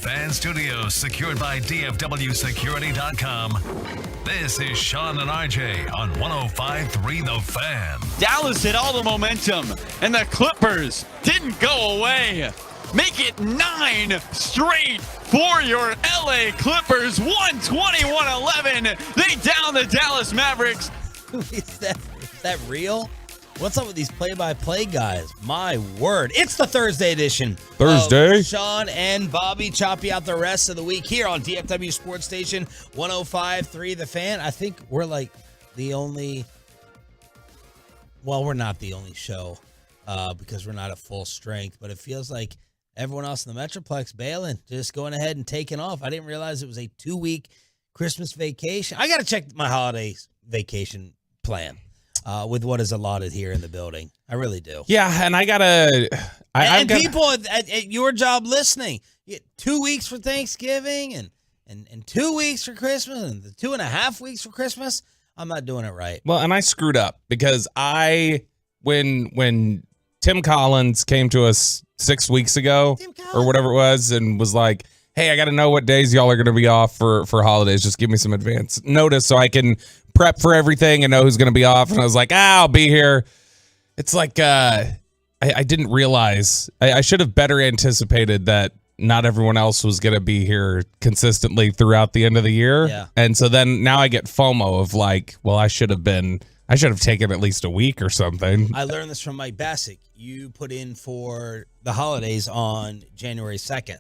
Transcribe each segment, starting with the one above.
Fan Studios, secured by DFWSecurity.com. This is Sean and RJ on 105.3 The Fan. Dallas had all the momentum, and the Clippers didn't go away. Make it 9 straight for your LA Clippers. 121-11. They down the Dallas Mavericks. Is that real? What's up with these play-by-play guys? My word. It's the Thursday edition. Thursday. Sean and Bobby chop you out the rest of the week here on DFW Sports Station 105.3 The Fan. I think we're like the only, well, we're not the only show because we're not at full strength, but it feels like everyone else in the Metroplex bailing, just going ahead and taking off. I didn't realize it was a 2-week Christmas vacation. I got to check my holiday vacation plan. With what is allotted here in the building. I really do. Yeah, and I gotta... people at your job listening, you get 2 weeks for Thanksgiving and 2 weeks for Christmas and the 2.5 weeks for Christmas. I'm not doing it right. Well, and I screwed up because when Tim Collins came to us 6 weeks ago or whatever it was and was like, hey, I got to know what days y'all are going to be off for holidays. Just give me some advance notice so I can prep for everything and know who's going to be off. And I was like, I'll be here. It's like I didn't realize. I should have better anticipated that not everyone else was going to be here consistently throughout the end of the year. Yeah. And so then now I get FOMO of like, well, I should have taken at least a week or something. I learned this from Mike Bassick. You put in for the holidays on January 2nd.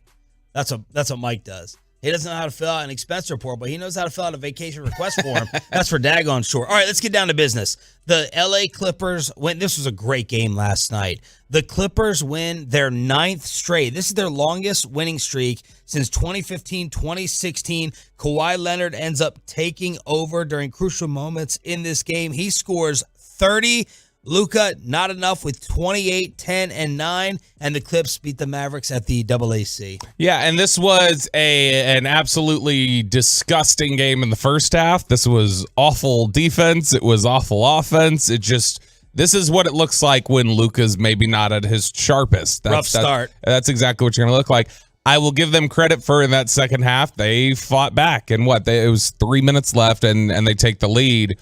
That's what Mike does. He doesn't know how to fill out an expense report, but he knows how to fill out a vacation request form. That's for daggone sure. All right, let's get down to business. The LA Clippers win. This was a great game last night. The Clippers win their 9th straight. This is their longest winning streak since 2015, 2016. Kawhi Leonard ends up taking over during crucial moments in this game. He scores 30. Luka, not enough with 28, 10, and 9, and the Clips beat the Mavericks at the AAC. Yeah, and this was an absolutely disgusting game in the first half. This was awful defense. It was awful offense. This is what it looks like when Luka's maybe not at his sharpest. Rough start. That's exactly what you're going to look like. I will give them credit for in that second half. They fought back, and it was 3 minutes left, and they take the lead.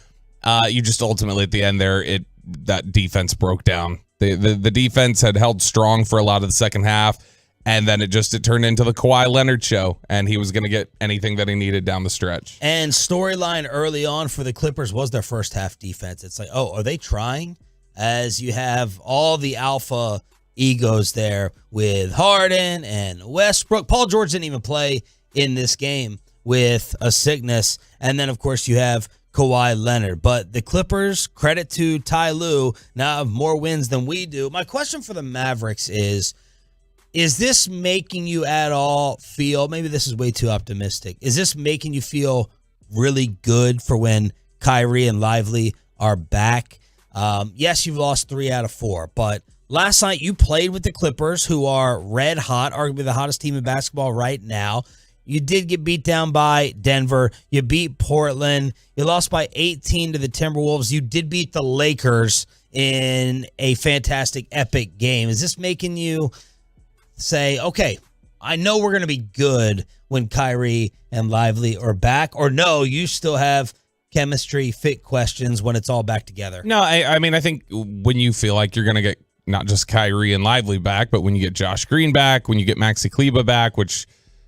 You just ultimately at the end there, that defense broke down. The defense had held strong for a lot of the second half, and then it turned into the Kawhi Leonard show, and he was going to get anything that he needed down the stretch. And storyline early on for the Clippers was their first half defense. It's like, oh, are they trying? As you have all the alpha egos there with Harden and Westbrook. Paul George didn't even play in this game with a sickness. And then, of course, you have Kawhi Leonard. But the Clippers, credit to Ty Lue, now have more wins than we do. My question for the Mavericks is this making you at all feel, maybe this is way too optimistic, is this making you feel really good for when Kyrie and Lively are back? Yes, you've lost 3 out of 4, but last night you played with the Clippers, who are red hot, arguably the hottest team in basketball right now. You did get beat down by Denver. You beat Portland. You lost by 18 to the Timberwolves. You did beat the Lakers in a fantastic, epic game. Is this making you say, okay, I know we're going to be good when Kyrie and Lively are back? Or no, you still have chemistry, fit questions when it's all back together? No, I mean, I think when you feel like you're going to get not just Kyrie and Lively back, but when you get Josh Green back, when you get Maxi Kleber back, which,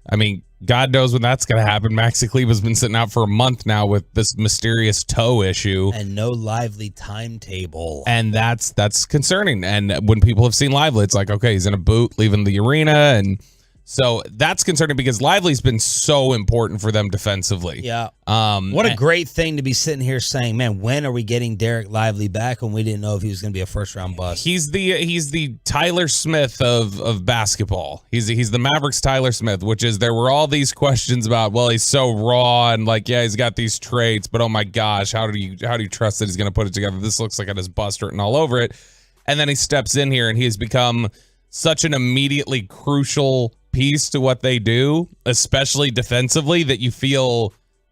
I mean, God knows when that's going to happen. Maxi Kleber's been sitting out for a month now with this mysterious toe issue. And no Lively timetable. And that's concerning. And when people have seen Lively, it's like, okay, he's in a boot leaving the arena. And so that's concerning because Lively's been so important for them defensively. Yeah. What a great thing to be sitting here saying, man, when are we getting Derek Lively back when we didn't know if he was going to be a first-round bust? He's the Tyler Smith of basketball. He's the Mavericks Tyler Smith, which is there were all these questions about, well, he's so raw and like, yeah, he's got these traits, but oh my gosh, how do you trust that he's going to put it together? This looks like it has bust written all over it. And then he steps in here and he has become such an immediately crucial piece to what they do, especially defensively, that you feel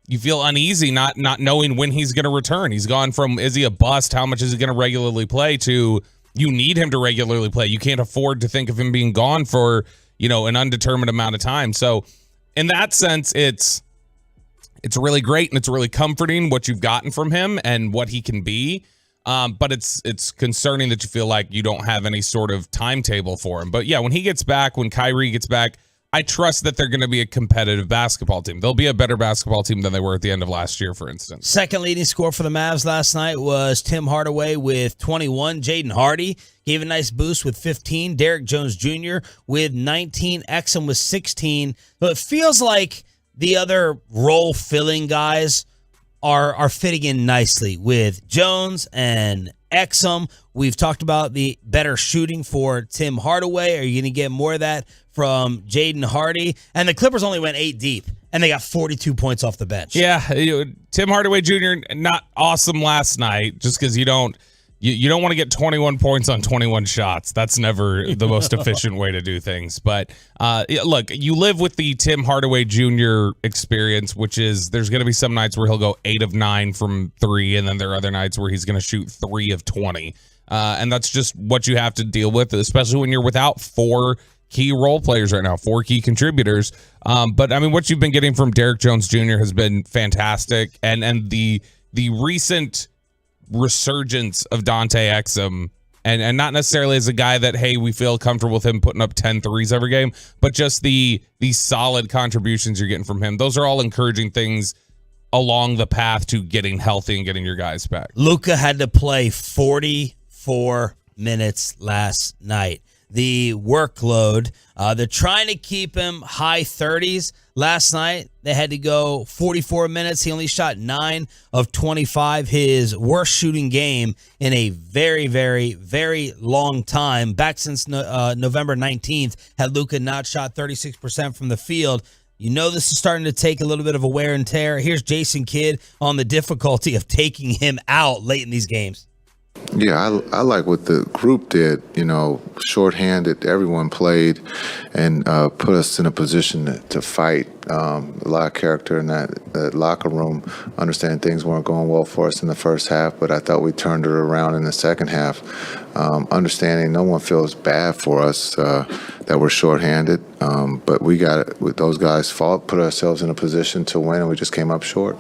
uneasy not knowing when he's going to return. He's gone from, is he a bust? How much is he going to regularly play? To you need him to regularly play. You can't afford to think of him being gone for, an undetermined amount of time. So in that sense, it's really great and it's really comforting what you've gotten from him and what he can be. But it's concerning that you feel like you don't have any sort of timetable for him. But yeah, when he gets back, when Kyrie gets back, I trust that they're going to be a competitive basketball team. They'll be a better basketball team than they were at the end of last year, for instance. Second leading scorer for the Mavs last night was Tim Hardaway with 21. Jaden Hardy gave a nice boost with 15. Derek Jones Jr. with 19. Exum with 16. So it feels like the other role-filling guys are fitting in nicely with Jones and Exum. We've talked about the better shooting for Tim Hardaway. Are you going to get more of that from Jaden Hardy? And the Clippers only went 8 deep, and they got 42 points off the bench. Yeah, Tim Hardaway Jr. not awesome last night, just because you don't want to get 21 points on 21 shots. That's never the most efficient way to do things. But look, you live with the Tim Hardaway Jr. experience, which is there's going to be some nights where he'll go 8 of 9 from 3, and then there are other nights where he's going to shoot 3 of 20. And that's just what you have to deal with, especially when you're without 4 key role players right now, 4 key contributors. But I mean, what you've been getting from Derek Jones Jr. has been fantastic, and the recent resurgence of Dante Exum And not necessarily as a guy that, hey, we feel comfortable with him putting up 10 threes every game, but just the solid contributions you're getting from him. Those are all encouraging things along the path to getting healthy and getting your guys back. Luka had to play 44 minutes last night. The workload, they're trying to keep him high 30s. Last night, they had to go 44 minutes. He only shot 9 of 25, his worst shooting game in a very, very, very long time. Back since November 19th, had Luka not shot 36% from the field. You know this is starting to take a little bit of a wear and tear. Here's Jason Kidd on the difficulty of taking him out late in these games. Yeah, I like what the group did, shorthanded, everyone played and put us in a position to fight. A lot of character in that locker room, understand things weren't going well for us in the first half, but I thought we turned it around in the second half. Understanding no one feels bad for us that we're shorthanded, but we got it with those guys' fault, put ourselves in a position to win, and we just came up short.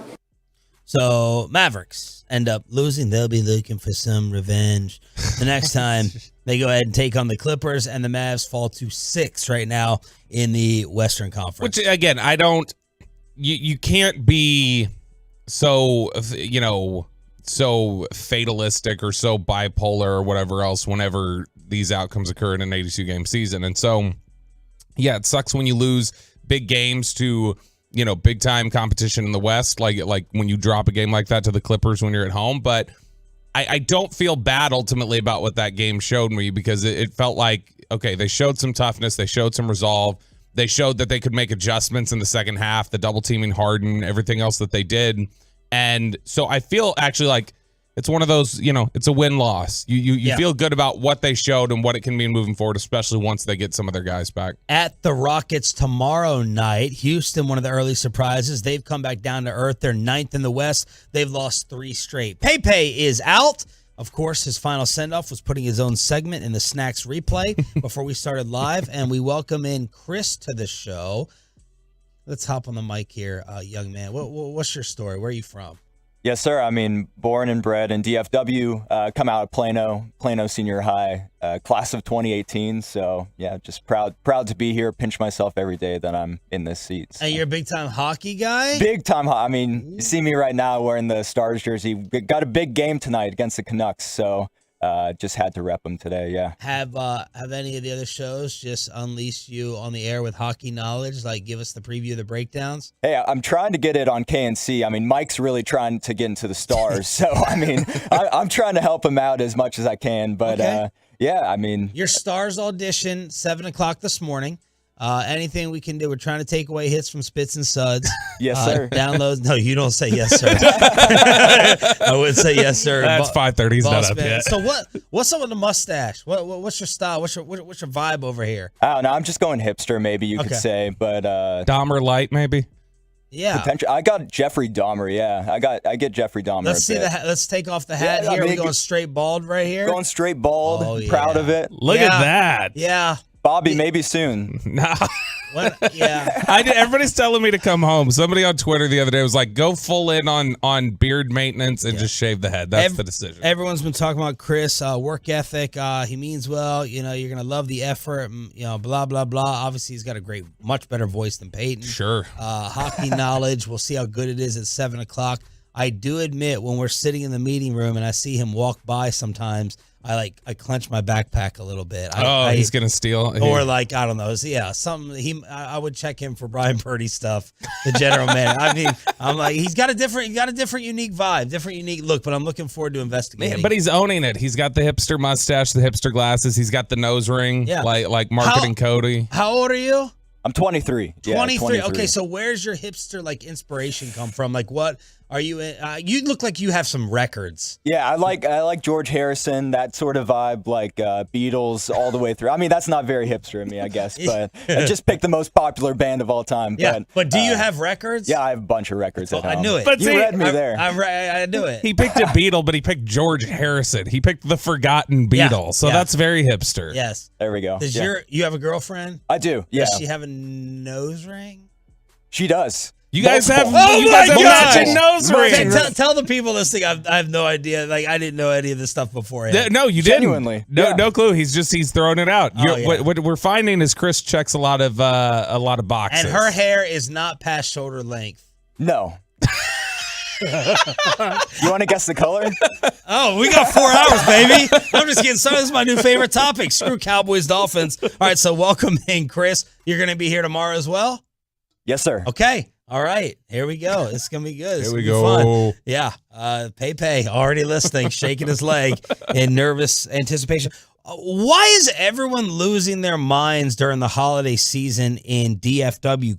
So Mavericks end up losing. They'll be looking for some revenge the next time they go ahead and take on the Clippers, and the Mavs fall to 6 right now in the Western Conference. Which, again, you can't be so, so fatalistic or so bipolar or whatever else whenever these outcomes occur in an 82-game season. And so, yeah, it sucks when you lose big games to big time competition in the West, like when you drop a game like that to the Clippers when you're at home. But I don't feel bad ultimately about what that game showed me, because it felt like, okay, they showed some toughness, they showed some resolve, they showed that they could make adjustments in the second half, the double teaming Harden, everything else that they did. And so I feel actually like it's one of those, it's a win-loss. You feel good about what they showed and what it can mean moving forward, especially once they get some of their guys back. At the Rockets tomorrow night, Houston, one of the early surprises. They've come back down to earth. They're 9th in the West. They've lost 3 straight. Pepe is out. Of course, his final send-off was putting his own segment in the Snacks replay before we started live, and we welcome in Chris to the show. Let's hop on the mic here, young man. What's your story? Where are you from? Yes, sir. I mean, born and bred in DFW, come out of Plano Senior High, class of 2018. So, yeah, just proud to be here. Pinch myself every day that I'm in this seat. So. And you're a big-time hockey guy? Big-time. I mean, you see me right now wearing the Stars jersey. Got a big game tonight against the Canucks, so just had to rep them today, yeah. Have any of the other shows just unleashed you on the air with hockey knowledge? Like, give us the preview of the breakdowns? Hey, I'm trying to get it on KNC. I mean, Mike's really trying to get into the Stars. So, I mean, I'm trying to help him out as much as I can. But, okay. Yeah, I mean. Your Stars audition, 7 o'clock this morning. Anything we can do. We're trying to take away hits from Spits and Suds. Yes, sir. Downloads. No, you don't say yes, sir. I would say yes, sir. That's 5:30. He's not up yet. So what's up with the mustache? What's your style? What's your vibe over here? I don't know. I'm just going hipster, maybe you could say. But Dahmer light, maybe. Yeah. Potential. I got Jeffrey Dahmer. Yeah, I get Jeffrey Dahmer. Let's see let's take off the hat here. We're going straight bald right here. Going straight bald. Oh, yeah. Proud of it. Look at that. Yeah. Bobby, maybe soon. No. Yeah. Everybody's telling me to come home. Somebody on Twitter the other day was like, go full in on beard maintenance and just shave the head. That's the decision. Everyone's been talking about Chris, work ethic. He means well. You're going to love the effort, blah, blah, blah. Obviously, he's got a much better voice than Peyton. Sure. Hockey knowledge. We'll see how good it is at 7 o'clock. I do admit, when we're sitting in the meeting room and I see him walk by sometimes, I clench my backpack a little bit. He's gonna steal, or I don't know. Something. I would check him for Brian Purdy stuff. The general man. I mean, I'm like, he's got a different unique vibe, different unique look. But I'm looking forward to investigating. But he's owning it. He's got the hipster mustache, the hipster glasses. He's got the nose ring, like marketing Cody. How old are you? I'm 23. 23. Okay, so where's your hipster inspiration come from? Like, what are you in? You look like you have some records. Yeah, I like George Harrison, that sort of vibe, like Beatles all the way through. I mean, that's not very hipster of me, I guess, but I just picked the most popular band of all time. Yeah, but do you have records? Yeah, I have a bunch of records at home. I knew it. But you read me there. I knew it. He picked a Beatle, but he picked George Harrison. He picked the forgotten Beatle, so that's very hipster. Yes. There we go. You have a girlfriend? I do, yeah. Does she have a nose ring? She does. You guys have, Oh you guys my have God. matching nose Okay, rings. tell the people listening. I have no idea. Like I didn't know any of this stuff beforehand. No, you didn't. Genuinely, No, yeah. no clue. He's throwing it out. Oh, yeah. What we're finding is Chris checks a lot of boxes. And her hair is not past shoulder length. No. You want to guess the color? Oh, we got 4 hours, baby. I'm just getting started. This is my new favorite topic. Screw Cowboys, Dolphins. All right, so welcome in, Chris. You're going to be here tomorrow as well? Yes, sir. Okay. All right. Here we go. It's going to be good. It's Here we gonna be go. fun. Yeah. Pepe already listening, shaking his leg in nervous anticipation. Why is everyone losing their minds during the holiday season in DFW?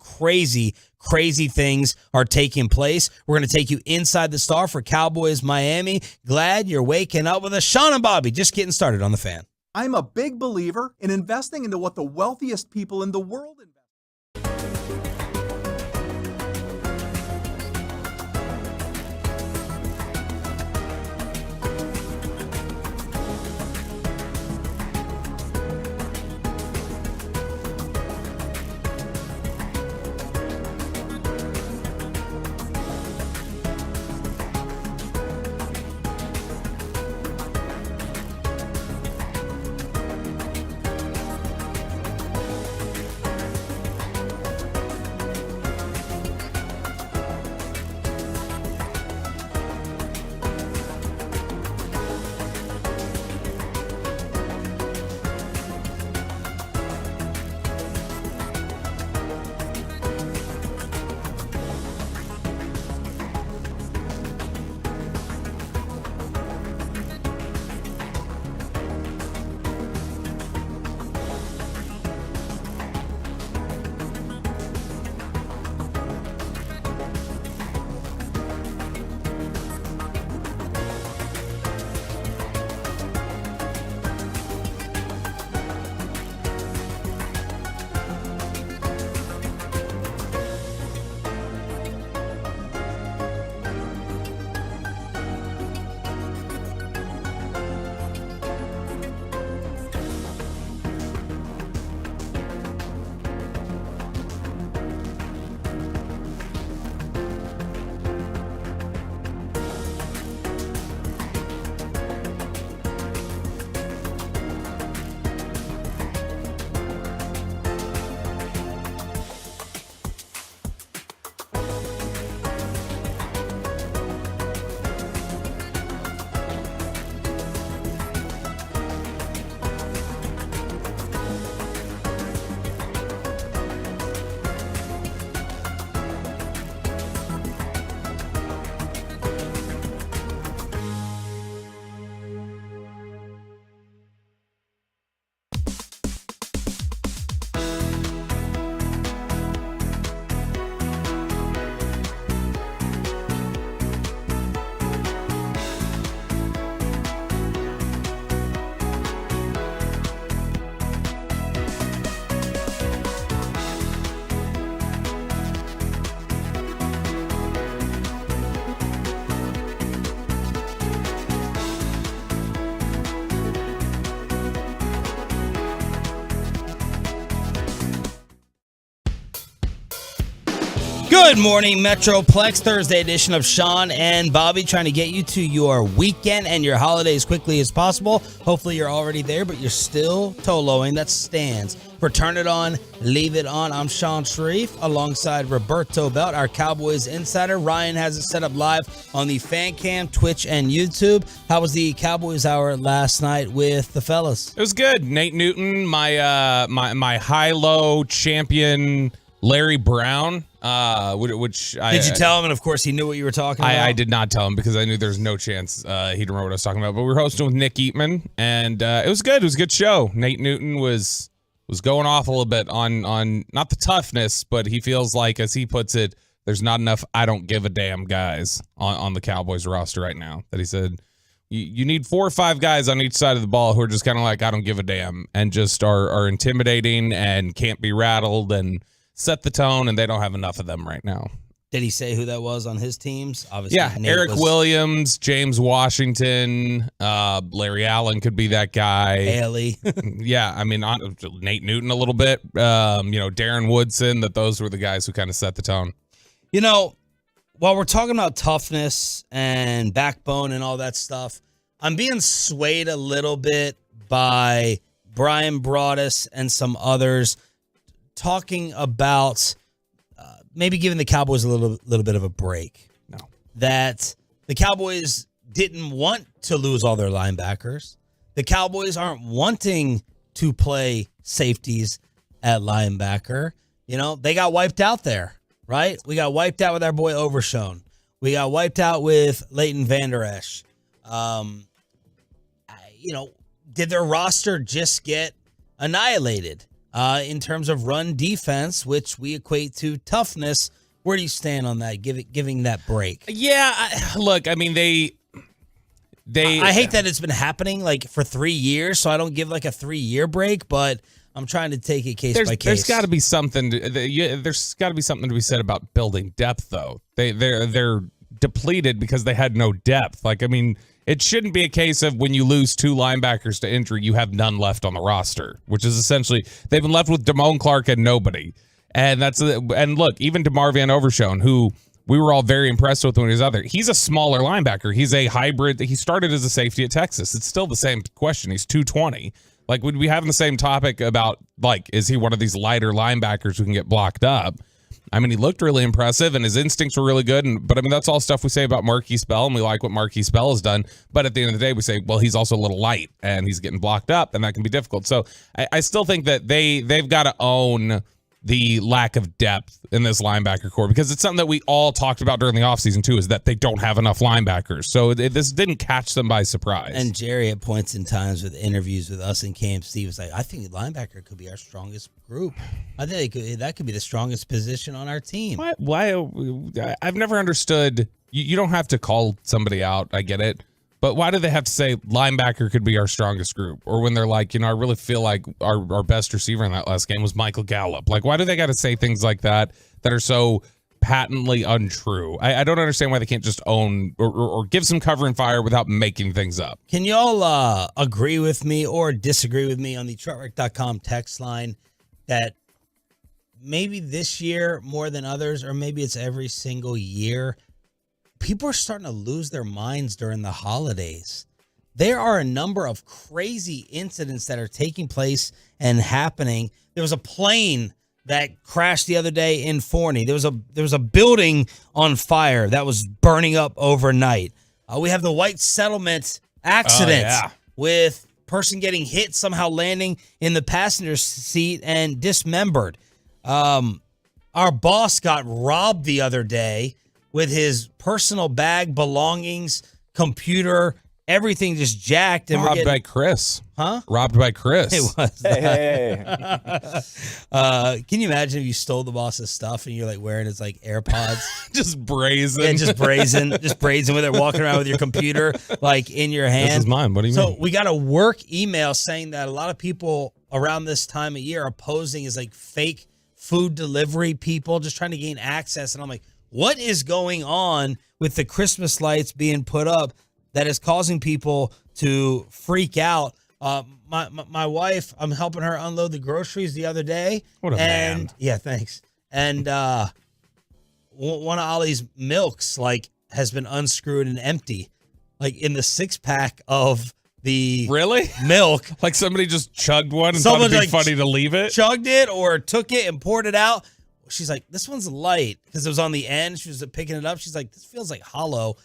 Crazy things are taking place. We're going to take you inside the star for Cowboys Miami. Glad you're waking up with us. Sean and Bobby, just getting started on the Fan. I'm a big believer in investing into what the wealthiest people in the world invest. Good morning, Metroplex. Thursday edition of Sean and Bobby trying to get you to your weekend and your holiday as quickly as possible. Hopefully you're already there, but you're still Toloing. That stands for Turn It On, Leave It On. I'm Sean Sharif alongside Roberto Belt, our Cowboys insider. Ryan has it set up live on the Fan Cam, Twitch, and YouTube. How was the Cowboys Hour last night with the fellas? It was good. Nate Newton, my high-low champion, Larry Brown. Which Did you tell him? And of course, he knew what you were talking about. I did not tell him because I knew there's no chance he'd remember what I was talking about. But we were hosting with Nick Eatman, and it was good. It was a good show. Nate Newton was going off a little bit on not the toughness, but he feels like, as he puts it, there's not enough I don't give a damn guys on the Cowboys roster right now. That he said you need 4 or 5 guys on each side of the ball who are just kind of like, I don't give a damn, and just are intimidating and can't be rattled and set the tone, and they don't have enough of them right now. Did he say who that was on his teams? Obviously, Yeah, Nate Eric was Williams, James Washington, Larry Allen could be that guy. Haley. Yeah, I mean, Nate Newton a little bit. Darren Woodson, those were the guys who kind of set the tone. You know, while we're talking about toughness and backbone and all that stuff, I'm being swayed a little bit by Brian Broaddus and some others talking about maybe giving the Cowboys a little bit of a break. No. That the Cowboys didn't want to lose all their linebackers. The Cowboys aren't wanting to play safeties at linebacker. You know, they got wiped out there, right? We got wiped out with our boy Overshown. We got wiped out with Leighton Vander Esch. Did their roster just get annihilated in terms of run defense, which we equate to toughness? Where do you stand on that, giving that break? Yeah, look, I mean, I hate that it's been happening like for 3 years, so I don't give like a 3-year break, but I'm trying to take it case by case. There's got to be something. There's got to be something to be said about building depth, though. They're depleted because they had no depth. Like, I mean, it shouldn't be a case of when you lose 2 linebackers to injury, you have none left on the roster, which is essentially they've been left with Damone Clark and nobody. And look, even DeMar Van Overshown, who we were all very impressed with when he was out there. He's a smaller linebacker. He's a hybrid. He started as a safety at Texas. It's still the same question. He's 220. Like, would we have the same topic about, like, is he one of these lighter linebackers who can get blocked up? I mean, he looked really impressive, and his instincts were really good. But, I mean, that's all stuff we say about Marquise Bell, and we like what Marquise Bell has done. But at the end of the day, we say, well, he's also a little light, and he's getting blocked up, and that can be difficult. So I still think that they've got to own the lack of depth in this linebacker core, because it's something that we all talked about during the offseason too, is that they don't have enough linebackers. So this didn't catch them by surprise. And Jerry, at points in times with interviews with us and KMC, was like, I think linebacker could be our strongest group. I think that could be the strongest position on our team. Why I've never understood. You don't have to call somebody out. I get it. But why do they have to say linebacker could be our strongest group? Or when they're like, I really feel like our best receiver in that last game was Michael Gallup. Like, why do they got to say things like that are so patently untrue? I don't understand why they can't just own or give some cover and fire without making things up. Can y'all agree with me or disagree with me on the truckwreck.com text line that maybe this year more than others, or maybe it's every single year, people are starting to lose their minds during the holidays. There are a number of crazy incidents that are taking place and happening. There was a plane that crashed the other day in Forney. There was a building on fire that was burning up overnight. We have the White Settlement accident with person getting hit, somehow landing in the passenger seat and dismembered. Our boss got robbed the other day with his personal bag, belongings, computer, everything just jacked. And robbed by Chris. Huh? Robbed by Chris. It was. Hey. Can you imagine if you stole the boss's stuff and you're like wearing his like AirPods? Just brazen. And just brazen with it, walking around with your computer like in your hand. This is mine. What do you mean? So we got a work email saying that a lot of people around this time of year are posing as like fake food delivery people just trying to gain access. And I'm like, what is going on with the Christmas lights being put up that is causing people to freak out? My wife, I'm helping her unload the groceries the other day. What a man. Yeah, thanks. And one of Ollie's milks like has been unscrewed and empty, like in the 6-pack of the milk. Like somebody just chugged one and thought it'd be funny to leave it? Chugged it or took it and poured it out. She's like, this one's light because it was on the end. She was picking it up. She's like, this feels like hollow.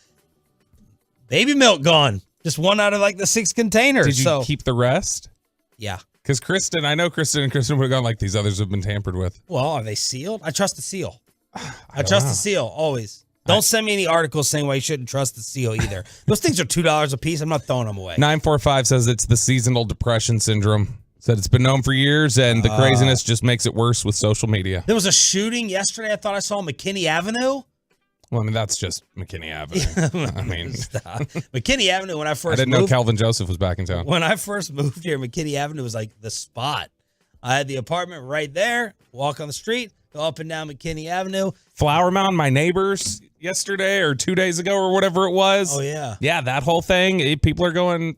Baby milk gone. Just one out of like the 6 containers. Did you keep the rest? Yeah. Because I know Kristen would have gone like, these others have been tampered with. Well, are they sealed? I trust the seal. I trust the seal always. Don't send me any articles saying why you shouldn't trust the seal either. Those things are $2 a piece. I'm not throwing them away. 945 says it's the seasonal depression syndrome. Said it's been known for years, and the craziness just makes it worse with social media. There was a shooting yesterday I thought I saw on McKinney Avenue. Well, I mean, that's just McKinney Avenue. I mean, McKinney Avenue, when I first I didn't know Calvin Joseph was back in town. When I first moved here, McKinney Avenue was like the spot. I had the apartment right there, walk on the street, go up and down McKinney Avenue. Flower Mound, my neighbors yesterday or 2 days ago or whatever it was. Oh, yeah. Yeah, that whole thing. People are going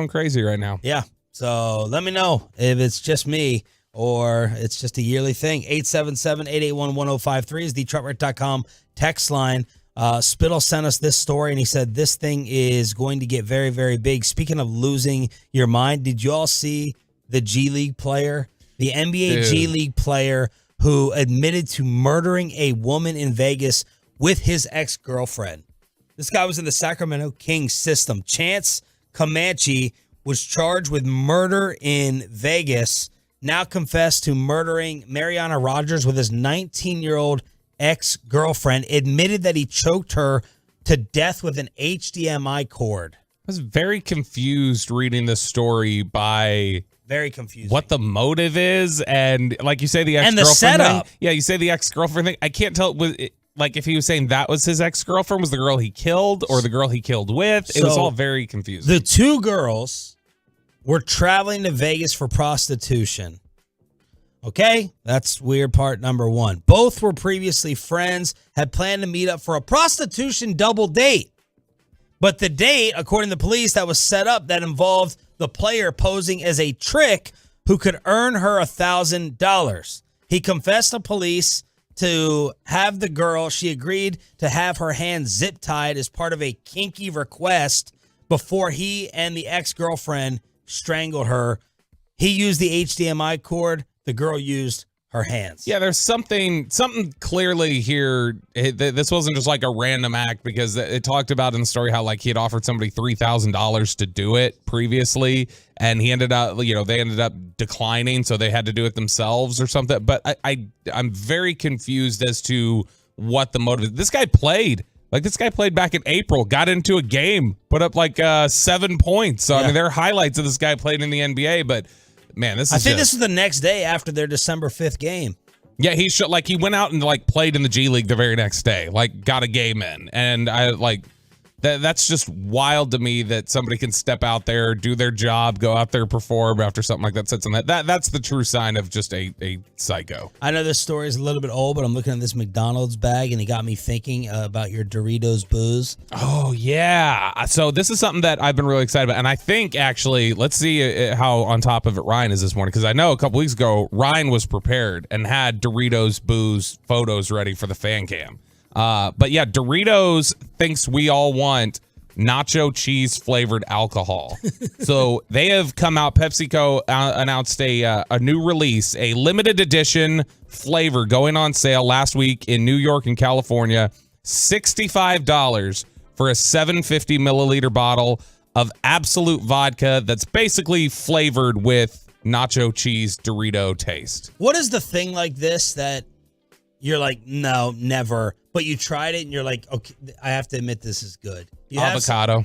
crazy right now. Yeah. So let me know if it's just me or it's just a yearly thing. 877-881-1053 is the truckwreck.com text line. Spittle sent us this story, and he said this thing is going to get very, very big. Speaking of losing your mind, did you all see the G League player, the NBA G League player who admitted to murdering a woman in Vegas with his ex-girlfriend? This guy was in the Sacramento Kings system. Chance Comanche was charged with murder in Vegas, now confessed to murdering Mariana Rogers with his 19-year-old ex-girlfriend, admitted that he choked her to death with an HDMI cord. I was very confused reading this story by Very confusing. what the motive is, and like you say, the ex-girlfriend And the setup. thing. Yeah, you say the ex-girlfriend thing. I can't tell. Like if he was saying that was his ex-girlfriend, was the girl he killed or the girl he killed with? It was So, all very confusing. The two girls were traveling to Vegas for prostitution. Okay, that's weird part number one. Both were previously friends, had planned to meet up for a prostitution double date. But the date, according to the police, that was set up that involved the player posing as a trick who could earn her $1,000. He confessed to police to have the girl. She agreed to have her hands zip tied as part of a kinky request before he and the ex-girlfriend strangled her. He used the HDMI cord. The girl used her hands. Yeah, there's something clearly here. This wasn't just like a random act, because it talked about in the story how like he had offered somebody $3,000 to do it previously, and he ended up, they ended up declining, so they had to do it themselves or something. But I'm very confused as to what the motive is. This guy played back in April, got into a game, put up like 7 points. So I mean, there are highlights of this guy playing in the NBA, but. Man, this Yeah, he went out and like played in the G League the very next day, like got a game in, and I like that's just wild to me that somebody can step out there, do their job, go out there, perform after something like that sits on that. That's the true sign of just a psycho. I know this story is a little bit old, but I'm looking at this McDonald's bag, and it got me thinking about your Doritos booze. Oh, yeah. So this is something that I've been really excited about. And I think, actually, let's see how on top of it Ryan is this morning. Because I know a couple weeks ago, Ryan was prepared and had Doritos booze photos ready for the fan cam. But yeah, Doritos thinks we all want nacho cheese flavored alcohol. So they have come out. PepsiCo announced a new release, a limited edition flavor going on sale last week in New York and California. $65 for a 750 milliliter bottle of Absolute vodka that's basically flavored with nacho cheese Dorito taste. What is the thing like this that you're like, no, never, but you tried it and you're like, okay, I have to admit this is good? Avocado.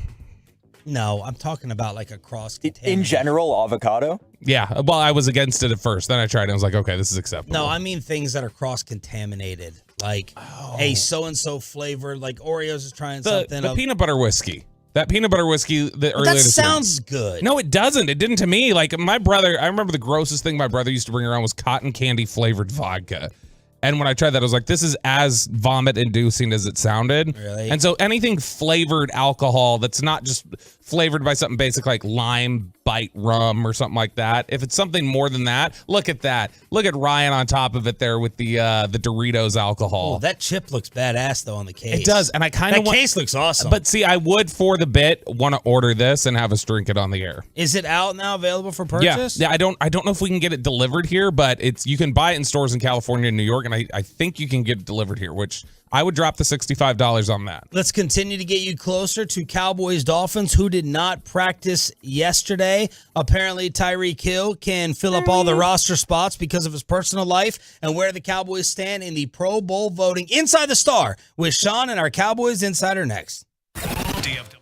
No, I'm talking about like a cross. In general, avocado? Yeah, well, I was against it at first. Then I tried it and I was like, okay, this is acceptable. No, I mean things that are cross-contaminated. Like a so-and-so flavor, like Oreos is trying something. The peanut butter whiskey. That peanut butter whiskey. That sounds good. No, it doesn't. It didn't to me. Like my brother, I remember the grossest thing my brother used to bring around was cotton candy flavored vodka. And when I tried that, I was like, this is as vomit-inducing as it sounded. Really? And so anything flavored alcohol that's not just flavored by something basic like lime bite rum or something like that. If it's something more than that, look at that. Look at Ryan on top of it there with the Doritos alcohol. Oh, that chip looks badass, though, on the case. It does, and I kind of That case looks awesome. But see, I would, for the bit, want to order this and have us drink it on the air. Is it out now, available for purchase? Yeah. I don't know if we can get it delivered here, but you can buy it in stores in California and New York, and I think you can get it delivered here, which I would drop the $65 on that. Let's continue to get you closer to Cowboys-Dolphins, who did not practice yesterday. Apparently, Tyreek Hill can fill up all the roster spots because of his personal life and where the Cowboys stand in the Pro Bowl voting. Inside the Star with Sean and our Cowboys Insider next. DFW.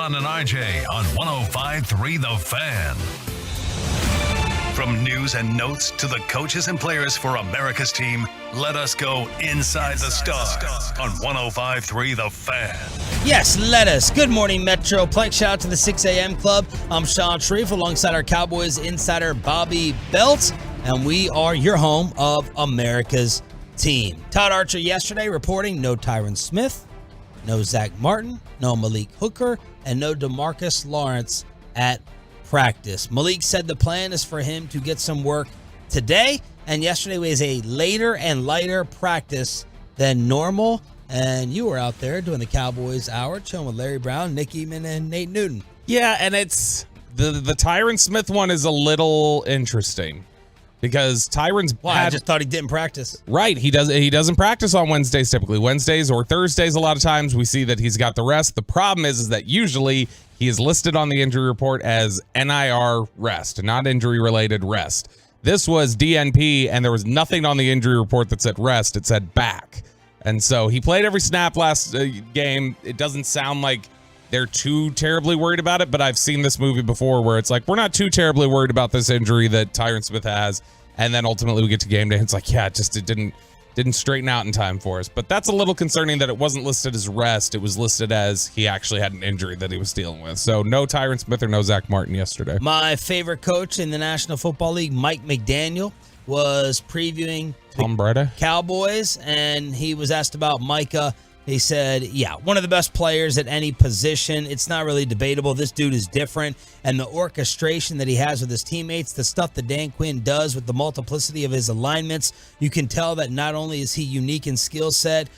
Sean and RJ on 105.3 The Fan. From news and notes to the coaches and players for America's team, let us go inside the stars on 105.3 The Fan. Yes, let us. Good morning, Metro. Plank shout out to the 6 a.m. club. I'm Sean Sharif alongside our Cowboys insider Bobby Belt, and we are your home of America's team. Todd Archer yesterday reporting no Tyron Smith, no Zach Martin, no Malik Hooker, and no DeMarcus Lawrence at practice. Malik said the plan is for him to get some work today and yesterday was a later and lighter practice than normal. And you were out there doing the Cowboys Hour, chilling with Larry Brown, Nick Eamon, and Nate Newton. Yeah, and it's the Tyron Smith one is a little interesting because Tyron's I just thought he didn't practice. Right, he doesn't practice on Wednesdays typically. Wednesdays or Thursdays a lot of times we see that he's got the rest. The problem is that usually he is listed on the injury report as NIR rest, not injury related rest. This was DNP and there was nothing on the injury report that said rest, it said back. And so he played every snap last game. It doesn't sound like they're too terribly worried about it, but I've seen this movie before where it's like, we're not too terribly worried about this injury that Tyron Smith has. And then ultimately we get to game day and it's like, yeah, it didn't straighten out in time for us. But that's a little concerning that it wasn't listed as rest. It was listed as he actually had an injury that he was dealing with. So no Tyron Smith or no Zach Martin yesterday. My favorite coach in the National Football League, Mike McDaniel, was previewing Tom Brady Cowboys, and he was asked about Micah. He said, yeah, one of the best players at any position. It's not really debatable. This dude is different. And the orchestration that he has with his teammates, the stuff that Dan Quinn does with the multiplicity of his alignments, you can tell that not only is he unique in skill set,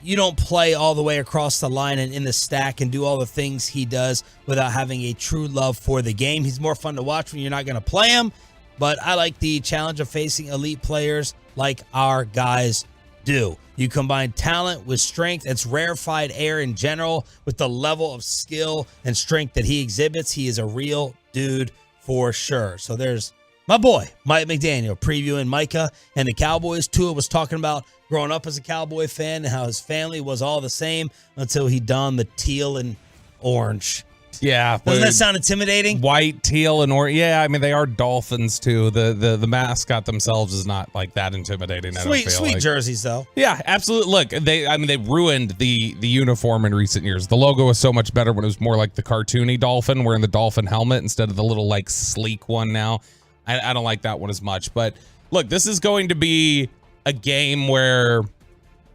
you don't play all the way across the line and in the stack and do all the things he does without having a true love for the game. He's more fun to watch when you're not going to play him. But I like the challenge of facing elite players like our guys do. You combine talent with strength. It's rarefied air in general with the level of skill and strength that he exhibits. He is a real dude for sure. So there's my boy, Mike McDaniel, previewing Micah and the Cowboys. Tua was talking about growing up as a Cowboy fan and how his family was all the same until he donned the teal and orange. Yeah. Doesn't that sound intimidating? White, teal, and orange. Yeah, I mean, they are Dolphins, too. The mascot themselves is not like that intimidating. Sweet jerseys, though. Yeah, absolutely. Look, they ruined the uniform in recent years. The logo was so much better when it was more like the cartoony dolphin, wearing the dolphin helmet instead of the little, like, sleek one now. I don't like that one as much. But, look, this is going to be a game where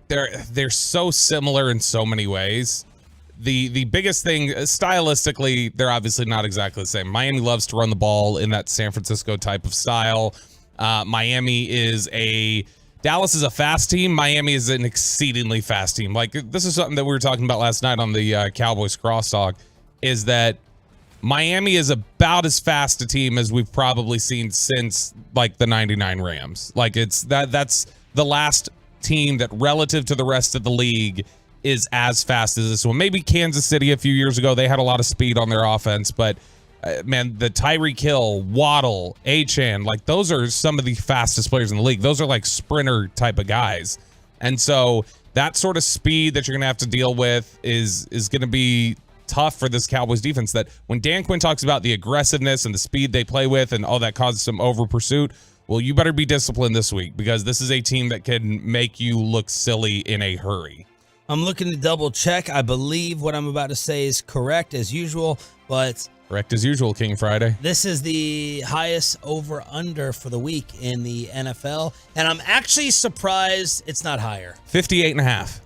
they're so similar in so many ways. The biggest thing, stylistically, they're obviously not exactly the same. Miami loves to run the ball in that San Francisco type of style. Dallas is a fast team. Miami is an exceedingly fast team. Like, this is something that we were talking about last night on the Cowboys crosstalk, is that Miami is about as fast a team as we've probably seen since, like, the 99 Rams. Like, that's the last team that, relative to the rest of the league, is as fast as this one. Maybe Kansas City a few years ago, they had a lot of speed on their offense, but man, the Tyreek Hill, Waddle, Achane, like those are some of the fastest players in the league. Those are like sprinter type of guys. And so that sort of speed that you're going to have to deal with is going to be tough for this Cowboys defense. That when Dan Quinn talks about the aggressiveness and the speed they play with and all that causes some over pursuit, well, you better be disciplined this week because this is a team that can make you look silly in a hurry. I'm looking to double check. I believe what I'm about to say is correct as usual, but correct as usual, King Friday. This is the highest over-under for the week in the NFL, and I'm actually surprised it's not higher. 58.5.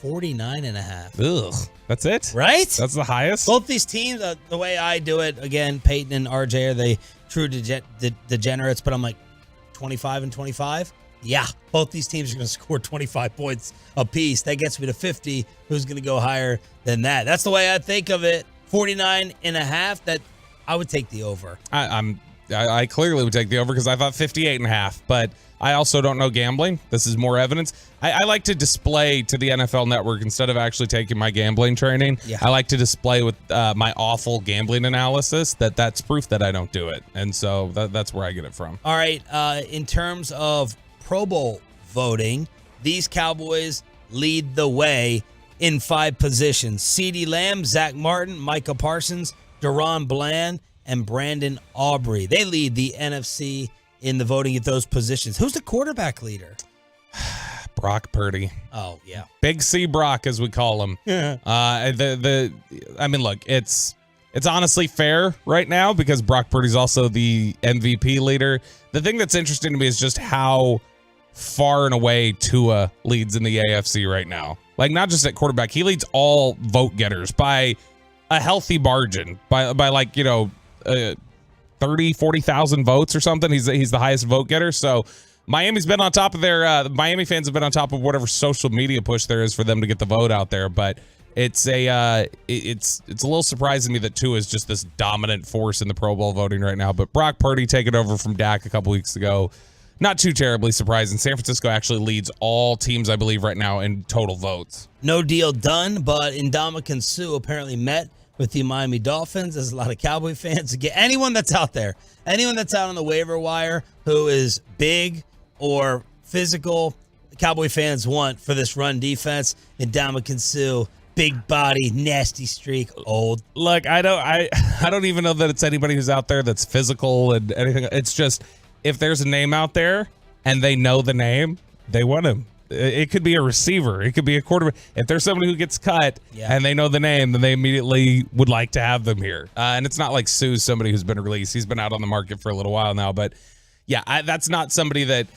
49.5. Ugh, that's it? Right? That's the highest? Both these teams, the way I do it, again, Peyton and RJ are the true degenerates, but I'm like 25 and 25. Yeah, both these teams are going to score 25 points apiece. That gets me to 50. Who's going to go higher than that? That's the way I think of it. 49.5. That I would take the over. I clearly would take the over because I thought 58.5, but I also don't know gambling. This is more evidence. I like to display to the NFL Network instead of actually taking my gambling training. Yeah. I like to display with my awful gambling analysis that's proof that I don't do it. And so that's where I get it from. All right. In terms of Pro Bowl voting, these Cowboys lead the way in 5 positions. CeeDee Lamb, Zach Martin, Micah Parsons, Deron Bland, and Brandon Aubrey. They lead the NFC in the voting at those positions. Who's the quarterback leader? Brock Purdy. Oh, yeah. Big C Brock, as we call him. I mean, look, it's honestly fair right now because Brock Purdy's also the MVP leader. The thing that's interesting to me is just how far and away Tua leads in the AFC right now. Like, not just at quarterback, he leads all vote getters by a healthy margin, by like, 40,000 votes or something. He's the highest vote getter. So Miami's been on top of Miami fans have been on top of whatever social media push there is for them to get the vote out there. But it's a little surprising to me that Tua is just this dominant force in the Pro Bowl voting right now. But Brock Purdy taking over from Dak a couple weeks ago, not too terribly surprising. San Francisco actually leads all teams, I believe, right now in total votes. No deal done, but Ndamukong Suh apparently met with the Miami Dolphins. There's a lot of Cowboy fans. Anyone that's out there, anyone that's out on the waiver wire who is big or physical, the Cowboy fans want for this run defense. Ndamukong Suh, big body, nasty streak, old. Look, I don't even know that it's anybody who's out there that's physical and anything. It's just if there's a name out there and they know the name, they want him. It could be a receiver. It could be a quarterback. If there's somebody who gets cut and they know the name, then they immediately would like to have them here. And it's not like Sue's somebody who's been released. He's been out on the market for a little while now. But, yeah, that's not somebody that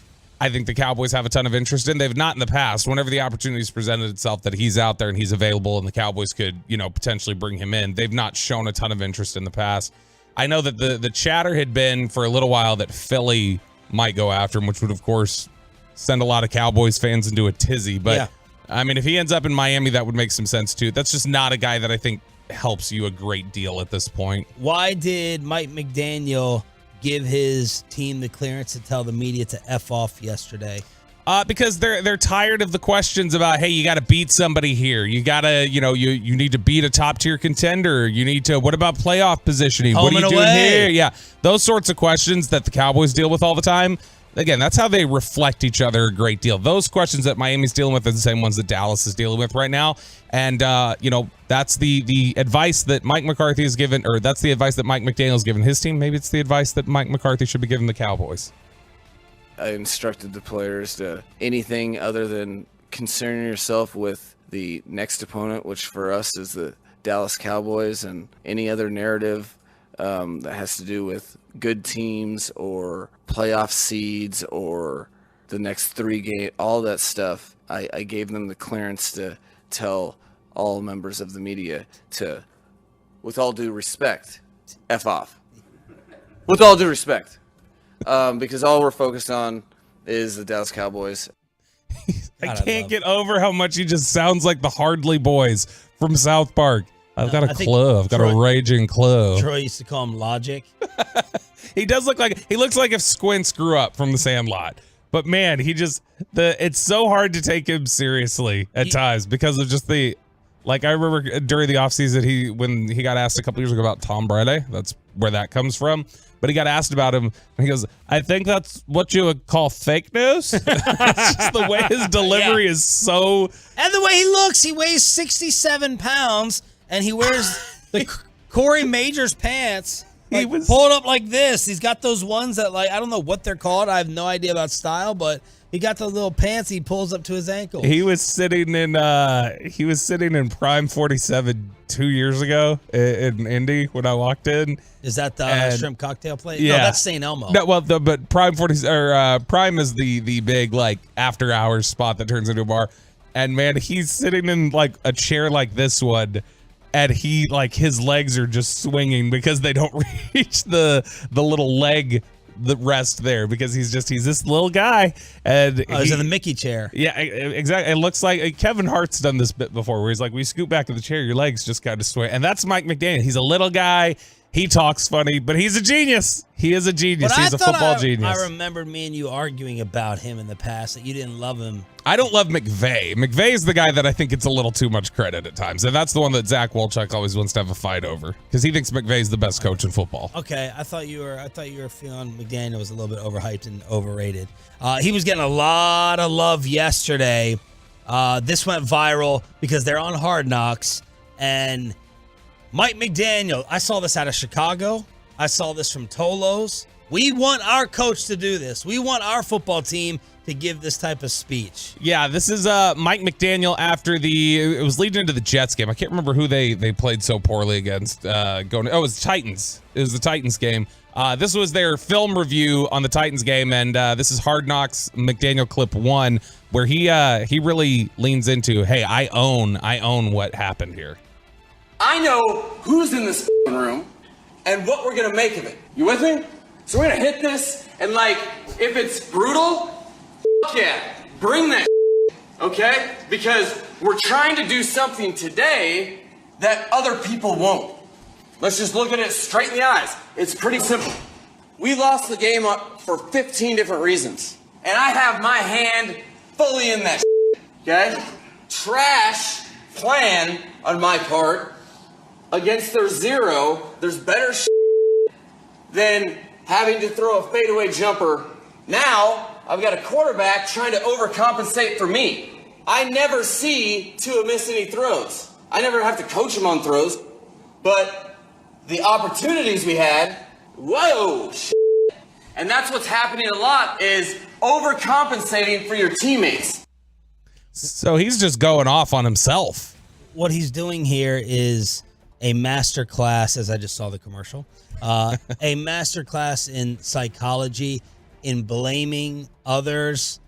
I think the Cowboys have a ton of interest in. They've not in the past. Whenever the opportunity's presented itself that he's out there and he's available and the Cowboys could, potentially bring him in, they've not shown a ton of interest in the past. I know that the chatter had been for a little while that Philly might go after him, which would, of course, send a lot of Cowboys fans into a tizzy. But, I mean, if he ends up in Miami, that would make some sense, too. That's just not a guy that I think helps you a great deal at this point. Why did Mike McDaniel give his team the clearance to tell the media to F off yesterday? Because they're tired of the questions about, hey, you got to beat somebody here. You got to, you need to beat a top-tier contender. You need to, what about playoff positioning? Home what are you and doing away. here? Yeah, those sorts of questions that the Cowboys deal with all the time. Again, that's how they reflect each other a great deal. Those questions that Miami's dealing with are the same ones that Dallas is dealing with right now. And, that's the advice that Mike McCarthy has given, or that's the advice that Mike McDaniel's given his team. Maybe it's the advice that Mike McCarthy should be giving the Cowboys. I instructed the players to anything other than concerning yourself with the next opponent, which for us is the Dallas Cowboys, and any other narrative that has to do with good teams or playoff seeds or the next 3 games, all that stuff. I gave them the clearance to tell all members of the media to, with all due respect, F off. With all due respect. Because all we're focused on is the Dallas Cowboys. I can't get over how much he just sounds like the Hardley Boys from South Park. I've got a clue. I've got a raging clue. Troy used to call him Logic. He looks like if Squints grew up from the Sandlot. But man, it's so hard to take him seriously at times because of just I remember during the offseason, when he got asked a couple years ago about Tom Brady, that's where that comes from. But he got asked about him, and he goes, I think that's what you would call fake news. It's just the way his delivery is so... And the way he looks, he weighs 67 pounds, and he wears the Corey Majors pants. Pulled up like this. He's got those ones that, I don't know what they're called. I have no idea about style, but he got those little pants he pulls up to his ankles. He was sitting in Prime 47 2 years ago in Indy when I walked in. Is that the shrimp cocktail place? Yeah, no, that's St. Elmo. No, but Prime 40 Prime is the big after hours spot that turns into a bar. And man, he's sitting in a chair like this one. And he his legs are just swinging because they don't reach the little leg rest there because he's this little guy and he's in the Mickey chair. Yeah, exactly. It looks like Kevin Hart's done this bit before where he's like, we scoot back to the chair, your legs just kind of sway. And that's Mike McDaniel. He's a little guy. He talks funny, but he's a genius. He is a genius. He's a football genius. I remembered me and you arguing about him in the past, that you didn't love him. I don't love McVay. McVay's the guy that I think gets a little too much credit at times. And that's the one that Zach Wolchuk always wants to have a fight over because he thinks McVay's the best coach in football. Okay, I thought you were feeling McDaniel was a little bit overhyped and overrated. He was getting a lot of love yesterday. This went viral because they're on Hard Knocks, and Mike McDaniel, I saw this out of Chicago. I saw this from Tolos. We want our coach to do this. We want our football team to give this type of speech. Yeah, this is Mike McDaniel after it was leading into the Jets game. I can't remember who they played so poorly against. It was Titans. It was the Titans game. This was their film review on the Titans game, and this is Hard Knocks McDaniel clip 1, where he really leans into, hey, I own what happened here. I know who's in this room and what we're going to make of it. You with me? So we're gonna hit this, and like, if it's brutal, yeah, bring that, okay? Because we're trying to do something today that other people won't. Let's just look at it straight in the eyes. It's pretty simple. We lost the game for 15 different reasons, and I have my hand fully in that, okay? Trash plan on my part against their zero. There's better than having to throw a fadeaway jumper. Now, I've got a quarterback trying to overcompensate for me. I never see Tua miss any throws. I never have to coach him on throws, but the opportunities we had, whoa, and that's what's happening a lot is overcompensating for your teammates. So he's just going off on himself. What he's doing here is a master class, as I just saw the commercial, a master class in psychology, in blaming others,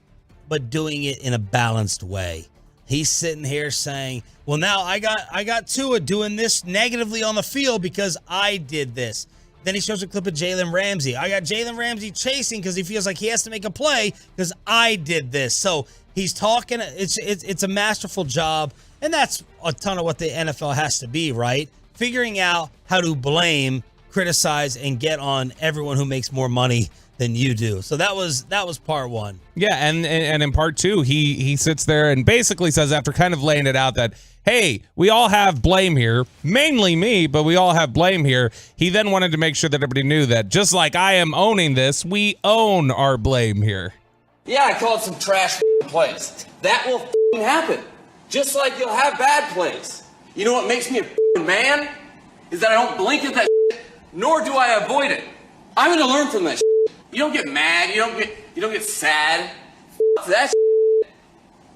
but doing it in a balanced way. He's sitting here saying, well, now I got Tua doing this negatively on the field because I did this. Then he shows a clip of Jalen Ramsey. I got Jalen Ramsey chasing because he feels like he has to make a play because I did this. So he's talking. It's a masterful job, and that's a ton of what the NFL has to be, right? Figuring out how to blame, criticize, and get on everyone who makes more money than you do. So that was part one. Yeah, and in part two, he sits there and basically says, after kind of laying it out that, hey, we all have blame here, mainly me, but we all have blame here. He then wanted to make sure that everybody knew that just like I am owning this, we own our blame here. Yeah, I called some trash plays. That will happen. Just like you'll have bad plays. You know what makes me a man? Is that I don't blink at that nor do I avoid it. I'm gonna learn from that. You don't get mad, you don't get sad. That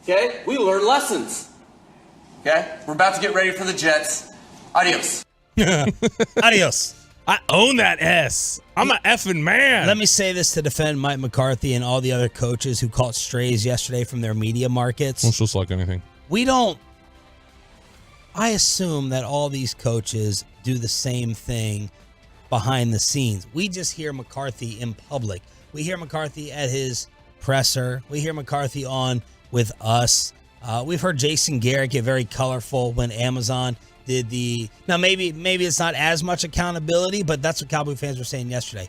okay? We learn lessons. Okay? We're about to get ready for the Jets. Adios. Adios. I own that S. I'm an effing man. Let me say this to defend Mike McCarthy and all the other coaches who caught strays yesterday from their media markets. It's just like anything. I assume that all these coaches do the same thing behind the scenes. We just hear McCarthy in public. We hear McCarthy at his presser. We hear McCarthy on with us. We've heard Jason Garrett get very colorful when Amazon did the... Now, maybe it's not as much accountability, but that's what Cowboy fans were saying yesterday.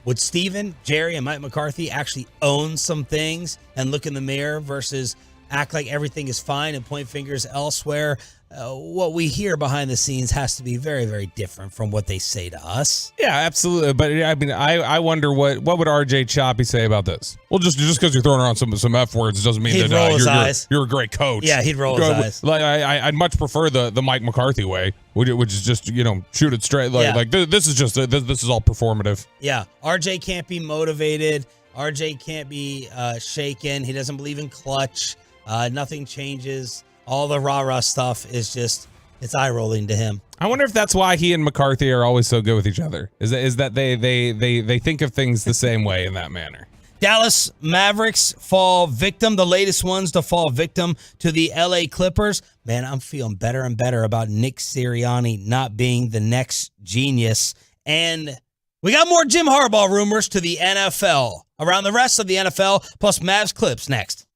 Would Steven, Jerry, and Mike McCarthy actually own some things and look in the mirror versus act like everything is fine and point fingers elsewhere? What we hear behind the scenes has to be very, very different from what they say to us. Yeah, absolutely. But I mean, I wonder what would RJ Choppy say about this? Well, just because you're throwing around some F words doesn't mean He'd that roll his eyes. You're a great coach. Yeah, he'd roll his eyes. Like I'd much prefer the Mike McCarthy way, which is just shoot it straight. Like this is just this is all performative. Yeah, RJ can't be motivated. RJ can't be shaken. He doesn't believe in clutch. Nothing changes. All the rah-rah stuff is just, it's eye-rolling to him. I wonder if that's why he and McCarthy are always so good with each other. Is that they think of things the same way in that manner. Dallas Mavericks fall victim, the latest ones to fall victim to the LA Clippers. Man, I'm feeling better and better about Nick Sirianni not being the next genius. And we got more Jim Harbaugh rumors to the NFL. Around the rest of the NFL, plus Mavs clips next.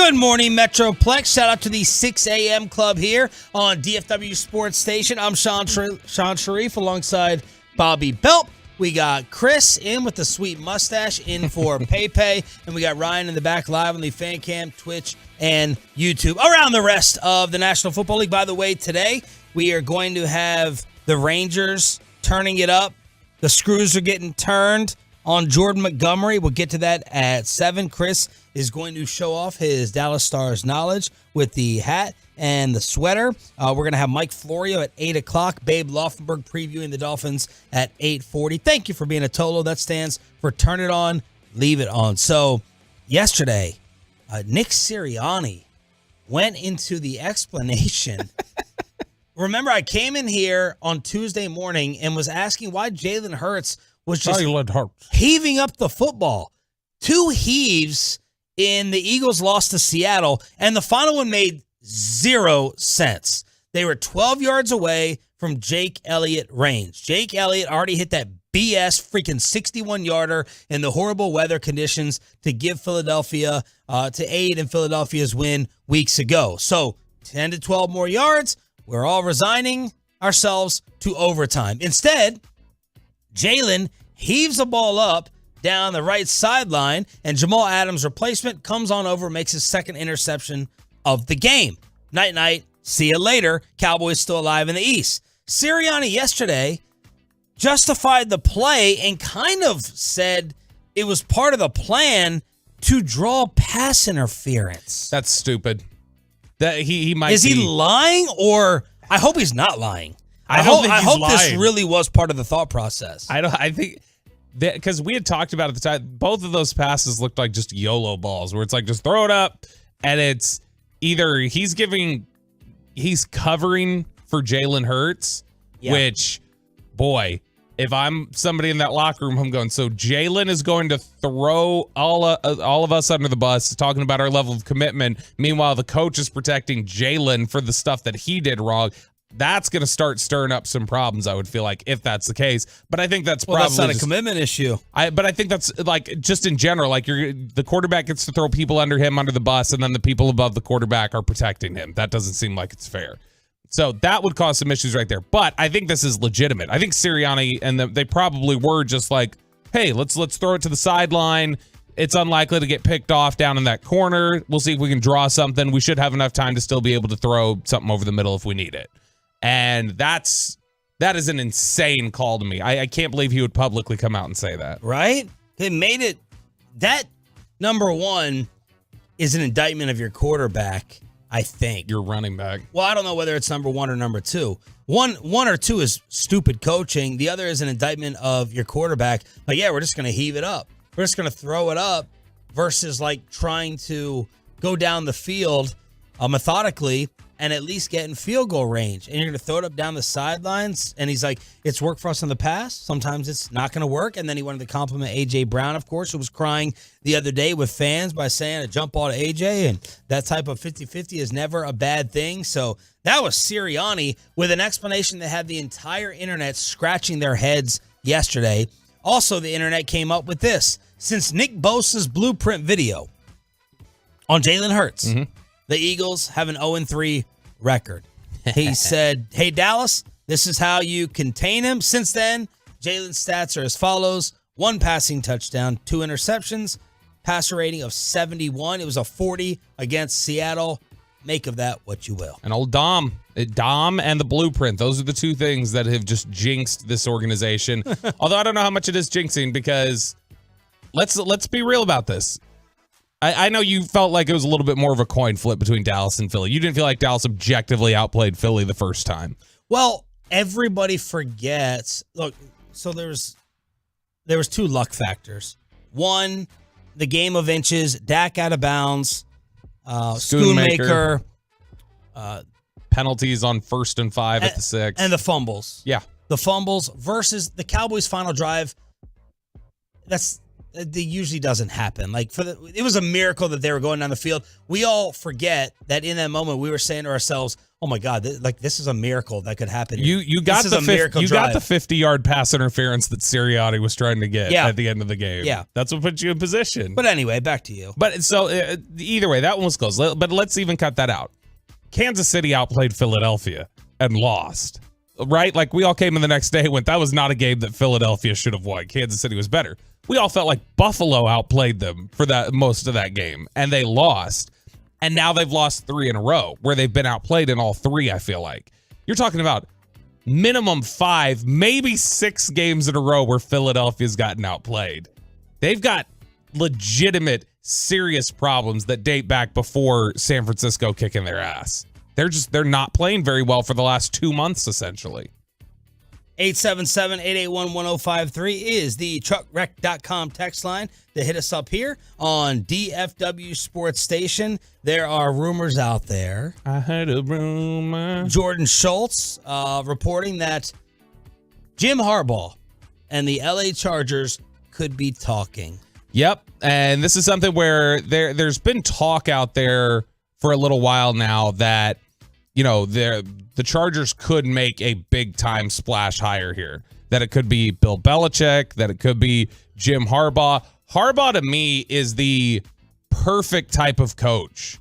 Good morning, Metroplex. Shout out to the 6 a.m. club here on DFW Sports Station. I'm Sean Sharif alongside Bobby Belt. We got Chris in with the sweet mustache in for Pepe, and we got Ryan in the back live on the fan cam, Twitch, and YouTube. Around the rest of the National Football League, by the way, today we are going to have the Rangers turning it up. The screws are getting turned on Jordan Montgomery. We'll get to that at 7. Chris is going to show off his Dallas Stars knowledge with the hat and the sweater. We're going to have Mike Florio at 8 o'clock. Babe Loffenberg previewing the Dolphins at 8:40. Thank you for being a Tolo. That stands for Turn It On, Leave It On. So yesterday, Nick Sirianni went into the explanation. Remember, I came in here on Tuesday morning and was asking why Jalen Hurts was just heaving up the football. 2 heaves in the Eagles' loss to Seattle, and the final one made 0 sense. They were 12 yards away from Jake Elliott range. Jake Elliott already hit that BS freaking 61-yarder in the horrible weather conditions to give Philadelphia, to aid in Philadelphia's win weeks ago. So 10 to 12 more yards, we're all resigning ourselves to overtime. Instead, Jalen heaves the ball up down the right sideline, and Jamal Adams' replacement comes on over, makes his second interception of the game. Night-night, see you later. Cowboys still alive in the East. Sirianni yesterday justified the play and kind of said it was part of the plan to draw pass interference. That's stupid. That he might Is he lying, or I hope he's not lying. I hope this really was part of the thought process. I think because we had talked about at the time, both of those passes looked like just YOLO balls, where it's like just throw it up, and it's either he's covering for Jalen Hurts, which, boy, if I'm somebody in that locker room, I'm going, so Jalen is going to throw all of us under the bus, talking about our level of commitment. Meanwhile, the coach is protecting Jalen for the stuff that he did wrong. That's going to start stirring up some problems, I would feel like, if that's the case. But I think that's probably that's not a commitment issue. But I think that's like just in general, like the quarterback gets to throw people under the bus, and then the people above the quarterback are protecting him. That doesn't seem like it's fair. So that would cause some issues right there. But I think this is legitimate. I think Sirianni and they probably were just like, hey, let's throw it to the sideline. It's unlikely to get picked off down in that corner. We'll see if we can draw something. We should have enough time to still be able to throw something over the middle if we need it. And that is an insane call to me. I can't believe he would publicly come out and say that. Right? They made it. That, number one, is an indictment of your quarterback, I think. Your running back. Well, I don't know whether it's number 1 or number 2. One or two is stupid coaching. The other is an indictment of your quarterback. Like, yeah, we're just going to heave it up. We're just going to throw it up versus like trying to go down the field methodically and at least get in field goal range. And you're going to throw it up down the sidelines. And he's like, it's worked for us in the past. Sometimes it's not going to work. And then he wanted to compliment A.J. Brown, of course, who was crying the other day with fans by saying a jump ball to A.J. And that type of 50-50 is never a bad thing. So that was Sirianni with an explanation that had the entire internet scratching their heads yesterday. Also, the internet came up with this. Since Nick Bosa's blueprint video on Jalen Hurts, the Eagles have an 0-3 record. He said, hey, Dallas, this is how you contain him. Since then, Jalen's stats are as follows. 1 passing touchdown, 2 interceptions, passer rating of 71. It was a 40 against Seattle. Make of that what you will. And old Dom and the blueprint. Those are the 2 things that have just jinxed this organization. Although I don't know how much it is jinxing because let's be real about this. I know you felt like it was a little bit more of a coin flip between Dallas and Philly. You didn't feel like Dallas objectively outplayed Philly the first time. Well, everybody forgets. Look, so there was 2 luck factors. 1, the game of inches, Dak out of bounds, Schoonmaker, penalties on 1st and 5 at the 6, and the fumbles. Yeah, the fumbles versus the Cowboys' final drive. That usually doesn't happen. Like it was a miracle that they were going down the field. We all forget that in that moment we were saying to ourselves, "Oh my God, this is a miracle that could happen." You got the 50-yard pass interference that Sirianni was trying to get at the end of the game. Yeah, that's what put you in position. But anyway, back to you. But so either way, that one was close. But let's even cut that out. Kansas City outplayed Philadelphia and lost. Right? Like we all came in the next day and went, that was not a game that Philadelphia should have won. Kansas City was better. We all felt like Buffalo outplayed them for that most of that game, and they lost. And now they've lost 3 in a row where they've been outplayed in all 3, I feel like. You're talking about minimum 5, maybe 6 games in a row where Philadelphia's gotten outplayed. They've got legitimate, serious problems that date back before San Francisco kicking their ass. They're not playing very well for the last 2 months, essentially. 877-881-1053 is the truckwreck.com text line to hit us up here on DFW Sports Station. There are rumors out there. I heard a rumor. Jordan Schultz reporting that Jim Harbaugh and the LA Chargers could be talking. Yep, and this is something where there's been talk out there for a little while now that, you know, the Chargers could make a big-time splash hire here. That it could be Bill Belichick, that it could be Jim Harbaugh. Harbaugh, to me, is the perfect type of coach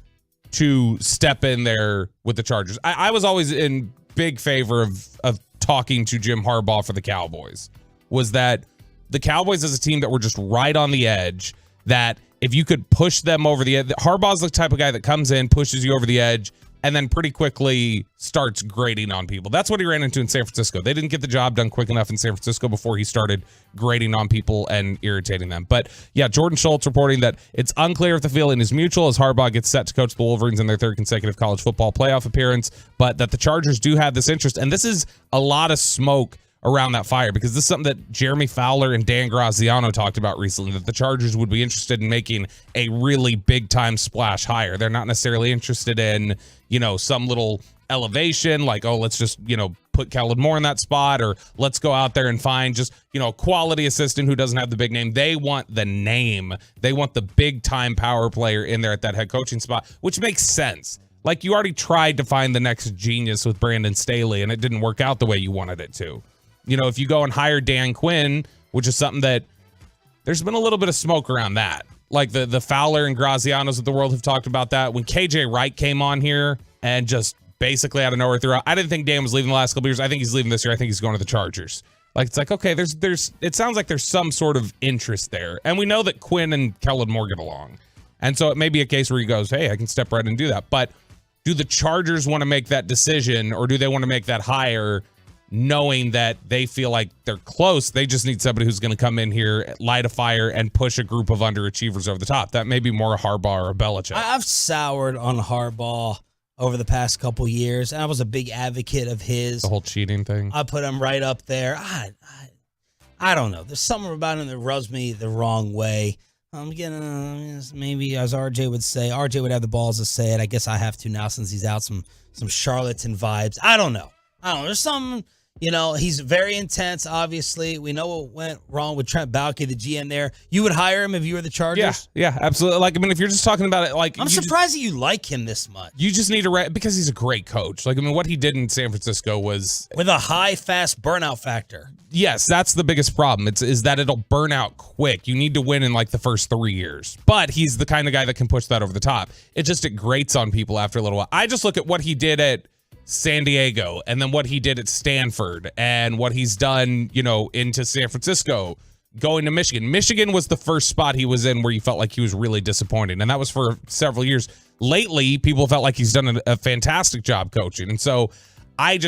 to step in there with the Chargers. I was always in big favor of talking to Jim Harbaugh for the Cowboys. Was that the Cowboys as a team that were just right on the edge, that if you could push them over the edge, Harbaugh's the type of guy that comes in, pushes you over the edge, and then pretty quickly starts grading on people. That's what he ran into in San Francisco. They didn't get the job done quick enough in San Francisco before he started grading on people and irritating them. But yeah, Jordan Schultz reporting that it's unclear if the feeling is mutual as Harbaugh gets set to coach the Wolverines in their 3rd consecutive college football playoff appearance, but that the Chargers do have this interest. And this is a lot of smoke around that fire, because this is something that Jeremy Fowler and Dan Graziano talked about recently, that the Chargers would be interested in making a really big time splash hire. They're not necessarily interested in, you know, some little elevation like, oh, let's just, you know, put Kellen Moore in that spot, or let's go out there and find just, you know, a quality assistant who doesn't have the big name. They want the name. They want the big time power player in there at that head coaching spot, which makes sense. Like, you already tried to find the next genius with Brandon Staley and it didn't work out the way you wanted it to. You know, if you go and hire Dan Quinn, which is something that there's been a little bit of smoke around that. Like the Fowler and Grazianos of the world have talked about that. When KJ Wright came on here and just basically out of nowhere threw out, I didn't think Dan was leaving the last couple years. I think he's leaving this year. I think he's going to the Chargers. Like, it's like, okay, it sounds like there's some sort of interest there. And we know that Quinn and Kellen Moore get along. And so it may be a case where he goes, hey, I can step right and do that. But do the Chargers want to make that decision, or do they want to make that hire knowing that they feel like they're close? They just need somebody who's going to come in here, light a fire, and push a group of underachievers over the top. That may be more a Harbaugh or a Belichick. I've soured on Harbaugh over the past couple years, and I was a big advocate of his. The whole cheating thing. I put him right up there. I don't know. There's something about him that rubs me the wrong way. I'm getting maybe, as RJ would say, RJ would have the balls to say it. I guess I have to now since he's out. Some charlatan vibes. I don't know. There's some. You know, he's very intense, obviously. We know what went wrong with Trent Baalke, the GM there. You would hire him if you were the Chargers? Yeah, absolutely. Like, I mean, if you're just talking about it, like... I'm surprised that you like him this much. You just need to... Because he's a great coach. Like, I mean, what he did in San Francisco was... With a high, fast burnout factor. Yes, that's the biggest problem. Is that it'll burn out quick. You need to win in, like, the first 3 years. But he's the kind of guy that can push that over the top. It grates on people after a little while. I just look at what he did at San Diego, and then what he did at Stanford, and what he's done, you know, into San Francisco, going to Michigan. Michigan was the first spot he was in where you felt like he was really disappointing, and that was for several years. Lately, people felt like he's done a fantastic job coaching, and so I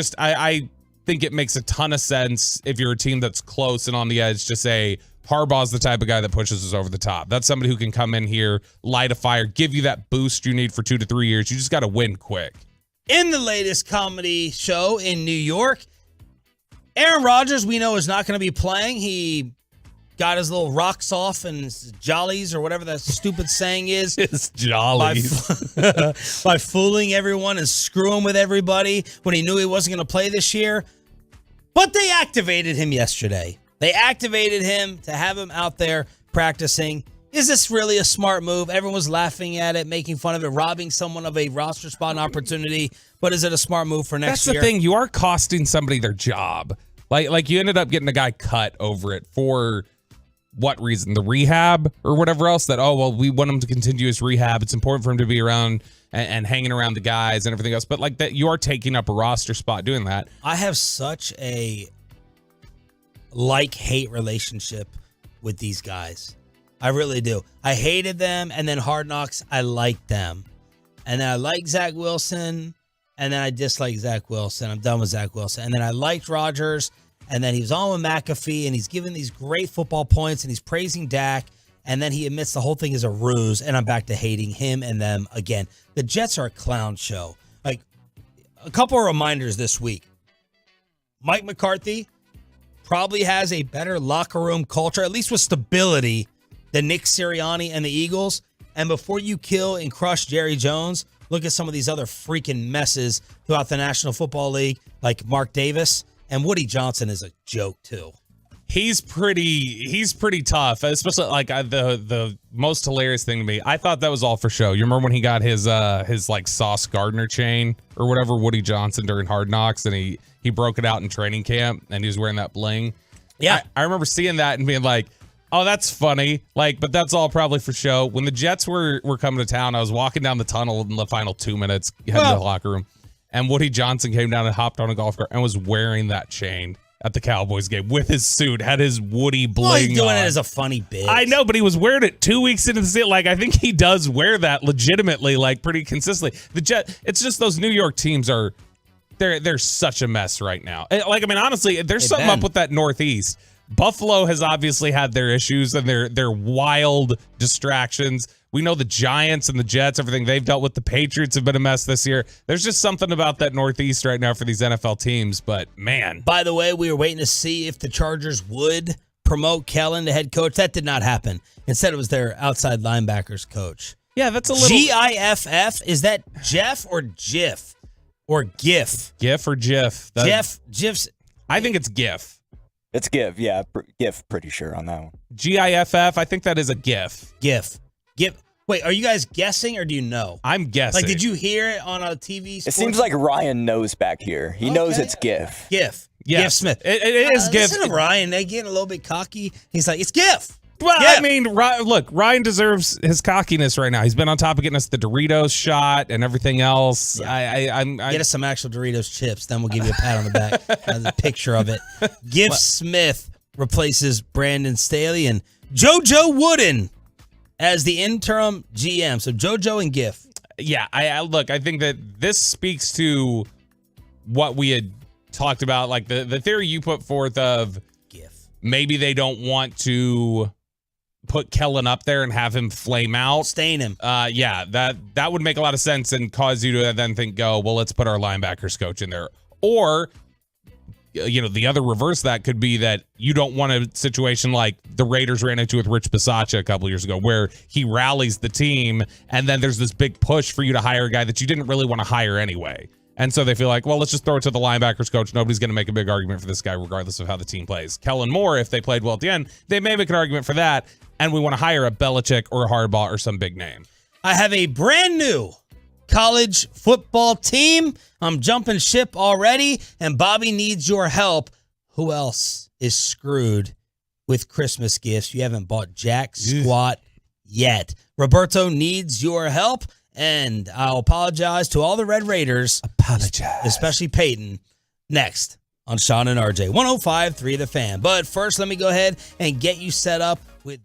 think it makes a ton of sense if you're a team that's close and on the edge to say Harbaugh's the type of guy that pushes us over the top. That's somebody who can come in here, light a fire, give you that boost you need for 2 to 3 years. You just got to win quick. In the latest comedy show in New York, Aaron Rodgers, we know, is not going to be playing. He got his little rocks off and his jollies, or whatever that stupid saying is. His jollies. By fooling everyone and screwing with everybody when he knew he wasn't going to play this year. But they activated him yesterday. They activated him to have him out there practicing. Is this really a smart move? Everyone's laughing at it, making fun of it, robbing someone of a roster spot and opportunity. But is it a smart move for next year? That's the thing. You are costing somebody their job. Like you ended up getting a guy cut over it for what reason? The rehab or whatever else? That, oh, well, we want him to continue his rehab. It's important for him to be around and hanging around the guys and everything else. But like that, you are taking up a roster spot doing that. I have such a like-hate relationship with these guys. I really do. I hated them, and then Hard Knocks, I liked them. And then I like Zach Wilson, and then I disliked Zach Wilson. I'm done with Zach Wilson. And then I liked Rodgers, and then he was on with McAfee, and he's giving these great football points, and he's praising Dak, and then he admits the whole thing is a ruse, and I'm back to hating him and them again. The Jets are a clown show. Like, a couple of reminders this week. Mike McCarthy probably has a better locker room culture, at least with stability, than Nick Sirianni and the Eagles. And before you kill and crush Jerry Jones, look at some of these other freaking messes throughout the National Football League, like Mark Davis. And Woody Johnson is a joke, too. He's pretty tough, especially like the most hilarious thing to me. I thought that was all for show. You remember when he got his like Sauce Gardner chain or whatever, Woody Johnson during Hard Knocks, and he broke it out in training camp and he was wearing that bling. Yeah. I remember seeing that and being like, oh, that's funny. Like, but that's all probably for show. When the Jets were coming to town, I was walking down the tunnel in the final 2 minutes, heading to the locker room, and Woody Johnson came down and hopped on a golf cart and was wearing that chain at the Cowboys game with his suit, had his Woody bling Well, he's doing on. it as a funny bit. I know, but he was wearing it 2 weeks into the season. Like, I think he does wear that legitimately, like, pretty consistently. It's just those New York teams are, they're such a mess right now. Like, I mean, honestly, there's something up with that Northeast. Buffalo has obviously had their issues and their wild distractions. We know the Giants and the Jets, everything they've dealt with. The Patriots have been a mess this year. There's just something about that Northeast right now for these NFL teams, but man. By the way, we were waiting to see if the Chargers would promote Kellen to head coach. That did not happen. Instead, it was their outside linebackers coach. Yeah, that's a little... GIFF? Is that Jeff or Jiff? Or GIF? GIF or Jiff? GIF's... I think it's GIF. It's GIF, yeah. GIF, pretty sure on that one. GIFF, I think that is a GIF. GIF. Wait, are you guys guessing or do you know? I'm guessing. Like, did you hear it on a TV? It seems like Ryan knows back here. He knows it's GIF. GIF. Yes. GIF Smith. It is GIF. Listen to Ryan. They getting a little bit cocky. He's like, it's GIF. Well, GIF. I mean, look, Ryan deserves his cockiness right now. He's been on top of getting us the Doritos shot and everything else. Yeah. Get us some actual Doritos chips, then we'll give you a pat on the back. There's a picture of it. GIF Smith replaces Brandon Staley and JoJo Wooden as the interim GM. So JoJo and GIF. Yeah, I think that this speaks to what we had talked about, like the theory you put forth of GIF. Maybe they don't want to put Kellen up there and have him flame out. Stain him. Yeah, that would make a lot of sense and cause you to then think, well, let's put our linebackers coach in there. Or, the other reverse of that could be that you don't want a situation like the Raiders ran into with Rich Bisaccia a couple years ago, where he rallies the team and then there's this big push for you to hire a guy that you didn't really want to hire anyway. And so they feel like, well, let's just throw it to the linebackers coach. Nobody's going to make a big argument for this guy regardless of how the team plays. Kellen Moore, if they played well at the end, they may make an argument for that. And we want to hire a Belichick or a Harbaugh or some big name. I have a brand new college football team. I'm jumping ship already, and Bobby needs your help. Who else is screwed with Christmas gifts? You haven't bought jack squat yet. Roberto needs your help, and I'll apologize to all the Red Raiders. Apologize. Especially Peyton. Next on Sean and RJ. 105.3 The Fan. But first, let me go ahead and get you set up with...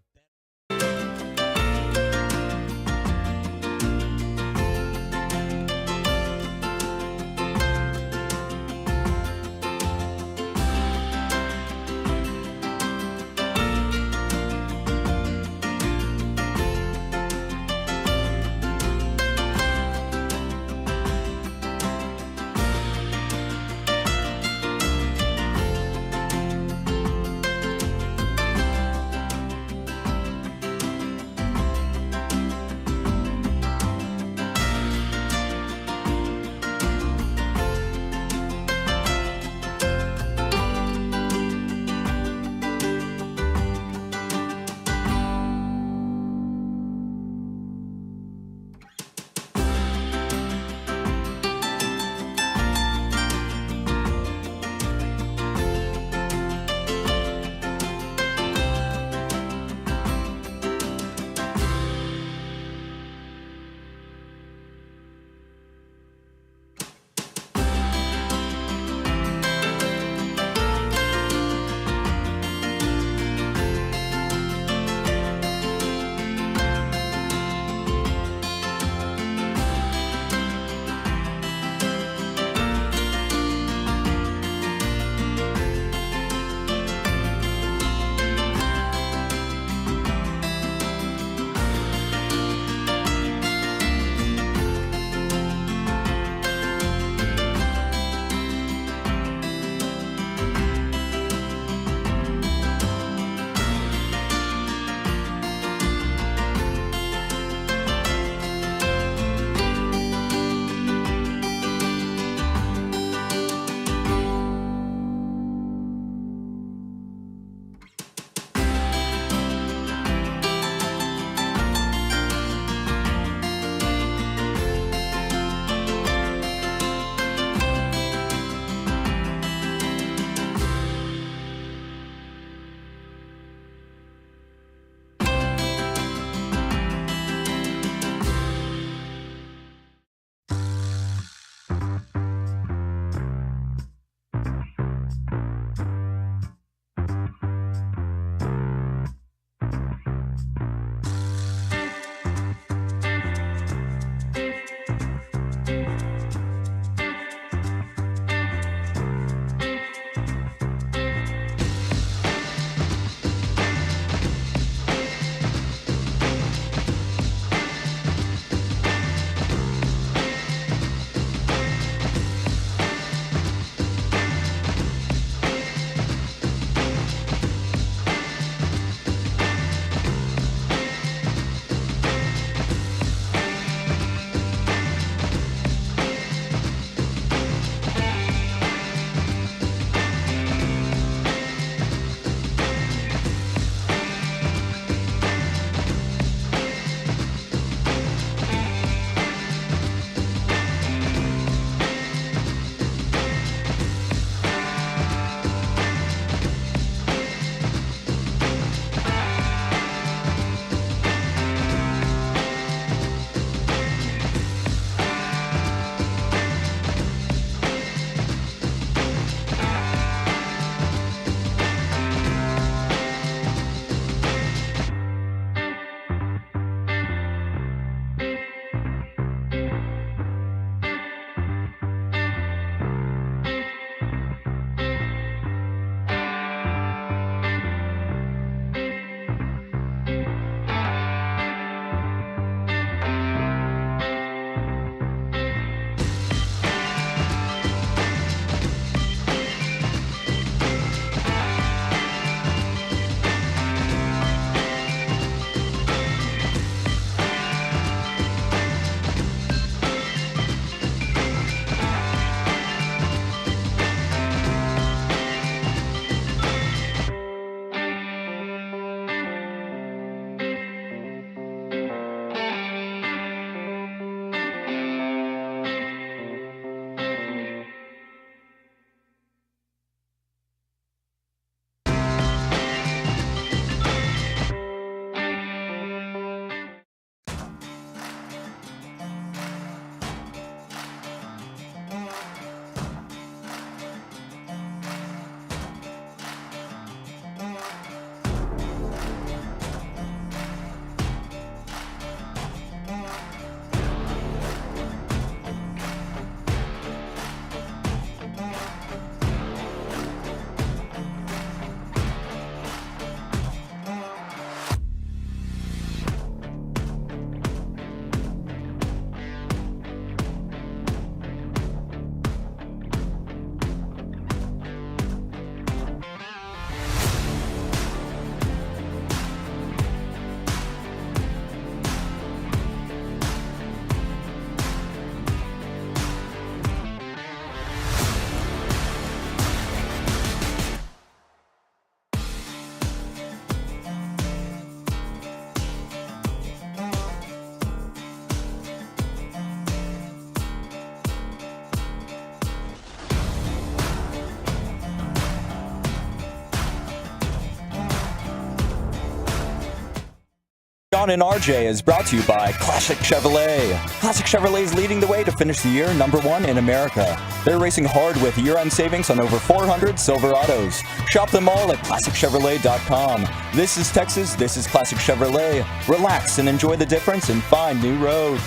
John and RJ is brought to you by Classic Chevrolet. Classic Chevrolet is leading the way to finish the year #1 in America. They're racing hard with year-end savings on over 400 Silverados. Shop them all at ClassicChevrolet.com. This is Texas. This is Classic Chevrolet. Relax and enjoy the difference and find new roads.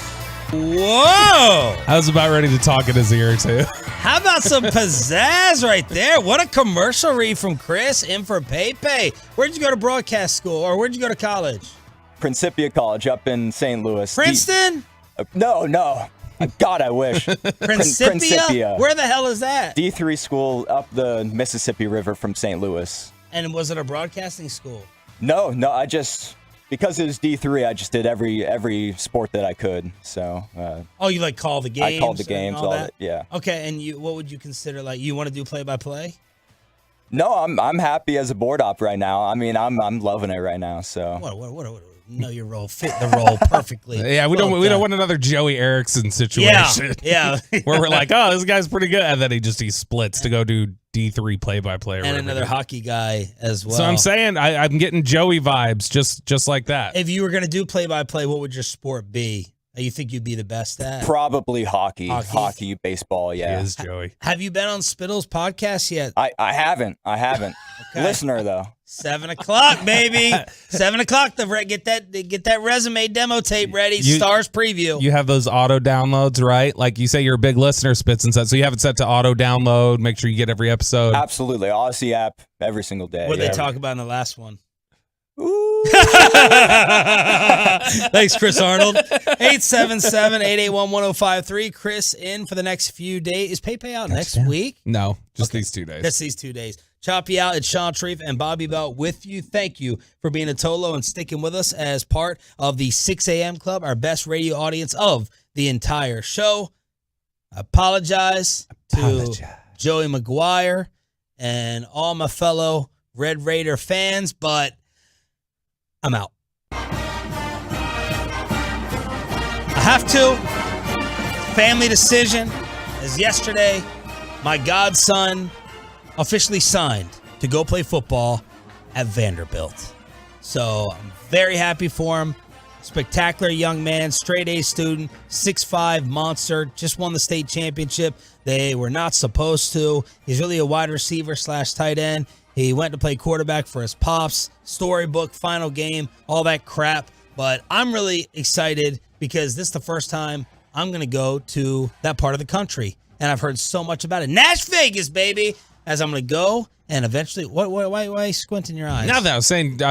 Whoa! I was about ready to talk in his ear, too. How about some pizzazz right there? What a commercial read from Chris in for Pepe. Where'd you go to broadcast school, or where'd you go to college? Principia College up in St. Louis. Princeton? No. God, I wish. Principia? Where the hell is that? D3 school up the Mississippi River from St. Louis. And was it a broadcasting school? No, because it was D3, I just did every sport that I could. So. You like call the games? I called the games, all that. Yeah. Okay, and what would you consider, like, you want to do play-by-play? No, I'm happy as a board op right now. I mean, I'm loving it right now. So. What? Know your role, fit the role perfectly. Yeah, we don't want another Joey Erickson situation. Yeah. Where we're like, oh, this guy's pretty good, and then he splits to go do D3 play-by-play. And another hockey guy as well. So I'm saying I'm getting Joey vibes just like that. If you were going to do play-by-play, what would your sport be? You think you'd be the best at? Probably hockey, baseball, yeah. He is Joey. Have you been on Spittle's podcast yet? I haven't. Okay. Listener, though. 7 o'clock, baby. 7 o'clock. Get that resume demo tape ready. Stars preview. You have those auto downloads, right? Like you say, you're a big listener, Spits and Sets. So you have it set to auto download. Make sure you get every episode. Absolutely. Odyssey app every single day. What did they talk about in the last one? Ooh. Thanks, Chris Arnold. 877-881-1053. Chris in for the next few days. Is Pepe out next week? No, just these 2 days. Just these 2 days. Choppy out. It's Sean Sharif and Bobby Belt with you. Thank you for being a Tolo and sticking with us as part of the 6 a.m. Club, our best radio audience of the entire show. I apologize to Joey McGuire and all my fellow Red Raider fans, but I'm out. I have to. Family decision. As yesterday, my godson officially signed to go play football at Vanderbilt. So I'm very happy for him. Spectacular young man, straight A student, 6'5", monster, just won the state championship. They were not supposed to. He's really a wide receiver / tight end. He went to play quarterback for his pops, storybook, final game, all that crap. But I'm really excited because this is the first time I'm going to go to that part of the country. And I've heard so much about it. Nash Vegas, baby, as I'm going to go. And eventually, why are you squinting your eyes? Now that I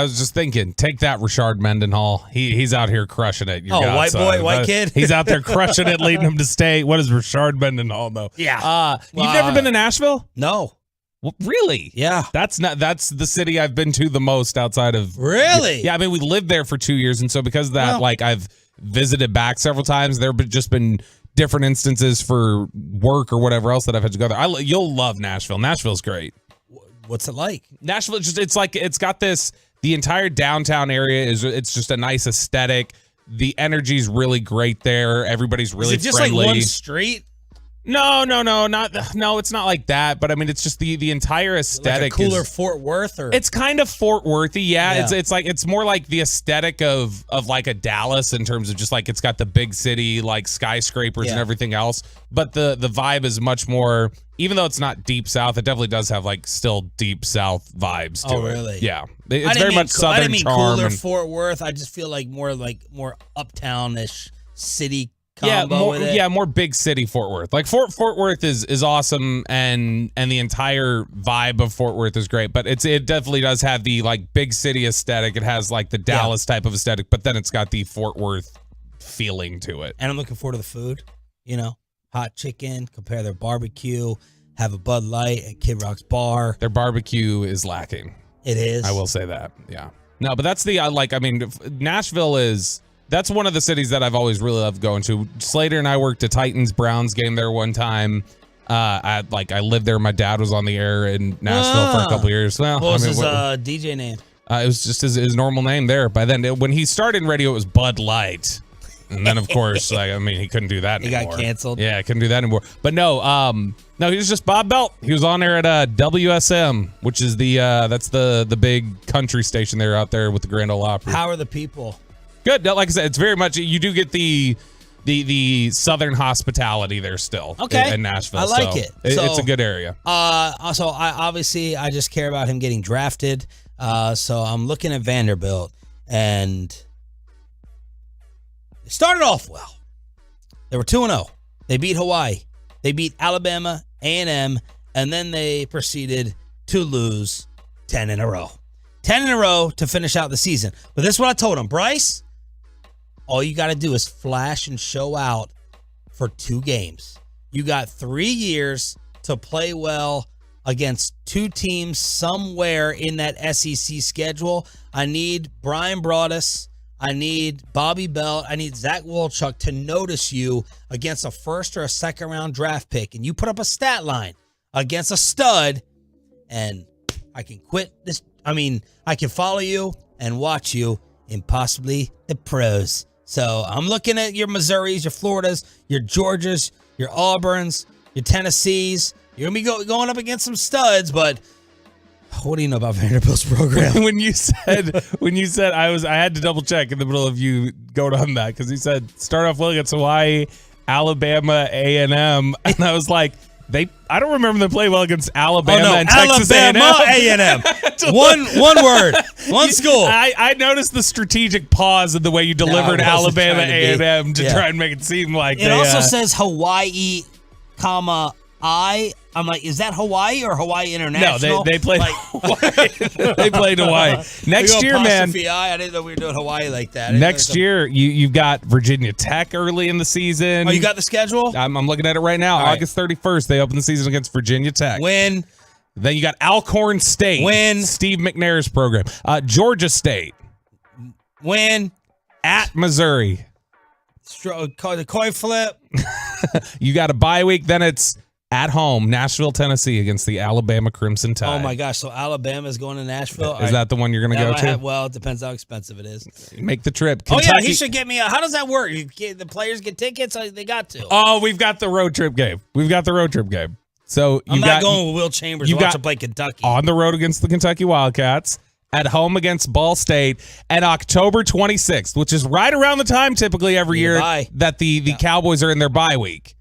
was just thinking, take that, Rashard Mendenhall. He's out here crushing it. White boy, white kid. He's out there crushing it, leading him to state. What is Rashard Mendenhall, though? Yeah. You've never been to Nashville? No. Well, really? Yeah. That's the city I've been to the most outside of. Really? Yeah, I mean, we lived there for 2 years, and so because of that, I've visited back several times. There have just been different instances for work or whatever else that I've had to go there. You'll love Nashville. Nashville's great. What's it like? Nashville, it's got this, the entire downtown area it's just a nice aesthetic. The energy's really great there. Everybody's really friendly. Is it just friendly. Like one street? No, it's not like that. But I mean, it's just the entire aesthetic. Like a cooler Fort Worth, or it's kind of Fort Worthy, yeah. It's more like the aesthetic of like a Dallas in terms of just like it's got the big city like skyscrapers and everything else. But the vibe is much more. Even though it's not deep south, it definitely does have like still deep south vibes to it. Oh, really? Yeah, it's very much southern I didn't mean charm. Cooler Fort Worth. I just feel like more uptown-ish city. More big city Fort Worth. Like Fort Worth is awesome, and the entire vibe of Fort Worth is great. But it definitely does have the like big city aesthetic. It has like the Dallas type of aesthetic, but then it's got the Fort Worth feeling to it. And I'm looking forward to the food. Hot chicken. Compare their barbecue. Have a Bud Light at Kid Rock's bar. Their barbecue is lacking. It is. I will say that. Yeah. No, but that's Nashville is. That's one of the cities that I've always really loved going to. Slater and I worked a Titans-Browns game there one time. I lived there. My dad was on the air in Nashville for a couple years. Well, what was his DJ name? It was just his normal name there. By then, when he started in radio, it was Bud Light. And then, of course, he couldn't do that anymore. He got canceled. Yeah, couldn't do that anymore. But no, he was just Bob Belt. He was on there at WSM, which is that's the big country station there out there with the Grand Ole Opry. How are the people? Good. Like I said, it's very much, you do get the southern hospitality there still. Okay. In Nashville. I like so it. It's a good area. So I just care about him getting drafted. So I'm looking at Vanderbilt, and it started off well. They were 2-0. They beat Hawaii. They beat Alabama, A&M, and then they proceeded to lose 10 in a row. 10 in a row to finish out the season. But this is what I told him. Bryce, all you got to do is flash and show out for 2 games. You got 3 years to play well against 2 teams somewhere in that SEC schedule. I need Brian Broaddus. I need Bobby Belt. I need Zach Wolchuk to notice you against a first or a second round draft pick. And you put up a stat line against a stud, and I can quit this. I mean, I can follow you and watch you in possibly the pros. So I'm looking at your Missouris, your Floridas, your Georgias, your Auburns, your Tennessees. You're going to be going up against some studs, but what do you know about Vanderbilt's program? when you said I had to double check in the middle of you going on that, because he said start off well against Hawaii, Alabama, A&M, and I was like, I don't remember them playing well against Alabama and Texas Alabama A&M. One word, one school. I noticed the strategic pause in the way you delivered Alabama A&M to try and make it seem like it also says Hawaii, comma I'm like, is that Hawaii or Hawaii International? No, they played Hawaii. They played Hawaii. Next year, man. I didn't know we were doing Hawaii like that. Next year, you've got Virginia Tech early in the season. Oh, you got the schedule? I'm looking at it right now. August 31st, they open the season against Virginia Tech. Win. Then you got Alcorn State. Win. Steve McNair's program. Georgia State. Win. At Missouri. The coin flip. You got a bye week. Then it's at home, Nashville, Tennessee against the Alabama Crimson Tide. Oh, my gosh. So Alabama's going to Nashville? Is that the one you're going to go to? Well, it depends how expensive it is. Make the trip. Kentucky. Oh, yeah, he should get me how does that work? The players get tickets? They got to. Oh, we've got the road trip game. So I'm not going with Will Chambers to watch him play Kentucky. On the road against the Kentucky Wildcats, at home against Ball State, and October 26th, which is right around the time typically every year that the Cowboys are in their bye week.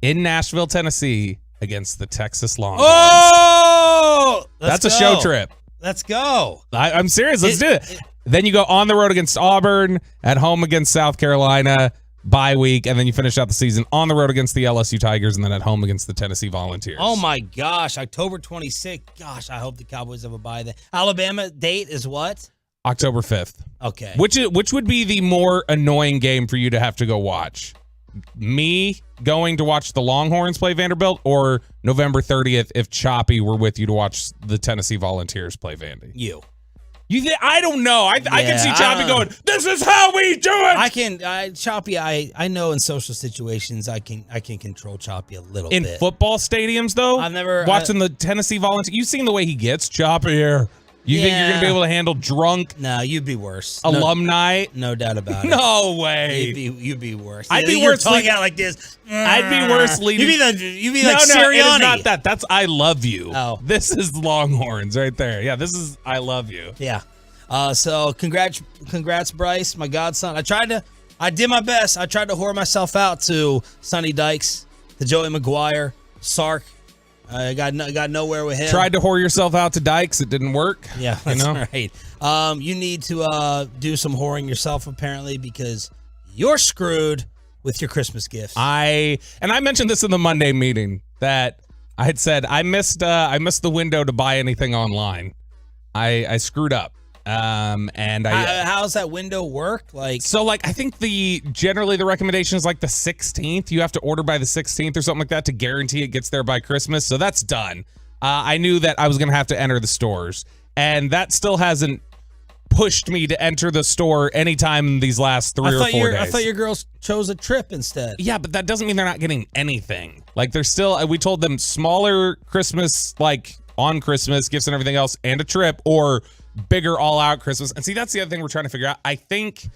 In Nashville, Tennessee, against the Texas Longhorns. Oh! That's a show trip. Let's go. I'm serious. Let's do it. Then you go on the road against Auburn, at home against South Carolina, bye week, and then you finish out the season on the road against the LSU Tigers, and then at home against the Tennessee Volunteers. Oh, my gosh. October 26th. Gosh, I hope the Cowboys have a bye then. Alabama date is what? October 5th. Okay. Which would be the more annoying game for you to have to go watch? Me going to watch the Longhorns play Vanderbilt, or November 30th if Choppy were with you to watch the Tennessee Volunteers play Vandy? You I don't know. I can see Choppy going, this is how we do it. Choppy, I know in social situations I can control Choppy a little bit. In football stadiums, though? I've never watching the Tennessee Volunteers. You've seen the way he gets, Choppy here. You think you're going to be able to handle drunk? No, you'd be worse. Alumni? No doubt about it. No way. You'd be worse. I'd be worse leading out like this. I'd be worse leading. You'd be like Sirianni. It is not that. That's I love you. Oh. This is Longhorns right there. Yeah, this is I love you. Yeah. So congrats, Bryce, my godson. I did my best. I tried to whore myself out to Sonny Dykes, to Joey McGuire, Sark. I got nowhere with him. Tried to whore yourself out to Dykes. It didn't work. Yeah, that's right. You need to do some whoring yourself, apparently, because you're screwed with your Christmas gifts. I mentioned this in the Monday meeting that I had said I missed the window to buy anything online. I screwed up. How's that window work? I think generally the recommendation is like the 16th. You have to order by the 16th or something like that to guarantee it gets there by Christmas. So that's done. I knew that I was going to have to enter the stores, and that still hasn't pushed me to enter the store anytime in these last 3 or 4 days. I thought your girls chose a trip instead. Yeah, but that doesn't mean they're not getting anything. They're still, we told them smaller Christmas, on Christmas gifts and everything else, and a trip, or bigger all-out Christmas. And see, that's the other thing we're trying to figure out. I think,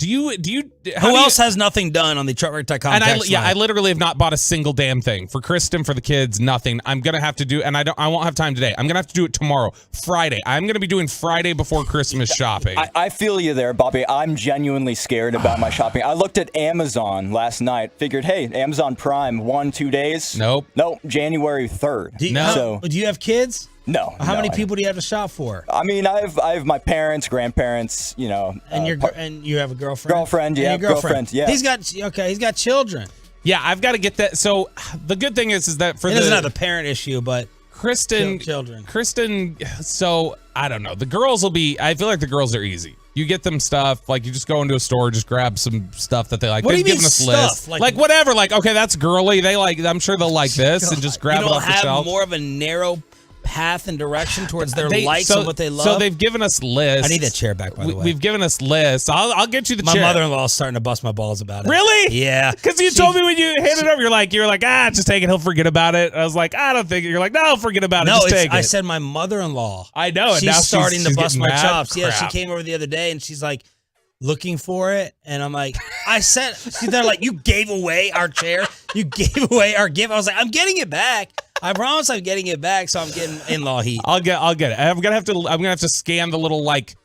Do you? Who else has nothing done on the truckwreck.com? And I literally have not bought a single damn thing for Kristen, for the kids, nothing. I'm gonna have to do, and I won't have time today. I'm gonna have to do it tomorrow, Friday. I'm gonna be doing Friday before Christmas shopping. I feel you there, Bobby. I'm genuinely scared about my shopping. I looked at Amazon last night, figured, hey, Amazon Prime, 1-2 days. Nope, January 3rd. Do you have kids? No. How many people do you have to shop for? I mean, I have my parents, grandparents, you know. And you have a girlfriend? Girlfriend, yeah. Girlfriend, yeah. He's got children. Yeah, I've got to get that. So the good thing is that for it doesn't have the parent issue, but Kristen, so I don't know. The girls will be, I feel like the girls are easy. You get them stuff, like you just go into a store, just grab some stuff that they like. What They've do you given mean us stuff? lists. Like whatever, like, okay, that's girly. They like, I'm sure they'll like this and just grab it off the shelf. You don't have more of a narrow path and direction towards their likes and what they love. So they've given us lists. I need that chair back, by the way. We've given us lists. I'll get you the chair. My mother-in-law is starting to bust my balls about it. Really? Yeah. Because you told me when you handed it over, you're like, just take it. He'll forget about it. I was like, I don't think. You're like, no, forget about it. Just take it. I said my mother-in-law. I know. And she's now starting to bust my chops. Crap. Yeah, she came over the other day and she's like looking for it, and I'm like, they're like, you gave away our chair. You gave away our gift. I was like, I'm getting it back. I promise I'm getting it back, so I'm getting in-law heat. I'll get it. I'm gonna have to scan the little like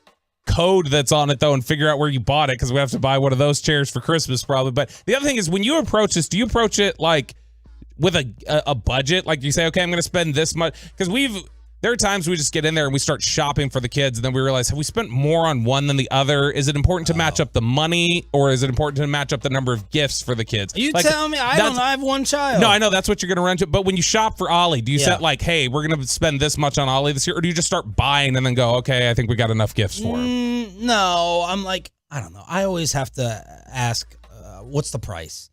code that's on it though and figure out where you bought it, because we have to buy one of those chairs for Christmas probably. But the other thing is, when you approach this, do you approach it like with a budget? Like you say, okay, I'm gonna spend this much, because there are times we just get in there and we start shopping for the kids, and then we realize, have we spent more on one than the other? Is it important to match up the money, or is it important to match up the number of gifts for the kids? You tell me. I don't know. I have one child. No, I know that's what you're going to run to. But when you shop for Ollie, do you set like, hey, we're going to spend this much on Ollie this year? Or do you just start buying and then go, okay, I think we got enough gifts for him? No, I'm like, I don't know. I always have to ask, what's the price?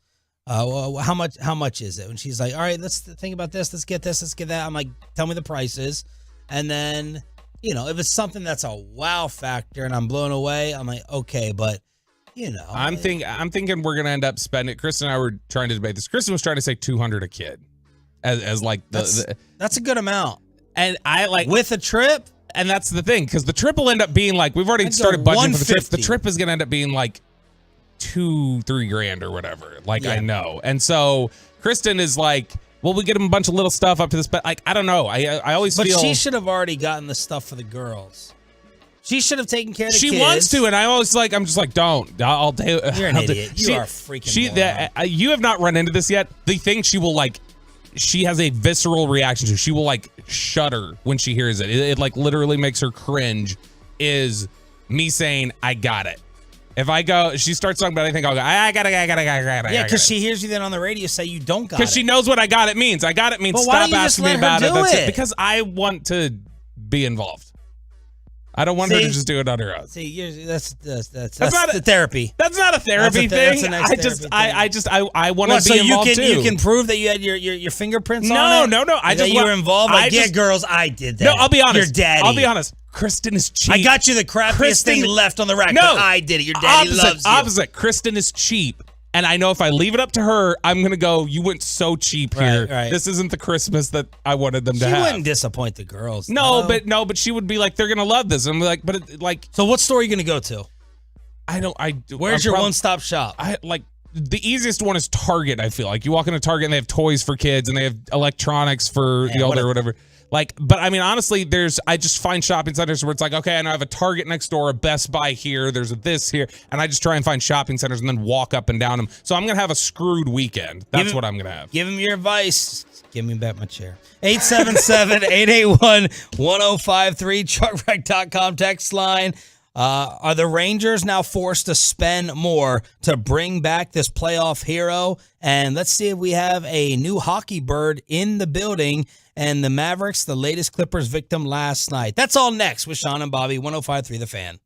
How much is it? And she's like, all right, let's think about this. Let's get this. Let's get that. I'm like, tell me the prices. And then, if it's something that's a wow factor and I'm blown away, I'm like, okay, but, I'm thinking we're going to end up spending, Kristen and I were trying to debate this. Kristen was trying to say $200 a kid as like that's a good amount. And I like with a trip. And that's the thing, because the trip will end up being like, we've already started budgeting for the trip. The trip is going to end up being like $2-3 grand or whatever. Like, yeah. I know. And so Kristen is like, well, we get them a bunch of little stuff up to this, but like, I don't know. I always feel. But she should have already gotten the stuff for the girls. She should have taken care of the kids. She wants to, and I'm just like, don't. I'll do. You're an idiot. You are freaking. You have not run into this yet. The thing she will like, she has a visceral reaction to. She will like shudder when she hears it. It like literally makes her cringe. Is me saying, I got it. If I go, she starts talking about anything, I'll go, I got it. Yeah, because she hears you then on the radio say you don't got it. Because she knows what I got it means. I got it means but stop asking me about it. That's it. Because I want to be involved. I don't want her to just do it on her own. See, that's not the therapy. That's not a therapy thing. I want to be involved too. You can prove that you had your fingerprints on it? No. You were involved. Like, girls, I did that. No, I'll be honest. Your daddy. I'll be honest. Kristen is cheap. I got you the crappiest thing left on the rack. No, but I did it. Your daddy loves you. Opposite. Kristen is cheap. And I know if I leave it up to her, I'm going to go, you went so cheap here. Right. This isn't the Christmas that I wanted them to have. She wouldn't disappoint the girls. But she would be like, they're going to love this. I'm like, So what store are you going to go to? Where's your one-stop shop? The easiest one is Target, I feel like. You walk into Target and they have toys for kids and they have electronics for the older or whatever. But I mean, honestly, I just find shopping centers where it's like, okay, I know I have a Target next door, a Best Buy here, there's a this here, and I just try and find shopping centers and then walk up and down them. So I'm going to have a screwed weekend. That's what I'm going to have. Give him your advice. Give me back my chair. 877-881-1053, truckwreck.com text line. Are the Rangers now forced to spend more to bring back this playoff hero? And let's see if we have a new hockey bird in the building. And the Mavericks, the latest Clippers victim last night. That's all next with Sean and Bobby, 105.3 The Fan.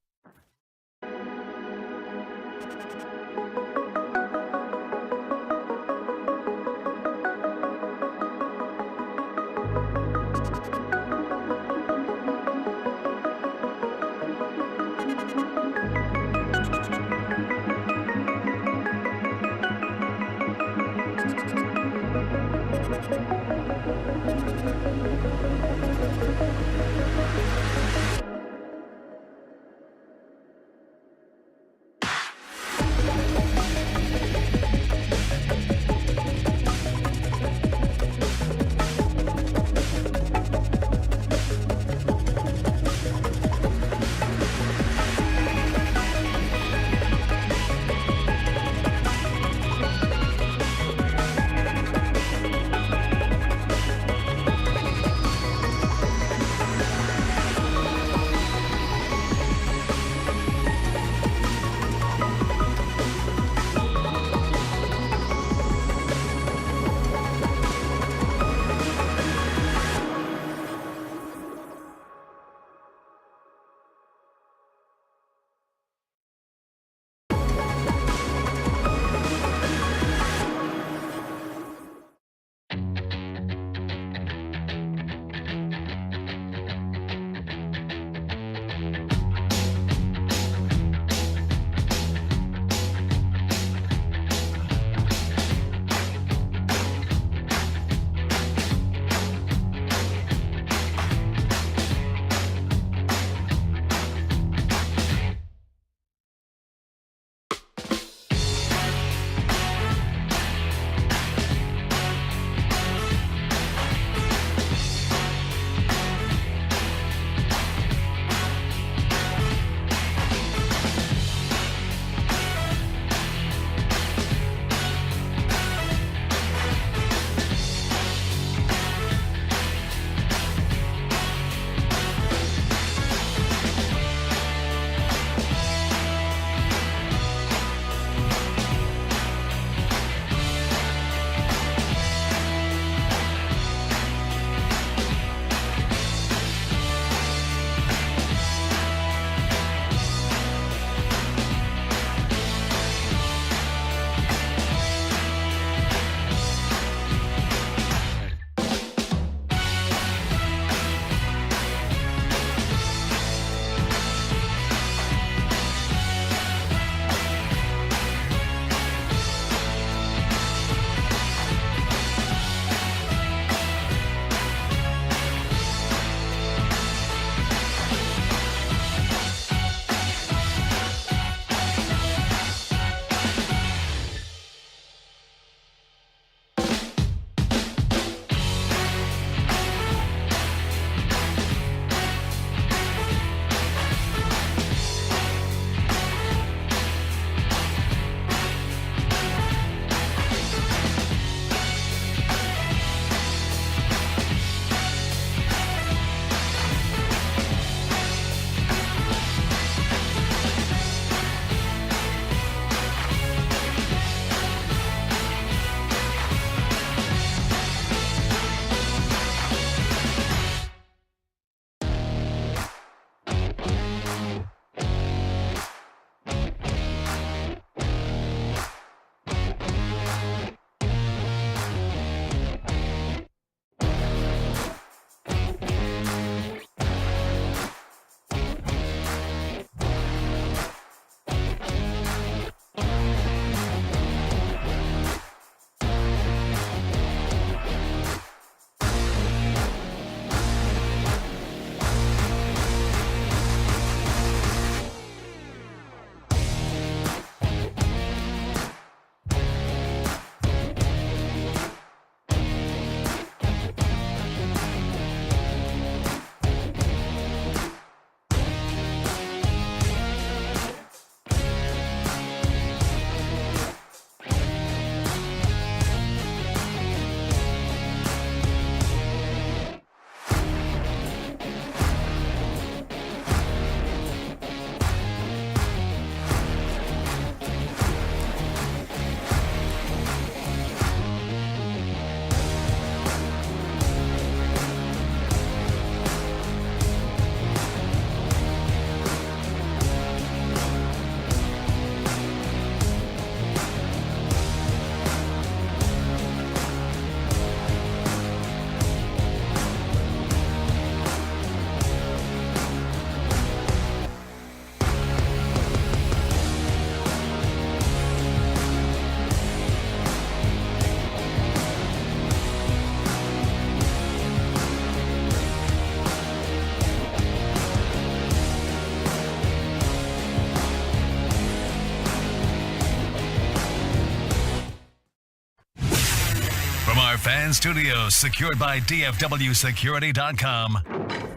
Fan Studios, secured by DFWSecurity.com.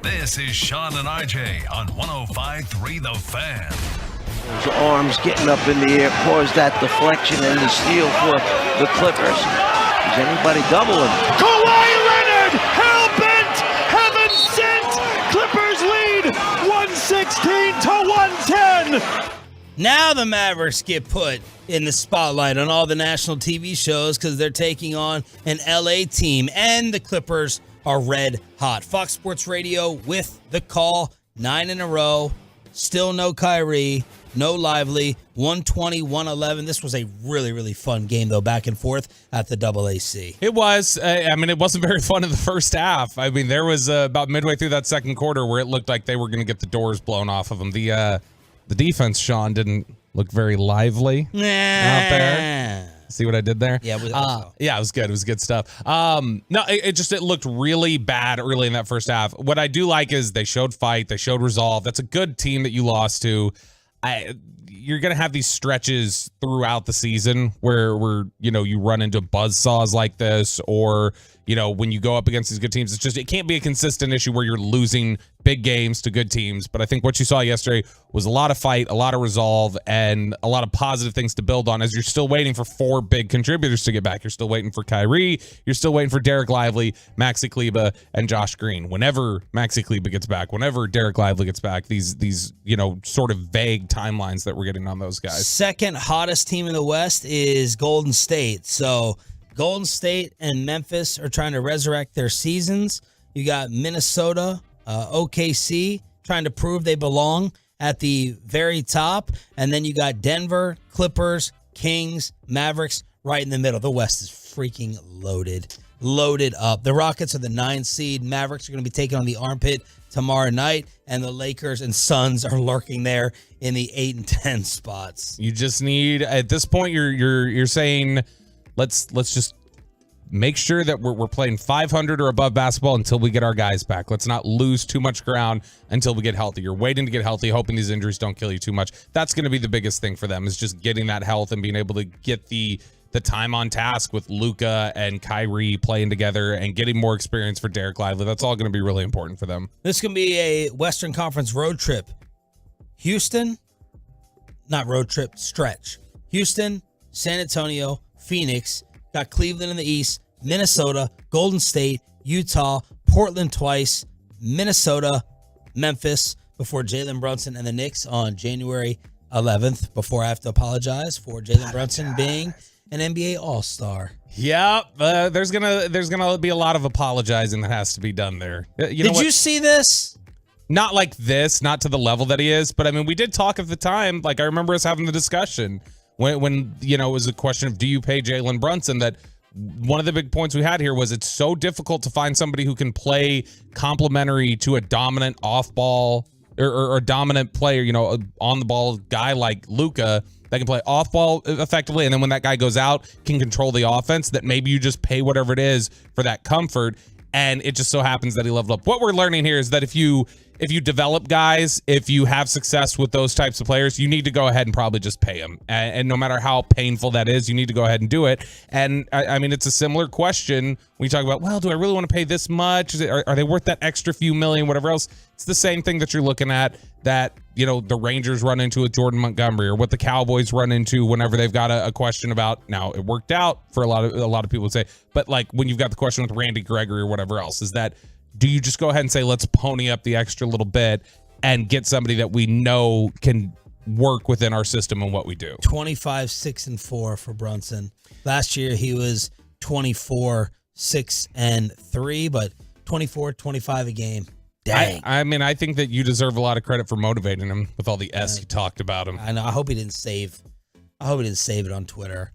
This is Sean and RJ on 105.3 The Fan. His arms getting up in the air caused that deflection and the steal for the Clippers. Is anybody doubling? Kawhi Leonard, hell-bent, heaven sent. Clippers lead 116 to 110. Now the Mavericks get put in the spotlight on all the national TV shows because they're taking on an LA team, and the Clippers are red hot. Fox Sports Radio with the call, 9 in a row. Still no Kyrie, no Lively, 120-111. This was a really, really fun game, though, back and forth at the AAC. It was. I mean, it wasn't very fun in the first half. I mean, there was about midway through that second quarter where it looked like they were going to get the doors blown off of them. The defense, Sean, didn't look very lively out there. See what I did there? Yeah, it was good. It was good stuff. No, it looked really bad early in that first half. What I do like is they showed fight, they showed resolve. That's a good team that you lost to. You're gonna have these stretches throughout the season where you run into buzzsaws like this, or when you go up against these good teams. It can't be a consistent issue where you're losing big games to good teams. But I think what you saw yesterday was a lot of fight, a lot of resolve, and a lot of positive things to build on as you're still waiting for 4 big contributors to get back. You're still waiting for Kyrie. You're still waiting for Derek Lively, Maxi Kleber, and Josh Green. Whenever Maxi Kleber gets back, whenever Derek Lively gets back, these sort of vague timelines that we're getting on those guys. Second hottest team in the West is Golden State. So Golden State and Memphis are trying to resurrect their seasons. You got Minnesota, OKC trying to prove they belong at the very top. And then you got Denver, Clippers, Kings, Mavericks right in the middle. The West is freaking loaded up. The Rockets are the 9th seed. Mavericks are going to be taking on the armpit tomorrow night. And the Lakers and Suns are lurking there in the 8 and 10 spots. You just need, at this point, you're saying, let's just make sure that we're playing 500 or above basketball until we get our guys back. Let's not lose too much ground until we get healthy. You're waiting to get healthy, hoping these injuries don't kill you too much. That's going to be the biggest thing for them, is just getting that health and being able to get the time on task with Luka and Kyrie playing together and getting more experience for Derek Lively. That's all going to be really important for them. This can be a Western Conference road trip. Houston, not road trip, stretch. Houston, San Antonio, Phoenix, got Cleveland in the East, Minnesota, Golden State, Utah, Portland twice, Minnesota, Memphis, before Jalen Brunson and the Knicks on January 11th, before I have to apologize for Jalen Brunson being an NBA All-Star. Yeah, there's gonna be a lot of apologizing that has to be done there. Did you see this? Not like this, not to the level that he is, but I mean, we did talk at the time. Like, I remember us having the discussion when it was a question of, do you pay Jalen Brunson? That one of the big points we had here was it's so difficult to find somebody who can play complementary to a dominant off-ball or a dominant player, on the ball guy like Luka that can play off ball effectively, and then when that guy goes out, can control the offense, that maybe you just pay whatever it is for that comfort. And it just so happens that he leveled up. What we're learning here is that if you develop guys, if you have success with those types of players, you need to go ahead and probably just pay them. And no matter how painful that is, you need to go ahead and do it. And I mean, it's a similar question when you talk about, well, do I really want to pay this much? Are they worth that extra few million, whatever else? It's the same thing that you're looking at that, the Rangers run into with Jordan Montgomery, or what the Cowboys run into whenever they've got a question about, now it worked out for a lot of people would say, but like when you've got the question with Randy Gregory or whatever else, is that, do you just go ahead and say, let's pony up the extra little bit and get somebody that we know can work within our system and what we do? 25, 6, and 4 for Brunson. Last year he was 24, 6, and 3, but 24, 25 a game. Dang. I mean, I think that you deserve a lot of credit for motivating him with all the S you talked about him. I know. I hope he didn't save it on Twitter.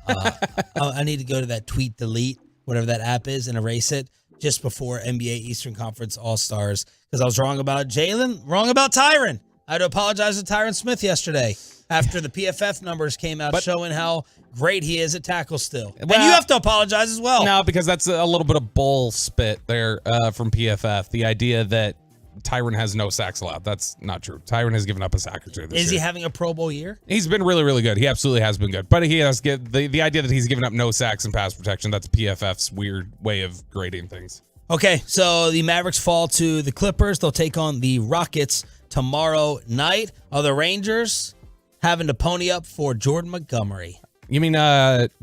I need to go to that tweet delete, whatever that app is, and erase it just before NBA Eastern Conference All-Stars, because I was wrong about Jalen, wrong about Tyron. I had to apologize to Tyron Smith yesterday after the PFF numbers came out showing how great he is at tackle still. Well, and you have to apologize as well. No, because that's a little bit of bull spit there from PFF. The idea that Tyron has no sacks allowed. That's not true. Tyron has given up a sack or two this year. Is he having a Pro Bowl year? He's been really, really good. He absolutely has been good. But he has the idea that he's given up no sacks and pass protection, that's PFF's weird way of grading things. Okay, so the Mavericks fall to the Clippers. They'll take on the Rockets tomorrow night. Are the Rangers having to pony up for Jordan Montgomery? You mean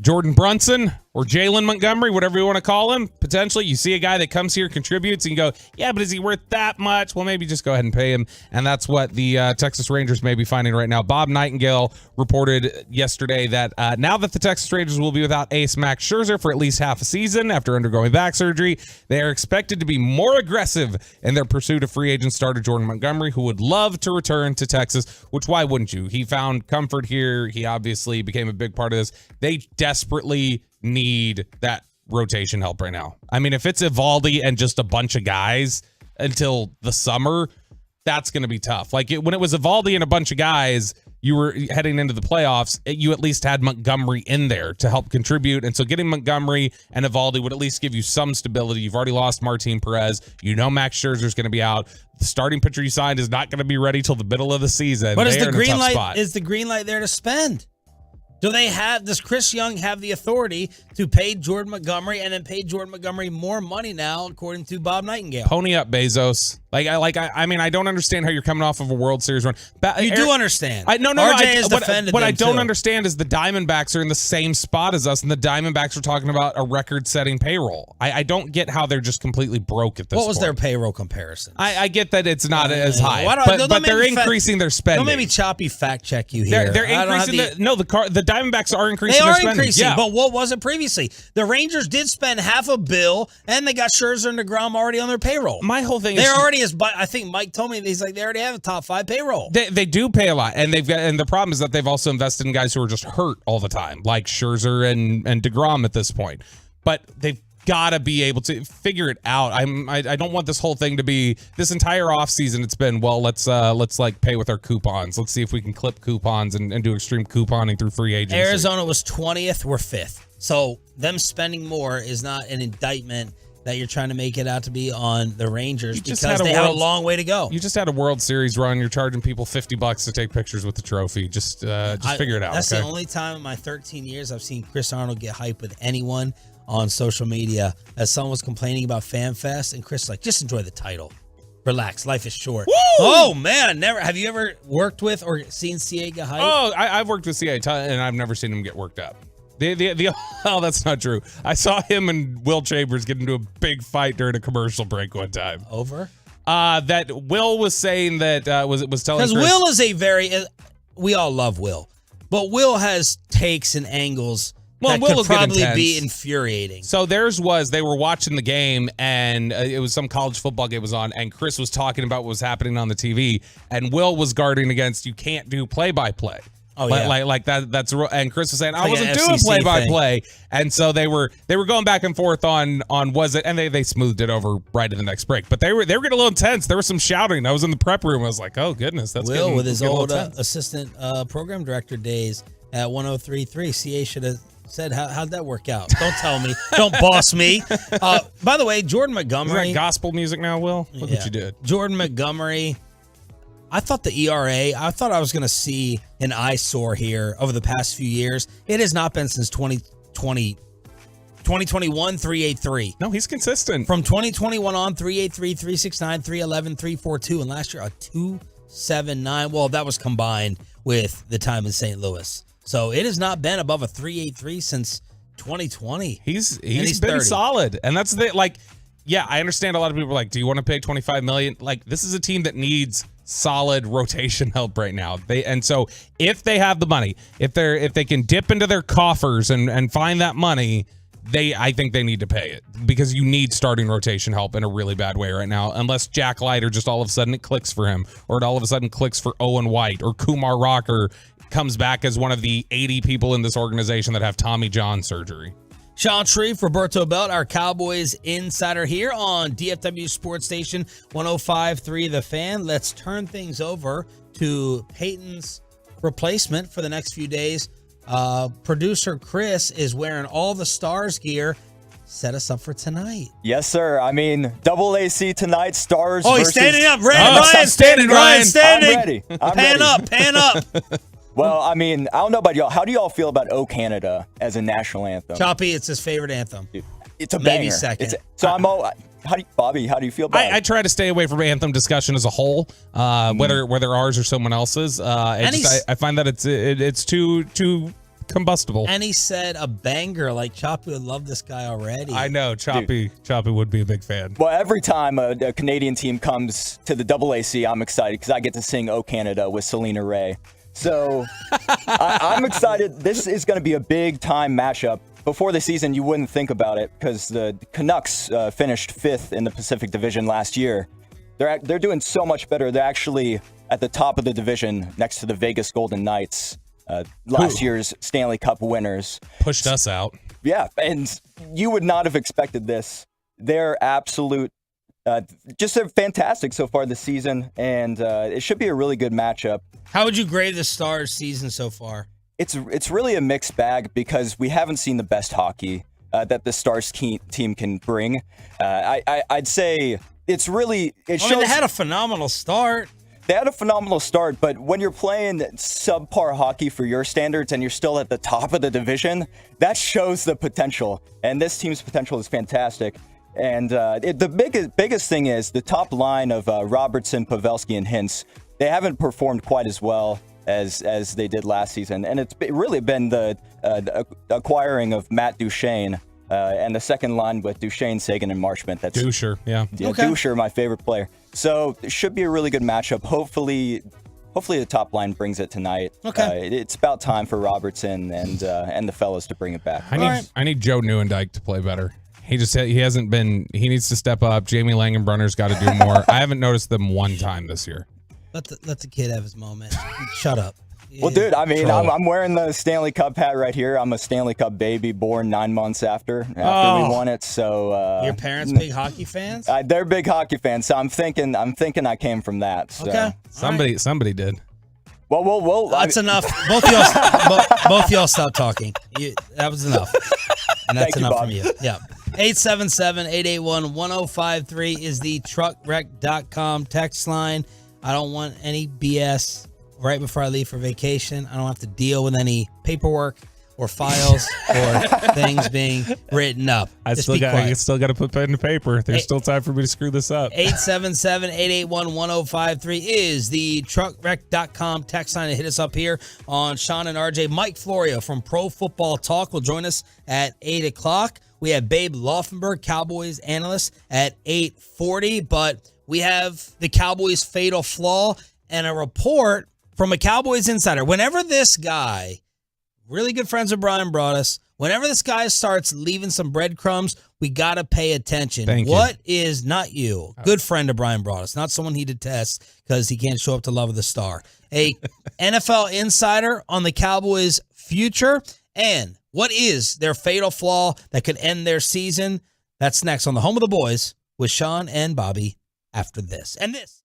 Jordan Brunson or Jalen Montgomery, whatever you want to call him? Potentially, you see a guy that comes here, contributes, and you go, yeah, but is he worth that much? Well, maybe just go ahead and pay him. And that's what the Texas Rangers may be finding right now. Bob Nightingale reported yesterday that now that the Texas Rangers will be without ace Max Scherzer for at least half a season after undergoing back surgery, they are expected to be more aggressive in their pursuit of free agent starter Jordan Montgomery, who would love to return to Texas, which why wouldn't you? He found comfort here. He obviously became a big part of this. They desperately need that rotation help right now. I mean, if it's Evaldi and just a bunch of guys until the summer, that's going to be tough. Like when it was Evaldi and a bunch of guys, you were heading into the playoffs, you at least had Montgomery in there to help contribute. And so getting Montgomery and Evaldi would at least give you some stability. You've already lost Martin Perez. You know Max Scherzer's going to be out. The starting pitcher you signed is not going to be ready till the middle of the season. But is the green light? Is the green light there to spend? Does Chris Young have the authority to pay Jordan Montgomery and then pay Jordan Montgomery more money now, according to Bob Nightingale? Pony up, Bezos. I mean, I don't understand how you're coming off of a World Series run. You do understand. RJ has defended what I don't too. understand is the Diamondbacks are in the same spot as us, and the Diamondbacks are talking about a record-setting payroll. I don't get how they're just completely broke at this point. What was their payroll comparison? I get that it's not as high, but they're increasing their spending. Don't make me choppy fact check you here. They're increasing the Diamondbacks are increasing their their spending. increasing, yeah. But what was it previously? The Rangers did spend $500 million, and they got Scherzer and DeGrom already on their payroll. My whole thing is already I think Mike told me they already have a top 5 payroll. They do pay a lot, and the problem is that they've also invested in guys who are just hurt all the time, like Scherzer and DeGrom at this point. But they've got to be able to figure it out. I don't want this whole thing to be this entire offseason. It's been, well, let's like pay with our coupons. Let's see if we can clip coupons and do extreme couponing through free agency. Arizona was 20th. We're 5th. So them spending more is not an indictment that you're trying to make it out to be on the Rangers because they have a long way to go. You just had a World Series run. You're charging people $50 to take pictures with the trophy. Just figure it out. That's okay? the only time in my 13 years I've seen Chris Arnold get hype with anyone on social media. As someone was complaining about FanFest, and Chris was like, just enjoy the title. Relax. Life is short. Woo! Oh, man. Have you ever worked with or seen CA get hype? Oh, I've worked with CA, and I've never seen him get worked up. Oh, that's not true. I saw him and Will Chambers get into a big fight during a commercial break one time. Over? That Will was saying that was telling because Will is we all love Will, but Will has takes and angles that Will could was probably be infuriating. So they were watching the game, and it was some college football game was on, and Chris was talking about what was happening on the TV, and Will was guarding against you can't do play-by-play. Oh, yeah. Like that. That's and Chris was saying I wasn't doing play-by-play, and so they were going back and forth on was it, and they smoothed it over right in the next break. But they were getting a little intense. There was some shouting. I was in the prep room. I was like, oh goodness, that's Will with his old assistant program director days at 103.3. CA should have said how'd that work out? Don't tell me. Don't boss me. By the way, Jordan Montgomery. Is that gospel music now, Will? Look what you did. Jordan Montgomery. I thought the ERA, I thought I was going to see an eyesore here over the past few years. It has not been since 2021, 3.83. No, he's consistent. From 2021 on, 3.83, 3.69, 3.11, 3.42, and last year a 2.79. Well, that was combined with the time in St. Louis. So it has not been above a 3.83 since 2020. He's been 30. Solid. And that's I understand a lot of people are like, do you want to pay $25 million? Like, this is a team that needs solid rotation help right now. So if they have the money, if they can dip into their coffers and find that money, I think they need to pay it, because you need starting rotation help in a really bad way right now, unless Jack Leiter just all of a sudden it clicks for him, or it all of a sudden clicks for Owen White, or Kumar Rocker comes back as one of the 80 people in this organization that have Tommy John surgery. Sean Shreve, Roberto Belt, our Cowboys insider here on DFW Sports Station 105.3 The Fan. Let's turn things over to Peyton's replacement for the next few days. Producer Chris is wearing all the Stars gear. set us up for tonight. Yes, sir. I mean, double AC tonight, Stars Oh, he's versus... standing up. Ryan standing. Ryan standing. I'm ready. Pan up. Well, I mean, I don't know about y'all. How do y'all feel about "O Canada" as a national anthem? Choppy, it's his favorite anthem. Dude, it's a Maybe banger. second. So I'm all... Bobby, how do you feel about it? I try to stay away from anthem discussion as a whole, whether ours or someone else's. I find that it's too combustible. And he said a banger. Like Choppy would love this guy already. I know Choppy would be a big fan. Well, every time a Canadian team comes to the AAC, I'm excited because I get to sing "O Canada" with Selena Ray. So I'm excited. This is going to be a big time matchup. Before the season, you wouldn't think about it because the Canucks finished 5th in the Pacific Division last year. They're doing so much better. They're actually at the top of the division next to the Vegas Golden Knights, last year's Stanley Cup winners. Pushed us out. Yeah, and you would not have expected this. They're absolute, they're fantastic so far this season, and it should be a really good matchup. How would you grade the Stars season so far? It's really a mixed bag because we haven't seen the best hockey that the Stars team can bring. I'd say it's really... They had a phenomenal start. They had a phenomenal start, but when you're playing subpar hockey for your standards and you're still at the top of the division, that shows the potential. And this team's potential is fantastic. And the biggest thing is the top line of Robertson, Pavelski, and Hintz. They haven't performed quite as well as they did last season. And it's really been the acquiring of Matt Duchene and the second line with Duchene, Sagan, and Marchment. That's Dusher, yeah. Dusher, my favorite player. So it should be a really good matchup. Hopefully the top line brings it tonight. Okay. It's about time for Robertson and the fellas to bring it back. I need Joe Nieuwendyk to play better. He hasn't been. He needs to step up. Jamie Langenbrunner's got to do more. I haven't noticed them one time this year. Let the kid have his moment. Shut up. Well, dude, I mean, I'm wearing the Stanley Cup hat right here. I'm a Stanley Cup baby, born 9 months after we won it. So your parents big hockey fans? They're big hockey fans. So I'm thinking I came from that. So. Okay, somebody did. Well, that's enough. Both y'all stop talking. That was enough, and that's enough from you. Yeah. 877-881-1053 is the truckwreck.com text line. I don't want any BS right before I leave for vacation. I don't have to deal with any paperwork or files or things being written up. I still got to put pen to paper. There's still time for me to screw this up. 877-881-1053 is the truckwreck.com text line to hit us up here on Sean and RJ. Mike Florio from Pro Football Talk will join us at 8 o'clock. We have Babe Laufenberg, Cowboys analyst, at 8:40. But we have the Cowboys' fatal flaw and a report from a Cowboys insider. Whenever this guy, really good friends with Brian Broaddus, whenever this guy starts leaving some breadcrumbs, we got to pay attention. Thank you. What is, not you, good friend of Brian Broaddus, not someone he detests because he can't show up to Love of the Star, a NFL insider on the Cowboys' future, and what is their fatal flaw that could end their season? That's next on the Home of the Boys with Sean and Bobby after this. And this.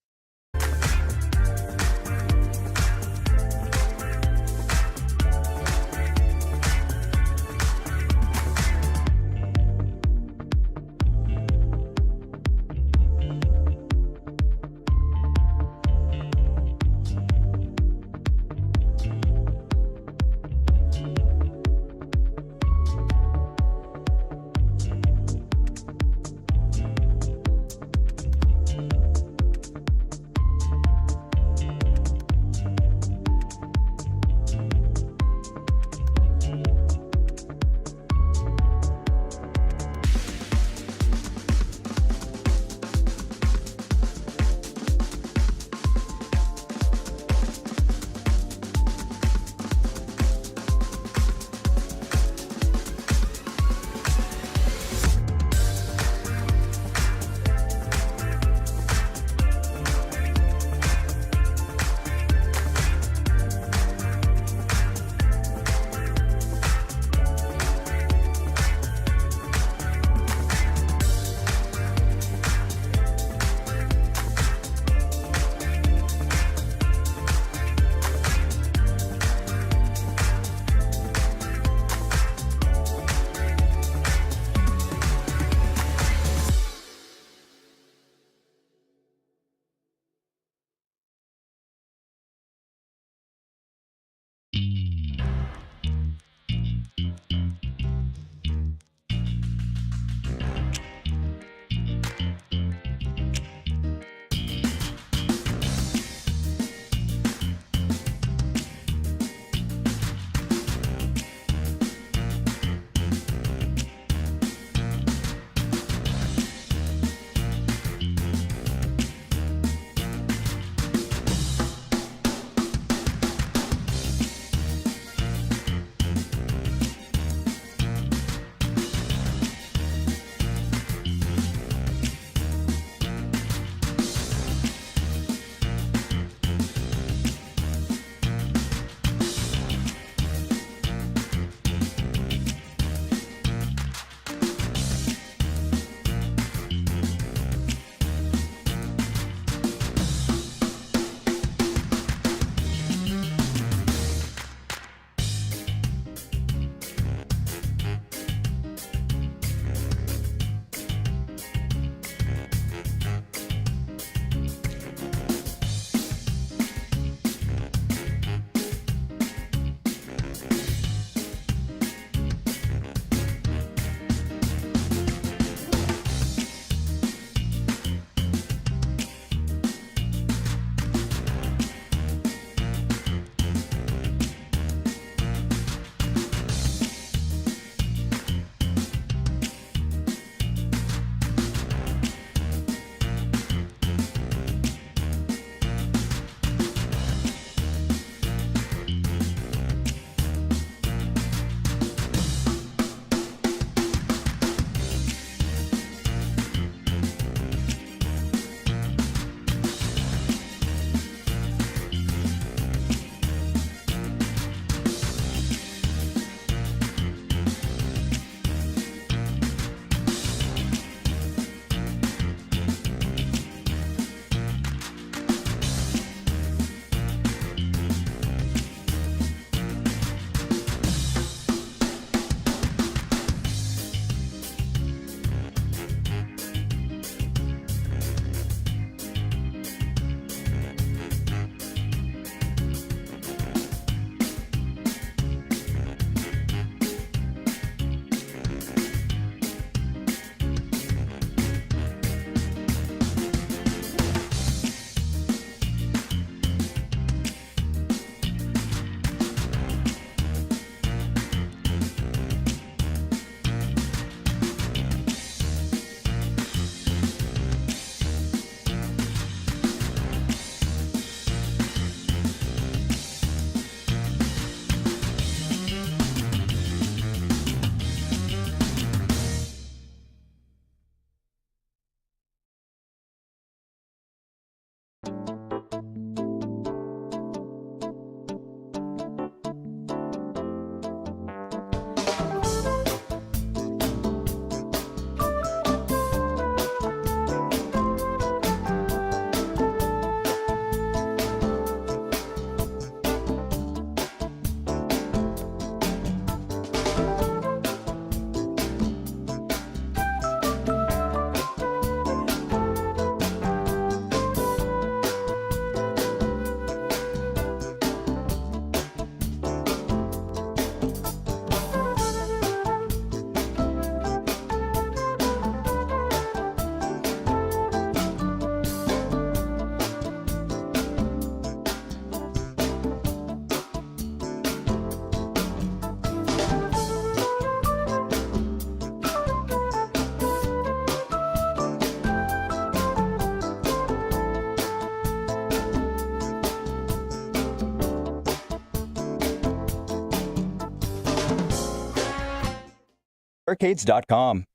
Arcades.com.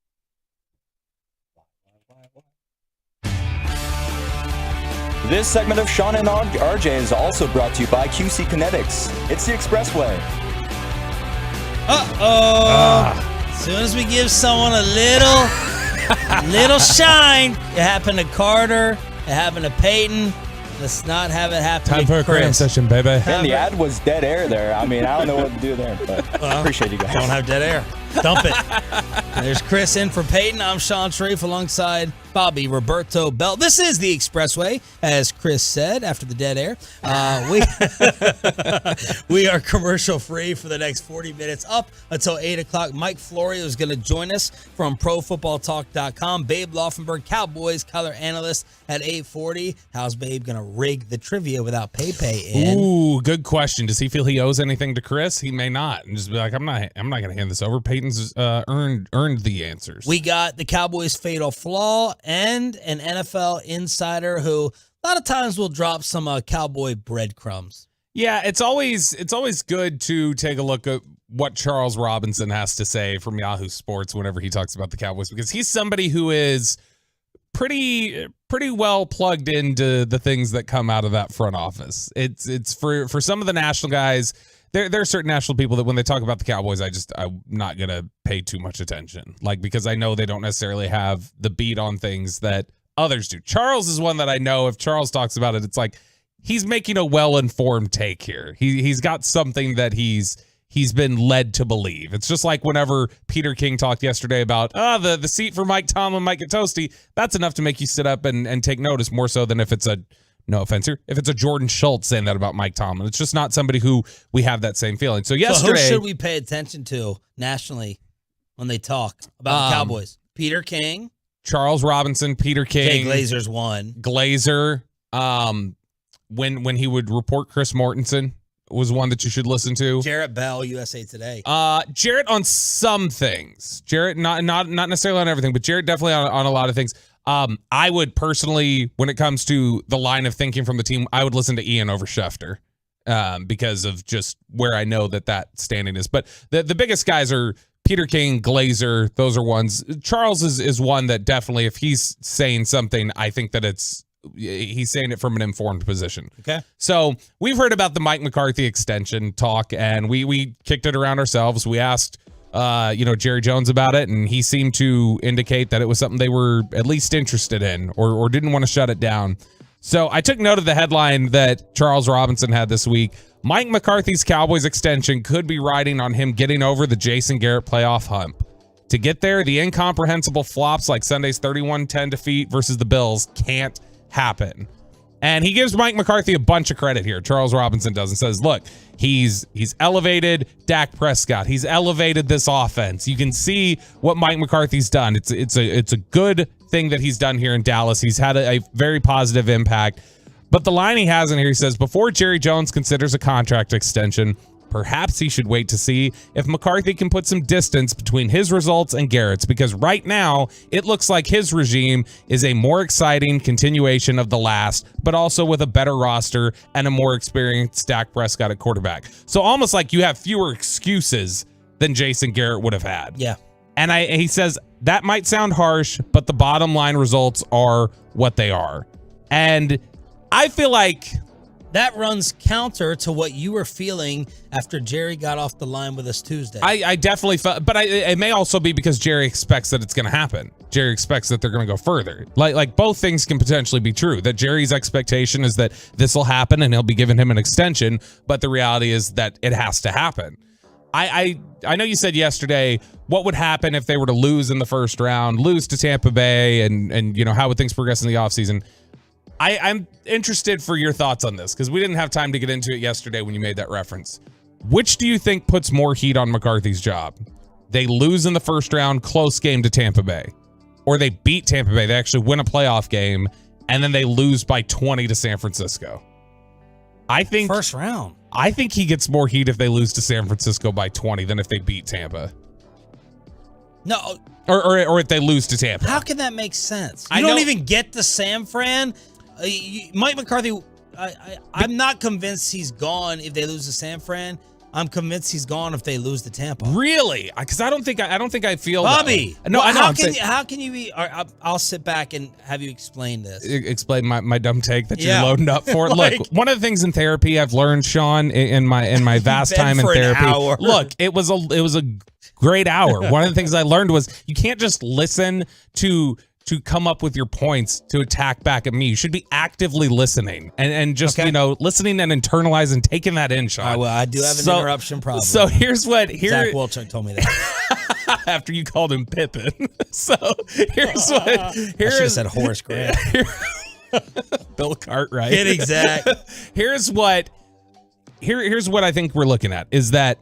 This segment of Sean and RJ is also brought to you by QC Kinetics. It's the Expressway. As soon as we give someone a little shine, it happened to Carter, it happened to Peyton. Let's not have it happen Time to for a cram Chris. session, baby. And the ad was dead air there. I mean, I don't know what to do there, but I appreciate you guys. Don't have dead air. Dump it. There's Chris in for Peyton. I'm Sean Sharif alongside Bobby Roberto Bell. This is the Expressway, as Chris said after the dead air. We are commercial free for the next 40 minutes up until 8 o'clock. Mike Florio is going to join us from ProFootballTalk.com. Babe Laufenberg, Cowboys color analyst at 8:40. How's Babe going to rig the trivia without Pepe in? Ooh, good question. Does he feel he owes anything to Chris? He may not, and just be like, I'm not going to hand this over. Peyton's earned the answers. We got the Cowboys' fatal flaw and an NFL insider who a lot of times will drop some Cowboy breadcrumbs. Yeah, it's always good to take a look at what Charles Robinson has to say from Yahoo Sports whenever he talks about the Cowboys, because he's somebody who is pretty well plugged into the things that come out of that front office. It's for some of the national guys. There are certain national people that when they talk about the Cowboys, I'm not going to pay too much attention, because I know they don't necessarily have the beat on things that others do. Charles is one that I know if Charles talks about it, it's like he's making a well-informed take here. He's got something that he's been led to believe. It's just like whenever Peter King talked yesterday about the seat for Mike Tomlin might get toasty. That's enough to make you sit up and take notice, more so than if it's no offense here, if it's a Jordan Schultz saying that about Mike Tomlin. It's just not somebody who we have that same feeling. So yesterday, who should we pay attention to nationally when they talk about the Cowboys? Peter King, Charles Robinson, Peter King, Jay Glazer's one. Glazer, when he would report Chris Mortensen was one that you should listen to. Jarrett Bell, USA Today. Jarrett on some things. Jarrett not necessarily on everything, but Jarrett definitely on a lot of things. I would personally, when it comes to the line of thinking from the team, I would listen to Ian over Schefter because of just where I know that standing is. But the biggest guys are Peter King, Glazer. Those are ones. Charles is one that definitely, if he's saying something, I think that he's saying it from an informed position. Okay. So we've heard about the Mike McCarthy extension talk, and we kicked it around ourselves. We asked Jerry Jones about it, and he seemed to indicate that it was something they were at least interested in or didn't want to shut it down. So I took note of the headline that Charles Robinson had this week. Mike McCarthy's Cowboys extension could be riding on him getting over the Jason Garrett playoff hump. To get there, the incomprehensible flops like Sunday's 31-10 defeat versus the Bills can't happen. And he gives Mike McCarthy a bunch of credit here. Charles Robinson does, and says, look, he's elevated Dak Prescott. He's elevated this offense. You can see what Mike McCarthy's done. It's a good thing that he's done here in Dallas. He's had a very positive impact. But the line he has in here, he says, before Jerry Jones considers a contract extension, perhaps he should wait to see if McCarthy can put some distance between his results and Garrett's, because right now it looks like his regime is a more exciting continuation of the last, but also with a better roster and a more experienced Dak Prescott at quarterback. So almost like you have fewer excuses than Jason Garrett would have had. Yeah. And he says that might sound harsh, but the bottom line results are what they are. And I feel like that runs counter to what you were feeling after Jerry got off the line with us Tuesday. I definitely felt, but it may also be because Jerry expects that it's going to happen. Jerry expects that they're going to go further. Like both things can potentially be true. That Jerry's expectation is that this will happen and he'll be giving him an extension, but the reality is that it has to happen. I know you said yesterday, what would happen if they were to lose in the first round, lose to Tampa Bay, and how would things progress in the offseason? I'm interested for your thoughts on this because we didn't have time to get into it yesterday when you made that reference. Which do you think puts more heat on McCarthy's job? They lose in the first round, close game to Tampa Bay, or they beat Tampa Bay, they actually win a playoff game, and then they lose by 20 to San Francisco? I think first round. I think he gets more heat if they lose to San Francisco by 20 than if they beat Tampa. No. Or if they lose to Tampa. How can that make sense? You don't even get the San Fran. Mike McCarthy, I'm not convinced he's gone if they lose to San Fran. I'm convinced he's gone if they lose to Tampa. Really? Because I don't think I feel Bobby. No, I know. How can you be? I'll sit back and have you explain this. Explain my dumb take that you're loading up for. Look, one of the things in therapy I've learned, Sean, in my vast time in therapy. Look, it was a great hour. One of the things I learned was you can't just listen to come up with your points to attack back at me. You should be actively listening and just, listening and internalizing, taking that in, Sean. I do have an interruption problem. So here's what... Zach Wilczek told me that. After you called him Pippin. So here's what. I should have said Horace Grant. Bill Cartwright. Get exact. Here's what I think we're looking at is that,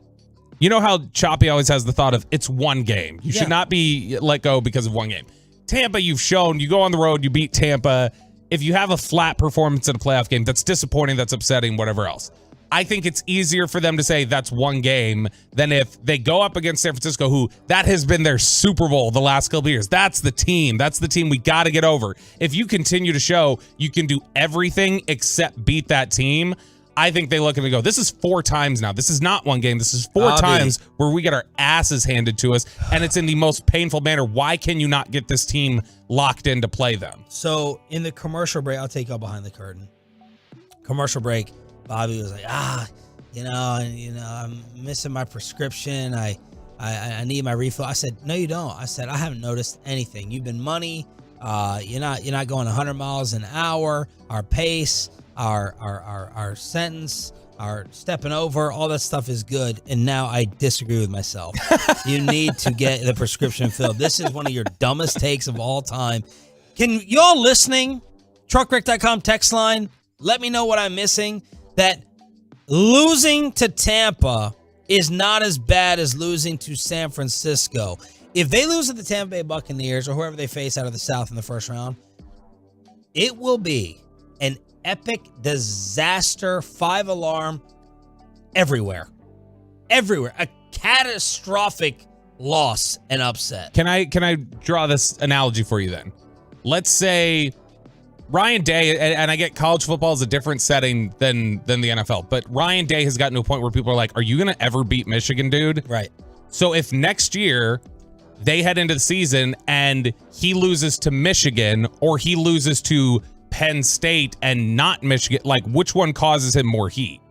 you know how Choppy always has the thought of it's one game. You should not be let go because of one game. Tampa, you've shown, you go on the road, you beat Tampa. If you have a flat performance in a playoff game, that's disappointing, that's upsetting, whatever else. I think it's easier for them to say that's one game than if they go up against San Francisco, who that has been their Super Bowl the last couple of years. That's the team. That's the team we got to get over. If you continue to show you can do everything except beat that team, I think they look at it and go, this is 4 times now. This is not one game. This is 4 times where we get our asses handed to us, and it's in the most painful manner. Why can you not get this team locked in to play them? So in the commercial break, I'll take you behind the curtain. Commercial break, Bobby was like, I'm missing my prescription. I need my refill. I said, no, you don't. I said, I haven't noticed anything. You've been money. You're not going 100 miles an hour. Our pace, our sentence, our stepping over, all that stuff is good. And now I disagree with myself. You need to get the prescription filled. This is one of your dumbest takes of all time. Can y'all listening, truckwreck.com text line, let me know what I'm missing. That losing to Tampa is not as bad as losing to San Francisco. If they lose to the Tampa Bay Buccaneers or whoever they face out of the South in the first round, it will be an epic disaster, 5-alarm everywhere. Everywhere. A catastrophic loss and upset. Can I draw this analogy for you then? Let's say Ryan Day, and I get college football is a different setting than the NFL, but Ryan Day has gotten to a point where people are like, are you going to ever beat Michigan, dude? Right. So if next year they head into the season and he loses to Michigan or he loses to Penn State and not Michigan, like which one causes him more heat?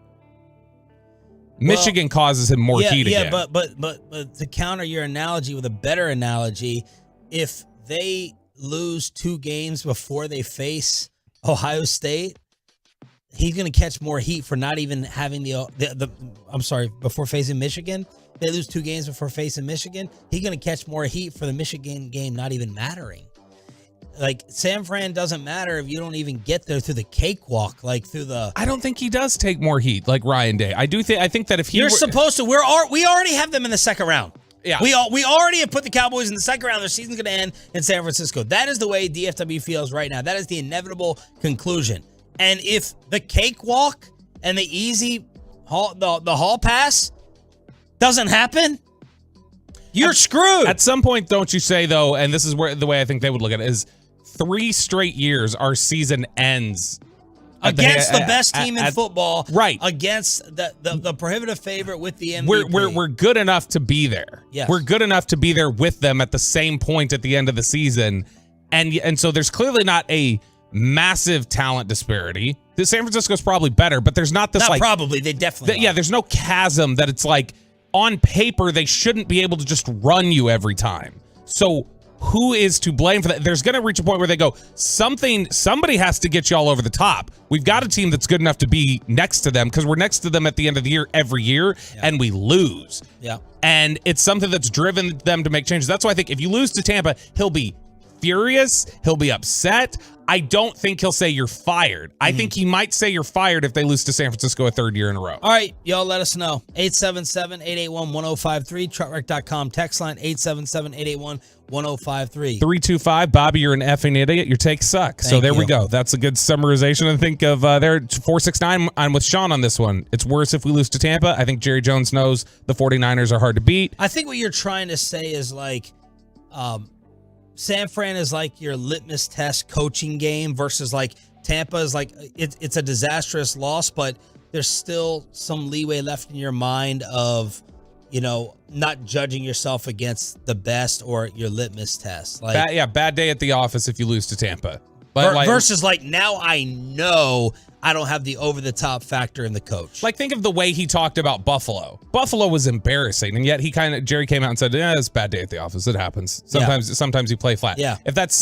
Michigan causes him more heat again. Yeah, but to counter your analogy with a better analogy, if they lose 2 games before they face Ohio State, he's going to catch more heat for not even having before facing Michigan. They lose 2 games before facing Michigan. He's going to catch more heat for the Michigan game not even mattering. Like, San Fran doesn't matter if you don't even get there through the cakewalk, like through the... I don't think he does take more heat like Ryan Day. I think that if he... You're supposed to. We already have them in the second round. Yeah. We already have put the Cowboys in the second round. Their season's going to end in San Francisco. That is the way DFW feels right now. That is the inevitable conclusion. And if the cakewalk and the easy hall pass doesn't happen, you're screwed. At some point, don't you say, though, and this is where the way I think they would look at it, is 3 straight years our season ends against the best team in football, right? Against the prohibitive favorite with the MVP. We're good enough to be there. Yes. We're good enough to be there with them at the same point at the end of the season, and so there's clearly not a massive talent disparity. The San Francisco's probably better, but there's not this they definitely there's no chasm that it's like on paper they shouldn't be able to just run you every time. So who is to blame for that? There's going to reach a point where they go, somebody has to get you all over the top. We've got a team that's good enough to be next to them because we're next to them at the end of the year every year, and we lose. Yeah. And it's something that's driven them to make changes. That's why I think if you lose to Tampa, he'll be furious. He'll be upset. I don't think he'll say you're fired. I think he might say you're fired if they lose to San Francisco a 3rd year in a row. All right, y'all let us know. 877-881-1053, truckwreck.com text line 877-881-1053. 325, Bobby, you're an effing idiot. Your takes suck. So there we go. That's a good summarization. I think of there 469. I'm with Sean on this one. It's worse if we lose to Tampa. I think Jerry Jones knows the 49ers are hard to beat. I think what you're trying to say is like San Fran is like your litmus test coaching game versus like Tampa is like it's a disastrous loss, but there's still some leeway left in your mind of, you know, not judging yourself against the best or your litmus test. Like bad day at the office if you lose to Tampa. But versus like now I know I don't have the over-the-top factor in the coach. Like, think of the way he talked about Buffalo. Buffalo was embarrassing, and yet Jerry came out and said, "Yeah, it's a bad day at the office. It happens. Sometimes you play flat." Yeah. If that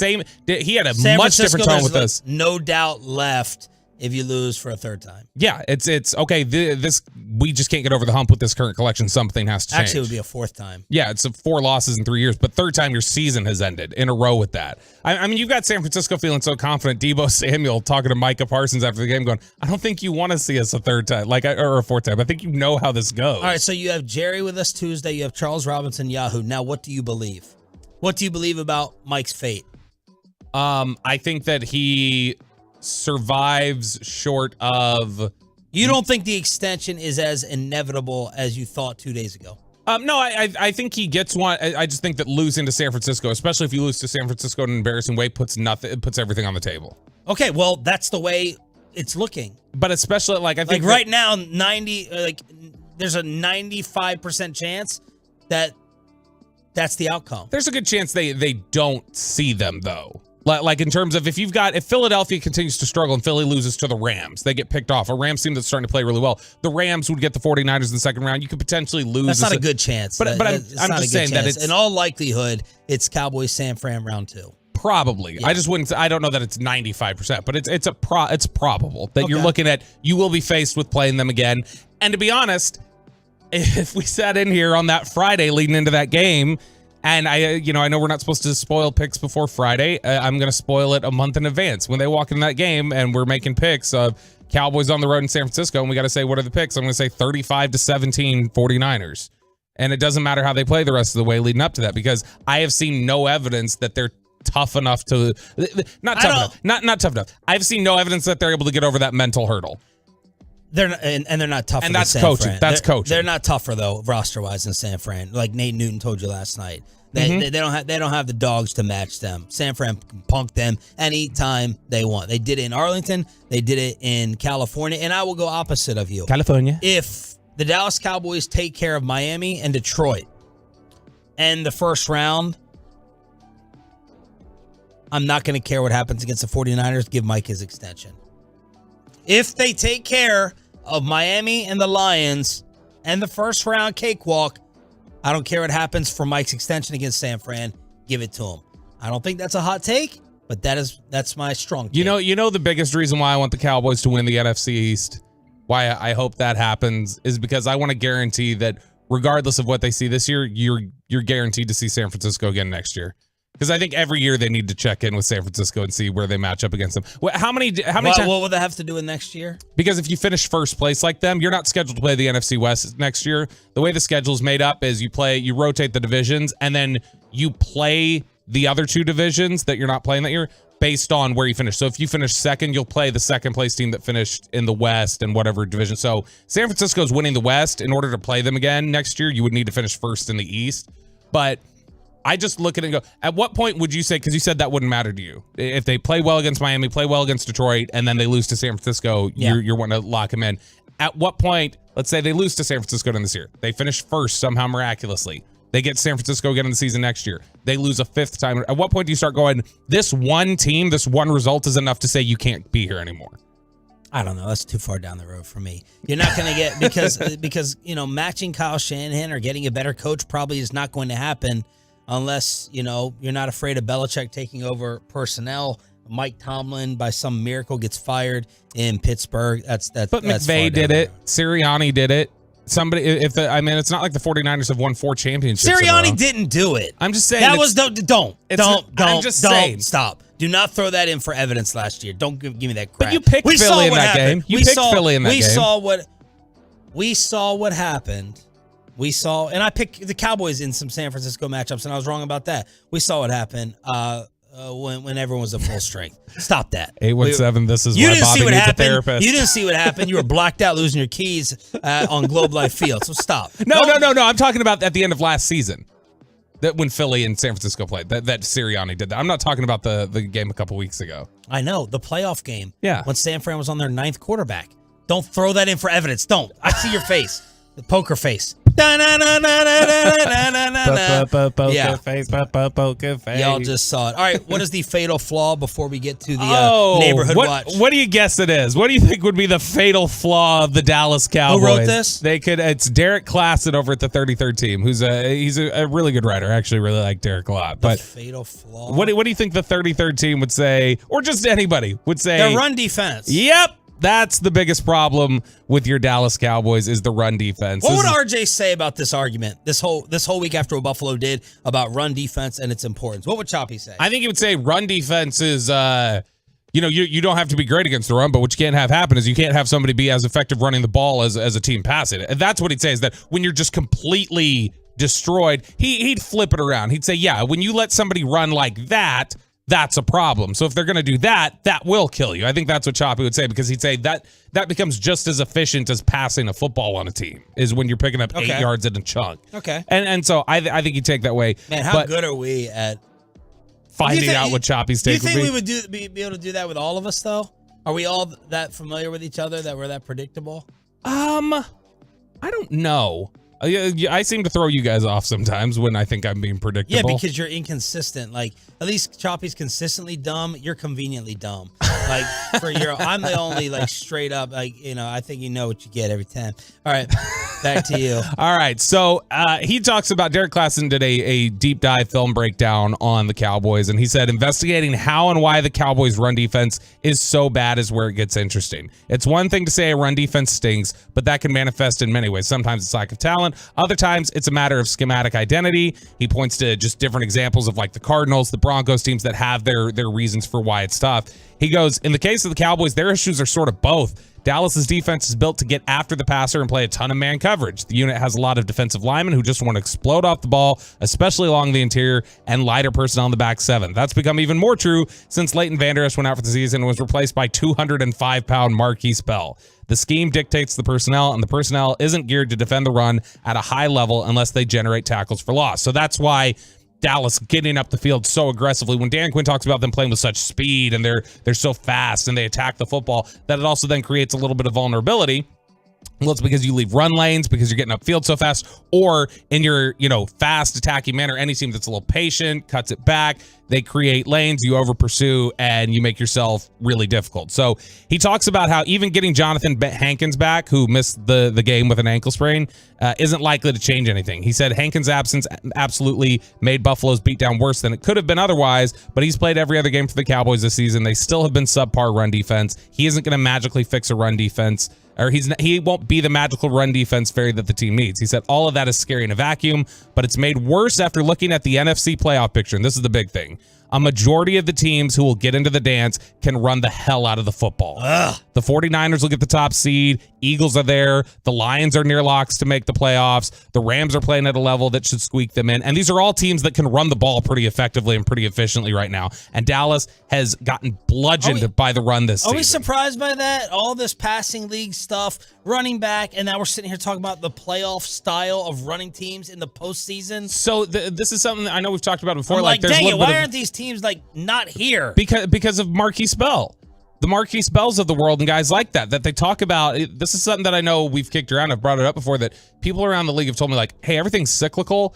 he had a San much Francisco, different tone with us. No doubt left if you lose for a third time. Yeah, it's okay. This we just can't get over the hump with this current collection. Something has to change. Actually, it would be a fourth time. Yeah, it's 4 losses in 3 years, but third time your season has ended in a row with that. I mean, you've got San Francisco feeling so confident. Debo Samuel talking to Micah Parsons after the game going, I don't think you want to see us a third time, or a fourth time. I think you know how this goes. All right, so you have Jerry with us Tuesday. You have Charles Robinson, Yahoo. Now, what do you believe? What do you believe about Mike's fate? I think that he survives short of... You don't think the extension is as inevitable as you thought 2 days ago? No, I think he gets one. I just think that losing to San Francisco, especially if you lose to San Francisco in an embarrassing way, puts everything on the table. Okay, well, that's the way it's looking. But especially, I think... right now, there's a 95% chance that that's the outcome. There's a good chance they don't see them, though. Like in terms of if Philadelphia continues to struggle and Philly loses to the Rams, they get picked off. A Rams team that's starting to play really well. The Rams would get the 49ers in the second round. You could potentially lose. That's not a good chance. But I'm just saying that it's... In all likelihood, it's Cowboys San Fran round 2. Probably. Yeah. I don't know that it's 95%, but it's probable that you're looking at, you will be faced with playing them again. And to be honest, if we sat in here on that Friday leading into that game, and I know we're not supposed to spoil picks before Friday. I'm going to spoil it a month in advance. When they walk in that game and we're making picks of Cowboys on the road in San Francisco, and we got to say, what are the picks? I'm going to say 35-17 49ers. And it doesn't matter how they play the rest of the way leading up to that, because I have seen no evidence that they're tough enough to... Not tough enough. I've seen no evidence that they're able to get over that mental hurdle. They're not tougher. And that's than coaching. San Fran. That's coaching. They're not tougher though, roster-wise, than San Fran. Like Nate Newton told you last night, they don't have the dogs to match them. San Fran can punk them anytime they want. They did it in Arlington. They did it in California. And I will go opposite of you. California. If the Dallas Cowboys take care of Miami and Detroit and the first round, I'm not going to care what happens against the 49ers. Give Mike his extension. If they take care of Miami and the Lions and the first round cakewalk, I don't care what happens for Mike's extension against San Fran. Give it to him. I don't think that's a hot take, but that's my strong take. You know the biggest reason why I want the Cowboys to win the NFC East, why I hope that happens, is because I want to guarantee that regardless of what they see this year, you're guaranteed to see San Francisco again next year. Because I think every year they need to check in with San Francisco and see where they match up against them. How many times? What will they have to do in next year? Because if you finish first place like them, you're not scheduled to play the NFC West next year. The way the schedule is made up is you rotate the divisions, and then you play the other two divisions that you're not playing that year based on where you finish. So if you finish second, you'll play the second place team that finished in the West and whatever division. So San Francisco's winning the West. In order to play them again next year, you would need to finish first in the East. But I just look at it and go, at what point would you say, because you said that wouldn't matter to you, if they play well against Miami, play well against Detroit, and then they lose to San Francisco, you're wanting to lock them in. At what point, let's say they lose to San Francisco this year, they finish first somehow miraculously, they get San Francisco again in the season next year, they lose a fifth time. At what point do you start going, this one team, this one result is enough to say you can't be here anymore? I don't know. That's too far down the road for me. You're not going to get, because matching Kyle Shanahan or getting a better coach probably is not going to happen unless, you're not afraid of Belichick taking over personnel. Mike Tomlin, by some miracle, gets fired in Pittsburgh. But McVay did it. Sirianni did it. Somebody, it's not like the 49ers have won 4 championships. Sirianni didn't do it. I'm just saying. That was don't stop. Do not throw that in for evidence last year. Don't give me that crap. But you picked Philly in that game. You picked Philly in that game. We saw what happened. And I picked the Cowboys in some San Francisco matchups, and I was wrong about that. We saw what happened when everyone was at full strength. Stop that. 817, this is why Bobby needs a therapist. You didn't see what happened. You were blacked out losing your keys on Globe Life Field, so stop. No. I'm talking about at the end of last season. That when Philly and San Francisco played, that Sirianni did that. I'm not talking about the game a couple weeks ago. I know, the playoff game. Yeah. When San Fran was on their 9th quarterback. Don't throw that in for evidence. Don't. I see your face. The poker face. Poker face. Y'all just saw it. All right, what is the fatal flaw before we get to the neighborhood watch? What do you guess it is? What do you think would be the fatal flaw of the Dallas Cowboys? Who wrote this? It's Derek Classett over at the 33rd team, he's a really good writer. I actually really like Derek a lot. But fatal flaw. What do you think the 33rd team would say, or just anybody would say? Their run defense. Yep. That's the biggest problem with your Dallas Cowboys is the run defense. What would RJ say about this argument this whole week after what Buffalo did about run defense and its importance? What would Choppy say? I think he would say run defense is you don't have to be great against the run, but what you can't have happen is you can't have somebody be as effective running the ball as a team passing it. And that's what he'd say, is that when you're just completely destroyed, he'd flip it around. He'd say, yeah, when you let somebody run like that, that's a problem. So if they're going to do that, that will kill you. I think that's what Choppy would say, because he'd say that becomes just as efficient as passing a football on a team, is when you're picking up 8 yards in a chunk. Okay. And so I think you take that way. Man, how good are we at finding out what Choppy's take would be? Do you think we would be able to do that with all of us, though? Are we all that familiar with each other that we're that predictable? I don't know. I seem to throw you guys off sometimes when I think I'm being predictable. Yeah, because you're inconsistent. Like, at least Choppy's consistently dumb. You're conveniently dumb. Like, I'm the only, like, straight up, like, I think you know what you get every time. All right, back to you. All right, so he talks about, Derek Klassen did a deep dive film breakdown on the Cowboys, and he said investigating how and why the Cowboys' run defense is so bad is where it gets interesting. It's one thing to say a run defense stinks, but that can manifest in many ways. Sometimes it's lack of talent. Other times it's a matter of schematic identity. He points to just different examples of like the Cardinals, the Broncos, teams that have their reasons for why it's tough. He goes, in the case of the Cowboys, their issues are sort of both. Dallas's defense is built to get after the passer and play a ton of man coverage. The unit has a lot of defensive linemen who just want to explode off the ball, especially along the interior, and lighter personnel in the back seven. That's become even more true since Leighton Vander Esch went out for the season and was replaced by 205-pound Marquise Bell. The scheme dictates the personnel, and the personnel isn't geared to defend the run at a high level unless they generate tackles for loss. So that's why Dallas getting up the field so aggressively. When Dan Quinn talks about them playing with such speed and they're so fast and they attack the football, that it also then creates a little bit of vulnerability. Well, it's because you leave run lanes, because you're getting upfield so fast, or in your, fast attacking manner, any team that's a little patient, cuts it back, they create lanes, you over pursue, and you make yourself really difficult. So he talks about how even getting Jonathan Hankins back, who missed the game with an ankle sprain, isn't likely to change anything. He said Hankins' absence absolutely made Buffalo's beatdown worse than it could have been otherwise, but he's played every other game for the Cowboys this season. They still have been subpar run defense. He isn't going to magically fix a run defense, or he won't be the magical run defense fairy that the team needs. He said all of that is scary in a vacuum, but it's made worse after looking at the NFC playoff picture, and this is the big thing. A majority of the teams who will get into the dance can run the hell out of the football. The 49ers will get the top seed. Eagles are there. The Lions are near locks to make the playoffs. The Rams are playing at a level that should squeak them in. And these are all teams that can run the ball pretty effectively and pretty efficiently right now. And Dallas has gotten bludgeoned by the run this season. Are we surprised by that? All this passing league stuff, running back, and now we're sitting here talking about the playoff style of running teams in the postseason. So this is something that I know we've talked about before. I'm like there's dang a it, little why bit aren't these teams like not here? Because of Marquise Bell. The Marquise Bells of the world and guys like that they talk about. This is something that I know we've kicked around. I've brought it up before, that people around the league have told me, like, hey, everything's cyclical.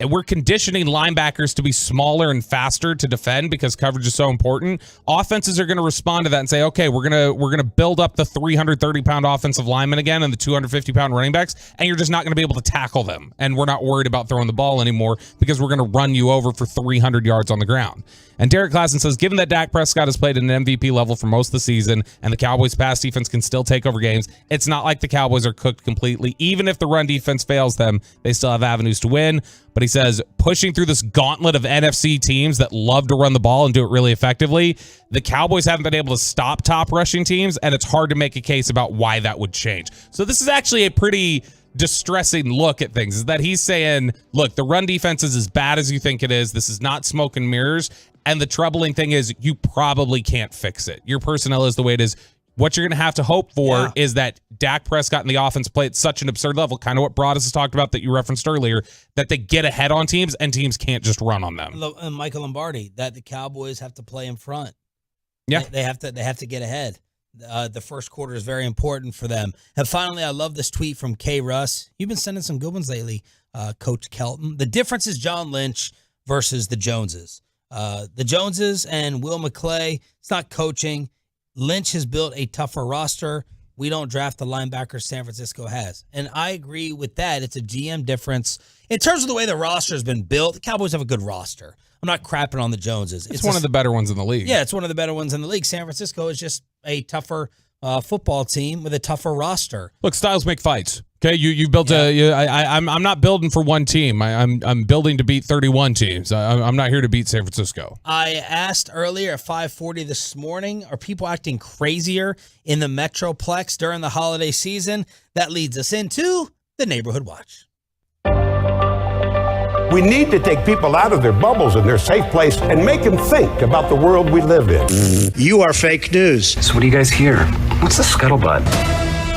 And we're conditioning linebackers to be smaller and faster to defend because coverage is so important. Offenses are going to respond to that and say, okay, we're gonna build up the 330-pound offensive linemen again and the 250-pound running backs, and you're just not going to be able to tackle them. And we're not worried about throwing the ball anymore because we're going to run you over for 300 yards on the ground. And Derek Klassen says, given that Dak Prescott has played at an MVP level for most of the season and the Cowboys' pass defense can still take over games, it's not like the Cowboys are cooked completely. Even if the run defense fails them, they still have avenues to win. But he says, pushing through this gauntlet of NFC teams that love to run the ball and do it really effectively, the Cowboys haven't been able to stop top rushing teams, and it's hard to make a case about why that would change. So this is actually a pretty distressing look at things, is that he's saying, look, the run defense is as bad as you think it is. This is not smoke and mirrors. And the troubling thing is you probably can't fix it. Your personnel is the way it is. What you're going to have to hope for is that Dak Prescott and the offense play at such an absurd level, kind of what Broadus has talked about that you referenced earlier, that they get ahead on teams and teams can't just run on them. And Michael Lombardi, that the Cowboys have to play in front. Yeah. They have to get ahead. The first quarter is very important for them. And finally, I love this tweet from K. Russ. You've been sending some good ones lately, Coach Kelton. The difference is John Lynch versus the Joneses. The Joneses and Will McClay, it's not coaching. Lynch has built a tougher roster. We don't draft the linebacker San Francisco has. And I agree with that. It's a GM difference. In terms of the way the roster has been built, the Cowboys have a good roster. I'm not crapping on the Joneses. It's one of the better ones in the league. Yeah, it's one of the better ones in the league. San Francisco is just a tougher football team with a tougher roster. Look, styles make fights. Okay, you built I'm not building for one team. I'm building to beat 31 teams. I'm not here to beat San Francisco. I asked earlier at 5:40 this morning, are people acting crazier in the Metroplex during the holiday season? That leads us into the Neighborhood Watch. We need to take people out of their bubbles and their safe place and make them think about the world we live in. You are fake news. So what do you guys hear? What's the scuttlebutt?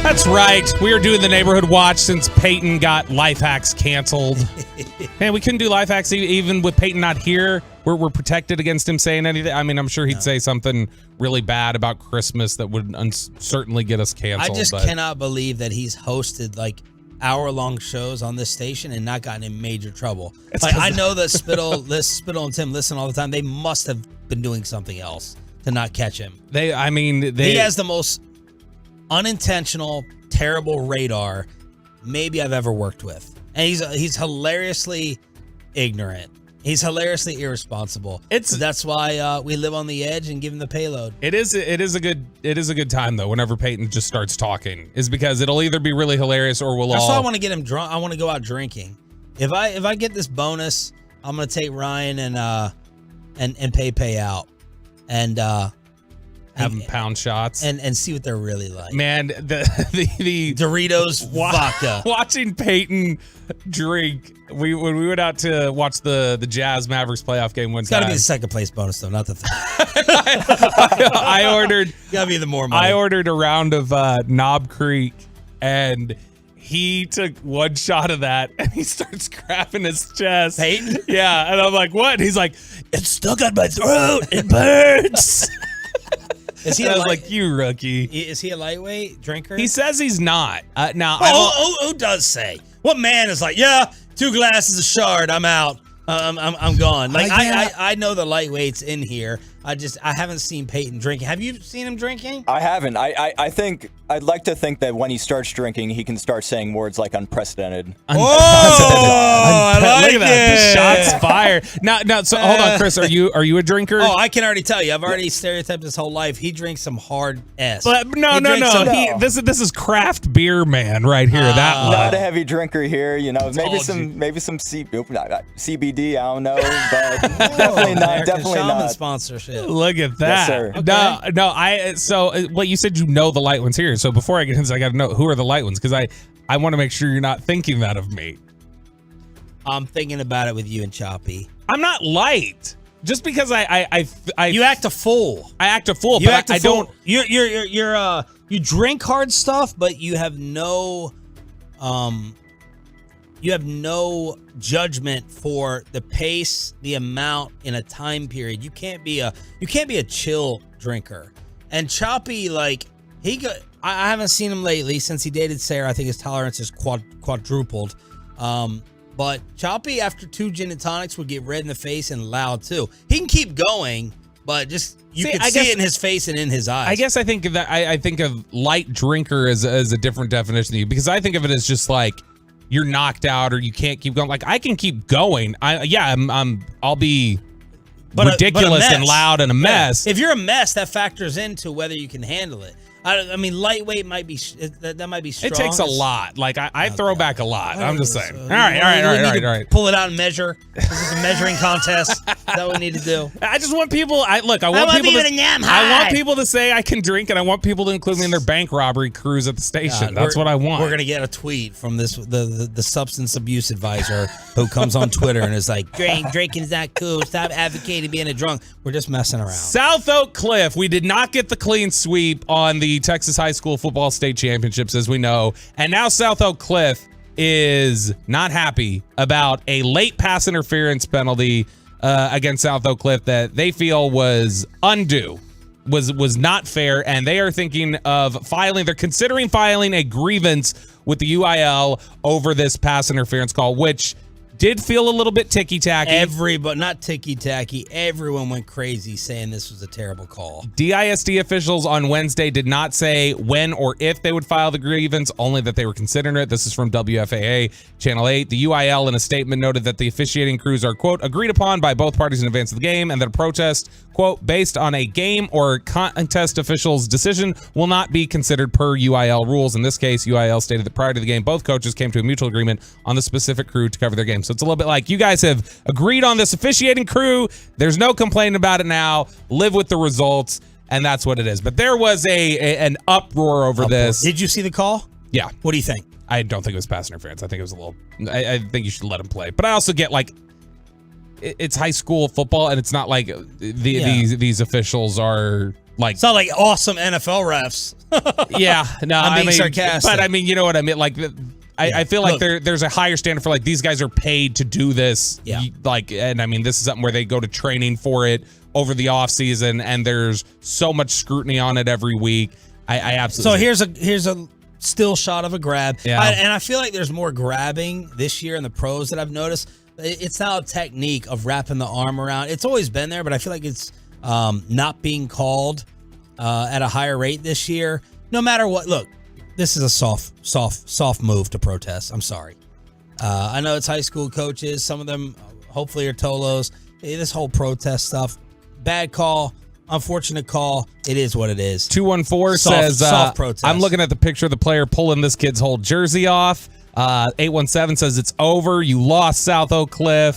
That's right. We are doing the Neighborhood Watch since Peyton got Life Hacks canceled. Man, we couldn't do Life Hacks even with Peyton not here. We're protected against him saying anything. I mean, I'm sure he'd say something really bad about Christmas that would certainly get us canceled. I just cannot believe that he's hosted like hour-long shows on this station and not gotten in major trouble. Like, I know that Spittle and Tim listen all the time. They must have been doing something else to not catch him. He has the most unintentional, terrible radar maybe I've ever worked with. And he's hilariously ignorant. He's hilariously irresponsible. That's why we live on the edge and give him the payload. It is a good time though. Whenever Peyton just starts talking, is because it'll either be really hilarious or we'll That's all. why I want to get him drunk. I want to go out drinking. If I get this bonus, I'm gonna take Ryan and pay out and have them pound shots and see what they're really like. Man, the Doritos vodka. Watching Peyton drink. When we went out to watch the Jazz Mavericks playoff game one time. It's got to be the second place bonus though, not the third. I ordered. Got to be the more money. I ordered a round of Knob Creek, and he took one shot of that, and he starts grabbing his chest. Peyton? Yeah, and I'm like, what? And he's like, it's stuck on my throat. It burns. Is he I was like, you rookie. Is he a lightweight drinker? He says he's not. Now, who does say? What man is like, yeah, 2 glasses of Shard, I'm out. I'm gone. Like I know the lightweights in here. I haven't seen Peyton drinking. Have you seen him drinking? I haven't. I think I'd like to think that when he starts drinking, he can start saying words like unprecedented. I like Look at that. The shots fired. Now, so hold on, Chris. Are you a drinker? Oh, I can already tell you. I've already stereotyped his whole life. He drinks some hard S. But no. This is craft beer man right here. Not a heavy drinker here. You know, maybe some CBD. I don't know, but definitely not. Definitely not. Sponsorship. Look at that. Yes, sir. Okay. No. So you said you know the light ones here. So before I get into this, I got to know who are the light ones because I want to make sure you're not thinking that of me. I'm thinking about it with you and Choppy. I'm not light. Just because you act a fool. I act a fool. You but act a I fool. don't. You drink hard stuff, but you have no judgment for the pace, the amount in a time period. You can't be a chill drinker. And Choppy, like I haven't seen him lately since he dated Sarah. I think his tolerance is quadrupled. But Choppy, after 2 gin and tonics, would get red in the face and loud too. He can keep going, but just can see it in his face and in his eyes. I guess I think of that. I think of light drinker as a different definition than you, because I think of it as just like you're knocked out or you can't keep going. Like I can keep going. I'll be ridiculous and loud and a mess. If you're a mess, that factors into whether you can handle it. I mean, lightweight might be that might be strong. It takes a lot. Like I throw back a lot. I'm just saying. All right. Pull it out and measure. This is a measuring contest. Is that what we need to do? I just want people. I want people to say I can drink, and I want people to include me in their bank robbery cruise at the station. That's what I want. We're gonna get a tweet from the substance abuse advisor who comes on Twitter and is like, drinking's not cool. Stop advocating being a drunk. We're just messing around. South Oak Cliff. We did not get the clean sweep on the Texas High School Football State Championships, as we know. And now South Oak Cliff is not happy about a late pass interference penalty against South Oak Cliff that they feel was undue, was not fair, and they are thinking of they're considering filing a grievance with the UIL over this pass interference call, which Did feel a little bit ticky-tacky. Everybody, not ticky-tacky. Everyone went crazy saying this was a terrible call. DISD officials on Wednesday did not say when or if they would file the grievance, only that they were considering it. This is from WFAA Channel 8. The UIL in a statement noted that the officiating crews are, quote, agreed upon by both parties in advance of the game, and that a protest, quote, based on a game or contest official's decision will not be considered per UIL rules. In this case, UIL stated that prior to the game, both coaches came to a mutual agreement on the specific crew to cover their game. So it's a little bit like, you guys have agreed on this officiating crew. There's no complaining about it now. Live with the results, and that's what it is. But there was an uproar over this. Did you see the call? Yeah. What do you think? I don't think it was pass interference. I think it was a little. I think you should let him play. But I also get, like, it's high school football, and it's not like these officials are like. It's not like awesome NFL refs. Yeah, no, I'm being sarcastic. But I mean, you know what I mean. Like, I feel like there's a higher standard for, like, these guys are paid to do this. Yeah. Like, and I mean, this is something where they go to training for it over the off season, and there's so much scrutiny on it every week. I absolutely. So here's a still shot of a grab. Yeah. And I feel like there's more grabbing this year in the pros that I've noticed. It's now a technique of wrapping the arm around. It's always been there, but I feel like it's not being called at a higher rate this year. No matter what. Look, this is a soft move to protest. I'm sorry. I know it's high school coaches. Some of them hopefully are Tolos. This whole protest stuff, bad call, unfortunate call. It is what it is. 214 says, soft protest. I'm looking at the picture of the player pulling this kid's whole jersey off. 817 says it's over. You lost, South Oak Cliff.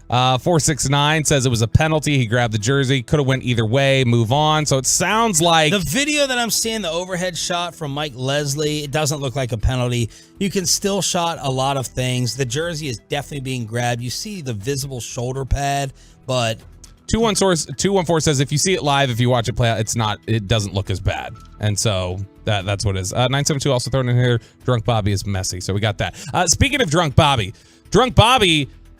469 says it was a penalty. He grabbed the jersey. Could have went either way. Move on. So it sounds like the video that I'm seeing, the overhead shot from Mike Leslie, it doesn't look like a penalty. You can still shot a lot of things. The jersey is definitely being grabbed. You see the visible shoulder pad, but 214 says if you see it live, if you watch it play out, it doesn't look as bad. And so that's what it is. 972 also thrown in here, Drunk Bobby is messy. So we got that. Speaking of Drunk Bobby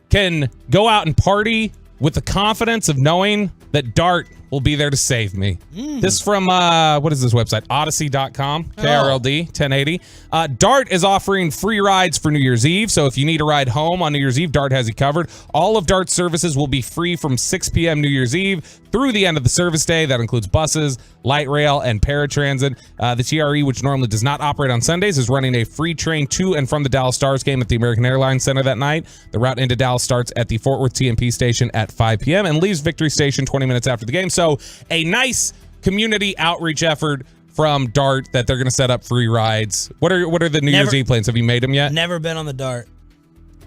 can go out and party with the confidence of knowing that Dart will be there to save me. This from, what is this website? Odyssey.com, KRLD 1080. Dart is offering free rides for New Year's Eve. So if you need a ride home on New Year's Eve, Dart has you covered. All of Dart's services will be free from 6 p.m. New Year's Eve through the end of the service day. That includes buses, light rail, and paratransit. The TRE, which normally does not operate on Sundays, is running a free train to and from the Dallas Stars game at the American Airlines Center that night. The route into Dallas starts at the Fort Worth TMP station at 5 p.m. and leaves Victory Station 20 minutes after the game. So a nice community outreach effort from Dart that they're going to set up free rides. What are the New Year's Eve plans? Have you made them yet? Never been on the Dart.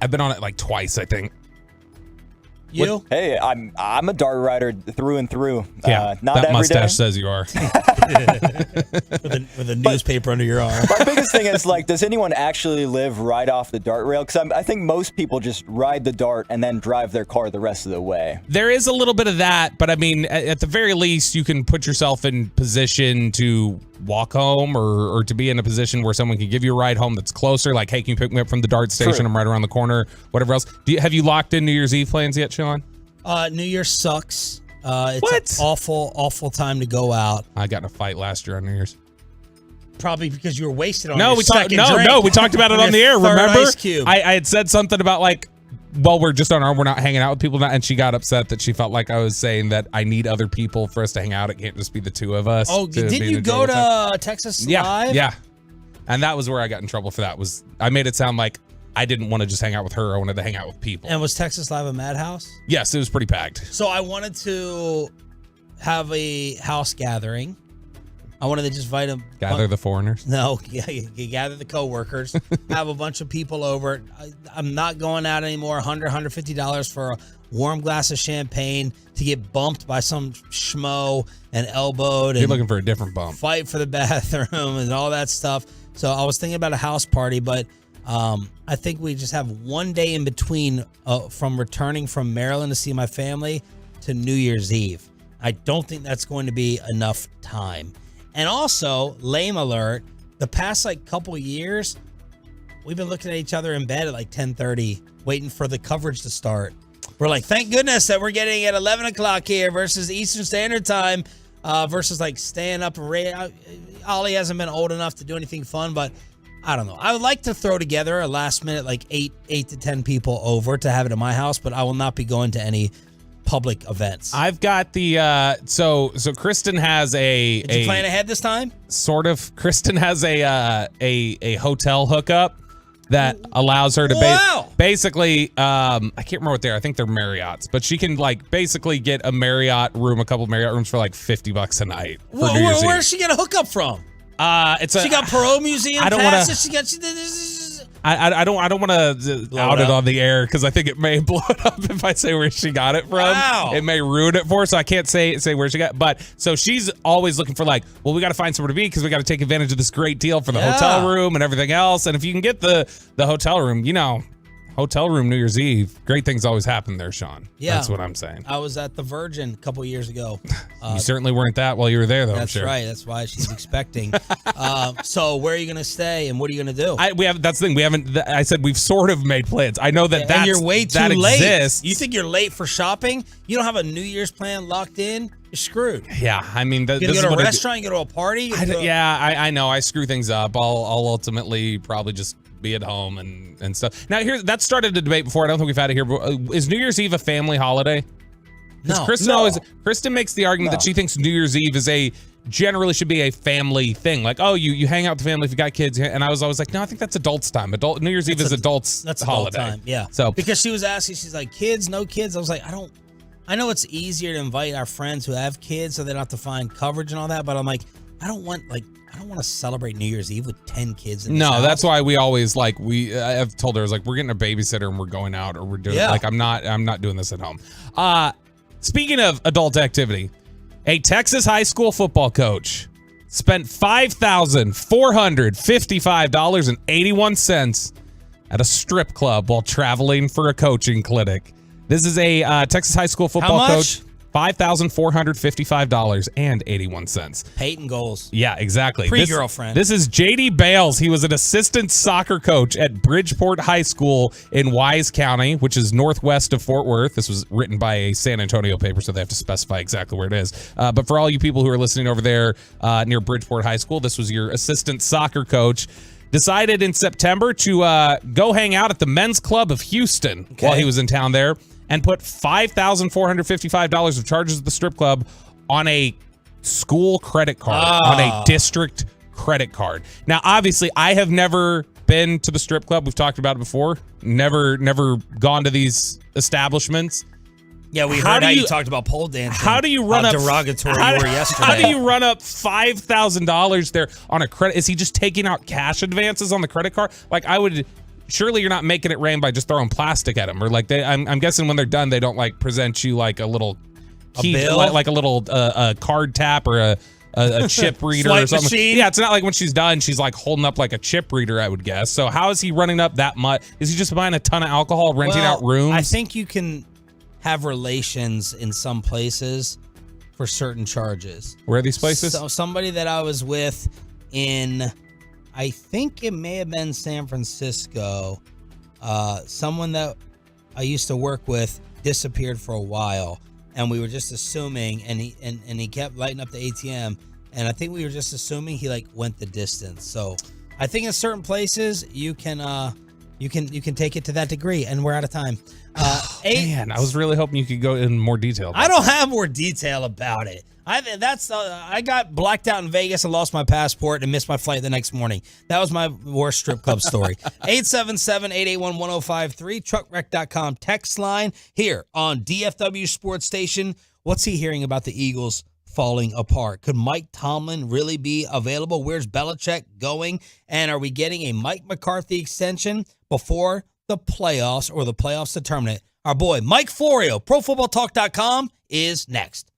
I've been on it like twice, I think. You? Hey, I'm a Dart rider through and through. Yeah, not that every mustache day. says you are. with a newspaper under your arm. My biggest thing is, like, does anyone actually live right off the Dart rail? Because I think most people just ride the Dart and then drive their car the rest of the way. There is a little bit of that, but I mean, at the very least, you can put yourself in position to walk home or to be in a position where someone can give you a ride home that's closer. Like, hey, can you pick me up from the Dart station? True. I'm right around the corner, whatever else. Have you locked in New Year's Eve plans yet, Sean? New Year sucks. It's an awful time to go out. I got in a fight last year on New Year's. Probably because you were wasted on No, your we second talked. drink. No, we talked about it on the air. Third Remember? ice cube. I had said something about, like, well, we're just on our own. We're not hanging out with people now, and she got upset that she felt like I was saying that I need other people for us to hang out. It can't just be the two of us. Oh, didn't you go to Texas Live? Yeah. And that was where I got in trouble for that. Was I made it sound like I didn't want to just hang out with her. I wanted to hang out with people. And was Texas Live a madhouse? Yes, it was pretty packed. So I wanted to have a house gathering. I wanted to just invite them. Gather the foreigners? No, yeah, you gather the coworkers, have a bunch of people over. I'm not going out anymore. $100, $150 for a warm glass of champagne to get bumped by some schmo and elbowed. You're and looking for a different bump. Fight for the bathroom and all that stuff. So I was thinking about a house party, but I think we just have one day in between from returning from Maryland to see my family to New Year's Eve. I don't think that's going to be enough time. And also, lame alert, the past couple years, we've been looking at each other in bed at 10:30, waiting for the coverage to start. We're like, thank goodness that we're getting at 11 o'clock here versus Eastern Standard Time versus staying up. Ollie hasn't been old enough to do anything fun, but I don't know. I would like to throw together a last minute, like 8 to 10 people over to have it at my house, but I will not be going to any public events. I've got the so Kristen has Did you plan ahead this time? Sort of. Kristen has a hotel hookup that allows her to basically I can't remember what they are. I think they're Marriott's, but she can like basically get a Marriott room, a couple of Marriott rooms for like $50 a night. Where does she get a hookup from? She got Perot Museum passes. I don't want to out it on the air because I think it may blow it up if I say where she got it from. Wow. It may ruin it for her, so I can't say where she got it. But so she's always looking for like, well, we got to find somewhere to be because we got to take advantage of this great deal for the hotel room and everything else. And if you can get the hotel room, hotel room New Year's Eve, great things always happen there, Sean. Yeah. That's what I'm saying. I was at the Virgin a couple years ago. You certainly weren't that while you were there, though. That's I'm sure. right. That's why she's expecting. So where are you going to stay and what are you going to do? That's the thing. We haven't. I said we've sort of made plans. I know that and you're way too late. Exists. You think you're late for shopping? You don't have a New Year's plan locked in? You're screwed. Yeah, I mean, you go to a restaurant, you go to a party. I know. I screw things up. I'll ultimately probably just be at home and stuff. Now, that started a debate before. I don't think we've had it here. But is New Year's Eve a family holiday? No. Kristen makes the argument that she thinks New Year's Eve is generally should be a family thing. Like, oh, you hang out with the family if you got kids. And I was always like, no, I think that's adults time. New Year's Eve is adults. That's holiday. Adult time. Yeah. So because she was asking, she's like, kids, no kids. I was like, I know it's easier to invite our friends who have kids so they don't have to find coverage and all that. But I'm like, I don't want to celebrate New Year's Eve with 10 kids in this house. That's why we always I've told her, I was like, we're getting a babysitter and we're going out or we're doing I'm not doing this at home. Speaking of adult activity, a Texas high school football coach spent $5,455.81 at a strip club while traveling for a coaching clinic. This is a Texas high school football coach. $5,455.81. Peyton goals. Yeah, exactly. Pre-girlfriend. This is JD Bales. He was an assistant soccer coach at Bridgeport High School in Wise County, which is northwest of Fort Worth. This was written by a San Antonio paper, so they have to specify exactly where it is. But for all you people who are listening over there near Bridgeport High School, this was your assistant soccer coach. Decided in September to go hang out at the Men's Club of Houston while he was in town there, and put $5,455 of charges at the strip club on a school credit card, on a district credit card. Now, obviously, I have never been to the strip club. We've talked about it before. Never gone to these establishments. Yeah, we heard how you talked about pole dancing. How do you run up derogatory you were yesterday? How do you run up $5,000 there on a credit? Is he just taking out cash advances on the credit card? Like, surely you're not making it rain by just throwing plastic at them, or like I'm guessing when they're done, they don't like present you like a little key, like a little card tap or a chip reader or something. Machine. Yeah, it's not like when she's done, she's like holding up like a chip reader, I would guess. So how is he running up that much? Is he just buying a ton of alcohol, renting out rooms? I think you can have relations in some places for certain charges. Where are these places? So somebody that I was with in, I think it may have been San Francisco, someone that I used to work with disappeared for a while, and we were just assuming, and he kept lighting up the ATM, and I think we were just assuming he like went the distance. So I think in certain places you can take it to that degree, and we're out of time. Man, I was really hoping you could go in more detail. I don't have more detail about it. I got blacked out in Vegas and lost my passport and missed my flight the next morning. That was my worst strip club story. 877-881-1053, truckwreck.com text line here on DFW Sports Station. What's he hearing about the Eagles falling apart? Could Mike Tomlin really be available? Where's Belichick going? And are we getting a Mike McCarthy extension before the playoffs or the playoffs determine it? Our boy Mike Florio, ProFootballTalk.com, is next.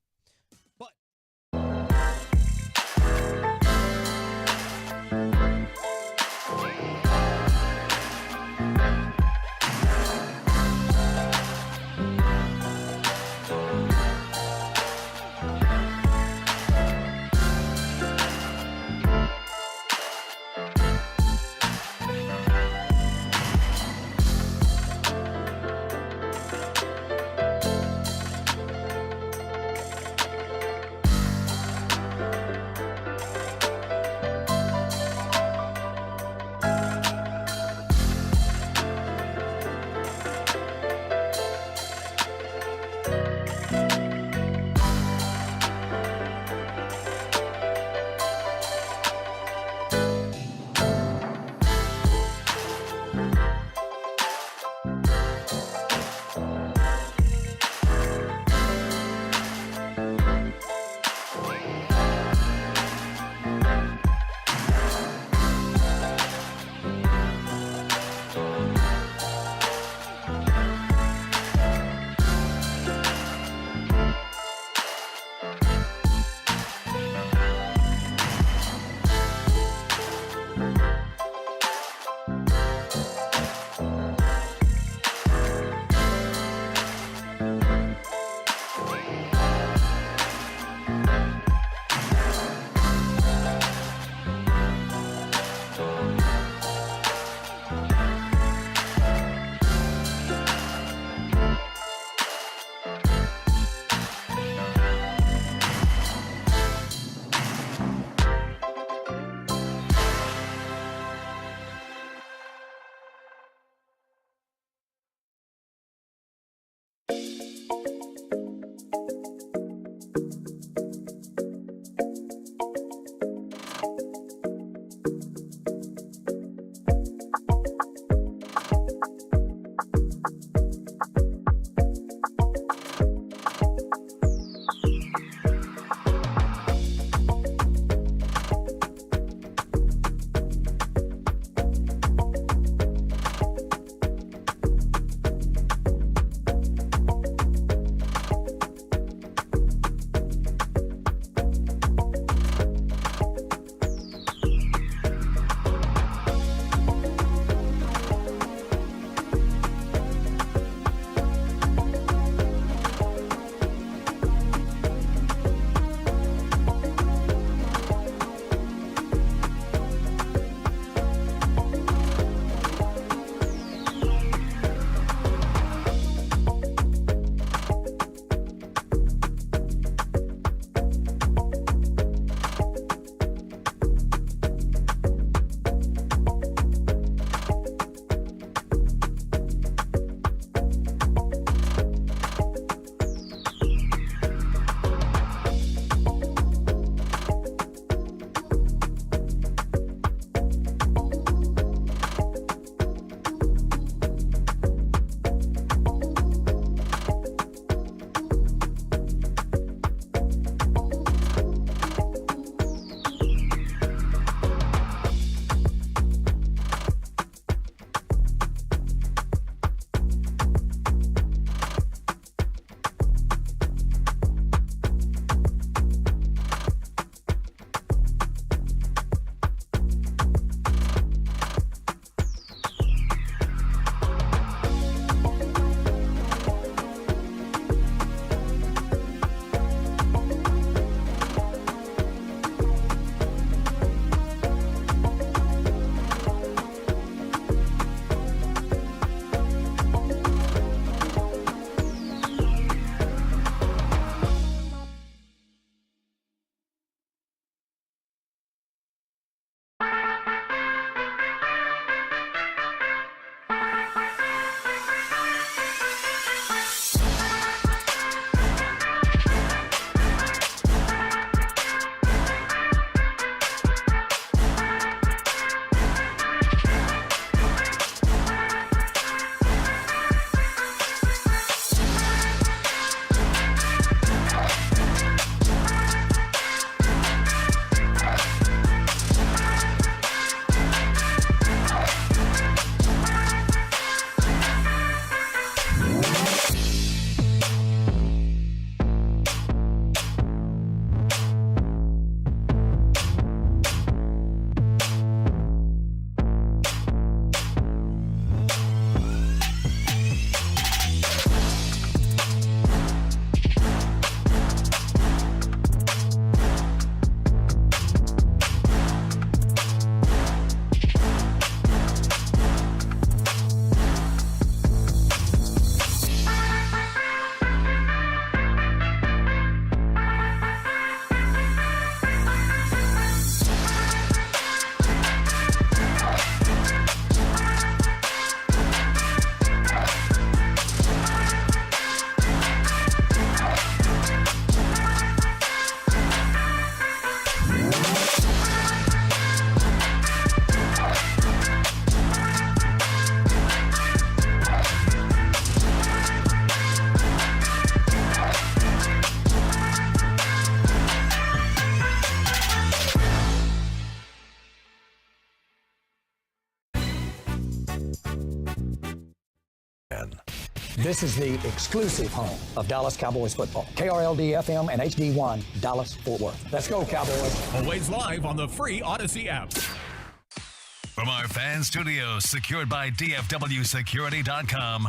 This is the exclusive home of Dallas Cowboys football. KRLD FM and HD1, Dallas, Fort Worth. Let's go, Cowboys. Always live on the free Odyssey app. From our fan studios secured by DFWsecurity.com,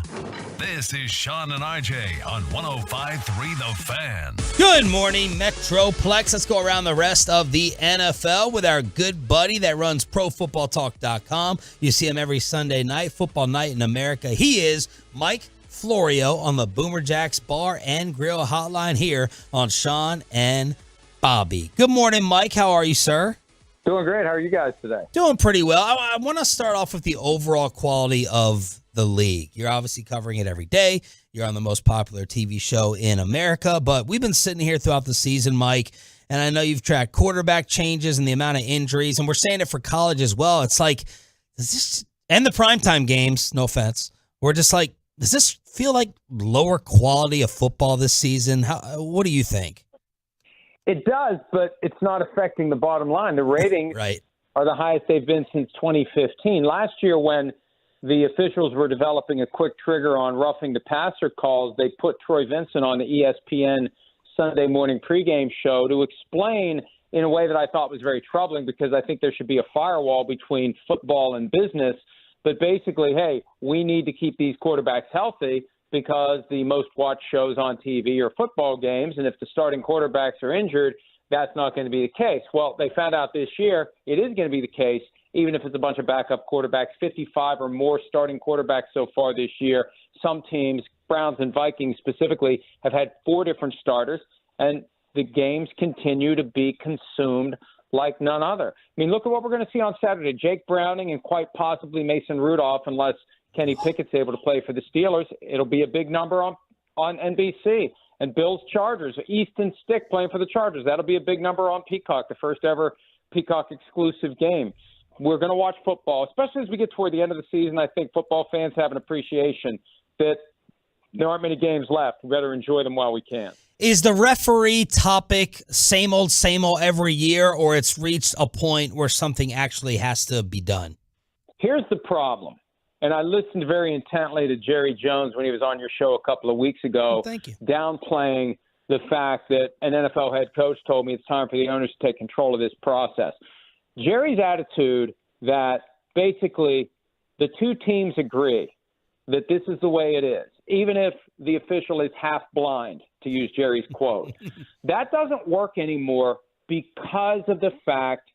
this is Sean and RJ on 105.3 The Fan. Good morning, Metroplex. Let's go around the rest of the NFL with our good buddy that runs ProFootballTalk.com. You see him every Sunday night, Football Night in America. He is Mike Florio on the Boomer Jacks Bar and Grill Hotline here on Sean and Bobby. Good morning, Mike. How are you, sir? Doing great. How are you guys today? Doing pretty well. I want to start off with the overall quality of the league. You're obviously covering it every day. You're on the most popular TV show in America, but we've been sitting here throughout the season, Mike, and I know you've tracked quarterback changes and the amount of injuries, and we're saying it for college as well. It's like, does this, and the primetime games, no offense, we're just like, does this feel like lower quality of football this season? What do you think? It does, but it's not affecting the bottom line. The ratings are the highest they've been since 2015. Last year, when the officials were developing a quick trigger on roughing the passer calls, they put Troy Vincent on the ESPN Sunday morning pregame show to explain in a way that I thought was very troubling, because I think there should be a firewall between football and business. But basically, hey, we need to keep these quarterbacks healthy, because the most watched shows on TV are football games, and if the starting quarterbacks are injured, that's not going to be the case. Well, they found out this year it is going to be the case, even if it's a bunch of backup quarterbacks, 55 or more starting quarterbacks so far this year. Some teams, Browns and Vikings specifically, have had 4 different starters, and the games continue to be consumed like none other. I mean, look at what we're going to see on Saturday. Jake Browning and quite possibly Mason Rudolph, unless Kenny Pickett's able to play for the Steelers. It'll be a big number on NBC. And Bills Chargers, Easton Stick playing for the Chargers. That'll be a big number on Peacock, the first ever Peacock exclusive game. We're going to watch football, especially as we get toward the end of the season. I think football fans have an appreciation that there aren't many games left. We better enjoy them while we can. Is the referee topic same old every year, or it's reached a point where something actually has to be done? Here's the problem. And I listened very intently to Jerry Jones when he was on your show a couple of weeks ago, downplaying the fact that an NFL head coach told me it's time for the owners to take control of this process. Jerry's attitude that basically the two teams agree that this is the way it is, even if the official is half blind, to use Jerry's quote, that doesn't work anymore because of the fact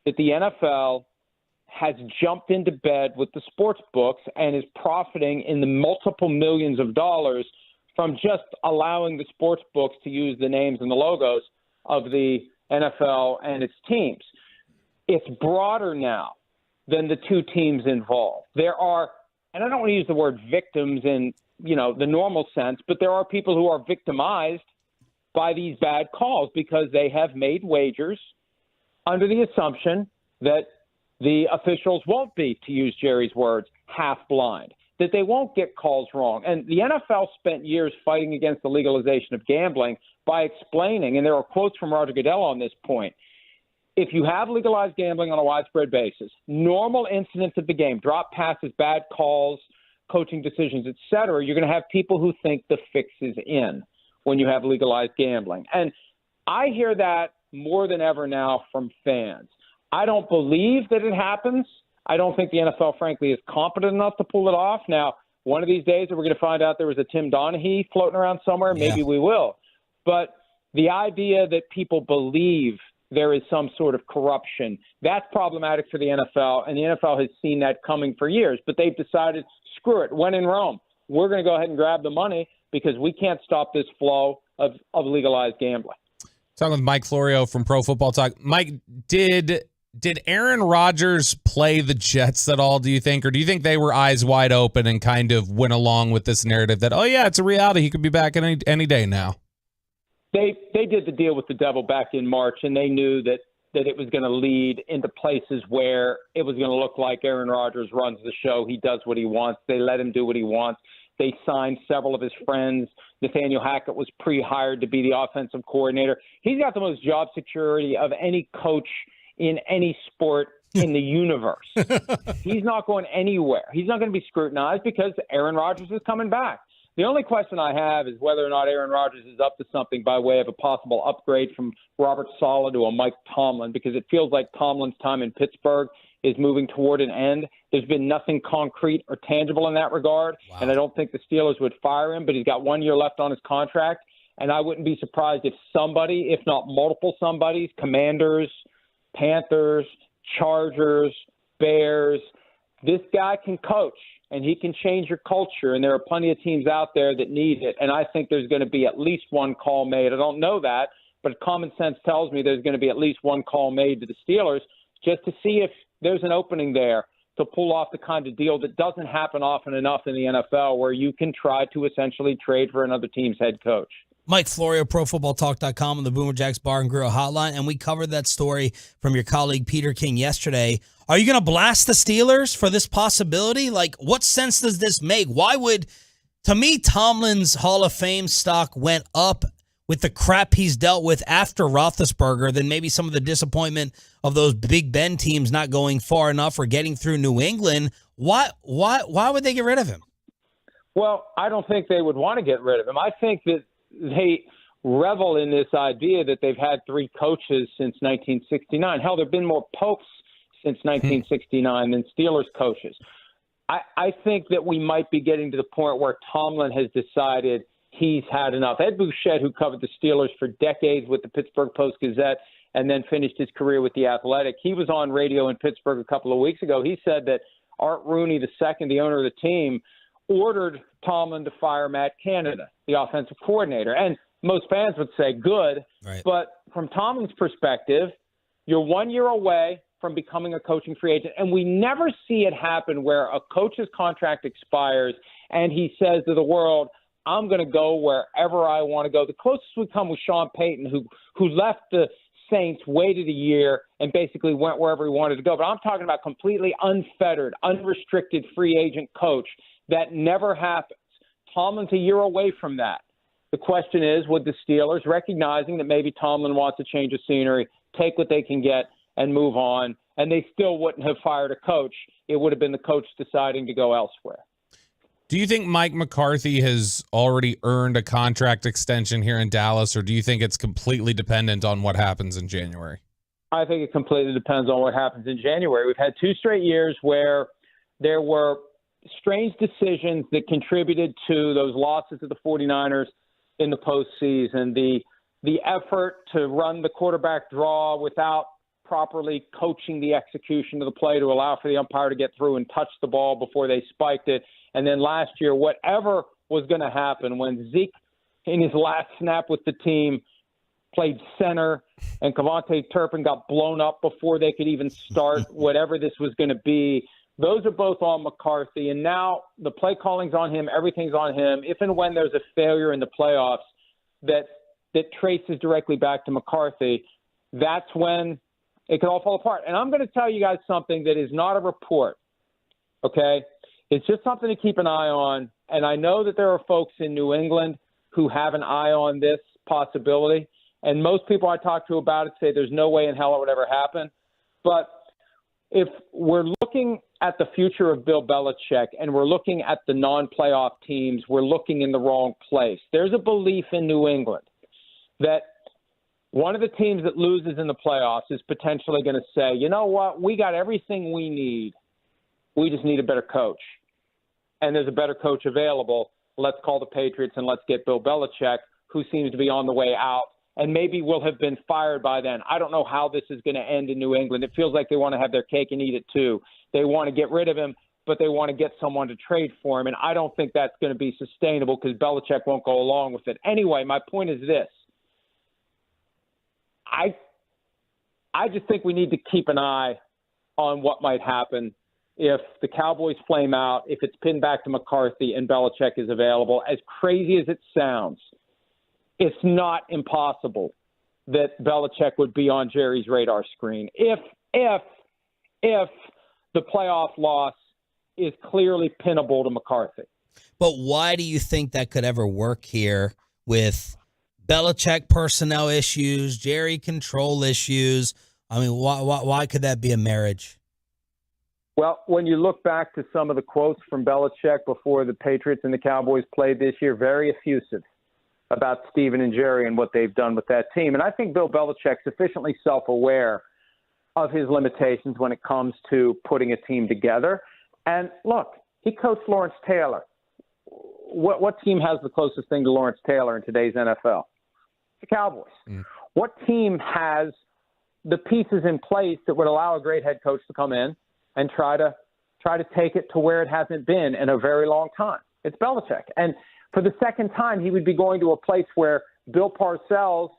that the NFL has jumped into bed with the sports books and is profiting in the multiple millions of dollars from just allowing the sports books to use the names and the logos of the NFL and its teams. It's broader now than the two teams involved. There are, and I don't want to use the word victims in, the normal sense, but there are people who are victimized by these bad calls because they have made wagers under the assumption that the officials won't be, to use Jerry's words, half blind, that they won't get calls wrong. And the NFL spent years fighting against the legalization of gambling by explaining, and there are quotes from Roger Goodell on this point, if you have legalized gambling on a widespread basis, normal incidents of the game, drop passes, bad calls, coaching decisions, et cetera, you're going to have people who think the fix is in when you have legalized gambling. And I hear that more than ever now from fans. I don't believe that it happens. I don't think the NFL, frankly, is competent enough to pull it off. Now, one of these days, we're going to find out there was a Tim Donaghy floating around somewhere. Maybe we will. But the idea that people believe there is some sort of corruption, that's problematic for the NFL, and the NFL has seen that coming for years. But they've decided, screw it, when in Rome, we're going to go ahead and grab the money because we can't stop this flow of legalized gambling. Talking with Mike Florio from Pro Football Talk. Mike, did Aaron Rodgers play the Jets at all, do you think? Or do you think they were eyes wide open and kind of went along with this narrative that, oh, yeah, it's a reality. He could be back any day now? They did the deal with the devil back in March, and they knew that it was going to lead into places where it was going to look like Aaron Rodgers runs the show. He does what he wants. They let him do what he wants. They signed several of his friends. Nathaniel Hackett was pre-hired to be the offensive coordinator. He's got the most job security of any coach in any sport in the universe. He's not going anywhere. He's not going to be scrutinized because Aaron Rodgers is coming back. The only question I have is whether or not Aaron Rodgers is up to something by way of a possible upgrade from Robert Saleh to a Mike Tomlin, because it feels like Tomlin's time in Pittsburgh is moving toward an end. There's been nothing concrete or tangible in that regard, and I don't think the Steelers would fire him, but he's got 1 year left on his contract, and I wouldn't be surprised if somebody, if not multiple somebodies, Commanders, Panthers, Chargers, Bears, this guy can coach. And he can change your culture, and there are plenty of teams out there that need it. And I think there's going to be at least one call made. I don't know that, but common sense tells me there's going to be at least one call made to the Steelers just to see if there's an opening there to pull off the kind of deal that doesn't happen often enough in the NFL, where you can try to essentially trade for another team's head coach. Mike Florio, ProFootballTalk.com on the Boomer Jacks Bar and Grill Hotline, and we covered that story from your colleague Peter King yesterday. Are you going to blast the Steelers for this possibility? Like, what sense does this make? Why would, to me, Tomlin's Hall of Fame stock went up with the crap he's dealt with after Roethlisberger than maybe some of the disappointment of those Big Ben teams not going far enough or getting through New England. Why would they get rid of him? Well, I don't think they would want to get rid of him. I think that they revel in this idea that they've had three coaches since 1969. Hell, there have been more popes since 1969 than Steelers coaches. I think that we might be getting to the point where Tomlin has decided he's had enough. Ed Bouchette, who covered the Steelers for decades with the Pittsburgh Post-Gazette and then finished his career with The Athletic, he was on radio in Pittsburgh a couple of weeks ago. He said that Art Rooney II, the owner of the team, ordered Tomlin to fire Matt Canada, the offensive coordinator. And most fans would say good, right. But from Tomlin's perspective, you're 1 year away from becoming a coaching free agent. And we never see it happen where a coach's contract expires and he says to the world, I'm going to go wherever I want to go. The closest we come with Sean Payton, who left the Saints, waited a year, and basically went wherever he wanted to go. But I'm talking about completely unfettered, unrestricted free agent coach. That never happens. Tomlin's a year away from that. The question is, would the Steelers, recognizing that maybe Tomlin wants a change of scenery, take what they can get and move on? And they still wouldn't have fired a coach. It would have been the coach deciding to go elsewhere. Do you think Mike McCarthy has already earned a contract extension here in Dallas, or do you think it's completely dependent on what happens in January? I think it completely depends on what happens in January. We've had 2 straight years where there were strange decisions that contributed to those losses to the 49ers in the postseason. The effort to run the quarterback draw without properly coaching the execution of the play to allow for the umpire to get through and touch the ball before they spiked it. And then last year, whatever was going to happen when Zeke, in his last snap with the team, played center and Kevontae Turpin got blown up before they could even start, whatever this was going to be, those are both on McCarthy. And now the play calling's on him. Everything's on him. If and when there's a failure in the playoffs that traces directly back to McCarthy, that's when it could all fall apart. And I'm going to tell you guys something that is not a report, okay? It's just something to keep an eye on. And I know that there are folks in New England who have an eye on this possibility. And most people I talk to about it say there's no way in hell it would ever happen. But if we're looking at the future of Bill Belichick and we're looking at the non-playoff teams, we're looking in the wrong place. There's a belief in New England that one of the teams that loses in the playoffs is potentially going to say, you know what, we got everything we need. We just need a better coach. And there's a better coach available. Let's call the Patriots and let's get Bill Belichick, who seems to be on the way out. And maybe will have been fired by then. I don't know how this is going to end in New England. It feels like they want to have their cake and eat it too. They want to get rid of him, but they want to get someone to trade for him. And I don't think that's going to be sustainable because Belichick won't go along with it. Anyway, my point is this. I just think we need to keep an eye on what might happen if the Cowboys flame out, if it's pinned back to McCarthy and Belichick is available. As crazy as it sounds, it's not impossible that Belichick would be on Jerry's radar screen if the playoff loss is clearly pinnable to McCarthy. But why do you think that could ever work here with Belichick personnel issues, Jerry control issues? I mean, why could that be a marriage? Well, when you look back to some of the quotes from Belichick before the Patriots and the Cowboys played this year, very effusive about Steven and Jerry and what they've done with that team. And I think Bill Belichick's sufficiently self-aware of his limitations when it comes to putting a team together. And look, he coached Lawrence Taylor. What team has the closest thing to Lawrence Taylor in today's NFL? The Cowboys. What team has the pieces in place that would allow a great head coach to come in and try to take it to where it hasn't been in a very long time? It's Belichick. And for the second time, he would be going to a place where Bill Parcells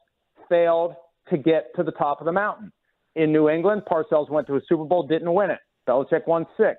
failed to get to the top of the mountain. In New England, Parcells went to a Super Bowl, didn't win it. Belichick won 6.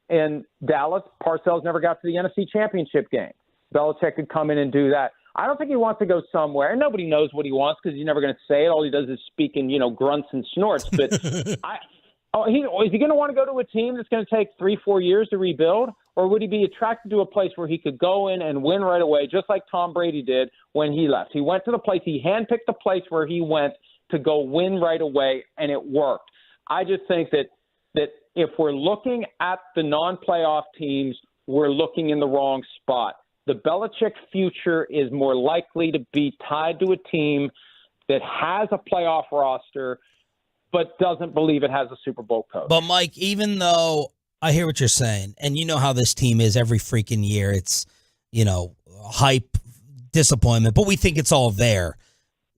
In Dallas, Parcells never got to the NFC Championship game. Belichick could come in and do that. I don't think he wants to go somewhere, and nobody knows what he wants because he's never going to say it. All he does is speak in, grunts and snorts. But is he going to want to go to a team that's going to take 3-4 years to rebuild? Or would he be attracted to a place where he could go in and win right away, just like Tom Brady did when he left? He went to the place, he handpicked the place where he went to go win right away, and it worked. I just think that if we're looking at the non-playoff teams, we're looking in the wrong spot. The Belichick future is more likely to be tied to a team that has a playoff roster but doesn't believe it has a Super Bowl coach. But, Mike, even though I hear what you're saying, and you know how this team is every freaking year, it's, hype, disappointment, but we think it's all there.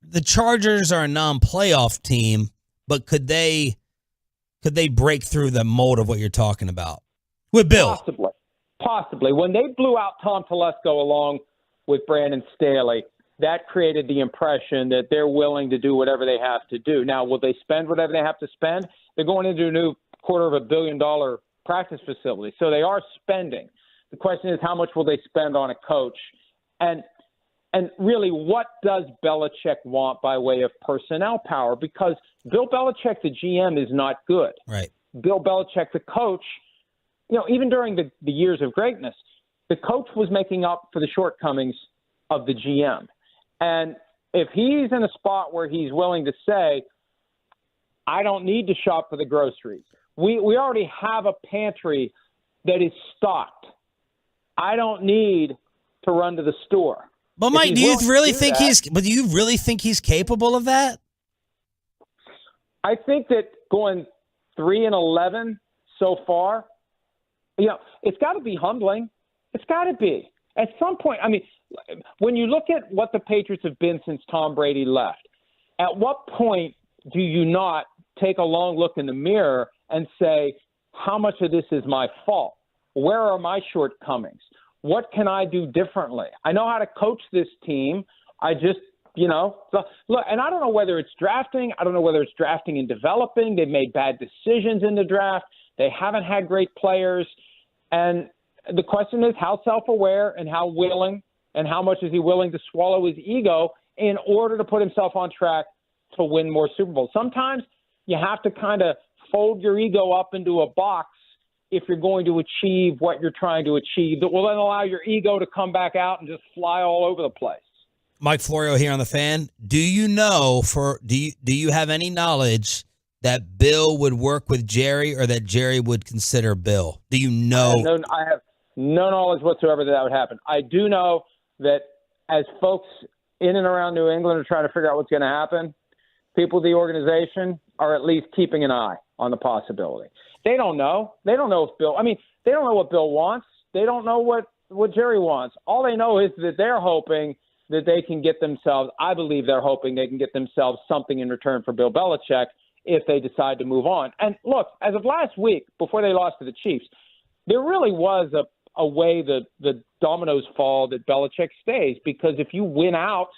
The Chargers are a non-playoff team, but could they break through the mold of what you're talking about with Bill? Possibly. When they blew out Tom Telesco along with Brandon Staley, that created the impression that they're willing to do whatever they have to do. Now, will they spend whatever they have to spend? They're going into a new $250 million practice facility, so they are spending. The question is, how much will they spend on a coach? And really, what does Belichick want by way of personnel power? Because Bill Belichick, the GM, is not good. Right. Bill Belichick, the coach, even during the years of greatness, the coach was making up for the shortcomings of the GM. And if he's in a spot where he's willing to say, I don't need to shop for the groceries. We already have a pantry that is stocked. I don't need to run to the store. But Mike, do you really think he's capable of that? I think that going 3-11 so far, it's got to be humbling. It's got to be. At some point, when you look at what the Patriots have been since Tom Brady left, at what point do you not take a long look in the mirror and say, how much of this is my fault? Where are my shortcomings? What can I do differently? I know how to coach this team. I just, look, and I don't know whether it's drafting. I don't know whether it's drafting and developing. They've made bad decisions in the draft. They haven't had great players. And the question is how self-aware and how willing and how much is he willing to swallow his ego in order to put himself on track to win more Super Bowls. Sometimes you have to kind of fold your ego up into a box if you're going to achieve what you're trying to achieve, that will then allow your ego to come back out and just fly all over the place. Mike Florio here on The Fan. Do you know, do you have any knowledge that Bill would work with Jerry or that Jerry would consider Bill? Do you know? I have no knowledge whatsoever that would happen. I do know that as folks in and around New England are trying to figure out what's going to happen, people in the organization are at least keeping an eye on the possibility. They don't know. They don't know if Bill – they don't know what Bill wants. They don't know what Jerry wants. All they know is that they're hoping that they can get themselves – I believe they're hoping they can get themselves something in return for Bill Belichick if they decide to move on. And look, as of last week, before they lost to the Chiefs, there really was a way the dominoes fall that Belichick stays, because if you win out,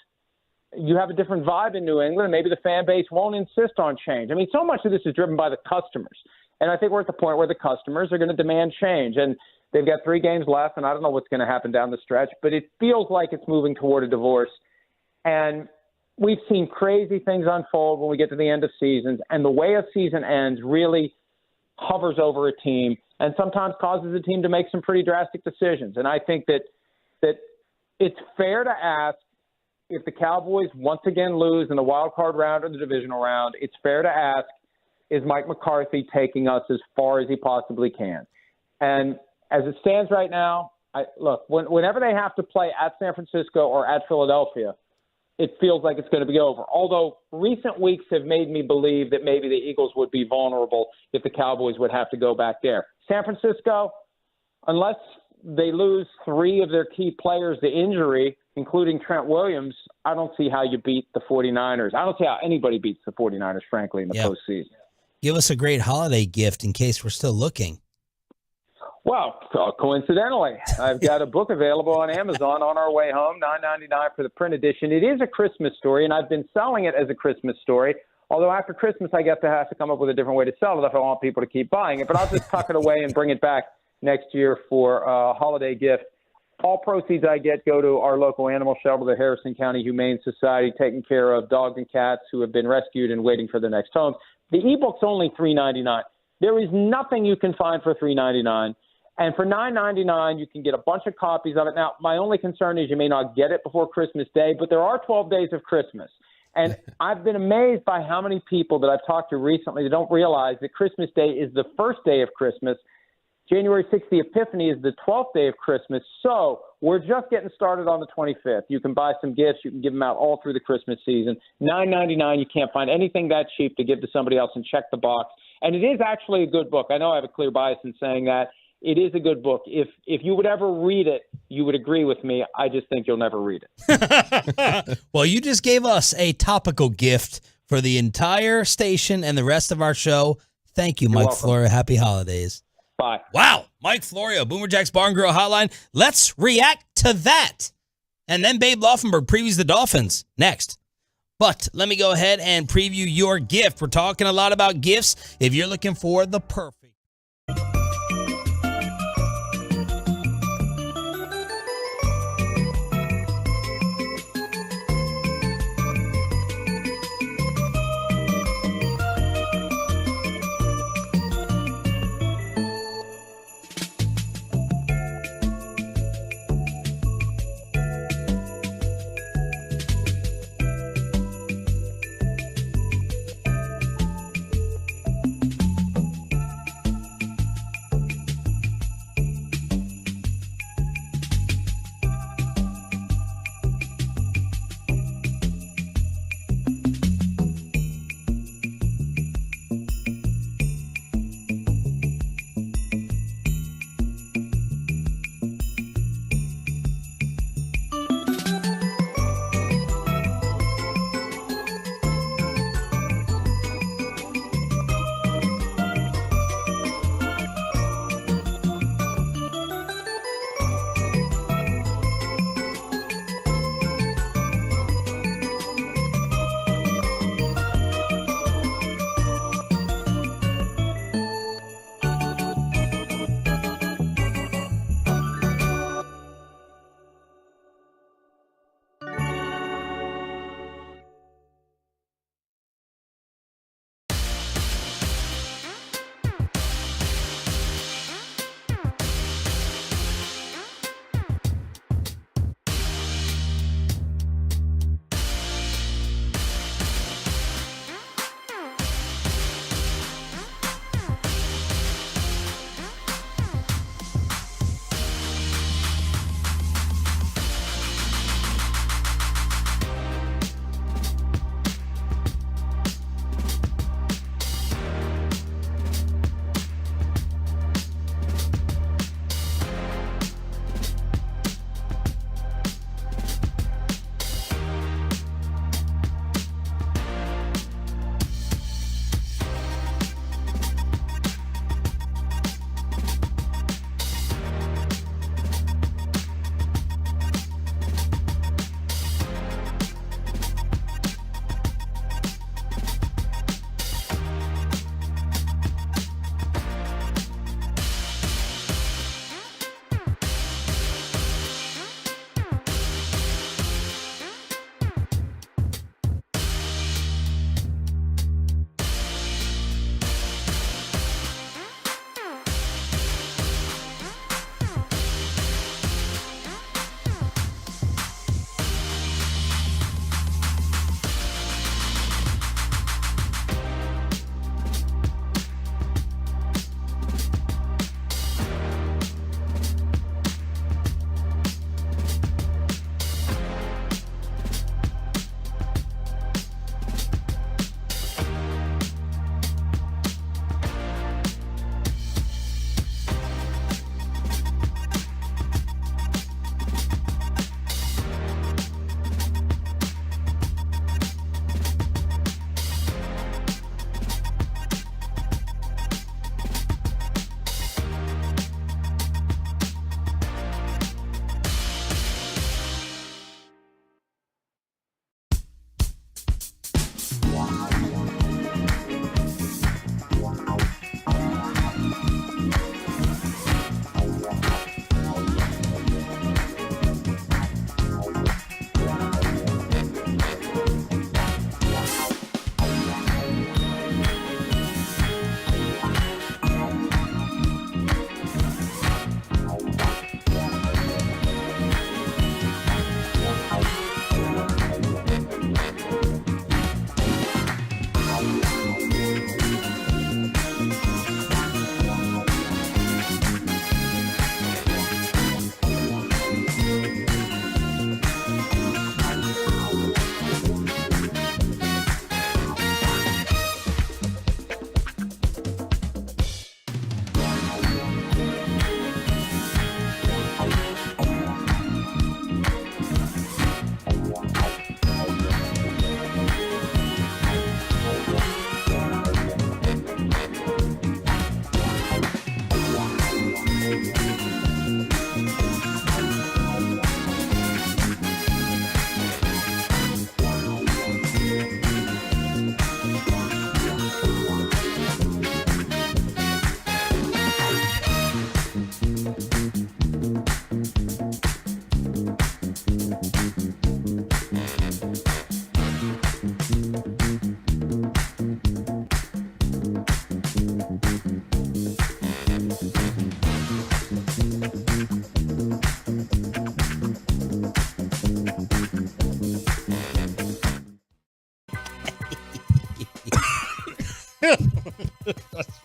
you have a different vibe in New England, and maybe the fan base won't insist on change. So much of this is driven by the customers. And I think we're at the point where the customers are going to demand change. And they've got 3 games left, and I don't know what's going to happen down the stretch, but it feels like it's moving toward a divorce. And we've seen crazy things unfold when we get to the end of seasons, and the way a season ends really hovers over a team and sometimes causes a team to make some pretty drastic decisions. And I think that it's fair to ask, if the Cowboys once again lose in the wild card round or the divisional round, it's fair to ask is Mike McCarthy taking us as far as he possibly can. And as it stands right now, whenever they have to play at San Francisco or at Philadelphia, it feels like it's going to be over. Although recent weeks have made me believe that maybe the Eagles would be vulnerable if the Cowboys would have to go back there. San Francisco, unless they lose 3 of their key players to injury, including Trent Williams, I don't see how you beat the 49ers. I don't see how anybody beats the 49ers, frankly, in the postseason. Give us a great holiday gift in case we're still looking. Well, coincidentally, I've got a book available on Amazon on our way home, $9.99 for the print edition. It is a Christmas story, and I've been selling it as a Christmas story. Although after Christmas, I guess I have to come up with a different way to sell it if I want people to keep buying it. But I'll just tuck it away and bring it back next year for a holiday gift. All proceeds I get go to our local animal shelter, the Harrison County Humane Society, taking care of dogs and cats who have been rescued and waiting for their next home. The ebook's only $3.99. There is nothing you can find for $3.99. And for $9.99, you can get a bunch of copies of it. Now, my only concern is you may not get it before Christmas Day, but there are 12 days of Christmas. And I've been amazed by how many people that I've talked to recently that don't realize that Christmas Day is the first day of Christmas. January 6th, the Epiphany, is the 12th day of Christmas. So we're just getting started on the 25th. You can buy some gifts. You can give them out all through the Christmas season. $9.99, you can't find anything that cheap to give to somebody else, and check the box. And it is actually a good book. I know I have a clear bias in saying that. It is a good book. If you would ever read it, you would agree with me. I just think you'll never read it. Well, you just gave us a topical gift for the entire station and the rest of our show. Thank you, Mike Florio. Happy holidays. Bye. Wow. Mike Florio, Boomer Jack's Barn Grill Hotline. Let's react to that. And then Babe Laufenberg previews the Dolphins next. But let me go ahead and preview your gift. We're talking a lot about gifts. If you're looking for the perfect.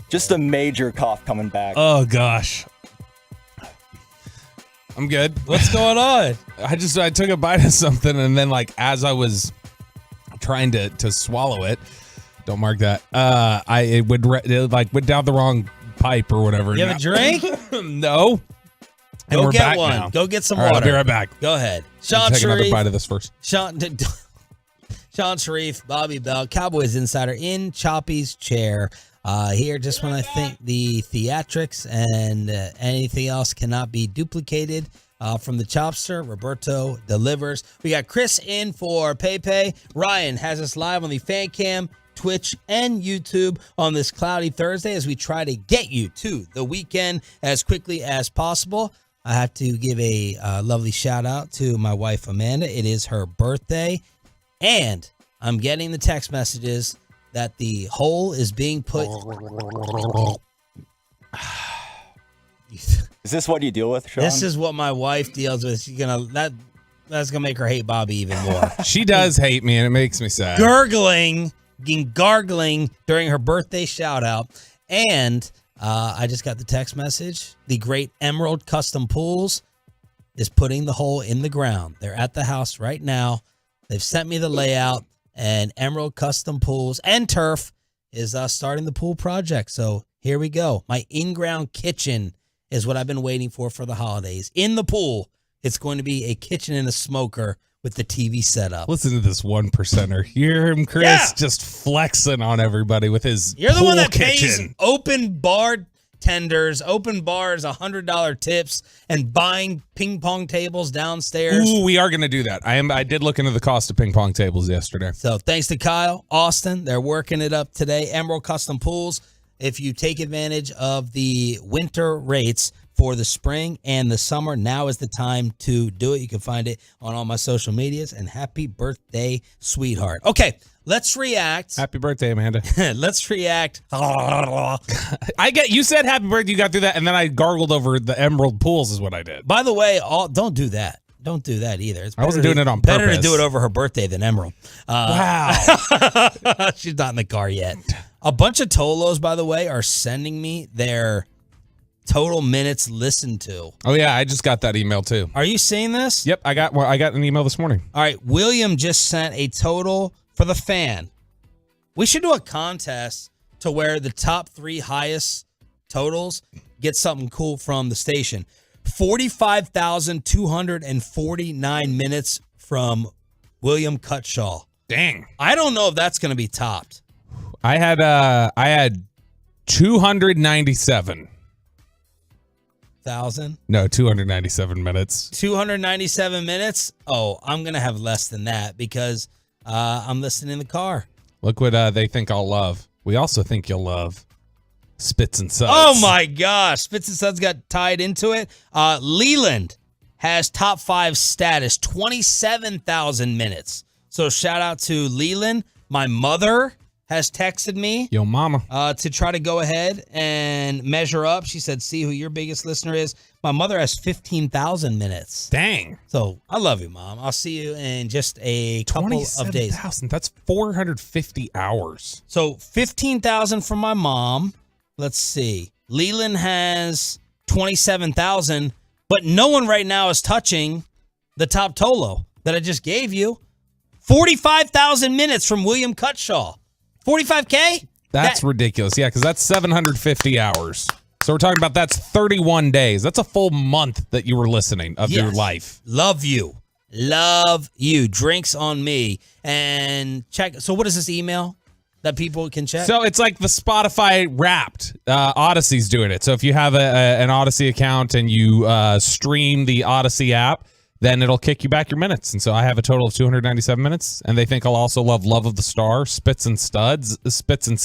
Just a major cough coming back. Oh gosh. I'm good. What's going on? I took a bite of something, and then like as I was trying to swallow it, don't mark that. It went down the wrong pipe or whatever. You have a drink? No. And Go get back one. now. Go get some All right, water. I'll be right back. Go ahead. Sean take another bite of this first. Sean Sharif, Bobby Bell, Cowboys Insider in Choppy's chair. Here, just want to thank the theatrics and anything else cannot be duplicated from the Chopster. Roberto delivers. We got Chris in for Pepe. Ryan has us live on the fan cam, Twitch, and YouTube on this cloudy Thursday as we try to get you to the weekend as quickly as possible. I have to give a lovely shout out to my wife, Amanda. It is her birthday, and I'm getting the text messages that the hole is being put. Is this what you deal with, Sean? This is what my wife deals with. She's that's gonna make her hate Bobby even more. She does hate me, and it makes me sad. Gargling during her birthday shout out. And I just got the text message. The great Emerald Custom Pools is putting the hole in the ground. They're at the house right now. They've sent me the layout, and Emerald Custom Pools and Turf is starting the pool project. So here we go. My in-ground kitchen is what I've been waiting for the holidays. In the pool, it's going to be a kitchen and a smoker with the TV setup. Listen to this 1%er. Hear him, Chris, just flexing on everybody with his You're the pool one that kitchen. pays open bar tenders, open bars, $100 tips, and buying ping pong tables downstairs. Ooh, we are going to do that. I did look into the cost of ping pong tables yesterday. So thanks to Kyle, Austin, they're working it up today. Emerald Custom Pools. If you take advantage of the winter rates for the spring and the summer, now is the time to do it. You can find it on all my social medias. And happy birthday, sweetheart. Okay, let's react. Happy birthday, Amanda. Let's react. You said happy birthday, you got through that, and then I gargled over the Emerald Pools is what I did. By the way, don't do that. Don't do that either. It's I wasn't doing it on better purpose. to do it over her birthday than Emerald. Wow. She's not in the car yet. A bunch of Tolos, by the way, are sending me their total minutes listened to. Oh, yeah, I just got that email, too. Are you seeing this? Yep, I got an email this morning. All right, William just sent a total for the fan. We should do a contest to where the top 3 highest totals get something cool from the station. 45,249 minutes from William Cutshaw. Dang. I don't know if that's going to be topped. I had 297. 1,000? No, 297 minutes. 297 minutes? Oh, I'm going to have less than that because I'm listening in the car. Look what they think I'll love. We also think you'll love Spits and Suds. Oh, my gosh. Spits and Suds got tied into it. Leland has top 5 status, 27,000 minutes. So shout out to Leland. My mother has texted me. Yo, mama. To try to go ahead and measure up. She said, see who your biggest listener is. My mother has 15,000 minutes. Dang. So I love you, Mom. I'll see you in just a couple of days. 27,000. That's 450 hours. So 15,000 from my mom. Let's see. Leland has 27,000, but no one right now is touching the top Tolo that I just gave you. 45,000 minutes from William Cutshaw. 45K? That's ridiculous. Yeah, because that's 750 hours. So we're talking about that's 31 days. That's a full month that you were listening of your life. Love you. Love you. Drinks on me. And check. So what is this email that people can check? So it's like the Spotify Wrapped. Odyssey's doing it. So if you have an Odyssey account and you stream the Odyssey app, then it'll kick you back your minutes. And so I have a total of 297 minutes. And they think I'll also love Love of the Star, Spits and Suds. Spits and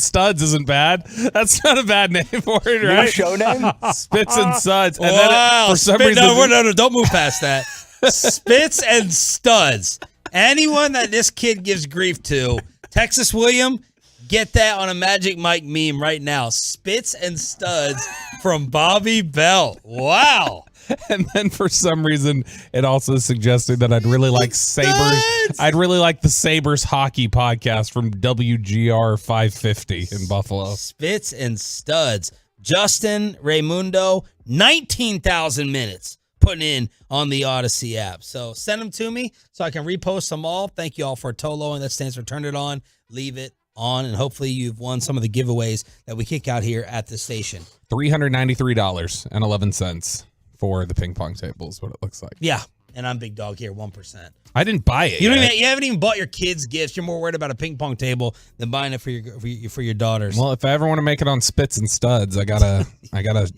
Studs isn't bad. That's not a bad name for it, right? Your show name? Spits and Suds. And wow. then for some reason, No, don't move past that. Spits and Studs. Anyone that this kid gives grief to, Texas William, get that on a Magic Mike meme right now. Spits and Studs from Bobby Bell. Wow. And then for some reason, it also suggested that I'd really like Sabres. I'd really like the Sabres hockey podcast from WGR 550 in Buffalo. Spits and studs. Justin Raimundo, 19,000 minutes putting in on the Odyssey app. So send them to me so I can repost them all. Thank you all for TOLO, and that stands for Turn It On, Leave It On, and hopefully you've won some of the giveaways that we kick out here at the station. $393.11 for the ping pong table is what it looks like. Yeah, and I'm big dog here, 1%. I didn't buy it. You haven't even bought your kids gifts. You're more worried about a ping pong table than buying it for your daughters. Well, if I ever want to make it on Spits and Studs, I gotta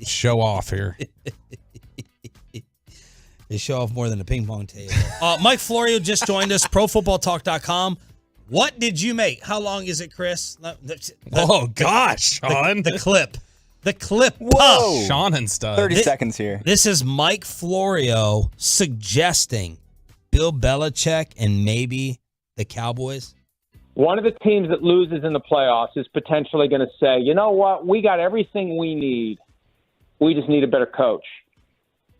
show off here. They show off more than a ping pong table. Mike Florio just joined us, ProFootballTalk.com. What did you make? How long is it, Chris? Oh, gosh, Sean. The clip. The clip. Whoa. Sean and Studs. 30 seconds here. This is Mike Florio suggesting Bill Belichick and maybe the Cowboys. One of the teams that loses in the playoffs is potentially going to say, you know what? We got everything we need. We just need a better coach.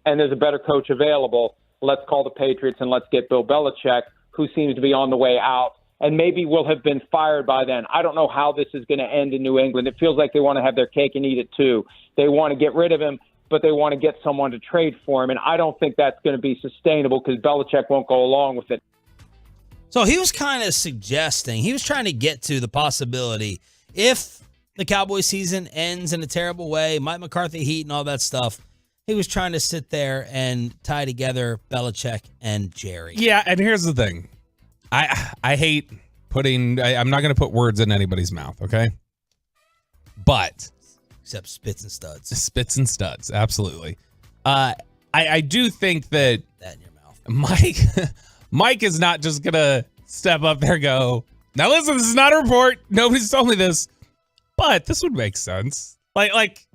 And there's a better coach available. Let's call the Patriots and let's get Bill Belichick, who seems to be on the way out. And maybe will have been fired by then. I don't know how this is going to end in New England. It feels like they want to have their cake and eat it too. They want to get rid of him, but they want to get someone to trade for him. And I don't think that's going to be sustainable because Belichick won't go along with it. So he was kind of suggesting, he was trying to get to the possibility if the Cowboys season ends in a terrible way, Mike McCarthy heat and all that stuff, he was trying to sit there and tie together Belichick and Jerry. Yeah, and here's the thing. I hate putting, I'm not going to put words in anybody's mouth, okay? But. Except Spits and Studs. Spits and Studs, absolutely. I do think that. That in your mouth. Mike is not just going to step up there and go, now listen, this is not a report. Nobody's told me this. But this would make sense. Like.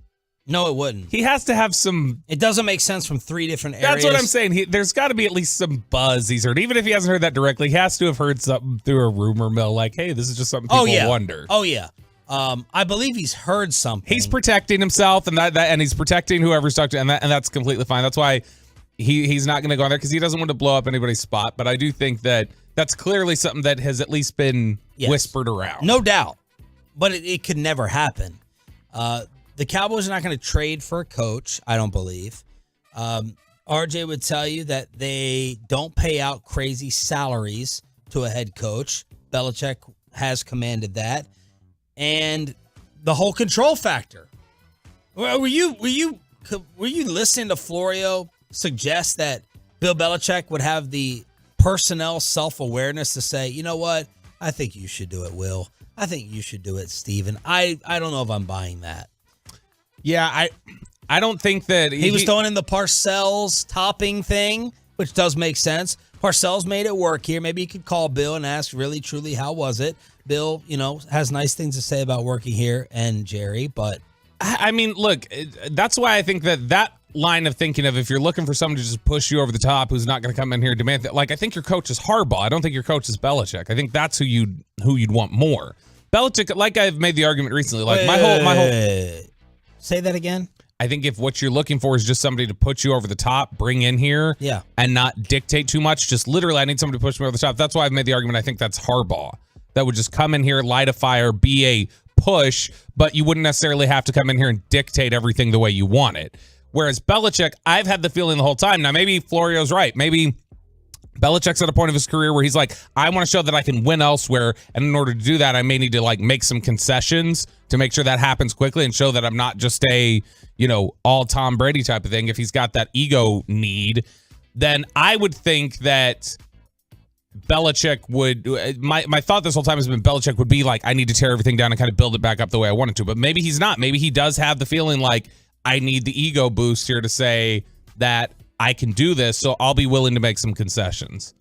No, it wouldn't. He has to have some. It doesn't make sense from three different areas. That's what I'm saying. There's got to be at least some buzz he's heard. Even if he hasn't heard that directly, he has to have heard something through a rumor mill like, hey, this is just something people wonder. Oh, yeah. I believe he's heard something. He's protecting himself and and he's protecting whoever's talking to, and that's completely fine. That's why he's not going to go on there because he doesn't want to blow up anybody's spot. But I do think that that's clearly something that has at least been whispered around. No doubt. But it could never happen. The Cowboys are not going to trade for a coach, I don't believe. RJ would tell you that they don't pay out crazy salaries to a head coach. Belichick has commanded that. And the whole control factor. Were you listening to Florio suggest that Bill Belichick would have the personnel self-awareness to say, you know what? I think you should do it, Will. I think you should do it, Steven. I don't know if I'm buying that. Yeah, I don't think that he was throwing in the Parcells topping thing, which does make sense. Parcells made it work here. Maybe you could call Bill and ask really, truly, how was it? Bill, has nice things to say about working here and Jerry, but I mean, look, that's why I think that line of thinking of if you're looking for someone to just push you over the top who's not going to come in here and demand that, like, I think your coach is Harbaugh. I don't think your coach is Belichick. I think that's who you'd want more. Belichick, like I've made the argument recently, like my whole say that again. I think if what you're looking for is just somebody to put you over the top, bring in here, and not dictate too much, just literally, I need somebody to push me over the top. That's why I've made the argument. I think that's Harbaugh. That would just come in here, light a fire, be a push, but you wouldn't necessarily have to come in here and dictate everything the way you want it. Whereas Belichick, I've had the feeling the whole time. Now, maybe Florio's right. Maybe Belichick's at a point of his career where he's like, I want to show that I can win elsewhere. And in order to do that, I may need to make some concessions to make sure that happens quickly and show that I'm not just a, all Tom Brady type of thing. If he's got that ego need, then I would think that Belichick would, my thought this whole time has been Belichick would be like, I need to tear everything down and kind of build it back up the way I wanted to. But maybe he's not. Maybe he does have the feeling like I need the ego boost here to say that I can do this, so I'll be willing to make some concessions.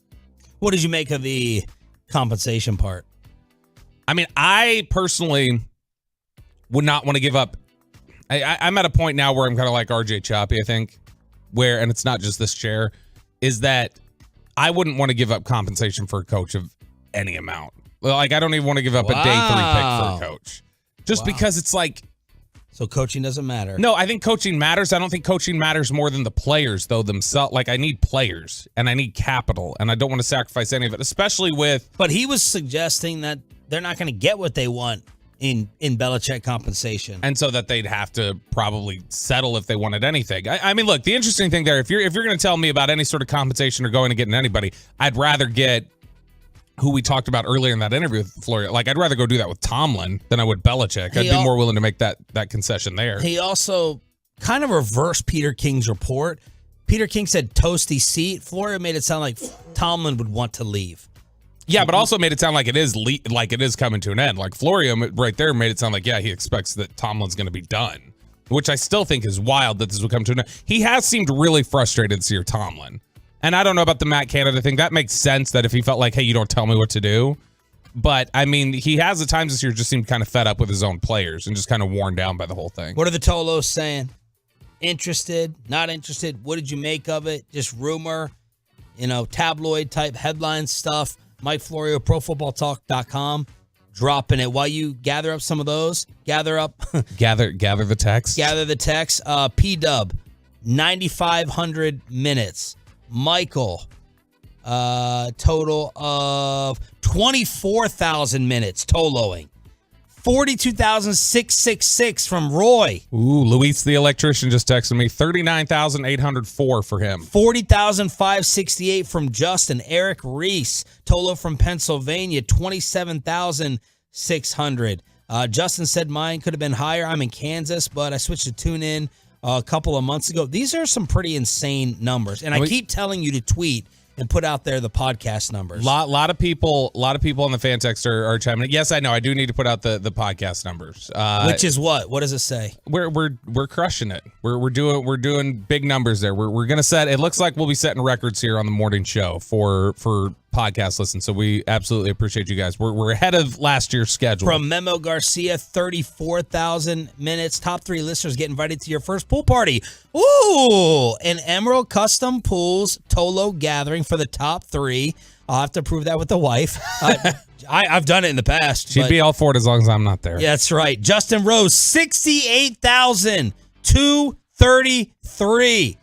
What did you make of the compensation part? I mean, I personally would not want to give up. I'm at a point now where I'm kind of like RJ Choppy, I think, where, and it's not just this chair, is that I wouldn't want to give up compensation for a coach of any amount. Like, I don't even want to give up a day 3 pick for a coach. Just because it's like, So coaching doesn't matter. No, I think coaching matters. I don't think coaching matters more than the players, though, themselves. Like, I need players, and I need capital, and I don't want to sacrifice any of it, especially with... But he was suggesting that they're not going to get what they want in Belichick compensation. And so that they'd have to probably settle if they wanted anything. I mean, look, the interesting thing there, if you're going to tell me about any sort of compensation or going to getting anybody, I'd rather get who we talked about earlier in that interview with Florio. Like, I'd rather go do that with Tomlin than I would Belichick. I'd be more willing to make that concession there. He also kind of reversed Peter King's report. Peter King said toasty seat. Florio made it sound like Tomlin would want to leave. Yeah, but also made it sound like it is coming to an end. Like, Florio right there made it sound like, yeah, he expects that Tomlin's going to be done, which I still think is wild that this would come to an end. He has seemed really frustrated this year, Tomlin. And I don't know about the Matt Canada thing. That makes sense that if he felt like, hey, you don't tell me what to do. But, I mean, he has at times this year just seemed kind of fed up with his own players and just kind of worn down by the whole thing. What are the Tolos saying? Interested? Not interested? What did you make of it? Just rumor? Tabloid type headline stuff. Mike Florio, ProFootballTalk.com. Dropping it. While you gather up some of those, gather the text. Gather the text. P-Dub, 9,500 minutes. Michael, total of 24,000 minutes Toloing. 42,666 from Roy. Ooh, Luis the electrician just texted me. 39,804 for him. 40,568 from Justin. Eric Reese, Tolo from Pennsylvania, 27,600. Justin said mine could have been higher. I'm in Kansas, but I switched to TuneIn a couple of months ago. These are some pretty insane numbers, and I keep telling you to tweet and put out there the podcast numbers. Lot of people on the fan text are chiming in. Yes, I know. I do need to put out the podcast numbers. Which is what? What does it say? We're crushing it. We're doing big numbers there. We're gonna set. It looks like we'll be setting records here on the morning show for podcast listen. So we absolutely appreciate you guys. We're ahead of last year's schedule. From Memo Garcia, 34,000 minutes. Top 3 listeners get invited to your first pool party. Ooh, an Emerald Custom Pools Tolo gathering for the top 3. I'll have to prove that with the wife. I've done it in the past. She'd be all for it as long as I'm not there. Yeah, that's right. Justin Rose, 68,233.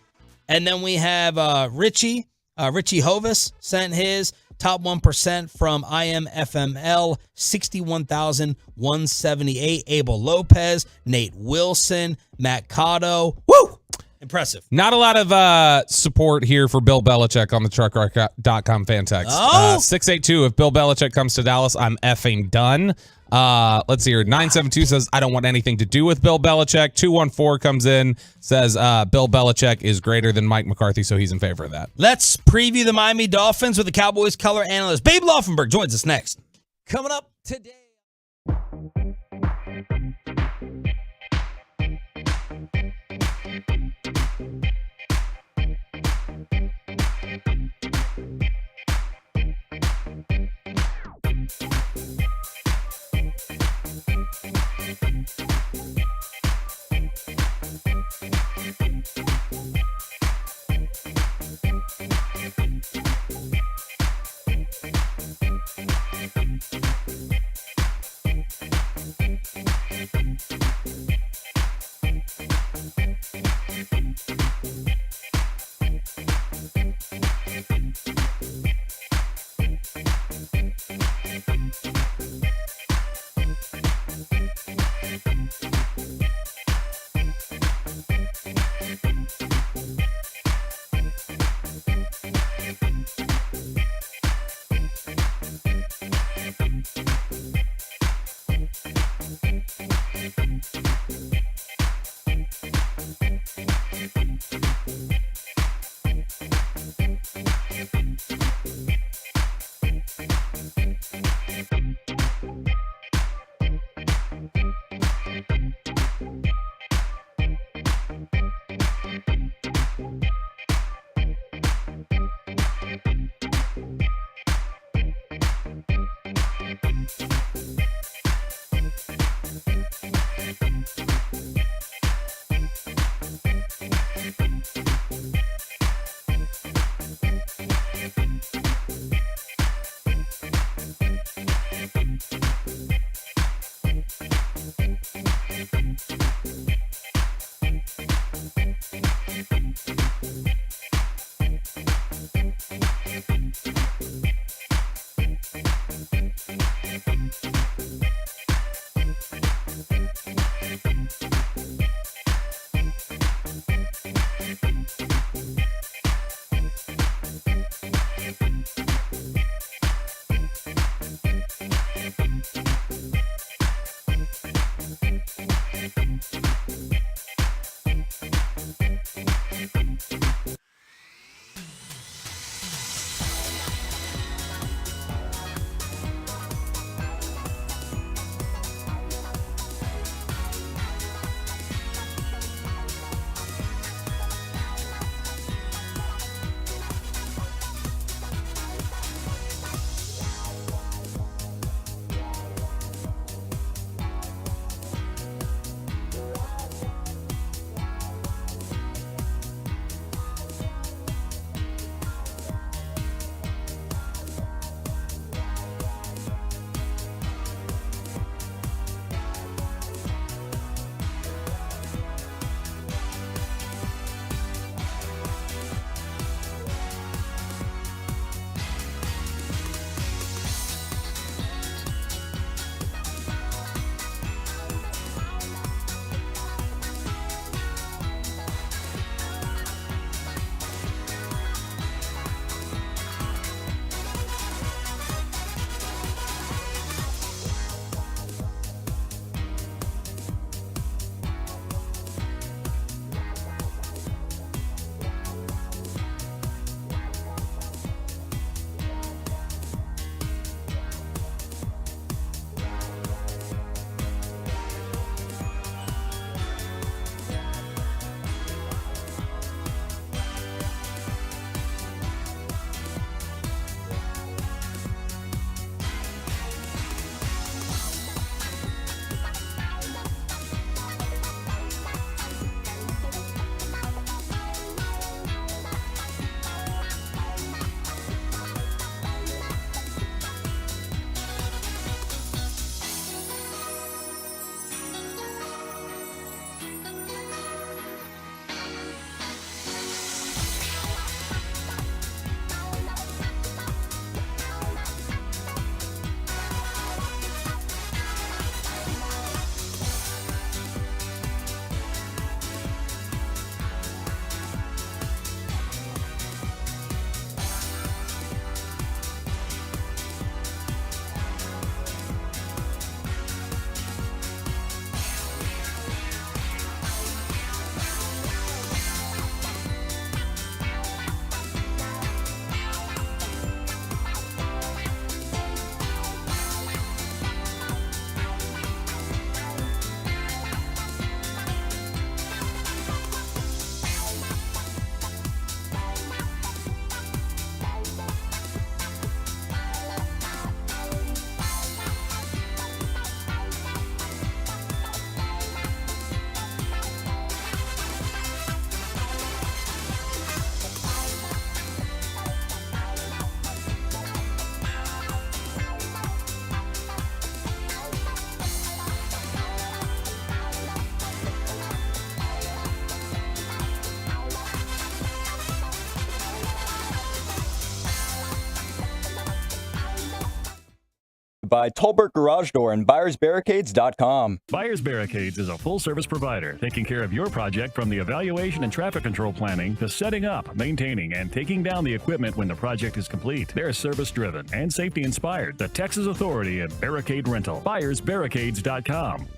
And then we have Richie Hovis sent his top 1% from IMFML, 61,178. Abel Lopez, Nate Wilson, Matt Cotto. Woo! Impressive. Not a lot of support here for Bill Belichick on the truckrock.com fan text. 682, if Bill Belichick comes to Dallas, I'm effing done. Let's see here. 972 says, I don't want anything to do with Bill Belichick. 214 comes in, says Bill Belichick is greater than Mike McCarthy, so he's in favor of that. Let's preview the Miami Dolphins with the Cowboys color analyst. Babe Laufenberg joins us next. Coming up today. by Tolbert Garage Door and buyersbarricades.com. Buyers Barricades is a full-service provider taking care of your project from the evaluation and traffic control planning to setting up, maintaining, and taking down the equipment when the project is complete. They're service-driven and safety-inspired. The Texas Authority of Barricade Rental. Buyersbarricades.com.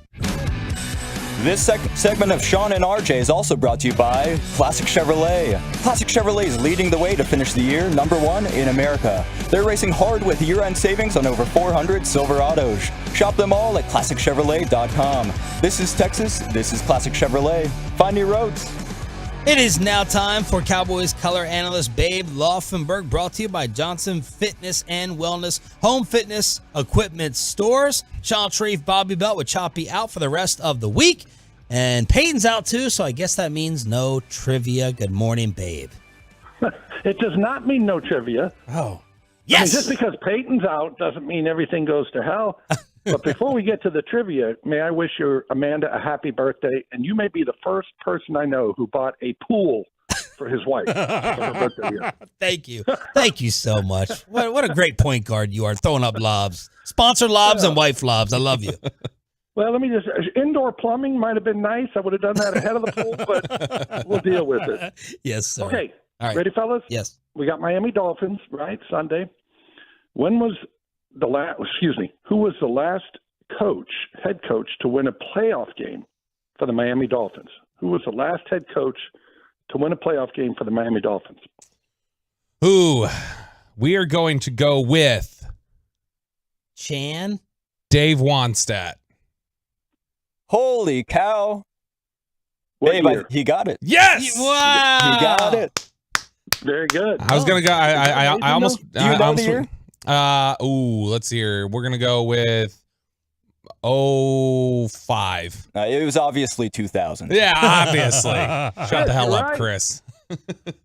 This segment of Sean and RJ is also brought to you by Classic Chevrolet. Classic Chevrolet is leading the way to finish the year #1 in America. They're racing hard with year-end savings on over 400 Silverados. Shop them all at ClassicChevrolet.com. This is Texas. This is Classic Chevrolet. Find new roads. It is now time for Cowboys color analyst Babe Laufenberg, brought to you by Johnson Fitness and Wellness Home Fitness Equipment Stores. Sean Sharif, Bobby Belt with Choppy out for the rest of the week. And Peyton's out too, so I guess that means no trivia. Good morning, Babe. It does not mean no trivia. Oh, yes. I mean, just because Peyton's out doesn't mean everything goes to hell. But before we get to the trivia, may I wish your Amanda a happy birthday? And you may be the first person I know who bought a pool for his wife for her birthday year. Thank you. Thank you so much. What a great point guard you are, throwing up lobs. Sponsor lobs and wife lobs. I love you. Well, let me just, indoor plumbing might have been nice. I would have done that ahead of the pool, but we'll deal with it. Yes, sir. Okay. All right. Ready, fellas? Yes. We got Miami Dolphins, right, Sunday. When was who was the last head coach to win a playoff game for the Miami Dolphins? Who was the last head coach to win a playoff game for the Miami Dolphins? Ooh, we are going to go with Dave Wannstedt. Holy cow. What year? He got it. Yes! Wow. He got it. Very good. I was going to go, I almost. Do you know the year? Let's see here. We're going to go with 05. It was obviously 2000. Yeah, obviously. Shut the hell up, Chris.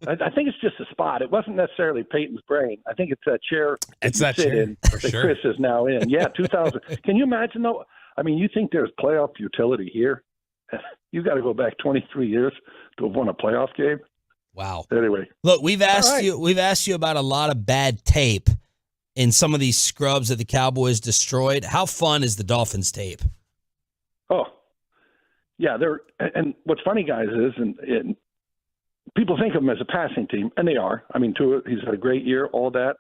I think it's just a spot. It wasn't necessarily Peyton's brain. I think it's that chair that chair, in for that sure. Chris is now in. Yeah, 2000. Can you imagine, though? I mean, you think there's playoff utility here? You got to go back 23 years to have won a playoff game. Wow. Anyway, look, we've asked you about a lot of bad tape in some of these scrubs that the Cowboys destroyed. How fun is the Dolphins tape? Oh, yeah. And what's funny, guys, is and people think of them as a passing team, and they are. I mean, Tua, he's had a great year, all that.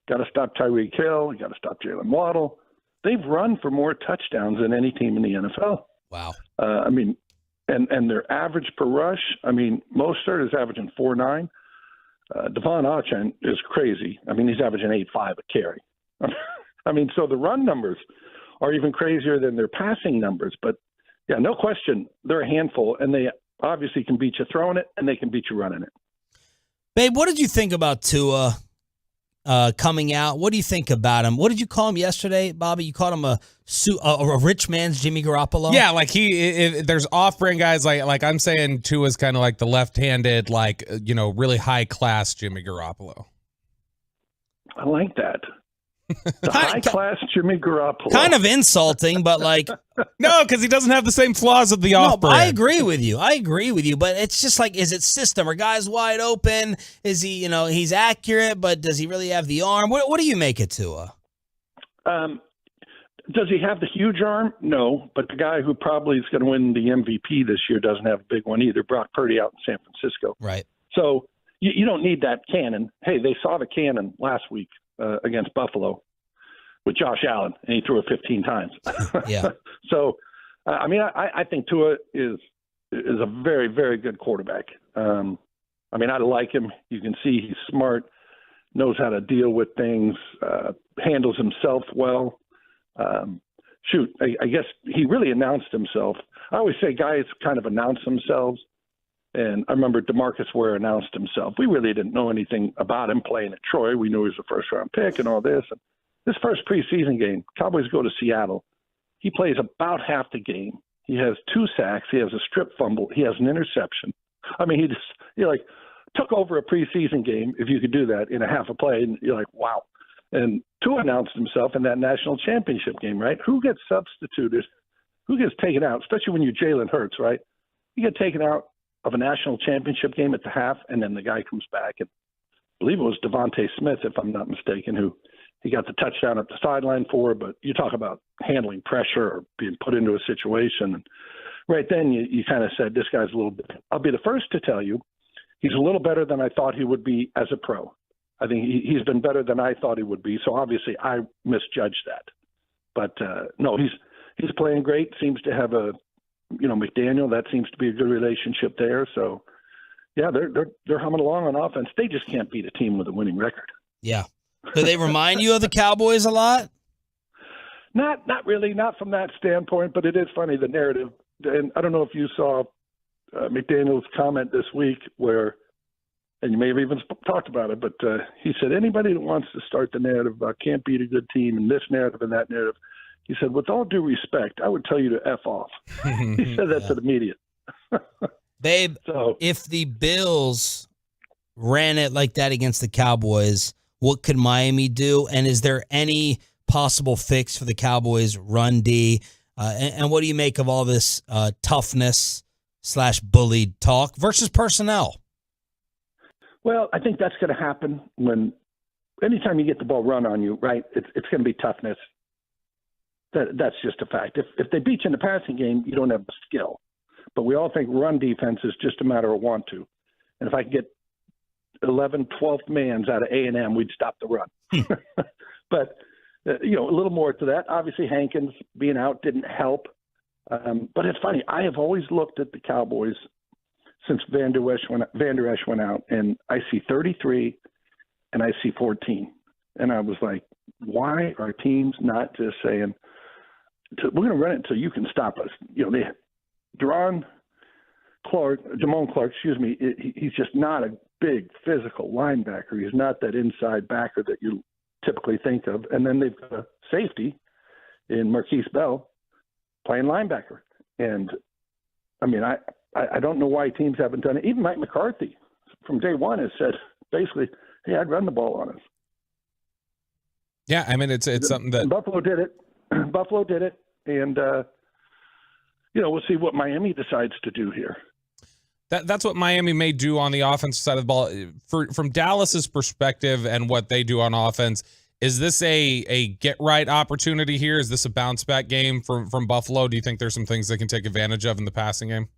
Got to stop Tyreek Hill. You got to stop Jalen Waddle. They've run for more touchdowns than any team in the NFL. Wow. I mean, and their average per rush, I mean, Mostert is averaging 4.9. Devon Achane is crazy. I mean, he's averaging 8.5 a carry. I mean, so the run numbers are even crazier than their passing numbers. But, yeah, no question, they're a handful, and they obviously can beat you throwing it, and they can beat you running it. Babe, what did you think about Tua coming out? What do you think about him? What did you call him yesterday, Bobby? You called him a rich man's Jimmy Garoppolo? Yeah, like there's off-brand guys like I'm saying Tua's kind of like the left-handed, like, really high-class Jimmy Garoppolo. I like that. The high-class Jimmy Garoppolo. Kind of insulting, but like... No, because he doesn't have the same flaws of the off-brand. I agree with you. But it's just like, is it system? Are guys wide open? Is he, he's accurate, but does he really have the arm? What do you make it to? Does he have the huge arm? No, but the guy who probably is going to win the MVP this year doesn't have a big one either. Brock Purdy out in San Francisco. Right. So you don't need that cannon. Hey, they saw the cannon last week against Buffalo with Josh Allen, and he threw it 15 times. Yeah. So, I mean, I think Tua is a very, very good quarterback. I mean, I like him. You can see he's smart, knows how to deal with things, handles himself well. I guess he really announced himself. I always say guys kind of announce themselves. And I remember DeMarcus Ware announced himself. We really didn't know anything about him playing at Troy. We knew he was a first-round pick and all this. And this first preseason game, Cowboys go to Seattle. He plays about half the game. He has 2 sacks. He has a strip fumble. He has an interception. I mean, he took over a preseason game, if you could do that, in a half a play. And you're like, wow. And Tua announced himself in that national championship game, right? Who gets substituted? Who gets taken out? Especially when you're Jalen Hurts, right? You get taken out of a national championship game at the half, and then the guy comes back. And I believe it was Devontae Smith, if I'm not mistaken, who he got the touchdown at the sideline for, but you talk about handling pressure or being put into a situation. And right then you kind of said, this guy's a little bit, I'll be the first to tell you, he's a little better than I thought he would be as a pro. I think he's been better than I thought he would be. So obviously I misjudged that. But no, he's playing great. Seems to have McDaniel, that seems to be a good relationship there. So yeah, they're humming along on offense. They just can't beat a team with a winning record. Yeah. Do they remind you of the Cowboys a lot? Not really, not from that standpoint, but it is funny, the narrative. And I don't know if you saw McDaniel's comment this week where, and you may have even talked about it, but he said, anybody that wants to start the narrative about can't beat a good team and this narrative and that narrative, he said, with all due respect, I would tell you to F off. He said that to the media. Babe, if the Bills ran it like that against the Cowboys, what could Miami do? And is there any possible fix for the Cowboys' run D? And what do you make of all this toughness / bullied talk versus personnel? Well, I think that's going to happen anytime you get the ball run on you, right? It's going to be toughness. That's just a fact. If they beat you in the passing game, you don't have the skill. But we all think run defense is just a matter of want to. And if I could get 11, 12th mans out of A&M, we'd stop the run. But, a little more to that. Obviously, Hankins being out didn't help. But it's funny. I have always looked at the Cowboys since Van Der Esch went out, and I see 33 and I see 14. And I was like, why are teams not just saying, we're going to run it until you can stop us? They Jamon Clark, he's just not a big physical linebacker. He's not that inside backer that you typically think of. And then they've got a safety in Marquise Bell playing linebacker. And, I don't know why teams haven't done it. Even Mike McCarthy from day one has said, basically, hey, I'd run the ball on us. Yeah, it's something that Buffalo did it. And, we'll see what Miami decides to do here. That's what Miami may do on the offensive side of the ball. From Dallas's perspective and what they do on offense, is this a get-right opportunity here? Is this a bounce-back game from Buffalo? Do you think there's some things they can take advantage of in the passing game?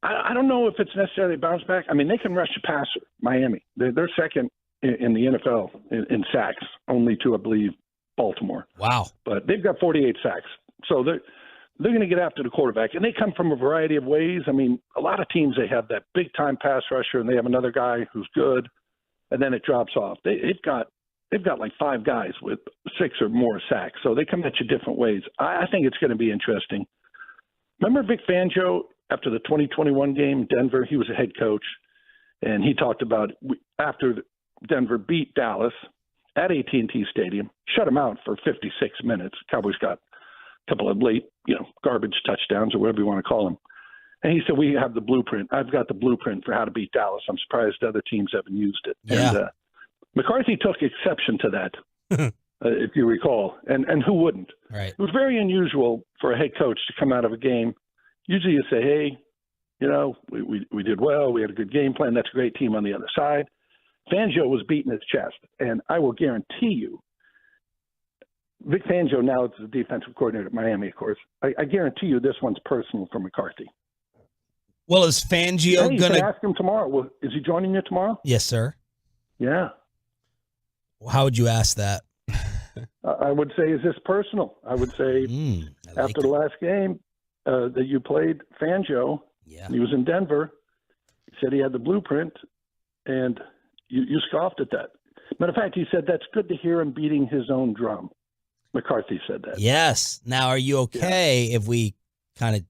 I don't know if it's necessarily a bounce-back. They can rush a passer, Miami. They're second in the NFL in sacks, only to, I believe, Baltimore. Wow. But they've got 48 sacks. So they're going to get after the quarterback. And they come from a variety of ways. A lot of teams, they have that big-time pass rusher, and they have another guy who's good, and then it drops off. They've got like 5 guys with 6 or more sacks. So they come at you different ways. I think it's going to be interesting. Remember Vic Fangio after the 2021 game in Denver? He was a head coach, and he talked about after Denver beat Dallas at AT&T Stadium, shut them out for 56 minutes. Cowboys got a couple of late, garbage touchdowns or whatever you want to call them. And he said, we have the blueprint. I've got the blueprint for how to beat Dallas. I'm surprised other teams haven't used it. Yeah. And McCarthy took exception to that, if you recall. And who wouldn't? Right. It was very unusual for a head coach to come out of a game. Usually you say, hey, we did well. We had a good game plan. That's a great team on the other side. Fangio was beating his chest. And I will guarantee you, Vic Fangio now is the defensive coordinator at Miami, of course. I guarantee you this one's personal for McCarthy. Well, is Fangio going to ask him tomorrow? Well, is he joining you tomorrow? Yes, sir. Yeah. How would you ask that? I would say, is this personal? I would say after the last game that you played Fangio, he was in Denver. He said he had the blueprint, and you scoffed at that. Matter of fact, he said that's good to hear him beating his own drum. McCarthy said that. Yes. Now, are you okay if we kind of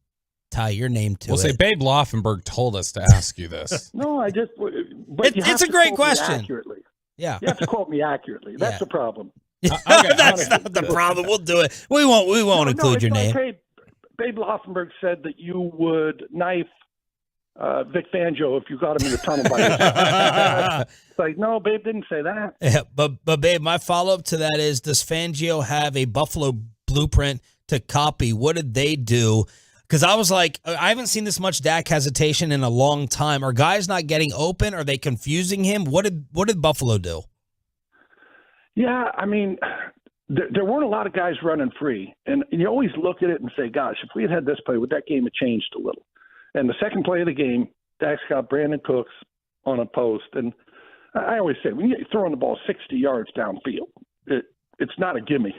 tie your name to it? We'll say Babe Laufenberg told us to ask you this. No, but it's a great question. Accurately. Yeah. You have to quote me accurately. That's the problem. Okay, that's not the problem. We'll do it. We won't include your name. Like, Babe Laufenberg said that you would knife Vic Fangio if you got him in the tunnel by his It's like, no, Babe didn't say that. Yeah, but Babe, my follow-up to that is, does Fangio have a Buffalo blueprint to copy? What did they do? Because I was like, I haven't seen this much Dak hesitation in a long time. Are guys not getting open? Are they confusing him? What did Buffalo do? Yeah, I mean, there weren't a lot of guys running free. And you always look at it and say, gosh, if we had had this play, would that game have changed a little? And the second play of the game, Dax got Brandon Cooks on a post. And I always say, when you're throwing the ball 60 yards downfield, it's not a gimme.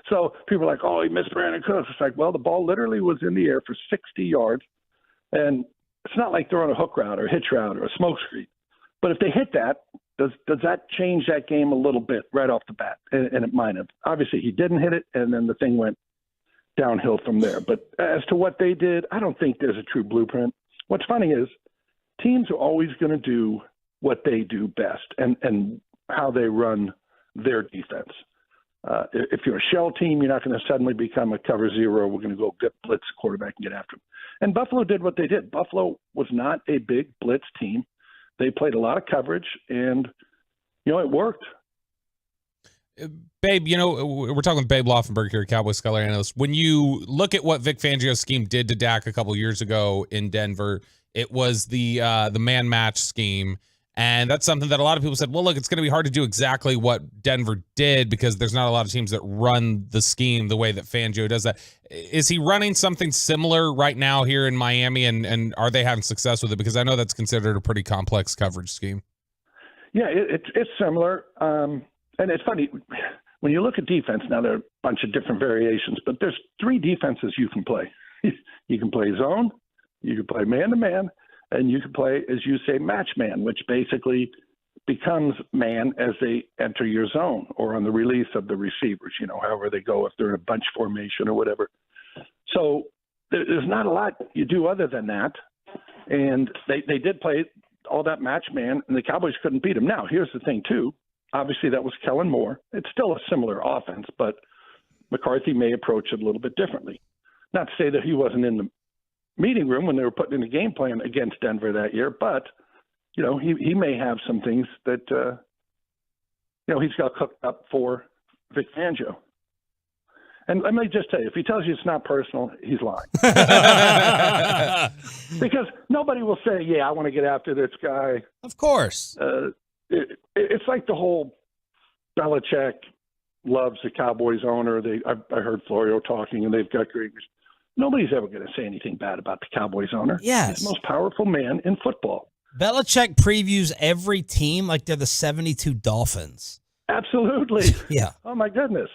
So people are like, oh, he missed Brandon Cooks. It's like, well, the ball literally was in the air for 60 yards. And it's not like throwing a hook route or a hitch route or a smoke screen. But if they hit that, does that change that game a little bit right off the bat? And it might have. Obviously, he didn't hit it, and then the thing went downhill from there. But as to what they did, I don't think there's a true blueprint. What's funny is teams are always going to do what they do best and how they run their defense. If you're a shell team, you're not going to suddenly become a cover zero. We're going to go get blitz the quarterback and get after him. And Buffalo did what they did. Buffalo was not a big blitz team. They played a lot of coverage, and, it worked. Babe, we're talking with Babe Laufenberg here, Cowboys Scholar Analyst. When you look at what Vic Fangio's scheme did to Dak a couple years ago in Denver, it was the man match scheme. And that's something that a lot of people said, well, look, it's going to be hard to do exactly what Denver did because there's not a lot of teams that run the scheme the way that Fangio does that. Is he running something similar right now here in Miami, and are they having success with it? Because I know that's considered a pretty complex coverage scheme. Yeah, it's similar. And it's funny, when you look at defense, now there are a bunch of different variations, but there's 3 defenses you can play. You can play zone, you can play man-to-man, and you can play, as you say, match man, which basically becomes man as they enter your zone or on the release of the receivers, however they go, if they're in a bunch formation or whatever. So there's not a lot you do other than that. And they did play all that match man, and the Cowboys couldn't beat them. Now, here's the thing, too. Obviously, that was Kellen Moore. It's still a similar offense, but McCarthy may approach it a little bit differently. Not to say that he wasn't in the meeting room when they were putting in a game plan against Denver that year, but he may have some things that he's got cooked up for Vic Fangio. And let me just tell you, if he tells you it's not personal, he's lying. Because nobody will say, yeah, I want to get after this guy. Of course. It's like the whole Belichick loves the Cowboys owner. I heard Florio talking, and they've got great. Nobody's ever going to say anything bad about the Cowboys owner. Yes. He's the most powerful man in football. Belichick previews every team like they're the 72 Dolphins. Absolutely. Yeah. Oh, my goodness.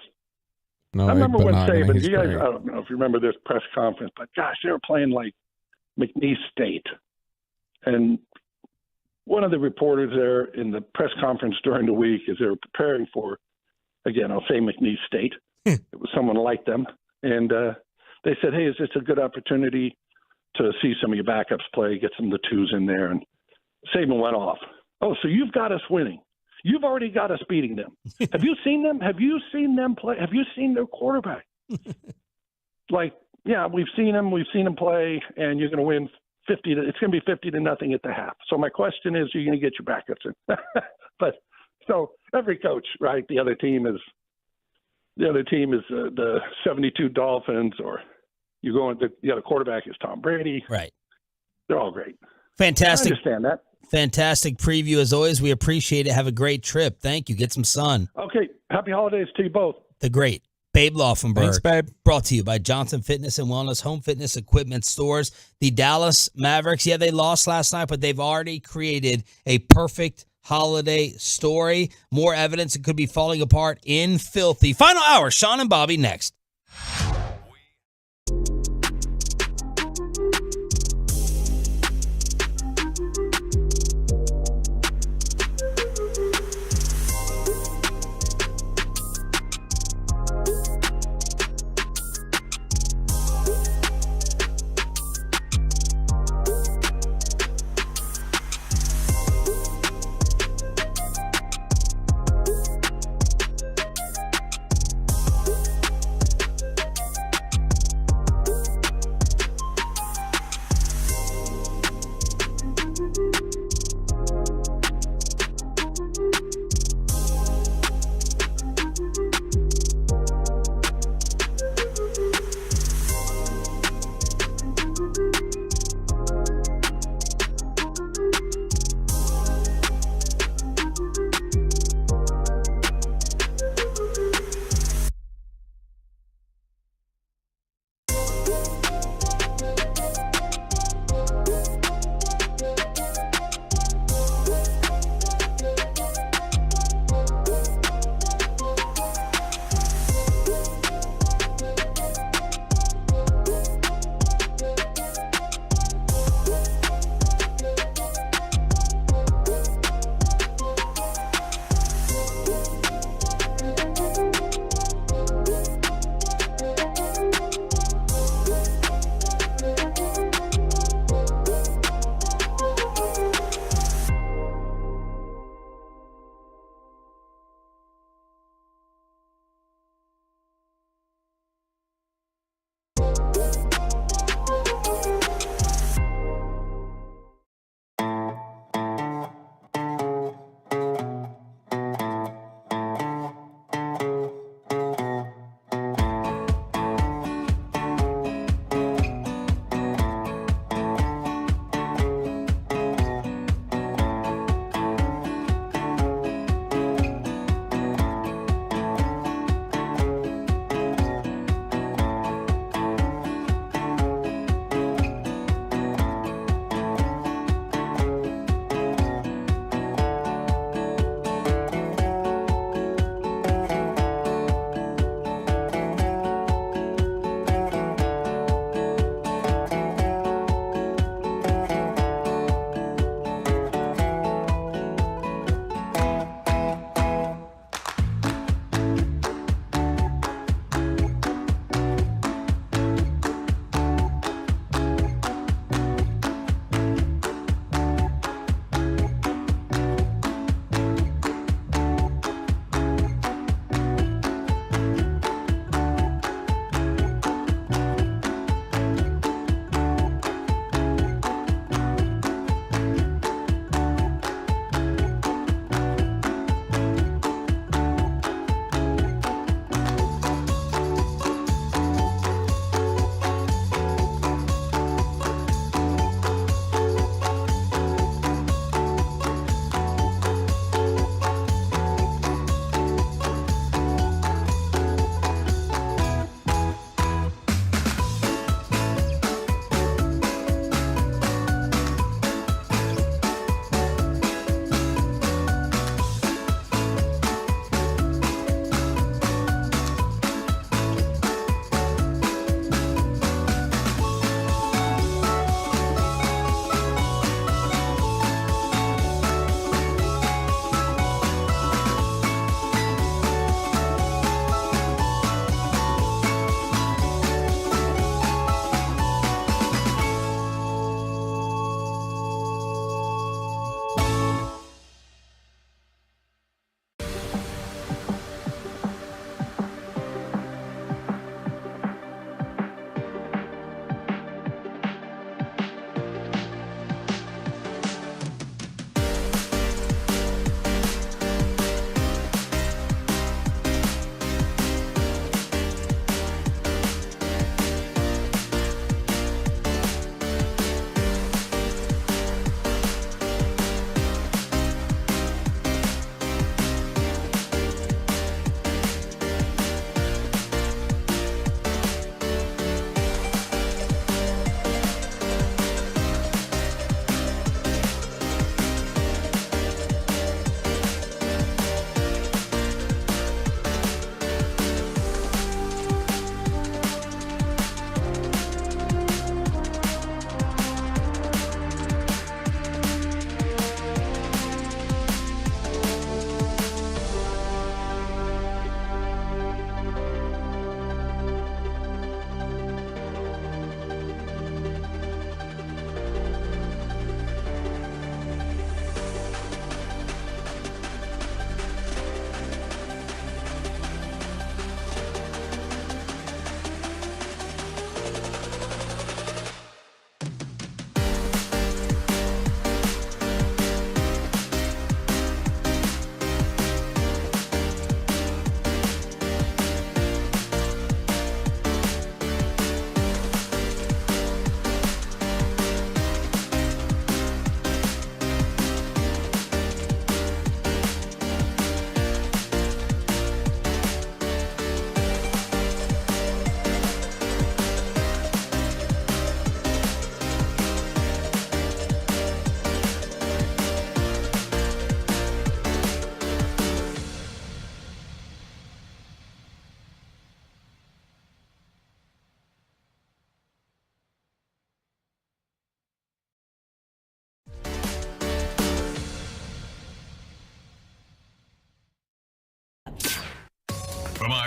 No, I remember when Saban, he's you guys, great. I don't know if you remember this press conference, but gosh, they were playing like McNeese State. And one of the reporters there in the press conference during the week, as they were preparing for, again, I'll say McNeese State. It was someone like them. And they said, hey, is this a good opportunity to see some of your backups play, get some of the twos in there? And Saban went off. Oh, so you've got us winning. You've already got us beating them. Have you seen them? Have you seen them play? Have you seen their quarterback? Like, yeah, we've seen them play, and you're going to win 50. It's going to be 50-0 at the half. So my question is, are you going to get your backups in? But so every coach, right? The other team is the 72 Dolphins, or you go into the other quarterback is Tom Brady. Right. They're all great. Fantastic. I understand that. Fantastic preview as always. We appreciate it. Have a great trip. Thank you. Get some sun. Okay. Happy holidays to you both. The great Babe Laufenberg. Thanks, babe. Brought to you by Johnson Fitness and Wellness Home Fitness Equipment Stores. The Dallas Mavericks, yeah, they lost last night, but they've already created a perfect holiday story. More evidence it could be falling apart in filthy. Final hour, Sean and Bobby next.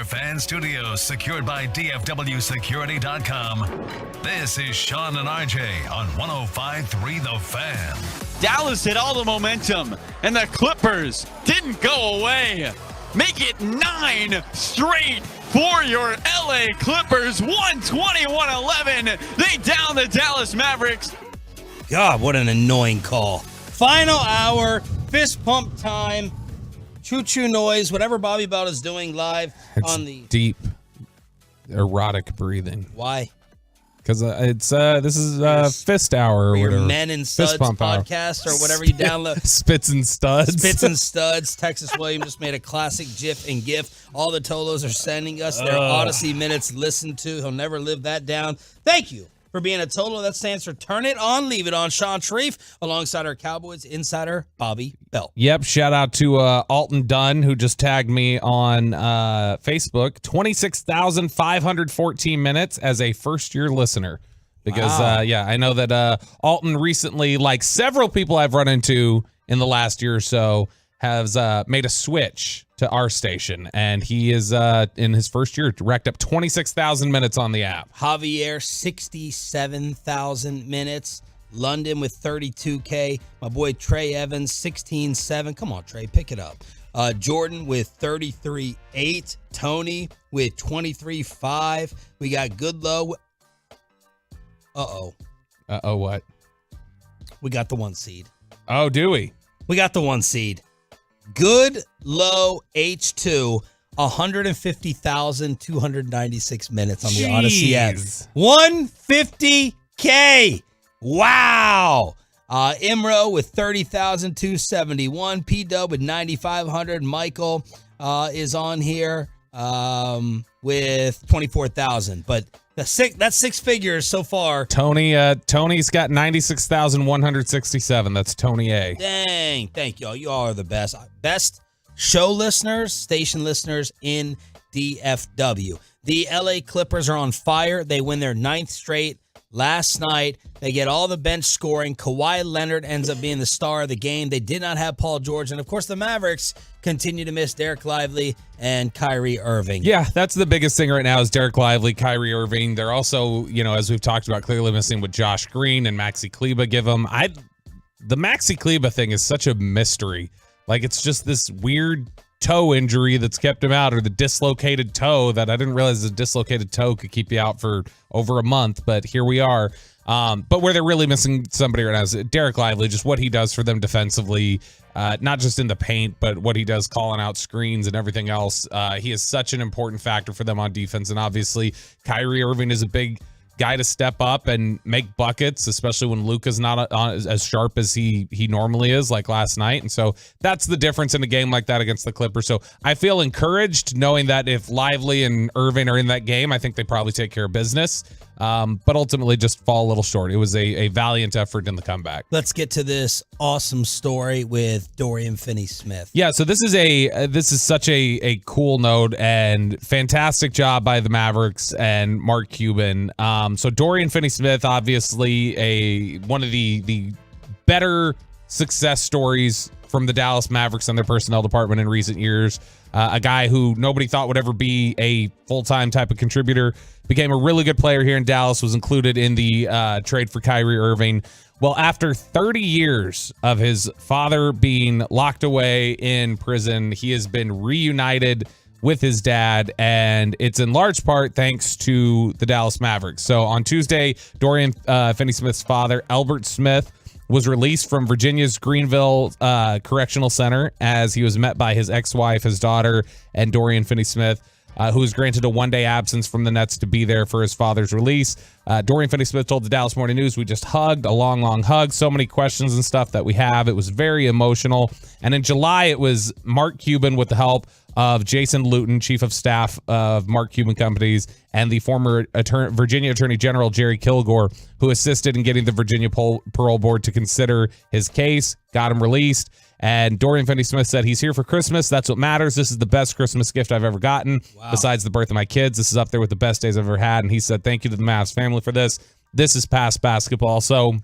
our fan studios, secured by DFWSecurity.com, this is Sean and RJ on 105.3 The Fan. Dallas had all the momentum, and the Clippers didn't go away. Make it 9 straight for your LA Clippers. 121-11. They down the Dallas Mavericks. God, what an annoying call. Final hour, fist pump time, choo-choo noise, whatever Bobby Bell is doing live on the... deep, erotic breathing. Why? Because this is fist hour or your whatever. Men and Studs podcast or whatever you download. Spits and Studs. Spits and Studs. Texas William just made a classic GIF and GIF. All the Tolos are sending us their Odyssey minutes listened to. He'll never live that down. Thank you for being a Tolo. That stands for Turn It On, Leave It On. Sean Sharif alongside our Cowboys insider, Bobby Bell. Yep. Shout out to Alton Dunn, who just tagged me on Facebook. 26,514 minutes as a first-year listener. Because, Wow. I know that Alton recently, like several people I've run into in the last year or so, has made a switch to our station. And he is, in his first year, racked up 26,000 minutes on the app. Javier, 67,000 minutes. London with 32K. My boy Trey Evans, 16.7. Come on, Trey, pick it up. Jordan with 33.8. Tony with 23.5. We got Goodlow. Uh-oh. Uh-oh, what? We got the 1 seed. Oh, do we? We got the 1 seed. Good Low H2, 150,296 minutes on the Odyssey app. 150K. Wow. Imro with 30,271. P-Dub with 9,500. Michael is on here with 24,000. But that's six figures so far. Tony's got 96,167. That's Tony A. Dang. Thank y'all. You all are the best. Best show listeners, station listeners in DFW. The LA Clippers are on fire. They win their 9th straight last night. They get all the bench scoring. Kawhi Leonard ends up being the star of the game. They did not have Paul George. And, of course, the Mavericks continue to miss Derek Lively and Kyrie Irving. Yeah, that's the biggest thing right now is Derek Lively, Kyrie Irving. They're also, as we've talked about, clearly missing with Josh Green and Maxi Kleba. The Maxi Kleba thing is such a mystery. Like, it's just this weird toe injury that's kept him out, or the dislocated toe that I didn't realize the dislocated toe could keep you out for over a month, but here we are. But where they're really missing somebody right now is Derek Lively, just what he does for them defensively, not just in the paint, but what he does calling out screens and everything else. He is such an important factor for them on defense, and obviously Kyrie Irving is a big guy to step up and make buckets, especially when Luka's not as sharp as he normally is, like last night. And so that's the difference in a game like that against the Clippers. So I feel encouraged knowing that if Lively and Irving are in that game, I think they probably take care of business. But ultimately just fall a little short. It was a valiant effort in the comeback. Let's get to this awesome story with Dorian Finney-Smith. Yeah, so this is such a cool note and fantastic job by the Mavericks and Mark Cuban. So Dorian Finney-Smith, obviously one of the better success stories from the Dallas Mavericks and their personnel department in recent years. A guy who nobody thought would ever be a full-time type of contributor, became a really good player here in Dallas, was included in the trade for Kyrie Irving. Well, after 30 years of his father being locked away in prison, he has been reunited with his dad, and it's in large part thanks to the Dallas Mavericks. So on Tuesday, Dorian Finney-Smith's father, Albert Smith, was released from Virginia's Greenville Correctional Center as he was met by his ex-wife, his daughter, and Dorian Finney-Smith, who was granted a one-day absence from the Nets to be there for his father's release. Dorian Finney-Smith told the Dallas Morning News, "We just hugged, a long, long hug. So many questions and stuff that we have. It was very emotional." And in July, it was Mark Cuban, with the help of Jason Luton, chief of staff of Mark Cuban Companies, and the former Virginia Attorney General Jerry Kilgore, who assisted in getting the Virginia Parole Board to consider his case, got him released. And Dorian Finney-Smith said, "He's here for Christmas. That's what matters. This is the best Christmas gift I've ever gotten. Wow. Besides the birth of my kids, this is up there with the best days I've ever had." And he said, "Thank you to the Mavs family for this. This is past basketball." So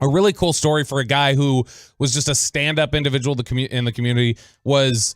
a really cool story for a guy who was just a stand-up individual in the community, was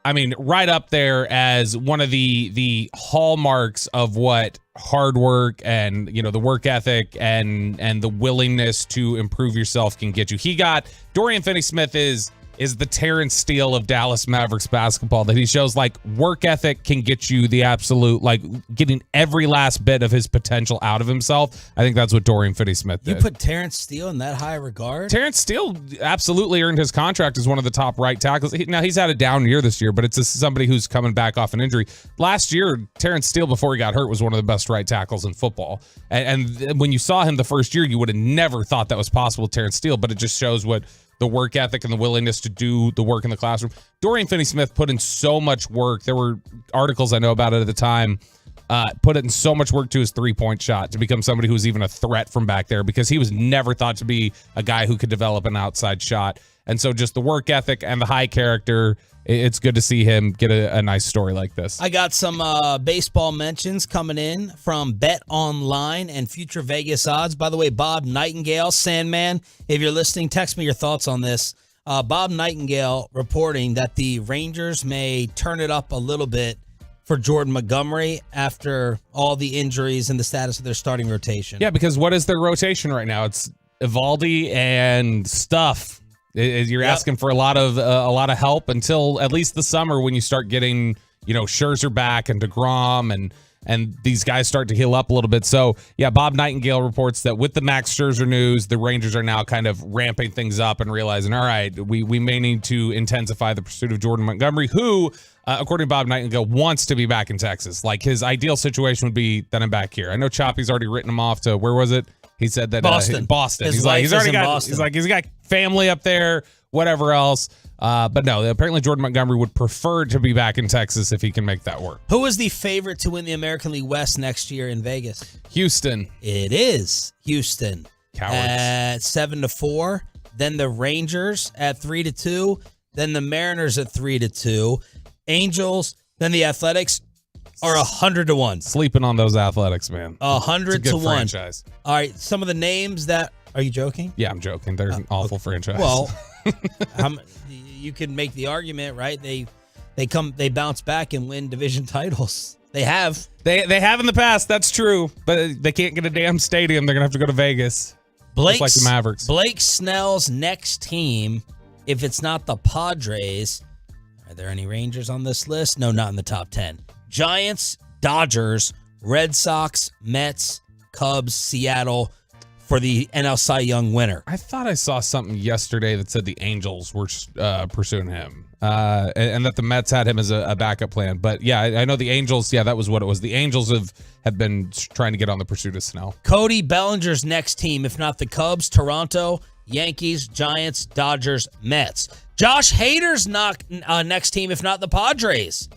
I mean, right up there as one of the hallmarks of what hard work and, the work ethic and the willingness to improve yourself can get you. Dorian Finney-Smith is the Terrence Steele of Dallas Mavericks basketball, that he shows like work ethic can get you the absolute, like getting every last bit of his potential out of himself. I think that's what Dorian Finney-Smith did. You put Terrence Steele in that high regard? Terrence Steele absolutely earned his contract as one of the top right tackles. Now, he's had a down year this year, but it's somebody who's coming back off an injury. Last year, Terrence Steele, before he got hurt, was one of the best right tackles in football. And when you saw him the first year, you would have never thought that was possible with Terrence Steele, but it just shows what the work ethic and the willingness to do the work in the classroom. Dorian Finney-Smith put in so much work. There were articles I know about it at the time, put in so much work to his three-point shot to become somebody who was even a threat from back there, because he was never thought to be a guy who could develop an outside shot. And so just the work ethic and the high character, it's good to see him get a nice story like this. I got some baseball mentions coming in from Bet Online and Future Vegas Odds. By the way, Bob Nightingale, Sandman, if you're listening, text me your thoughts on this. Bob Nightingale reporting that the Rangers may turn it up a little bit for Jordan Montgomery after all the injuries and the status of their starting rotation. Yeah, because what is their rotation right now? It's Evaldi and Stuff. You're asking for a lot of help until at least the summer, when you start getting, Scherzer back and DeGrom and these guys start to heal up a little bit. So, yeah, Bob Nightingale reports that with the Max Scherzer news, the Rangers are now kind of ramping things up and realizing, all right, we may need to intensify the pursuit of Jordan Montgomery, who, according to Bob Nightingale, wants to be back in Texas. Like, his ideal situation would be that I'm back here. I know Choppy's already written him off to, where was it? He said that Boston. Boston. He's already got Boston. He's got family up there, whatever else. But no, apparently Jordan Montgomery would prefer to be back in Texas if he can make that work. Who is the favorite to win the American League West next year in Vegas? Houston. It is Houston. Cowards. At 7-4. Then the Rangers at 3-2. Then the Mariners at 3-2. Angels. Then the Athletics are 100-1. Sleeping on those Athletics, man. 100-1. Franchise. All right, some of the names that. Are you joking? Yeah, I'm joking. They're an awful franchise. Well, you can make the argument, right? They bounce back and win division titles. They have. They have in the past. That's true, but they can't get a damn stadium. They're gonna have to go to Vegas. Just like the Mavericks. Blake Snell's next team, if it's not the Padres, are there any Rangers on this list? No, not in the top 10. Giants, Dodgers, Red Sox, Mets, Cubs, Seattle for the NL Cy Young winner. I thought I saw something yesterday that said the Angels were pursuing him, and that the Mets had him as a backup plan. But yeah, I know the Angels. Yeah, that was what it was. The Angels have been trying to get on the pursuit of Snell. Cody Bellinger's next team, if not the Cubs, Toronto, Yankees, Giants, Dodgers, Mets. Josh Hader's next team, if not the Padres,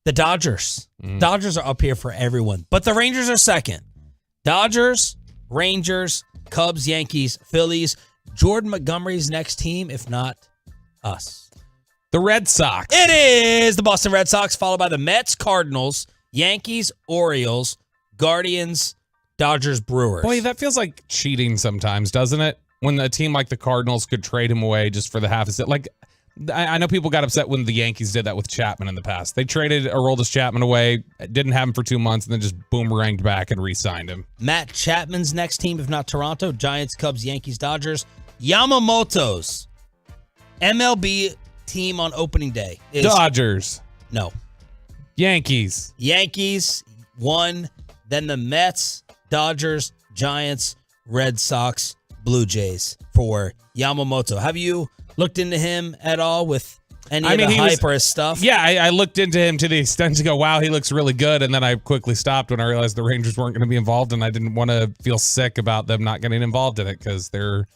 the Dodgers. Dodgers are up here for everyone, but the Rangers are second. Dodgers, Rangers, Cubs, Yankees, Phillies. Jordan Montgomery's next team, if not us. The Red Sox. It is the Boston Red Sox, followed by the Mets, Cardinals, Yankees, Orioles, Guardians, Dodgers, Brewers. Boy, that feels like cheating sometimes, doesn't it? When a team like the Cardinals could trade him away just for the half a set. Like, I know people got upset when the Yankees did that with Chapman in the past. They traded Aroldis Chapman away, didn't have him for 2 months, and then just boomeranged back and re-signed him. Matt Chapman's next team, if not Toronto, Giants, Cubs, Yankees, Dodgers. Yamamoto's MLB team on opening day is Dodgers. No. Yankees. Yankees, 1. Then the Mets, Dodgers, Giants, Red Sox, Blue Jays for Yamamoto. Have you looked into him at all with any of the hype or his stuff? Yeah, I looked into him to the extent to go, wow, he looks really good. And then I quickly stopped when I realized the Rangers weren't going to be involved, and I didn't want to feel sick about them not getting involved in it because they're,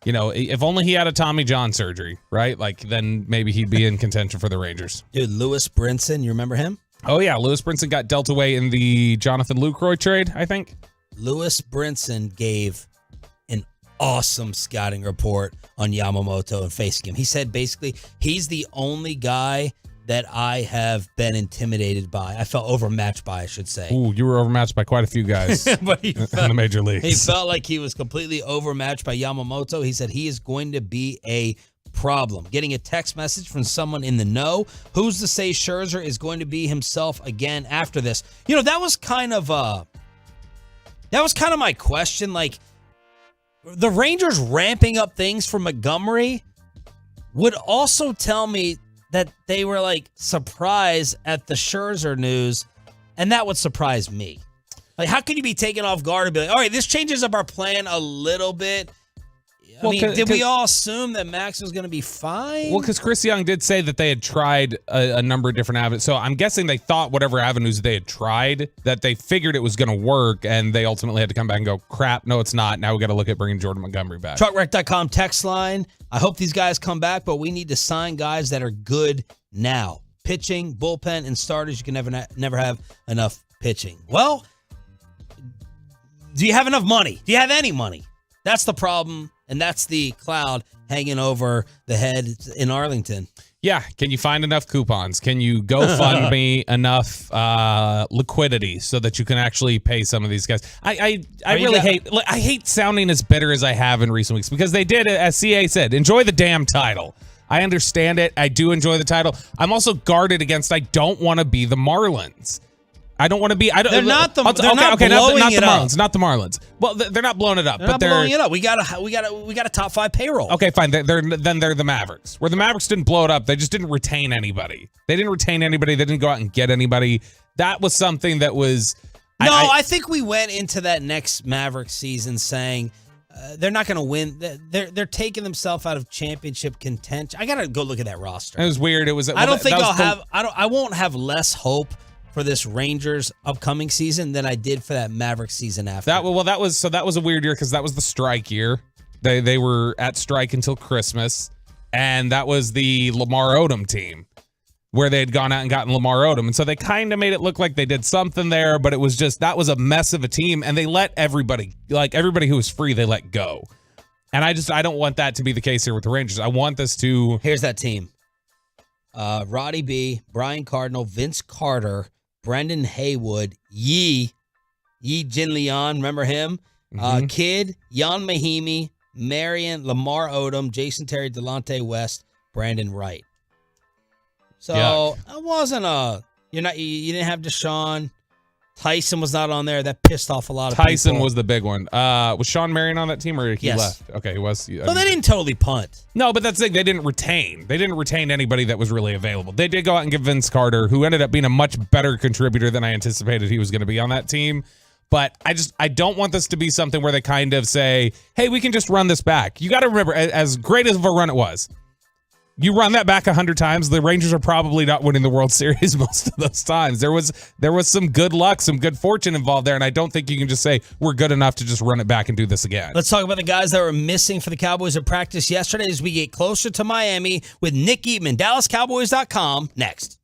if only he had a Tommy John surgery, right? Like, then maybe he'd be in contention for the Rangers. Dude, Lewis Brinson, you remember him? Oh, yeah. Lewis Brinson got dealt away in the Jonathan Lucroy trade, I think. Lewis Brinson gave an awesome scouting report on Yamamoto and facing him. He said basically he's the only guy that I have been intimidated by. I felt overmatched by, I should say. Ooh, you were overmatched by quite a few guys but in the major leagues. He felt like he was completely overmatched by Yamamoto. He said he is going to be a problem. Getting a text message from someone in the know. Who's to say Scherzer is going to be himself again after this? You know, that was kind of my question. Like, the Rangers ramping up things for Montgomery would also tell me that they were like surprised at the Scherzer news, and that would surprise me. Like, how can you be taken off guard and be like, all right, this changes up our plan a little bit? I mean, did we all assume that Max was going to be fine? Well, because Chris Young did say that they had tried a number of different avenues. So I'm guessing they thought whatever avenues they had tried, that they figured it was going to work, and they ultimately had to come back and go, crap, no, it's not. Now we got to look at bringing Jordan Montgomery back. Truckwreck.com text line. I hope these guys come back, but we need to sign guys that are good now. Pitching, bullpen, and starters. You can never have enough pitching. Well, do you have enough money? Do you have any money? That's the problem, and that's the cloud hanging over the head in Arlington. Yeah. Can you find enough coupons? Can you GoFundMe enough liquidity so that you can actually pay some of these guys? I hate sounding as bitter as I have in recent weeks, because they did, as CA said, enjoy the damn title. I understand it. I do enjoy the title. I'm also guarded against, I don't want to be the Marlins. I don't want to be. They're not the. Not the Marlins. Not the Marlins. Well, they're not blowing it up. They're not blowing it up. We got a top 5 payroll. Okay, fine. They're the Mavericks. Where the Mavericks didn't blow it up, they just didn't retain anybody. They didn't go out and get anybody. That was something that was. I think we went into that next Mavericks season saying they're not going to win. They're taking themselves out of championship contention. I got to go look at that roster. It was weird. It was. I won't have less hope for this Rangers upcoming season than I did for that Mavericks season after. That was a weird year, because that was the strike year. They were at strike until Christmas, and that was the Lamar Odom team, where they had gone out and gotten Lamar Odom, and so they kind of made it look like they did something there, but it was just, that was a mess of a team, and they let everybody who was free, they let go. And I don't want that to be the case here with the Rangers. I want this to. Here's that team: Roddy B, Brian Cardinal, Vince Carter, Brendan Haywood, Yi Jin Leon, remember him? Kid, Jan Mahimi, Marion, Lamar Odom, Jason Terry, Delonte West, Brandon Wright. So it wasn't you didn't have Deshaun. Tyson was not on there. That pissed off a lot of people. Tyson was the big one. Was Sean Marion on that team, or he left? Okay, he was. They didn't totally punt. No, but that's the thing. They didn't retain. They didn't retain anybody that was really available. They did go out and give Vince Carter, who ended up being a much better contributor than I anticipated he was going to be on that team. But I don't want this to be something where they kind of say, hey, we can just run this back. You got to remember, as great of a run it was, you run that back 100 times, the Rangers are probably not winning the World Series most of those times. There was some good luck, some good fortune involved there, and I don't think you can just say we're good enough to just run it back and do this again. Let's talk about the guys that were missing for the Cowboys at practice yesterday as we get closer to Miami with Nick Eatman, DallasCowboys.com, next.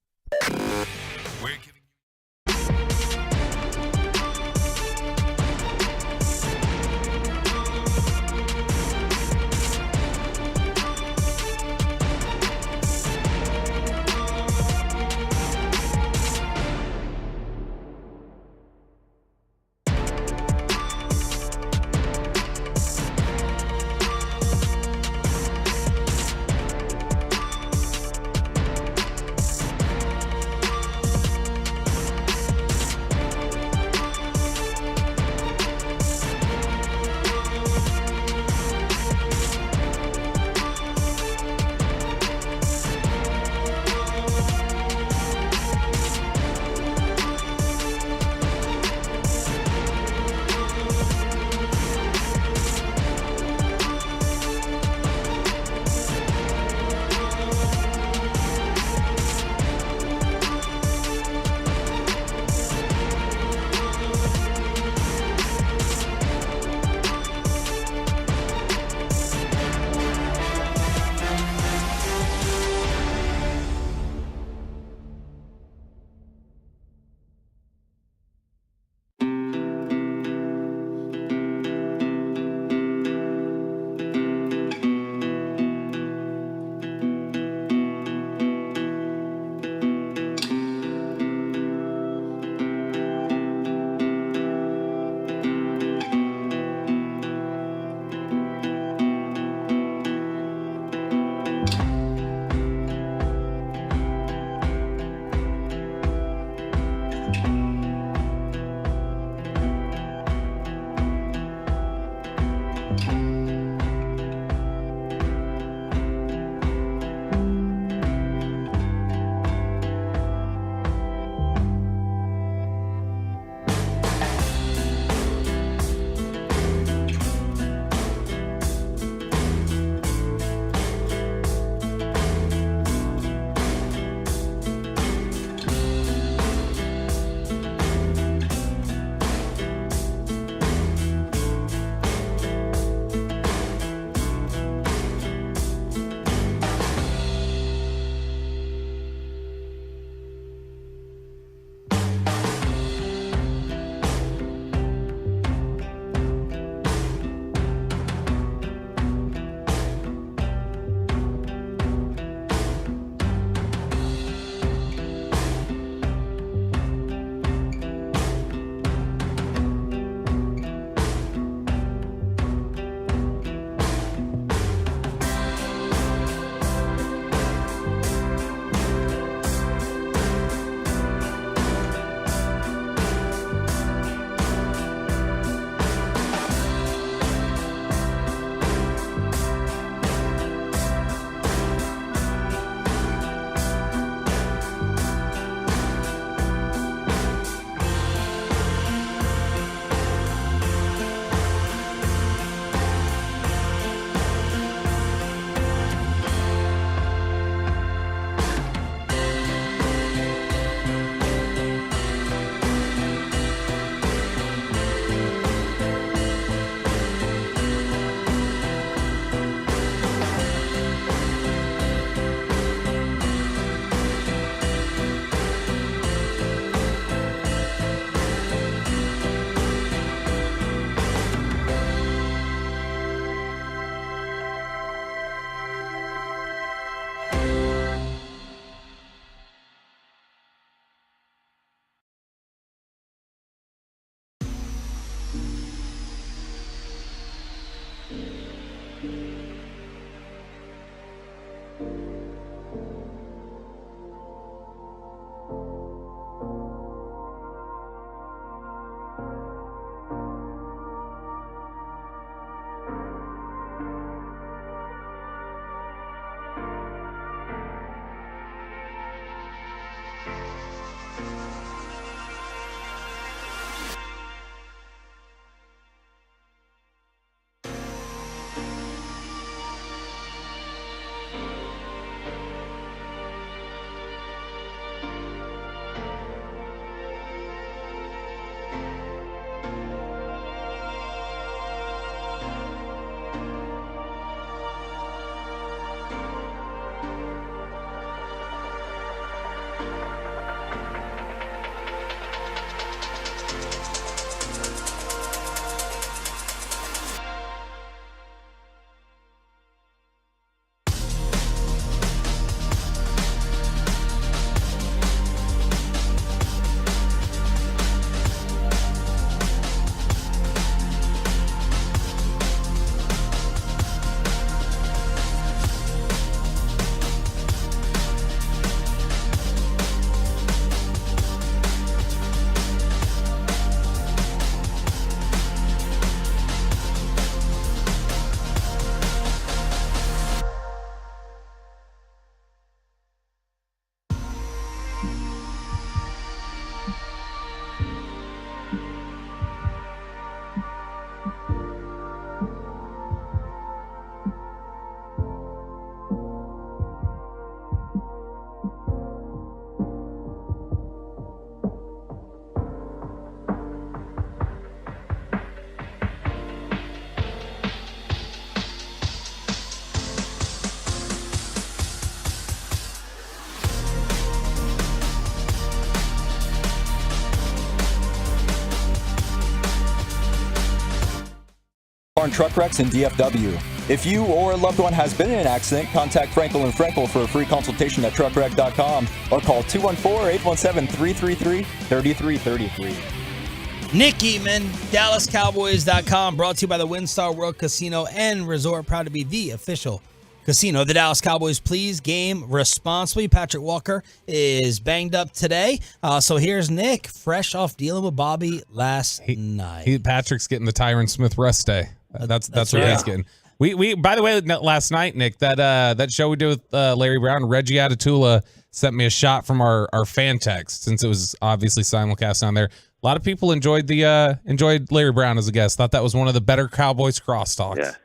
Truck wrecks in DFW. If you or a loved one has been in an accident, contact Frankel & Frankel for a free consultation at truckwreck.com or call 214-817-333-3333. Nick Eatman, DallasCowboys.com, brought to you by the WinStar World Casino and Resort, proud to be the official casino of the Dallas Cowboys. Please game responsibly. Patrick Walker is banged up today. So here's Nick, fresh off dealing with Bobby last night. Patrick's getting the Tyron Smith rest day. That's what right. he's getting. We by the way, last night, Nick, that show we did with Larry Brown, Reggie Atatula sent me a shot from our fan text, since it was obviously simulcast on there. A lot of people enjoyed Larry Brown as a guest. Thought that was one of the better Cowboys crosstalks. Yeah,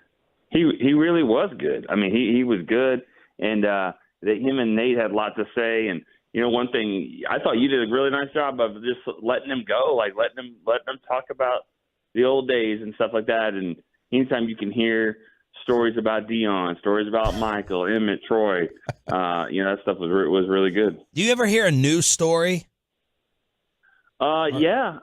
he really was good. I mean, he was good, and him and Nate had a lot to say. And you know, one thing I thought you did a really nice job of just letting him go, like letting him talk about the old days and stuff like that. And anytime you can hear stories about Dion, stories about Michael, Emmett, Troy, that stuff was really good. Do you ever hear a news story? Yeah.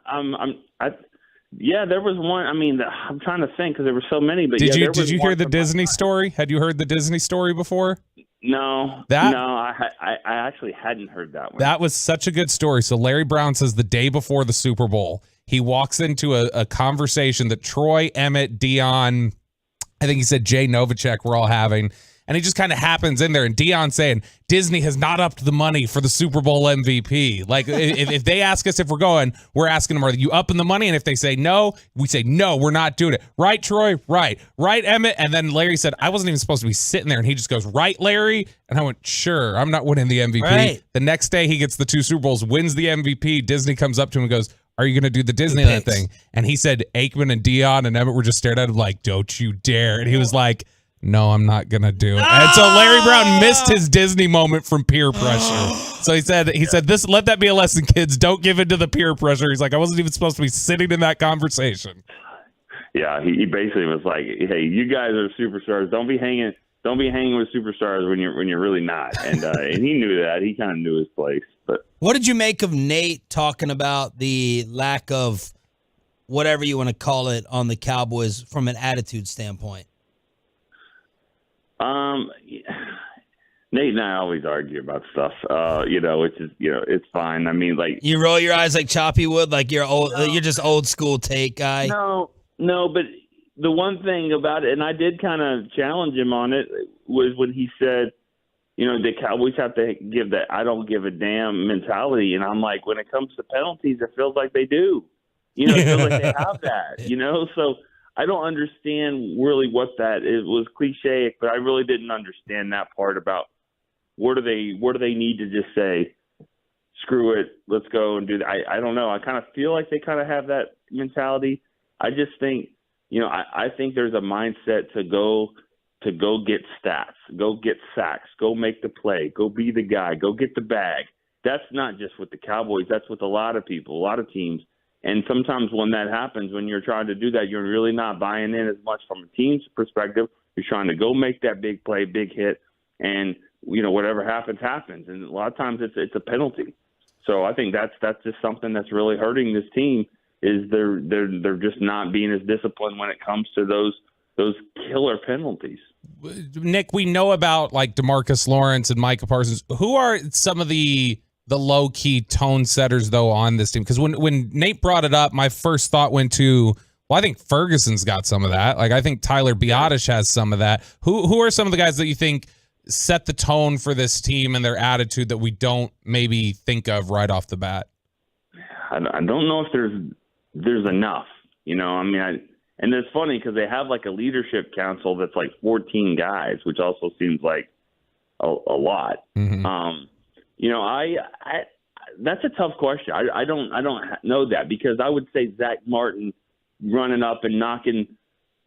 There was one. I mean, I'm trying to think because there were so many. But did you hear the Disney story? Had you heard the Disney story before? No, I actually hadn't heard that one. That was such a good story. So Larry Brown says the day before the Super Bowl, he walks into a conversation that Troy, Emmett, Dion, I think he said Jay Novacek were all having. And he just kind of happens in there, and Dion saying, Disney has not upped the money for the Super Bowl MVP. Like, if they ask us if we're going, we're asking them, are you upping the money? And if they say no, we say, no, we're not doing it. Right, Troy? Right. Right, Emmett? And then Larry said, I wasn't even supposed to be sitting there. And he just goes, right, Larry? And I went, sure, I'm not winning the MVP. Right. The next day, he gets the 2 Super Bowls, wins the MVP. Disney comes up to him and goes, are you going to do the Disneyland thing? And he said Aikman and Dion and Emmett were just staring at him like, don't you dare. And he was like, no, I'm not going to do it. And so Larry Brown missed his Disney moment from peer pressure. So he said, this, let that be a lesson, kids. Don't give in to the peer pressure. He's like, I wasn't even supposed to be sitting in that conversation. Yeah, he basically was like, hey, you guys are superstars. Don't be hanging with superstars when you're really not. And and he knew that. He kind of knew his place. But what did you make of Nate talking about the lack of whatever you want to call it on the Cowboys from an attitude standpoint? Nate and I always argue about stuff, which is, it's fine. I mean, like, you roll your eyes like Choppy would, like you're old, you're just old school take guy. No, but the one thing about it, and I did kind of challenge him on it, was when he said, the Cowboys have to give that I don't give a damn mentality. And I'm like, when it comes to penalties, it feels like they do. It feels like they have that, So I don't understand really what that is. It was cliche, but I really didn't understand that part about where do they need to just say, screw it, let's go and do that. I don't know. I kind of feel like they kind of have that mentality. I just think, I think there's a mindset to go get stats, go get sacks, go make the play, go be the guy, go get the bag. That's not just with the Cowboys. That's with a lot of people, a lot of teams. And sometimes when that happens, when you're trying to do that, you're really not buying in as much from a team's perspective. You're trying to go make that big play, big hit, and whatever happens, happens. And a lot of times it's a penalty. So I think that's just something that's really hurting this team is they're just not being as disciplined when it comes to those killer penalties. Nick, we know about like DeMarcus Lawrence and Micah Parsons. Who are some of the low-key tone setters, though, on this team? Because when Nate brought it up, my first thought went to, well, I think Ferguson's got some of that. Like, I think Tyler Biadasz has some of that. Who are some of the guys that you think set the tone for this team and their attitude that we don't maybe think of right off the bat? I don't know if there's enough. And it's funny because they have like a leadership council that's like 14 guys, which also seems like a lot. Mm-hmm. I that's a tough question. I don't know that, because I would say Zach Martin running up and knocking,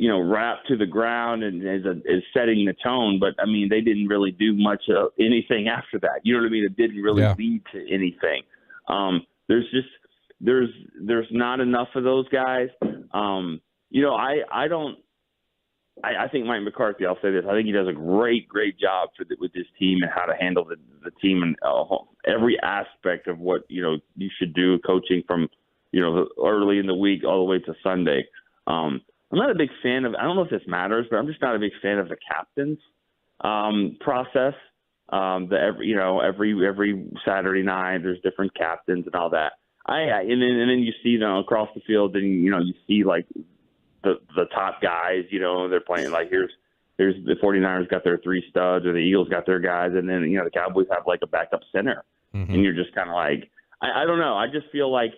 Rap to the ground and is setting the tone. But I mean, they didn't really do much of anything after that. You know what I mean? It didn't really lead to anything. There's not enough of those guys. I think Mike McCarthy, I'll say this, I think he does a great job with this team and how to handle the team and every aspect of what, you should do coaching from, early in the week all the way to Sunday. I'm not a big fan of, I don't know if this matters, but I'm just not a big fan of the captain's process. Every Saturday night there's different captains and all that. And then you see across the field, and you see like the top guys, they're playing like here's the 49ers got their 3 studs, or the Eagles got their guys, and then the Cowboys have like a backup center, and you're just kind of like I don't know. I just feel like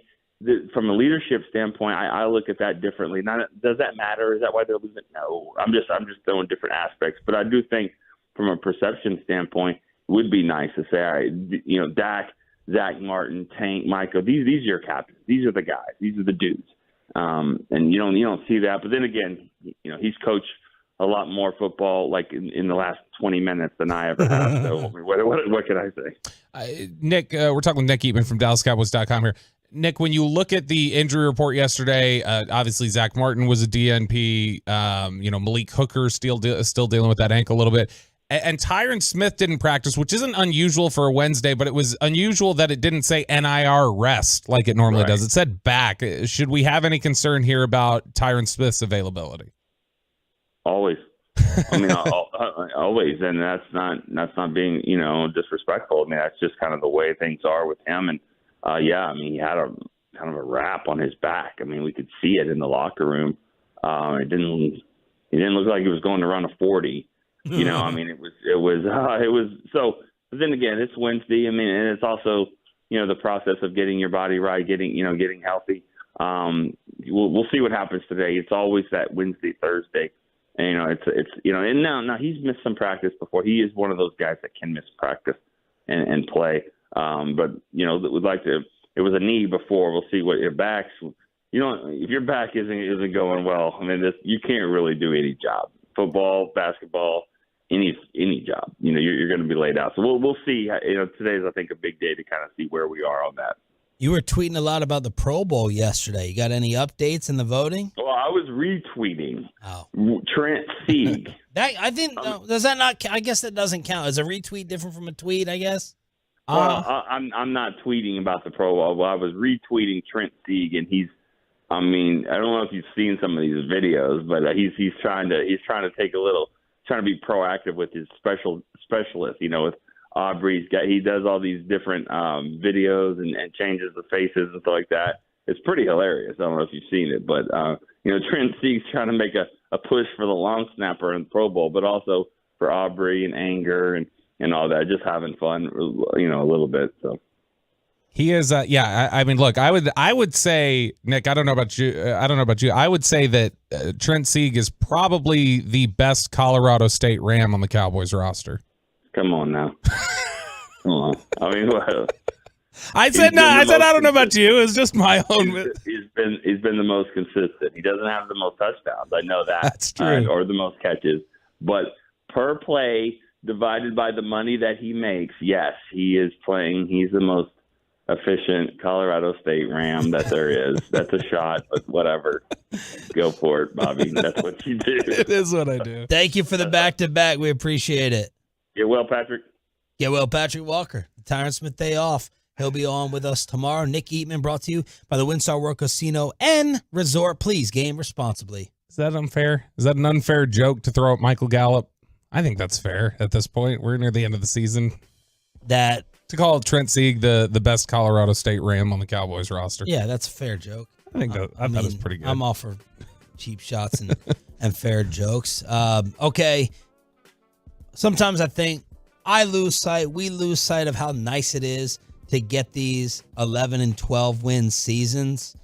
from a leadership standpoint, I look at that differently. Does that matter? Is that why they're losing? No, I'm just throwing different aspects, but I do think from a perception standpoint, it would be nice to say, all right, Dak, Zach Martin, Tank, Micah, these are your captains. These are the guys. These are the dudes. And you don't see that. But then again, he's coached a lot more football like in the last 20 minutes than I ever have. So what can I say? Nick, we're talking with Nick Eatman from DallasCowboys.com here. Nick, when you look at the injury report yesterday, obviously Zach Martin was a DNP. Malik Hooker still dealing with that ankle a little bit. And Tyron Smith didn't practice, which isn't unusual for a Wednesday, but it was unusual that it didn't say NIR rest like it normally does. It said back. Should we have any concern here about Tyron Smith's availability? Always. I mean, always. And that's not being, disrespectful. I mean, that's just kind of the way things are with him. And, he had a kind of a wrap on his back. I mean, we could see it in the locker room. It didn't look like he was going to run a 40. I mean, it was so. But then again, it's Wednesday. I mean, and it's also, the process of getting your body right, getting healthy. We'll see what happens today. It's always that Wednesday, Thursday, and and now he's missed some practice before. He is one of those guys that can miss practice and play. But we'd like to. It was a knee before. We'll see what your back's. If your back isn't going well, I mean, you can't really do any job. Football, basketball, any job, you're going to be laid out. So we'll see. Today's, I think, a big day to kind of see where we are on that. You were tweeting a lot about the Pro Bowl yesterday. You got any updates in the voting? Well, I was retweeting Trent Sieg. Does that not? I guess that doesn't count. Is a retweet different from a tweet? I guess. Well, I'm not tweeting about the Pro Bowl. Well, I was retweeting Trent Sieg, and he's. I mean, I don't know if you've seen some of these videos, but he's trying to take a little, trying to be proactive with his specialist. With Aubrey, he does all these different videos and changes the faces and stuff like that. It's pretty hilarious. I don't know if you've seen it, but Trent Sieg's trying to make a push for the long snapper in the Pro Bowl, but also for Aubrey and Anger and all that, just having fun, a little bit. So. He is, I mean, look, I would say, Nick, I don't know about you. I would say that Trent Sieg is probably the best Colorado State Ram on the Cowboys roster. Come on now. Come on. I mean, I said no. I said I don't know about you. It's just my own. He's been the most consistent. He doesn't have the most touchdowns. I know that. That's true. Or the most catches, but per play divided by the money that he makes, yes, he is playing. He's the most efficient Colorado State Ram that there is. That's a shot, but whatever. Go for it, Bobby. That's what you do. It is what I do. Thank you for the back-to-back. We appreciate it. Get well, Patrick. Get well, Patrick Walker. The Tyron Smith Day off. He'll be on with us tomorrow. Nick Eatman, brought to you by the Windstar World Casino and Resort. Please game responsibly. Is that unfair? Is that an unfair joke to throw at Michael Gallup? I think that's fair at this point. We're near the end of the season. To call Trent Sieg the best Colorado State Ram on the Cowboys roster. Yeah, that's a fair joke. I think that is pretty good. I'm all for cheap shots and fair jokes. Okay. Sometimes I think we lose sight of how nice it is to get these 11 and 12 win seasons.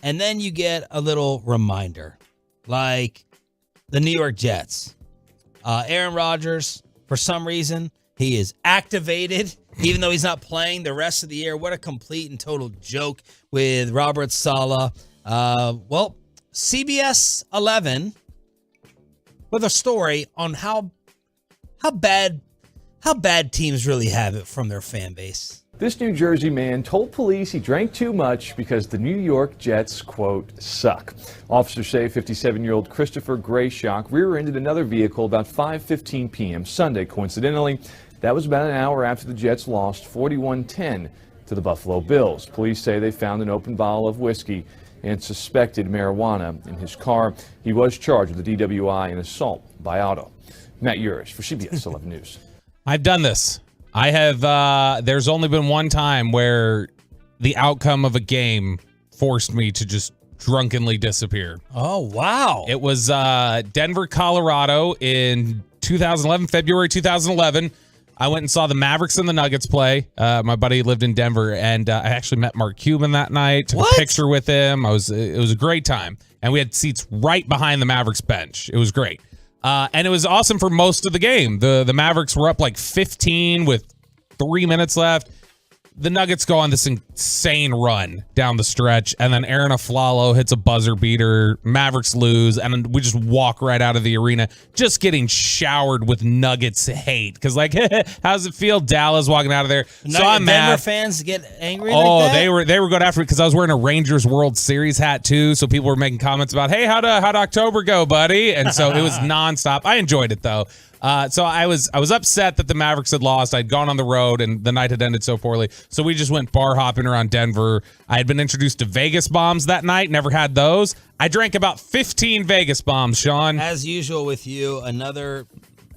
And then you get a little reminder, like the New York Jets. Aaron Rodgers, for some reason, he is activated, even though he's not playing the rest of the year. What a complete and total joke with Robert Saleh. Well, CBS 11 with a story on how bad teams really have it from their fan base. This New Jersey man told police he drank too much because the New York Jets, quote, suck. Officers say 57-year-old Christopher Grayshock rear-ended another vehicle about 5:15 p.m. Sunday. Coincidentally, that was about an hour after the Jets lost 41-10 to the Buffalo Bills. Police say they found an open bottle of whiskey and suspected marijuana in his car. He was charged with a DWI and assault by auto. Matt Urish for CBS 11 News. I've done this. I have, there's only been one time where the outcome of a game forced me to just drunkenly disappear. Oh, wow. It was Denver, Colorado in February 2011. I went and saw the Mavericks and the Nuggets play. My buddy lived in Denver, and I actually met Mark Cuban that night, took a picture with him. It was a great time. And we had seats right behind the Mavericks bench. It was great. And it was awesome for most of the game. The Mavericks were up like 15 with 3 minutes left. The Nuggets go on this insane run down the stretch, and then Aaron Aflalo hits a buzzer beater. Mavericks lose, and we just walk right out of the arena, just getting showered with Nuggets hate. Because, like, how does it feel? Dallas walking out of there. So I'm mad. Denver fans get angry. Oh, like that? they were going after me because I was wearing a Rangers World Series hat too. So people were making comments about, "Hey, how'd October go, buddy?" And so it was nonstop. I enjoyed it though. So I was upset that the Mavericks had lost. I'd gone on the road and the night had ended so poorly. So we just went bar hopping around Denver. I had been introduced to Vegas bombs that night. Never had those. I drank about 15 Vegas bombs, Sean. As usual with you, another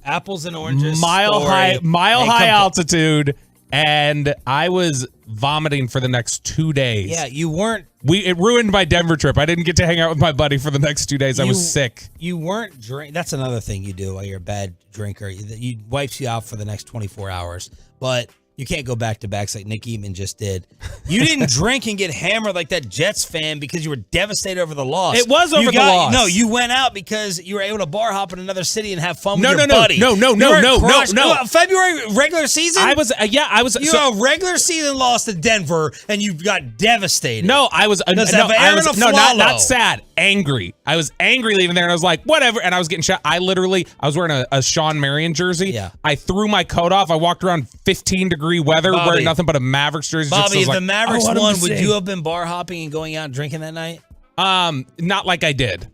apples and oranges mile high altitude, and I was vomiting for the next 2 days. Yeah, you weren't. It ruined my Denver trip. I didn't get to hang out with my buddy for the next 2 days. I was sick. You weren't drink. That's another thing you do while you're a bad drinker. You wipes you out for the next 24 hours. But you can't go back to backs like Nick Eatman just did. You didn't drink and get hammered like that Jets fan because you were devastated over the loss. It was over the loss. No, you went out because you were able to bar hop in another city and have fun with your buddy. buddy. No. February regular season? I was. You had a regular season loss to Denver and you got devastated. No, I was. Not sad. Angry. I was angry leaving there, and I was like, whatever. And I was getting shot. I was wearing a Sean Marion jersey. Yeah. I threw my coat off. I walked around 15-degree weather, wearing nothing but a Mavericks jersey. Bobby, if the Mavericks won, would you have been bar hopping and going out and drinking that night? Not like I did.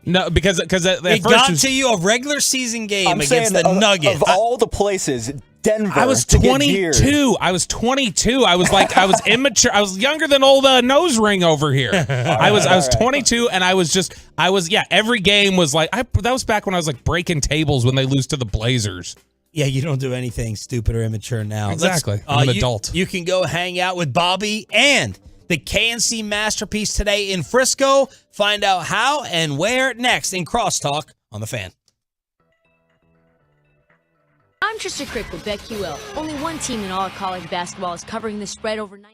No, because at it first got to you a regular season game against the Nuggets. Of all the places, Denver. I was 22. I was 22. I was immature. I was younger than old nose ring over here. I was 22, and every game was like that was back when I was like breaking tables when they lose to the Blazers. Yeah, you don't do anything stupid or immature now. Exactly. I'm an adult. You can go hang out with Bobby and the KNC Masterpiece today in Frisco. Find out how and where next in Crosstalk on The Fan. I'm Trisha Crick with BetQL. Only one team in all of college basketball is covering the spread over 90%.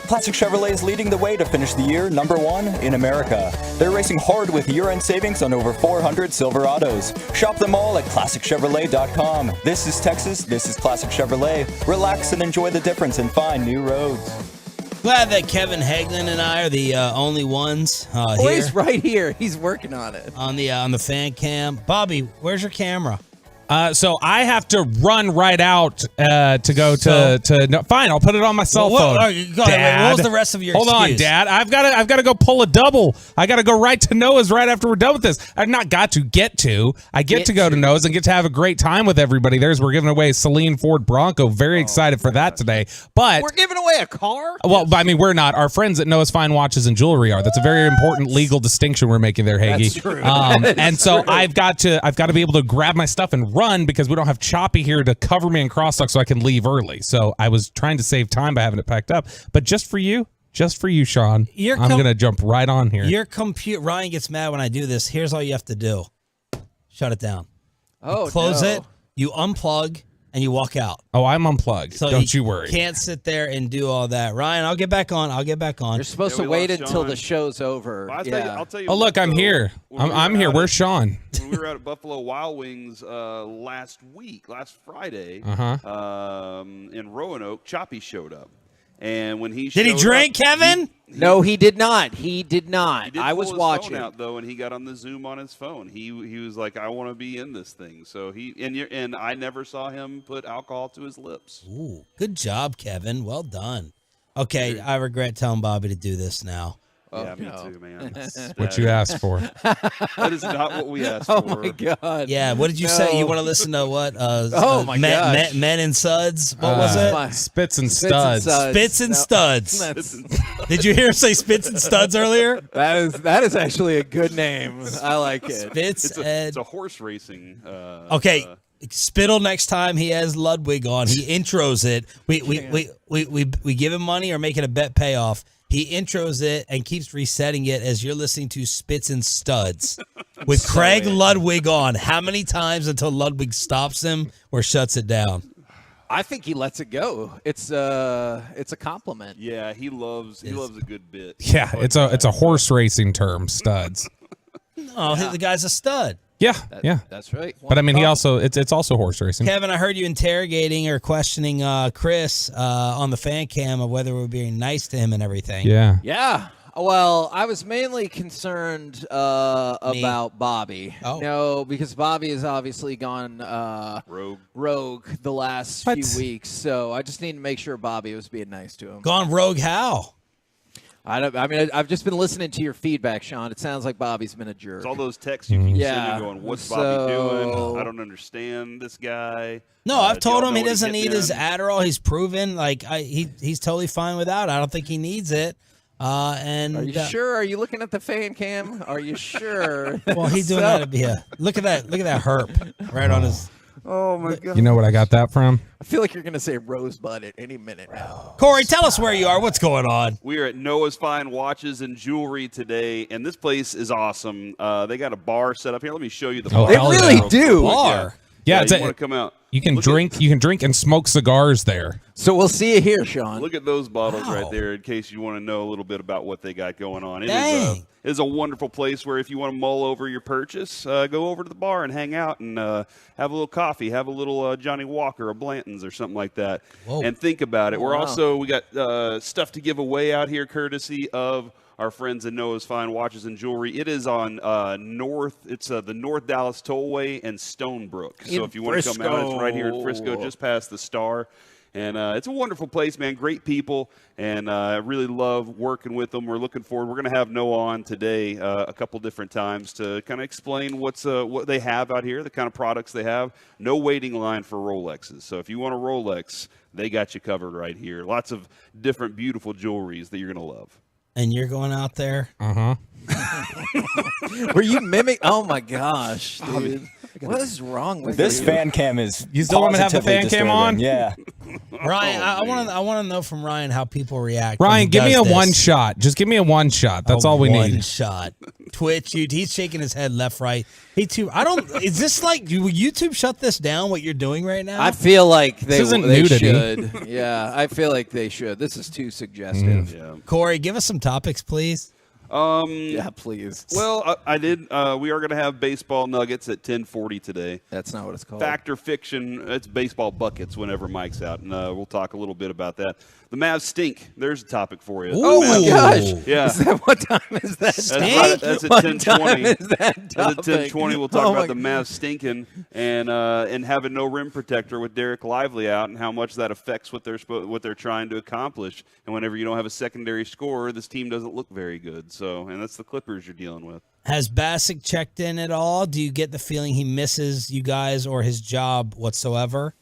Classic Chevrolet is leading the way to finish the year #1 in America. They're racing hard with year-end savings on over 400 Silverados. Shop them all at ClassicChevrolet.com. This is Texas. This is Classic Chevrolet. Relax and enjoy the difference and find new roads. Glad that Kevin Hagelin and I are the only ones here. He's right here. He's working on it. On the fan cam. Bobby, where's your camera? So I have to run right out to go to. No, fine, I'll put it on my cell phone. Go ahead. What was the rest of your Hold excuse? on, Dad. I've got to go pull a double. I got to go right to Noah's right after we're done with this. I've not got to get to. I get to go to Noah's and get to have a great time with everybody. We're giving away a Celine Ford Bronco. Very excited for that today. But we're giving away a car? Well, I mean, we're not. Our friends at Noah's Fine Watches and Jewelry are. That's a very important legal distinction we're making there, Hagee. That's true. And so I've got to be able to grab my stuff and run because we don't have Choppy here to cover me in crosstalk so I can leave early. So I was trying to save time by having it packed up. But just for you, Sean, I'm going to jump right on here. Your computer, Ryan gets mad when I do this. Here's all you have to do. Shut it down. Oh, close it, you unplug, and you walk out. Oh, I'm unplugged. So don't you worry. Can't sit there and do all that. Ryan, I'll get back on. You're supposed to wait until the show's over. Well, I'll tell you Oh, look, I'm here. I'm here. Where's Sean? When we were out at Buffalo Wild Wings last Friday, in Roanoke, Choppy showed up. And when he Did he drink, Kevin? No, he did not. He did not. He did I was pull his watching. phone out though, and he got on the Zoom on his phone. He was like, "I want to be in this thing." So and I never saw him put alcohol to his lips. Ooh, good job, Kevin. Well done. Okay, I regret telling Bobby to do this now. Yeah, me too, man. What you asked for. That is not what we asked for. Oh my God. Yeah, what did you say? You want to listen to what? My gosh. Men and Suds. What was it? Spits and Studs. Spits and Studs. Did you hear him say Spits and Studs earlier? That is actually a good name. I like it. It's a horse racing. Okay. Spittle next time he has Ludwig on. He intros it. We give him money or make it a bet payoff. He intros it and keeps resetting it as you're listening to Spits and Studs with Craig Ludwig on. How many times until Ludwig stops him or shuts it down? I think he lets it go. It's a compliment. Yeah, he loves a good bit. Yeah, it's a horse racing term, studs. Oh, the guy's a stud. Yeah. That's right. But I mean, it's also horse racing. Kevin, I heard you interrogating or questioning Chris on the fan cam of whether we're being nice to him and everything. Yeah. Yeah. Well, I was mainly concerned about Bobby. Oh. No, because Bobby has obviously gone rogue the last few weeks. So I just need to make sure Bobby was being nice to him. Gone rogue how? I've just been listening to your feedback, Sean. It sounds like Bobby's been a jerk. It's all those texts you keep sending going, what's Bobby doing? I don't understand this guy. No, I've told him he doesn't need his Adderall. He's proven he's totally fine without it. I don't think he needs it. And are you sure? Are you looking at the fan cam? Are you sure? Well, he's doing that to be look at that herp right on his. Oh my God! You know what I got that from? I feel like you're going to say Rosebud at any minute now. Corey, tell us where you are. What's going on? We are at Noah's Fine Watches and Jewelry today, and this place is awesome. They got a bar set up here. Let me show you the bar. They really do. Bar. Yeah, you want to come out. You can drink. You can drink and smoke cigars there. So we'll see you here, Sean. Look at those bottles right there, in case you want to know a little bit about what they got going on. It is a wonderful place where if you want to mull over your purchase, go over to the bar and hang out and have a little coffee, have a little Johnny Walker or Blanton's or something like that, and think about it. We got stuff to give away out here, courtesy of our friends at Noah's Fine Watches and Jewelry. It is on the North Dallas Tollway and Stonebrook. So if you want to come out, it's right here in Frisco, just past the Star. And it's a wonderful place, man. Great people, and I really love working with them. We're looking forward. We're going to have Noah on today a couple different times to kind of explain what they have out here, the kind of products they have. No waiting line for Rolexes. So if you want a Rolex, they got you covered right here. Lots of different beautiful jewelries that you're going to love. And you're going out there? Were you mimic? Oh my gosh, dude. What is wrong with This you? fan cam is You still want me to have the positively fan cam on? disturbing. Yeah. Ryan, I want to know from Ryan how people react. Ryan, when he give me a does this. one shot. Just give me a one shot. That's all we One need. shot. Twitch, he's shaking his head left, right. I don't. Is this like? Will YouTube shut this down? What you're doing right now? I feel like they nudity. should. Yeah, I feel like they should. This is too suggestive. Yeah. Corey, give us some topics, please. Yeah, please. Well, I did. We are going to have baseball nuggets at 10:40 today. That's not what it's called. Fact or fiction? It's baseball buckets whenever Mike's out, and we'll talk a little bit about that. The Mavs stink. There's a topic for you. Oh my gosh! Yeah. Is that, what time is that? That's at 10:20. Is that That's at 10:20. We'll talk Oh about my- the Mavs stinking and having no rim protector with Derek Lively out, and how much that affects what they're trying to accomplish. And whenever you don't have a secondary scorer, this team doesn't look very good. So, and that's the Clippers you're dealing with. Has Bassick checked in at all? Do you get the feeling he misses you guys or his job whatsoever?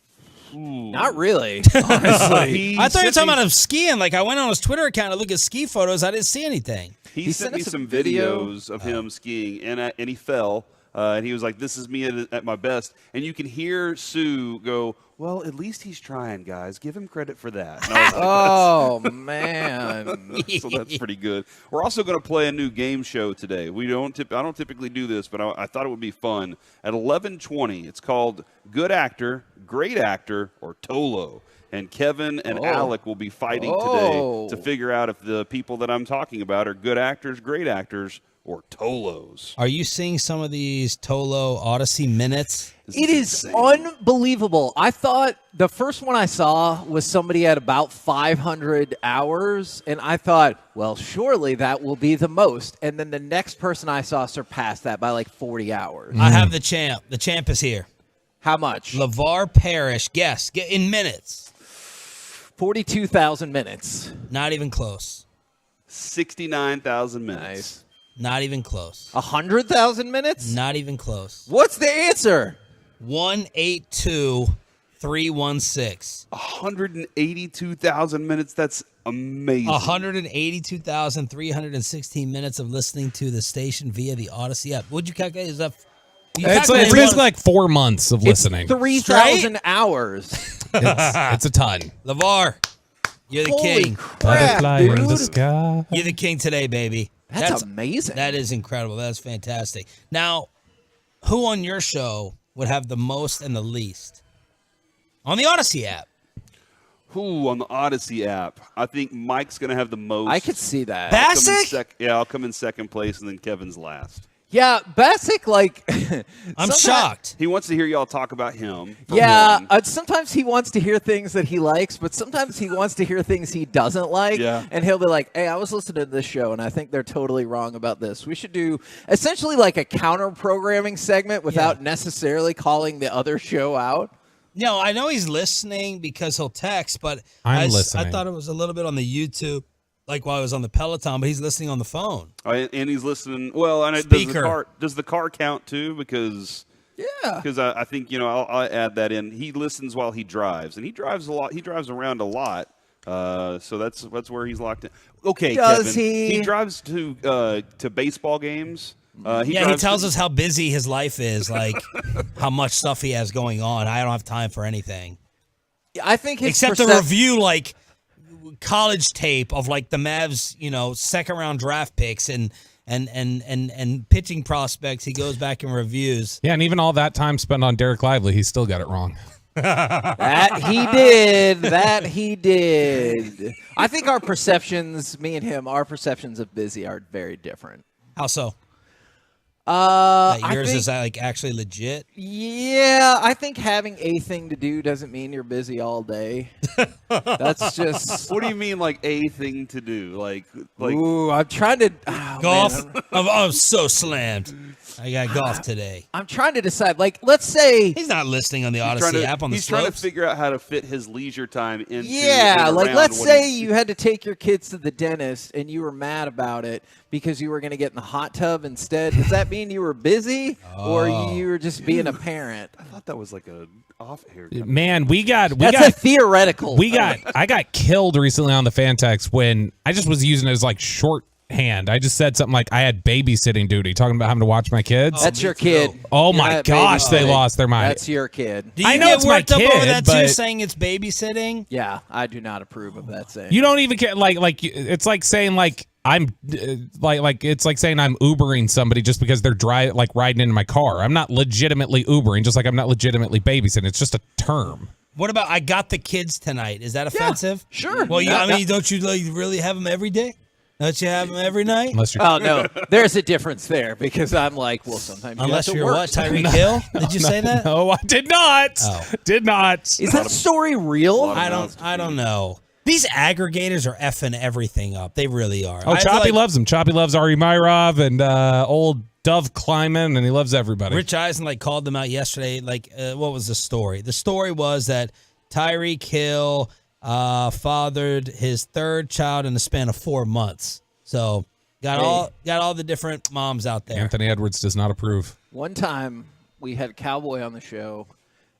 Not really, honestly. I thought you were talking about him skiing. Like, I went on his Twitter account to look at ski photos. I didn't see anything. He sent me some videos of him skiing, and he fell. And he was like, "This is me at my best." And you can hear Sue go, "Well, at least he's trying, guys. Give him credit for that." And I was like, Oh man! so that's pretty good. We're also going to play a new game show today. I don't typically do this, but I thought it would be fun. At 11:20, it's called Good Actor, Great Actor, or Tolo. And Kevin and Alec will be fighting today to figure out if the people that I'm talking about are good actors, great actors, or Tolos. Are you seeing some of these Tolo Odyssey minutes? It is unbelievable. I thought the first one I saw was somebody at about 500 hours, and I thought, well, surely that will be the most. And then the next person I saw surpassed that by like 40 hours. I have the champ. The champ is here. How much? LeVar Parrish. Guess. Get in minutes. 42,000 minutes. Not even close. 69,000 minutes. Nice. Not even close. 100,000 minutes? Not even close. What's the answer? 182,316. 182,000 minutes. That's amazing. 182,316 minutes of listening to the station via the Odyssey app. What'd you calculate? Is that? It's basically like 4 months of listening. 3,000 hours. It's a ton. LeVar, you're the Holy king. crap, Butterfly in the dude. sky. You're the king today, baby. That's amazing. That is incredible. That's fantastic. Now, who on your show would have the most and the least? On the Odyssey app. Who on the Odyssey app? I think Mike's going to have the most. I could see that. Bassick? I'll come in second place, and then Kevin's last. Yeah, Bassick, like... I'm shocked. He wants to hear y'all talk about him. Yeah, sometimes he wants to hear things that he likes, but sometimes he wants to hear things he doesn't like. Yeah. And he'll be like, hey, I was listening to this show, and I think they're totally wrong about this. We should do essentially like a counter-programming segment without necessarily calling the other show out. No, I know he's listening because he'll text, but I'm I listening. thought it was a little bit on the YouTube, like while I was on the Peloton, but he's listening on the phone. And he's listening. Well, and Speaker. does the car count too? Because I think I'll add that in. He listens while he drives, and he drives a lot. He drives around a lot. So that's where he's locked in. Okay, Does Kevin. he? He drives to baseball games. He tells us how busy his life is, like how much stuff he has going on. I don't have time for anything. I think his except to review like college tape of like the Mavs, second round draft picks and pitching prospects. He goes back and reviews. Yeah, and even all that time spent on Derek Lively, he still got it wrong. That he did. I think our perceptions, me and him, our perceptions of busy are very different. How so? Yours is like actually legit. Yeah, I think having a thing to do doesn't mean you're busy all day. That's just. What do you mean, like a thing to do? Like Ooh, I'm trying to golf. I'm so slammed. I got golf today. I'm trying to decide. Like, let's say he's not listening on the Odyssey app on the He's slopes. trying to figure out how to fit his leisure time into. Yeah, and like around let's what say he's- you had to take your kids to the dentist and you were mad about it because you were going to get in the hot tub instead. Does that mean you were busy or you were just being a parent? I thought that was like a off air. Man, That's a theoretical. I got killed recently on the Fantex when I just was using it as like short hand. I just said something like I had babysitting duty, talking about having to watch my kids. That's your kid. Oh You're my not gosh, they babysitting. lost their mind. That's your kid. Do you I know get it's my worked up over kid, that but- too, saying it's babysitting? Yeah, I do not approve of that saying. You don't even care. Like it's like saying like I'm like it's like saying I'm Ubering somebody just because they're riding into my car. I'm not legitimately Ubering, just like I'm not legitimately babysitting. It's just a term. What about I got the kids tonight? Is that offensive? Sure. Well, don't you really have them every day? Don't you have them every night? Unless you're Oh no, there's a difference there because I'm like, well, sometimes you Unless have to you're work. what, Tyreek Hill? Did you say that? No, I did not. Oh. Did not. Is that story real? I don't know. These aggregators are effing everything up. They really are. Oh, Choppy loves them. Choppy loves Ari Myrov and old Dove Kleiman, and he loves everybody. Rich Eisen called them out yesterday. What was the story? The story was that Tyreek Hill fathered his third child in the span of 4 months. So got all the different moms out there. Anthony Edwards does not approve. One time we had Cowboy on the show,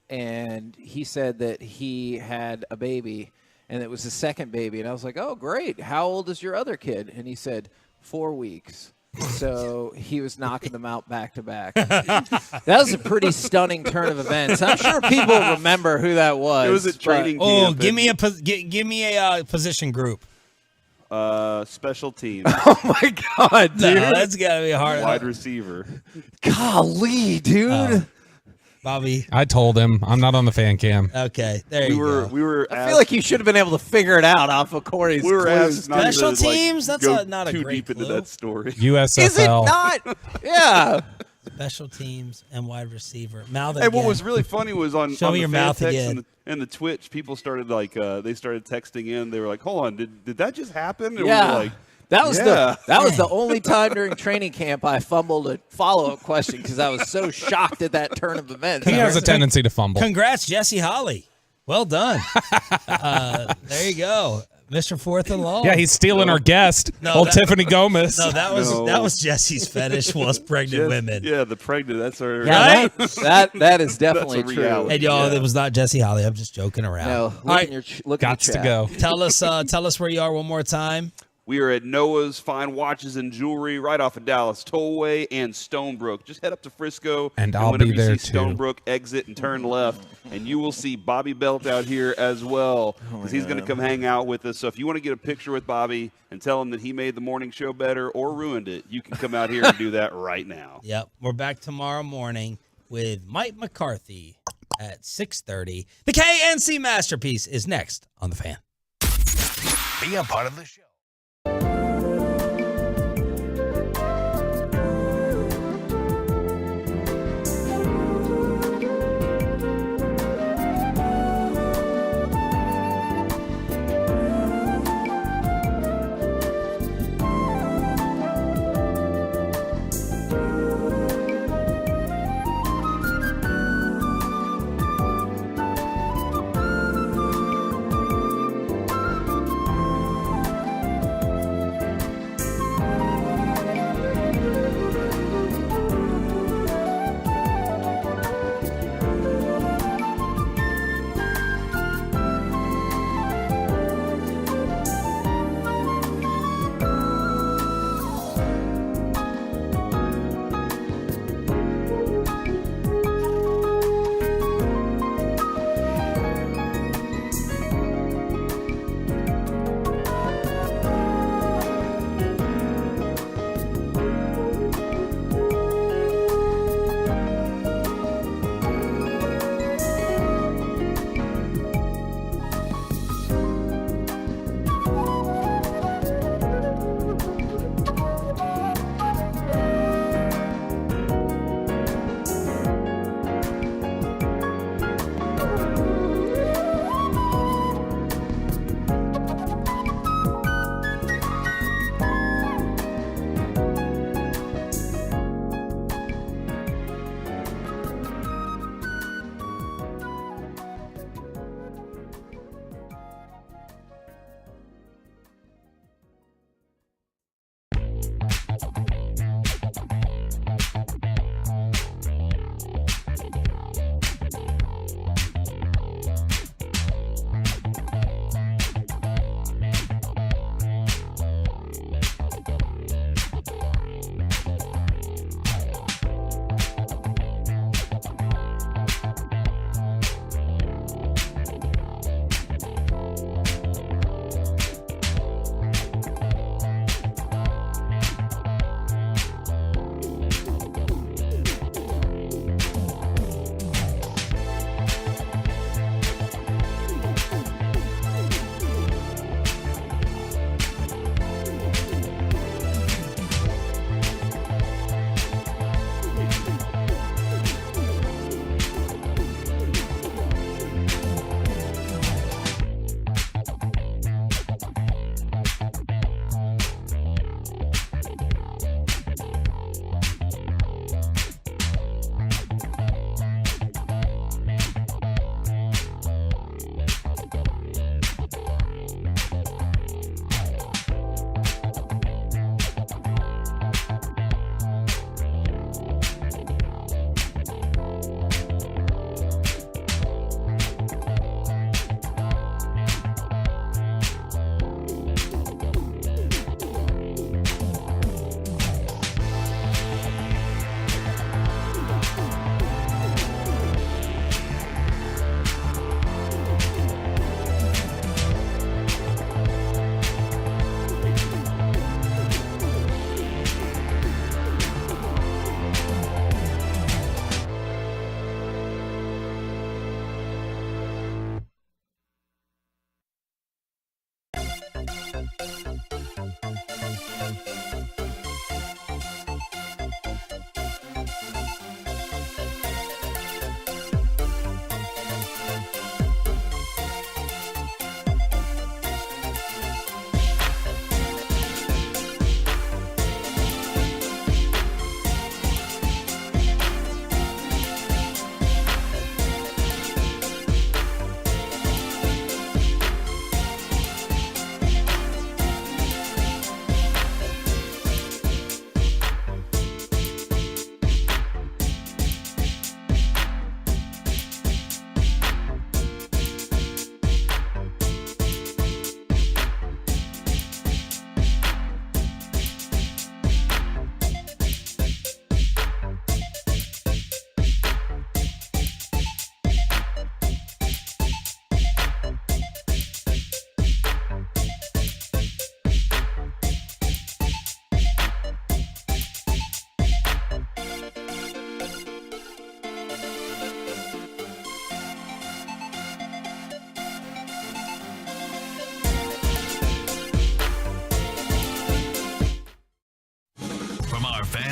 and he said that he had a baby, and it was his second baby. And I was like, oh, great. How old is your other kid? And he said, 4 weeks. So he was knocking them out back to back. That was a pretty stunning turn of events. I'm sure people remember who that was. It was a training camp. Oh, give me a position group. Special teams. Oh my God, dude! No, that's gotta be hard. Wide receiver. Golly, dude. Bobby, I told him I'm not on the fan cam. Okay, there you go. We were. I feel like you should have been able to figure it out off of Corey's We were clues. asked not Special to, teams? That's go not a too great deep into clue. that story. USFL. Is it not? Yeah. Special teams and wide receiver. Mouth Hey, what again. was really funny was on Show on me the your fan mouth text again. and the Twitch, people started they started texting in. They were like, "Hold on, did that just happen?" And Yeah. we were like, That was yeah. that was the only time during training camp I fumbled a follow-up question because I was so shocked at that turn of events. He has a tendency to fumble. Congrats, Jesse Holly. Well done. There you go, Mr. Fourth and Long. Yeah, he's stealing our guest, old Tiffany Gomez. No, that was Jesse's fetish was pregnant women. Yeah, the pregnant. That's our. Yeah, that is definitely That's a true. reality. Hey, y'all, Yeah. it was not Jesse Holly. I'm just joking around. No, All right, look in Gots your to chat. go. tell us where you are one more time. We are at Noah's Fine Watches and Jewelry right off of Dallas Tollway and Stonebrook. Just head up to Frisco. And I'll whenever be there you see too. Stonebrook, exit and turn left. And you will see Bobby Belt out here as well. Because he's going to come hang out with us. So if you want to get a picture with Bobby and tell him that he made the morning show better or ruined it, you can come out here and do that right now. Yep, we're back tomorrow morning with Mike McCarthy at 6:30. The KNC Masterpiece is next on The Fan. Be a part of the show.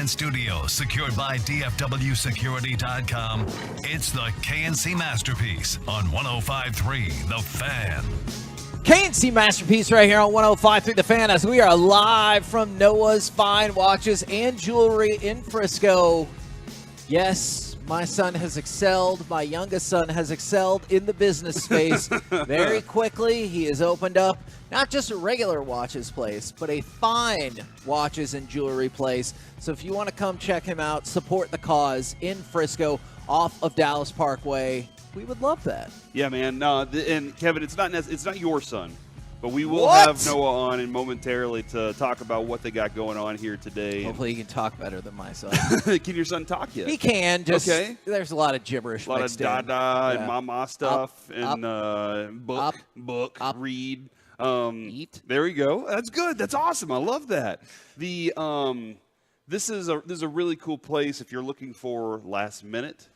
fan studio secured by DFWsecurity.com, it's the KNC Masterpiece on 105.3 The Fan. KNC Masterpiece right here on 105.3 The Fan as we are live from Noah's Fine Watches and Jewelry in Frisco. Yes, my son has excelled. My youngest son has excelled in the business space very quickly. He has opened up not just a regular watches place, but a fine watches and jewelry place. So if you want to come check him out, support the cause in Frisco off of Dallas Parkway, we would love that. Yeah, man. And Kevin, it's not your son, but we will have Noah on in momentarily to talk about what they got going on here today. Hopefully he can talk better than my son. Can your son talk yet? He can. Just, okay. There's a lot of gibberish. A lot of dada and mama stuff and read. Eat. There we go. That's good. That's awesome. I love that. This is a really cool place if you're looking for last minute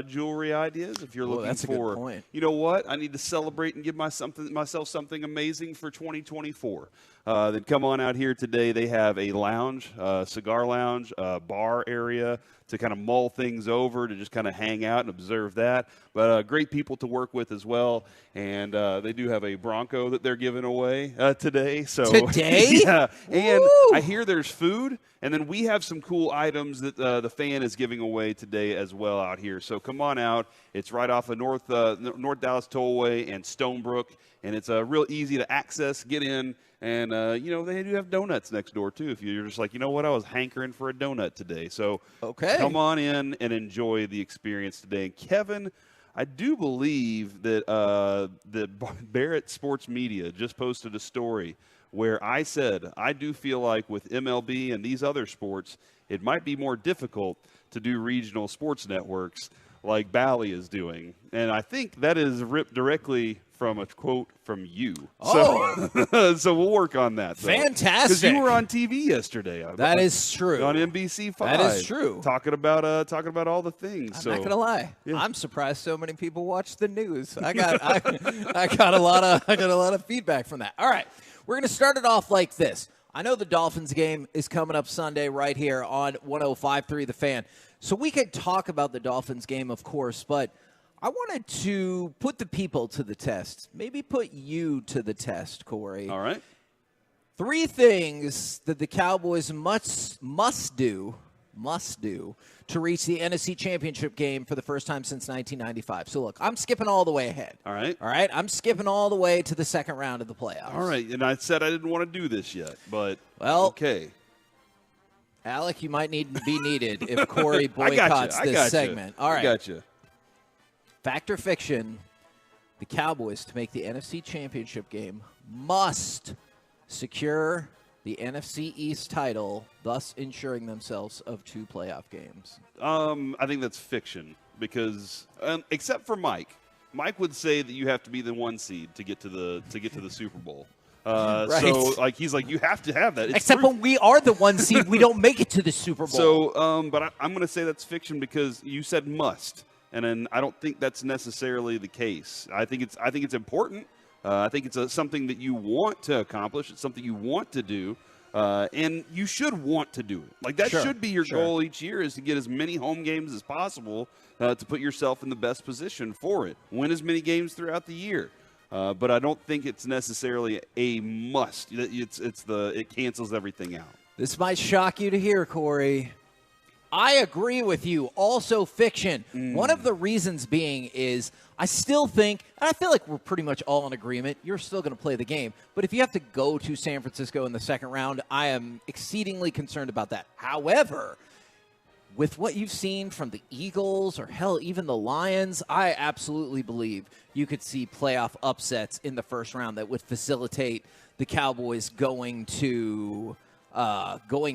jewelry ideas. If you're looking that's for, a good point. You know what, I need to celebrate and give myself something amazing for 2024. Then come on out here today. They have a lounge, cigar lounge, bar area to kind of mull things over, to just kind of hang out and observe that. But great people to work with as well. And they do have a Bronco that they're giving away today. So today? Yeah. And Woo! I hear there's food. And then we have some cool items that the fan is giving away today as well out here. So come on out. It's right off of North Dallas Tollway and Stonebrook. And it's real easy to access, get in. And, they do have donuts next door, too, if you're just like, you know what, I was hankering for a donut today. So come on in and enjoy the experience today. And, Kevin, I do believe that Barrett Sports Media just posted a story where I said I do feel like with MLB and these other sports, it might be more difficult to do regional sports networks like Bally is doing. And I think that is ripped directly from a quote from you. Oh. So we'll work on that. Fantastic. Because you were on TV yesterday. That is true. On NBC5. That is true. Talking about all the things. I'm not gonna lie. Yeah. I'm surprised so many people watch the news. I got a lot of feedback from that. All right. We're going to start it off like this. I know the Dolphins game is coming up Sunday right here on 105.3 The Fan. So we could talk about the Dolphins game, of course, but I wanted to put the people to the test. Maybe put you to the test, Corey. All right. 3 things that the Cowboys must do to reach the NFC Championship game for the first time since 1995. So, look, I'm skipping all the way ahead. All right. I'm skipping all the way to the second round of the playoffs. All right. And I said I didn't want to do this yet, but okay. Alec, you might be needed if Corey boycotts this segment. All right. I got you. Fact or fiction, the Cowboys, to make the NFC Championship game, must secure the NFC East title, thus ensuring themselves of 2 playoff games. I think that's fiction because, except for Mike would say that you have to be the 1 seed to get to the Super Bowl. Right. So, he's like, you have to have that. It's Except when we are the 1 seed, we don't make it to the Super Bowl. So, but I'm going to say that's fiction because you said must, and then I don't think that's necessarily the case. I think it's important. I think it's something that you want to accomplish. It's something you want to do, and you should want to do it. Like that should be your goal each year is to get as many home games as possible to put yourself in the best position for it. Win as many games throughout the year. But I don't think it's necessarily a must. It cancels everything out. This might shock you to hear, Corey. I agree with you. Also fiction. One of the reasons being is I still think, and I feel like we're pretty much all in agreement, you're still going to play the game. But if you have to go to San Francisco in the second round, I am exceedingly concerned about that. However, with what you've seen from the Eagles or, hell, even the Lions, I absolutely believe you could see playoff upsets in the first round that would facilitate the Cowboys going to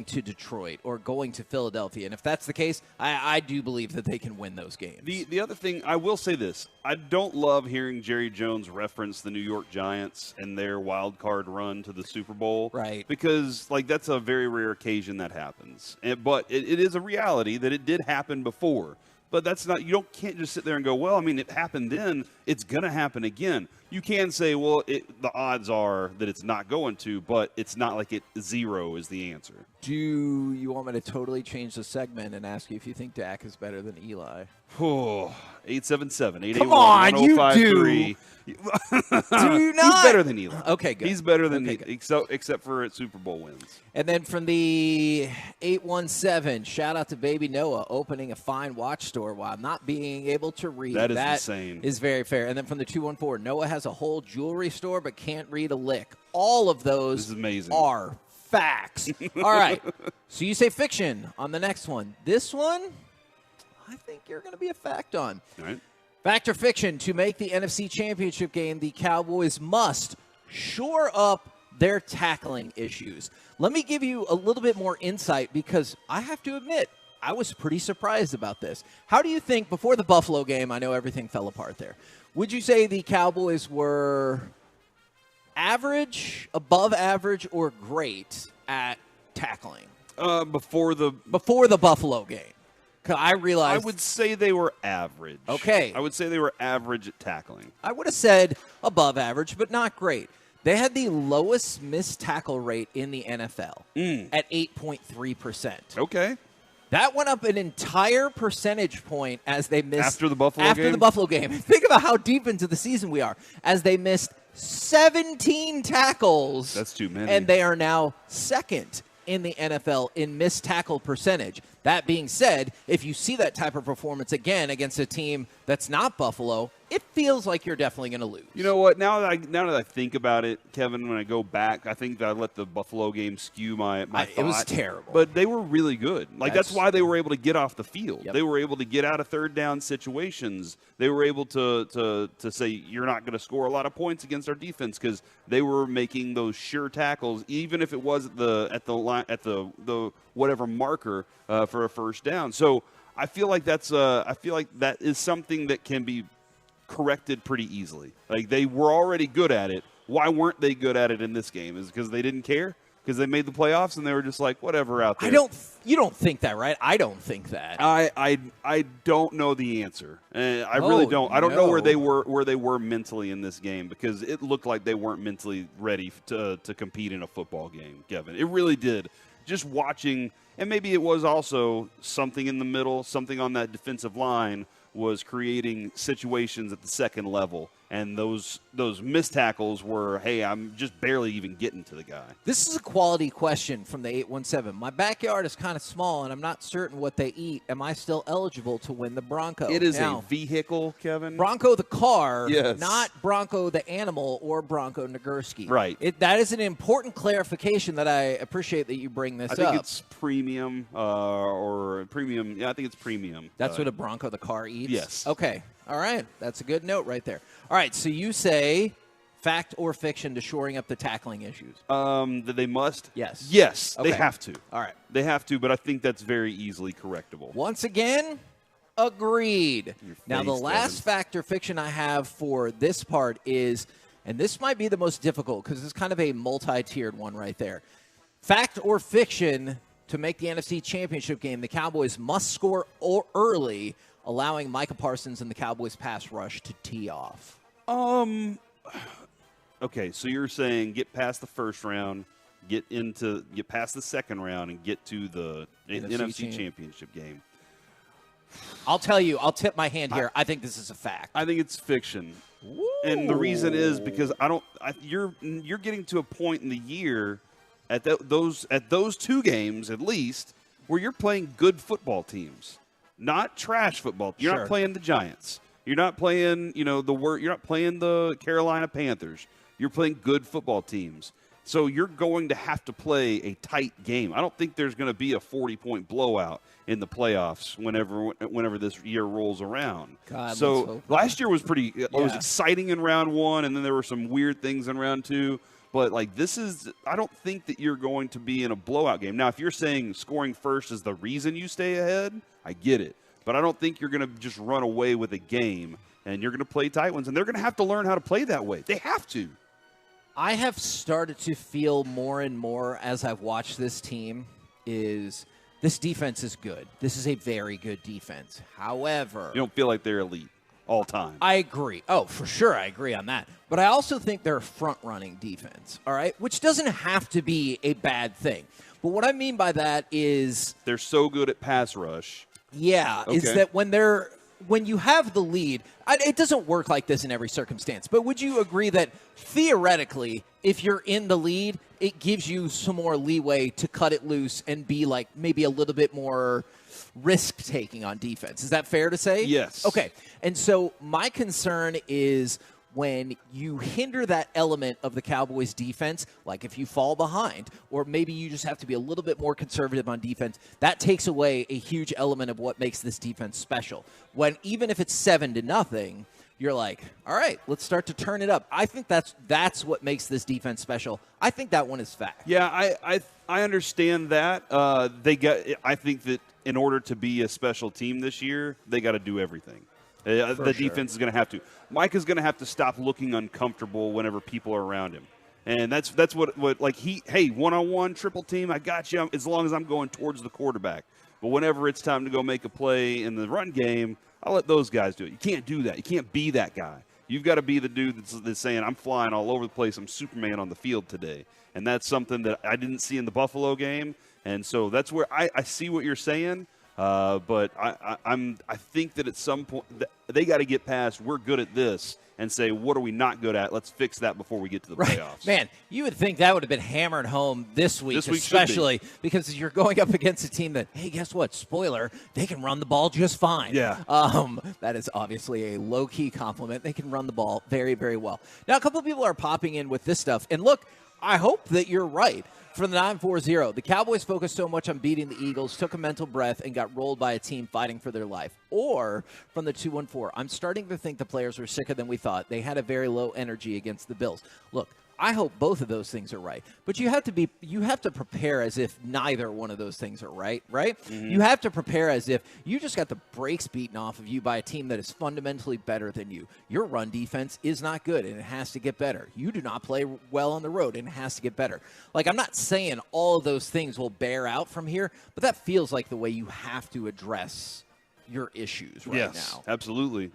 Detroit or going to Philadelphia. And if that's the case, I do believe that they can win those games. The other thing, I will say this. I don't love hearing Jerry Jones reference the New York Giants and their wild card run to the Super Bowl. Right. Because, that's a very rare occasion that happens. But it is a reality that it did happen before. But that's not – can't just sit there and go, well, I mean, it happened then. It's going to happen again. you can say, well, the odds are that it's not going to, but it's not like 0 is the answer. Do you want me to totally change the segment and ask you if you think Dak is better than Eli? 877-881-1053. Come on, you do. Do not. He's better than Eli. Okay, good. He's better than except for at Super Bowl wins. And then from the 817, shout out to Baby Noah opening a fine watch store while not being able to read. That is insane. Is very fair. And then from the 214, Noah has a whole jewelry store but can't read a lick. All of those this is amazing. Are facts. All right. So you say fiction on the next one. This one, I think you're going to be a fact on. All right. Fact or fiction, to make the NFC Championship game, the Cowboys must shore up their tackling issues. Let me give you a little bit more insight because I have to admit, I was pretty surprised about this. How do you think, before the Buffalo game, I know everything fell apart there, would you say the Cowboys were average, above average, or great at tackling? Before the Buffalo game. I realized I would say they were average. Okay. I would say they were average at tackling. I would have said above average, but not great. They had the lowest missed tackle rate in the NFL at 8.3%. Okay. That went up an entire percentage point as they missed after the Buffalo game. Think about how deep into the season we are. As they missed 17 tackles. That's too many. And they are now second in the NFL in missed tackle percentage. That being said, if you see that type of performance again against a team that's not Buffalo, it feels like you're definitely going to lose. You know what? Now that I think about it, Kevin, when I go back, I think that I let the Buffalo game skew my thought. It was terrible. But they were really good. That's why they were able to get off the field. Yep. They were able to get out of third down situations. They were able to say, you're not going to score a lot of points against our defense because they were making those sure tackles, even if it was at the whatever marker for a first down. So I feel like that is something that can be corrected pretty easily. Like, they were already good at it. Why weren't they good at it in this game? Is it because they didn't care? Because they made the playoffs and they were just like, whatever out there. You don't think that, right? I don't think that. I don't know the answer. I really don't. I don't know where they were mentally in this game, because it looked like they weren't mentally ready to compete in a football game, Kevin. It really did. Just watching, and maybe it was also something in the middle, something on that defensive line was creating situations at the second level. And those missed tackles were, hey, I'm just barely even getting to the guy. This is a quality question from the 817. My backyard is kind of small, and I'm not certain what they eat. Am I still eligible to win the Bronco? It is a vehicle, Kevin. Bronco the car, yes. Not Bronco the animal or Bronco Nagurski. Right. That is an important clarification that I appreciate that you bring this up. I think it's premium or premium. Yeah, I think it's premium. That's what a Bronco the car eats? Yes. Okay. All right. That's a good note right there. All right. So you say fact or fiction to shoring up the tackling issues? That they must? Yes. Yes, okay. They have to. All right. They have to, but I think that's very easily correctable. Once again, agreed. Now, the last fact or fiction I have for this part is, and this might be the most difficult because it's kind of a multi-tiered one right there. Fact or fiction to make the NFC Championship game, the Cowboys must score early, allowing Micah Parsons and the Cowboys pass rush to tee off. Okay, so you're saying get past the first round, get past the second round, and get to the NFC Championship game. I'll tell you, I'll tip my hand here. I think this is a fact. I think it's fiction. Ooh. And the reason is because you're getting to a point in the year at those two games at least where you're playing good football teams. Not trash football. You're not playing the Giants. You're not playing, you're not playing the Carolina Panthers. You're playing good football teams. So you're going to have to play a tight game. I don't think there's going to be a 40-point blowout in the playoffs whenever this year rolls around. God, so last year was it was exciting in round one, and then there were some weird things in round two. But, I don't think that you're going to be in a blowout game. Now, if you're saying scoring first is the reason you stay ahead, I get it. But I don't think you're going to just run away with a game, and you're going to play tight ones. And they're going to have to learn how to play that way. They have to. I have started to feel more and more as I've watched this team is this defense is good. This is a very good defense. However, you don't feel like they're elite. all time. I agree. Oh, for sure, I agree on that. But I also think they're a front-running defense, all right? Which doesn't have to be a bad thing. But what I mean by that is they're so good at pass rush. Yeah, Okay. is that when you have the lead, it doesn't work like this in every circumstance. But would you agree that theoretically, if you're in the lead, it gives you some more leeway to cut it loose and be like maybe a little bit more risk-taking on defense? Is that fair to say? Yes. Okay. And so my concern is when you hinder that element of the Cowboys' defense, like if you fall behind, or maybe you just have to be a little bit more conservative on defense, that takes away a huge element of what makes this defense special. When even if it's 7-0, you're like, all right, let's start to turn it up. I think that's what makes this defense special. I think that one is fact. Yeah, I understand that. I think that in order to be a special team this year, they got to do everything. The defense is going to have to. Micah's going to have to stop looking uncomfortable whenever people are around him. And that's what like hey, one-on-one, triple team, I got you as long as I'm going towards the quarterback. But whenever it's time to go make a play in the run game, I'll let those guys do it. You can't do that. You can't be that guy. You've got to be the dude that's saying, I'm flying all over the place. I'm Superman on the field today. And that's something that I didn't see in the Buffalo game. And so that's where I see what you're saying. But I think that at some point they got to get past we're good at this and say, what are we not good at? Let's fix that before we get to the playoffs. Man, you would think that would have been hammered home this week especially because you're going up against a team that, hey, guess what? Spoiler, they can run the ball just fine. Yeah. That is obviously a low-key compliment. They can run the ball very, very well. Now, a couple of people are popping in with this stuff. And look, I hope that you're right. From the 940, the Cowboys focused so much on beating the Eagles, took a mental breath, and got rolled by a team fighting for their life. Or from the 214, I'm starting to think the players were sicker than we thought. They had a very low energy against the Bills. Look, I hope both of those things are right. But you have to prepare as if neither one of those things are right? Mm-hmm. You have to prepare as if you just got the brakes beaten off of you by a team that is fundamentally better than you. Your run defense is not good, and it has to get better. You do not play well on the road, and it has to get better. Like, I'm not saying all of those things will bear out from here, but that feels like the way you have to address your issues right now. Yes, absolutely.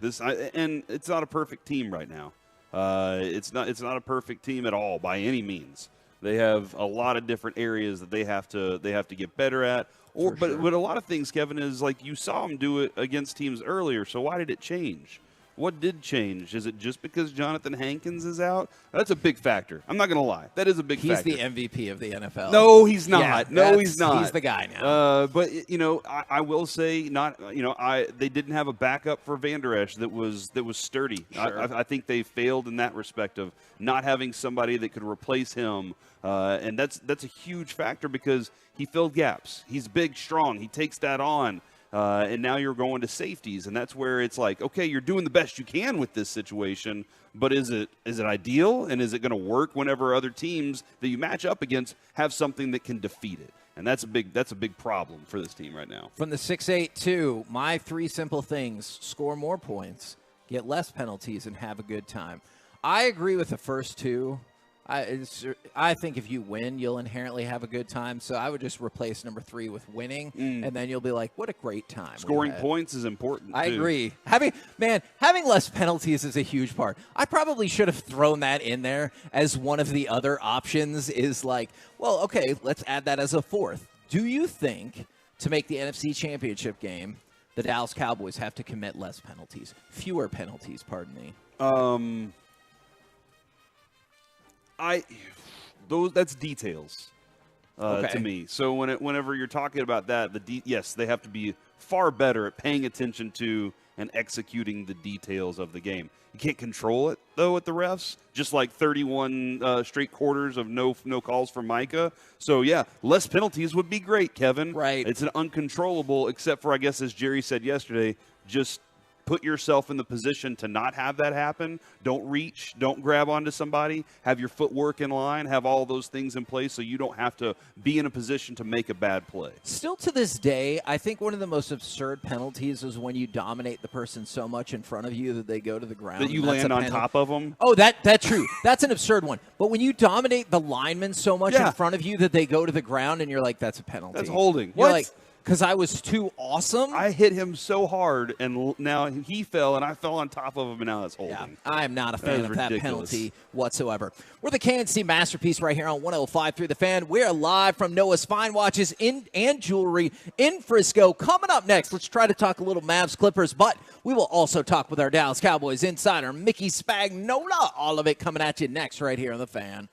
And it's not a perfect team right now. It's not a perfect team at all by any means. They have a lot of different areas that they have to get better at. But a lot of things, Kevin, is like you saw them do it against teams earlier. So why did it change? What did change? Is it just because Jonathan Hankins is out? That's a big factor. I'm not going to lie. That is a big factor. He's the MVP of the NFL. No, he's not. Yeah, no, he's not. He's the guy now. But, I will say they didn't have a backup for Van Der Esch that was sturdy. Sure. I think they failed in that respect of not having somebody that could replace him. And that's a huge factor because he filled gaps. He's big, strong. He takes that on. And now you're going to safeties, and that's where it's like, okay, you're doing the best you can with this situation, but is it ideal, and is it going to work whenever other teams that you match up against have something that can defeat it? And that's a big problem for this team right now. From the 682, my 3 simple things: score more points, get less penalties, and have a good time. I agree with the first 2. I think if you win, you'll inherently have a good time. So I would just replace number 3 with winning, and then you'll be like, what a great time. Scoring points is important, I too. agree. Having less penalties is a huge part. I probably should have thrown that in there as one of the other options is like, well, okay, let's add that as a 4th. Do you think to make the NFC Championship game, the Dallas Cowboys have to commit less penalties? Fewer penalties, pardon me. That's details to me. So whenever you're talking about that, yes, they have to be far better at paying attention to and executing the details of the game. You can't control it though at the refs, just like 31 straight quarters of no calls for Micah. So yeah, less penalties would be great, Kevin. Right. It's an uncontrollable, except for, I guess, as Jerry said yesterday, just put yourself in the position to not have that happen. Don't reach. Don't grab onto somebody. Have your footwork in line. Have all those things in place so you don't have to be in a position to make a bad play. Still to this day, I think one of the most absurd penalties is when you dominate the person so much in front of you that they go to the ground. That you land on top of them? Oh, that's true. That's an absurd one. But when you dominate the lineman so much in front of you that they go to the ground and you're like, that's a penalty. That's holding. You're What? like, because I was too awesome. I hit him so hard, and now he fell, and I fell on top of him, and now it's holding. Yeah, I am not a fan of that ridiculous. penalty whatsoever. We're the KNC Masterpiece right here on 105.3 The Fan. We're live from Noah's Fine Watches and Jewelry in Frisco. Coming up next, let's try to talk a little Mavs Clippers, but we will also talk with our Dallas Cowboys insider, Mickey Spagnola. All of it coming at you next right here on The Fan.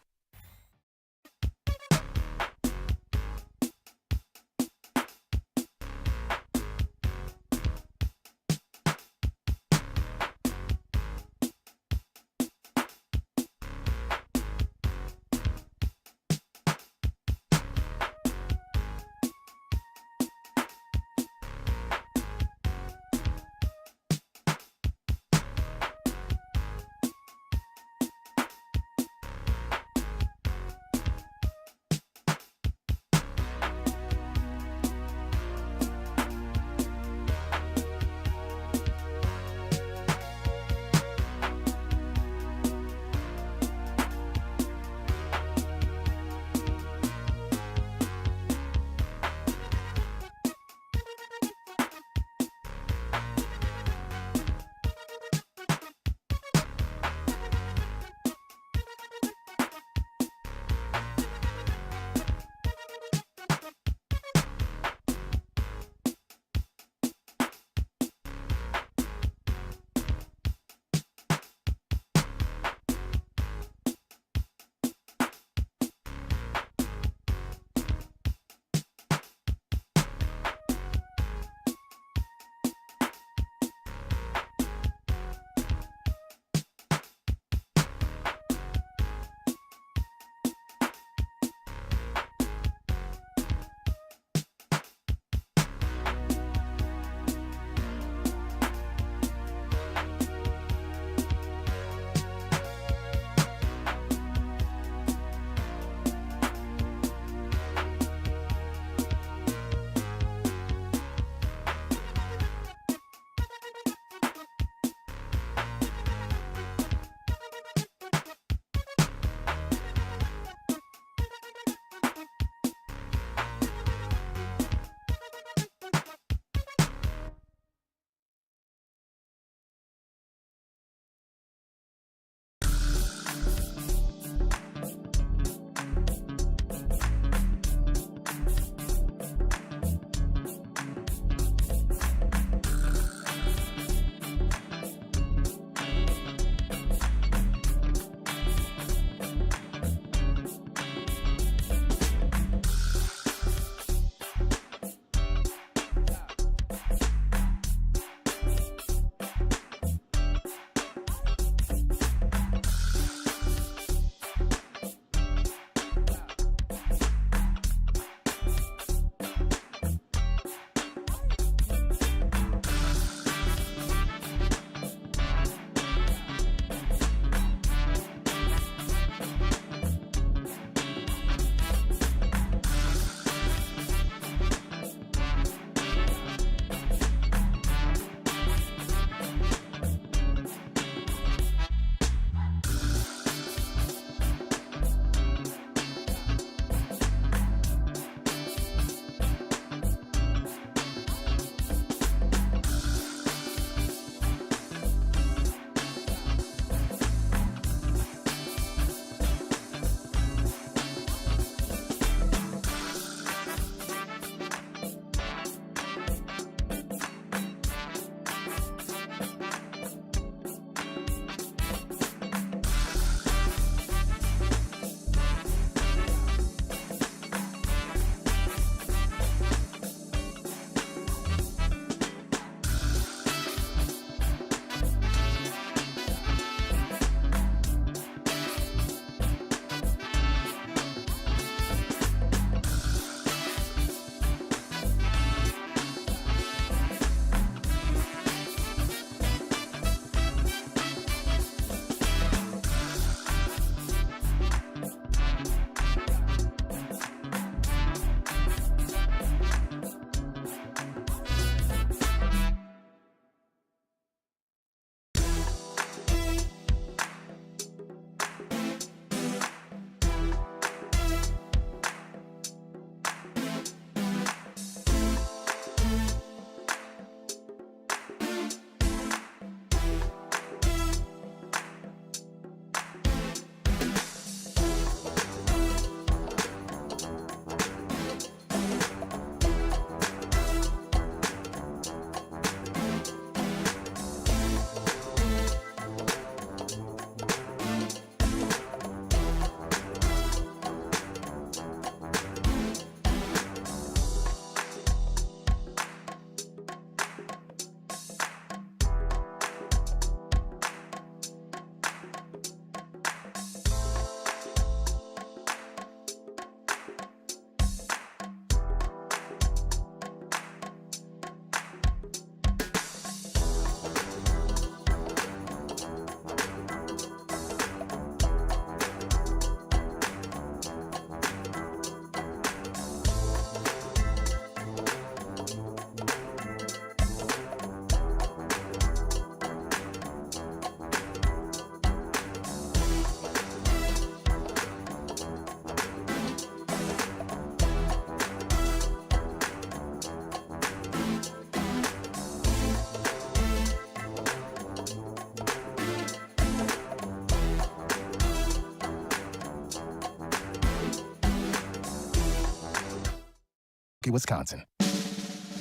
Wisconsin.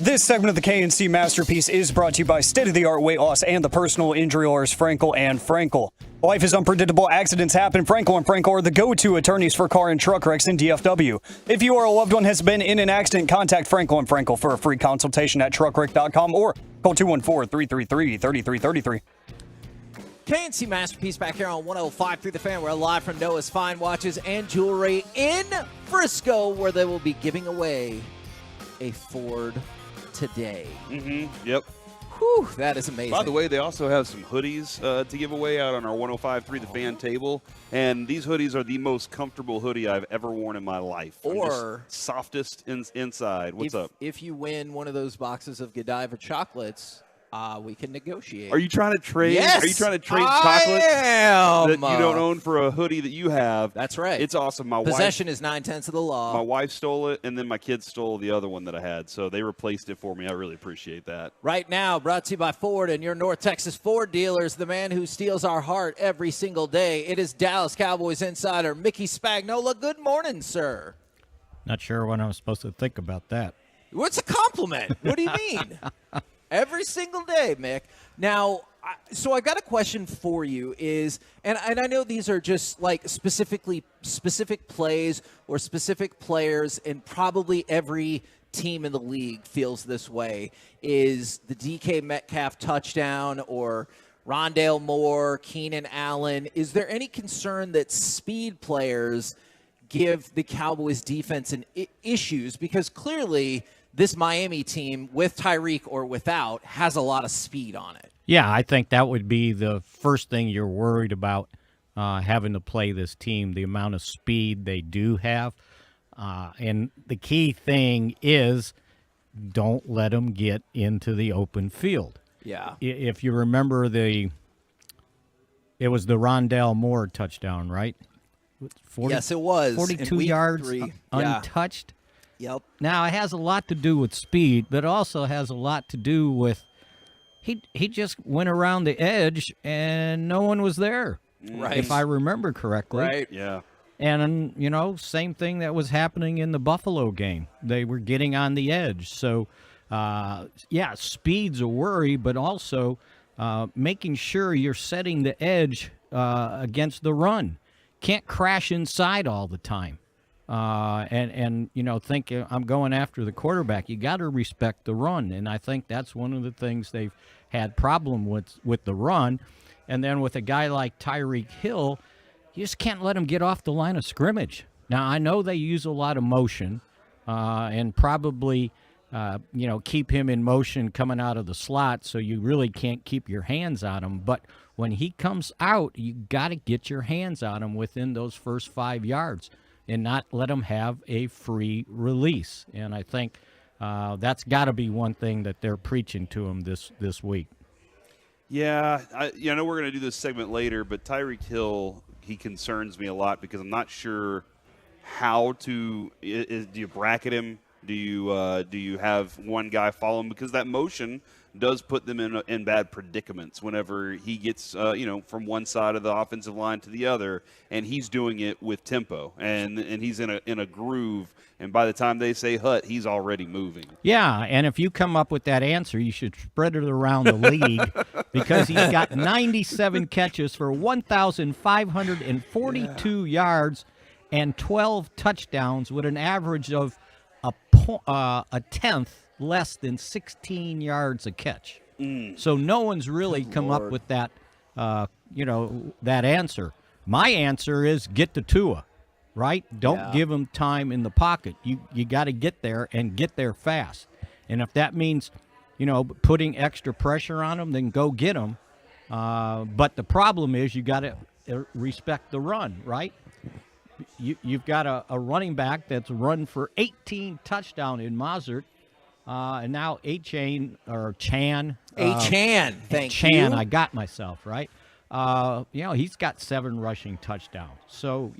This segment of the KNC Masterpiece is brought to you by state-of-the-art weight loss and the personal injury lawyers Frankel and Frankel. Life is unpredictable. Accidents happen. Frankel and Frankel are the go-to attorneys for car and truck wrecks in DFW. If you or a loved one has been in an accident, contact Frankel and Frankel for a free consultation at truckwreck.com or call 214-333-3333. KNC Masterpiece back here on 105 through the Fan. We're live from Noah's Fine Watches and Jewelry in Frisco, where they will be giving away a Ford today. Yep. Whew, that is amazing. By the way, they also have some hoodies to give away out on our 105.3 The Fan table. And these hoodies are the most comfortable hoodie I've ever worn in my life. Or softest inside. What's up? If you win one of those boxes of Godiva chocolates, we can negotiate. Are you trying to trade? Yes, Are you trying to trade I chocolates am. that you don't own for a hoodie that you have? That's right. It's awesome. Possession is 9/10 of the law. My wife stole it, and then my kids stole the other one that I had, so they replaced it for me. I really appreciate that. Right now, brought to you by Ford and your North Texas Ford dealers, the man who steals our heart every single day. It is Dallas Cowboys insider Mickey Spagnola. Good morning, sir. Not sure what I'm supposed to think about that. What's a compliment? What do you mean? Every single day, Mick. Now, so I got a question for you is, and I know these are just like specific plays or specific players, and probably every team in the league feels this way, is the DK Metcalf touchdown or Rondale Moore, Keenan Allen. Is there any concern that speed players give the Cowboys defense issues? Because clearly this Miami team, with Tyreek or without, has a lot of speed on it. Yeah, I think that would be the first thing you're worried about having to play this team, the amount of speed they do have. And the key thing is don't let them get into the open field. Yeah. If you remember it was the Rondale Moore touchdown, right? 40, yes, it was. 42 yards untouched. Yep. Now, it has a lot to do with speed, but it also has a lot to do with he just went around the edge and no one was there. Right. If I remember correctly. Right. Yeah. And, same thing that was happening in the Buffalo game. They were getting on the edge. So, speed's a worry, but also making sure you're setting the edge against the run. Can't crash inside all the time. Think I'm going after the quarterback. You got to respect the run, and I think that's one of the things they've had problem with the run. And then with a guy like Tyreek Hill, you just can't let him get off the line of scrimmage. Now, I know they use a lot of motion and probably, keep him in motion coming out of the slot, so you really can't keep your hands on him. But when he comes out, you got to get your hands on him within those first 5 yards and not let them have a free release. And I think that's got to be one thing that they're preaching to them this week. Yeah, I know we're going to do this segment later, but Tyreek Hill, he concerns me a lot because I'm not sure how to do you bracket him? Do you have one guy follow him? Because that motion does put them in bad predicaments whenever he gets from one side of the offensive line to the other, and he's doing it with tempo and he's in a groove, and by the time they say hut, he's already moving. Yeah, and if you come up with that answer, you should spread it around the league because he's got 97 catches for 1,542 yards and 12 touchdowns with an average of a tenth less than 16 yards a catch. So no one's really come up with that, that answer. My answer is get to Tua, right? Don't give him time in the pocket. You got to get there and get there fast. And if that means, putting extra pressure on him, then go get him. But the problem is you got to respect the run, right? You've got a running back that's run for 18 touchdowns in Mozart. And now Chan. Thank you. I got myself, right? He's got 7 rushing touchdowns. So,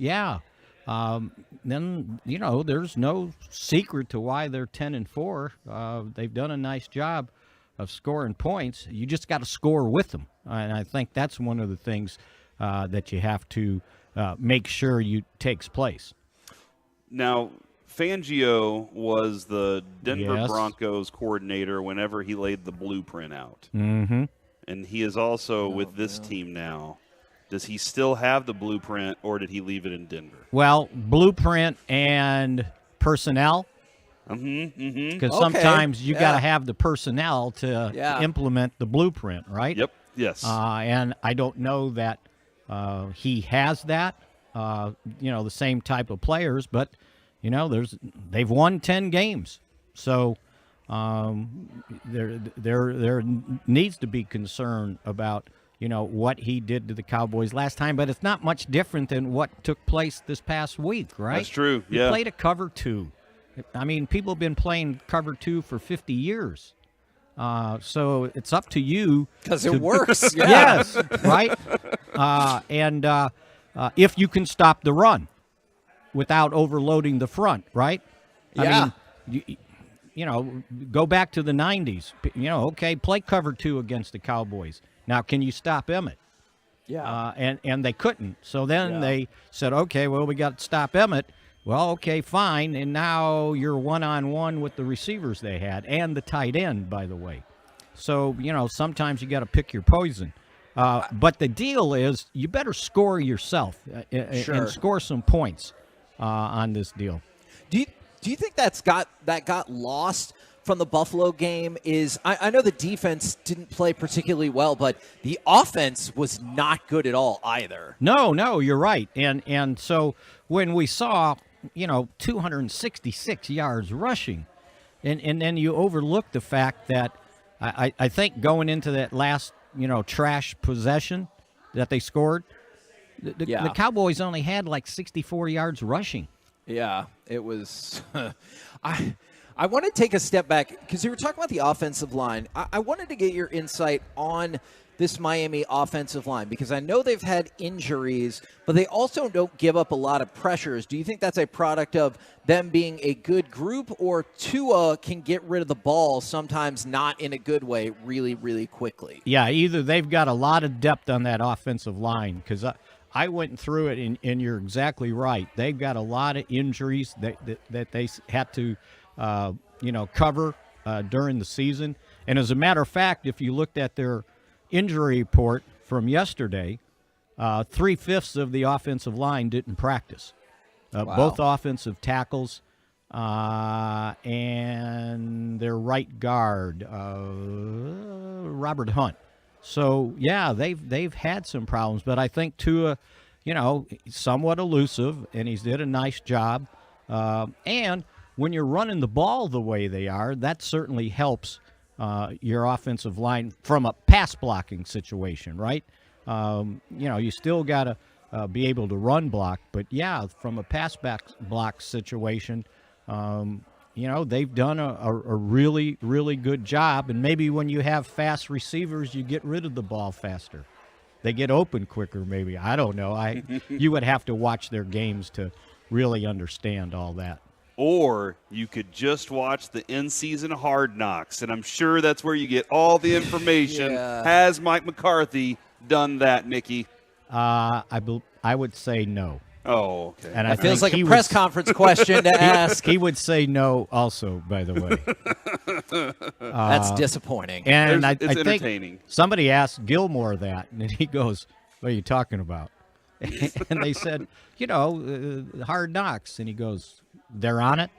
then, there's no secret to why they're 10-4. They've done a nice job of scoring points. You just got to score with them. And I think that's one of the things that you have to make sure takes place. Now, Fangio was the Denver Yes. Broncos coordinator whenever he laid the blueprint out. Mm-hmm. And he is also with this team now. Does he still have the blueprint, or did he leave it in Denver? Well, blueprint and personnel. Because sometimes you got to have the personnel to implement the blueprint, right? Yep. Yes. And I don't know that he has that. The same type of players, but they've won 10 games, so there needs to be concern about what he did to the Cowboys last time. But it's not much different than what took place this past week, right? That's true. You played a cover 2. I mean, people have been playing cover 2 for 50 years. So it's up to you. Because it works. Yeah. Yes, right? And if you can stop the run without overloading the front, right? Yeah. I mean, go back to the 90s. Okay, play cover 2 against the Cowboys. Now, can you stop Emmett? Yeah. And they couldn't. So then they said, okay, well, we got to stop Emmett. Well, okay, fine. And now you're one-on-one with the receivers they had and the tight end, by the way. So, sometimes you got to pick your poison. But the deal is you better score yourself and score some points on this deal. Do you think that got lost from the Buffalo game? Is I know the defense didn't play particularly well, but the offense was not good at all either. No, you're right. And so when we saw 266 yards rushing, and then you overlook the fact that I think going into that last trash possession that they scored, the Cowboys only had like 64 yards rushing. Yeah, it was. I want to take a step back because you were talking about the offensive line. I wanted to get your insight on this Miami offensive line because I know they've had injuries, but they also don't give up a lot of pressures. Do you think that's a product of them being a good group, or Tua can get rid of the ball sometimes not in a good way really, really quickly? Yeah, either they've got a lot of depth on that offensive line because I went through it, and you're exactly right. They've got a lot of injuries that they had to cover during the season. And as a matter of fact, if you looked at their injury report from yesterday, 3/5 of the offensive line didn't practice. Wow. Both offensive tackles and their right guard, Robert Hunt. So yeah, they've had some problems, but I think Tua, somewhat elusive, and he's did a nice job. And when you're running the ball the way they are, that certainly helps your offensive line from a pass blocking situation, right? You still got to be able to run block, but yeah, from a pass block situation, they've done a really, really good job. And maybe when you have fast receivers, you get rid of the ball faster. They get open quicker, maybe. I don't know. You would have to watch their games to really understand all that. Or you could just watch the in-season Hard Knocks, and I'm sure that's where you get all the information. Yeah. Has Mike McCarthy done that, Mickey? I would say no. Oh, okay. And that feels like a press conference question to ask. He would say no also, by the way. That's disappointing. And I it's think entertaining. Somebody asked Gilmore that, and he goes, what are you talking about? And they said, Hard Knocks. And he goes, they're on it?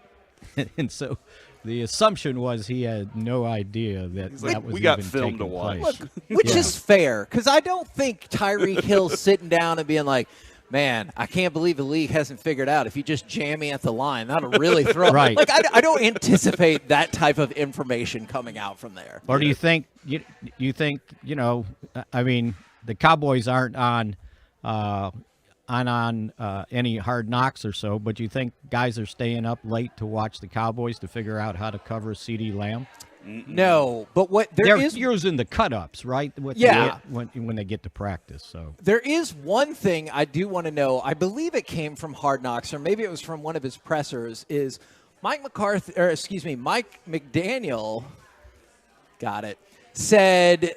And so the assumption was he had no idea that was we got even film to taking watch. place. Look, which is fair, because I don't think Tyreek Hill's sitting down and being like, man, I can't believe the league hasn't figured out if you just jam me at the line, that'll really throw. Right. Like, I don't anticipate that type of information coming out from there. Or do you think, I mean, the Cowboys aren't on any Hard Knocks or so, but you think guys are staying up late to watch the Cowboys to figure out how to cover CeeDee Lamb? No, but They're using the cut-ups, right? When they get to practice. So there is one thing I do want to know. I believe it came from Hard Knocks, or maybe it was from one of his pressers. Is Mike McDaniel? Got it. Said,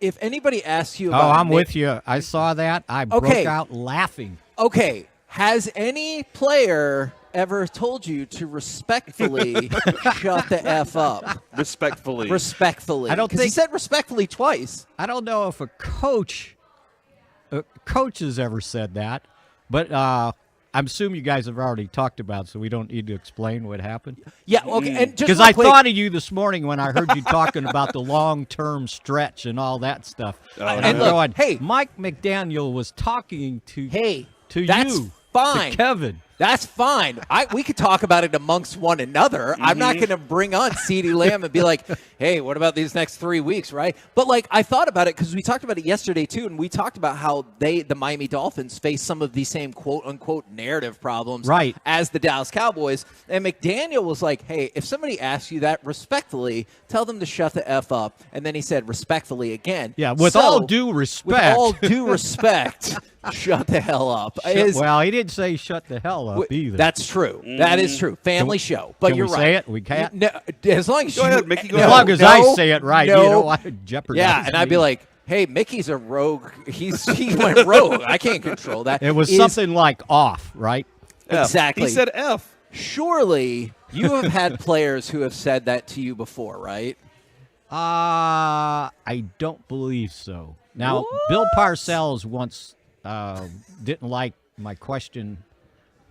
if anybody asks you about I'm with you. I saw that. I broke out laughing. Okay. Has any player ever told you to respectfully shut the F up. Respectfully. Respectfully. I don't 'Cause he think- said respectfully twice. I don't know if a coach has ever said that, but I'm assuming you guys have already talked about it, so we don't need to explain what happened. Yeah, okay. And just Because real I quick- thought of you this morning when I heard you talking about the long-term stretch and all that stuff. And I'm look, going, hey, Mike McDaniel was talking to that's you, fine. to Kevin. That's fine. We could talk about it amongst one another. I'm not going to bring on CeeDee Lamb and be like, hey, what about these next 3 weeks, right? But, like, I thought about it because we talked about it yesterday, too, and we talked about how the Miami Dolphins face some of these same quote-unquote narrative problems as the Dallas Cowboys. And McDaniel was like, hey, if somebody asks you that respectfully, tell them to shut the F up. And then he said respectfully again. Yeah, with So, all due respect. With all due respect, shut the hell up. Well, he didn't say shut the hell up either. That's true. That is true. Family show. But can you're we right. say it? We can't? No, as long as Go you, ahead, Mickey, go As ahead. long as I say it right, you don't want to jeopardize Yeah, and I'd be me. like, hey, Mickey's a rogue. He went rogue. I can't control that. It was something like off, right? Exactly. He said F. Surely you have had players who have said that to you before, right? I don't believe so. Now, Bill Parcells once didn't like my question,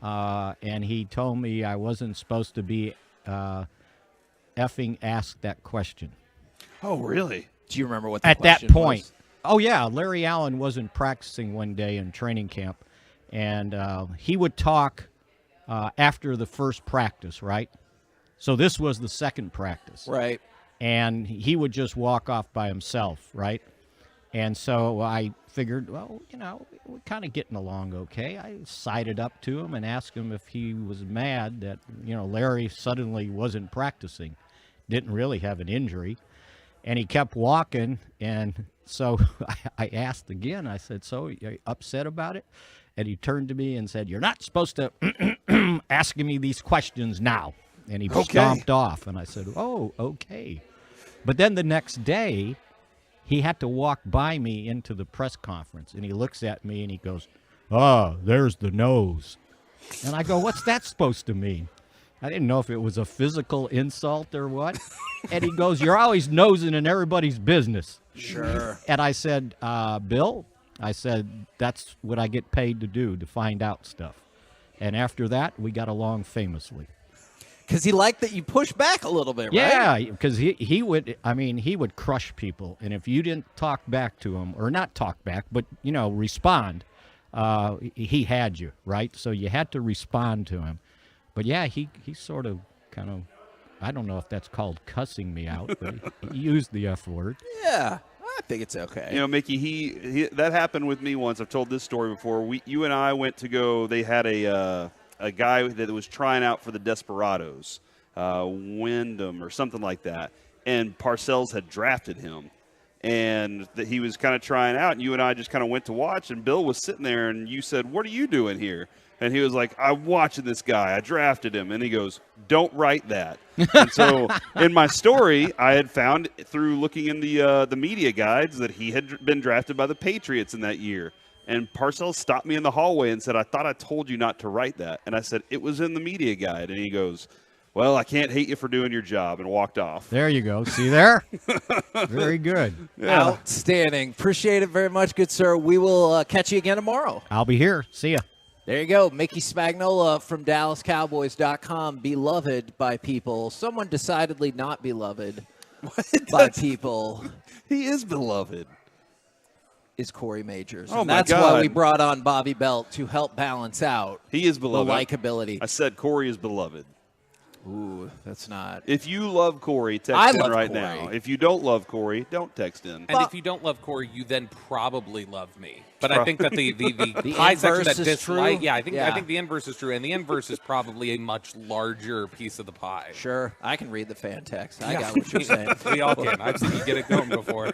and he told me I wasn't supposed to be effing asked that question. Oh, really? Do you remember what the At that question point? was? Oh, yeah. Larry Allen wasn't practicing one day in training camp, and he would talk after the first practice, right? So this was the second practice. Right. And he would just walk off by himself, right? And so I figured, well, you know, we're kind of getting along okay. I sided up to him and asked him if he was mad that, you know, Larry suddenly wasn't practicing, didn't really have an injury. And he kept walking, and so I asked again. I said, so you upset about it? And he turned to me and said, you're not supposed to asking me these questions now. And he stomped off, and I said, oh, okay. But then the next day, he had to walk by me into the press conference, and he looks at me, and he goes, there's the nose. And I go, what's that supposed to mean? I didn't know if it was a physical insult or what. And he goes, you're always nosing in everybody's business. Sure. And I said, Bill, I said, that's what I get paid to do, to find out stuff. And after that, we got along famously. Because he liked that you push back a little bit, right? Yeah, because he would crush people. And if you didn't talk back to him, or not talk back, but, you know, respond, he had you, right? So you had to respond to him. But, yeah, he sort of kind of, I don't know if that's called cussing me out, but he used the F word. Yeah, I think it's okay. You know, Mickey, he that happened with me once. I've told this story before. You and I went to go. They had a guy that was trying out for the Desperados, Wyndham or something like that, and Parcells had drafted him, and that he was kind of trying out. And you and I just kind of went to watch, and Bill was sitting there, and you said, "What are you doing here?" And he was like, I'm watching this guy. I drafted him. And he goes, don't write that. And so in my story, I had found through looking in the media guides that he had been drafted by the Patriots in that year. And Parcells stopped me in the hallway and said, I thought I told you not to write that. And I said, it was in the media guide. And he goes, well, I can't hate you for doing your job, and walked off. There you go. See there? Very good. Yeah. Outstanding. Appreciate it very much, good sir. We will catch you again tomorrow. I'll be here. See ya. There you go. Mickey Spagnola from DallasCowboys.com. Beloved by people. Someone decidedly not beloved by people. He is beloved. Is Corey Majors. Oh, and my that's God. why we brought on Bobby Belt to help balance out He is beloved. the likability. I said Corey is beloved. Ooh, that's not. If you love Corey, text I in love right Corey. now. If you don't love Corey, don't text in. And if you don't love Corey, you then probably love me. But I think that the The pie section inverse that is dislike, true? I think the inverse is true, and the inverse is probably a much larger piece of the pie. Sure, I can read the fan text. I got what you're saying. We all can. I've seen you get it going before.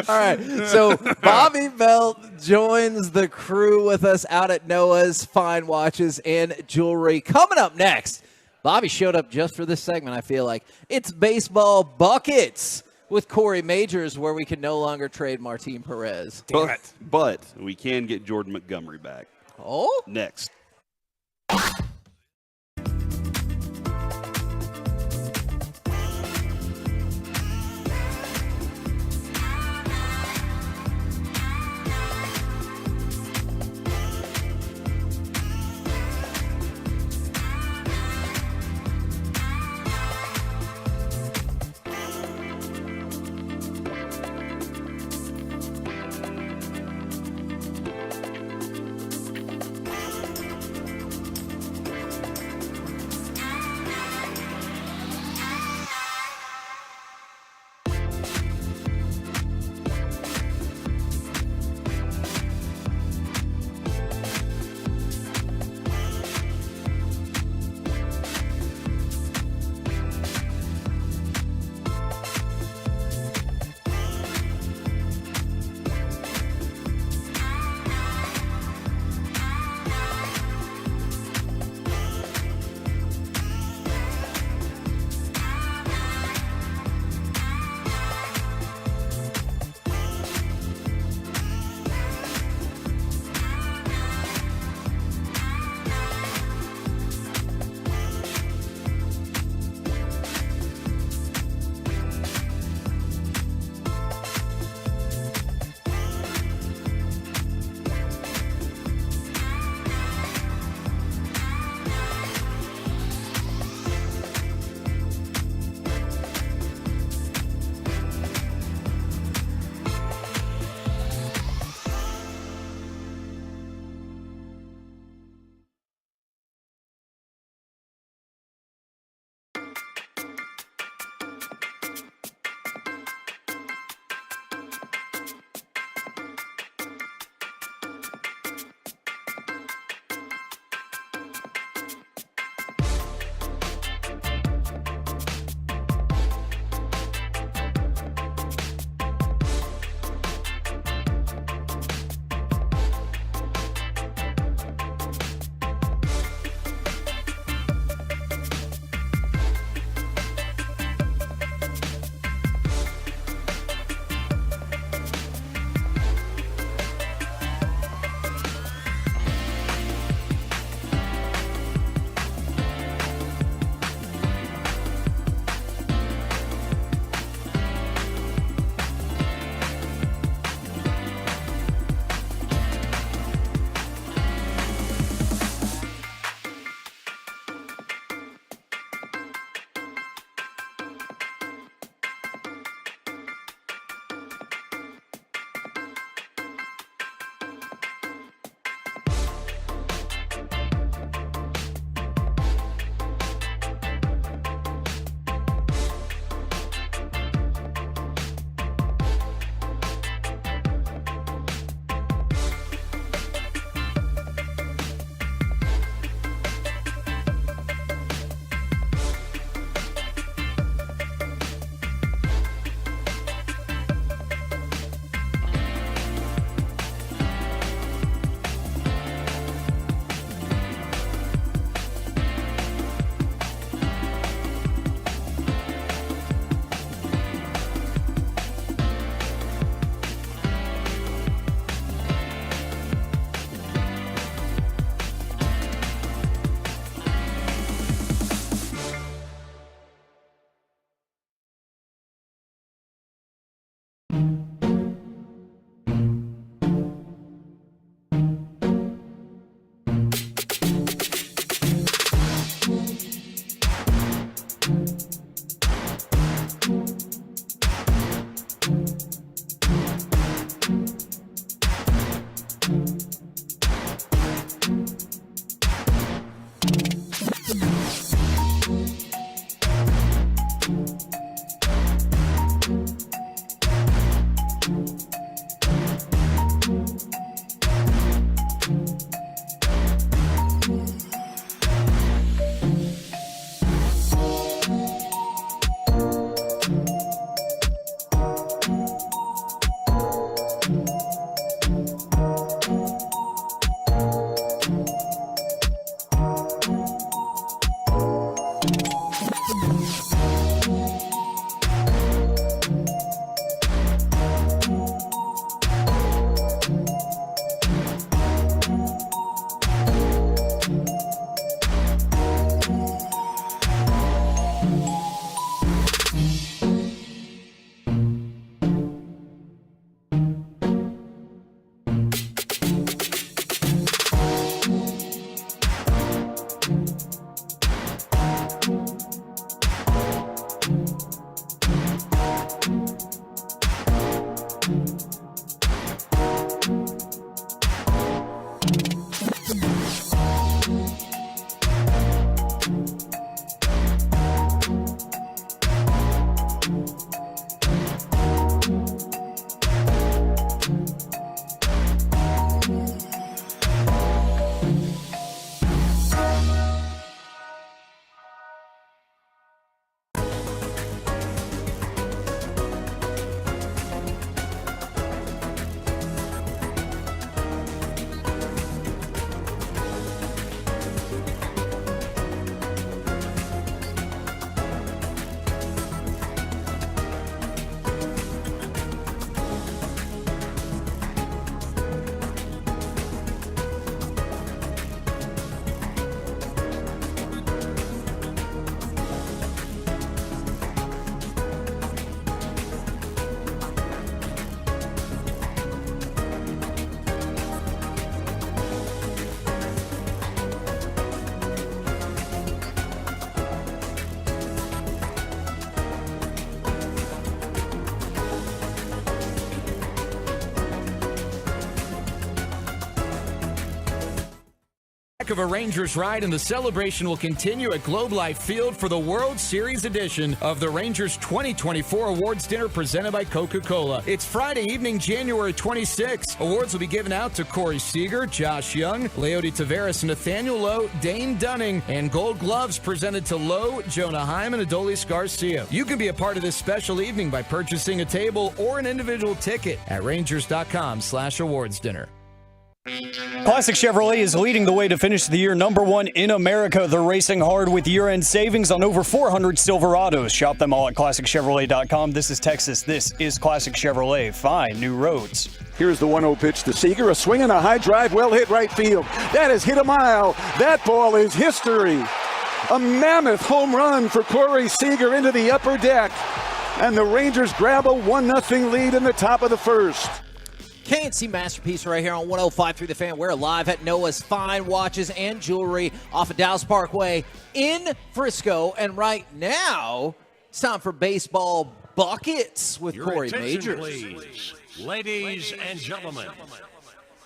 All right, so Bobby Belt joins the crew with us out at Noah's Fine Watches and Jewelry. Coming up next, Bobby showed up just for this segment, I feel like. It's Baseball Buckets with Corey Majors, where we can no longer trade Martin Perez. But we can get Jordan Montgomery back. Oh? Next. of a Rangers ride, and the celebration will continue at Globe Life Field for the World Series edition of the Rangers 2024 Awards Dinner presented by Coca-Cola. It's Friday evening, January 26th. Awards will be given out to Corey Seager, Josh Young, Leody Taveras, Nathaniel Lowe, Dane Dunning, and Gold Gloves presented to Lowe, Jonah Hyman, and Adolis Garcia. You can be a part of this special evening by purchasing a table or an individual ticket at Rangers.com/awards dinner. Classic Chevrolet is leading the way to finish the year #1 in America. They're racing hard with year-end savings on over 400 Silverados. Shop them all at ClassicChevrolet.com. This is Texas. This is Classic Chevrolet. Find new roads. Here's the 1-0 pitch to Seager. A swing and a high drive, well hit right field. That has hit a mile. That ball is history. A mammoth home run for Corey Seager into the upper deck. And the Rangers grab a 1-0 lead in the top of the first. K&C Masterpiece right here on 105.3 The Fan. We're live at Noah's Fine Watches and Jewelry off of Dallas Parkway in Frisco. And right now, it's time for Baseball Buckets with Corey Majors. Please. Ladies and gentlemen,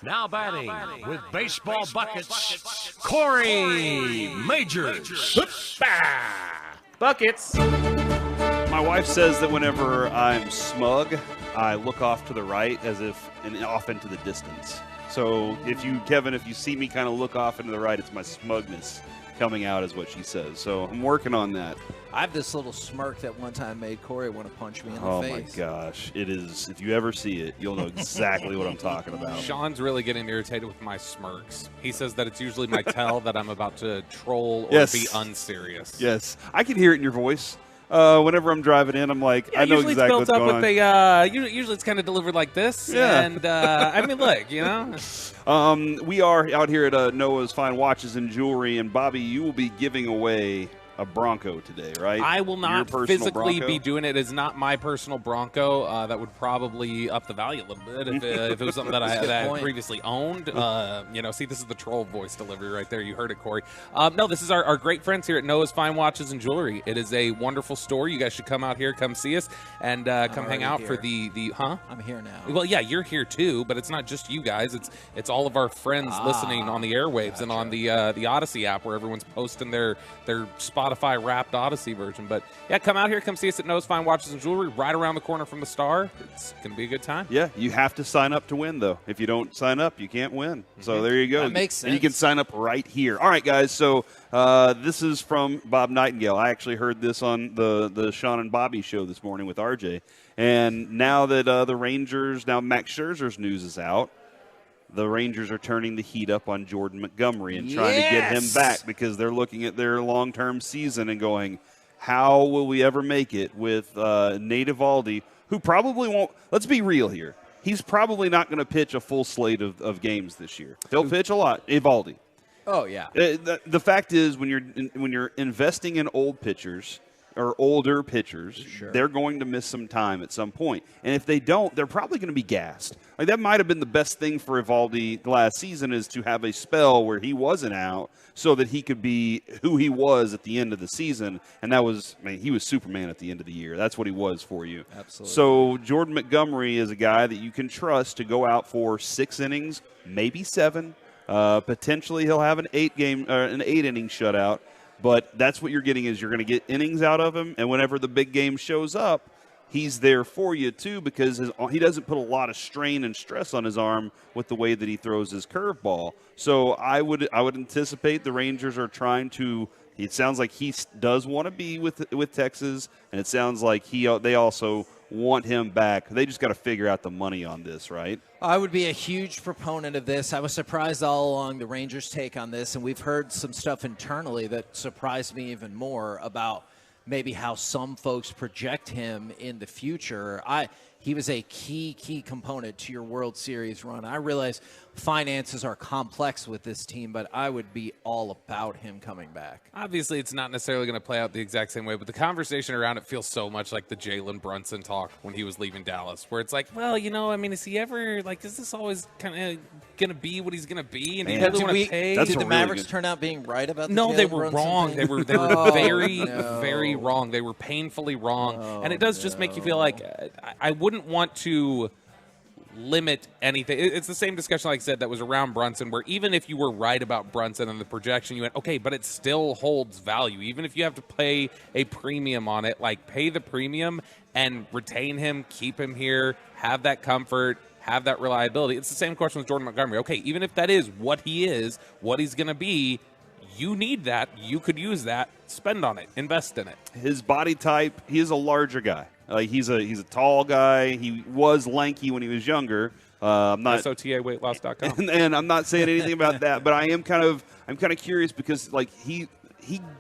now batting with Baseball Buckets, Corey Majors. Buckets. My wife says that whenever I'm smug, I look off to the right as if and off into the distance. So if you see me kind of look off into the right, it's my smugness coming out is what she says. So I'm working on that. I have this little smirk that one time made Corey want to punch me in the face. Oh my gosh. It is, if you ever see it, you'll know exactly what I'm talking about. Sean's really getting irritated with my smirks. He says that it's usually my tell that I'm about to troll or be unserious. Yes. I can hear it in your voice. Whenever I'm driving in, I'm like, I know exactly what's going on. Usually it's kind of delivered like this. Yeah. And, I mean, look, you know. We are out here at Noah's Fine Watches and Jewelry, and Bobby, you will be giving away a Bronco today, right? I will not physically be doing it. It's not my personal Bronco. That would probably up the value a little bit if it was something that I previously owned. See, this is the troll voice delivery right there. You heard it, Corey. No, this is our great friends here at Noah's Fine Watches and Jewelry. It is a wonderful store. You guys should come out here, come see us, and come hang out for the huh? I'm here now. Well, yeah, you're here too, but it's not just you guys. It's all of our friends listening on the airwaves and on the Odyssey app where everyone's posting their Spotify wrapped Odyssey version. But yeah, come out here, come see us at Noah's Fine Watches and Jewelry right around the corner from the Star. It's gonna be a good time. Yeah, you have to sign up to win though. If you don't sign up, you can't win. So there you go. That makes sense. And you can sign up right here. All right, guys, so this is from Bob Nightingale. I actually heard this on the Sean and Bobby show this morning with RJ. And now that the Rangers, now Max Scherzer's news is out, the Rangers are turning the heat up on Jordan Montgomery and trying to get him back because they're looking at their long-term season and going, how will we ever make it with Nate Eovaldi, who probably won't – let's be real here. He's probably not going to pitch a full slate of games this year. He'll pitch a lot. Eovaldi. Oh, yeah. The fact is when you're investing in old pitchers – or older pitchers, they're going to miss some time at some point. And if they don't, they're probably going to be gassed. Like that might have been the best thing for Eovaldi last season is to have a spell where he wasn't out so that he could be who he was at the end of the season. And that was, he was Superman at the end of the year. That's what he was for you. Absolutely. So Jordan Montgomery is a guy that you can trust to go out for 6 innings, maybe 7. Potentially he'll have an 8-inning shutout. But that's what you're getting is you're going to get innings out of him, and whenever the big game shows up, he's there for you too because he doesn't put a lot of strain and stress on his arm with the way that he throws his curveball. So I would anticipate the Rangers are trying to. It sounds like he does want to be with Texas, and it sounds like they also want him back. They just got to figure out the money on this, right? I would be a huge proponent of this. I was surprised all along the Rangers' take on this, and we've heard some stuff internally that surprised me even more about maybe how some folks project him in the future. He was a key component to your World Series run. I realize finances are complex with this team, but I would be all about him coming back. Obviously, it's not necessarily going to play out the exact same way, but the conversation around it feels so much like the Jalen Brunson talk when he was leaving Dallas, where it's like, well, is he ever, is this always kind of going to be what he's going to be? And did the Mavericks turn out being right about the Jalen they were Brunson wrong. thing? They were very wrong. They were painfully wrong. And it does just make you feel like I wouldn't want to limit anything. It's the same discussion, like I said, that was around Brunson, where even if you were right about Brunson and the projection, you went, okay, but it still holds value. Even if you have to pay a premium on it, like pay the premium and retain him, keep him here, have that comfort, have that reliability. It's the same question with Jordan Montgomery. Okay, even if that is what he is, what he's going to be, you need that. You could use that. Spend on it. Invest in it. His body type, he is a larger guy. Like he's a tall guy. He was lanky when he was younger. I'm not SOTAweightloss.com. and I'm not saying anything about that, but I'm kind of curious because like he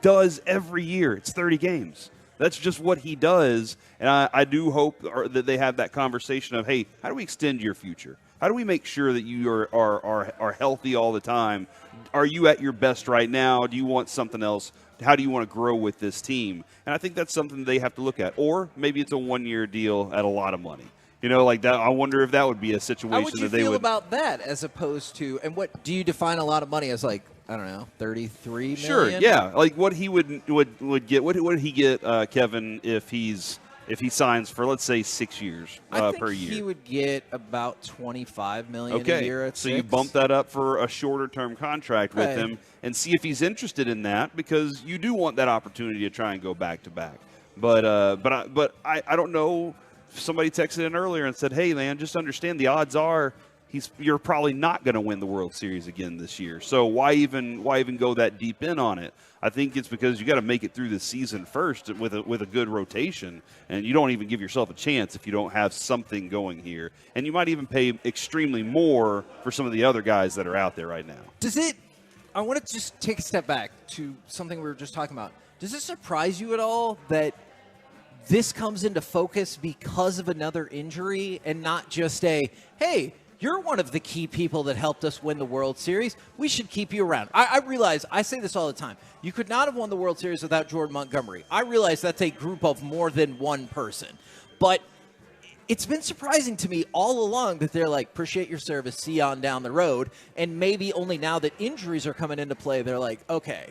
does every year. It's 30 games. That's just what he does, and I do hope that they have that conversation of, hey, how do we extend your future? How do we make sure that you are healthy all the time? Are you at your best right now? Do you want something else? How do you want to grow with this team? And I think that's something they have to look at. Or maybe it's a one-year deal at a lot of money. You know, like that. I wonder if that would be a situation How would you that they feel would. about that as opposed to, and what do you define a lot of money as? Like, I don't know, 33 million? Sure, yeah. Like what he would get. What would he get, Kevin, if he signs for, let's say, 6 years per year? He would get about $25 million a year at so 6. you bump that up for a shorter term contract with Right. him and see if he's interested in that, because you do want that opportunity to try and go back to back. But I don't know. Somebody texted in earlier and said, "Hey man, just understand the odds are you're probably not going to win the World Series again this year. So why even go that deep in on it?" I think it's because you got to make it through the season first with a good rotation, and you don't even give yourself a chance if you don't have something going here. And you might even pay extremely more for some of the other guys that are out there right now. I want to just take a step back to something we were just talking about. Does it surprise you at all that this comes into focus because of another injury and not just hey, you're one of the key people that helped us win the World Series. We should keep you around. I realize, I say this all the time, you could not have won the World Series without Jordan Montgomery. I realize that's a group of more than one person. But it's been surprising to me all along that they're like, appreciate your service, see you on down the road. And maybe only now that injuries are coming into play, they're like, okay.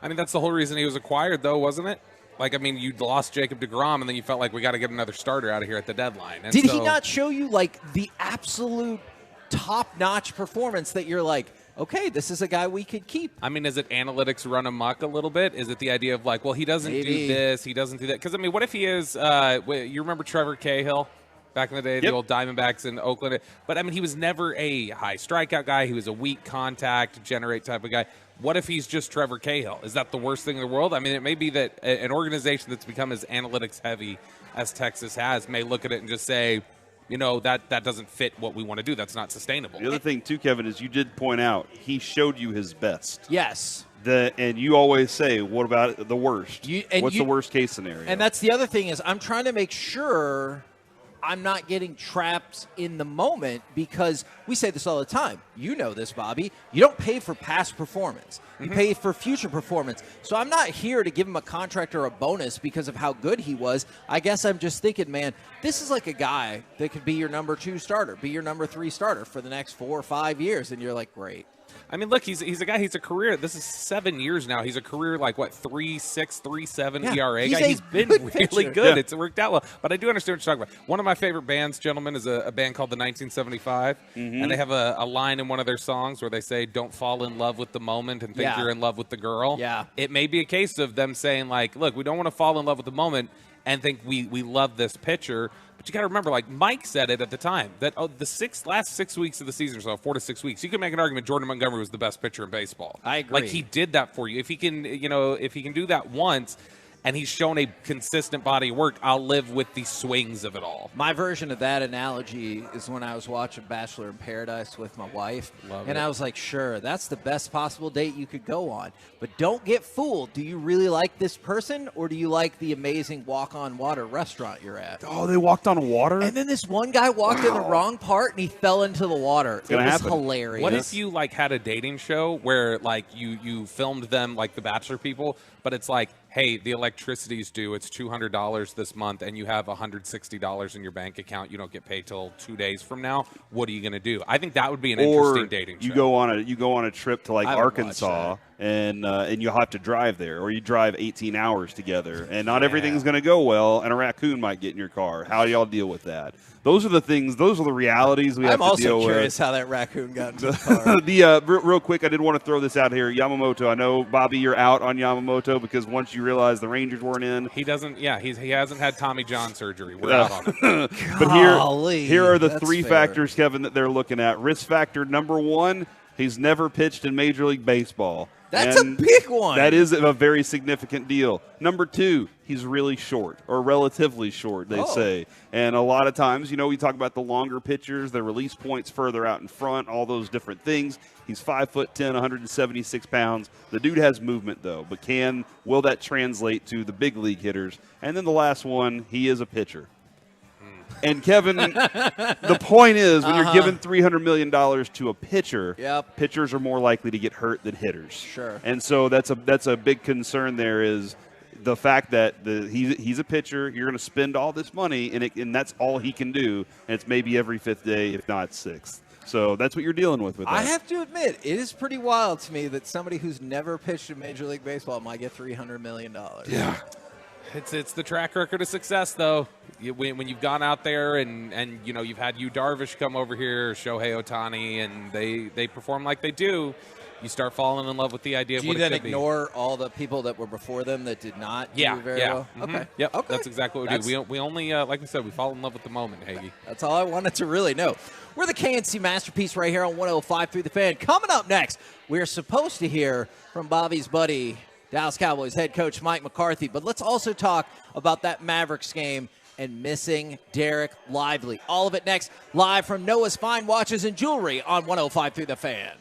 I mean, that's the whole reason he was acquired, though, wasn't it? Like, I mean, you lost Jacob deGrom, and then you felt like we got to get another starter out of here at the deadline. And Did he not show you, like, the absolute top-notch performance that you're like, okay, this is a guy we could keep? I mean, is it analytics run amok a little bit? Is it the idea of, like, well, he doesn't do this, he doesn't do that? Because, I mean, what if he is you remember Trevor Cahill? Back in the day, the old Diamondbacks in Oakland. But, I mean, he was never a high strikeout guy. He was a weak contact, generate type of guy. What if he's just Trevor Cahill? Is that the worst thing in the world? I mean, it may be that an organization that's become as analytics heavy as Texas has may look at it and just say, you know, that doesn't fit what we want to do. That's not sustainable. The other thing, too, Kevin, is you did point out he showed you his best. Yes. And you always say, what about the worst? What's the worst case scenario? And that's the other thing is I'm trying to make sure I'm not getting trapped in the moment, because we say this all the time. You know this, Bobby. You don't pay for past performance. You pay for future performance. So I'm not here to give him a contract or a bonus because of how good he was. I guess I'm just thinking, man, this is like a guy that could be your number 2 starter, be your number 3 starter for the next 4 or 5 years. And you're like, great. I mean, look, he's a guy. He's a career. This is 7 years now. He's a career like what 3.6, 3.7 ERA guy. He's been really good. It's worked out well. But I do understand what you're talking about. One of my favorite bands, gentlemen, is a band called the 1975, and they have a line in one of their songs where they say, "Don't fall in love with the moment and think you're in love with the girl." Yeah, it may be a case of them saying like, "Look, we don't want to fall in love with the moment and think we love this pitcher." But you got to remember, like Mike said it at the time, that the last 6 weeks of the season, so 4 to 6 weeks, you can make an argument Jordan Montgomery was the best pitcher in baseball. I agree. Like he did that for you. If he can, if he can do that once, and he's shown a consistent body of work, I'll live with the swings of it all. My version of that analogy is when I was watching Bachelor in Paradise with my wife. I was like, sure, that's the best possible date you could go on. But don't get fooled. Do you really like this person, or do you like the amazing walk-on-water restaurant you're at? Oh, they walked on water? And then this one guy walked in the wrong part, and he fell into the water. It was hilarious. What if you like had a dating show where like you filmed them like the Bachelor people, but it's like, hey, the electricity's due, it's $200 this month, and you have $160 in your bank account, you don't get paid till 2 days from now, what are you going to do? I think that would be an interesting dating show. You go on a trip to like Arkansas, and you'll have to drive there, or you drive 18 hours together, and not everything's going to go well, and a raccoon might get in your car. How do y'all deal with that? Those are the things. Those are the realities we have to deal with. I'm also curious how that raccoon got into the car. Real quick, I did want to throw this out here. Yamamoto. I know, Bobby, you're out on Yamamoto because once you realize the Rangers weren't in, he doesn't. Yeah, he hasn't had Tommy John surgery. We're out on it. But here are the three factors, Kevin, that they're looking at. Risk factor number 1: he's never pitched in Major League Baseball. That's a big one. That is a very significant deal. Number 2, he's really short, or relatively short, they say. And a lot of times, we talk about the longer pitchers, the release points further out in front, all those different things. He's 5'10", 176 pounds. The dude has movement, though. But will that translate to the big league hitters? And then the last one, he is a pitcher. And, Kevin, the point is, when you're giving $300 million to a pitcher, pitchers are more likely to get hurt than hitters. Sure. And so that's a big concern there is the fact that he's a pitcher. You're going to spend all this money, and that's all he can do. And it's maybe every 5th day, if not 6th. So that's what you're dealing with that. I have to admit, it is pretty wild to me that somebody who's never pitched in Major League Baseball might get $300 million. Yeah. It's the track record of success, though. When you've gone out there and you've had Yu Darvish come over here, Shohei Ohtani, and they perform like they do, you start falling in love with the idea of what it could be. Do you then ignore all the people that were before them that did not do very well? Mm-hmm. Okay. Yep. Okay. That's exactly what we do. We only, like we said, we fall in love with the moment, Hagee. That's all I wanted to really know. We're the KNC Masterpiece right here on 105.3 The Fan. Coming up next, we're supposed to hear from Bobby's buddy, Dallas Cowboys head coach Mike McCarthy. But let's also talk about that Mavericks game and missing Derek Lively. All of it next, live from Noah's Fine Watches and Jewelry on 105.3 The Fan.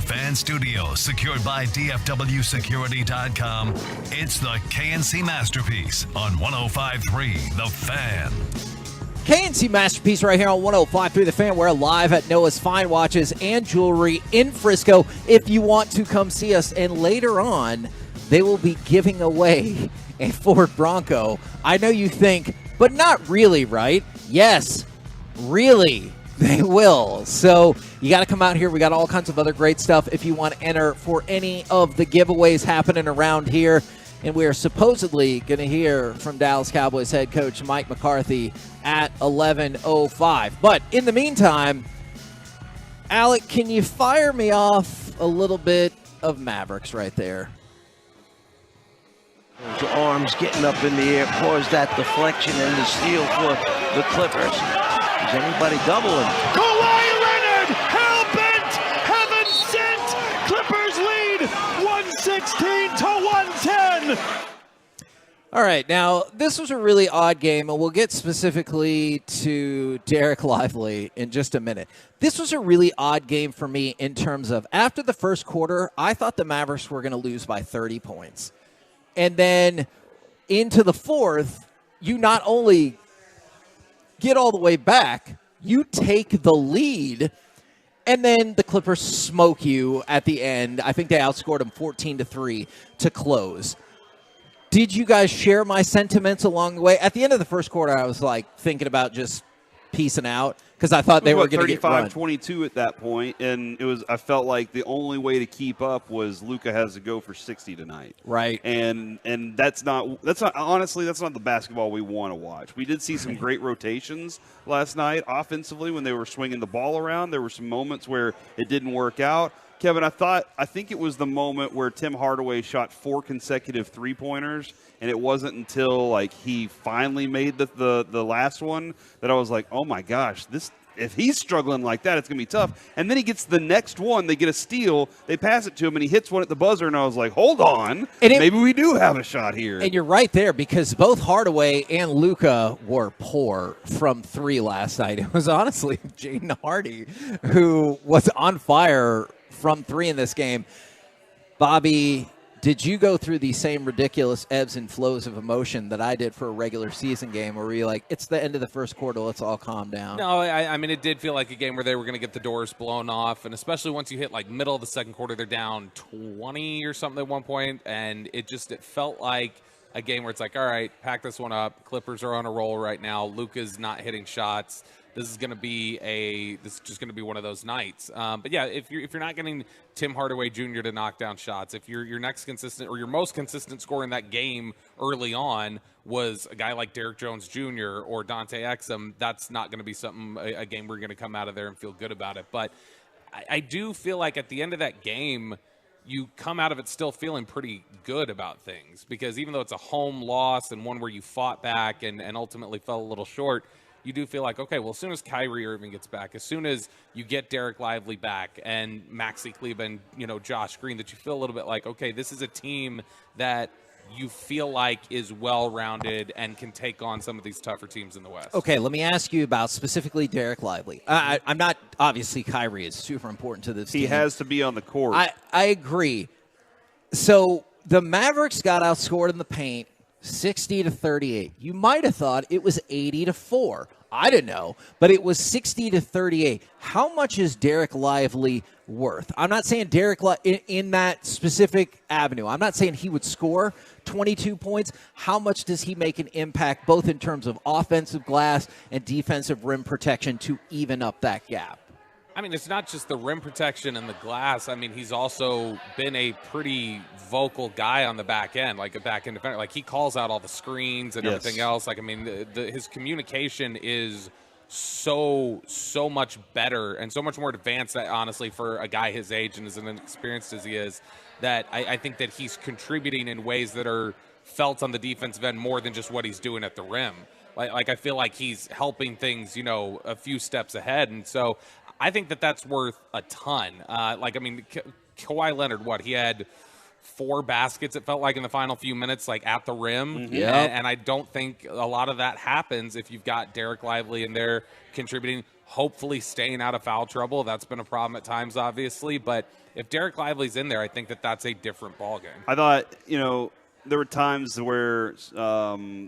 fan studio, secured by DFWsecurity.com, it's the KNC Masterpiece on 105.3 The Fan. KNC Masterpiece right here on 105.3 The Fan. We're live at Noah's Fine Watches and Jewelry in Frisco. If you want to come see us, and later on, they will be giving away a Ford Bronco. I know you think, but not really, right? Yes, really, they will. So you got to come out here. We got all kinds of other great stuff if you want to enter for any of the giveaways happening around here. And we are supposedly going to hear from Dallas Cowboys head coach Mike McCarthy at 11:05. But in the meantime, Alec, can you fire me off a little bit of Mavericks right there? Those arms getting up in the air caused that deflection and the steal for the Clippers. Is anybody doubling? Kawhi Leonard, hell-bent, heaven sent. Clippers lead 116 to 110. All right, now this was a really odd game, and we'll get specifically to Derek Lively in just a minute. This was a really odd game for me in terms of after the first quarter, I thought the Mavericks were going to lose by 30 points. And then into the fourth, you not only get all the way back, you take the lead, and then the Clippers smoke you at the end. I think they outscored them 14-3 to close. Did you guys share my sentiments along the way? At the end of the first quarter, I was like thinking about just peacing out because I thought they were going to get run. 35-22 at that point, and I felt like the only way to keep up was Luka has to go for 60 tonight. Right. And that's not honestly, that's not the basketball we want to watch. We did see some great rotations last night offensively when they were swinging the ball around. There were some moments where it didn't work out. Kevin, I think it was the moment where Tim Hardaway shot 4 consecutive three-pointers, and it wasn't until like he finally made the last one that I was like, oh my gosh, if he's struggling like that, it's going to be tough. And then he gets the next one. They get a steal. They pass it to him, and he hits one at the buzzer, and I was like, hold on. Maybe we do have a shot here. And you're right there because both Hardaway and Luka were poor from 3 last night. It was honestly Jaden Hardy who was on fire from 3 in this game. Bobby, did you go through the same ridiculous ebbs and flows of emotion that I did for a regular season game where you're like, it's the end of the first quarter, let's all calm down? No, I mean, it did feel like a game where they were going to get the doors blown off, and especially once you hit like middle of the second quarter, they're down 20 or something at one point, and it felt like a game where it's like, all right, pack this one up. Clippers are on a roll right now. Luka's not hitting shots. This is just going to be one of those nights. But yeah, if you're not getting Tim Hardaway Jr. to knock down shots, if your next consistent or your most consistent scorer in that game early on was a guy like Derrick Jones Jr. or Dante Exum, that's not going to be a game we're going to come out of there and feel good about it. But I do feel like at the end of that game, you come out of it still feeling pretty good about things because even though it's a home loss and one where you fought back and ultimately fell a little short, you do feel like, okay, well, as soon as Kyrie Irving gets back, as soon as you get Derek Lively back and Maxi Kleber and, Josh Green, that you feel a little bit like, okay, this is a team that you feel like is well-rounded and can take on some of these tougher teams in the West. Okay, let me ask you about specifically Derek Lively. I'm not – obviously Kyrie is super important to this team. He has to be on the court. I agree. So the Mavericks got outscored in the paint 60-38. You might have thought it was 80-4. I don't know, but it was 60-38. How much is Derek Lively worth? I'm not saying Derek in that specific avenue. I'm not saying he would score 22 points. How much does he make an impact both in terms of offensive glass and defensive rim protection to even up that gap? I mean, it's not just the rim protection and the glass. I mean, he's also been a pretty vocal guy on the back end, like a back end defender. Like, he calls out all the screens and everything else. Like, I mean, his communication is so much better and so much more advanced, honestly, for a guy his age and as inexperienced as he is, that I think that he's contributing in ways that are felt on the defensive end more than just what he's doing at the rim. Like I feel like he's helping things, a few steps ahead. And so I think that that's worth a ton. Kawhi Leonard, he had 4 baskets, it felt like, in the final few minutes, like at the rim. Mm-hmm. Yeah. And I don't think a lot of that happens if you've got Derek Lively in there contributing. hopefully staying out of foul trouble. That's been a problem at times, obviously. But if Derek Lively's in there, I think that's a different ballgame. I thought, there were times where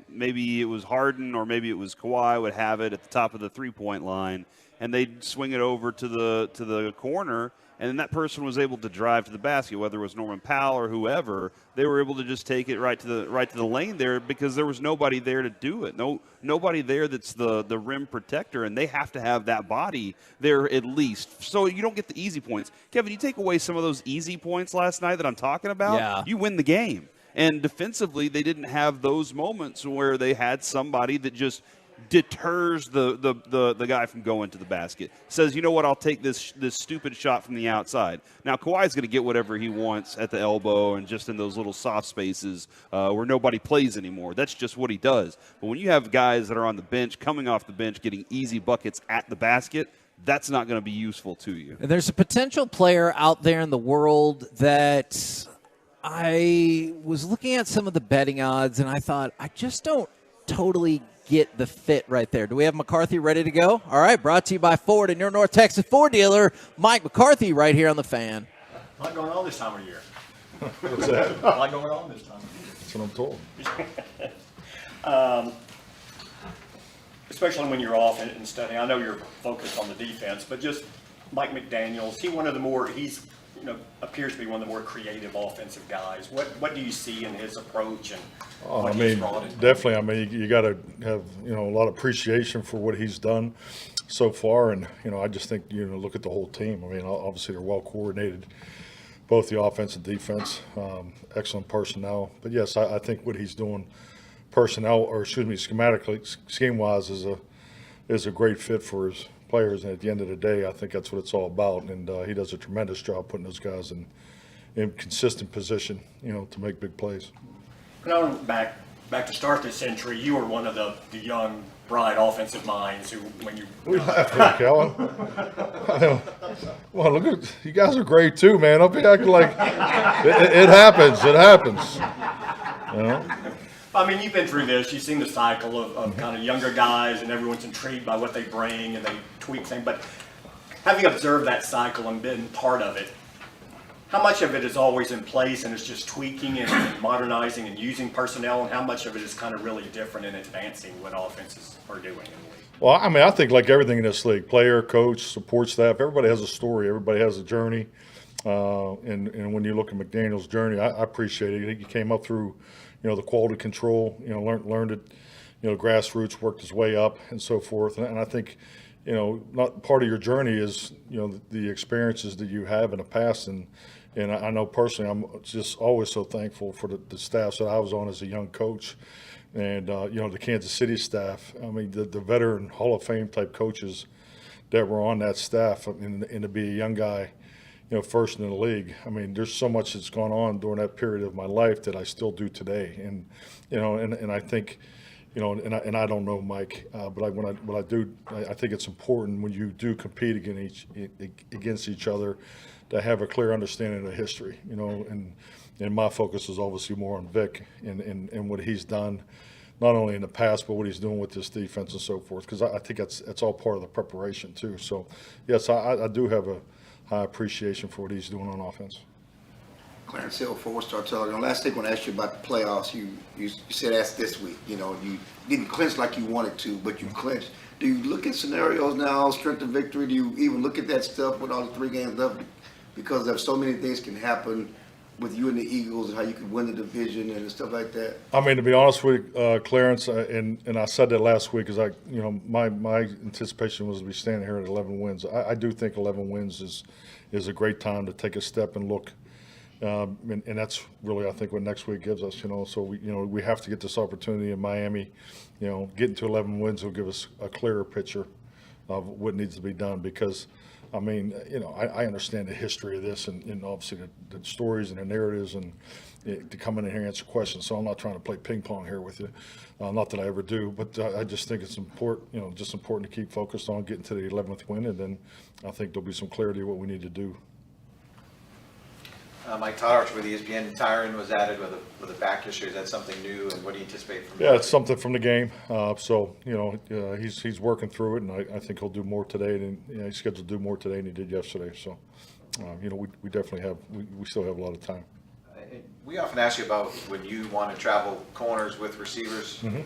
maybe it was Harden or maybe it was Kawhi would have it at the top of the three-point line, and they'd swing it over to the corner, and then that person was able to drive to the basket, whether it was Norman Powell or whoever. They were able to just take it right to the lane there because there was nobody there to do it. Nobody there that's the rim protector, and they have to have that body there at least. So you don't get the easy points. Kevin, you take away some of those easy points last night that I'm talking about, you win the game. And defensively, they didn't have those moments where they had somebody that just deters the guy from going to the basket. Says, you know what, I'll take this stupid shot from the outside. Now, Kawhi's going to get whatever he wants at the elbow and just in those little soft spaces where nobody plays anymore. That's just what he does. But when you have guys that are on the bench, coming off the bench, getting easy buckets at the basket, that's not going to be useful to you. And there's a potential player out there in the world that I was looking at some of the betting odds, and I thought, I just don't totally get the fit right there. Do we have McCarthy ready to go? All right, brought to you by Ford and your North Texas Ford dealer, Mike McCarthy, right here on The Fan. A lot going on this time of year. What's that? A lot going on this time. That's what I'm told. Especially when you're off and studying. I know you're focused on the defense, but just Mike McDaniels, he's appears to be one of the more creative offensive guys. What do you see in his approach and what he's brought in? Definitely. You got to have a lot of appreciation for what he's done so far, and I just think look at the whole team. Obviously they're well coordinated, both the offense and defense. Excellent personnel, but yes, I think what he's doing schematically, scheme-wise, is a great fit for his players, and at the end of the day, I think that's what it's all about. And he does a tremendous job putting those guys in consistent position, to make big plays. Back to start this century, you were one of the young, bright offensive minds who, when you. We laughed at Kellen. Well, look at you guys are great too, man. Don't be acting like it happens. It happens. You've been through this. You've seen the cycle of kind of younger guys, and everyone's intrigued by what they bring, and they tweak things. But having observed that cycle and been part of it, how much of it is always in place and it's just tweaking and modernizing and using personnel, and how much of it is kind of really different and advancing what offenses are doing in the league? Well, I think like everything in this league, player, coach, support staff, everybody has a story. Everybody has a journey. And when you look at McDaniel's journey, I appreciate it. He came up through the quality control, learned it, grassroots, worked his way up and so forth. And I think, not part of your journey is, the experiences that you have in the past. And I know personally, I'm just always so thankful for the staffs that I was on as a young coach. And, the Kansas City staff, the veteran Hall of Fame type coaches that were on that staff, and to be a young guy, first in the league. There's so much that's gone on during that period of my life that I still do today. And, and I think, and I don't know, Mike, but what I do, I think it's important when you do compete against each other to have a clear understanding of history, and my focus is obviously more on Vic and what he's done, not only in the past, but what he's doing with this defense and so forth, because I think that's all part of the preparation too. So, yes, I do have a high appreciation for what he's doing on offense. Clarence Hill, 4-star television. Last week when I asked you about the playoffs, you said that's this week. You didn't clinch like you wanted to, but you clinched. Do you look at scenarios now, strength of victory? Do you even look at that stuff with all the 3 games left? Because there's so many things can happen with you and the Eagles and how you could win the division and stuff like that. To be honest with you, Clarence, and I said that last week, is my anticipation was to be standing here at 11 wins. I do think 11 wins is a great time to take a step and look, and that's really, I think, what next week gives us. So we have to get this opportunity in Miami. Getting to 11 wins will give us a clearer picture of what needs to be done, because I understand the history of this and obviously the stories and the narratives and to come in here and answer questions. So I'm not trying to play ping pong here with you. Not that I ever do, but I just think it's important, just important to keep focused on getting to the 11th win, and then I think there'll be some clarity of what we need to do. Mike Toddarch with ESPN. Tyron was added with a back issue. Is that something new, and what do you anticipate from him? Yeah, it's something from the game. So he's working through it, and I think he'll do more today than he's scheduled to do more today than he did yesterday. So we definitely have we still have a lot of time. We often ask you about when you want to travel corners with receivers. Mm-hmm.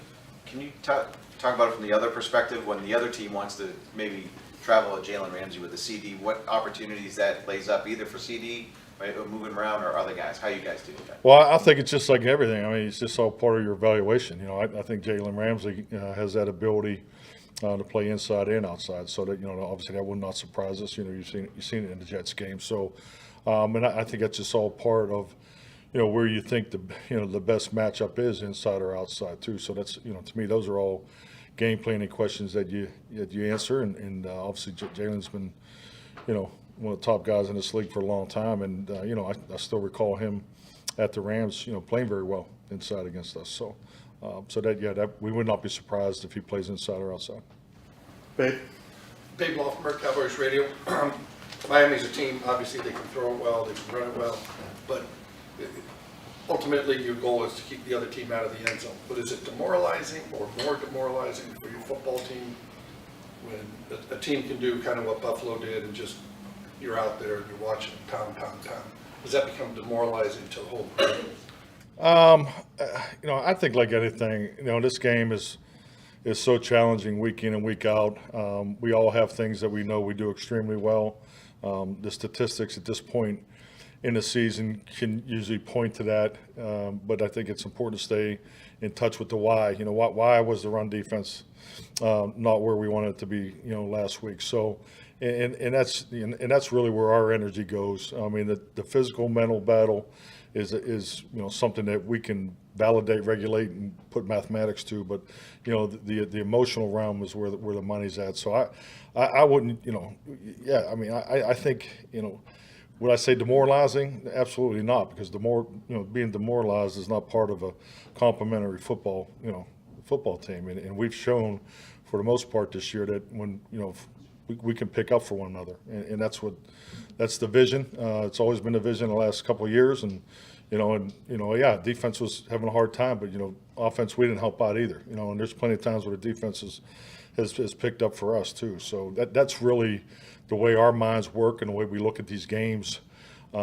Can you talk about it from the other perspective when the other team wants to maybe travel a Jalen Ramsey with a CD? What opportunities that lays up either for CD, right, or moving around, or other guys? How you guys do that? Well, I think it's just like everything. I mean, it's just all part of your evaluation. I think Jalen Ramsey has that ability to play inside and outside. So that obviously that would not surprise us. You've seen it in the Jets game. So, and I think that's just all part of where you think the best matchup is inside or outside too. So that's to me those are all game planning questions that you answer. And obviously Jalen's been one of the top guys in this league for a long time, and I still recall him at the Rams playing very well inside against us. So that we would not be surprised if he plays inside or outside. Babe Loffenberg, Cowboys Radio. Miami's a team, obviously they can throw it well, they can run it well, but ultimately your goal is to keep the other team out of the end zone. But is it demoralizing or more demoralizing for your football team when a team can do kind of what Buffalo did and just you're out there and you're watching pound. Does that become demoralizing to the whole group? I think like anything, this game is so challenging week in and week out. We all have things that we know we do extremely well. The statistics at this point in the season can usually point to that, but I think it's important to stay in touch with the why. Why was the run defense not where we wanted it to be, last week? So, and that's really where our energy goes. I mean, the physical mental battle is something that we can validate, regulate, and put mathematics to. But the emotional realm is where the money's at. So I wouldn't I think would I say demoralizing? Absolutely not, because being demoralized is not part of a complimentary football team, and we've shown for the most part this year that when we can pick up for one another, and that's the vision. It's always been the vision the last couple of years, and defense was having a hard time, but offense we didn't help out either. And there's plenty of times where the defense has picked up for us too. So that's really the way our minds work and the way we look at these games,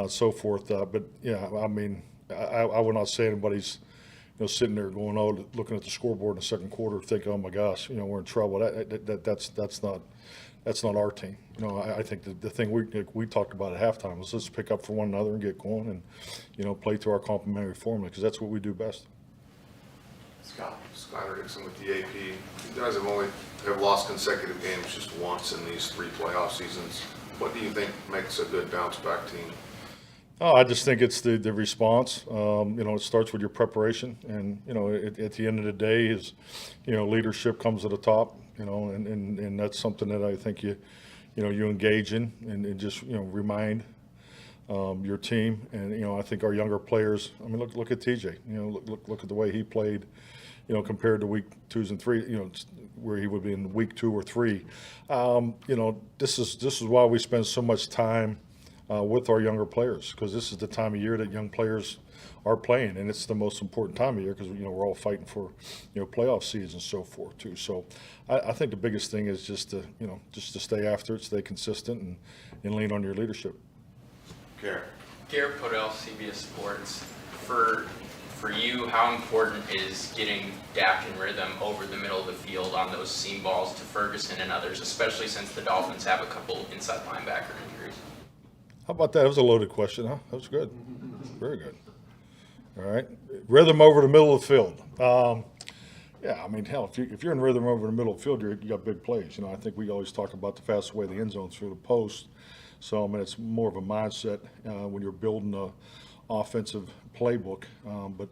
so forth. But yeah, I mean, I would not say anybody's sitting there going, looking at the scoreboard in the second quarter, thinking, oh my gosh, we're in trouble. That's not our team. I think the thing we talked about at halftime was let's pick up for one another and get going, and play to our complementary formula, because that's what we do best. Scott Hendrickson with the AP. You guys have lost consecutive games just once in these 3 playoff seasons. What do you think makes a good bounce back team? Oh, I just think it's the response. It starts with your preparation, and at the end of the day, is leadership comes to the top. And that's something that I think you engage in and just remind your team. And I think our younger players. I mean, look at TJ. Look at the way he played. Compared to week 2s and 3s. Where he would be in week 2 or 3. This is why we spend so much time with our younger players, because this is the time of year that young players are playing, and it's the most important time of year because we're all fighting for playoff seeds and so forth too. So I think the biggest thing is just to stay after it, stay consistent, and lean on your leadership. Garrett Podell, CBS Sports. For you, how important is getting Dak in rhythm over the middle of the field on those seam balls to Ferguson and others, especially since the Dolphins have a couple inside linebacker injuries? How about that? That was a loaded question, huh? That was good. Very good. All right. Rhythm over the middle of the field. Yeah, I mean, hell, if you're in rhythm over the middle of the field, you got big plays. I think we always talk about the fastest way to the end zone through the post. So, I mean, it's more of a mindset when you're building a offensive playbook. But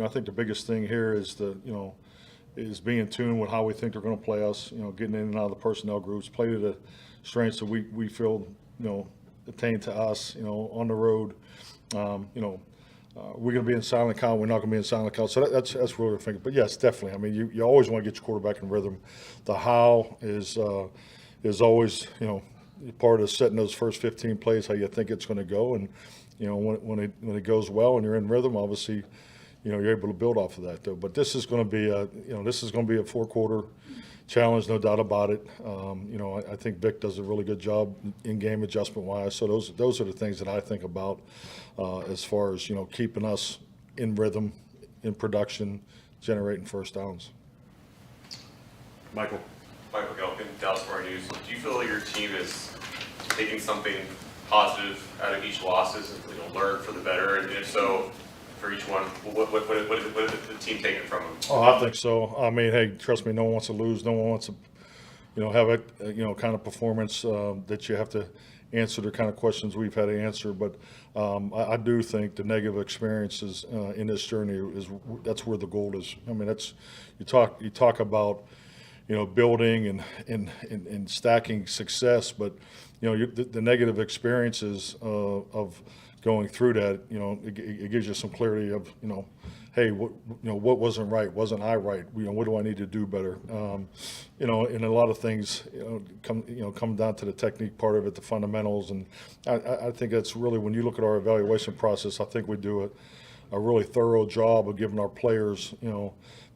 I think the biggest thing here is is being in tune with how we think they're going to play us. Getting in and out of the personnel groups, play to the strengths that we feel attain to us. On the road. We're going to be in silent count. We're not going to be in silent count. So that's really what we're thinking. But yes, definitely. I mean, you always want to get your quarterback in rhythm. The how is always part of setting those first 15 plays, how you think it's going to go. And when it goes well and you're in rhythm, obviously, you're able to build off of that though. But this is going to be a 4-quarter challenge, no doubt about it. I think Vic does a really good job in game adjustment wise. So those are the things that I think about as far as keeping us in rhythm, in production, generating first downs. Michael Galpin, Dallas Morning News. Do you feel like your team is taking something positive out of each losses and learn for the better? And if so, for each one, what is the team taking from them? Oh, I think so. I mean, hey, trust me, no one wants to lose. No one wants to, have a kind of performance that you have to answer the kind of questions we've had to answer. But I do think the negative experiences in this journey that's where the goal is. I mean, you talk about building and stacking success, but the negative experiences of going through that, it gives you some clarity of, hey, what wasn't right? Wasn't I right? What do I need to do better? And a lot of things, come down to the technique part of it, the fundamentals, and I think that's really, when you look at our evaluation process, I think we do a really thorough job of giving our players,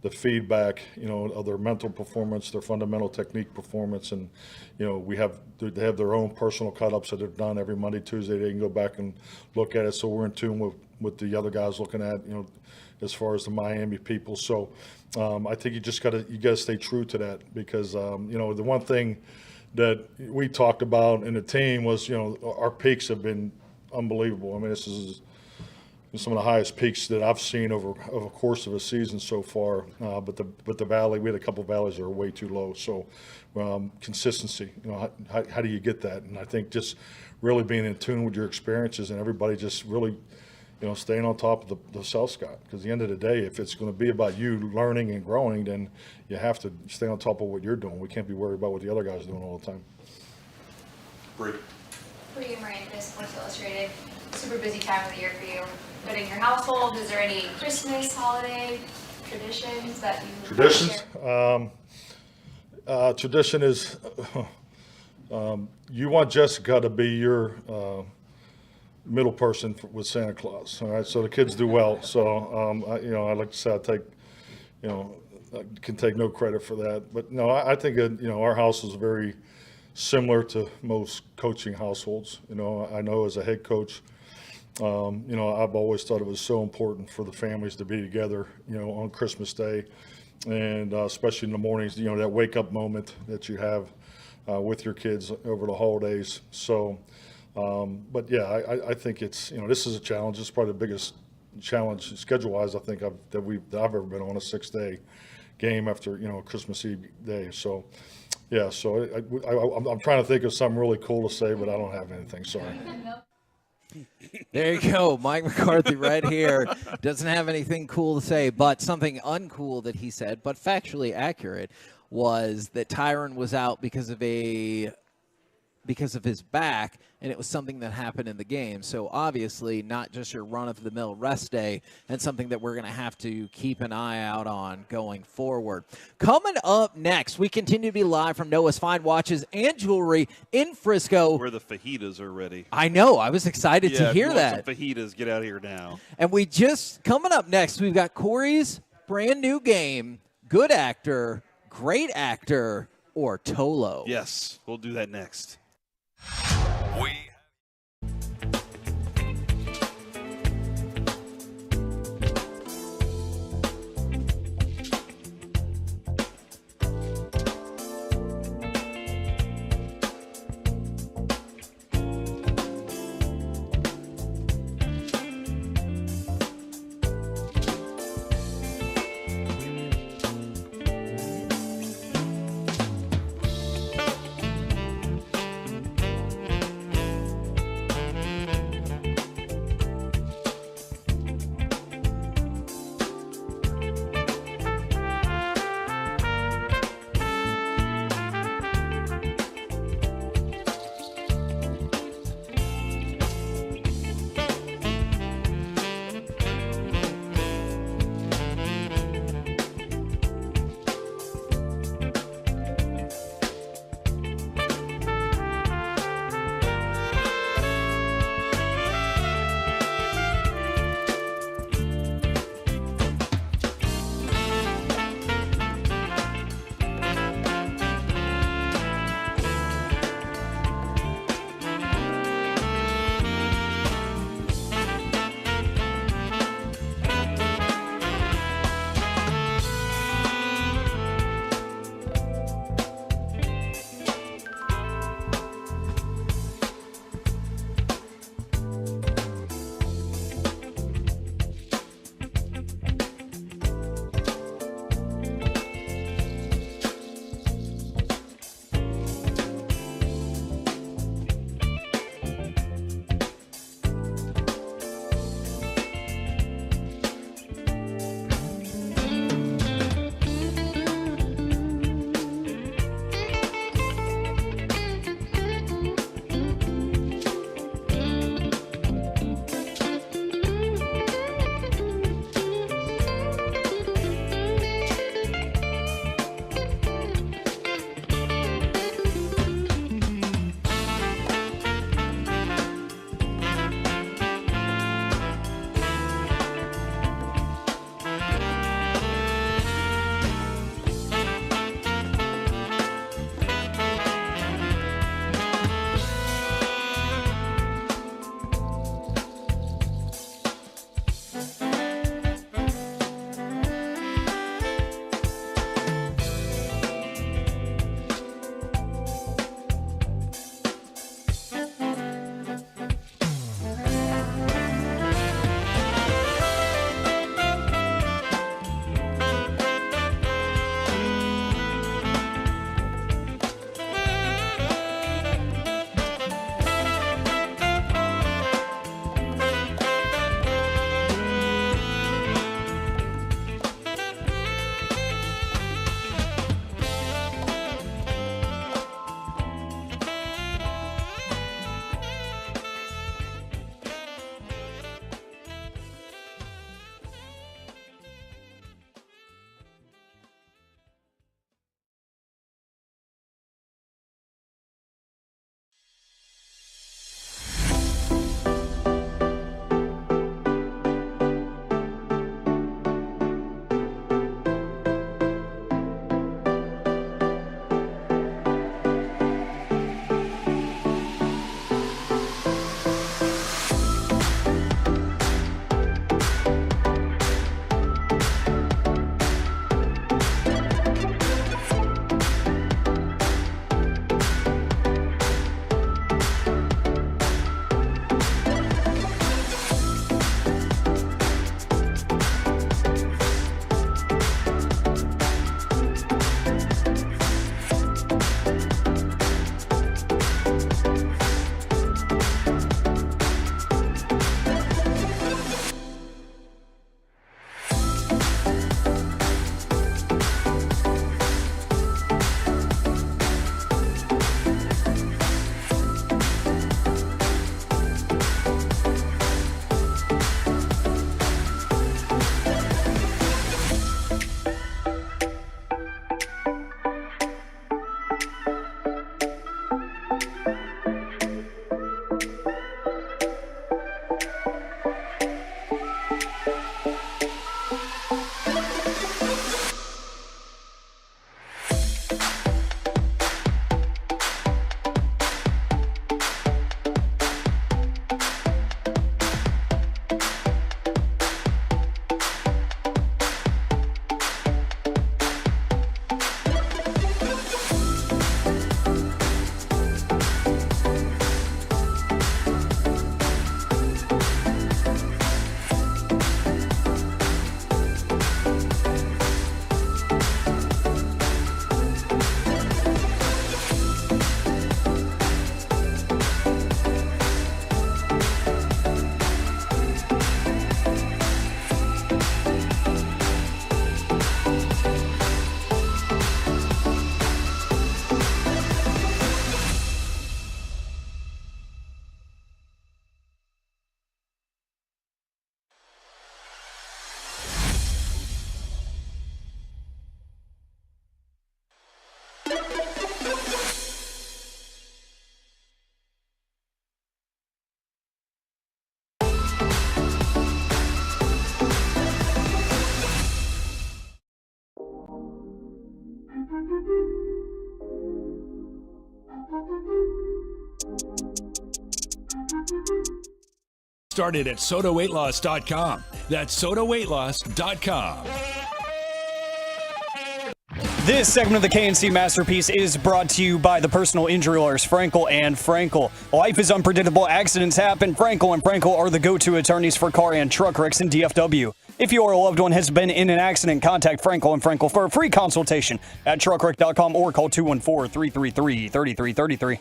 the feedback, of their mental performance, their fundamental technique performance, and they have their own personal cut-ups that they've done every Monday, Tuesday. They can go back and look at it. So we're in tune with the other guys looking at, as far as the Miami people. So I think you gotta stay true to that, because the one thing that we talked about in the team was our peaks have been unbelievable. I mean, this is some of the highest peaks that I've seen over a course of a season so far. But the valley, we had a couple of valleys that are way too low. So consistency, how do you get that? And I think just really being in tune with your experiences, and everybody just really, staying on top of the South Scott. Because at the end of the day, if it's going to be about you learning and growing, then you have to stay on top of what you're doing. We can't be worried about what the other guys are doing all the time. Bree Miranda, Sports Illustrated. Super busy time of the year for you. But in your household, is there any Christmas, holiday traditions that you Traditions? Tradition is you want Jessica to be your middle person with Santa Claus. All right, so the kids do well. So I like to say I can take no credit for that. But no, I think our house is very similar to most coaching households. I know as a head coach, I've always thought it was so important for the families to be together, on Christmas Day, and especially in the mornings, that wake up moment that you have with your kids over the holidays. So, but yeah, I think it's, this is a challenge. It's probably the biggest challenge schedule-wise I think I've ever been on, a 6-day game after, Christmas Eve day. So, yeah, so I'm trying to think of something really cool to say, but I don't have anything. Sorry. There you go. Mike McCarthy right here. Doesn't have anything cool to say, but something uncool that he said, but factually accurate, was that Tyron was out because of his back, and it was something that happened in the game. So obviously not just your run-of-the-mill rest day, and something that we're going to have to keep an eye out on going forward. Coming up next, we continue to be live from Noah's Fine Watches and Jewelry in Frisco. Where the fajitas are ready. I know. I was excited to hear that. Some fajitas, get out here now. And coming up next, we've got Corey's brand new game, Good Actor, Great Actor, or Tolo. Yes, we'll do that next. started at SodaWeightLoss.com. That's SodaWeightLoss.com. This segment of the KNC Masterpiece is brought to you by the personal injury lawyers Frankel and Frankel. Life is unpredictable. Accidents happen. Frankel and Frankel are the go-to attorneys for car and truck wrecks in DFW. If you or a loved one has been in an accident, contact Frankel and Frankel for a free consultation at truckwreck.com or call 214-333-3333.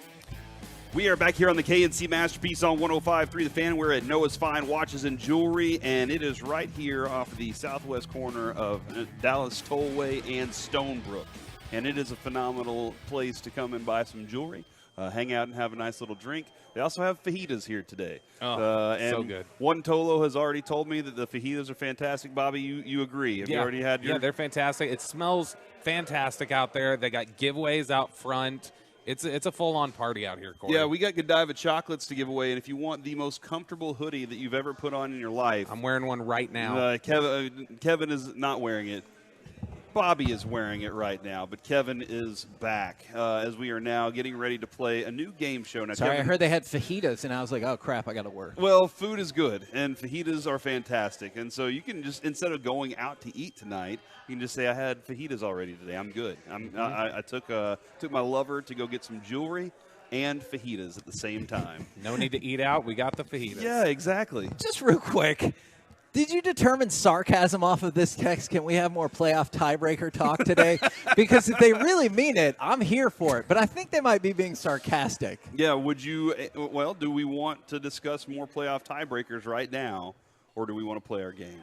We are back here on the KNC Masterpiece on 105.3 The Fan. We're at Noah's Fine Watches and Jewelry, and it is right here off of the southwest corner of Dallas Tollway and Stonebrook. And it is a phenomenal place to come and buy some jewelry, hang out and have a nice little drink. They also have fajitas here today. And so good. One Tolo has already told me that the fajitas are fantastic. Bobby, you agree? Have you already had your... Yeah, they're fantastic. It smells fantastic out there. They got giveaways out front. It's a full-on party out here, Corey. Yeah, we got Godiva chocolates to give away, and if you want the most comfortable hoodie that you've ever put on in your life... I'm wearing one right now. Kevin is not wearing it. Bobby is wearing it right now, but Kevin is back as we are now getting ready to play a new game show. Now, Sorry, Kevin, I heard they had fajitas, and I was like, oh, crap, I got to work. Well, food is good, and fajitas are fantastic. And so you can just, instead of going out to eat tonight, you can just say, I had fajitas already today. I'm good. I took my lover to go get some jewelry and fajitas at the same time. No need to eat out. We got the fajitas. Yeah, exactly. Just real quick. Did you determine sarcasm off of this text? Can we have more playoff tiebreaker talk today? Because if they really mean it, I'm here for it. But I think they might be being sarcastic. Yeah, would you – well, do we want to discuss more playoff tiebreakers right now, or do we want to play our game?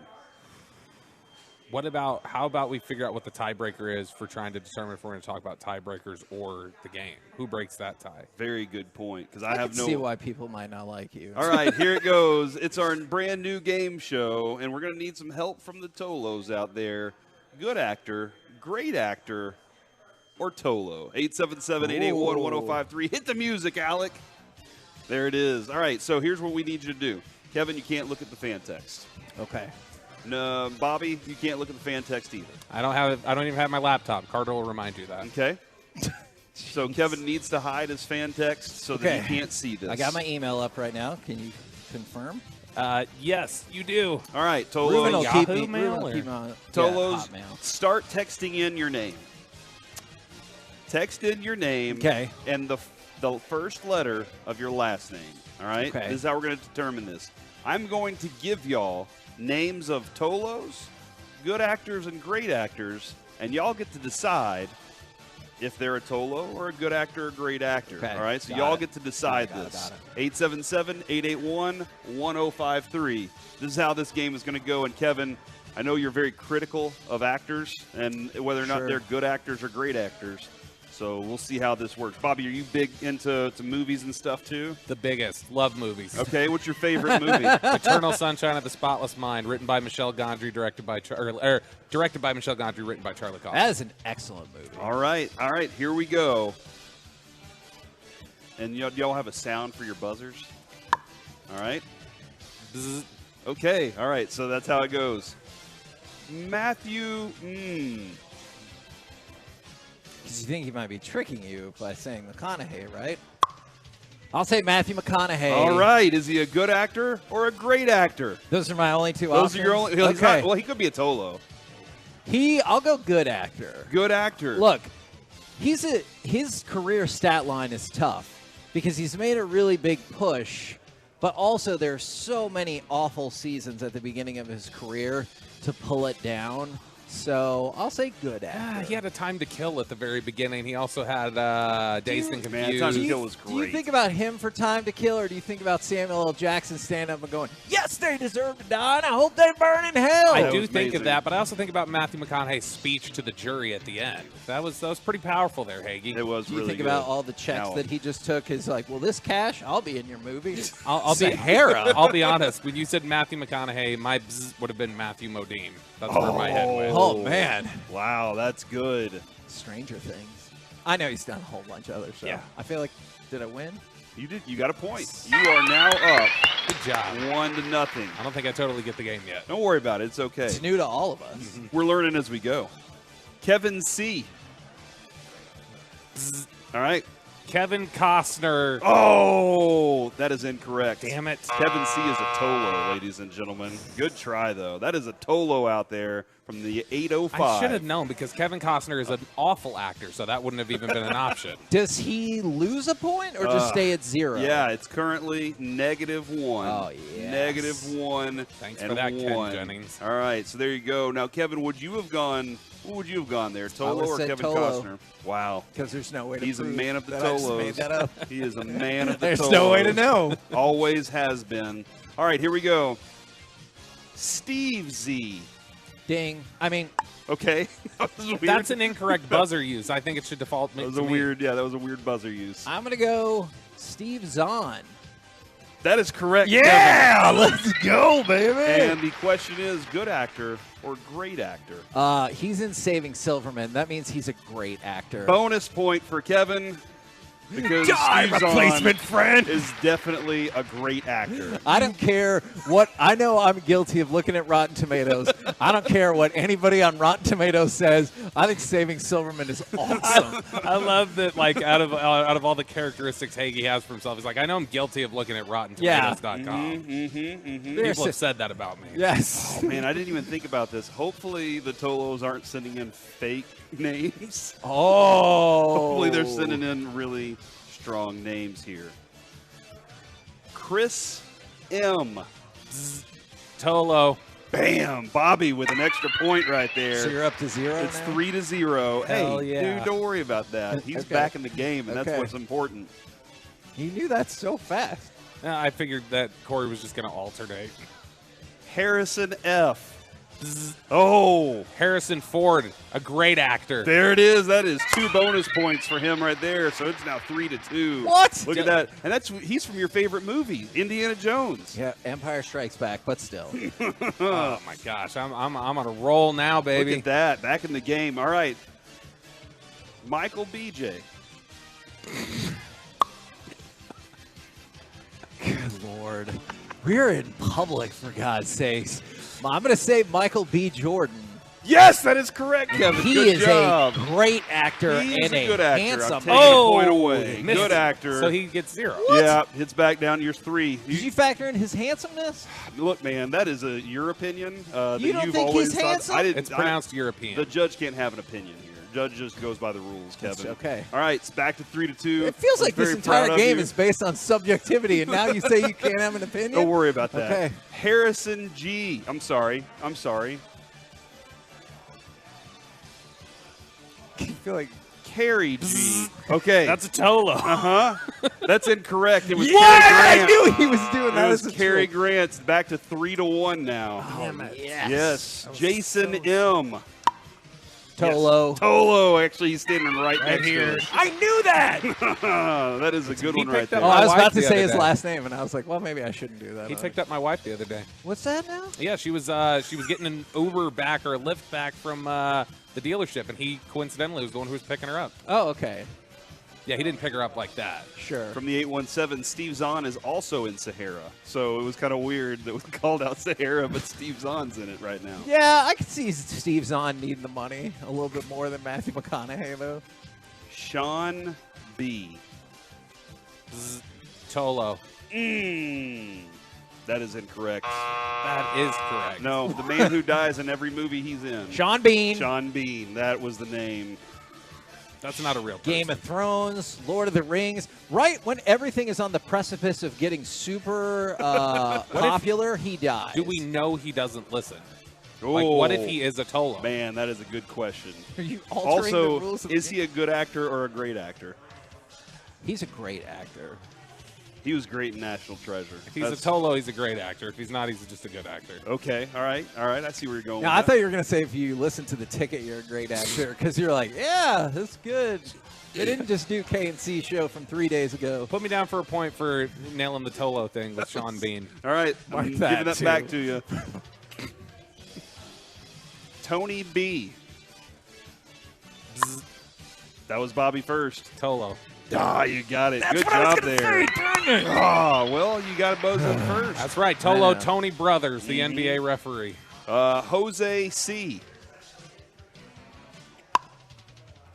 How about we figure out what the tiebreaker is for trying to determine if we're going to talk about tiebreakers or the game? Who breaks that tie? Very good point. Because I have see why people might not like you. All right, here it goes. It's our brand new game show, and we're going to need some help from the Tolos out there. Good actor, great actor, or Tolo. 877-881-1053. Hit the music, Alec. There it is. All right, so here's what we need you to do. Kevin, you can't look at the fan text. Okay. No, Bobby, you can't look at the fan text either. I don't even have my laptop. Carter will remind you that. Okay. So Kevin needs to hide his fan text so that he can't see this. I got my email up right now. Can you confirm? Yes, you do. All right, Tolo. Tolos, start texting in your name. Text in your name. Okay. And the first letter of your last name. All right? Okay. This is how we're going to determine this. I'm going to give y'all names of Tolos, good actors, and great actors, and y'all get to decide if they're a Tolo or a good actor or great actor. Okay. All right, so y'all get to decide this. 877-881-1053. This is how this game is going to go. And Kevin, I know you're very critical of actors and whether or not they're good actors or great actors. So we'll see how this works. Bobby, are you big into movies and stuff too? The biggest. Love movies. Okay, what's your favorite movie? Eternal Sunshine of the Spotless Mind, written by Michel Gondry, directed by Michel Gondry, written by Charlie Kaufman. That is an excellent movie. All right, here we go. And y'all have a sound for your buzzers? All right. Bzz. Okay, all right, so that's how it goes. Matthew, Because you think he might be tricking you by saying McConaughey, right? I'll say Matthew McConaughey. All right. Is he a good actor or a great actor? Those are my only two options. Those are your only. Okay. Well, he could be a Tolo. I'll go good actor. Good actor. Look, his career stat line is tough because he's made a really big push, but also there's so many awful seasons at the beginning of his career to pull it down. So I'll say good actor. He had a Time to Kill at the very beginning. He also had Dazed and Confused. Time to Kill was great. Do you think about him for Time to Kill, or do you think about Samuel L. Jackson standing up and going, yes, they deserve to die, and I hope they burn in hell? I do think of that, but I also think about Matthew McConaughey's speech to the jury at the end. That was pretty powerful there, Hagee. It was really good. Do you think about all the checks that he just took? Is like, well, this cash, I'll be in your movie. I'll be Hera. I'll be honest. When you said Matthew McConaughey, my bzz would have been Matthew Modine. That's where my head went. Oh, man. Wow, that's good. Stranger Things. I know he's done a whole bunch of other stuff. Yeah. I feel like, did I win? You did. You got a point. You are now up. Good job. 1-0. I don't think I totally get the game yet. Don't worry about it. It's okay. It's new to all of us. We're learning as we go. Kevin C. All right. Kevin Costner. Oh, that is incorrect. Damn it. Kevin C is a Tolo, ladies and gentlemen. Good try, though. That is a Tolo out there from the 805. I should have known because Kevin Costner is an awful actor, so that wouldn't have even been an option. Does he lose a point or just stay at 0? Yeah, it's currently -1. Oh, yes. -1. Thanks for that, Ken Jennings. All right, so there you go. Now, Kevin, what would you have gone there, Tolo or Kevin Costner? Wow. Because there's no way to He's a prove man of the that I just Tolos. made that up. He is a man of the There's Tolos. no way to know. Always has been. All right, here we go. Steve Z. Ding. I mean, okay. That was weird. That's an incorrect buzzer use. I think it should default That was to a me. weird, yeah, that was a weird buzzer use. I'm going to go Steve Zahn. That is correct. Yeah, Kevin. let's go, baby. And the question is, good actor or great actor? He's in Saving Silverman. That means he's a great actor. Bonus point for Kevin. Because Die, Steve Zahn replacement friend. is definitely a great actor. I don't care what – I know I'm guilty of looking at Rotten Tomatoes. I don't care what anybody on Rotten Tomatoes says. I think Saving Silverman is awesome. I love that, like, out of all the characteristics Hagee has for himself, he's like, I know I'm guilty of looking at RottenTomatoes.com. People have said that about me. Yes. Oh, man, I didn't even think about this. Hopefully the Tolos aren't sending in fake names. Oh. Hopefully they're sending in really strong names here. Chris M. Tolo. Bam! Bobby with an extra point right there. So you're up to 0 It's now? 3-0. Hell Hey, yeah. dude, don't worry about that. He's Okay. back in the game, and that's Okay. what's important. You knew that so fast. I figured that Corey was just going to alternate. Harrison F. Oh, Harrison Ford, a great actor. there it is. That is 2 bonus points for him right there. So it's now 3-2. What? Look at that. And he's from your favorite movie, Indiana Jones. Yeah, Empire Strikes Back, but still. Oh my gosh, I'm on a roll now, baby. Look at that. Back in the game. All right. Michael BJ. Good Lord. We're in public, for God's sakes. I'm going to say Michael B. Jordan. Yes, that is correct, Kevin. He Good is job. a great actor He and is a good actor. handsome. I'm taking a point away. missed Good it. actor. So he gets 0. Yeah, hits back down to your 3. Did you factor in his handsomeness? Look, man, that is your opinion. That You don't you've think always he's thought. handsome? It's pronounced European. The judge can't have an opinion here. Judge just goes by the rules, Kevin. That's okay. All right, it's back to 3-2. It feels I'm like this very entire proud of game you. is based on subjectivity, and now you say you can't have an opinion? Don't worry about that. Okay. Harrison G. I'm sorry. I feel like Carrie G. Okay. That's a Tolo. Uh-huh. That's incorrect. It was What? Cary I Grant. knew he was doing that It was as a Cary trick. Grant. It's back to 3-1 now. Damn it. Yes. Jason M. Tolo. Yes. Tolo. Actually, he's standing right next here. to us. I knew that! That is a good He one right picked there. up Oh, my I was wife about to the say other his day. last name, and I was like, well, maybe I shouldn't do that. He picked up my wife the other day. What's that now? Yeah, she was getting an Uber back or a Lyft back from the dealership, and he coincidentally was the one who was picking her up. Oh, okay. Yeah, he didn't pick her up like that. Sure. From the 817, Steve Zahn is also in Sahara. So it was kind of weird that we called out Sahara, but Steve Zahn's in it right now. Yeah, I could see Steve Zahn needing the money a little bit more than Matthew McConaughey, though. Sean B. Tolo. That is incorrect. That is correct. No, the man who dies in every movie he's in. Sean Bean. Sean Bean. That was the name. That's not a real person. Game of Thrones, Lord of the Rings. Right when everything is on the precipice of getting super popular, he dies. Do we know he doesn't listen? Like, what if he is a Tolo? Man, that is a good question. Are you altering Also, the rules of is the he a good actor or a great actor? He's a great actor. He was great in National Treasure. If he's a Tolo, he's a great actor. If he's not, he's just a good actor. Okay, all right. I see where you're going. Now, with I that. thought you were going to say if you listen to the ticket, you're a great actor, because you're like, yeah, that's good. They didn't just do K&C show from 3 days ago. Put me down for a point for nailing the Tolo thing with Sean Bean. All right, Mark I'm that, giving that too. back to you. Tony B. That was Bobby first. Tolo. Ah, you got it. That's Good what I was job gonna there. say, darn it. Ah, well, you got to buzz in first. That's right. Tolo Tony Brothers, the NBA referee. Jose C.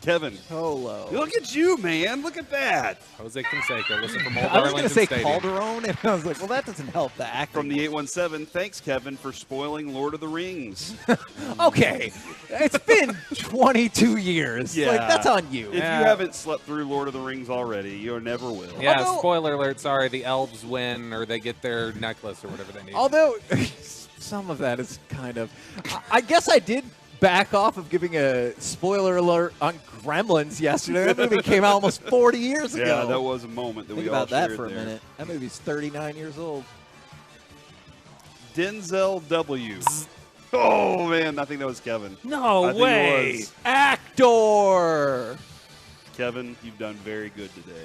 Kevin. Tolo. Look at you, man. Look at that. Jose Canseco. Listen from Old I was going to say Stadium. Calderon, and I was like, well, that doesn't help the acting. From the 817, thanks, Kevin, for spoiling Lord of the Rings. Okay. It's been 22 years. Yeah. Like, that's on you. If you haven't slept through Lord of the Rings already, you never will. Yeah, spoiler alert, sorry, the elves win or they get their necklace or whatever they need. Although, some of that is kind of... I guess I did back off of giving a spoiler alert on Gremlins yesterday. That movie came out almost 40 years ago. Yeah, that was a moment that Think we all about that shared for a there. minute. That movie's 39 years old. Denzel W. Oh, man, I think that was Kevin. No I think way. it was. Actor. Kevin, you've done very good today.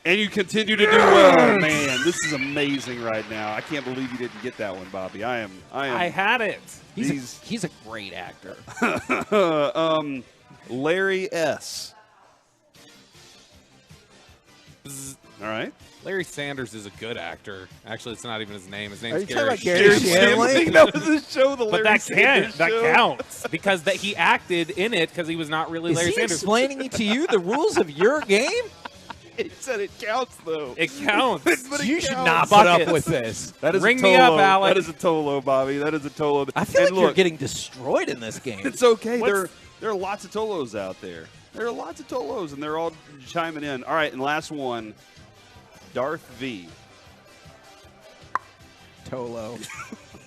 And you continue to do well, man. This is amazing right now. I can't believe you didn't get that one, Bobby. I am. I had it. He's a great actor. Larry S. All right. Larry Sanders is a good actor. Actually, it's not even his name. His Are name's you Gary talking about Gary Shandling? That was the show, the But Larry that Sanders counts because he acted in it because he was not really Is Larry he Sanders. explaining to you the rules of your game? It said it counts, though. It counts. But it You should counts. not put up with this. That is Ring a me Tolo. up, Alex. That is a Tolo, Bobby. That is a Tolo. I feel And like you're look, getting destroyed in this game. It's okay. There are lots of Tolos out there. There are lots of Tolos, and they're all chiming in. All right, and last one, Darth V. Tolo.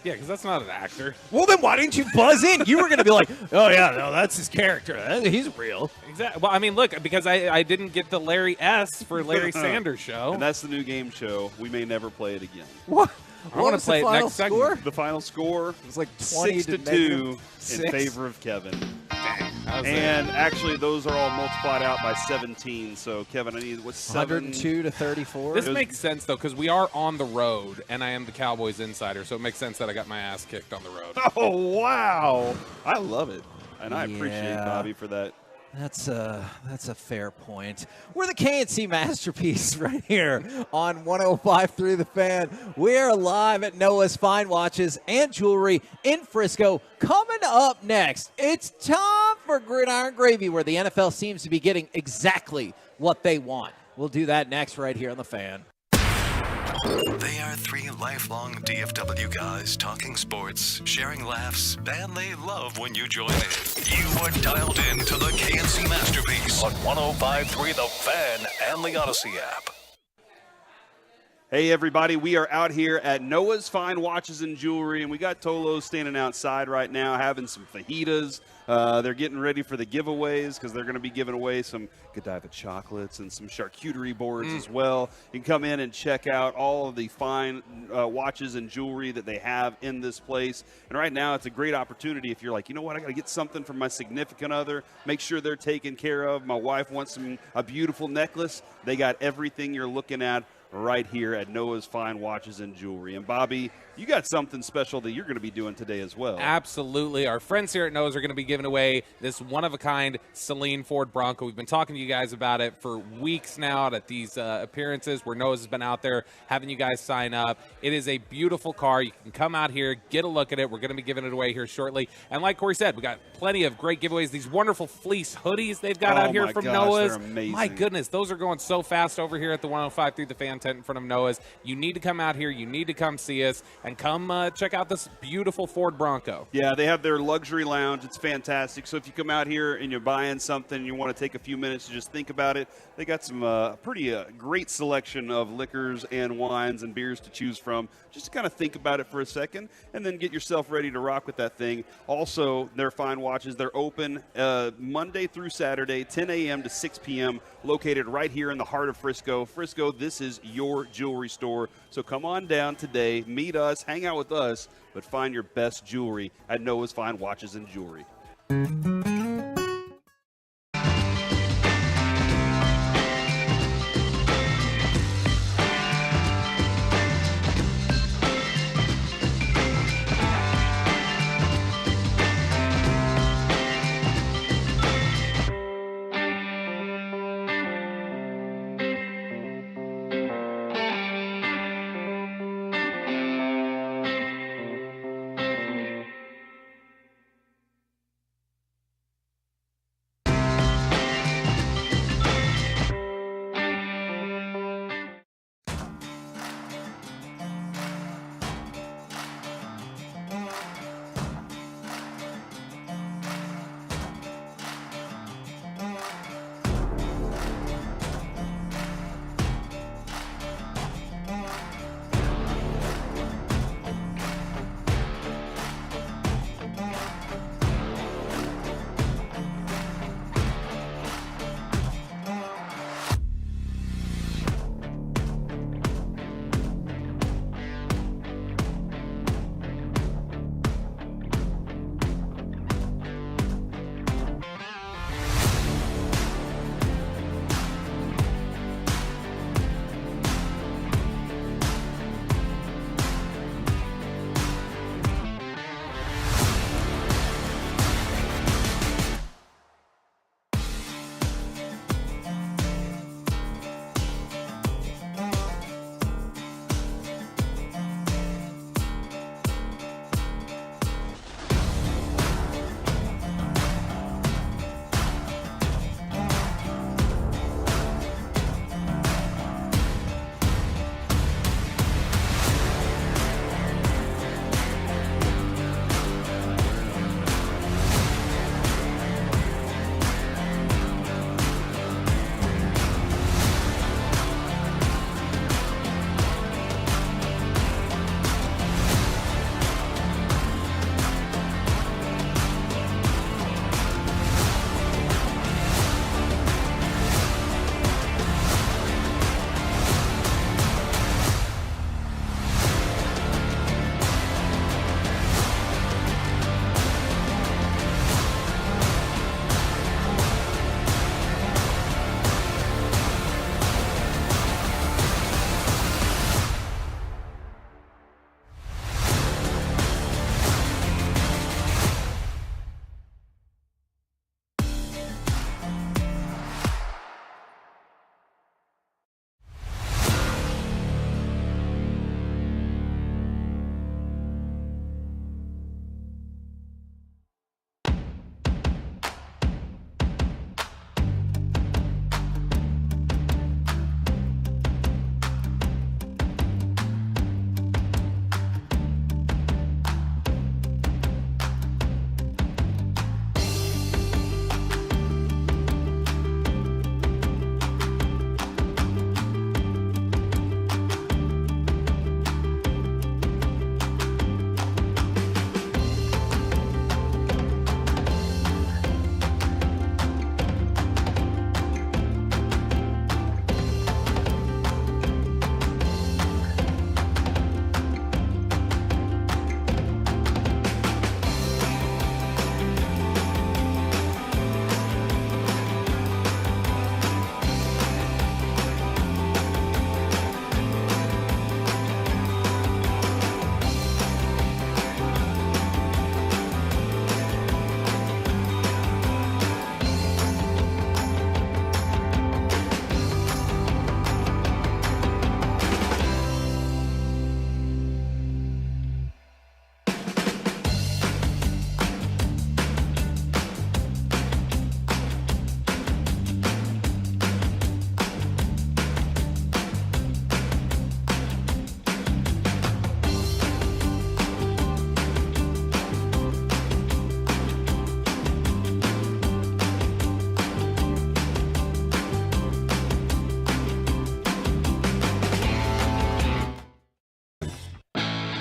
Yeah, because that's not an actor. Well, then why didn't you buzz in? You were going to be like, oh, yeah, no, that's his character. He's real. Exactly. Well, I mean, look, because I didn't get the Larry S for Larry Sanders show. And that's the new game show. We may never play it again. What? I want to play it next segment. The final score? It was like 20 to 6-2 in 6. favor of Kevin. Dang. And actually, those are all multiplied out by 17. So, Kevin, I need, what's 102 to 34. This makes sense, though, because we are on the road, and I am the Cowboys insider, so it makes sense that I got my ass kicked on the road. Oh, wow. I love it. And I appreciate Yeah. Bobby for that. That's a fair point. We're the KNC Masterpiece right here on 105.3 The Fan. We're live at Noah's Fine Watches and Jewelry in Frisco. Coming up next, it's time for Gridiron Gravy, where the NFL seems to be getting exactly what they want. We'll do that next right here on The Fan. They are three lifelong DFW guys talking sports, sharing laughs, and they love when you join in. You are dialed in to the KNC Masterpiece on 105.3 The Fan and the Odyssey app. Hey, everybody, we are out here at Noah's Fine Watches and Jewelry, and we got Tolos standing outside right now having some fajitas. They're getting ready for the giveaways because they're going to be giving away some Godiva chocolates and some charcuterie boards as well. You can come in and check out all of the fine watches and jewelry that they have in this place. And right now, it's a great opportunity if you're like, you know what, I got to get something from my significant other, make sure they're taken care of. My wife wants a beautiful necklace. They got everything you're looking at right here at Noah's Fine Watches and Jewelry. And Bobby, you got something special that you're going to be doing today as well. Absolutely. Our friends here at Noah's are going to be giving away this one-of-a-kind Celine Ford Bronco. We've been talking to you guys about it for weeks now at these appearances where Noah's has been out there having you guys sign up. It is a beautiful car. You can come out here, get a look at it. We're going to be giving it away here shortly. And like Corey said, we got plenty of great giveaways. These wonderful fleece hoodies they've got out here from Noah's. They're amazing. My goodness, those are going so fast over here at the 105.3 The Fan tent in front of Noah's. You need to come out here. You need to come see us and come check out this beautiful Ford Bronco. Yeah, they have their luxury lounge. It's fantastic. So if you come out here and you're buying something and you want to take a few minutes to just think about it, they got some pretty great selection of liquors and wines and beers to choose from. Just to kind of think about it for a second and then get yourself ready to rock with that thing. Also, their fine watches, they're open Monday through Saturday, 10 a.m. to 6 p.m., located right here in the heart of Frisco. Frisco, this is your jewelry store. So come on down today, meet us, hang out with us, but find your best jewelry at Noah's Fine Watches and Jewelry.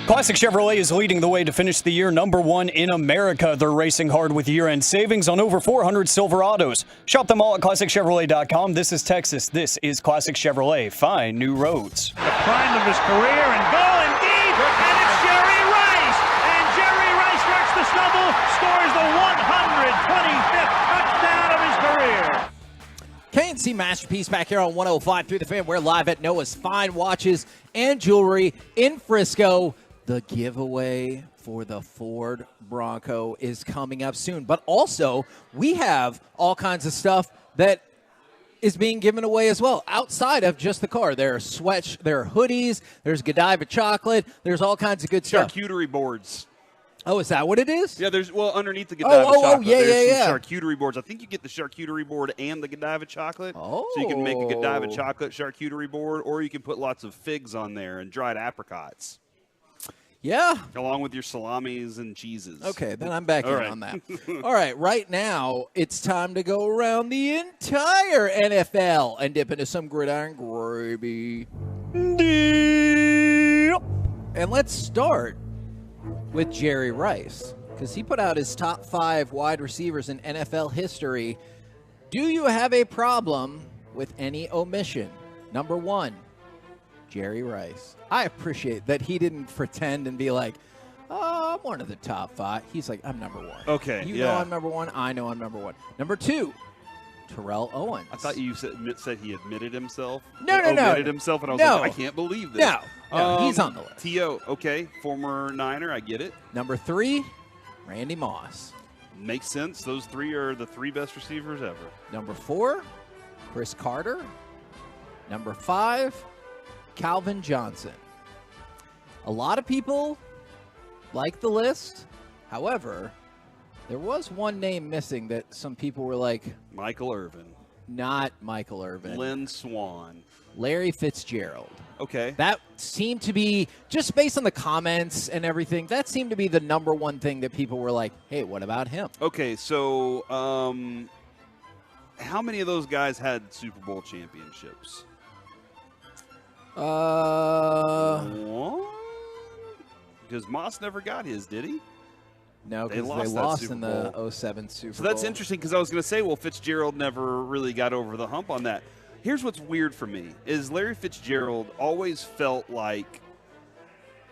Classic Chevrolet is leading the way to finish the year #1 in America. They're racing hard with year-end savings on over 400 Silverados. Shop them all at ClassicChevrolet.com. This is Texas. This is Classic Chevrolet. Find new roads. The prime of his career and goal indeed, and it's Jerry Rice. And Jerry Rice works the snubble, scores the 125th touchdown of his career. K&C Masterpiece back here on 105 through the Fan. We're live at Noah's Fine Watches and Jewelry in Frisco. The giveaway for the Ford Bronco is coming up soon. But also, we have all kinds of stuff that is being given away as well, outside of just the car. There are there are hoodies, there's Godiva chocolate, there's all kinds of good stuff. Charcuterie boards. Oh, is that what it is? Yeah, there's, well, underneath the Godiva chocolate, yeah, there's yeah, some yeah. charcuterie boards. I think you get the charcuterie board and the Godiva chocolate. Oh. So you can make a Godiva chocolate charcuterie board, or you can put lots of figs on there and dried apricots. Yeah. Along with your salamis and cheeses. Okay, then I'm back All in right. on that. All right, right now, it's time to go around the entire NFL and dip into some gridiron gravy. And let's start with Jerry Rice, because he put out his top 5 wide receivers in NFL history. Do you have a problem with any omission? Number 1, Jerry Rice. I appreciate that he didn't pretend and be like, oh, I'm one of the top 5. He's like, I'm number 1. Okay, You know I'm number 1. I know I'm number 1. Number 2, Terrell Owens. I thought you said he admitted himself. No. Omitted himself, and I was like, I can't believe this. No, he's on the list. T.O., okay, former Niner, I get it. Number 3, Randy Moss. Makes sense. Those 3 are the 3 best receivers ever. Number 4, Chris Carter. Number 5, Calvin Johnson. A lot of people like the list. However, there was one name missing that some people were like, Michael Irvin. Not Michael Irvin. Lynn Swann. Larry Fitzgerald. Okay. That seemed to be, just based on the comments and everything, that seemed to be the number one thing that people were like, hey, what about him? Okay, so how many of those guys had Super Bowl championships? One? Because Moss never got his, did he? No, because they lost in the 07 Super Bowl. So that's interesting, because I was going to say, well, Fitzgerald never really got over the hump on that. Here's what's weird for me, is Larry Fitzgerald always felt like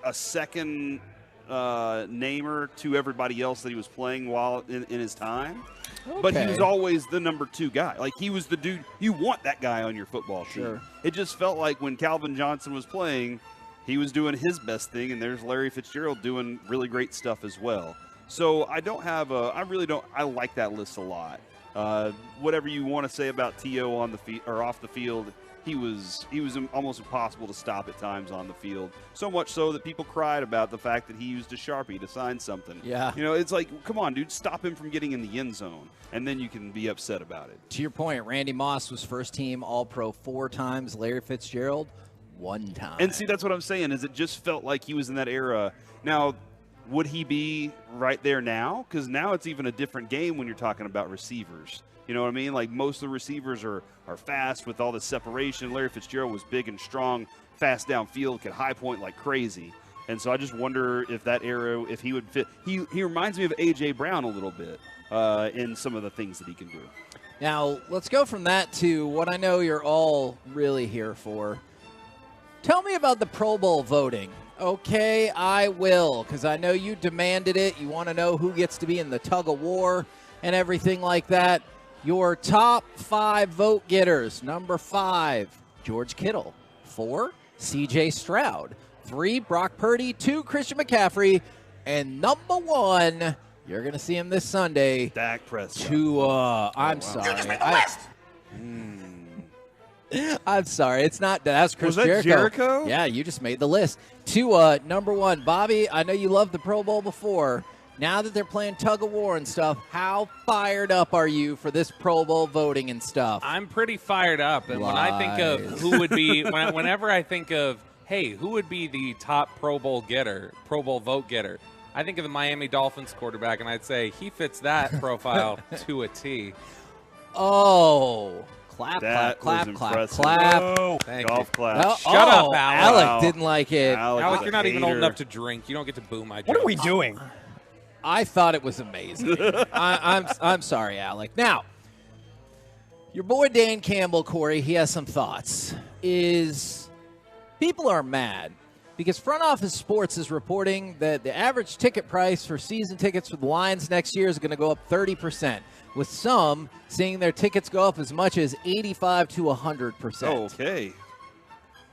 a second namer to everybody else that he was playing while in his time. Okay. But he was always the number 2 guy. Like, he was the dude, you want that guy on your football team. Sure. It just felt like when Calvin Johnson was playing, he was doing his best thing, and there's Larry Fitzgerald doing really great stuff as well. So I like that list a lot. Whatever you want to say about T.O. on the field or off the field, he was almost impossible to stop at times on the field. So much so that people cried about the fact that he used a Sharpie to sign something. Yeah. You know, it's like, come on, dude, stop him from getting in the end zone, and then you can be upset about it. To your point, Randy Moss was first team All-Pro 4 times. Larry Fitzgerald, 1 time. And see, that's what I'm saying, is it just felt like he was in that era. Now, would he be right there now? Because now it's even a different game when you're talking about receivers. You know what I mean? Like, most of the receivers are fast with all the separation. Larry Fitzgerald was big and strong, fast downfield, could high point like crazy. And so I just wonder if that era, if he would fit. He reminds me of A.J. Brown a little bit in some of the things that he can do. Now, let's go from that to what I know you're all really here for. Tell me about the Pro Bowl voting. Okay, I will, because I know you demanded it. You want to know who gets to be in the tug of war and everything like that. Your top 5 vote getters. Number 5, George Kittle. 4, C.J. Stroud. 3, Brock Purdy. 2, Christian McCaffrey. And number 1, you're going to see him this Sunday. Dak Prescott. Tua. I'm sorry. I'm sorry. It's not. That's Chris Was that Jericho? Yeah, you just made the list. Tua, number 1. Bobby, I know you loved the Pro Bowl before. Now that they're playing tug of war and stuff, how fired up are you for this Pro Bowl voting and stuff? I'm pretty fired up. And when I think of who would be, whenever I think of, hey, who would be the top Pro Bowl vote getter, I think of the Miami Dolphins quarterback, and I'd say he fits that profile to a T. Oh, Clap, That clap, was clap, impressive. clap. Oh, Thank golf you. clap. Oh, Shut up, Alec. Alec didn't like it. Alec, you're not even old hater. enough to drink. You don't get to boo my jokes. What are we doing? I thought it was amazing. I'm sorry, Alec. Now, your boy Dan Campbell, Corey, he has some thoughts. People are mad because Front Office Sports is reporting that the average ticket price for season tickets for the Lions next year is going to go up 30%, with some seeing their tickets go up as much as 85 to 100%. Okay.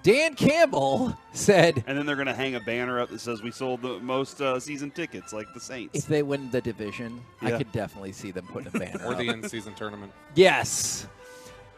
Dan Campbell said, and then they're going to hang a banner up that says we sold the most season tickets, like the Saints. if they win the division, I Yeah. could definitely see them putting a banner Or up. the in-season tournament. Yes.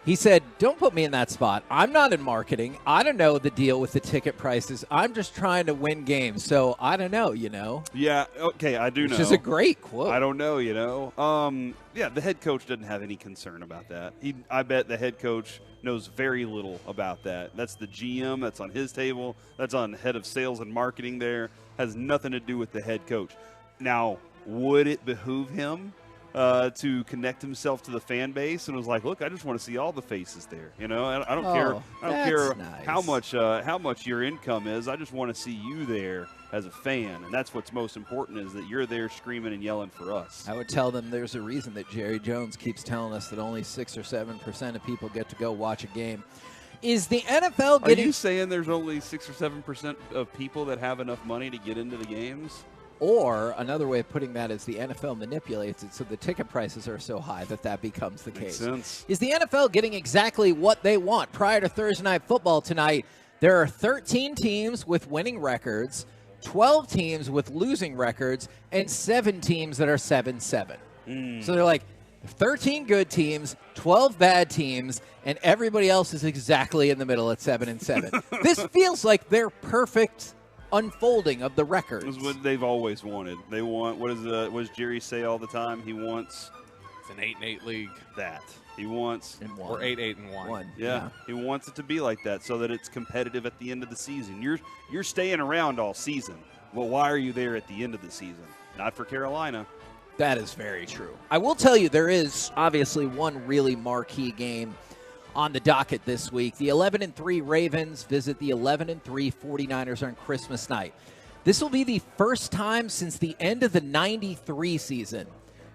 He said, don't put me in that spot. I'm not in marketing. I don't know the deal with the ticket prices. I'm just trying to win games. So I don't know, Yeah, okay, I do know. Which is a great quote. I don't know, Yeah, the head coach doesn't have any concern about that. I bet the head coach knows very little about that. That's the GM. That's on his table. That's on head of sales and marketing there. Has nothing to do with the head coach. Now, would it behoove him to connect himself to the fan base and was like, look, I just want to see all the faces there. I don't care. I don't care nice. how much your income is. I just want to see you there as a fan, and that's what's most important is that you're there screaming and yelling for us. I would tell them there's a reason that Jerry Jones keeps telling us that only 6 or 7% of people get to go watch a game. Is the NFL Are getting... you saying there's only 6 or 7% of people that have enough money to get into the games? Or another way of putting that is the NFL manipulates it so the ticket prices are so high that becomes the Makes case. sense. Is the NFL getting exactly what they want? Prior to Thursday Night Football tonight, there are 13 teams with winning records, 12 teams with losing records, and 7 teams that are 7-7. So they're like 13 good teams, 12 bad teams, and everybody else is exactly in the middle at 7-7. This feels like their perfect unfolding of the records. This is what they've always wanted. They want, what does Jerry say all the time? He wants... It's an 8-8 league. That. He wants... Or 8-8-1. Yeah, he wants it to be like that so that it's competitive at the end of the season. You're staying around all season. Well, why are you there at the end of the season? Not for Carolina. That is very true. I will tell you there is obviously one really marquee game on the docket this week. The 11-3 Ravens visit the 11-3 49ers on Christmas night. This will be the first time since the end of the 93 season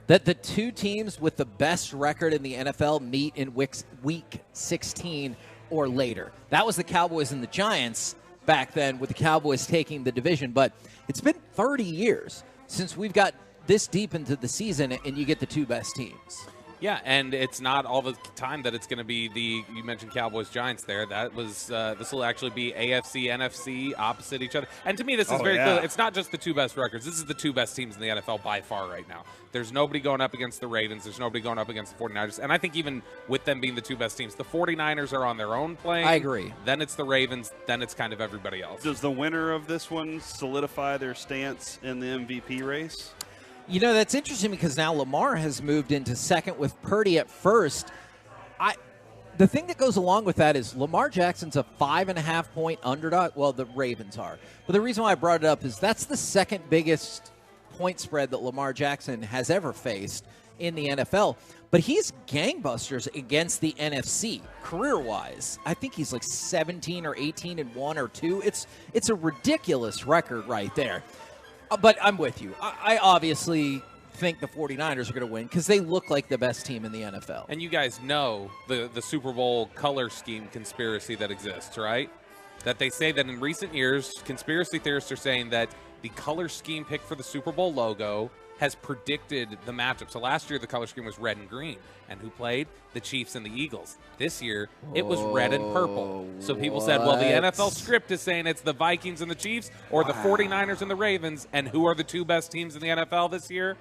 that the two teams with the best record in the NFL meet in week 16 or later. That was the Cowboys and the Giants back then, with the Cowboys taking the division. But it's been 30 years since we've got this deep into the season and you get the two best teams. Yeah, and it's not all the time that it's going to be you mentioned Cowboys-Giants there. That was, this will actually be AFC, NFC opposite each other. And to me, this is very clear. It's not just the two best records. This is the two best teams in the NFL by far right now. There's nobody going up against the Ravens. There's nobody going up against the 49ers. And I think even with them being the two best teams, the 49ers are on their own plane. I agree. Then it's the Ravens. Then it's kind of everybody else. Does the winner of this one solidify their stance in the MVP race? That's interesting because now Lamar has moved into second with Purdy at first. The thing that goes along with that is Lamar Jackson's a 5.5-point underdog. Well, the Ravens are. But the reason why I brought it up is that's the second biggest point spread that Lamar Jackson has ever faced in the NFL. But he's gangbusters against the NFC career-wise. I think he's like 17 or 18-1 or 2. It's a ridiculous record right there. But I'm with you. I obviously think the 49ers are going to win because they look like the best team in the NFL. And you guys know the Super Bowl color scheme conspiracy that exists, right? That they say that in recent years, conspiracy theorists are saying that the color scheme picked for the Super Bowl logo has predicted the matchup. So last year, the color scheme was red and green. And who played? The Chiefs and the Eagles. This year, it was red and purple. So people said, well, the NFL script is saying it's the Vikings and the Chiefs or the 49ers and the Ravens. And who are the two best teams in the NFL this year?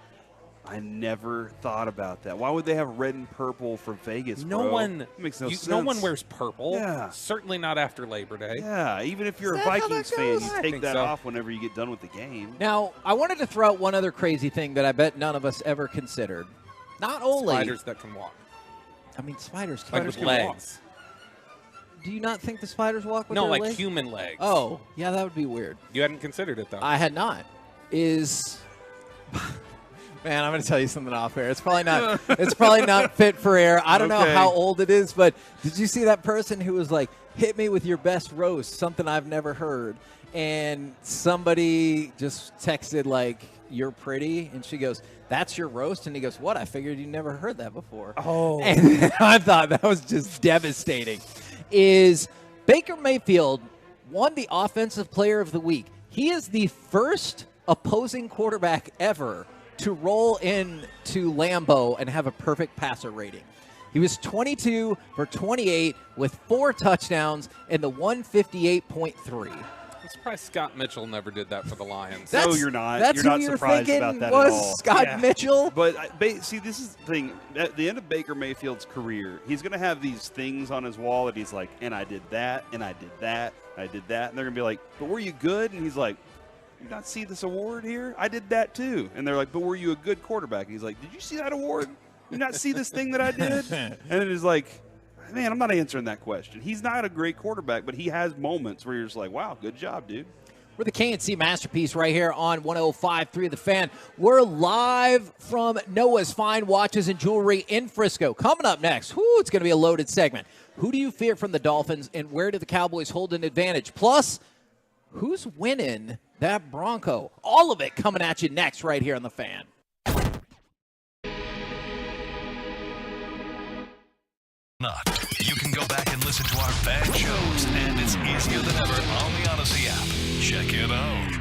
I never thought about that. Why would they have red and purple for Vegas, No bro? one Makes no sense. No one wears purple. Yeah. Certainly not after Labor Day. Yeah, even if you're a Vikings fan, you take that off whenever you get done with the game. Now, I wanted to throw out one other crazy thing that I bet none of us ever considered. Not only spiders that can walk. I mean, spiders Like with can legs. Walk. Do you not think the spiders walk with No, their like legs? human legs. Oh, yeah, that would be weird. You hadn't considered it, though. I had not. Man, I'm going to tell you something off air. It's probably not. It's probably not fit for air. I don't know how old it is, but did you see that person who was like, "Hit me with your best roast," something I've never heard, and somebody just texted like, "You're pretty," and she goes, "That's your roast," and he goes, "What? I figured you never heard that before." Oh, and I thought that was just devastating. Is Baker Mayfield won the Offensive Player of the Week? He is the first opposing quarterback ever to roll into Lambeau and have a perfect passer rating. He was 22 for 28 with 4 touchdowns and the 158.3. I'm surprised Scott Mitchell never did that for the Lions. No, you're not. That's You're not who you're surprised thinking about that was at all. Scott Mitchell. But see, this is the thing. At the end of Baker Mayfield's career, he's going to have these things on his wall that he's like, and I did that, and I did that, and I did that. And they're going to be like, but were you good? And he's like, you not see this award here? I did that too. And they're like, but were you a good quarterback? And he's like, did you see that award? You not see this thing that I did? And it is like, man, I'm not answering that question. He's not a great quarterback, but he has moments where you're just like, wow, good job, dude. We're the KNC Masterpiece right here on 105.3 The Fan. We're live from Noah's Fine Watches and Jewelry in Frisco. Coming up next, it's going to be a loaded segment. Who do you fear from the Dolphins, and where do the Cowboys hold an advantage? Plus, who's winning that Bronco? All of it coming at you next right here on The Fan. You can go back and listen to our fan shows, and it's easier than ever on the Odyssey app. Check it out.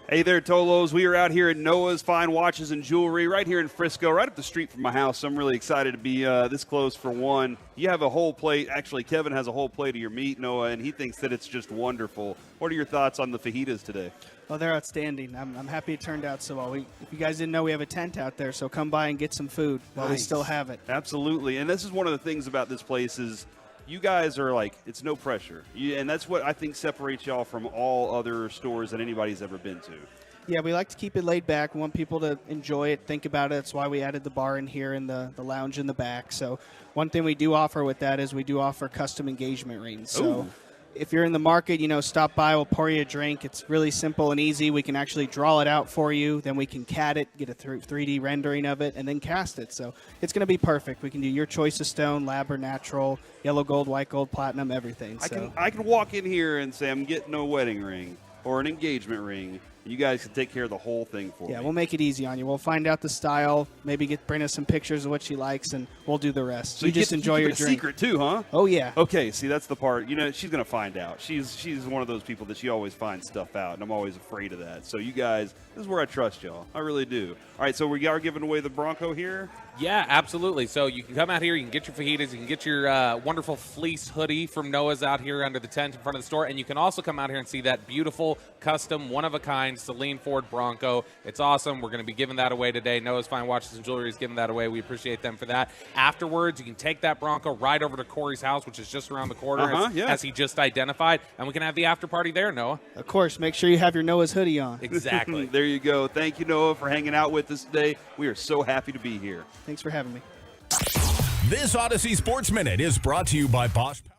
Hey there, Tolos. We are out here at Noah's Fine Watches and Jewelry right here in Frisco, right up the street from my house. I'm really excited to be this close for one. You have a whole plate. Actually, Kevin has a whole plate of your meat, Noah, and he thinks that it's just wonderful. What are your thoughts on the fajitas today? Well, they're outstanding. I'm happy it turned out so well. If you guys didn't know, we have a tent out there, so come by and get some food while we still have it. Absolutely. And this is one of the things about this place is you guys are like, it's no pressure. And that's what I think separates y'all from all other stores that anybody's ever been to. Yeah, we like to keep it laid back. We want people to enjoy it, think about it. That's why we added the bar in here and the lounge in the back. So one thing we do offer with that is we do offer custom engagement rings. So if you're in the market, stop by. We'll pour you a drink. It's really simple and easy. We can actually draw it out for you. Then we can CAD it, get a 3D rendering of it, and then cast it. So it's going to be perfect. We can do your choice of stone, lab or natural, yellow gold, white gold, platinum, everything. I can walk in here and say I'm getting a wedding ring or an engagement ring. You guys can take care of the whole thing for me. Yeah, we'll make it easy on you. We'll find out the style, maybe bring us some pictures of what she likes, and we'll do the rest. So you just enjoy your drink. Secret too, huh? Oh yeah. Okay, see that's the part. She's gonna find out. She's one of those people that she always finds stuff out, and I'm always afraid of that. So you guys, this is where I trust y'all. I really do. All right, so we are giving away the Bronco here. Yeah, absolutely. So you can come out here, you can get your fajitas, you can get your wonderful fleece hoodie from Noah's out here under the tent in front of the store, and you can also come out here and see that beautiful, custom, one-of-a-kind Celine Ford Bronco. It's awesome. We're going to be giving that away today. Noah's Fine Watches and Jewelry is giving that away. We appreciate them for that. Afterwards, you can take that Bronco right over to Corey's house, which is just around the corner, as he just identified, and we can have the after party there, Noah. Of course. Make sure you have your Noah's hoodie on. Exactly. There you go. Thank you, Noah, for hanging out with us today. We are so happy to be here. Thanks for having me. This Odyssey Sports Minute is brought to you by Bosch Power.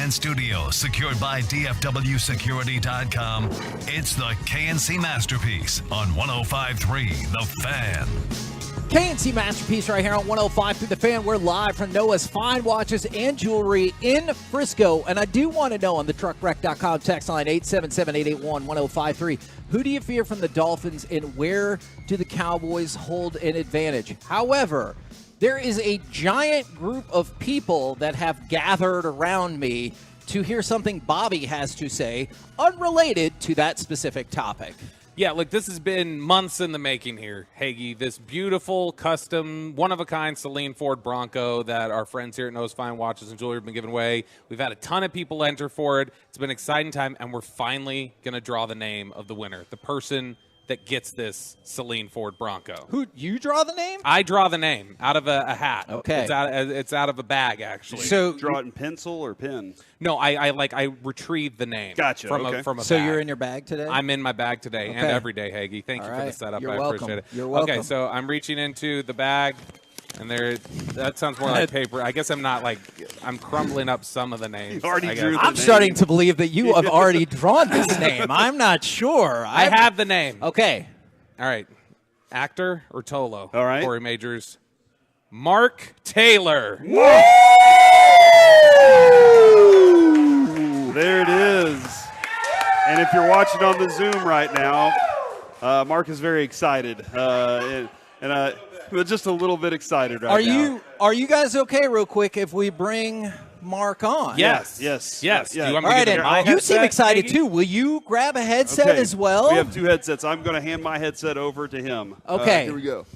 fan studio, secured by DFWsecurity.com, it's the KNC Masterpiece on 105.3 The Fan. KNC Masterpiece right here on 105 through The Fan. We're live from Noah's Fine Watches and Jewelry in Frisco. And I do want to know on the truckwreck.com text line 877-881-1053, who do you fear from the Dolphins and where do the Cowboys hold an advantage? However, there is a giant group of people that have gathered around me to hear something Bobby has to say unrelated to that specific topic. Yeah, look, this has been months in the making here, Hagee. This beautiful, custom, one-of-a-kind Celine Ford Bronco that our friends here at Noah's Fine Watches and Jewelry have been giving away. We've had a ton of people enter for it. It's been an exciting time, and we're finally going to draw the name of the winner, the person that gets this Celine Ford Bronco. Who, you draw the name? I draw the name out of a hat. Okay. It's out of a bag, actually. So draw it in pencil or pen? No, I retrieve the name. Gotcha. From okay. a bag. So you're in your bag today? I'm in my bag today Okay. and every day, Hagee. Thank All you for the right. setup. You're I welcome. appreciate it. You're welcome. Okay, so I'm reaching into the bag, and that sounds more like paper. I guess I'm crumbling up some of the names. I'm starting to believe that you have already drawn this name. I'm not sure. I have the name. Okay. All right. Actor or Tolo? All right. Corey Majors. Mark Taylor. There it is. And if you're watching on the Zoom right now, Mark is very excited. And just a little bit excited right now. Are you guys okay real quick if we bring Mark on? Yes. Do you want me All to right, give and you seem excited too. Will you grab a headset Okay. as well? We have two headsets. I'm going to hand my headset over to him. Okay. Here we go.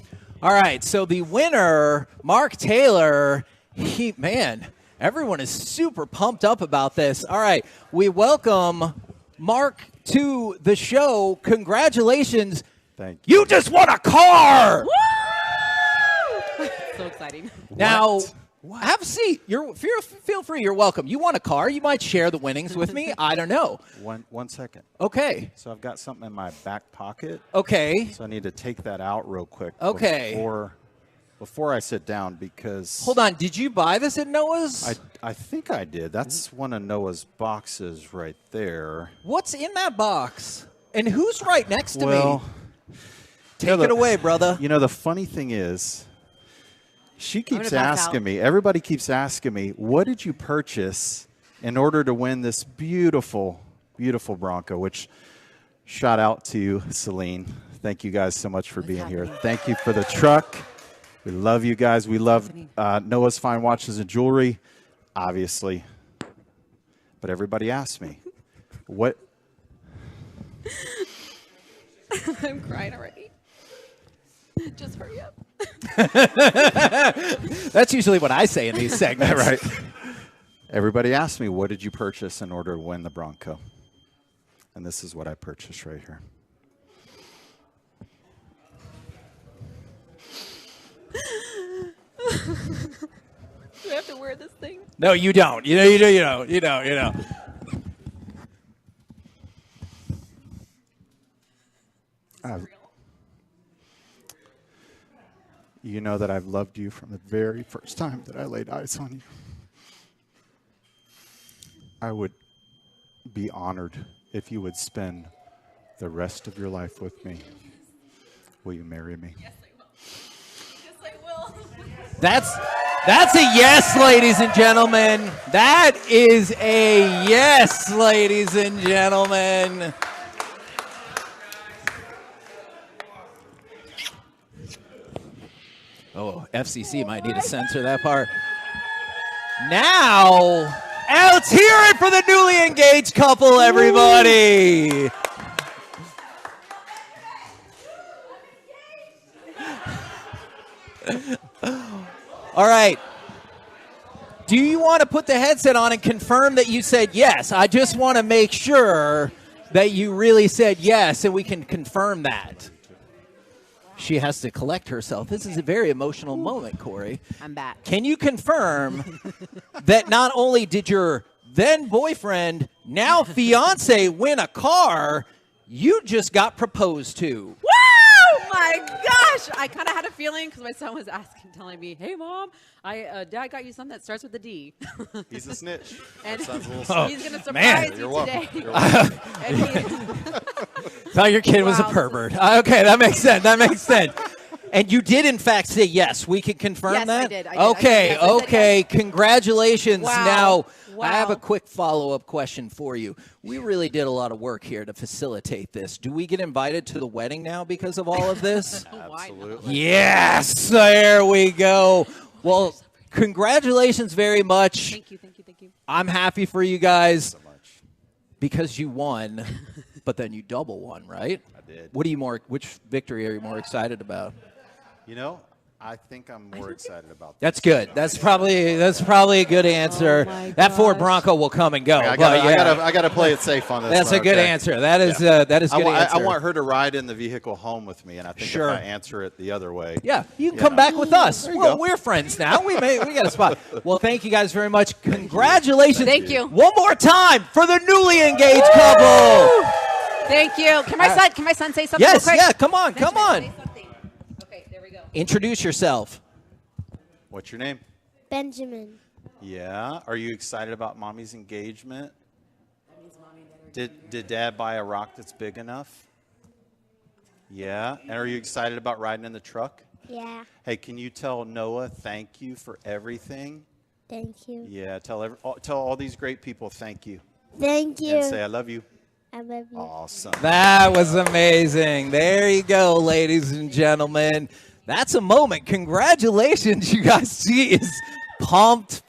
All right, so the winner, Mark Taylor, everyone is super pumped up about this. All right, we welcome Mark to the show. Congratulations. Thank you. You just won a car! So exciting. Now, have a seat. Feel free. You're welcome. You won a car. You might share the winnings with me. I don't know. One second. Okay. So I've got something in my back pocket. Okay. So I need to take that out real quick. Okay. Before I sit down, because Hold on. Did you buy this at Noah's? I think I did. That's one of Noah's boxes right there. What's in that box? And who's right next to Well, me? Take it away, brother. You know, the funny thing is, she keeps gonna pass asking out. me, everybody keeps asking me, what did you purchase in order to win this beautiful, beautiful Bronco, which shout out to Celine. Thank you guys so much for being here. Thank you for the truck. We love you guys. We love Noah's Fine Watches and Jewelry, obviously. But everybody asks me, what? I'm crying already. Just hurry up. That's usually what I say in these segments. Right. Everybody asks me, what did you purchase in order to win the Bronco? And this is what I purchased right here. Do I have to wear this thing? No, you don't. You don't. You know that I've loved you from the very first time that I laid eyes on you. I would be honored if you would spend the rest of your life with me. Will you marry me? Yes, I will. That's a yes, ladies and gentlemen. That is a yes, ladies and gentlemen. Oh, FCC might need to censor that part. Now, let's hear it for the newly engaged couple, everybody. All right. Do you want to put the headset on and confirm that you said yes? I just want to make sure that you really said yes, and we can confirm that. She has to collect herself. This is a very emotional moment, Corey. I'm back. Can you confirm that not only did your then boyfriend, now fiance, win a car, you just got proposed to? Woo! my gosh! I kind of had a feeling because my son was telling me, "Hey, Mom, Dad got you something that starts with a D." He's a snitch. And Our son's a little snitch. he's going to surprise You're you welcome. today. You're welcome. And he- Thought your kid was a Wow. pervert. Okay, that makes sense. That makes sense. And you did, in fact, say yes. We can confirm Yes, that? I did. Okay, Yes, I said okay. Congratulations. Wow. Now, Wow. I have a quick follow-up question for you. We really did a lot of work here to facilitate this. Do we get invited to the wedding now because of all of this? Absolutely. Yes, there we go. Well, congratulations very much. Thank you, thank you, thank you. I'm happy for you guys because you won, but then you double won, right? I did. Which victory are you more excited about? You know, I think I'm more excited about That's good. That's probably a good answer. That Ford Bronco will come and go. I but yeah. gotta play it safe on this. That's one, a good okay? answer. That is good answer. I want her to ride in the vehicle home with me, and I think Sure. if I answer it the other way, Yeah, you can come back with us. There you Well, go. we're friends now. We got a spot. Well, thank you guys very much. Congratulations. Thank you. One more time for the newly engaged couple. Thank you. Can my son say something? Yes, real quick? yeah. Come on, come on. Okay, there we go. Introduce yourself. What's your name? Benjamin. Yeah. Are you excited about mommy's engagement? Did Dad buy a rock that's big enough? Yeah. And are you excited about riding in the truck? Yeah. Hey, can you tell Noah thank you for everything? Thank you. Yeah. Tell all these great people thank you. Thank you. And say I love you. I love you. Awesome. That was amazing. There you go, ladies and gentlemen. That's a moment. Congratulations, you guys. She is pumped.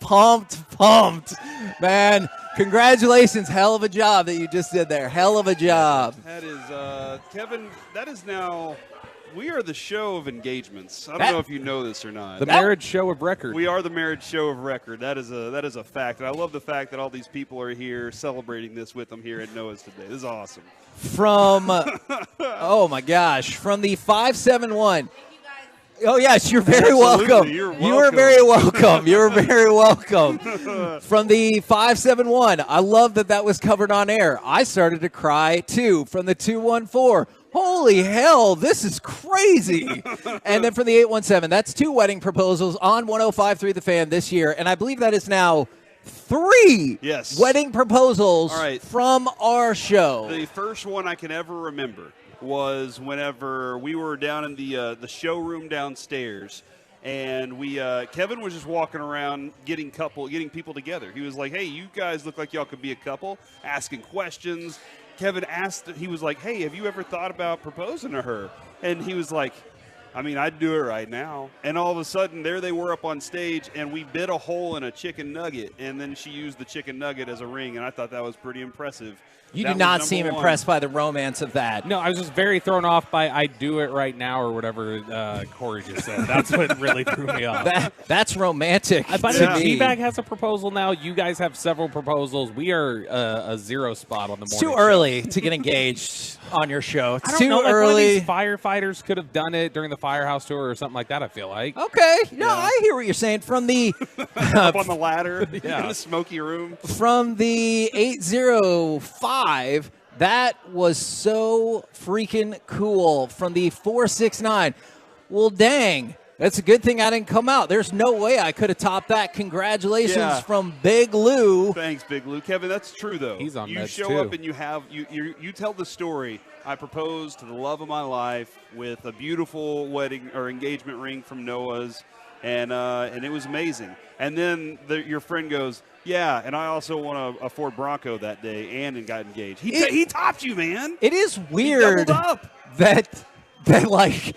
Man, congratulations. Hell of a job that you just did there. Hell of a job. That is, Kevin, that is now, we are the show of engagements. I don't know if you know this or not. The marriage show of record. We are the marriage show of record. That is a fact. And I love the fact that all these people are here celebrating this with them here at Noah's today. This is awesome. From, oh my gosh, from the 571. Oh, yes, you're very Absolutely, welcome. you're You are very welcome. You're very welcome. From the 571, I love that was covered on air. I started to cry, too. From the 214, holy hell, this is crazy. And then from the 817, that's 2 wedding proposals on 105.3 The Fan this year. And I believe that is now 3 wedding proposals from our show. The first one I can ever remember was whenever we were down in the showroom downstairs, and Kevin was just walking around getting people together. He was like, "Hey, you guys look like y'all could be a couple," asking questions. Kevin asked, he was like, "Hey, have you ever thought about proposing to her?" And he was like, "I mean, I'd do it right now." And all of a sudden, there they were up on stage, and we bit a hole in a chicken nugget, and then she used the chicken nugget as a ring, and I thought that was pretty impressive. You That do was not number seem one. impressed by the romance of that. No, I was just very thrown off by "I do it right now" or whatever Corey just said. That's what really threw me off. That's romantic. But to me. T-Bag has a proposal now. You guys have several proposals. We are a 0 spot on the morning. It's too early to get engaged on your show. It's I don't too know, like early. one of these firefighters could have done it during the firehouse tour or something like that, I feel like. Okay. No, I hear what you're saying. From the Up on the ladder Yeah. in the smoky room. from the 805, that was so freaking cool. From the 469, well, dang. That's a good thing I didn't come out. There's no way I could have topped that. Congratulations Yeah. from Big Lou. Thanks, Big Lou. Kevin, that's true though. He's on You meds, show too. up and you tell the story. I proposed to the love of my life with a beautiful wedding or engagement ring from Noah's, and it was amazing. And then your friend goes, "Yeah, and I also won a Ford Bronco that day and got engaged." He topped you, man. It is weird doubled up. that like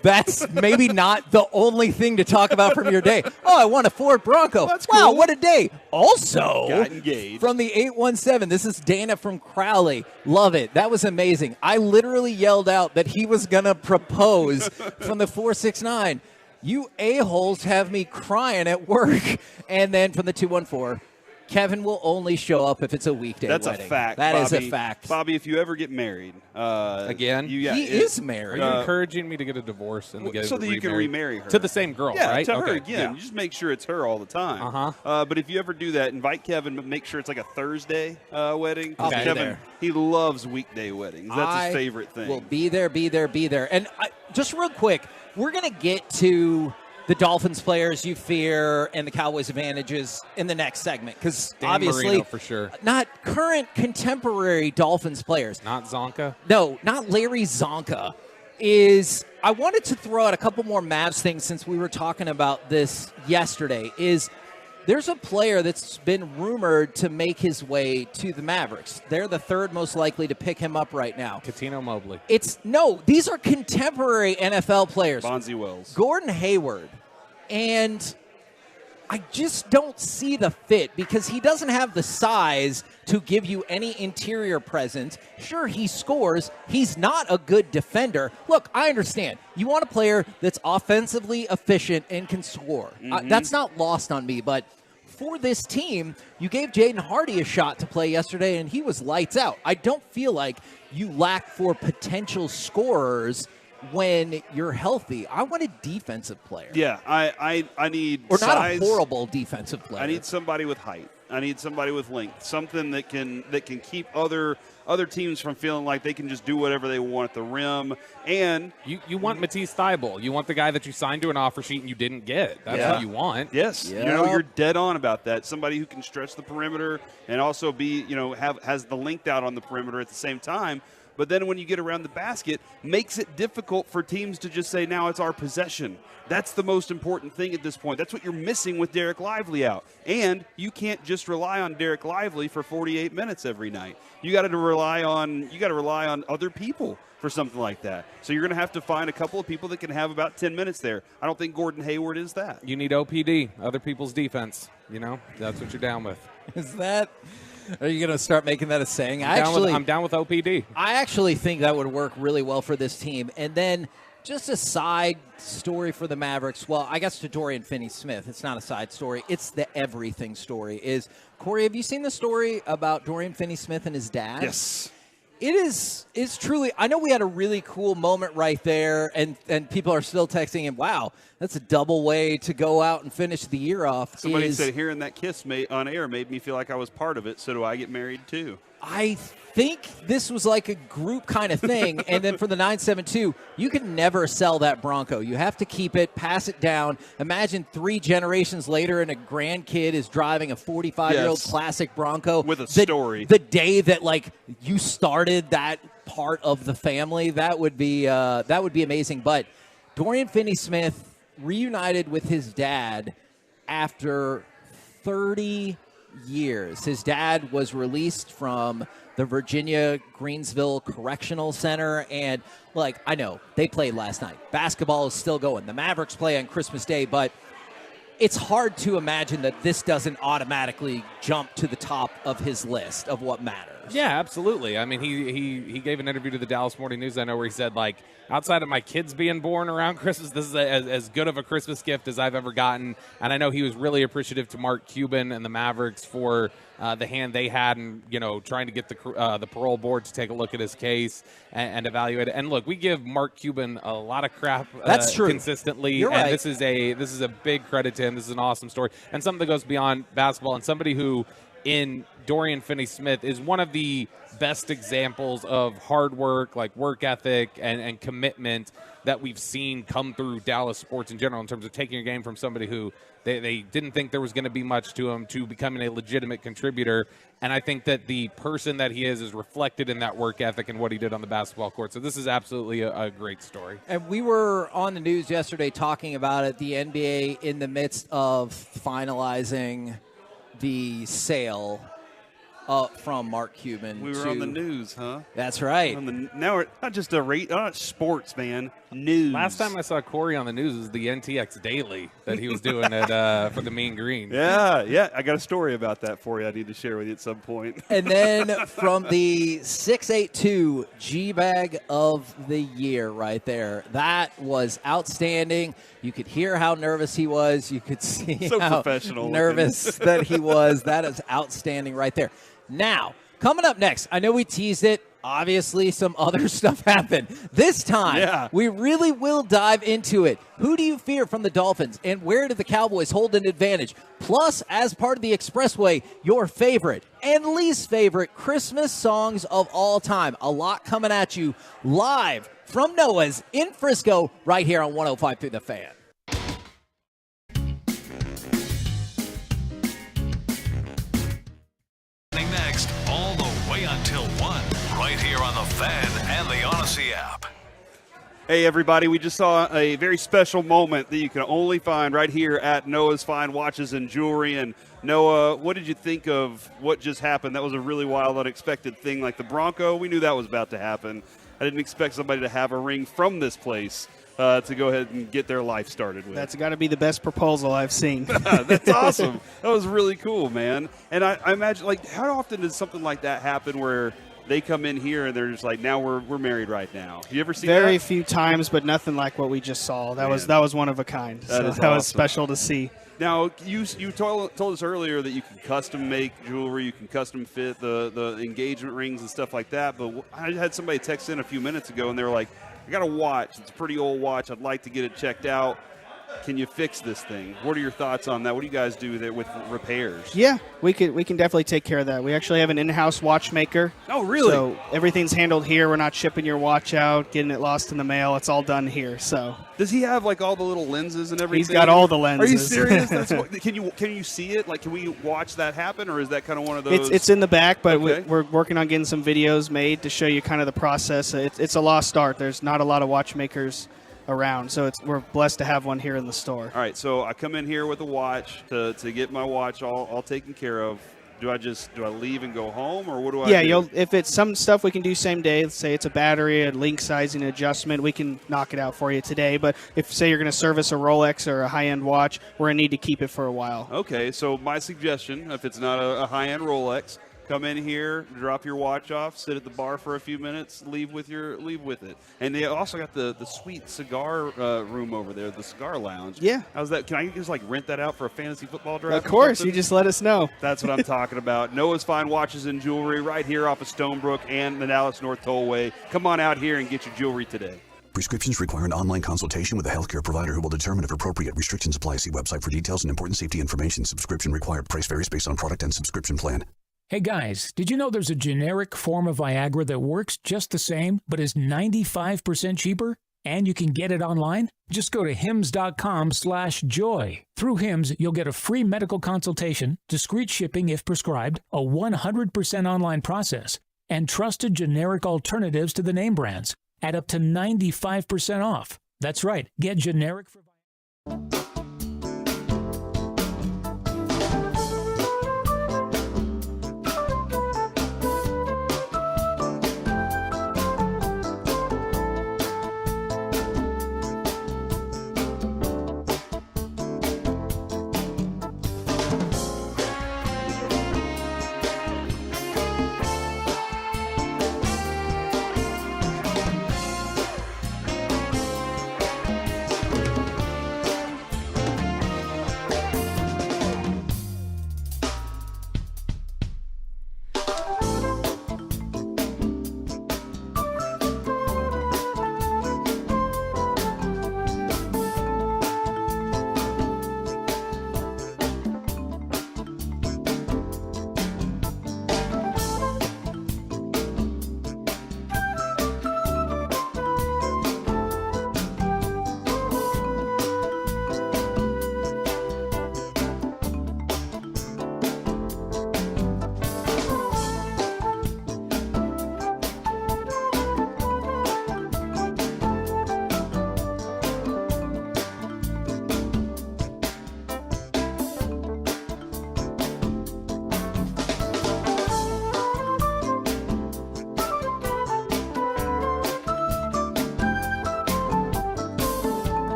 that's maybe not the only thing to talk about from your day. Oh, I won a Ford Bronco. That's Wow, cool. what a day. Also, Got engaged. from the 817, this is Dana from Crowley. Love it. That was amazing. I literally yelled out that he was going to propose. From the 469. You a-holes have me crying at work. And then from the 214, Kevin will only show up if it's a weekday That's wedding. a fact. That is Bobby. a fact. Bobby, if you ever get married Again? he is married. Are you encouraging me to get a divorce and get so that you can remarry her to the same girl, Yeah, right? to her Okay, again. yeah. You just make sure it's her all the time. Uh-huh. But if you ever do that, invite Kevin, but make sure it's like a Thursday wedding. 'Cause I'll be Kevin, there. he loves weekday weddings. That's his favorite thing. Will be there. And just real quick, we're going to get to the Dolphins players you fear and the Cowboys advantages in the next segment, because obviously, Marino for sure. Not current contemporary Dolphins players. Not Zonka? No, not Larry Zonka. I wanted to throw out a couple more Mavs things since we were talking about this yesterday. There's a player that's been rumored to make his way to the Mavericks. They're the third most likely to pick him up right now. Katino Mobley. These are contemporary NFL players. Bonzi Wells. Gordon Hayward. And I just don't see the fit because he doesn't have the size to give you any interior presence. Sure, he scores. He's not a good defender. Look, I understand. You want a player that's offensively efficient and can score. That's not lost on me, but for this team, you gave Jaden Hardy a shot to play yesterday, and he was lights out. I don't feel like you lack for potential scorers when you're healthy. I want a defensive player. Yeah, I need or not size. A horrible defensive player. I need somebody with height. I need somebody with length. Something that can keep other teams from feeling like they can just do whatever they want at the rim. And you want Matisse Thybulle. You want the guy that you signed to an offer sheet and you didn't get. That's what you want. Yes. Yep. You're dead on about that. Somebody who can stretch the perimeter and also be, has the length out on the perimeter at the same time. But then when you get around the basket, makes it difficult for teams to just say, now it's our possession. That's the most important thing at this point. That's what you're missing with Derek Lively out. And you can't just rely on Derek Lively for 48 minutes every night. You got to rely on other people for something like that. So you're going to have to find a couple of people that can have about 10 minutes there. I don't think Gordon Hayward is that. You need OPD, other people's defense. That's what you're down with. Is that... Are you going to start making that a saying? I'm down with OPD. I actually think that would work really well for this team. And then just a side story for the Mavericks. Well, I guess to Dorian Finney-Smith. It's not a side story. It's the everything story. Corey, have you seen the story about Dorian Finney-Smith and his dad? Yes. It's truly, I know we had a really cool moment right there, and people are still texting him, wow, that's a double way to go out and finish the year off. Somebody said hearing that kiss on air made me feel like I was part of it, so do I get married too? I think this was like a group kind of thing, and then for the 972, you can never sell that Bronco. You have to keep it, pass it down. Imagine 3 generations later and a grandkid is driving a 45-year-old classic Bronco. With a story. The day that, you started that part of the family, that would be amazing. But Dorian Finney-Smith reunited with his dad after 30 years. His dad was released from the Virginia Greensville Correctional Center, and I know they played last night. Basketball is still going. The Mavericks play on Christmas Day, but it's hard to imagine that this doesn't automatically jump to the top of his list of what matters. Yeah, absolutely. I mean, he gave an interview to the Dallas Morning News, I know, where he said, outside of my kids being born around Christmas, this is as good of a Christmas gift as I've ever gotten. And I know he was really appreciative to Mark Cuban and the Mavericks for the hand they had in, trying to get the parole board to take a look at his case and evaluate it. And look, we give Mark Cuban a lot of crap That's true. consistently. You're and right. This is a big credit to him. This is an awesome story. And something that goes beyond basketball, and somebody who in Dorian Finney-Smith is one of the best examples of hard work, work ethic and commitment that we've seen come through Dallas sports in general in terms of taking a game from somebody who they didn't think there was going to be much to him to becoming a legitimate contributor. And I think that the person that he is reflected in that work ethic and what he did on the basketball court. So this is absolutely a great story. And we were on the news yesterday talking about it, the NBA in the midst of finalizing the sale from Mark Cuban. We were on the news, huh? That's right. Now we're not just not sports, man. News. Last time I saw Corey on the news was the NTX Daily that he was doing for the Mean Green. Yeah. I got a story about that for you I need to share with you at some point. And then from the 682 G-Bag of the Year right there. That was outstanding. You could hear how nervous he was. You could see So how professional nervous that he was. That is outstanding right there. Now, coming up next, I know we teased it. Obviously, some other stuff happened. This time, we really will dive into it. Who do you fear from the Dolphins, and where do the Cowboys hold an advantage? Plus, as part of the Expressway, your favorite and least favorite Christmas songs of all time. A lot coming at you live from Noah's in Frisco right here on 105.3 The Fan. Next, all the way until 1, right here on the Fan and the Odyssey app. Hey, everybody, we just saw a very special moment that you can only find right here at Noah's Fine Watches and Jewelry. And Noah, what did you think of what just happened? That was a really wild, unexpected thing. Like the Bronco, we knew that was about to happen. I didn't expect somebody to have a ring from this place to go ahead and get their life started with. That's got to be the best proposal I've seen. That's awesome. That was really cool, man. And I imagine, like, how often does something like that happen where they come in here and they're just like, now we're married right now? You ever see that? Very few times, but nothing like what we just saw. That was one of a kind. That is that awesome. was special to see. Now, you told us earlier that you can custom make jewelry, you can custom fit the engagement rings and stuff like that, but I had somebody text in a few minutes ago, and they were like, I got a watch. It's a pretty old watch. I'd like to get it checked out. Can you fix this thing? What are your thoughts on that? What do you guys do there with repairs? Yeah, we can definitely take care of that. We actually have an in-house watchmaker. Oh, really? So everything's handled here. We're not shipping your watch out, getting it lost in the mail. It's all done here. So does he have like all the little lenses and everything? He's got all the lenses. Are you serious? Can you see it? Like, can we watch that happen, or is that kind of one of those? It's in the back, but Okay. we're working on getting some videos made to show you kind of the process. It's a lost art. There's not a lot of watchmakers around, so we're blessed to have one here in the store. All right, so I come in here with a watch to get my watch all taken care of. Do I leave and go home, or what do I do? If it's some stuff we can do same day, let's say it's a battery, a link sizing adjustment, we can knock it out for you today. But if, say, you're going to service a Rolex or a high-end watch, we're going to need to keep it for a while. Okay, so my suggestion, if it's not a high-end Rolex, come in here, drop your watch off, sit at the bar for a few minutes, leave with it. And they also got the sweet cigar room over there, the cigar lounge. Yeah. How's that? Can I just rent that out for a fantasy football draft? Of course, you just let us know. That's what I'm talking about. Noah's Fine Watches and Jewelry right here off of Stonebrook and the Dallas North Tollway. Come on out here and get your jewelry today. Prescriptions require an online consultation with a healthcare provider who will determine if appropriate. Restrictions apply. See website for details and important safety information. Subscription required. Price varies based on product and subscription plan. Hey guys, did you know there's a generic form of Viagra that works just the same, but is 95% cheaper? And you can get it online? Just go to hims.com/joy. Through Hims, you'll get a free medical consultation, discreet shipping if prescribed, a 100% online process, and trusted generic alternatives to the name brands at up to 95% off. That's right, get generic for Viagra.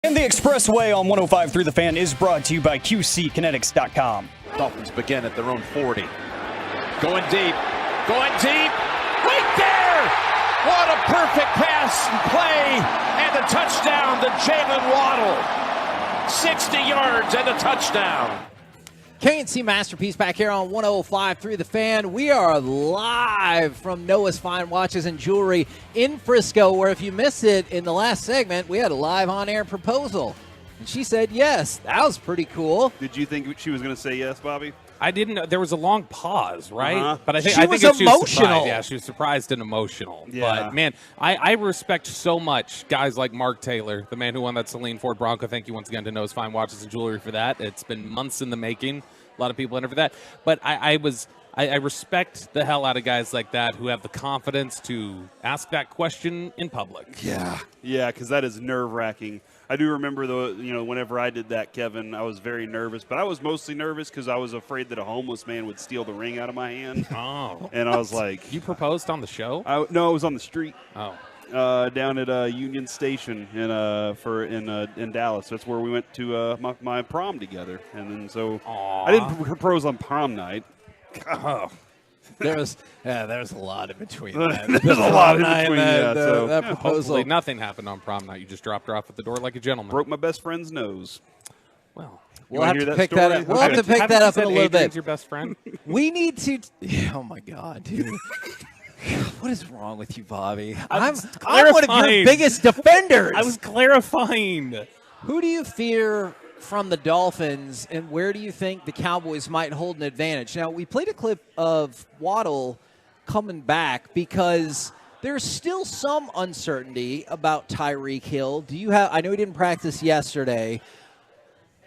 And the Expressway on 105 through the Fan is brought to you by QCkinetics.com. Dolphins begin at their own 40. Going deep. Right there! What a perfect pass and play. And the touchdown to Jalen Waddle. 60 yards and a touchdown. K&C Masterpiece back here on 105 through the Fan. We are live from Noah's Fine Watches and Jewelry in Frisco, where if you missed it in the last segment, we had a live on-air proposal. And she said yes. That was pretty cool. Did you think she was going to say yes, Bobby? I didn't know. There was a long pause, right? Uh-huh. But I think She was emotional. surprised. Yeah, she was surprised and emotional. Yeah. But, man, I respect so much guys like Mark Taylor, the man who won that Celine Ford Bronco. Thank you once again to Noah's Fine Watches and Jewelry for that. It's been months in the making. A lot of people enter for that. But I respect the hell out of guys like that who have the confidence to ask that question in public. Yeah, because that is nerve-wracking. I do remember, though, whenever I did that, Kevin, I was very nervous. But I was mostly nervous because I was afraid that a homeless man would steal the ring out of my hand. Oh. And I was like... You proposed on the show? No, it was on the street. Oh. Down at Union Station in Dallas. That's where we went to my prom together. And then I didn't propose on prom night. Oh. There's a lot in between that. There's a lot in between that proposal. Hopefully nothing happened on prom night. You just dropped her off at the door like a gentleman. Broke my best friend's nose. Well, we'll have to pick that up. We'll have to pick that up in a little bit. Your best friend? We need to. Oh my God, dude. What is wrong with you, Bobby? I'm one of your biggest defenders. I was clarifying. Who do you fear from the Dolphins, and where do you think the Cowboys might hold an advantage? Now, we played a clip of Waddle coming back because there's still some uncertainty about Tyreek Hill. Do you have? I know he didn't practice yesterday.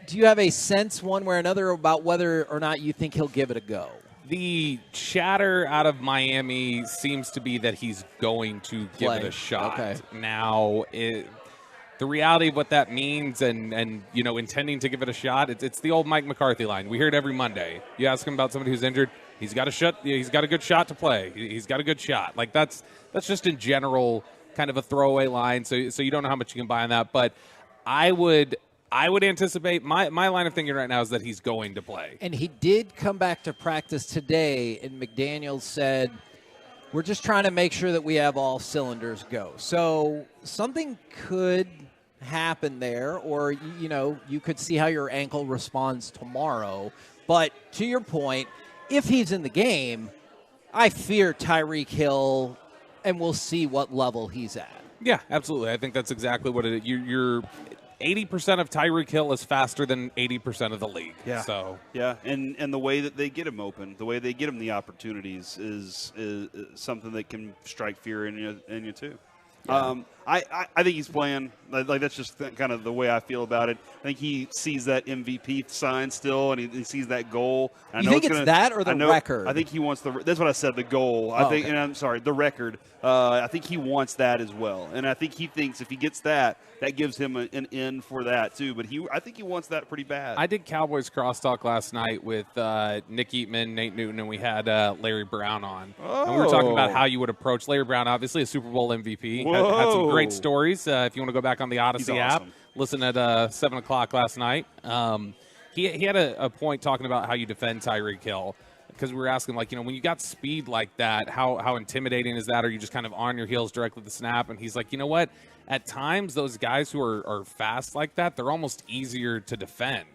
Do you have a sense one way or another about whether or not you think he'll give it a go? The chatter out of Miami seems to be that he's going to give it a shot. Okay. Now, the reality of what that means and intending to give it a shot, it's the old Mike McCarthy line. We hear it every Monday. You ask him about somebody who's injured, he's got a good shot to play. He's got a good shot. Like that's just in general kind of a throwaway line, so you don't know how much you can buy on that. But I would anticipate my line of thinking right now is that he's going to play. And he did come back to practice today, and McDaniels said, we're just trying to make sure that we have all cylinders go. So something could happen there, or, you could see how your ankle responds tomorrow. But to your point, if he's in the game, I fear Tyreek Hill, and we'll see what level he's at. Yeah, absolutely. I think that's exactly what it is. You're 80% of Tyreek Hill is faster than 80% of the league. Yeah. So and the way that they get him open, the way they get him the opportunities is something that can strike fear in you too. Yeah. I think he's playing. Like that's just kind of the way I feel about it. I think he sees that MVP sign still, and he sees that goal. You think it's that or the record? I think he wants that's what I said. The goal. Okay. And I'm sorry, the record. I think he wants that as well, and I think he thinks if he gets that gives him an in for that too. But I think he wants that pretty bad. I did Cowboys crosstalk last night with Nick Eatman, Nate Newton, and we had Larry Brown on. And we were talking about how you would approach Larry Brown, obviously a Super Bowl MVP. Had some great stories. If you want to go back on the Odyssey app, listen at 7 o'clock last night. He had a point talking about how you defend Tyreek Hill. Because we were asking, when you got speed like that, how intimidating is that? Or you just kind of on your heels directly at the snap? And he's like, you know what? At times, those guys who are fast like that, they're almost easier to defend.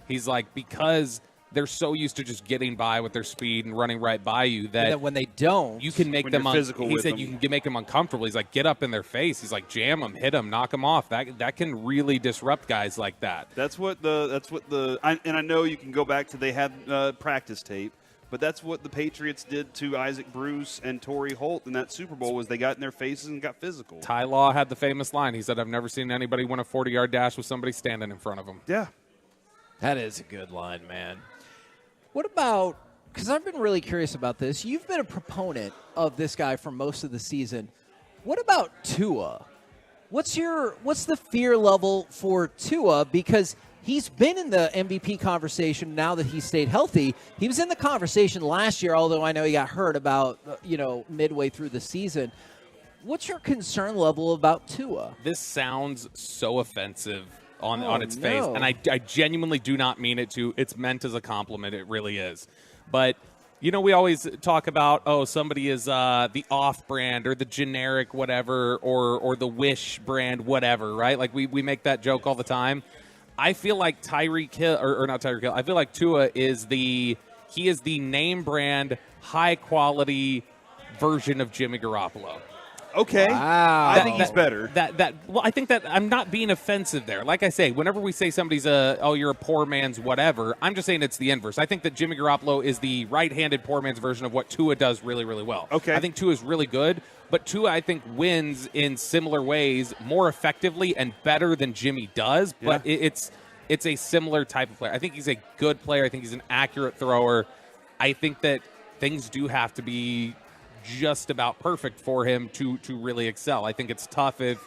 He's like, because they're so used to just getting by with their speed and running right by you that when they don't, you can make them physical. He said you can make them uncomfortable. He's like, get up in their face. He's like, jam them, hit them, knock them off. That can really disrupt guys like that. I know you can go back to they had practice tape. But that's what the Patriots did to Isaac Bruce and Torrey Holt in that Super Bowl was they got in their faces and got physical. Ty Law had the famous line. He said, I've never seen anybody win a 40-yard dash with somebody standing in front of him. Yeah. That is a good line, man. What about, because I've been really curious about this, you've been a proponent of this guy for most of the season. What about Tua? What's the fear level for Tua? Because he's been in the MVP conversation now that he stayed healthy. He was in the conversation last year, although I know he got hurt about, midway through the season. What's your concern level about Tua? This sounds so offensive on its face, and I genuinely do not mean it to. It's meant as a compliment. It really is. But you know, we always talk about, oh, somebody is the off-brand or the generic whatever or the Wish brand whatever, right? Like we make that joke all the time. I feel like Tyreek Hill, or not Tyreek Hill, I feel like Tua is the name brand, high-quality version of Jimmy Garoppolo. Okay. Wow. I think he's better. Well, I think that I'm not being offensive there. Like I say, whenever we say somebody's you're a poor man's whatever, I'm just saying it's the inverse. I think that Jimmy Garoppolo is the right-handed poor man's version of what Tua does really, really well. Okay. I think Tua is really good, but Tua, I think, wins in similar ways more effectively and better than Jimmy does, but it's a similar type of player. I think he's a good player. I think he's an accurate thrower. I think that things do have to be just about perfect for him to really excel. I think it's tough if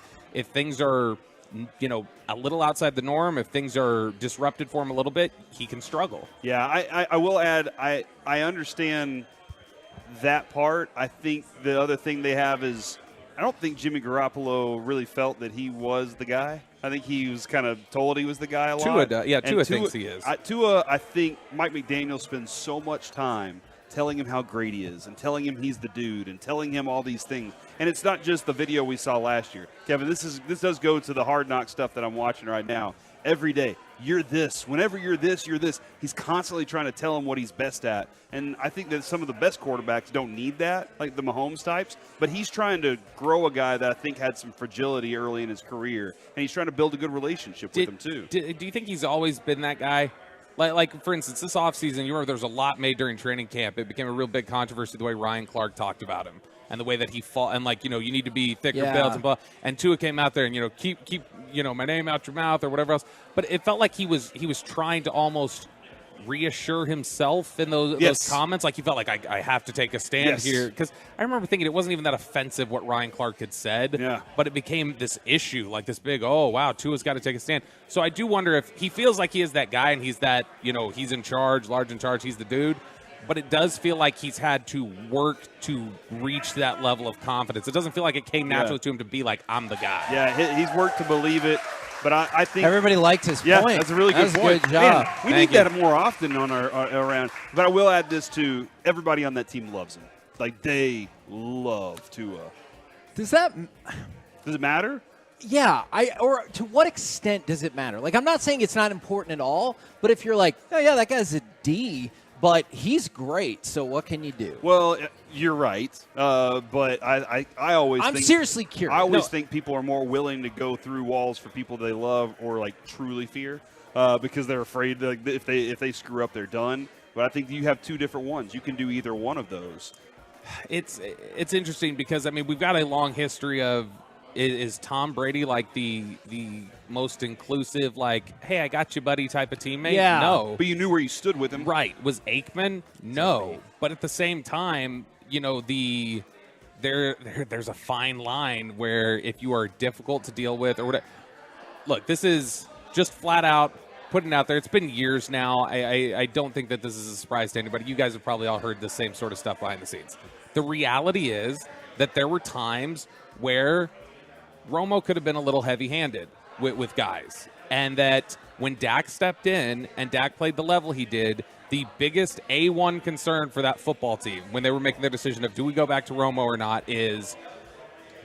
things are, you know, a little outside the norm, if things are disrupted for him a little bit, he can struggle. Yeah, I will add, I understand that part. I think the other thing they have is I don't think Jimmy Garoppolo really felt that he was the guy. I think he was kind of told he was the guy a lot. Tua thinks he is. Tua, I think Mike McDaniel spends so much time telling him how great he is and telling him he's the dude and telling him all these things. And it's not just the video we saw last year. Kevin, this does go to the Hard Knock stuff that I'm watching right now. Every day, you're this. Whenever you're this, you're this. He's constantly trying to tell him what he's best at. And I think that some of the best quarterbacks don't need that, like the Mahomes types. But he's trying to grow a guy that I think had some fragility early in his career. And he's trying to build a good relationship with him, too. Do you think he's always been that guy? Like, for instance, this offseason, you remember there was a lot made during training camp. It became a real big controversy the way Ryan Clark talked about him and the way that he fought. And, like, you know, you need to be thicker built and blah. And Tua came out there and, you know, keep you know, my name out your mouth or whatever else. But it felt like he was trying to almost reassure himself in those comments. Like, he felt like I have to take a stand here. Because I remember thinking it wasn't even that offensive what Ryan Clark had said. Yeah. But it became this issue, like this big, oh, wow, Tua's got to take a stand. So I do wonder if he feels like he is that guy and he's that, you know, he's in charge, large in charge, he's the dude. But it does feel like he's had to work to reach that level of confidence. It doesn't feel like it came naturally to him to be like, I'm the guy. Yeah, he's worked to believe it. But I think everybody liked his point. Yeah, that's a really good point. Good job. Man, we need that more often on our around. But I will add this too: everybody on that team loves him. Like, they love Tua. Does it matter? Yeah, or to what extent does it matter? Like, I'm not saying it's not important at all, but if you're like, oh yeah, that guy's a D, but he's great, so what can you do? Well, you're right, but I always I'm think, seriously curious. I always think people are more willing to go through walls for people they love or like truly fear because they're afraid that if they screw up, they're done. But I think you have two different ones. You can do either one of those. It's interesting because, I mean, we've got a long history of is Tom Brady like the most inclusive, like, hey, I got you, buddy type of teammate? Yeah. No. But you knew where you stood with him. Right. Was Aikman? No. But at the same time, you know, there's a fine line where if you are difficult to deal with or whatever. Look, this is just flat out putting it out there. It's been years now. I don't think that this is a surprise to anybody. You guys have probably all heard the same sort of stuff behind the scenes. The reality is that there were times where Romo could have been a little heavy-handed with guys, and that when Dak stepped in and Dak played the level he did, the biggest A1 concern for that football team when they were making their decision of do we go back to Romo or not is,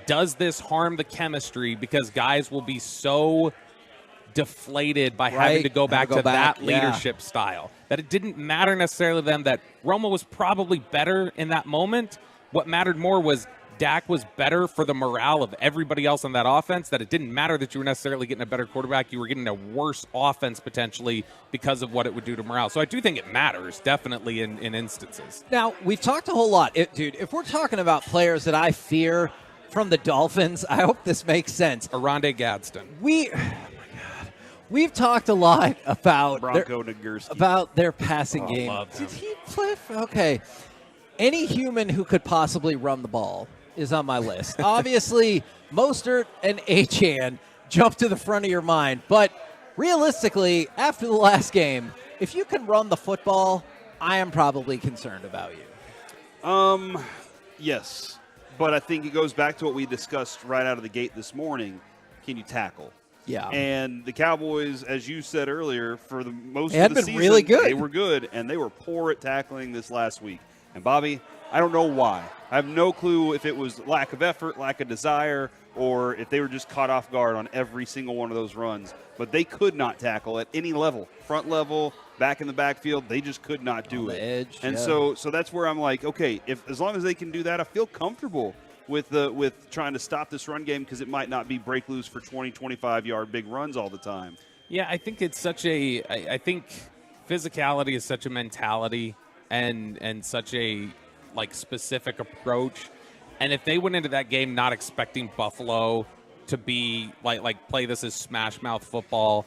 does this harm the chemistry because guys will be so deflated by having to go back to that leadership style that it didn't matter necessarily to them that Romo was probably better in that moment. What mattered more was Dak was better for the morale of everybody else on that offense, that it didn't matter that you were necessarily getting a better quarterback. You were getting a worse offense potentially because of what it would do to morale. So I do think it matters, definitely, in instances. Now, we've talked a whole lot. Dude, if we're talking about players that I fear from the Dolphins, I hope this makes sense. Oronde Gadsden. We've talked a lot about Bronco Nagurski. About their passing game. Did he play? Okay. Any human who could possibly run the ball is on my list. Obviously, Mostert and Achane jump to the front of your mind. But realistically, after the last game, if you can run the football, I am probably concerned about you. Yes. But I think it goes back to what we discussed right out of the gate this morning. Can you tackle? Yeah. And the Cowboys, as you said earlier, for the most They of had the been season, really good. they were good, and they were poor at tackling this last week. And, Bobby, I don't know why. I have no clue if it was lack of effort, lack of desire, or if they were just caught off guard on every single one of those runs. But they could not tackle at any level, front level, back in the backfield. They just could not do it. Edge, and yeah. so that's where I'm like, okay, as long as they can do that, I feel comfortable with trying to stop this run game, because it might not be break loose for 20, 25-yard big runs all the time. Yeah, I think it's I think physicality is such a mentality and such a specific approach. And if they went into that game not expecting Buffalo to be play this as smash mouth football,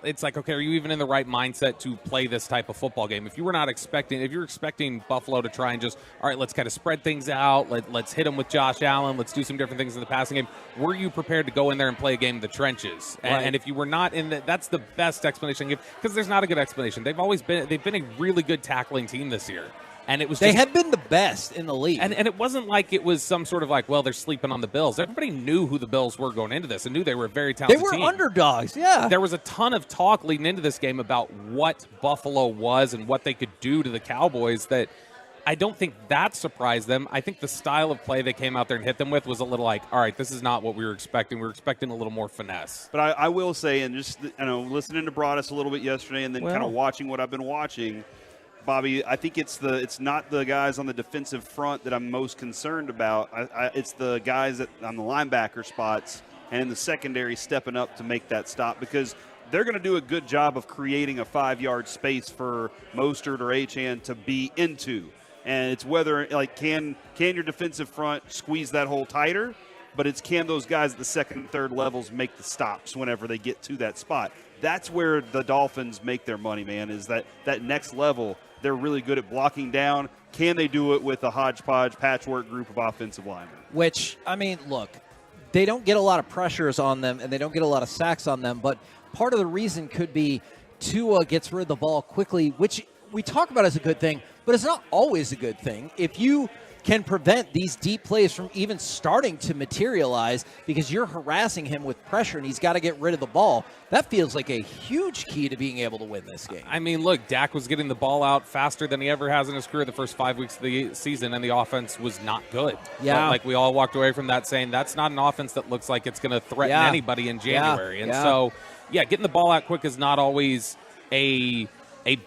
it's like, okay, are you even in the right mindset to play this type of football game? If you're expecting Buffalo to try and just, all right, let's kind of spread things out, let's hit them with Josh Allen, let's do some different things in the passing game, were you prepared to go in there and play a game in the trenches? Right. And if you were not that's the best explanation I give, because there's not a good explanation. They've been a really good tackling team this year. And it was they had been the best in the league. And it wasn't like it was some sort of well, they're sleeping on the Bills. Everybody knew who the Bills were going into this and knew they were a very talented team. They were underdogs, yeah. There was a ton of talk leading into this game about what Buffalo was and what they could do to the Cowboys that I don't think that surprised them. I think the style of play they came out there and hit them with was a little all right, this is not what we were expecting. We were expecting a little more finesse. But I will say, and just listening to Broadus a little bit yesterday and then kind of watching what I've been watching, Bobby, I think it's not the guys on the defensive front that I'm most concerned about. It's the guys on the linebacker spots and in the secondary stepping up to make that stop, because they're going to do a good job of creating a 5-yard space for Mostert or Achane to be into. And it's whether, can your defensive front squeeze that hole tighter? But it's can those guys at the second and third levels make the stops whenever they get to that spot. That's where the Dolphins make their money, man, is that next level. They're really good at blocking down. Can they do it with a hodgepodge patchwork group of offensive linemen? Which, look, they don't get a lot of pressures on them and they don't get a lot of sacks on them, but part of the reason could be Tua gets rid of the ball quickly, which we talk about as a good thing, but it's not always a good thing. If you can prevent these deep plays from even starting to materialize because you're harassing him with pressure and he's got to get rid of the ball, that feels like a huge key to being able to win this game. Look, Dak was getting the ball out faster than he ever has in his career the first 5 weeks of the season, and the offense was not good. Yeah. We all walked away from that saying that's not an offense that looks like it's going to threaten anybody in January. And so, getting the ball out quick is not always a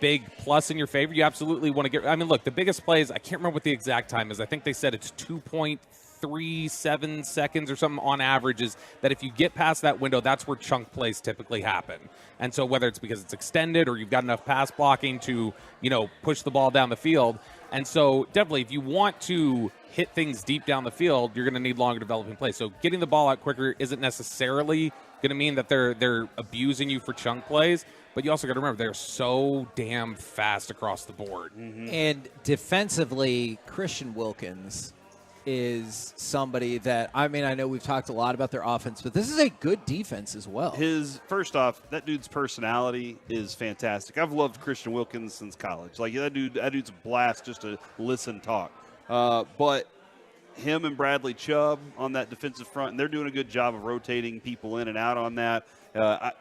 big plus in your favor. You absolutely want to get – look, the biggest plays, I can't remember what the exact time is. I think they said it's 2.37 seconds or something on average, is that if you get past that window, that's where chunk plays typically happen. And so whether it's because it's extended or you've got enough pass blocking to, push the ball down the field. And so definitely if you want to hit things deep down the field, you're going to need longer developing plays. So getting the ball out quicker isn't necessarily going to mean that they're abusing you for chunk plays. But you also got to remember, they're so damn fast across the board. Mm-hmm. And defensively, Christian Wilkins is somebody that, I know we've talked a lot about their offense, but this is a good defense as well. First off, that dude's personality is fantastic. I've loved Christian Wilkins since college. That dude's a blast just to listen talk. But him and Bradley Chubb on that defensive front, and they're doing a good job of rotating people in and out on that.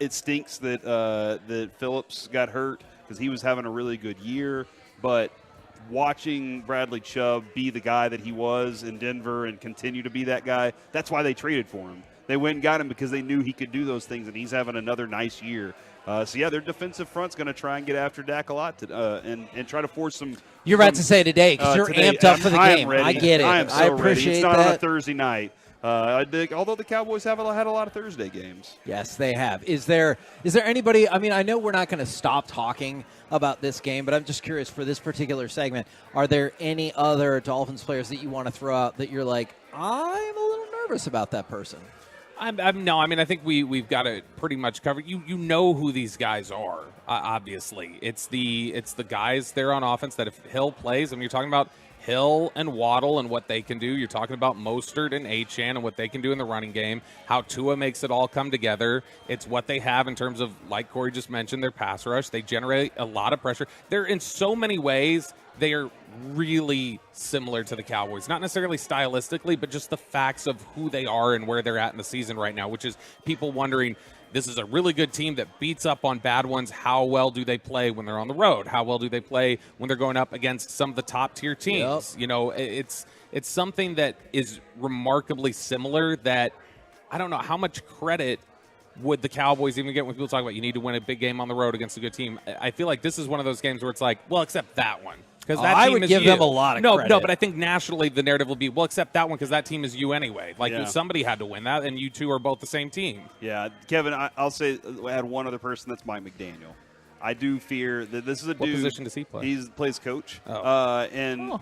It stinks that Phillips got hurt because he was having a really good year. But watching Bradley Chubb be the guy that he was in Denver and continue to be that guy, that's why they traded for him. They went and got him because they knew he could do those things, and he's having another nice year. Their defensive front's going to try and get after Dak a lot and try to force some. You're about to say today because you're amped up for the game. I get it. I am so I appreciate ready. It's not that. on a Thursday night. Although the Cowboys had a lot of Thursday games. Yes, they have. Is there anybody? I know we're not going to stop talking about this game, but I'm just curious for this particular segment. Are there any other Dolphins players that you want to throw out that you're like, I'm a little nervous about that person? No. I think we've got it pretty much covered. You know who these guys are. Obviously, it's the guys there on offense that if Hill plays, you're talking about Hill and Waddle and what they can do. You're talking about Mostert and Achane and what they can do in the running game, how Tua makes it all come together. It's what they have in terms of, like Corey just mentioned, their pass rush. They generate a lot of pressure. They're in so many ways, they are really similar to the Cowboys. Not necessarily stylistically, but just the facts of who they are and where they're at in the season right now, which is people wondering, this is a really good team that beats up on bad ones. How well do they play when they're on the road? How well do they play when they're going up against some of the top-tier teams? Yep. You know, it's something that is remarkably similar that I don't know how much credit would the Cowboys even get when people talk about you need to win a big game on the road against a good team. I feel like this is one of those games where it's like, well, except that one. Because that I team would is give you. them a lot of credit. No, but I think nationally the narrative will be, well, except that one because that team is you anyway. Like Yeah. somebody had to win that, and you two are both the same team. Yeah, Kevin, I'll say add one other person. That's Mike McDaniel. I do fear that this is a What dude. position does he play? He plays coach, Oh.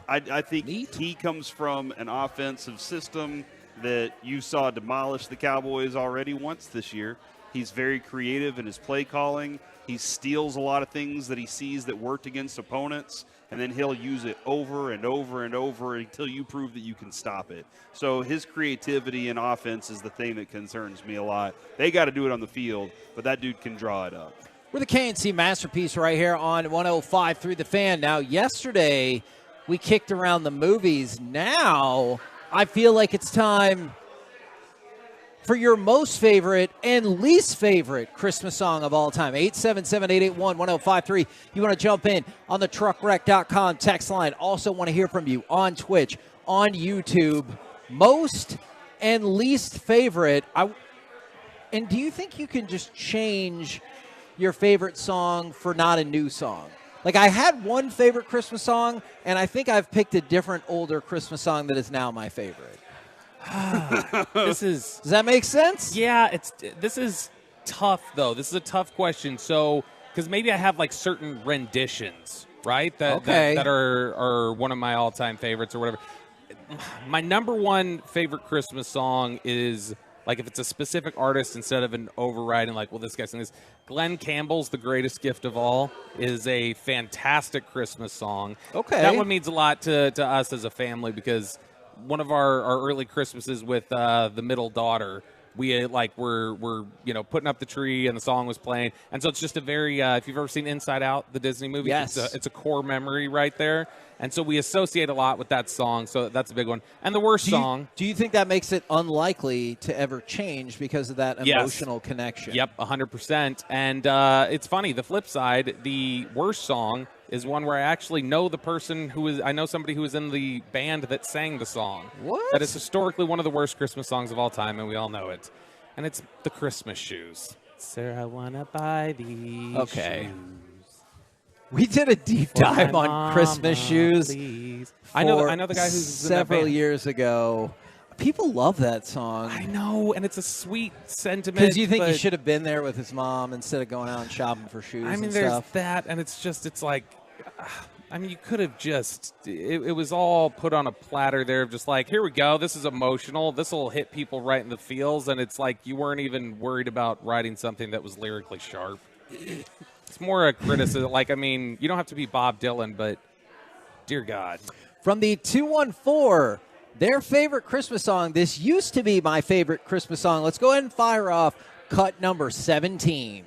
I think he comes from an offensive system that you saw demolish the Cowboys already once this year. He's very creative in his play calling. He steals a lot of things that he sees that worked against opponents, and then he'll use it over and over and over until you prove that you can stop it. So his creativity in offense is the thing that concerns me a lot. They got to do it on the field, but that dude can draw it up. We're the KNC Masterpiece right here on 105 through the Fan. Now, yesterday we kicked around the movies. Now I feel like it's time for your most favorite and least favorite Christmas song of all time. 877-881-1053. You want to jump in on the truckwreck.com text line. Also want to hear from you on Twitch, on YouTube. Most and least favorite. And do you think you can just change your favorite song for not a new song? Like, I had one favorite Christmas song, and I think I've picked a different older Christmas song that is now my favorite. Does that make sense? Yeah, this is tough though. This is a tough question. So, because maybe I have like certain renditions, right? That are one of my all-time favorites or whatever. My number one favorite Christmas song is like if it's a specific artist instead of an overriding like, well, this guy's singing this. Glenn Campbell's "The Greatest Gift of All" is a fantastic Christmas song. Okay, that one means a lot to us as a family because one of our early Christmases with the middle daughter, we we're putting up the tree and the song was playing, and so it's just a very if you've ever seen Inside Out, the Disney movie, yes, it's a core memory right there, and so we associate a lot with that song. So that's a big one. And the worst song. Do you think that makes it unlikely to ever change because of that emotional connection? Yep, 100%. And it's funny. The flip side, the worst song is one where I actually know the person I know somebody who was in the band that sang the song. What? That is historically one of the worst Christmas songs of all time, and we all know it. And it's the Christmas Shoes. Sir, I want to buy these shoes. We did a deep dive on mama, Christmas shoes. Please. I know the guy who's several in that band. years ago. People love that song. I know, and it's a sweet sentiment. Because you think he should have been there with his mom instead of going out and shopping for shoes. I mean, and there's stuff. that, and it's like, I mean, you could have just. It was all put on a platter there of just like, here we go. This is emotional. This will hit people right in the feels, and it's like you weren't even worried about writing something that was lyrically sharp. It's more a criticism. Like, I mean, you don't have to be Bob Dylan, but dear God. From the 214, their favorite Christmas song. This used to be my favorite Christmas song. Let's go ahead and fire off cut number 17.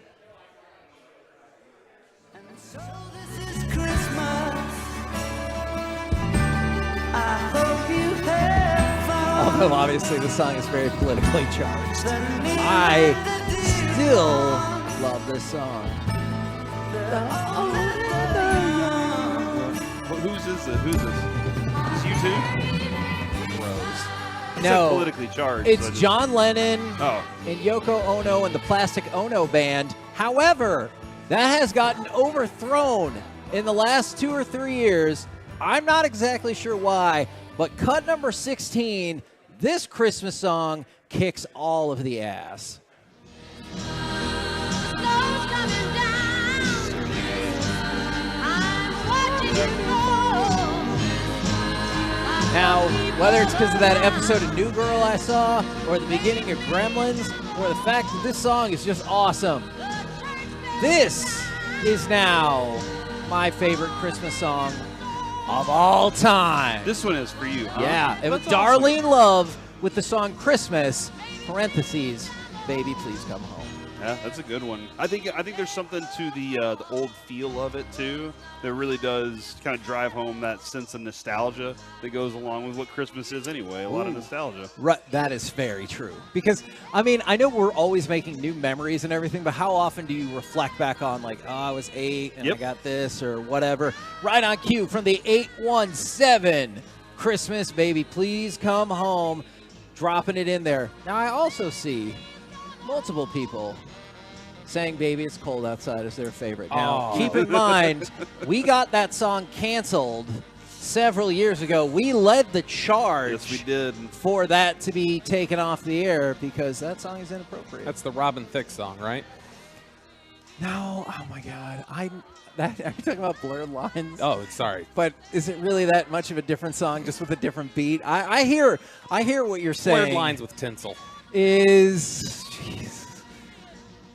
Although obviously the song is very politically charged, I still love this song. Who's this? Is you two? No, It's like politically charged. It's John Lennon and Yoko Ono and the Plastic Ono Band. However, that has gotten overthrown in the last 2 or 3 years. I'm not exactly sure why, but cut number 16, this Christmas song kicks all of the ass. Now, whether it's because of that episode of New Girl I saw, or the beginning of Gremlins, or the fact that this song is just awesome, this is now my favorite Christmas song of all time. This one is for you, huh? Yeah, it was That's Darlene Love with the song Christmas, parentheses, Baby Please Come Home. Yeah, that's a good one. I think there's something to the old feel of it too that really does kind of drive home that sense of nostalgia that goes along with what Christmas is anyway. A lot of nostalgia. Right, that is very true. Because I mean, I know we're always making new memories and everything, but how often do you reflect back on like, oh, I was 8 and I got this or whatever? Right on cue from the 817. Christmas, baby, please come home. Dropping it in there. Now I also see multiple people saying Baby It's Cold Outside is their favorite. Now, keep in mind, we got that song canceled several years ago. We led the charge. Yes, we did. For that to be taken off the air because that song is inappropriate. That's the Robin Thicke song, right? No. Oh, my God. Are you talking about Blurred Lines? Oh, sorry. But is it really that much of a different song just with a different beat? I hear what you're saying. Blurred Lines with tinsel. Jeez.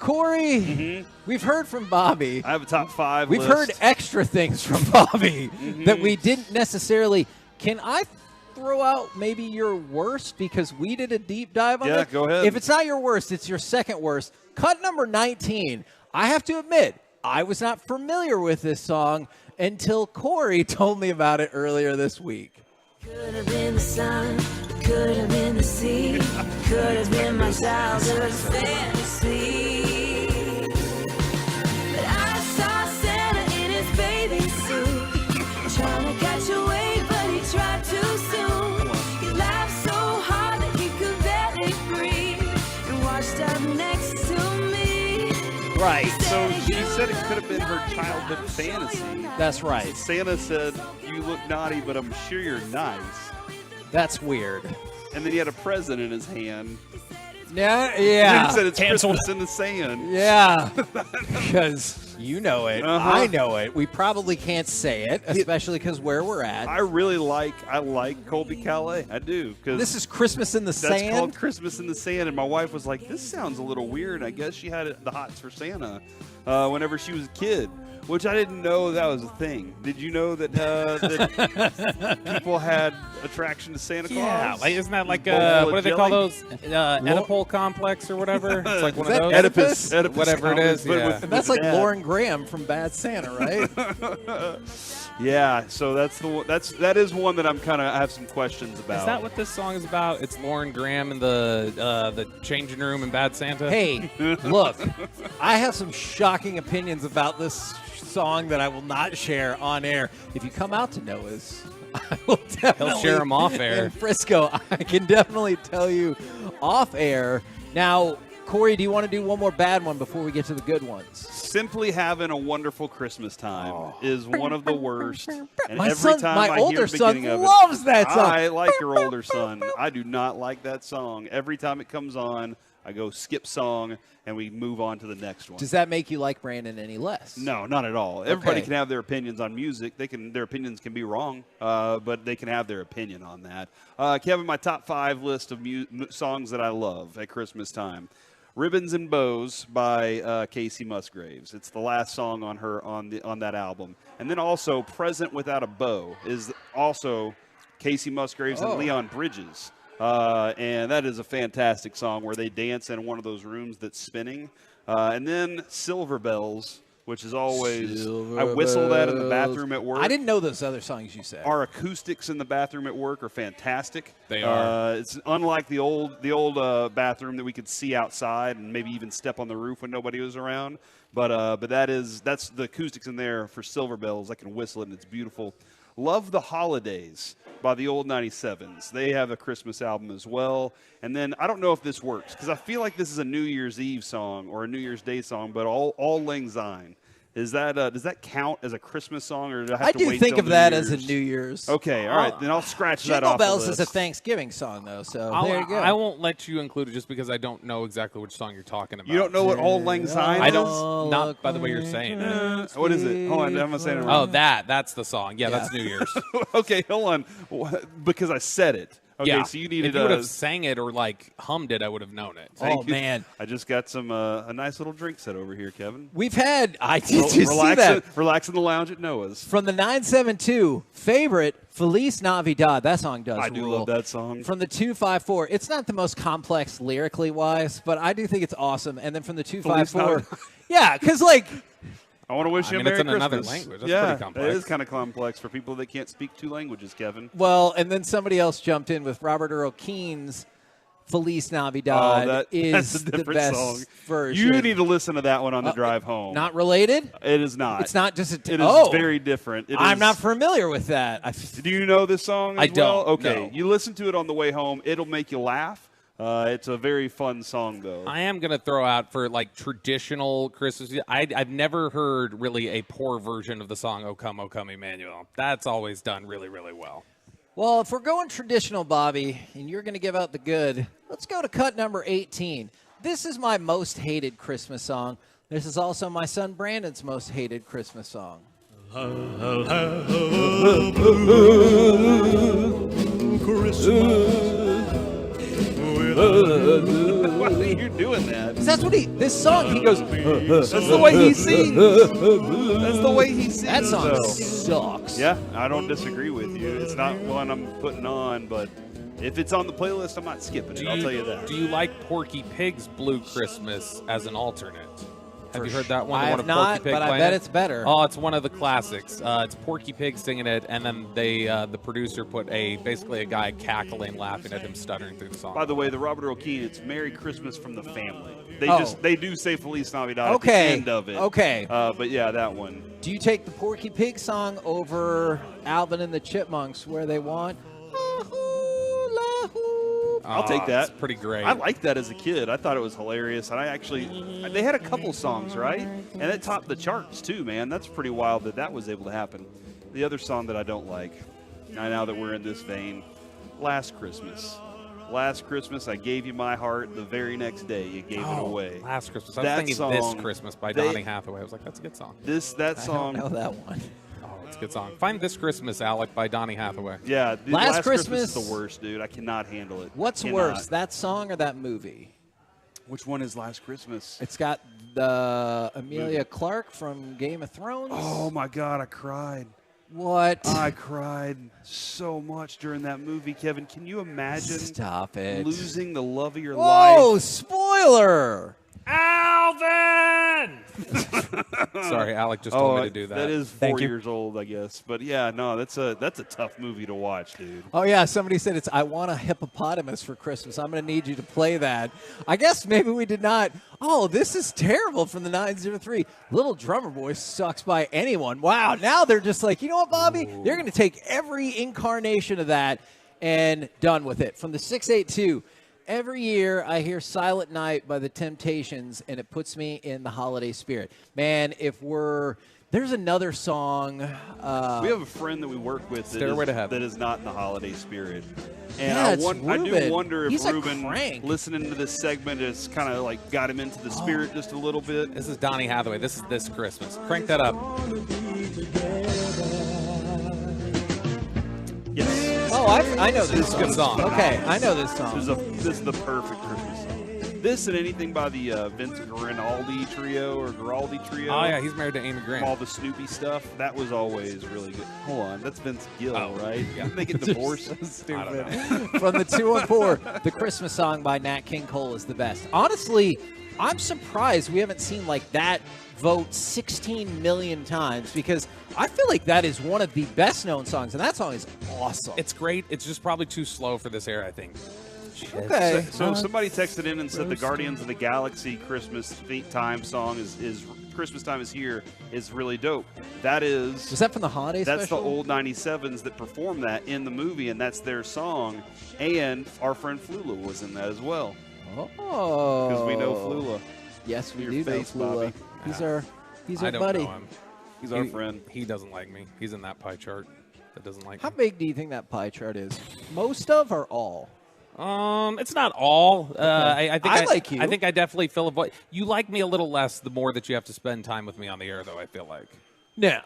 Corey, we've heard from Bobby. I have a top 5 We've list. heard extra things from Bobby that we didn't necessarily. Can I throw out maybe your worst because we did a deep dive on it? Yeah, go ahead. If it's not your worst, it's your second worst. Cut number 19. I have to admit, I was not familiar with this song until Corey told me about it earlier this week. Could have been the sun, could have been the sea, could have been my childhood fantasy. But I saw Santa in his bathing suit, trying to catch a wave, but he tried too soon. He laughed so hard that he could barely breathe, and washed up next to me. Right. So she said it could have been her childhood fantasy. That's right. Santa said, "You look naughty, but I'm sure you're nice." That's weird. And then he had a present in his hand. Yeah. He said it's Christmas in the sand. Yeah. Because you know it. Uh-huh. I know it. We probably can't say it, especially because where we're at. I like Colby Calais. I do. Cause this is Christmas in the Sand? That's called Christmas in the Sand. And my wife was like, this sounds a little weird. I guess she had the hots for Santa whenever she was a kid. Which I didn't know that was a thing. Did you know that, that people had attraction to Santa Claus? Yeah, like, isn't that like what do they call those? Oedipal complex or whatever? It's like one of those. Oedipus whatever it is. Yeah. That's like Lauren Graham from Bad Santa, right? Yeah, so that is one that I have some questions about. Is that what this song is about? It's Lauren Graham in the changing room in Bad Santa. Hey, look, I have some shocking opinions about this song that I will not share on air. If you come out to Noah's, I will definitely He'll share them off air. In Frisco, I can definitely tell you off air. Now, Corey, do you want to do one more bad one before we get to the good ones? Simply Having a Wonderful Christmas Time is one of the worst. And My every son- time my I older hear the son beginning of loves it, that song. I like your older son. I do not like that song. Every time it comes on, I go skip song, and we move on to the next one. Does that make you like Brandon any less? No, not at all. Everybody Okay. can have their opinions on music. Their opinions can be wrong, but they can have their opinion on that. Kevin, my top 5 list of songs that I love at Christmas time. Ribbons and Bows by Casey Musgraves. It's the last song on her on that album. And then also Present Without a Bow is also Casey Musgraves and Leon Bridges. And that is a fantastic song where they dance in one of those rooms that's spinning. And then Silver Bells, which is always, I whistle that in the bathroom at work. I didn't know those other songs you said. Our acoustics in the bathroom at work are fantastic. They are. It's unlike the old bathroom that we could see outside and maybe even step on the roof when nobody was around. But that's the acoustics in there for Silver Bells. I can whistle it, and it's beautiful. Love the Holidays by the Old 97s. They have a Christmas album as well. And then I don't know if this works because I feel like this is a New Year's Eve song or a New Year's Day song, but All Lang Syne. Is that does that count as a Christmas song, or do I have to wait do think till of the that New as a Year's? New Year's. Okay, all right, then I'll scratch that Jingle off Bells the is list. a Thanksgiving song, though, so there you go. I won't let you include it just because I don't know exactly which song you're talking about. You don't know what Auld Lang Syne I is? don't. Not by the way you're saying it. What is it? Hold on, I'm not saying it wrong. Oh, that's the song. Yeah, that's New Year's. Okay, hold on. Because I said it. Okay, yeah. so you needed if you would have sang it or like hummed it, I would have known it. Thank you. Man. I just got some a nice little drink set over here, Kevin. We've had, I did you see that? Relax in the lounge at Noah's. From the 972, favorite, Feliz Navidad. That song does I do rule. love that song. From the 254, it's not the most complex lyrically wise, but I do think it's awesome. And then from the 254, yeah, because like, I want to wish you a Merry it's in Christmas. another language. That's yeah, pretty complex. It is kind of complex for people that can't speak 2 languages, Kevin. well, and then somebody else jumped in with Robert Earl Keen's Feliz Navidad is that's a the different best song. version. You need to listen to that one on the drive home. Not related? It is not. It's not just a It is very different. I'm not familiar with that. Do you know this song as I don't, well? Okay, no. you listen to it on the way home. It'll make you laugh. It's a very fun song, though. I am going to throw out for like traditional Christmas. I've never heard really a poor version of the song "O Come, Emmanuel." That's always done really, really well. Well, if we're going traditional, Bobby, and you're going to give out the good, let's go to cut number 18. This is my most hated Christmas song. This is also my son Brandon's most hated Christmas song. Why are you doing that? That's what this song, he goes, That's the way he sings. That's the way he sings. That song though. sucks. Yeah, I don't disagree with you. It's not one I'm putting on, but if it's on the playlist, I'm not skipping it. I'll tell you that. Do you like Porky Pig's Blue Christmas as an alternate? Have you heard that one? I The have one of not, Porky Pig but I playing bet it? it's better. Oh, it's one of the classics. It's Porky Pig singing it, and then the producer put basically a guy cackling, laughing at him stuttering through the song. By the way, the Robert Earl Keen, it's Merry Christmas from the Family. Oh. They do say Feliz Navidad at the Okay. end of it. Okay. But yeah, that one. Do you take the Porky Pig song over Alvin and the Chipmunks where they want? I'll take that. It's pretty great. I liked that as a kid. I thought it was hilarious. And they had a couple songs, right? And it topped the charts too, man. That's pretty wild that was able to happen. The other song that I don't like, now that we're in this vein, Last Christmas. Last Christmas, I gave you my heart. The very next day, you gave it away. Last Christmas. I was thinking This Christmas by Donny Hathaway. I was like, that's a good song. That song. I don't know that one. Oh, it's a good song. Find This Christmas, Alec, by Donny Hathaway. Yeah, dude, Last Christmas Christmas is the worst, dude. I cannot handle it. What's Cannot. worse, that song or that movie? Which one is Last Christmas? It's got the Amelia Clark from Game of Thrones. Oh my God, I cried. What? I cried so much during that movie, Kevin. Can you imagine? Stop it. Losing the love of your Whoa, life. spoiler! Alvin! Sorry, Alec just told me to do that. That is Thank 4 you. years old, I guess. But yeah, no, that's a tough movie to watch, dude. Oh, yeah, somebody said it's I Want a Hippopotamus for Christmas. I'm going to need you to play that. I guess maybe we did not. Oh, this is terrible from the 903. Little Drummer Boy sucks by anyone. Wow, now they're just like, you know what, Bobby? Ooh. They're going to take every incarnation of that and done with it. From the 682, every year I hear Silent Night by the Temptations, and it puts me in the holiday spirit. Man, there's another song. We have a friend that we work with Stairway to Heaven. that is not in the holiday spirit. And Yeah, it's I do Ruben. wonder if He's a Ruben, crank. listening to this segment, has kind of like got him into the spirit just a little bit. This is Donny Hathaway. This is This Christmas. Crank that up. Yes. Oh, I know this is a good song. Okay, I know this song. This is the perfect Christmas song. This and anything by the Vince Guaraldi trio or Guaraldi trio. Oh, yeah, he's married to Amy Grant. All the Snoopy stuff. That was always really good. Hold on, that's Vince Gill, right? yeah. Didn't they get divorced? Stupid. From the 214, the Christmas song by Nat King Cole is the best. Honestly, I'm surprised we haven't seen like that vote 16 million times because I feel like that is one of the best known songs, and that song is awesome. It's great. It's just probably too slow for this era, I think. Okay. So somebody texted in and said the Guardians of the Galaxy Christmas time song is Christmas Time Is Here is really dope. That is. Was that from the holiday That's special? the old 97s that performed that in the movie, and that's their song. And our friend Flula was in that as well. Oh. Because we know Flula. Yes, we Your do face, know Flula. Bobby. He's I our don't buddy. know him. He's our friend. He doesn't like me. He's in that pie chart that doesn't like How me. big do you think that pie chart is? Most of or all? It's not all. I think I like you. I think I definitely fill a void. You like me a little less the more that you have to spend time with me on the air, though, I feel like. No.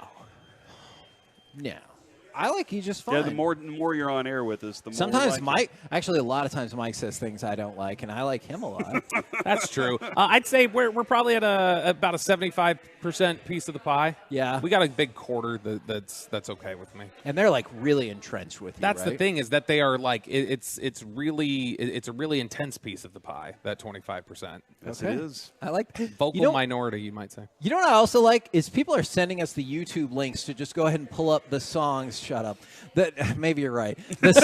I like you just fine. Yeah, the more you're on air with us, the more. Sometimes like Mike, actually, a lot of times Mike says things I don't like, and I like him a lot. That's true. I'd say we're probably at about a 75% piece of the pie. Yeah, we got a big quarter that's okay with me. And they're like really entrenched with you. That's right? the thing, is that they are like it's a really intense piece of the pie. That 25%. Yes, it is. I like vocal minority, you might say. You know what I also like is people are sending us the YouTube links to just go ahead and pull up the songs. Shut up. Maybe you're right. They're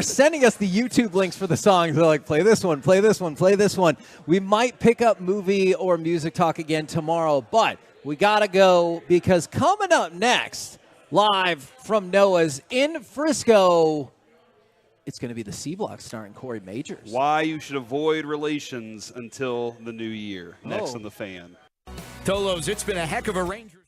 sending us the YouTube links for the songs. They're like, play this one, play this one, play this one. We might pick up movie or music talk again tomorrow, but we gotta go because coming up next, live from Noah's in Frisco, it's going to be the C Block starring Corey Majors. Why you should avoid relations until the new year. Next on The Fan. Tolos, it's been a heck of a Rangers.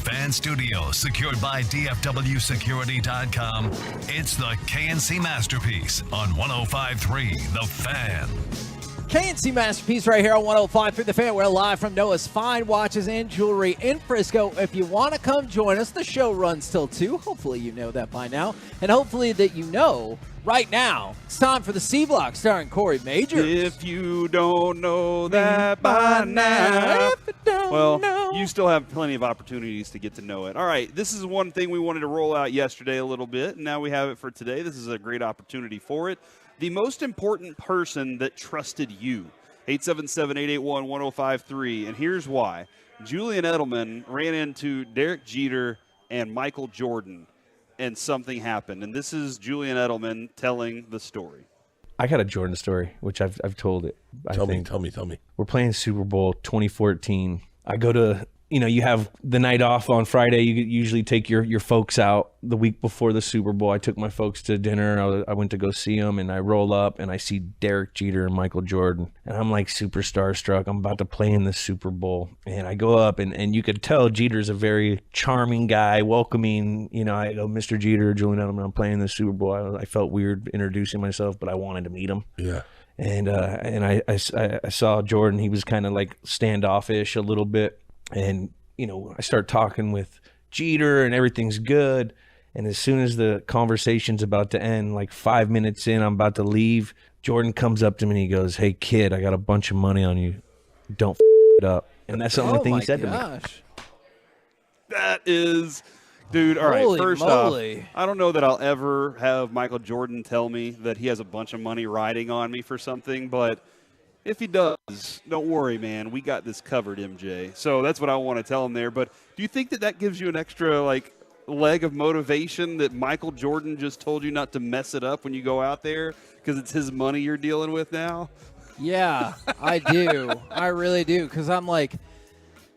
fan studio, secured by DFWsecurity.com, it's the KNC Masterpiece on 105.3 The Fan. KNC Masterpiece right here on 105.3 The Fan. We're live from Noah's Fine Watches and Jewelry in Frisco. If you want to come join us, the show runs till 2. Hopefully you know that by now. And hopefully that you know right now, it's time for the C-Block starring Corey Majors. If you don't know that by now, well, you still have plenty of opportunities to get to know it. All right, this is one thing we wanted to roll out yesterday a little bit, and now we have it for today. This is a great opportunity for it. The most important person that trusted you. 877-881-1053. And here's why. Julian Edelman ran into Derek Jeter and Michael Jordan, and something happened. And this is Julian Edelman telling the story. I got a Jordan story, which I've told it. Tell me. We're playing Super Bowl 2014. I go to, you have the night off on Friday. You usually take your folks out. The week before the Super Bowl, I took my folks to dinner. I went to go see them, and I roll up, and I see Derek Jeter and Michael Jordan. And I'm like super starstruck. I'm about to play in the Super Bowl. And I go up, and you could tell Jeter's a very charming guy, welcoming. I go, Mr. Jeter, Julian Edelman, I'm playing the Super Bowl. I felt weird introducing myself, but I wanted to meet him. Yeah. And I saw Jordan. He was kind of like standoffish a little bit. And, I start talking with Jeter and everything's good. And as soon as the conversation's about to end, like 5 minutes in, I'm about to leave, Jordan comes up to me and he goes, "Hey, kid, I got a bunch of money on you. Don't it up." And that's the only thing he said to me. That is, dude, all right, Holy first moly. off, I don't know that I'll ever have Michael Jordan tell me that he has a bunch of money riding on me for something, but if he does, don't worry, man. We got this covered, MJ. So that's what I want to tell him there. But do you think that gives you an extra, leg of motivation that Michael Jordan just told you not to mess it up when you go out there because it's his money you're dealing with now? Yeah, I do. I really do. Because I'm like,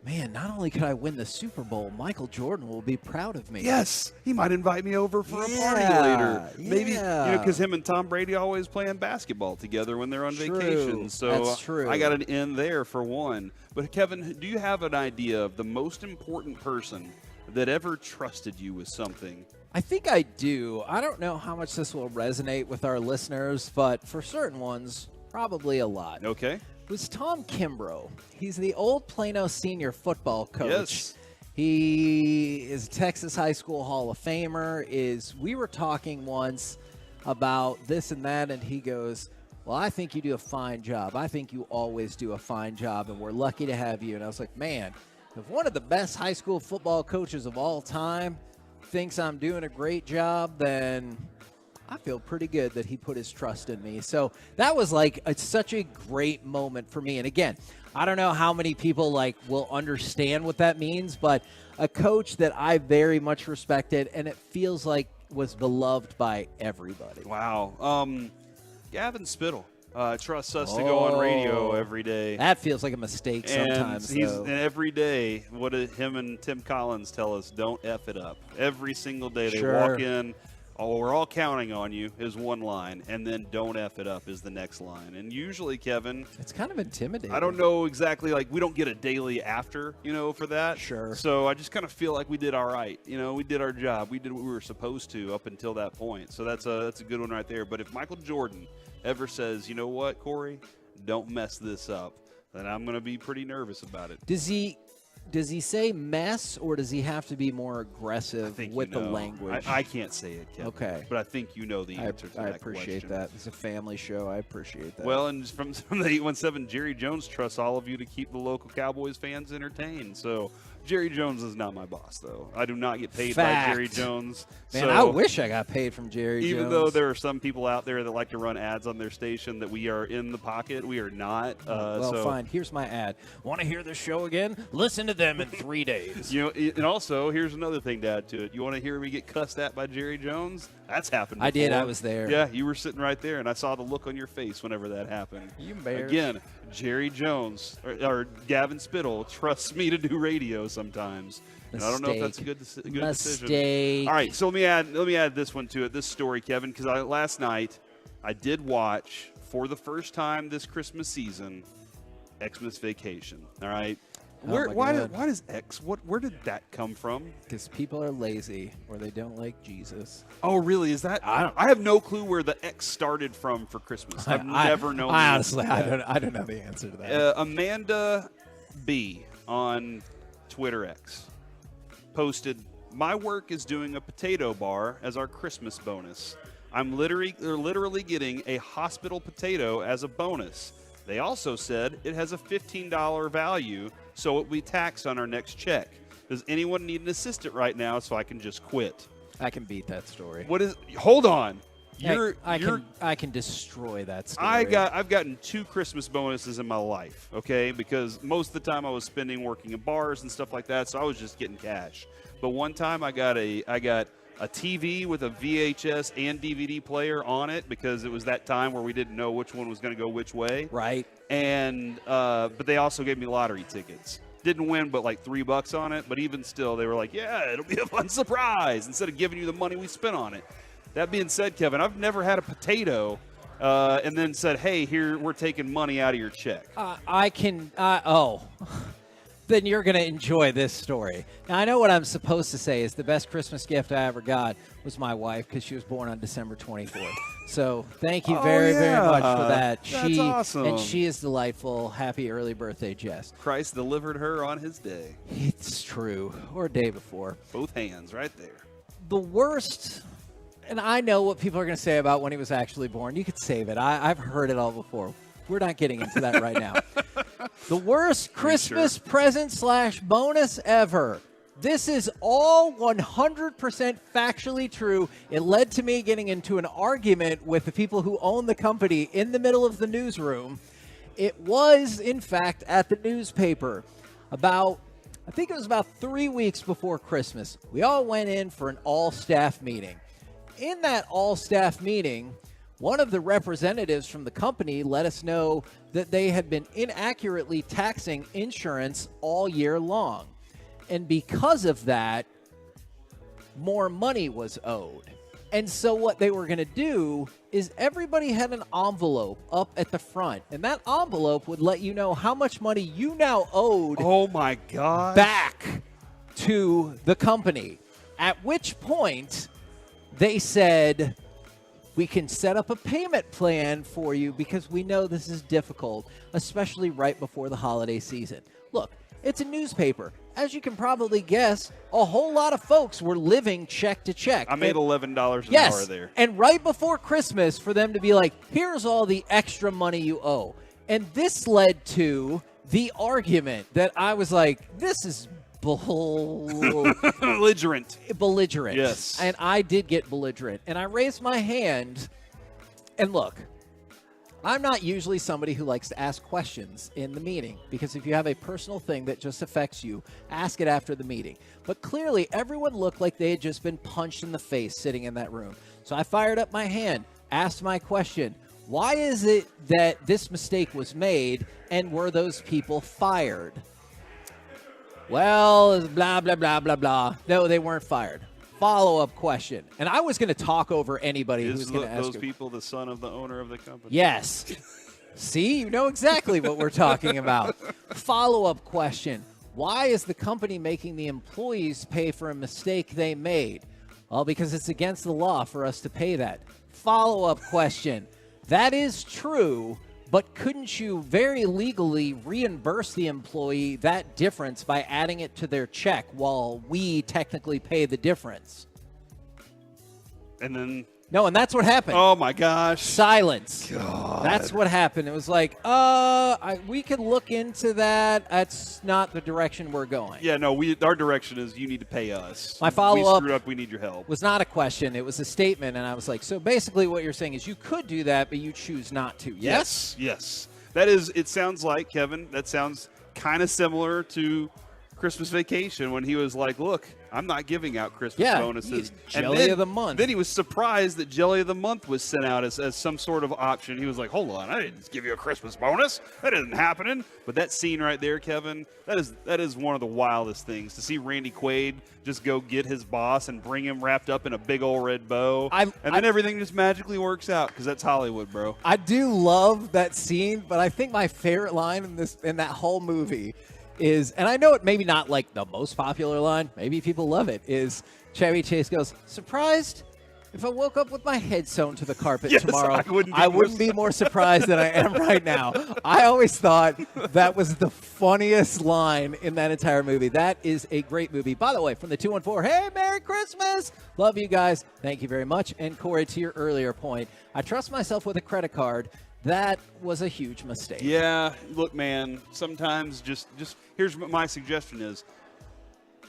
man, not only could I win the Super Bowl, Michael Jordan will be proud of me. Yes, he might invite me over for a party later. Maybe, because him and Tom Brady always playing basketball together when they're on vacation. So That's true. I got an in there for one. But Kevin, do you have an idea of the most important person that ever trusted you with something? I think I do. I don't know how much this will resonate with our listeners, but for certain ones, probably a lot. Okay. It was Tom Kimbrough. He's the old Plano senior football coach. Yes. He is a Texas High School Hall of Famer. We were talking once about this and that, and he goes, "Well, I think you do a fine job. I think you always do a fine job, and we're lucky to have you." And I was like, man, if one of the best high school football coaches of all time thinks I'm doing a great job, then I feel pretty good that he put his trust in me. So that was it's such a great moment for me. And again, I don't know how many people will understand what that means, but a coach that I very much respected, and it feels like was beloved by everybody. Wow. Gavin Spittle trusts us to go on radio every day. That feels like a mistake sometimes. And every day, what did him and Tim Collins tell us? Don't F it up. Every single day they walk in. "Oh, we're all counting on you" is one line, and then "don't F it up" is the next line. And usually, Kevin, it's kind of intimidating. I don't know exactly, we don't get a daily after, for that. Sure. So I just kind of feel like we did all right. We did our job. We did what we were supposed to up until that point. So that's a good one right there. But if Michael Jordan ever says, "You know what, Corey, don't mess this up," then I'm going to be pretty nervous about it. Does he say mess, or does he have to be more aggressive with the language? I can't say it, Kevin. Okay. But I think you know the answer to that question. I appreciate that. It's a family show. I appreciate that. Well, and from the 817, Jerry Jones trusts all of you to keep the local Cowboys fans entertained. So Jerry Jones is not my boss, though. I do not get paid by Jerry Jones. Man, I wish I got paid from Jerry Jones. Even though there are some people out there that like to run ads on their station that we are in the pocket, we are not. Fine. Here's my ad. Want to hear the show again? Listen to them in 3 days. And also, here's another thing to add to it. You want to hear me get cussed at by Jerry Jones? That's happened before. I did. I was there. Yeah, you were sitting right there, and I saw the look on your face whenever that happened. You embarrassed. Again, Jerry Jones or Gavin Spittle trusts me to do radio sometimes. And I don't know if that's a good decision. All right, so let me add this one to it, this story, Kevin, because last night I did watch for the first time this Christmas season Xmas Vacation. All right, Why does X? Where did that come from? Because people are lazy or they don't like Jesus. Oh, really? Is that? I have no clue where the X started from for Christmas. I've never known. Honestly, I don't know the answer to that. Amanda B on Twitter X posted, "My work is doing a potato bar as our Christmas bonus. I'm literally getting a hospital potato as a bonus. They also said it has a $15 value, so it will be taxed on our next check. Does anyone need an assistant right now so I can just quit?" I can beat that story. What is? Hold on. I can destroy that story. I've gotten 2 Christmas bonuses in my life, okay? Because most of the time I was spending working in bars and stuff like that, so I was just getting cash. But one time I got a TV with a VHS and DVD player on it because it was that time where we didn't know which one was going to go which way. Right. And but they also gave me lottery tickets. Didn't win, but like $3 on it. But even still, they were like, "Yeah, it'll be a fun surprise," instead of giving you the money we spent on it. That being said, Kevin, I've never had a potato and then said, "Hey, here, we're taking money out of your check." Then you're going to enjoy this story. Now, I know what I'm supposed to say is the best Christmas gift I ever got was my wife because she was born on December 24th. So thank you very much for that. That's awesome. And she is delightful. Happy early birthday, Jess. Christ delivered her on his day. It's true. Or a day before. Both hands right there. The worst, and I know what people are going to say about when he was actually born. You could save it. I've heard it all before. We're not getting into that right now. The worst Christmas present / bonus ever. This is all 100% factually true. It led to me getting into an argument with the people who own the company in the middle of the newsroom. It was, in fact, at the newspaper. I think it was about 3 weeks before Christmas. We all went in for an all-staff meeting. In that all-staff meeting, one of the representatives from the company let us know that they had been inaccurately taxing insurance all year long. And because of that, more money was owed. And so what they were going to do is everybody had an envelope up at the front. And that envelope would let you know how much money you now owed. Oh, my God. Back to the company. At which point, they said, "We can set up a payment plan for you because we know this is difficult, especially right before the holiday season." Look, it's a newspaper. As you can probably guess, a whole lot of folks were living check to check. I made $11 an hour there. And right before Christmas, for them to be like, "Here's all the extra money you owe." And this led to the argument that I was like, this is belligerent. Yes. And I did get belligerent. And I raised my hand. And look, I'm not usually somebody who likes to ask questions in the meeting because if you have a personal thing that just affects you, ask it after the meeting. But clearly, everyone looked like they had just been punched in the face sitting in that room. So I fired up my hand, asked my question. Why is it that this mistake was made and were those people fired? Well, blah, blah, blah, blah, blah. No, they weren't fired. Follow-up question. And I was going to talk over anybody who's going to ask. Those people the son of the owner of the company? Yes. See, you know exactly what we're talking about. Follow-up question. Why is the company making the employees pay for a mistake they made? Well, because it's against the law for us to pay that. Follow-up question. That is true, but couldn't you very legally reimburse the employee that difference by adding it to their check while we technically pay the difference? And then... No, and that's what happened. Oh, my gosh. Silence. God. That's what happened. It was like, we can look into that. That's not the direction we're going. Yeah, no, our direction is you need to pay us. My follow-up we screwed up, we need your help. Was not a question. It was a statement, and I was like, so basically what you're saying is you could do that, but you choose not to. Yes? Yes. That is, it sounds like, Kevin, that sounds kind of similar to Christmas Vacation when he was like, look, I'm not giving out Christmas bonuses. Jelly of the month. Then he was surprised that Jelly of the Month was sent out as some sort of option. He was like, hold on, I didn't give you a Christmas bonus. That isn't happening. But that scene right there, Kevin, that is one of the wildest things. To see Randy Quaid just go get his boss and bring him wrapped up in a big old red bow. And then everything just magically works out because that's Hollywood, bro. I do love that scene, but I think my favorite line in that whole movie is, and I know it maybe not like the most popular line, maybe people love it, is Chevy Chase goes, surprised? If I woke up with my head sewn to the carpet tomorrow, I wouldn't be more surprised than I am right now. I always thought that was the funniest line in that entire movie. That is a great movie. By the way, from the 214, hey, Merry Christmas. Love you guys. Thank you very much. And Corey, to your earlier point, I trust myself with a credit card. That was a huge mistake. Yeah, look, man, sometimes just here's what my suggestion is.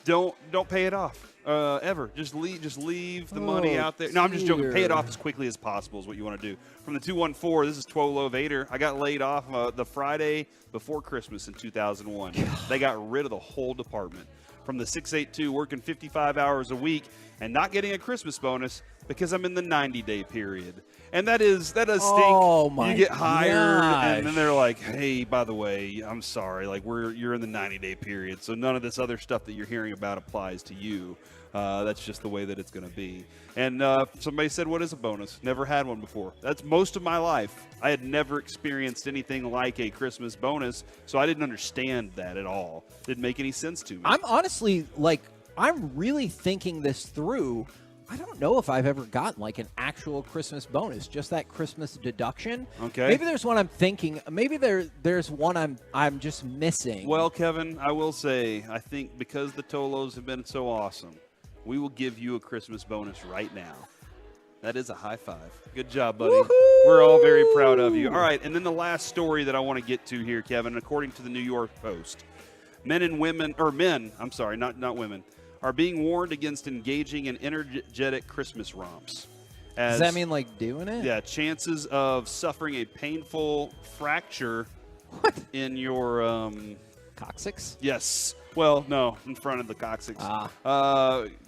Don't pay it off. Ever. Just leave the money out there. No, I'm just joking. Pay it off as quickly as possible is what you want to do. From the 214, this is Twolo Vader. I got laid off the Friday before Christmas in 2001. They got rid of the whole department. From the 682, working 55 hours a week and not getting a Christmas bonus because I'm in the 90-day period. And that does stink. Oh, my You get hired, gosh. and then they're like, hey, by the way, I'm sorry. Like, you're in the 90-day period, so none of this other stuff that you're hearing about applies to you. That's just the way that it's going to be. And somebody said, what is a bonus? Never had one before. That's most of my life. I had never experienced anything like a Christmas bonus, so I didn't understand that at all. Didn't make any sense to me. I'm honestly, I'm really thinking this through. I don't know if I've ever gotten like an actual Christmas bonus, just that Christmas deduction. Okay. Maybe there's one I'm thinking. Maybe there's one I'm just missing. Well, Kevin, I will say, I think because the Tolos have been so awesome, we will give you a Christmas bonus right now. That is a high five. Good job, buddy. Woo-hoo! We're all very proud of you. All right, and then the last story that I want to get to here, Kevin, according to the New York Post, men, not women, are being warned against engaging in energetic Christmas romps. Does that mean like doing it? Yeah, chances of suffering a painful fracture in your coccyx? Yes. Well, no, in front of the coccyx.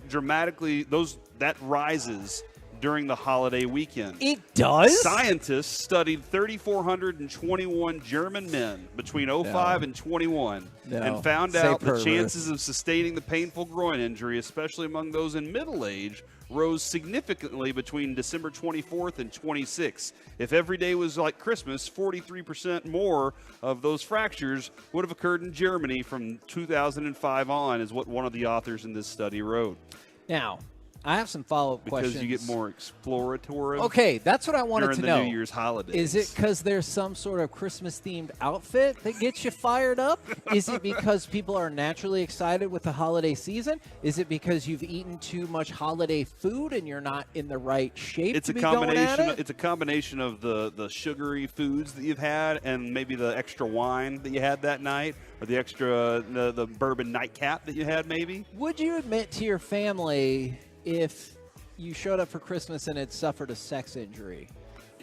Dramatically, that rises during the holiday weekend. It does? Scientists studied 3,421 German men between 05 and 21 and found out the chances of sustaining the painful groin injury, especially among those in middle age, rose significantly between December 24th and 26th. If every day was like Christmas, 43% more of those fractures would have occurred in Germany from 2005 on, is what one of the authors in this study wrote. Now, I have some follow-up questions. Because you get more exploratory. Okay, that's what I wanted to know. During the New Year's holidays. Is it because there's some sort of Christmas-themed outfit that gets you fired up? Is it because people are naturally excited with the holiday season? Is it because you've eaten too much holiday food and you're not in the right shape to be going at it? It's a combination of the sugary foods that you've had and maybe the extra wine that you had that night, or the extra the bourbon nightcap that you had maybe. Would you admit to your family if you showed up for Christmas and had suffered a sex injury?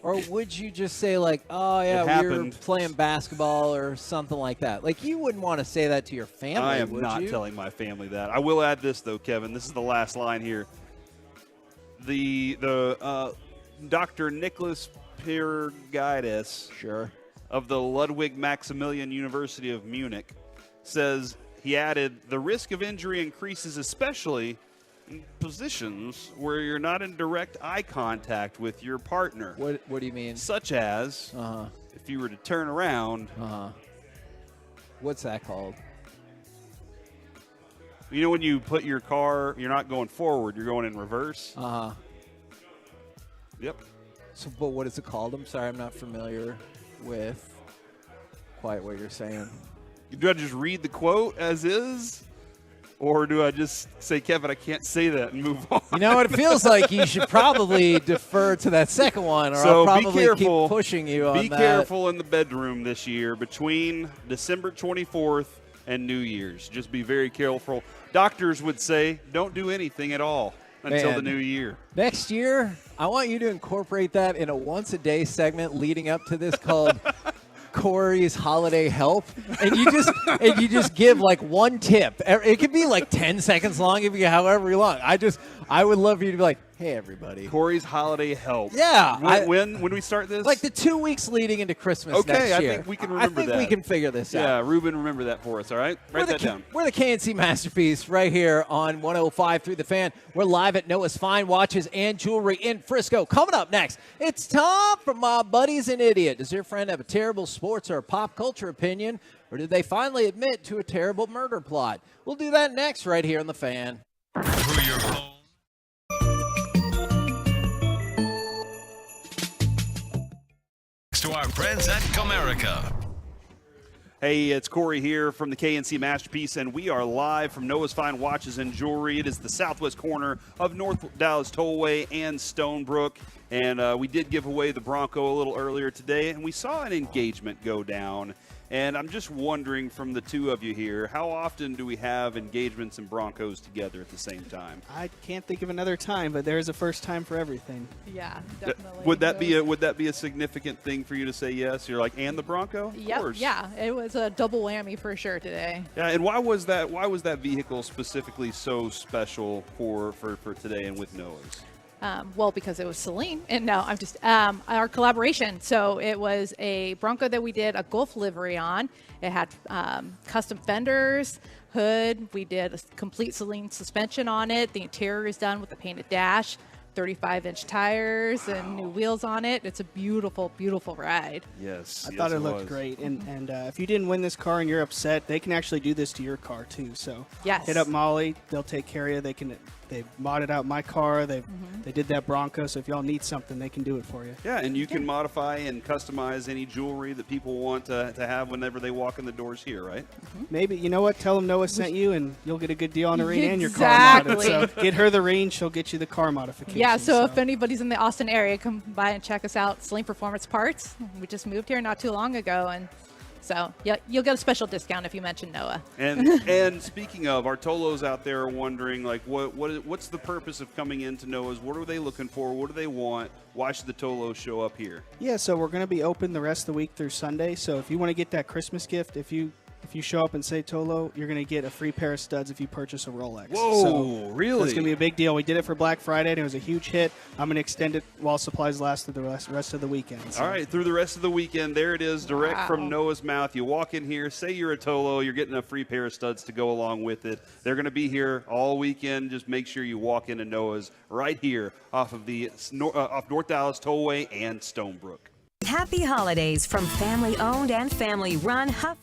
Or would you just say like, oh, yeah, we were playing basketball or something like that? Like, you wouldn't want to say that to your family, I am would not you? telling my family that. I will add this, though, Kevin. This is the last line here. The Dr. Nicholas Pirgaitis of the Ludwig Maximilian University of Munich says, he added, the risk of injury increases especially in positions where you're not in direct eye contact with your partner. What do you mean? Such as if you were to turn around. What's that called? You know when you put your car, you're not going forward, you're going in reverse? Yep. So, but what is it called? I'm sorry, I'm not familiar with quite what you're saying. Do I just read the quote as is? Or do I just say, Kevin, I can't say that and move on? You know what? It feels like you should probably defer to that second one, or I'll probably keep pushing you on that. Be careful in the bedroom this year between December 24th and New Year's. Just be very careful. Doctors would say, don't do anything at all until the new year. Next year, I want you to incorporate that in a once-a-day segment leading up to this called Corey's Holiday Help, and you just give like one tip. It could be like 10 seconds long, it could be however long. I would love you to be like, Hey, everybody. Corey's holiday help. Yeah. When we start this? Like the 2 weeks leading into Christmas okay, next year. I think we can remember that. I think we can figure this out. Yeah, Ruben, remember that for us, all right? Write that down. We're the KNC Masterpiece right here on 105 through the Fan. We're live at Noah's Fine Watches and Jewelry in Frisco. Coming up next, it's time for My Buddy's an Idiot. Does your friend have a terrible sports or pop culture opinion, or did they finally admit to a terrible murder plot? We'll do that next right here on the Fan. Through your phone. To our friends at Comerica. Hey, it's Corey here from the KNC Masterpiece, and we are live from Noah's Fine Watches and Jewelry. It is the southwest corner of North Dallas Tollway and Stonebrook, and we did give away the Bronco a little earlier today, and we saw an engagement go down. And I'm just wondering from the two of you here, how often do we have engagements and Broncos together at the same time? I can't think of another time, but there is a first time for everything. Yeah, definitely. Would that be a significant thing for you to say yes? You're like, and the Bronco? Of course. Yeah, it was a double whammy for sure today. Yeah, and why was that vehicle specifically so special for today and with Noah's? Well, because it was Celine, and no, I'm just our collaboration. So it was a Bronco that we did a Gulf livery on. It had custom fenders, hood. We did a complete Celine suspension on it. The interior is done with a painted dash, 35-inch tires, and new wheels on it. It's a beautiful, beautiful ride. Yes, I thought it looked great. And if you didn't win this car and you're upset, they can actually do this to your car too. So yes, hit up Molly. They'll take care of you. They've modded out my car. They did that Bronco. So if y'all need something, they can do it for you. Yeah, and you can modify and customize any jewelry that people want to have whenever they walk in the doors here, right? Maybe, you know what? Tell them Noah sent you, and you'll get a good deal on the ring and your car modded. So get her the ring. She'll get you the car modification. Yeah, so if anybody's in the Austin area, come by and check us out. Celine Performance Parts. We just moved here not too long ago, and so yeah, you'll get a special discount if you mention Noah. And speaking of, our Tolos out there are wondering, like, what's the purpose of coming into Noah's? What are they looking for? What do they want? Why should the Tolos show up here? Yeah, so we're going to be open the rest of the week through Sunday. So if you want to get that Christmas gift, if you show up and say Tolo, you're going to get a free pair of studs if you purchase a Rolex. Whoa, so really? It's going to be a big deal. We did it for Black Friday, and it was a huge hit. I'm going to extend it while supplies last through the rest of the weekend. So. All right, through the rest of the weekend, there it is, direct from Noah's mouth. You walk in here, say you're a Tolo, you're getting a free pair of studs to go along with it. They're going to be here all weekend. Just make sure you walk into Noah's right here off North Dallas Tollway and Stonebrook. Happy holidays from family-owned and family-run Huff.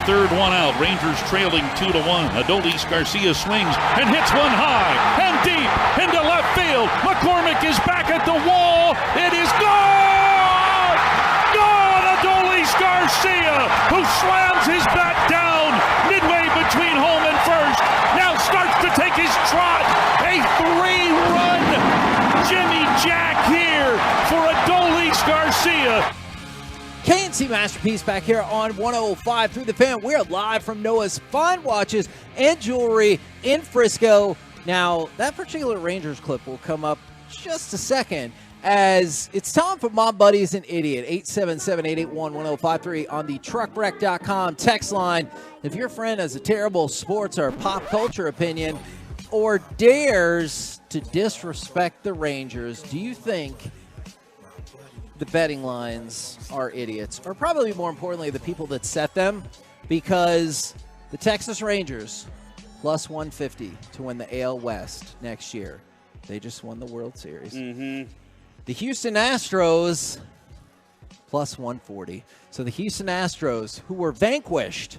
Third one out. Rangers trailing 2-1. Adolis Garcia swings and hits one high and deep into left field. McCormick is back at the wall. It is gone! Gone! Adolis Garcia, who slams his bat down midway between home and first, now starts to take his trot. A 3-run Jimmy Jack here for Adolis Garcia. KNC Masterpiece back here on 105 through the Fan. We're live from Noah's Fine Watches and Jewelry in Frisco. Now, that particular Rangers clip will come up just a second as it's time for My Buddy's an Idiot. 877-881-1053 on the truckwreck.com text line. If your friend has a terrible sports or pop culture opinion or dares to disrespect the Rangers, do you think the betting lines are idiots, or probably more importantly, the people that set them? Because the Texas Rangers plus 150 to win the AL West next year. They just won the World Series. Mm-hmm. The Houston Astros plus 140. So the Houston Astros, who were vanquished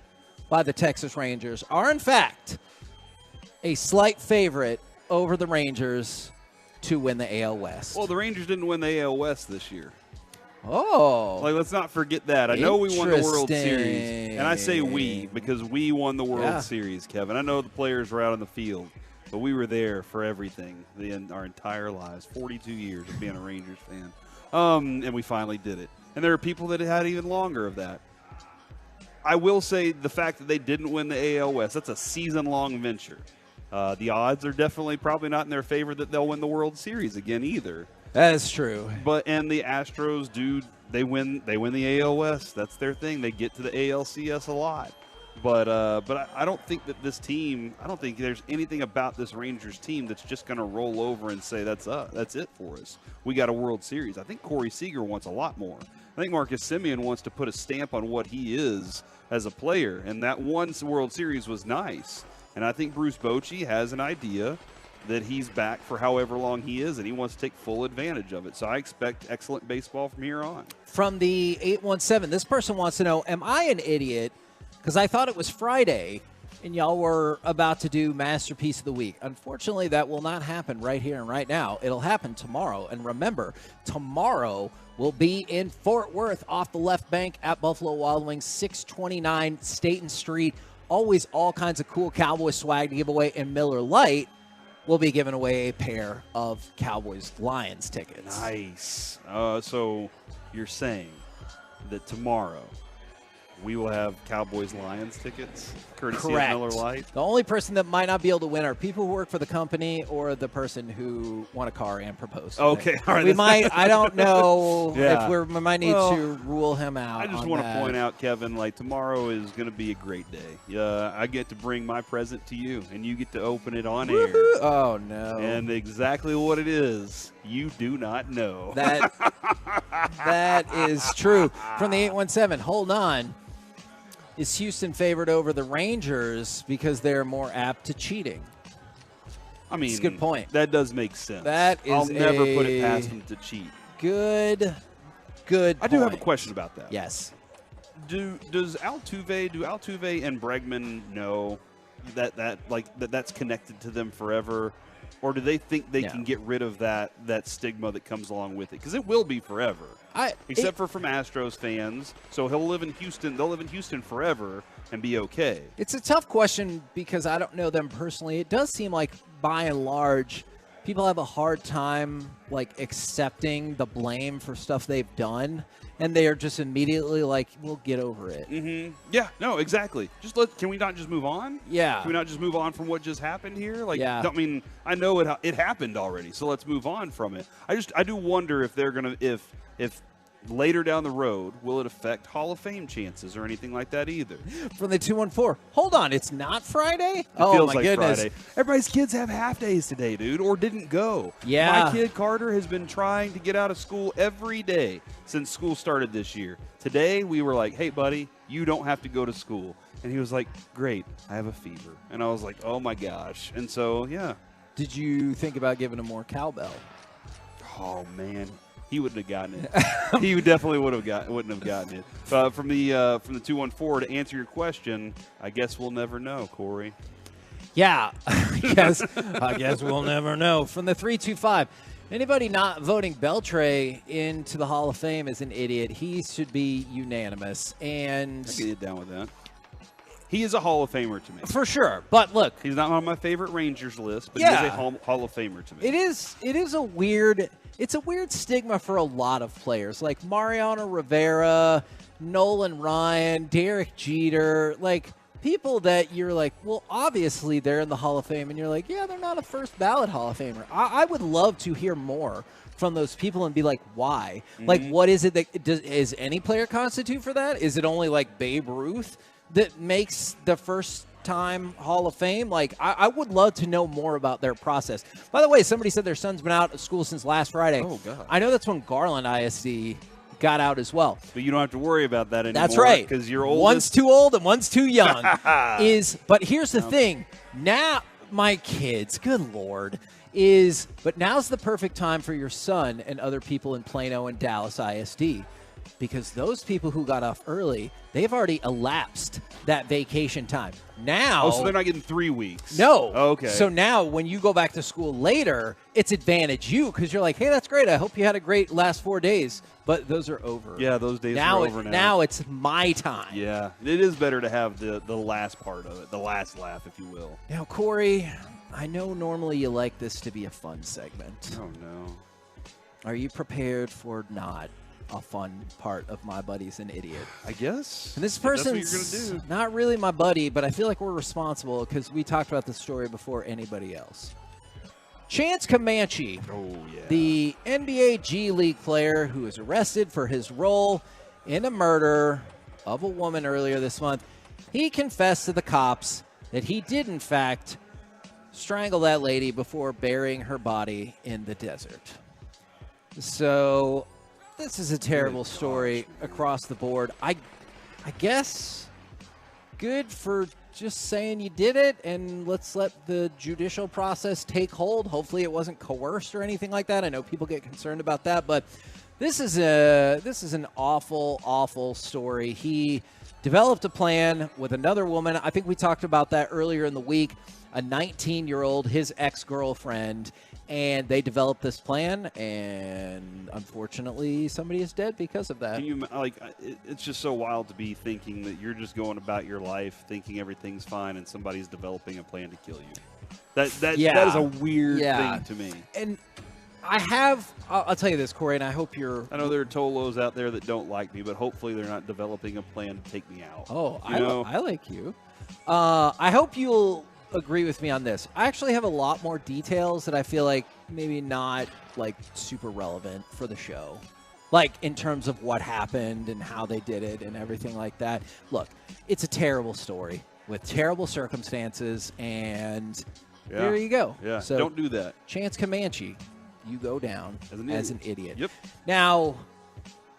by the Texas Rangers, are in fact a slight favorite over the Rangers to win the AL West. Well, the Rangers didn't win the AL West this year. Oh. Like, let's not forget that. I know we won the World Series. Interesting. And I say we because we won the World Yeah. Series, Kevin. I know the players were out on the field, but we were there for everything our entire lives, 42 years of being a Rangers fan. And we finally did it. And there are people that had even longer of that. I will say the fact that they didn't win the AL West, that's a season-long venture. The odds are definitely probably not in their favor that they'll win the World Series again either. That is true. And the Astros they win the AL West. That's their thing. They get to the ALCS a lot. But I don't think that this team, I don't think there's anything about this Rangers team that's just going to roll over and say that's it for us. We got a World Series. I think Corey Seager wants a lot more. I think Marcus Semien wants to put a stamp on what he is as a player, and that one World Series was nice. And I think Bruce Bochy has an idea that he's back for however long he is, and he wants to take full advantage of it. So I expect excellent baseball from here on. From the 817, this person wants to know, am I an idiot? Because I thought it was Friday, and y'all were about to do Masterpiece of the Week. Unfortunately, that will not happen right here and right now. It'll happen tomorrow. And remember, tomorrow will be in Fort Worth off the left bank at Buffalo Wild Wings, 629 Staten Street. Always all kinds of cool Cowboys swag to give away, and Miller Lite will be giving away a pair of Cowboys-Lions tickets. Nice. So you're saying that tomorrow we will have Cowboys-Lions tickets, courtesy Correct. of Miller Lite? The only person that might not be able to win are people who work for the company or the person who won a car and proposed. Okay, all right. We might, I don't know Yeah. if we might need Well, to rule him out. I just on want to that. point out, Kevin, like tomorrow is going to be a great day. I get to bring my present to you, and you get to open it on air. Oh, no. And exactly what it is, you do not know. That is true. From the 817, hold on. Is Houston favored over the Rangers because they're more apt to cheating? I mean, That's a good point. That does make sense. That is I'll never put it past them to cheat. Good I do have a point. question about that. Yes. Do Altuve and Bregman know that's connected to them forever, or do they think they can get rid of that stigma that comes along with it? Because it will be forever. Except for from Astros fans, so he'll live in Houston. They'll live in Houston forever and be okay. It's a tough question because I don't know them personally. It does seem like, by and large, people have a hard time accepting the blame for stuff they've done, and they are just immediately like, "We'll get over it." Mm-hmm. Yeah, no, exactly. Can we not just move on? Yeah. Can we not just move on from what just happened here? Yeah. I mean, I know it happened already, so let's move on from it. I do wonder if they're gonna if later down the road will it affect Hall of Fame chances or anything like that either. From the 214, hold on, it's not Friday? It Oh feels my like goodness. Friday. Everybody's kids have half days today, dude, or didn't go. Yeah. My kid Carter has been trying to get out of school every day since school started this year. Today we were like, "Hey buddy, you don't have to go to school." And he was like, "Great, I have a fever." And I was like, "Oh my gosh." And so, yeah. Did you think about giving him more cowbell? Oh man. He wouldn't have gotten it. He definitely wouldn't have gotten it. From the 214, to answer your question, I guess we'll never know, Corey. Yeah, I guess we'll never know. From the 325, anybody not voting Beltray into the Hall of Fame is an idiot. He should be unanimous. And I can get down with that. He is a Hall of Famer to me. For sure. But look, he's not on my favorite Rangers list, but yeah, he is a Hall of Famer to me. It is a weird stigma for a lot of players, like Mariano Rivera, Nolan Ryan, Derek Jeter, like people that you're like, well, obviously they're in the Hall of Fame, and you're like, yeah, they're not a first ballot Hall of Famer. I would love to hear more from those people and be like, why? Mm-hmm. Like, what is it that is any player constitute for that? Is it only like Babe Ruth that makes the first time Hall of Fame? Like, I would love to know more about their process. By the way, somebody said their son's been out of school since last Friday. Oh, God. I know that's when Garland ISD got out as well. But you don't have to worry about that anymore. That's right. Because you're oldest. One's too old and one's too young. But here's the thing. Now, my kids, good Lord, but now's the perfect time for your son and other people in Plano and Dallas ISD. Because those people who got off early, they've already elapsed that vacation time. Now, so they're not getting 3 weeks. No. Oh, okay. So now when you go back to school later, it's advantage you because you're like, hey, that's great. I hope you had a great last 4 days. But those are over. Yeah, those days are over now. Now it's my time. Yeah. It is better to have the last part of it, the last laugh, if you will. Now, Corey, I know normally you like this to be a fun segment. Oh, no. Are you prepared for not a fun part of My Buddy's an Idiot? I guess. And this person's person's that's what you're gonna do. not really my buddy, but I feel like we're responsible because we talked about this story before anybody else. Chance Comanche, the NBA G League player who was arrested for his role in a murder of a woman earlier this month, he confessed to the cops that he did, in fact, strangle that lady before burying her body in the desert. So this is a terrible story across the board. I guess good for just saying you did it, and let's let the judicial process take hold. Hopefully it wasn't coerced or anything like that. I know people get concerned about that, but this is an awful, awful story. He developed a plan with another woman. I think we talked about that earlier in the week, a 19-year-old, his ex-girlfriend, and they developed this plan, and unfortunately, somebody is dead because of that. Can you, it's just so wild to be thinking that you're just going about your life thinking everything's fine, and somebody's developing a plan to kill you. That is a weird thing to me. And I'll tell you this, Corey, and I hope you're... I know there are Tolos out there that don't like me, but hopefully they're not developing a plan to take me out. Oh, I like you. I hope you'll agree with me on this. I actually have a lot more details that I feel like maybe not like super relevant for the show, like in terms of what happened and how they did it and everything like that. Look, it's a terrible story with terrible circumstances, and there you go. Yeah, so don't do that. Chance Comanche, you go down as an idiot. Yep. Now,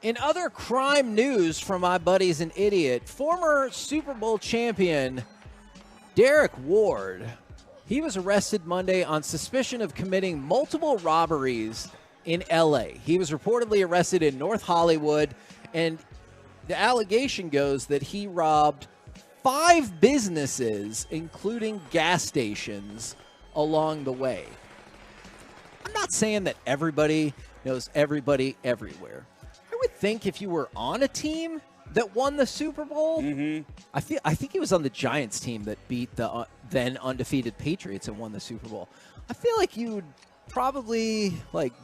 in other crime news from My Buddy's an Idiot, former Super Bowl champion Derek Ward, he was arrested Monday on suspicion of committing multiple robberies in L.A. He was reportedly arrested in North Hollywood, and the allegation goes that he robbed 5 businesses, including gas stations, along the way. I'm not saying that everybody knows everybody everywhere. I would think if you were on a team that won the Super Bowl, I think he was on the Giants team that beat the then undefeated Patriots and won the Super Bowl. I feel like you would probably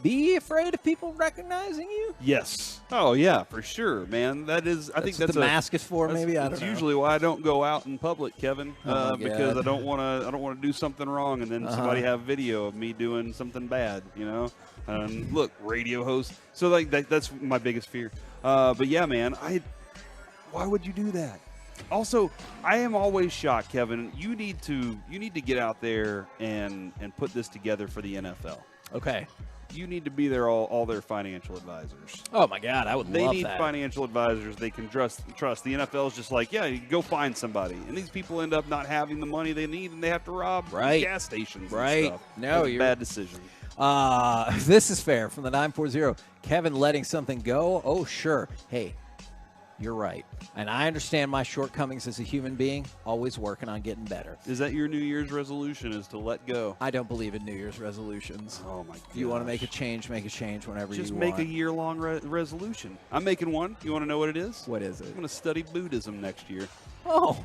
be afraid of people recognizing you. Yes. Oh yeah, for sure, man. I think that's what the mask is for. Maybe I don't know. That's usually why I don't go out in public, Kevin, because God. I don't want to do something wrong and then somebody have video of me doing something bad. Look, radio host. So that's my biggest fear. But yeah, man, why would you do that? Also, I am always shocked, Kevin. You need to get out there and put this together for the NFL. Okay. You need to be there all their financial advisors. Oh my God, I would love that. They need financial advisors they can trust. The NFL is just like, yeah, you go find somebody, and these people end up not having the money they need, and they have to rob gas stations. Right. And stuff. No, That's a bad decision. This is fair from the 940. Kevin letting something go? Oh, sure. Hey, you're right. And I understand my shortcomings as a human being, always working on getting better. Is that your New Year's resolution, is to let go? I don't believe in New Year's resolutions. Oh, my God. If you want to make a change whenever Just you make want. a year-long resolution. I'm making one. You want to know what it is? What is it? I'm going to study Buddhism next year. Oh,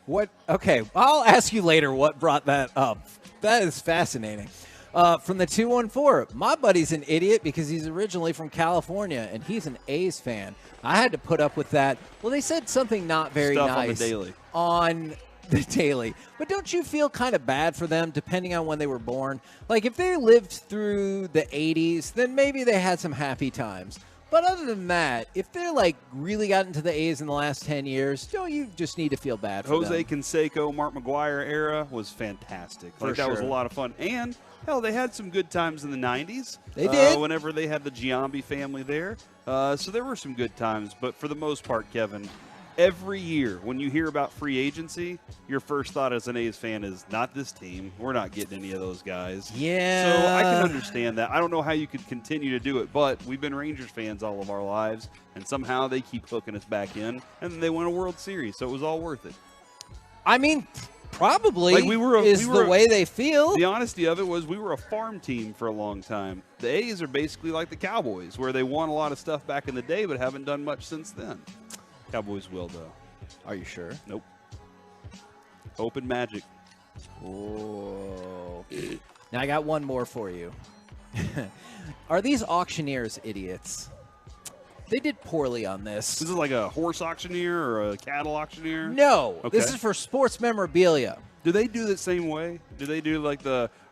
what? Okay, I'll ask you later what brought that up. That is fascinating. From the 214, my buddy's an idiot because he's originally from California and he's an A's fan. I had to put up with that. Well, they said something not very Stuff nice on the daily. on the daily. But don't you feel kind of bad for them depending on when they were born? Like if they lived through the 80s, then maybe they had some happy times. But other than that, if they're like really got into the A's in the last 10 years, don't you just need to feel bad for Jose them? Canseco, Mark McGuire era was fantastic. For That was a sure. lot of fun. And, hell, they had some good times in the 90s. They did. Whenever they had the Giambi family there. So there were some good times. But for the most part, Kevin, every year when you hear about free agency, your first thought as an A's fan is, not this team. We're not getting any of those guys. Yeah. So I can understand that. I don't know how you could continue to do it, but we've been Rangers fans all of our lives, and somehow they keep hooking us back in, and then they win a World Series, so it was all worth it. I mean, probably Like the way they feel. The honesty of it was we were a farm team for a long time. The A's are basically like the Cowboys, where they won a lot of stuff back in the day but haven't done much since then. Cowboys will, though. Are you sure? Nope. Open magic. Oh. Now I got one more for you. Are these auctioneers idiots? They did poorly on this. Is it like a horse auctioneer or a cattle auctioneer? No. Okay. This is for sports memorabilia. Do they do the same way? Do they do like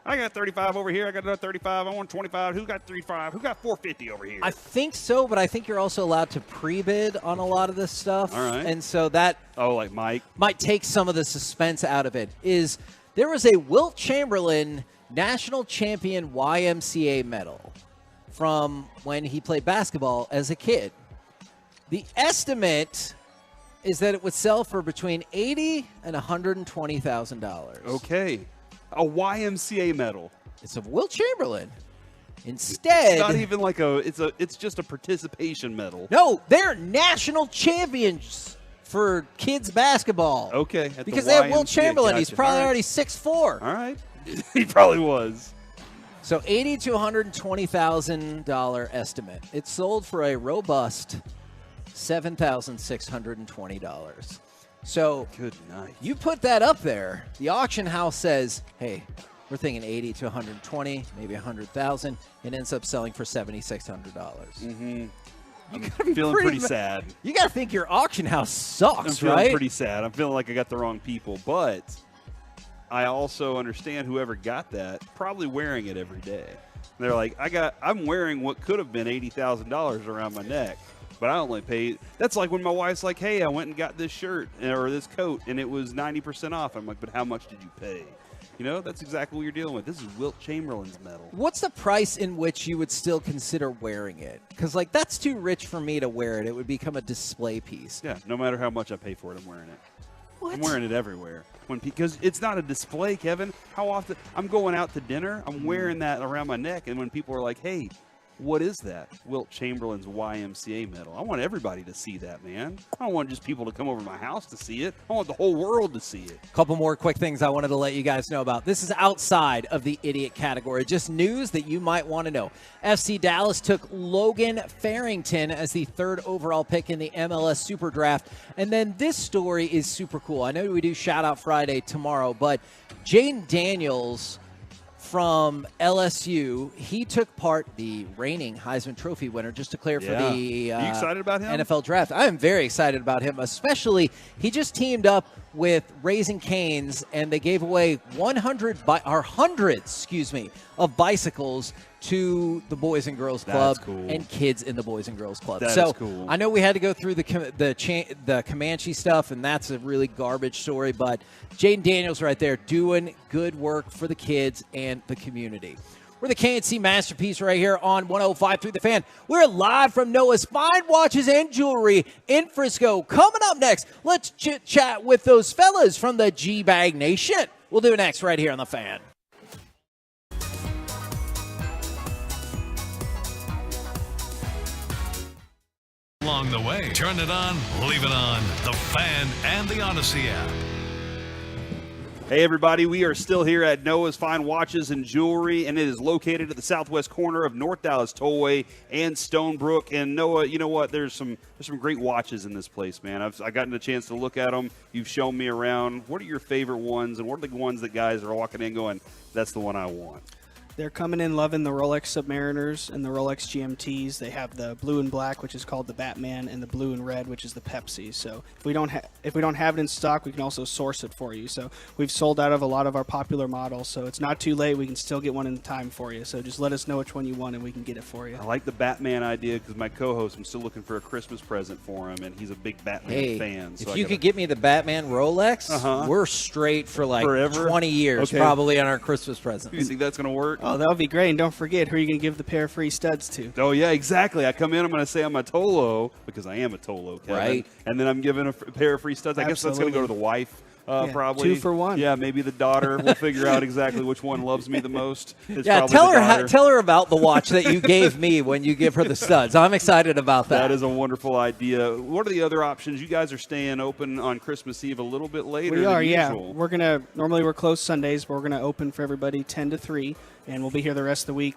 I got 35 over here, I got another 35, I want 25, who got 35, who got 450 over here? I think so, but I think you're also allowed to pre-bid on a lot of this stuff. All right. And so that like Mike might take some of the suspense out of it. There was a Wilt Chamberlain National Champion YMCA medal from when he played basketball as a kid. The estimate is that it would sell for between $80,000 and $120,000. Okay. A YMCA medal. It's of Wilt Chamberlain. Instead, it's not even like it's just a participation medal. No, they're national champions for kids basketball. Okay. Because they have Wilt YMCA. Chamberlain. He's Gotcha. probably All right. already 6'4". All right. He probably was. So $80,000 to $120,000 estimate. It sold for a robust $7,620. So good night. You put that up there. The auction house says, "Hey, we're thinking $80,000 to $120,000, maybe $100,000." It ends up selling for $7,600. Mm-hmm. I'm feeling pretty sad. You got to think your auction house sucks, I'm feeling right? pretty sad. I'm feeling like I got the wrong people, but I also understand whoever got that probably wearing it every day. They're like, I'm wearing what could have been $80,000 around my neck, but I only paid. That's like when my wife's like, "Hey, I went and got this shirt or this coat, and it was 90% off." I'm like, "But how much did you pay?" You know, that's exactly what you're dealing with. This is Wilt Chamberlain's medal. What's the price in which you would still consider wearing it? Because, like, that's too rich for me to wear it. It would become a display piece. Yeah, no matter how much I pay for it, I'm wearing it. What? I'm wearing it everywhere. Because it's not a display, Kevin. How often I'm going out to dinner, I'm wearing that around my neck, and when people are like, "Hey, what is that?" Wilt Chamberlain's YMCA medal. I want everybody to see that, man. I don't want just people to come over to my house to see it. I want the whole world to see it. Couple more quick things I wanted to let you guys know about. This is outside of the idiot category. Just news that you might want to know. FC Dallas took Logan Farrington as the third overall pick in the MLS Super Draft. And then this story is super cool. I know we do Shout Out Friday tomorrow, but Jaden Daniels from LSU, he took part, the reigning Heisman Trophy winner, just to clear for Yeah. the Are you excited about him? NFL draft. I am very excited about him, especially he just teamed up with Raising Cane's, and they gave away hundreds of bicycles to the Boys and Girls Club. That's cool. And kids in the Boys and Girls Club. That so is cool. I know we had to go through the Comanche stuff, and that's a really garbage story, but Jaden Daniels right there doing good work for the kids and the community. We're the KNC Masterpiece right here on 105.3 The Fan. We're live from Noah's Fine Watches and Jewelry in Frisco. Coming up next, let's chit-chat with those fellas from the G-Bag Nation. We'll do it next right here on The Fan. along the way. Turn it on, leave it on. The Fan and the Odyssey app. Hey everybody, we are still here at Noah's Fine Watches and Jewelry, and it is located at the southwest corner of North Dallas Tollway and Stonebrook. And Noah, you know what? There's some great watches in this place, man. I've gotten a chance to look at them. You've shown me around. What are your favorite ones, and what are the ones that guys are walking in going, that's the one I want? They're coming in loving the Rolex Submariners and the Rolex GMTs. They have the blue and black, which is called the Batman, and the blue and red, which is the Pepsi. So if we don't have it in stock, we can also source it for you. So we've sold out of a lot of our popular models. So it's not too late. We can still get one in time for you. So just let us know which one you want, and we can get it for you. I like the Batman idea because my co-host, I'm still looking for a Christmas present for him, and he's a big Batman fan. So if you could get me the Batman Rolex, we're straight for like forever? 20 years probably on our Christmas present. You think that's going to work? Oh, that would be great. And don't forget, who are you going to give the pair of free studs to? Oh, yeah, exactly. I come in, I'm going to say I'm a Tolo, because I am a Tolo, Kevin. Right. And then I'm giving a pair of free studs. I guess that's going to go to the wife. Probably 2 for 1. Yeah, maybe the daughter. We'll figure out exactly which one loves me the most. It's yeah, probably tell her about the watch that you gave me when you give her the studs. I'm excited about that. That is a wonderful idea. What are the other options? You guys are staying open on Christmas Eve a little bit later. We are, than yeah. usual. Normally we're closed Sundays, but we're gonna open for everybody 10 to 3, and we'll be here the rest of the week.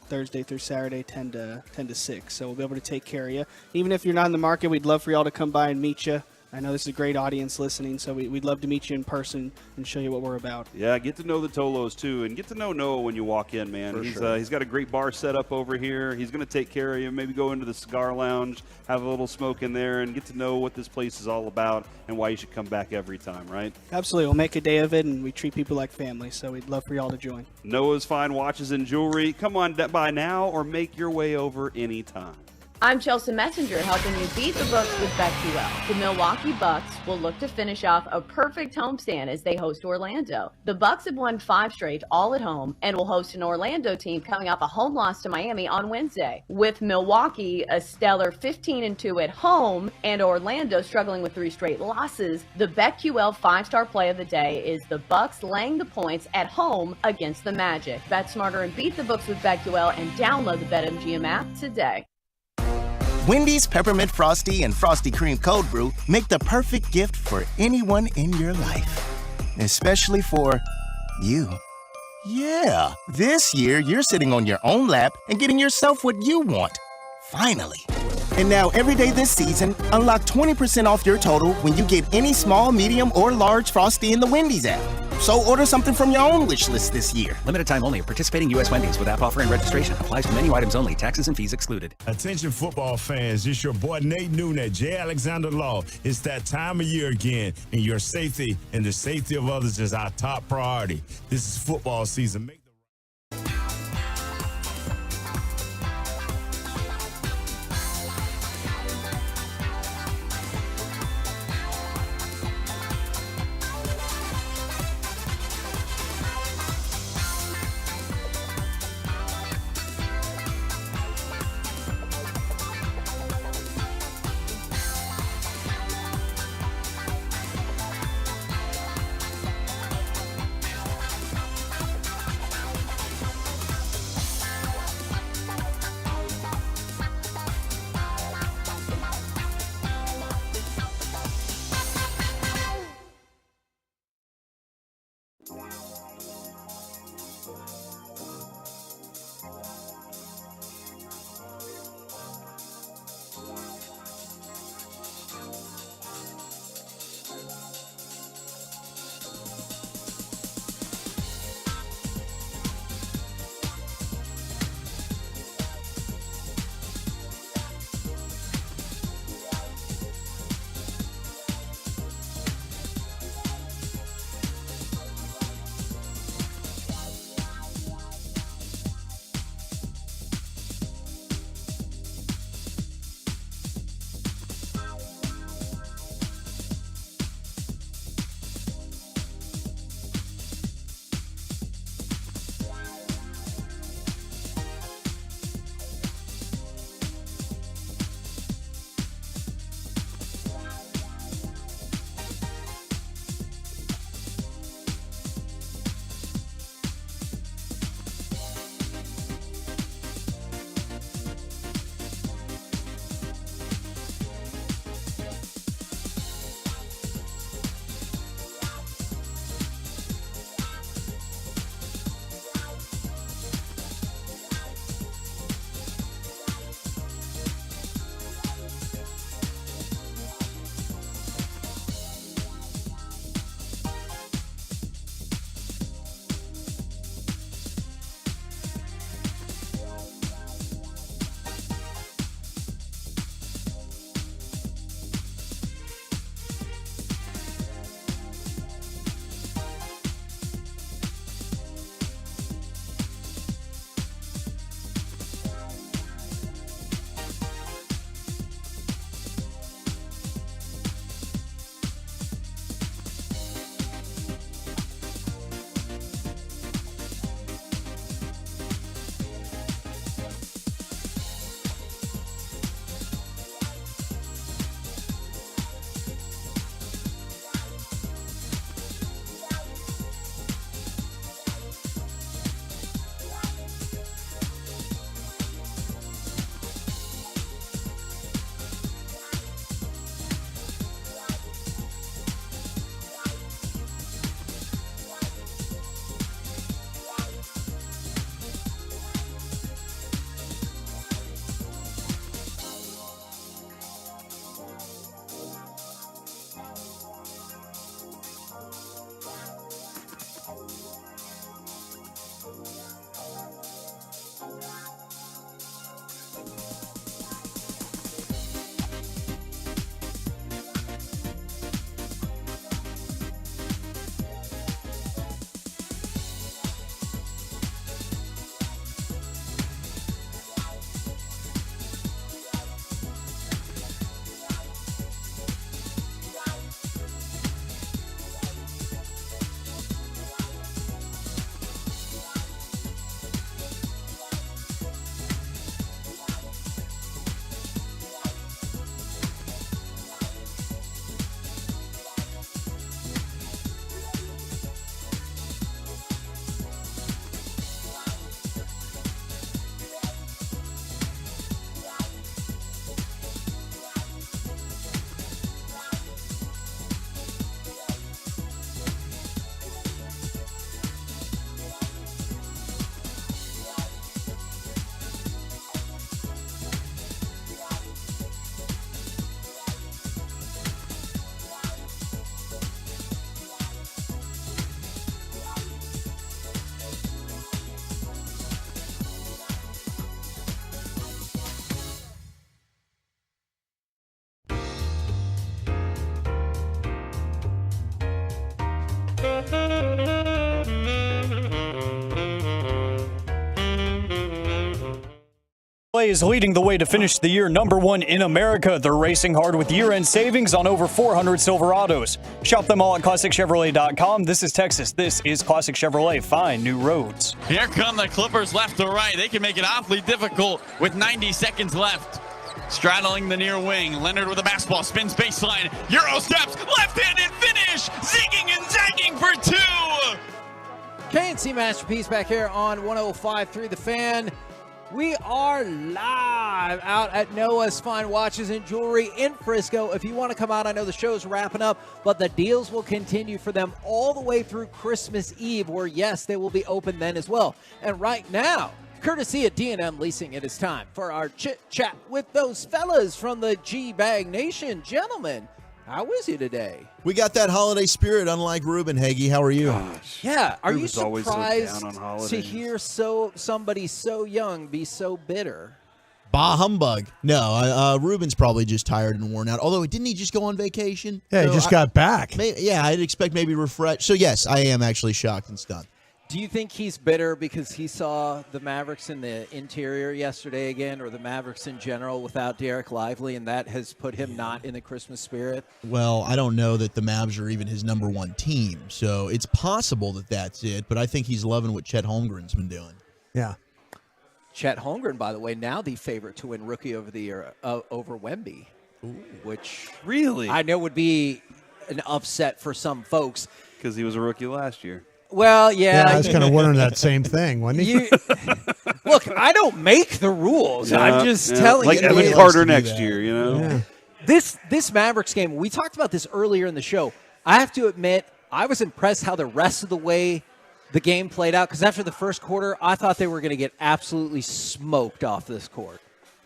Thursday through Saturday, 10 to 6. So we'll be able to take care of you. Even if you're not in the market, we'd love for y'all to come by and meet you. I know this is a great audience listening, so we'd love to meet you in person and show you what we're about. Yeah, get to know the Tolos, too, and get to know Noah when you walk in, man. He's got a great bar set up over here. He's going to take care of you. Maybe go into the cigar lounge, have a little smoke in there, and get to know what this place is all about and why you should come back every time, right? Absolutely. We'll make a day of it, and we treat people like family, so we'd love for y'all to join. Noah's Fine Watches and Jewelry. Come on by now or make your way over anytime. I'm Chelsea Messenger, helping you beat the Bucks with BetQL. The Milwaukee Bucks will look to finish off a perfect homestand as they host Orlando. The Bucks have won 5 straight, all at home, and will host an Orlando team coming off a home loss to Miami on Wednesday. With Milwaukee a stellar 15-2 at home and Orlando struggling with 3 straight losses, the BetQL 5-star play of the day is the Bucks laying the points at home against the Magic. Bet smarter and beat the books with BetQL, and download the BetMGM app today. Wendy's Peppermint Frosty and Frosty Cream Cold Brew make the perfect gift for anyone in your life. Especially for you. Yeah, this year you're sitting on your own lap and getting yourself what you want. Finally. And now every day this season, unlock 20% off your total when you get any small, medium, or large Frosty in the Wendy's app. So order something from your own wish list this year. Limited time only. Participating U.S. Wendy's with app offer and registration. Applies to menu items only. Taxes and fees excluded. Attention football fans. It's your boy Nate Noon at J. Alexander Law. It's that time of year again, and your safety and the safety of others is our top priority. This is football season. Is leading the way to finish the year #1 in America. They're racing hard with year-end savings on over 400 Silverados. Shop them all at ClassicChevrolet.com. This is Texas. This is Classic Chevrolet. Find new roads. Here come the Clippers left to right. They can make it awfully difficult with 90 seconds left. Straddling the near wing. Leonard with a basketball. Spins baseline. Euro steps. Left-handed finish. Zigging and zagging for two. KNC Masterpiece back here on 105.3 The Fan. We are live out at Noah's Fine Watches and Jewelry in Frisco. If you want to come out, I know the show's wrapping up, but the deals will continue for them all the way through Christmas Eve, where, yes, they will be open then as well. And right now, courtesy of D&M Leasing, it is time for our chit-chat with those fellas from the G-Bag Nation. Gentlemen, how is you today? We got that holiday spirit, unlike Ruben. Hagee, how are you? Yeah, are you Ruben's always so surprised down on holidays. to hear somebody so young be so bitter? Bah humbug. No, Ruben's probably just tired and worn out. Although, didn't he just go on vacation? Yeah, he just got back. I'd expect maybe refresh. So, yes, I am actually shocked and stunned. Do you think he's bitter because he saw the Mavericks in the interior yesterday again, or the Mavericks in general without Derek Lively, and that has put him not in the Christmas spirit? Well, I don't know that the Mavs are even his #1 team, so it's possible that that's it, but I think he's loving what Chet Holmgren's been doing. Yeah. Chet Holmgren, by the way, now the favorite to win Rookie of the Year over Wemby, which really I know would be an upset for some folks. Because he was a rookie last year. Well, yeah. I was kind of wondering that same thing, wasn't he? Look, I don't make the rules. I'm just telling like you. Like Evan Carter next year, you know? Yeah. This Mavericks game, we talked about this earlier in the show. I have to admit, I was impressed how the rest of the way the game played out, because after the first quarter, I thought they were going to get absolutely smoked off this court.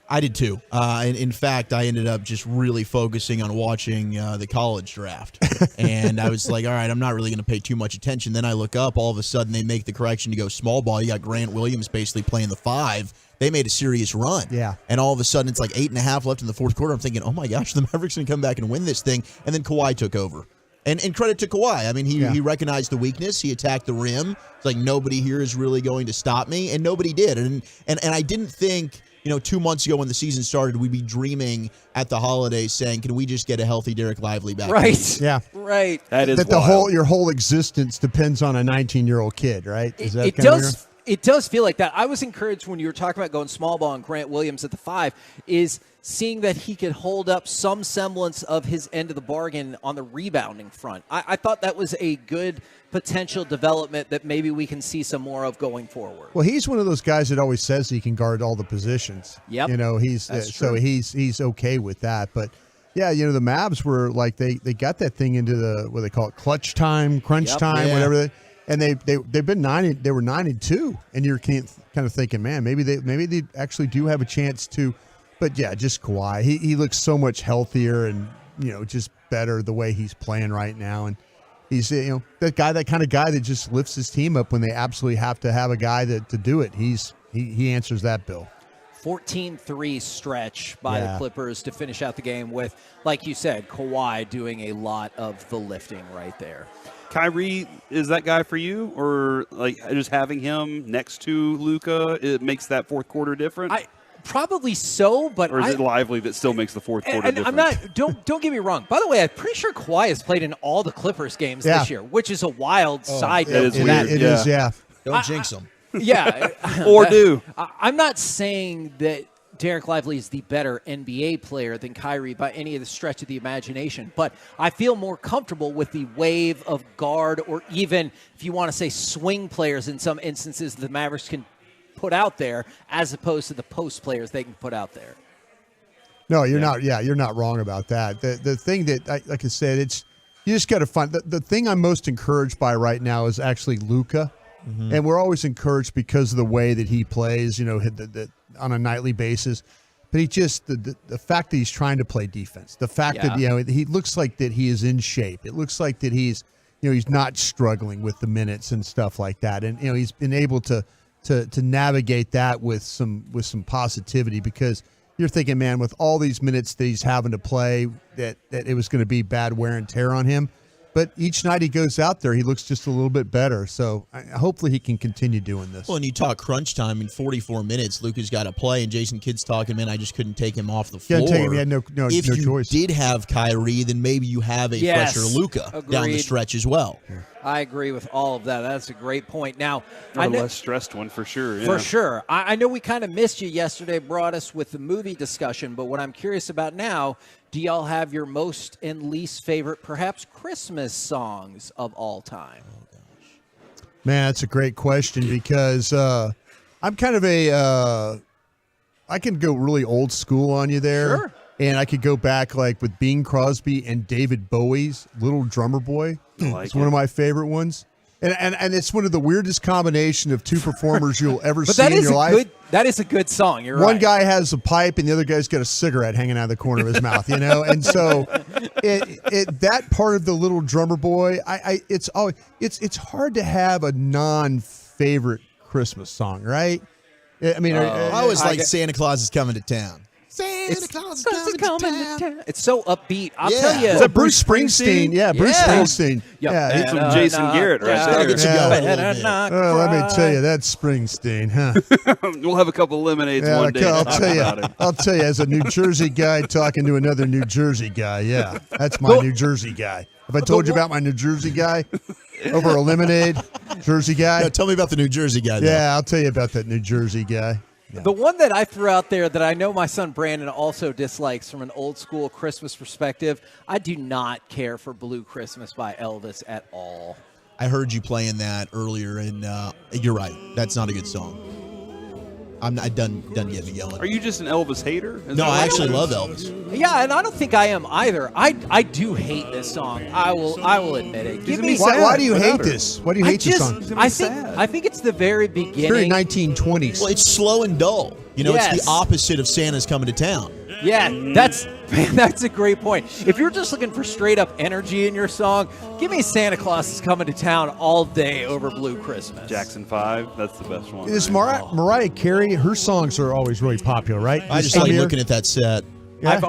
I did too. In fact, I ended up just really focusing on watching the college draft. And I was like, all right, I'm not really going to pay too much attention. Then I look up, all of a sudden they make the correction to go small ball. You got Grant Williams basically playing the 5. They made a serious run. Yeah. And all of a sudden it's like 8.5 left in the fourth quarter. I'm thinking, oh my gosh, the Mavericks going to come back and win this thing. And then Kawhi took over. And credit to Kawhi. I mean, he recognized the weakness. He attacked the rim. It's like nobody here is really going to stop me. And nobody did. And I didn't think, 2 months ago when the season started, we'd be dreaming at the holidays saying, can we just get a healthy Derek Lively back? Right. Yeah. Right. That is that your whole existence depends on a 19-year-old kid, right? Is that It kind of does. It does feel like that. I was encouraged when you were talking about going small ball and Grant Williams at the 5, is seeing that he could hold up some semblance of his end of the bargain on the rebounding front. I thought that was a good potential development that maybe we can see some more of going forward. Well, he's one of those guys that always says he can guard all the positions. Yep. He's so he's okay with that. But yeah, the Mavs were like they got that thing into the what they call it, clutch time, crunch time, whatever. And they've been 9. They were 9-2, and you're kind of thinking, man, maybe they actually do have a chance to. But yeah, just Kawhi. He looks so much healthier and just better the way he's playing right now. And he's that kind of guy that just lifts his team up when they absolutely have to have a guy to do it. He answers that bill. 14-3 stretch by the Clippers to finish out the game with, like you said, Kawhi doing a lot of the lifting right there. Kyrie is that guy for you, or like just having him next to Luka, it makes that fourth quarter different? Probably so, but or is it Lively that still makes the fourth quarter different? I'm not. Don't get me wrong. By the way, I'm pretty sure Kawhi has played in all the Clippers games this year, which is a wild side note. It is. Don't jinx them. Yeah, or do. I'm not saying that Derek Lively is the better NBA player than Kyrie by any of the stretch of the imagination, but I feel more comfortable with the wave of guard, or even, if you want to say, swing players in some instances the Mavericks can put out there, as opposed to the post players they can put out there. No, you're not. Yeah, you're not wrong about that. The thing that, like I said, you just got to find the thing I'm most encouraged by right now is actually Luka. Mm-hmm. And we're always encouraged because of the way that he plays, on a nightly basis. But he just the fact that he's trying to play defense, the fact that he looks like that he is in shape. It looks like that he's not struggling with the minutes and stuff like that. And he's been able to navigate that with some positivity, because you're thinking, man, with all these minutes that he's having to play, that it was going to be bad wear and tear on him. But each night he goes out there, he looks just a little bit better. So hopefully he can continue doing this. Well, and you talk crunch time in 44 minutes. Luka's got to play, and Jason Kidd's talking, man, I just couldn't take him off the floor. Can't take him. He had no if you choice. did have Kyrie, then maybe you have a fresher Luka down the stretch as well. I agree with all of that. That's a great point. Now, a less stressed one for sure. Yeah. For sure. I know we kind of missed you yesterday, brought us with the movie discussion, but what I'm curious about now, do y'all have your most and least favorite, perhaps Christmas songs of all time? Man, that's a great question because I'm kind of I can go really old school on you there. Sure. And I could go back like with Bing Crosby and David Bowie's Little Drummer Boy. It's one of my favorite ones. And it's one of the weirdest combination of two performers you'll ever see in your life. That is a good song. You're One right. guy has a pipe and the other guy's got a cigarette hanging out of the corner of his mouth, you know? And so that part of the Little Drummer Boy, it's hard to have a non-favorite Christmas song, right? I mean, I always like Santa Claus is Coming to Town. Santa Claus is coming to town. It's so upbeat. I'll tell you. Is that Bruce Springsteen? Yeah, Bruce Springsteen. Yeah. It's from Jason Garrett right there. Let me tell you, that's Springsteen, huh? We'll have a couple of lemonades one day. I'll tell you, as a New Jersey guy talking to another New Jersey guy, yeah, that's my New Jersey guy. Have I told you about my New Jersey guy? Over a lemonade, Jersey guy? No, tell me about the New Jersey guy. Though. Yeah, I'll tell you about that New Jersey guy. Yeah. The one that I threw out there that I know my son Brandon also dislikes from an old school Christmas perspective, I do not care for Blue Christmas by Elvis at all. I heard you playing that earlier, and you're right. That's not a good song. I'm not done get me yelling. Are you just an Elvis hater? No, I actually love Elvis. Yeah, and I don't think I am either. I do hate this song. I will admit it. Why do you hate this? Why do you hate this song? I think it's the very beginning. It's very 1920s. Well, it's slow and dull. You know, Yes. it's the opposite of Santa's Coming to Town. Yeah, that's a great point. If you're just looking for straight up energy in your song, give me Santa Claus is Coming to Town all day over Blue Christmas. Jackson 5, that's the best one. Is Mariah Carey, her songs are always really popular, right? I just like looking at that set. Yeah. I've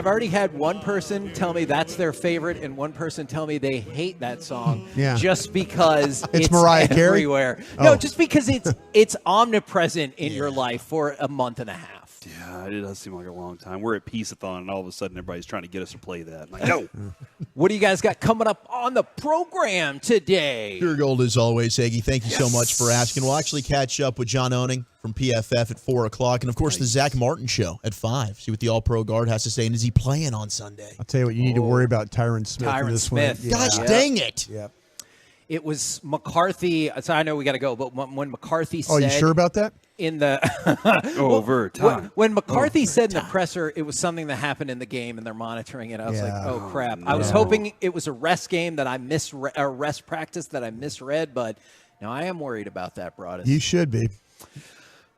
already had one person tell me that's their favorite and one person tell me they hate that song just because it's Mariah Carey? everywhere. No, just because it's omnipresent in your life for a month and a half. Yeah, it does seem like a long time. We're at Peace-a-thon, and all of a sudden everybody's trying to get us to play that. I'm like, no. What do you guys got coming up on the program today? Pure gold as always, Eggy. Thank you so much for asking. We'll actually catch up with John Owning from PFF at 4 o'clock. And, of course, the Zach Martin Show at 5. See what the All-Pro guard has to say. And is he playing on Sunday? I'll tell you what, you need to worry about Tyron Smith. Tyron for this Smith. one. Gosh dang it. Yep. It was McCarthy. So I know we got to go, but when McCarthy said... Oh, you sure about that? In the overtime. When McCarthy said in the presser it was something that happened in the game and they're monitoring it, I was like, oh crap. I was hoping it was a rest game that I or rest practice that I misread, but no, I am worried about that, Broadus. You should be.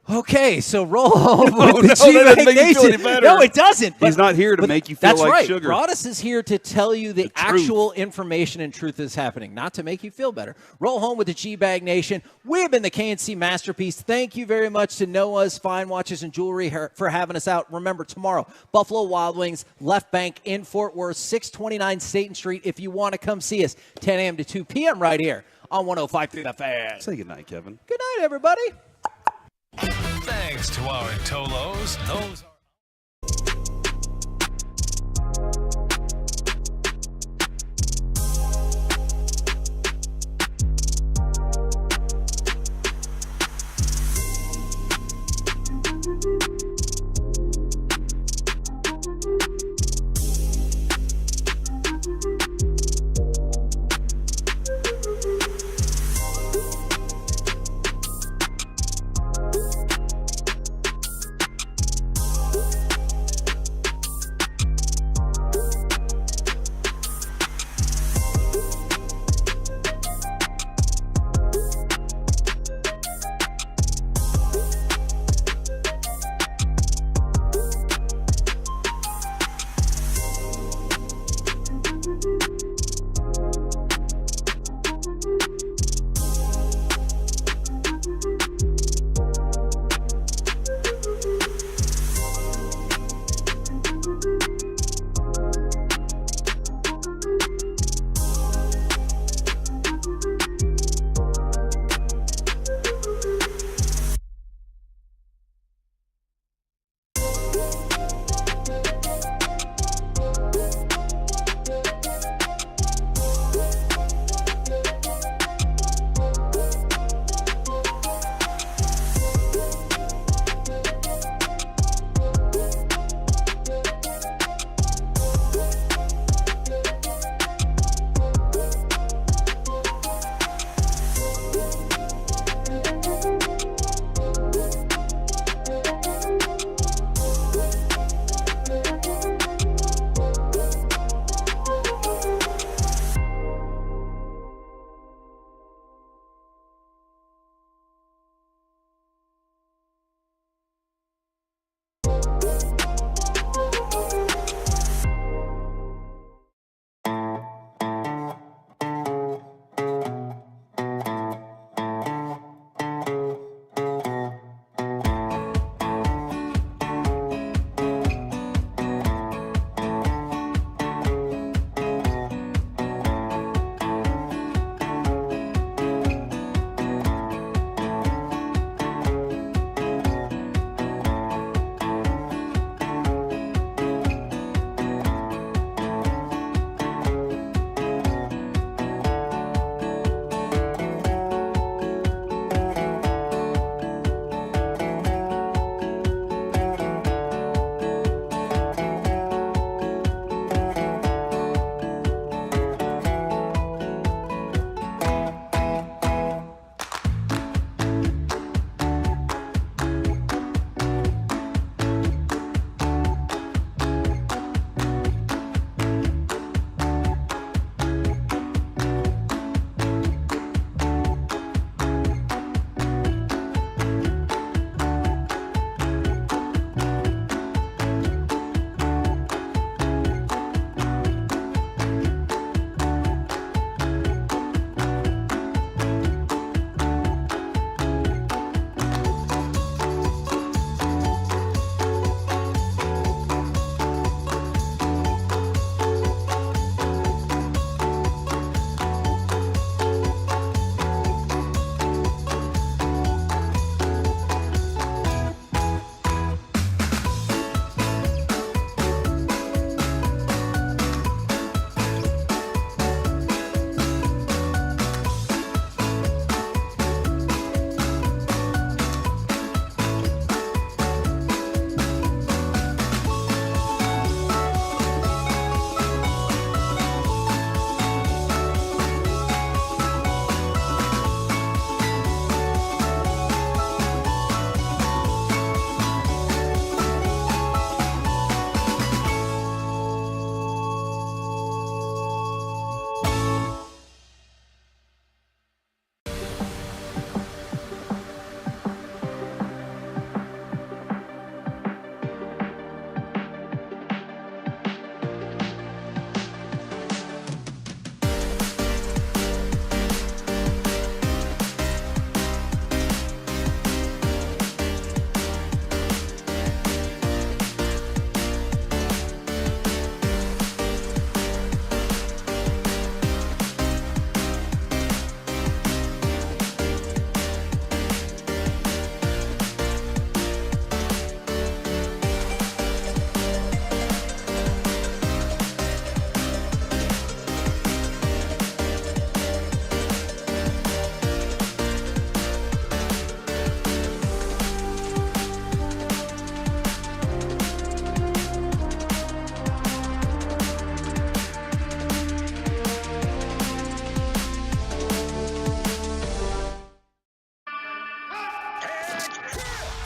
Okay, so roll home with the G-Bag Nation. No, it doesn't. He's not here to make you feel that's like right. sugar. Broadus is here to tell you the actual information and truth is happening, not to make you feel better. Roll home with the G-Bag Nation. We have been the KNC Masterpiece. Thank you very much to Noah's Fine Watches and Jewelry for having us out. Remember, tomorrow, Buffalo Wild Wings, Left Bank in Fort Worth, 629 Staten Street. If you want to come see us, 10 a.m. to 2 p.m. right here on 105.3 The Fan. Say goodnight, Kevin. Good night, everybody. Thanks to our Tolos. Those are...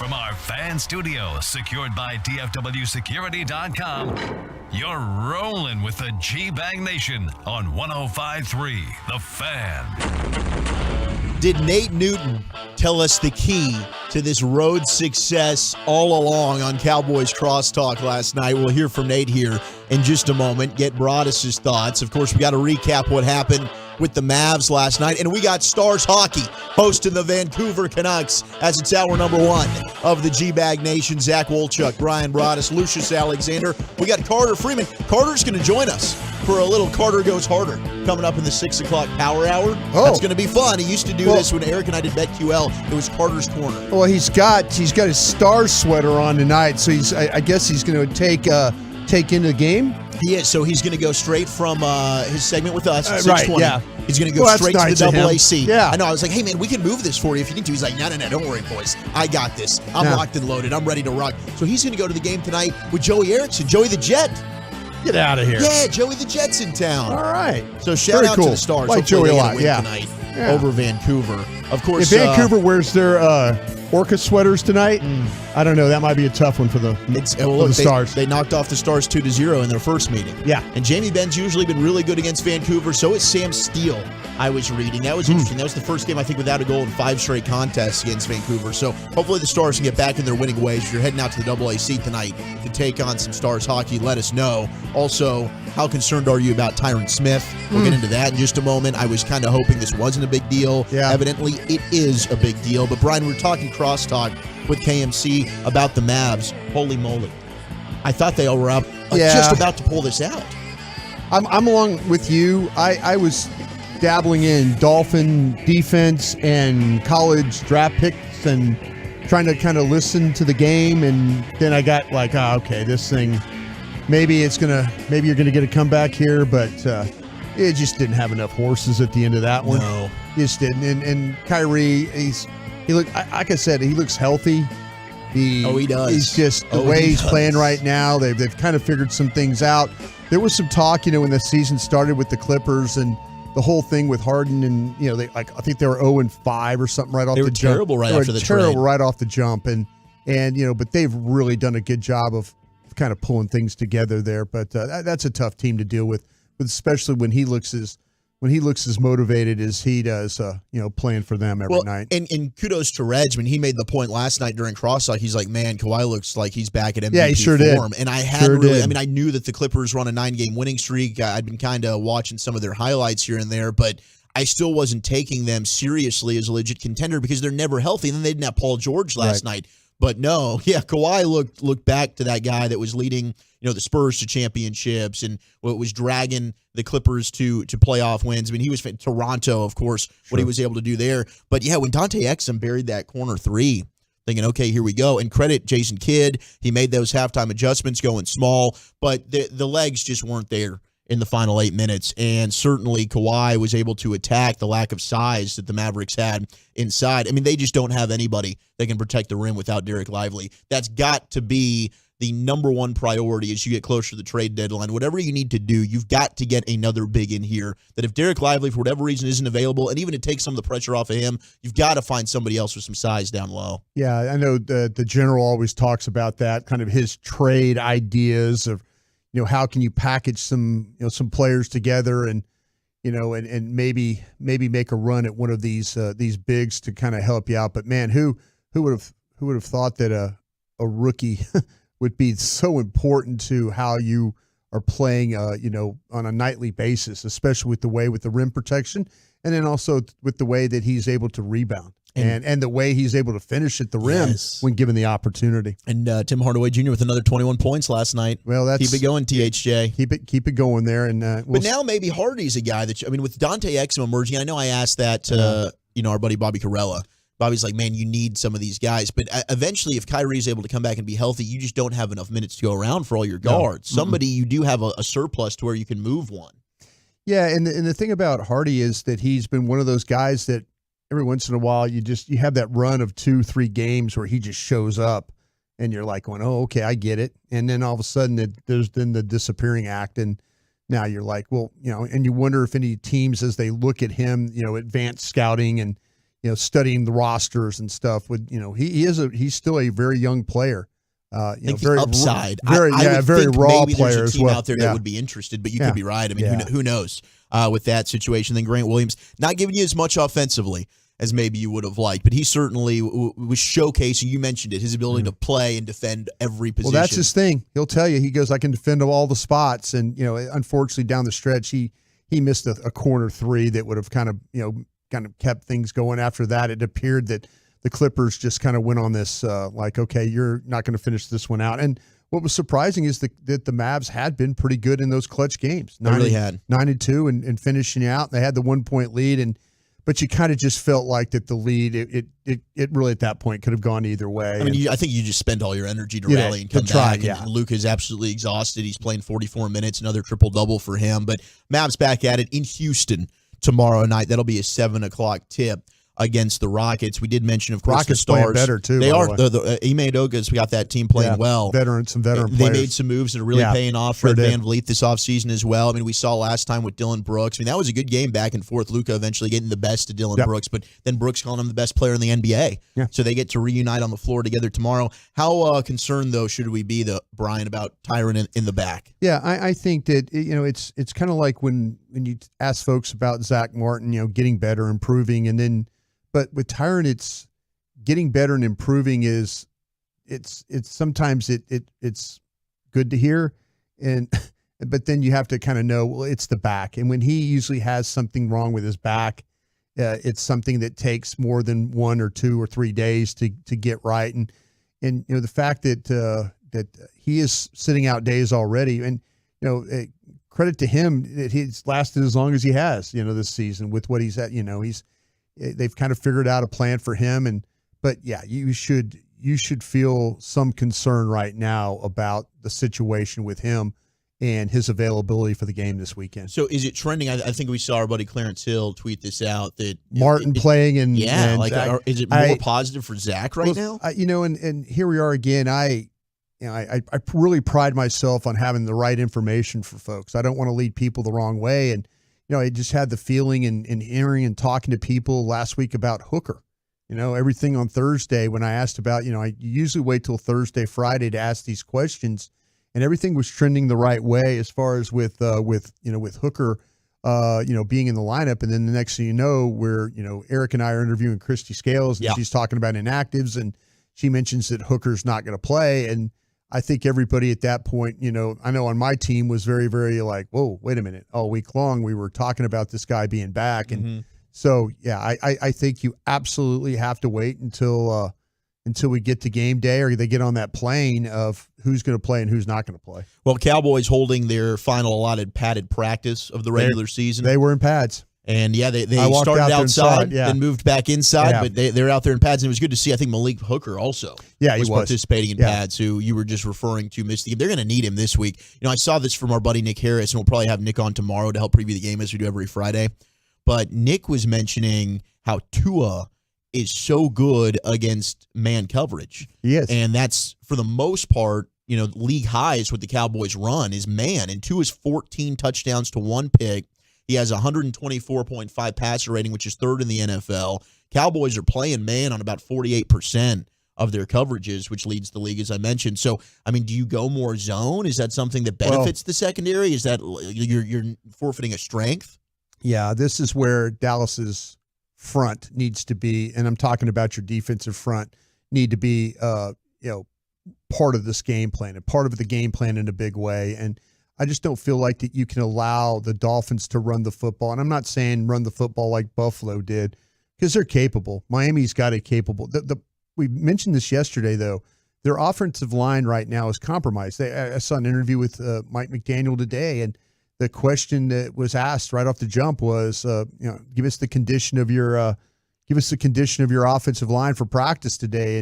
From our fan studio, secured by DFWsecurity.com, you're rolling with the G-Bag Nation on 105.3 The Fan. Did Nate Newton tell us the key to this road success all along on Cowboys Crosstalk last night? We'll hear from Nate here in just a moment. Get Broadus' thoughts. Of course, we got to recap what happened with the Mavs last night. And we got Stars Hockey hosting the Vancouver Canucks as it's hour number 1 of the G-Bag Nation. Zach Wolchuk, Brian Broadus, Lucius Alexander. We got Carter Freeman. Carter's going to join us for a little Carter Goes Harder coming up in the 6 o'clock power hour. Oh. That's going to be fun. He used to do this when Eric and I did BetQL. It was Carter's Corner. Well, he's got his Stars sweater on tonight, so I guess he's going to take into the game. He is. So he's going to go straight from his segment with us at 6:20. Right, yeah. He's going to go straight to the double AC. Yeah. I know. I was like, hey, man, we can move this for you if you need to. He's like, no, don't worry, boys. I got this. I'm locked and loaded. I'm ready to rock. So he's going to go to the game tonight with Joey Erickson, Joey the Jet. Get out of here. Yeah, Joey the Jet's in town. All right. So shout out to the Stars. Like Hopefully Joey a they lot, win tonight over Vancouver. Of course, if Vancouver wears their Orca sweaters tonight, I don't know. That might be a tough one for the Stars. They knocked off the Stars 2-0 in their first meeting. Yeah. And Jamie Benn's usually been really good against Vancouver. So is Sam Steele, I was reading. That was interesting. That was the first game, I think, without a goal in 5 straight contests against Vancouver. So hopefully the Stars can get back in their winning ways. If you're heading out to the Double AC tonight to take on some Stars hockey, let us know. Also, how concerned are you about Tyron Smith? We'll get into that in just a moment. I was kind of hoping this wasn't a big deal. Yeah. Evidently, it is a big deal. But, Brian, we're talking crosstalk with KMC about the Mavs. Holy moly. I thought they were up just about to pull this out. I'm along with you. I was dabbling in Dolphin defense and college draft picks and trying to kind of listen to the game, and then I got like, okay, this thing, maybe you're gonna get a comeback here, but it just didn't have enough horses at the end of that one. No, just didn't. And Kyrie, he like I said, he looks healthy. He does. He's just the way he's playing right now. They've kind of figured some things out. There was some talk, when the season started with the Clippers and the whole thing with Harden, and I think they were 0-5 or something right off the jump. They were terrible right after the trade. Terrible right off the jump, and but they've really done a good job of kind of pulling things together there. But that's a tough team to deal with, especially when he looks as motivated as he does, playing for them every night. And kudos to Reg. When he made the point last night during Crosstalk, he's like, man, Kawhi looks like he's back at MVP he sure form. did. And I I knew that the Clippers were on a 9-game winning streak. I'd been kind of watching some of their highlights here and there, but I still wasn't taking them seriously as a legit contender because they're never healthy. And then they didn't have Paul George last night. But no, Kawhi looked back to that guy that was leading, the Spurs to championships and what was dragging the Clippers to playoff wins. I mean, he was Toronto, of course, what he was able to do there. But when Dante Exum buried that corner 3, thinking, okay, here we go. And credit Jason Kidd, he made those halftime adjustments going small, but the legs just weren't there in the final 8 minutes. And certainly Kawhi was able to attack the lack of size that the Mavericks had inside. I mean, they just don't have anybody that can protect the rim without Derek Lively. That's got to be the number one priority as you get closer to the trade deadline. Whatever you need to do, you've got to get another big in here. That if Derek Lively, for whatever reason, isn't available, and even to take some of the pressure off of him, you've got to find somebody else with some size down low. Yeah, I know the general always talks about that, kind of his trade ideas of, how can you package some players together and maybe make a run at one of these bigs to kind of help you out. But man, who would have thought that a rookie would be so important to how you are playing on a nightly basis, especially with the rim protection, and then also with the way that he's able to rebound. And the way he's able to finish at the rim when given the opportunity. And Tim Hardaway Jr. with another 21 points last night. Well, keep it going, THJ. Keep it going there. And but now maybe Hardy's a guy that with Dante Exum emerging. I know I asked that to our buddy Bobby Carrella. Bobby's like, man, you need some of these guys. But eventually, if Kyrie's able to come back and be healthy, you just don't have enough minutes to go around for all your guards. No. Somebody you do have a surplus to where you can move one. Yeah, and the thing about Hardy is that he's been one of those guys that every once in a while, you have that run of 2-3 games where he just shows up and you're like going, oh, okay, I get it. And then all of a sudden there's then the disappearing act. And now you're like, well, and you wonder if any teams, as they look at him, advanced scouting and, studying the rosters and stuff. With he's still a very young player. I think very the upside. very I would very think raw maybe player there's a as team well. out there that would be interested, but you could be right. I mean, Yeah. who knows with that situation? Then Grant Williams not giving you as much offensively as maybe you would have liked, but he certainly was showcasing. You mentioned it, his ability to play and defend every position. Well, that's his thing. He'll tell you. He goes, I can defend all the spots, and unfortunately down the stretch, he missed a corner three that would have kind of kept things going. After that, it appeared that the Clippers just kind of went on this okay, you're not going to finish this one out. And what was surprising is that the Mavs had been pretty good in those clutch games. They really had 9-2 and finishing out. They had the 1 point lead, but you kind of just felt like that the lead it really at that point could have gone either way. I mean, I think you just spend all your energy to rally and come back. And Luke is absolutely exhausted. He's playing 44 minutes, another triple-double for him. But Mavs back at it in Houston tomorrow night. That'll be a 7:00 tip against the Rockets. We did mention, of course, Rockets the stars. playing better too. They are. The Ime Udoka's got that team playing well. Some veteran They players. made some moves that are really paying off. Fred VanVleet this offseason as well. I mean, we saw last time with Dylan Brooks. I mean, that was a good game back and forth. Luka eventually getting the best of Dylan Brooks, but then Brooks calling him the best player in the NBA. Yeah. So they get to reunite on the floor together tomorrow. How concerned, though, should we be, Brian, about Tyron in the back? Yeah, I think that it's kind of like when you ask folks about Zach Martin, getting better, improving, and then. But with Tyron, it's getting better and improving it's sometimes it's good to hear, but then you have to kind of know, well, it's the back, and when he usually has something wrong with his back, it's something that takes more than 1 or 2 or 3 days to get right, and the fact that he is sitting out days already, and credit to him that he's lasted as long as he has, this season with what he's at, they've kind of figured out a plan for him, but you should feel some concern right now about the situation with him and his availability for the game this weekend. So is it trending? I think we saw our buddy Clarence Hill tweet this out that Martin playing and Zach, is it more positive for Zach right now? And here we are again. I really pride myself on having the right information for folks. I don't want to lead people the wrong way, and I just had the feeling and hearing and talking to people last week about Hooker. Everything on Thursday when I asked about, I usually wait till Thursday, Friday to ask these questions, and everything was trending the right way as far as with Hooker, being in the lineup. And then the next thing you know, Eric and I are interviewing Christy Scales, and she's talking about inactives, and she mentions that Hooker's not going to play. And I think everybody at that point, I know on my team was very, very like, whoa, wait a minute. All week long, we were talking about this guy being back. And so, I think you absolutely have to wait until we get to game day or they get on that plane of who's going to play and who's not going to play. Well, Cowboys holding their final allotted padded practice of the regular season. They were in pads. And, they started outside, then moved back inside, but they're out there in pads. And it was good to see, I think, Malik Hooker also was participating in pads, who you were just referring to missed the game. They're going to need him this week. I saw this from our buddy Nick Harris, and we'll probably have Nick on tomorrow to help preview the game as we do every Friday. But Nick was mentioning how Tua is so good against man coverage. He is. And that's, for the most part, league high is what the Cowboys run is man. And Tua's 14 touchdowns to 1 pick. He has 124.5 passer rating, which is 3rd in the NFL. Cowboys are playing man on about 48% of their coverages, which leads the league, as I mentioned. So, do you go more zone? Is that something that benefits the secondary? Is that you're forfeiting a strength? Yeah, this is where Dallas's front needs to be, and I'm talking about your defensive front, need to be, part of this game plan and part of the game plan in a big way. And I just don't feel like that you can allow the Dolphins to run the football. And I'm not saying run the football like Buffalo did, because they're capable. Miami's got a capable. We mentioned this yesterday, though. Their offensive line right now is compromised. I saw an interview with Mike McDaniel today, and the question that was asked right off the jump was, give us the condition of your offensive line for practice today.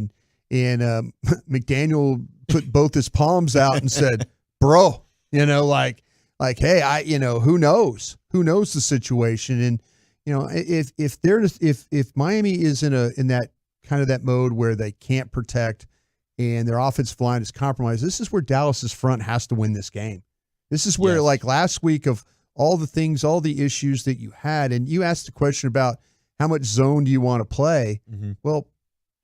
And McDaniel put both his palms out and said, "Bro." Hey, who knows? Who knows the situation? And if Miami is in that kind of that mode where they can't protect and their offensive line is compromised, this is where Dallas's front has to win this game. This is where, like last week, of all the things, all the issues that you had, and you asked the question about how much zone do you want to play? Well,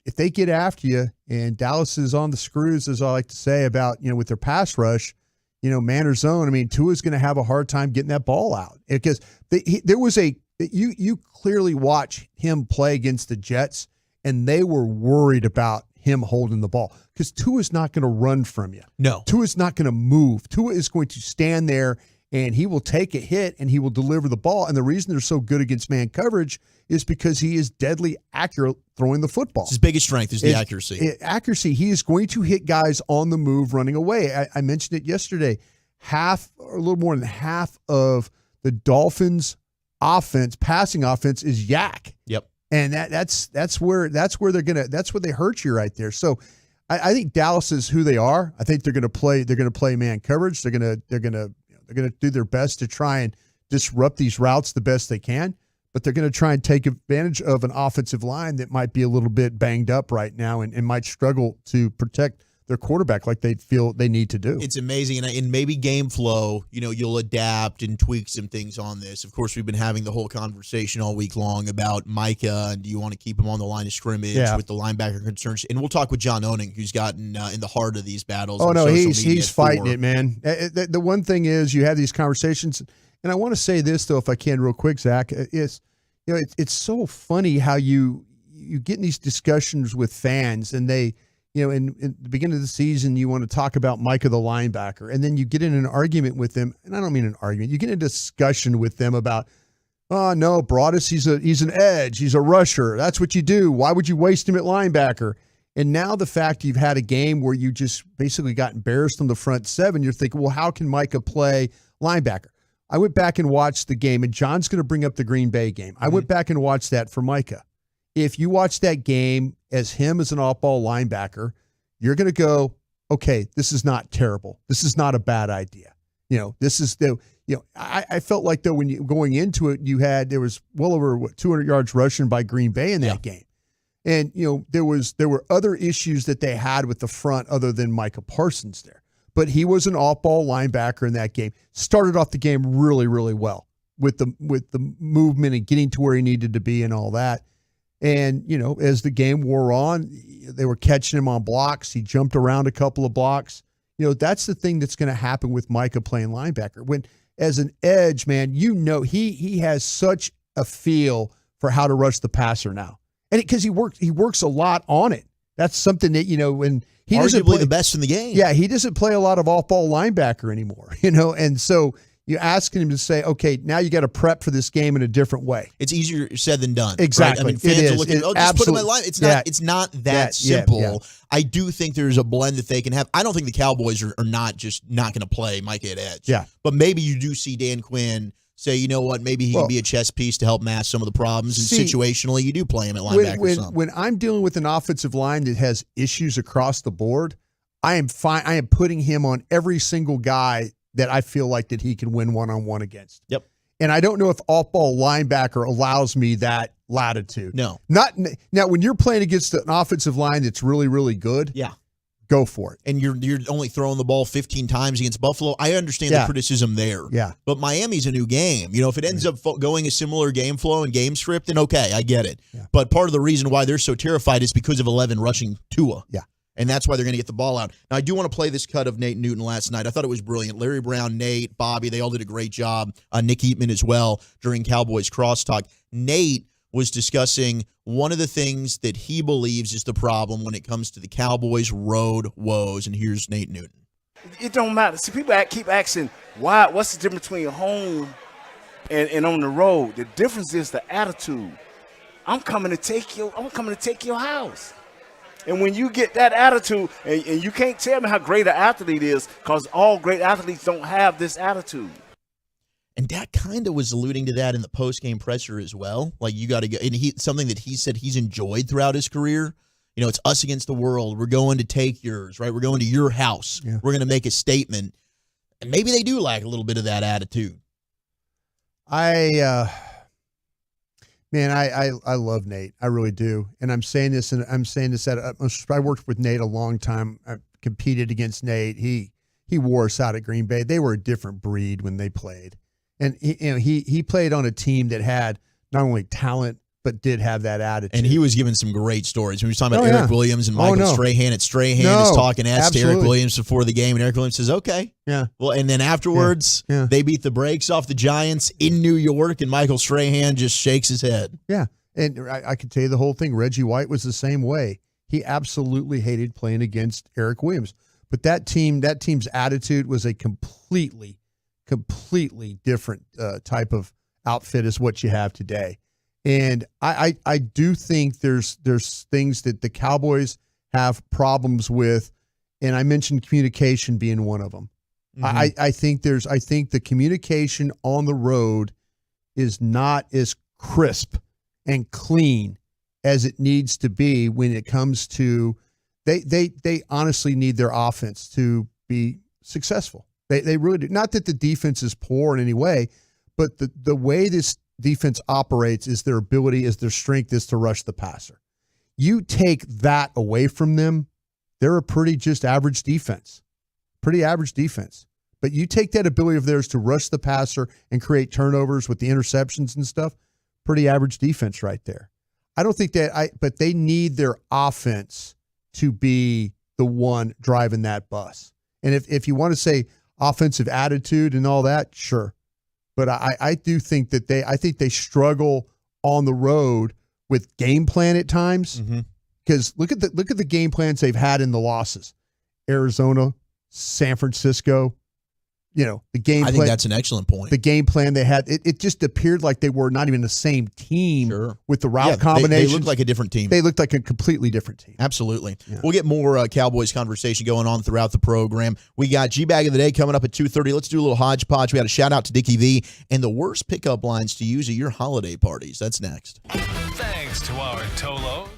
if they get after you, and Dallas is on the screws, as I like to say about, with their pass rush, man or zone, I mean, Tua's going to have a hard time getting that ball out because there was you clearly watch him play against the Jets, and they were worried about him holding the ball because Tua's not going to run from you. No. Tua's not going to move. Tua is going to stand there, and he will take a hit, and he will deliver the ball. And the reason they're so good against man coverage is because he is deadly accurate throwing the football. His biggest strength is the accuracy. Accuracy. He is going to hit guys on the move running away. I mentioned it yesterday. Half, or a little more than half of the Dolphins' offense, passing offense, is yak. Yep. And that's where they hurt you right there. So I think Dallas is who they are. I think they're going to play man coverage. They're going to do their best to try and disrupt these routes the best they can. But they're going to try and take advantage of an offensive line that might be a little bit banged up right now and might struggle to protect their quarterback like they feel they need to do. It's amazing. And maybe game flow, you'll adapt and tweak some things on this. Of course, we've been having the whole conversation all week long about Micah, and do you want to keep him on the line of scrimmage with the linebacker concerns? And we'll talk with John Oening, who's gotten in the heart of these battles. Oh, no, he's fighting it, man. The one thing is you have these conversations, and I want to say this, though, if I can real quick, Zach, is it's so funny how you get in these discussions with fans, and they – in the beginning of the season, you want to talk about Micah the linebacker, and then you get in an argument with them, and I don't mean an argument. You get in a discussion with them about, oh, no, Broadus, he's an edge. He's a rusher. That's what you do. Why would you waste him at linebacker? And now the fact you've had a game where you just basically got embarrassed on the front seven, you're thinking, well, how can Micah play linebacker? I went back and watched the game, and John's going to bring up the Green Bay game. I went back and watched that for Micah. If you watch that game as him as an off-ball linebacker, you're going to go, okay, this is not terrible. This is not a bad idea. This is I felt like, though, when you going into it, there was well over 200 yards rushing by Green Bay in that game. And, there were other issues that they had with the front other than Micah Parsons there. But he was an off-ball linebacker in that game. Started off the game really, really well with the movement and getting to where he needed to be and all that. And, as the game wore on, they were catching him on blocks. He jumped around a couple of blocks. That's the thing that's going to happen with Micah playing linebacker. When, as an edge, man, he has such a feel for how to rush the passer now. And because he works a lot on it. That's something that, when he doesn't play the best in the game. Yeah, he doesn't play a lot of off-ball linebacker anymore, and so you're asking him to say, okay, now you got to prep for this game in a different way. It's easier said than done. Exactly. Right? I mean, fans are looking, just put him in line. It's not that simple. Yeah. I do think there's a blend that they can have. I don't think the Cowboys are not going to play Micah at edge. Yeah. But maybe you do see Dan Quinn say, you know what, maybe he can be a chess piece to help mask some of the problems. And situationally, you do play him at linebacker. When I'm dealing with an offensive line that has issues across the board, I am putting him on every single guy that I feel like that he can win one-on-one against. Yep. And I don't know if off-ball linebacker allows me that latitude. No. Not now, when you're playing against an offensive line that's really, really good, go for it. And you're only throwing the ball 15 times against Buffalo. I understand the criticism there. Yeah. But Miami's a new game. If it ends up going a similar game flow and game script, then okay, I get it. Yeah. But part of the reason why they're so terrified is because of 11 rushing Tua. Yeah. And that's why they're going to get the ball out. Now, I do want to play this cut of Nate Newton last night. I thought it was brilliant. Larry Brown, Nate, Bobby, they all did a great job. Nick Eatman as well during Cowboys Crosstalk. Nate was discussing one of the things that he believes is the problem when it comes to the Cowboys' road woes. And here's Nate Newton. It don't matter. See, people keep asking, what's the difference between home and on the road? The difference is the attitude. I'm coming to take your house. And when you get that attitude, and you can't tell me how great an athlete is, because all great athletes don't have this attitude. And Dak kind of was alluding to that in the post-game presser as well. Like, you got to go, and something that he said he's enjoyed throughout his career. It's us against the world. We're going to take yours, right? We're going to your house. Yeah. We're going to make a statement. And maybe they do lack a little bit of that attitude. Man, I love Nate. I really do. And I'm saying this I worked with Nate a long time. I competed against Nate. He wore us out at Green Bay. They were a different breed when they played. And he played on a team that had not only talent, but did have that attitude. And he was giving some great stories. We were talking about Eric Williams and Michael Strahan. And Strahan is talking to Eric Williams before the game, and Eric Williams says, okay. Yeah. Well, and then afterwards, they beat the brakes off the Giants in New York, and Michael Strahan just shakes his head. Yeah. And I could tell you the whole thing. Reggie White was the same way. He absolutely hated playing against Eric Williams. But that team's attitude was a completely different type of outfit as what you have today. And I do think there's things that the Cowboys have problems with, and I mentioned communication being one of them. Mm-hmm. I think the communication on the road is not as crisp and clean as it needs to be when it comes to they honestly need their offense to be successful. They really do. Not that the defense is poor in any way, but the way this defense operates is their ability, is their strength, is to rush the passer. You take that away from them, they're a pretty just average defense. Pretty average defense. But you take that ability of theirs to rush the passer and create turnovers with the interceptions and stuff, pretty average defense right there. I don't think but they need their offense to be the one driving that bus. And if you want to say offensive attitude and all that, sure. But I do think that they struggle on the road with game plan at times. Because look at the game plans they've had in the losses. Arizona, San Francisco. The game plan. I think that's an excellent point. The game plan they had, it just appeared like they were not even the same team with the route combinations. They looked like a different team. They looked like a completely different team. Absolutely. Yeah. We'll get more Cowboys conversation going on throughout the program. We got G-Bag of the Day coming up at 2:30. Let's do a little hodgepodge. We got a shout-out to Dickie V and the worst pickup lines to use at your holiday parties. That's next. Thanks to our Tolos.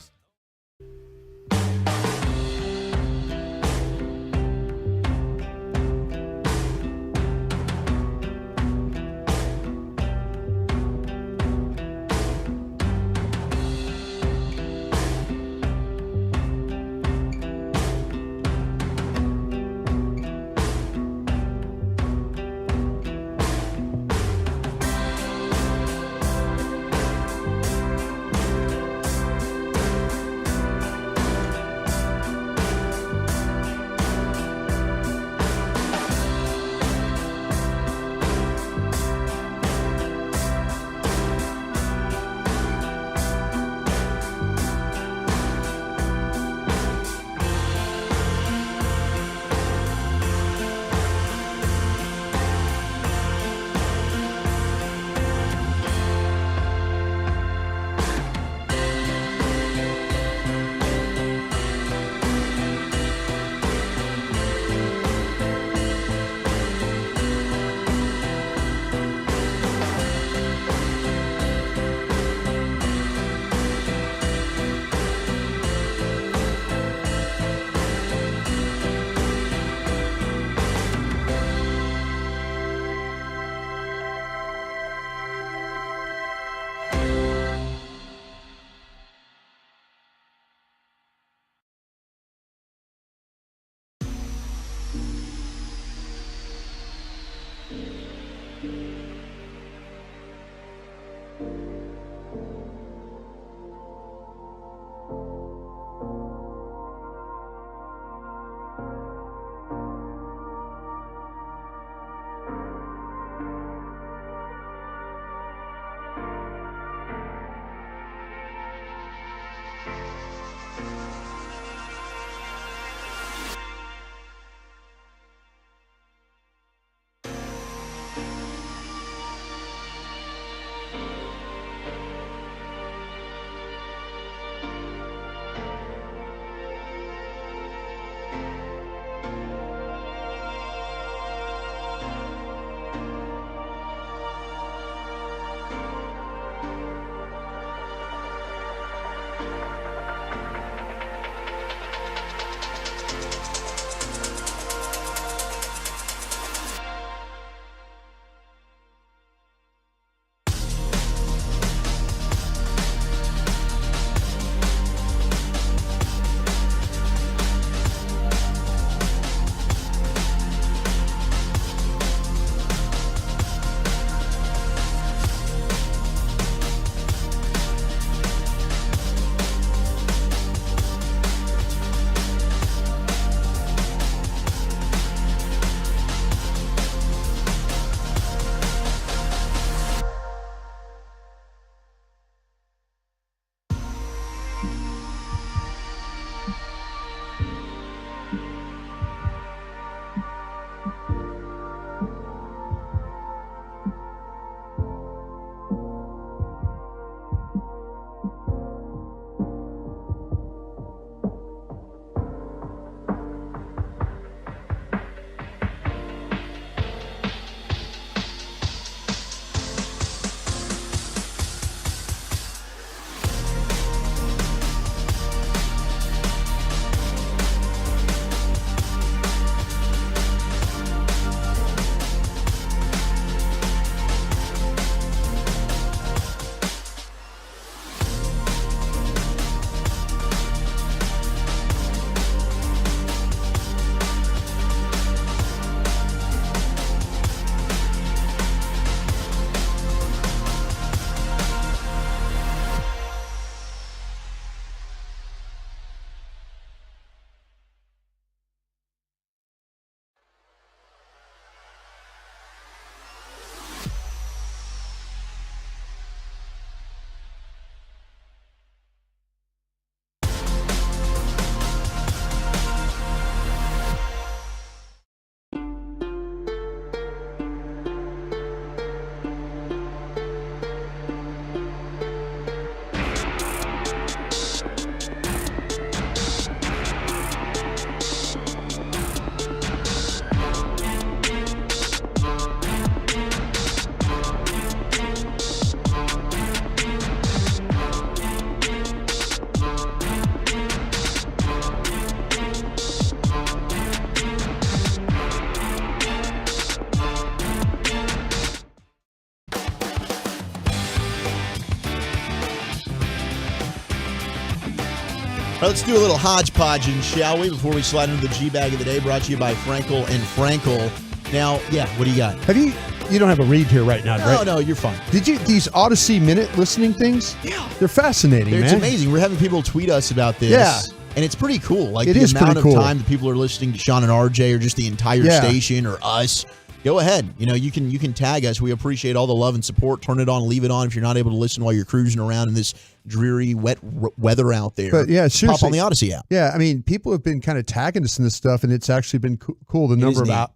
All right, let's do a little hodgepodging, shall we, before we slide into the G-Bag of the Day, brought to you by Frankel and Frankel. Now, yeah, what do you got? You don't have a read here right now, right? No, you're fine. Did you, these Odyssey Minute listening things? Yeah. They're fascinating, man. It's amazing. We're having people tweet us about this. Yeah. And it's pretty cool. Like it the is amount pretty of cool. time that people are listening to Sean and RJ or just the entire station or us. Go ahead. You can tag us. We appreciate all the love and support. Turn it on, leave it on if you're not able to listen while you're cruising around in this dreary, wet weather out there. But yeah, seriously, pop on the Odyssey app. Yeah, I mean, people have been kind of tagging us in this stuff, and it's actually been cool. The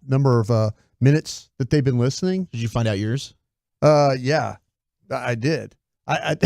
number of minutes that they've been listening. Did you find out yours? Yeah, I did. I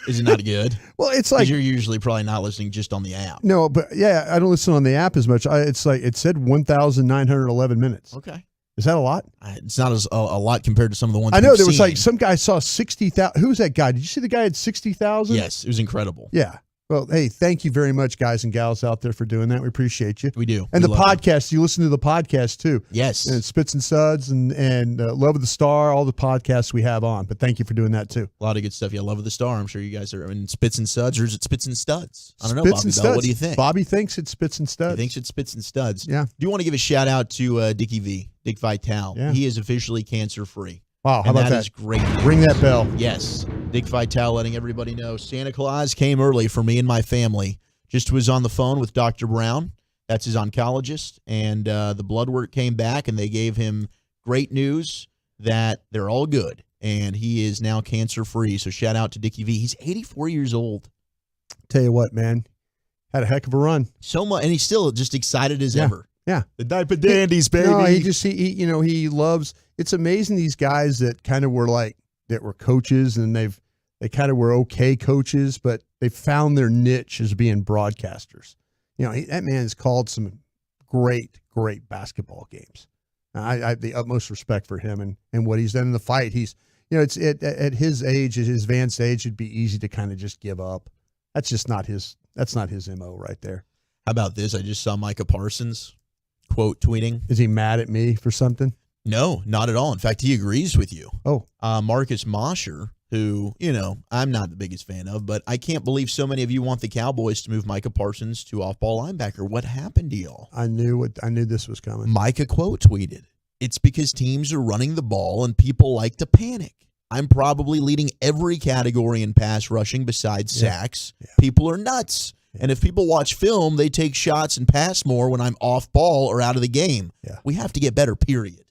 Is it not good? Well, it's like you're usually probably not listening just on the app. No, but yeah, I don't listen on the app as much. It's like it said 1,911 minutes. Okay. Is that a lot? It's not a lot compared to some of the ones I know we've there was seen. like some guy saw 60,000. Who was that guy? Did you see the guy had 60,000? Yes, it was incredible. Yeah. Well, hey, thank you very much, guys and gals out there, for doing that. We appreciate you. We do. And We the love podcast, you listen to the podcast too. Yes. And Spits and Suds and Love of the Star, all the podcasts we have on. But thank you for doing that too. A lot of good stuff. Yeah, Love of the Star. I'm sure you guys are in Spits and Suds, or is it Spits and Studs? I don't know, Spits Bobby and Bell. Studs. What do you think? Bobby thinks it's Spits and Studs. He thinks it's Spits and Studs. Yeah. Do you want to give a shout out to Dickie V, Dick Vitale? Yeah. He is officially cancer-free. Wow, how about that? That is great news. Ring that bell. Yes. Dick Vitale letting everybody know Santa Claus came early for me and my family. Just was on the phone with Dr. Brown. That's his oncologist. And the blood work came back, and they gave him great news that they're all good. And he is now cancer-free. So shout out to Dickie V. He's 84 years old. Tell you what, man. Had a heck of a run. So much. And he's still just excited as ever. Yeah. The diaper dandies, baby. No, he loves. It's amazing these guys that kind of were that were coaches, and they kind of were okay coaches, but they found their niche as being broadcasters. That man's called some great basketball games. I have the utmost respect for him and what he's done in the fight. He's, it's at his age, at his advanced age, it'd be easy to kind of just give up. That's just not his. That's not his MO right there. How about this? I just saw Micah Parsons quote tweeting. Is he mad at me for something? No, not at all. In fact, he agrees with you. Oh. Marcus Mosher, who, I'm not the biggest fan of, but I can't believe so many of you want the Cowboys to move Micah Parsons to off-ball linebacker. What happened to y'all? I knew this was coming. Micah quote tweeted, "It's because teams are running the ball and people like to panic. I'm probably leading every category in pass rushing besides sacks. Yeah. People are nuts. And if people watch film, they take shots and pass more when I'm off ball or out of the game. Yeah. We have to get better, period."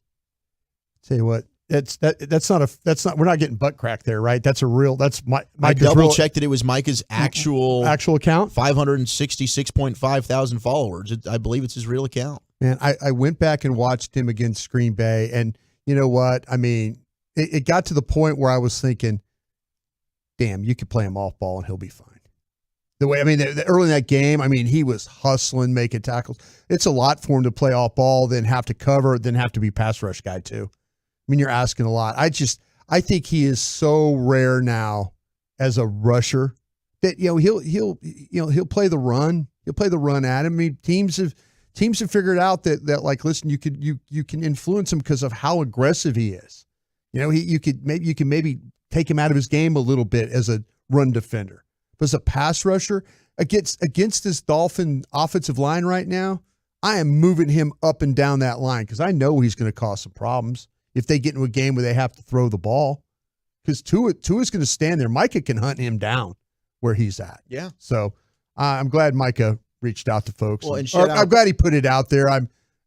Tell you what, that's not we're not getting butt crack there, right? That's Micah's I double checked that it was Micah's actual account. 566.5 thousand followers. I believe it's his real account. Man, I went back and watched him against Green Bay, and you know what? I mean, it got to the point where I was thinking, damn, you could play him off ball and he'll be fine. The way, early in that game, he was hustling, making tackles. It's a lot for him to play off ball, then have to cover, then have to be pass rush guy too. You're asking a lot. I think he is so rare now as a rusher that he'll play the run. He'll play the run at him. Teams have figured out that listen, you can influence him because of how aggressive he is. You can maybe take him out of his game a little bit as a run defender. But as a pass rusher against this Dolphin offensive line right now, I am moving him up and down that line because I know he's going to cause some problems if they get into a game where they have to throw the ball. Because Tua's going to stand there. Micah can hunt him down where he's at. Yeah. So I'm glad Micah reached out to folks. Well, I'm glad he put it out there.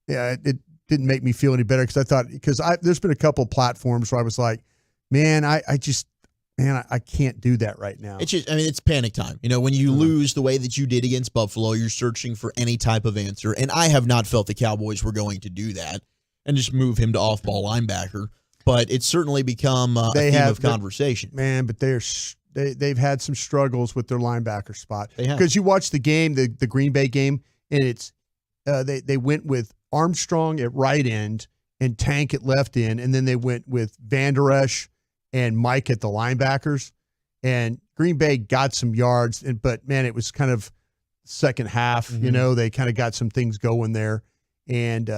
It didn't make me feel any better because there's been a couple of platforms where I was like, man, I can't do that right now. It's just, it's panic time. When you lose the way that you did against Buffalo, you're searching for any type of answer. And I have not felt the Cowboys were going to do that and just move him to off-ball linebacker. But it's certainly become a theme of conversation. Man, but they've had some struggles with their linebacker spot. They have. Because you watch the game, the Green Bay game, and it's they went with Armstrong at right end and Tank at left end, and then they went with Van Der Esch and Mike at the linebackers. And Green Bay got some yards, but man, it was kind of second half. Mm-hmm. They kind of got some things going there, and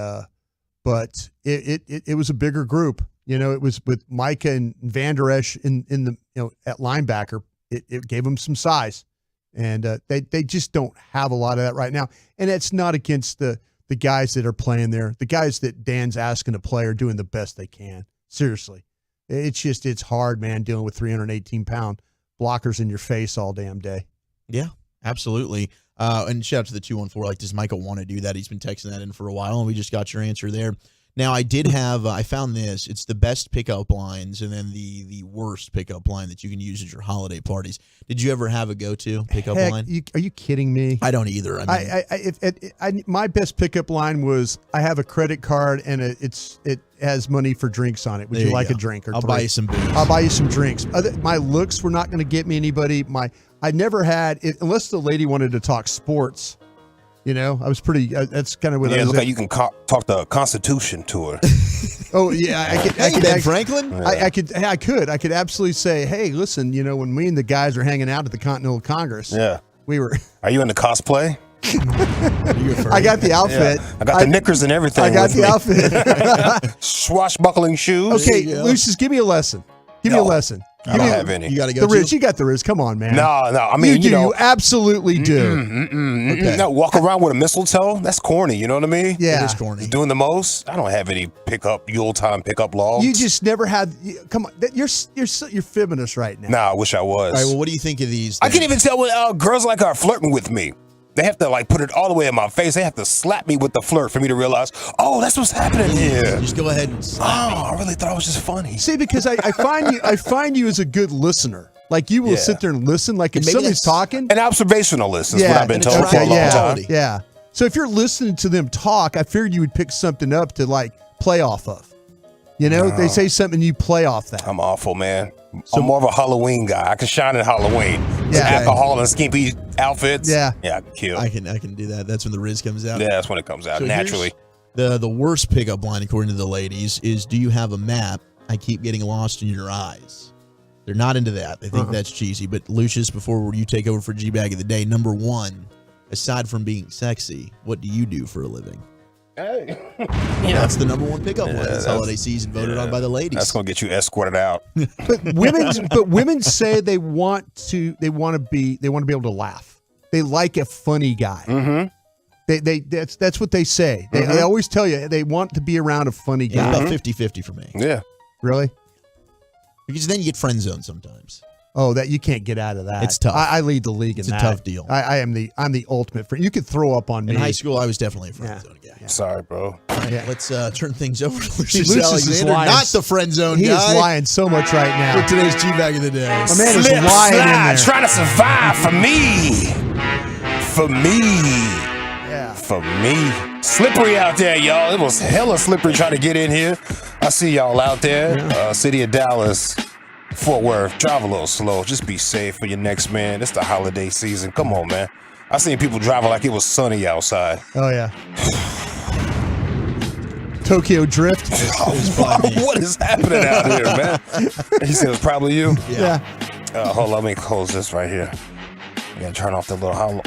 but it was a bigger group. It was with Micah and Van Der Esch in the at linebacker. It gave them some size, And they just don't have a lot of that right now. And it's not against the guys that are playing there. The guys that Dan's asking to play are doing the best they can. Seriously. It's hard, man, dealing with 318-pound blockers in your face all damn day. Yeah, absolutely. And shout out to the 214. Like, does Michael want to do that? He's been texting that in for a while, and we just got your answer there. Now, I did have, I found this. It's the best pickup lines and then the worst pickup line that you can use at your holiday parties. Did you ever have a go-to pickup line? Are you kidding me? I don't either. I mean, my best pickup line was, I have a credit card and it has money for drinks on it. Would you like a drink or I'll three? buy you some booze. I'll buy you some drinks. My looks were not going to get me anybody. I never had, unless the lady wanted to talk sports. You know, I was pretty. That's kind of what. Yeah, look like you can talk the Constitution to her. Oh yeah, I could. Ben Franklin. I could absolutely say, hey, listen, you know, when me and the guys are hanging out at the Continental Congress, we were. Are you into cosplay? I got the outfit. Yeah. I got the knickers and everything. I got the outfit. Swashbuckling shoes. Okay, Lucius, give me a lesson. Give me a lesson. I don't have any. You got to go. The Riz, you got the Riz. Come on, man. No. I mean, you do. know, You absolutely do. Okay. No, walk around with a mistletoe. That's corny. You know what I mean? Yeah, it is corny. Doing the most. I don't have any Yuletime pickup logs. You just never had. Come on, you're fibbing us right now. Nah, I wish I was. All right. Well, what do you think of these? I can't even tell what girls like are flirting with me. They have to like put it all the way in my face. They have to slap me with the flirt for me to realize, oh, that's what's happening here. Just go ahead and slap me. I really thought it was just funny. See, because I find you as a good listener. Like you will sit there and listen. Like if somebody's talking, an observationalist is what I've been told for a long time. Yeah. So if you're listening to them talk, I figured you would pick something up to like play off of. You know, they say something, you play off that. I'm awful, man. I'm more of a Halloween guy. I can shine in Halloween. Yeah. Alcohol and skimpy outfits. Yeah. Yeah, I can kill. I can do that. That's when the Riz comes out. Yeah, that's when it comes out, naturally. The worst pickup line, according to the ladies, is, do you have a map? I keep getting lost in your eyes. They're not into that. They think that's cheesy. But Lucius, before you take over for G-Bag of the Day, number one, aside from being sexy, what do you do for a living? Hey. That's the number one pickup line this holiday season, voted on by the ladies. That's gonna get you escorted out. But women say they want to be able to laugh. They like a funny guy. Mm-hmm. That's what they say. They always tell you they want to be around a funny guy. It's about 50-50 for me. Yeah. Really? Because then you get friend zone sometimes. Oh, that you can't get out of that. It's tough. I lead the league in that. It's a tough deal. I'm the ultimate friend. You could throw up on me. In high school, I was definitely a friend zone guy. Yeah. Sorry, bro. Right, let's turn things over to See, Lucius Lucius is Alexander, lying. not the friend zone He guy. is lying so much right now. For today's G-Bag of the Day. My man is lying in there. Trying to survive for me. For me. Yeah. For me. Slippery out there, y'all. It was hella slippery trying to get in here. I see y'all out there. City of Dallas. Fort Worth, drive a little slow. Just be safe for your next man. It's the holiday season. Come on, man. I seen people driving like it was sunny outside. Oh, yeah. Tokyo Drift. What is happening out here, man? He said it was probably you? Yeah. Hold on, let me close this right here. I gotta turn off the little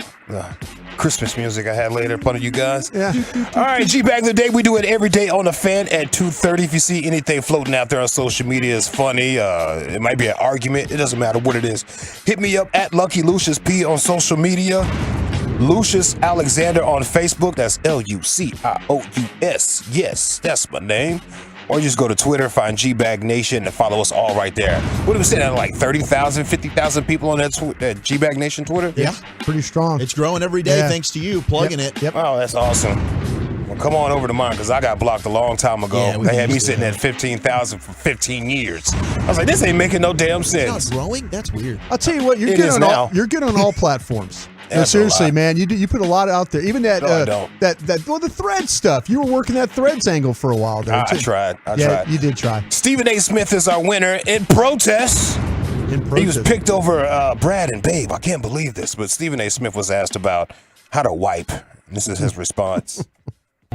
Christmas music I had later in front of you guys. Yeah. All right, G-Bag of the Day. We do it every day on the Fan at 2:30. If you see anything floating out there on social media is funny, it might be an argument. It doesn't matter what it is. Hit me up at Lucky Lucius P on social media. Lucius Alexander on Facebook. That's Lucious. Yes, that's my name. Or just go to Twitter, find G-Bag Nation, and follow us all right there. What do we say? Like 30,000, 50,000 people on that G-Bag Nation Twitter? Yeah, pretty strong. It's growing every day thanks to you plugging it. Yep. Oh, that's awesome. Well, come on over to mine because I got blocked a long time ago. Yeah, they had me sitting at 15,000 for 15 years. I was like, this ain't making no damn sense. It's not growing? That's weird. I'll tell you what, you're good on all platforms. No, seriously, man, you put a lot out there. Even that the thread stuff. You were working that threads angle for a while there. I tried. You did try. Stephen A. Smith is our winner in protest. He was picked over Brad and Babe. I can't believe this, but Stephen A. Smith was asked about how to wipe. This is his response.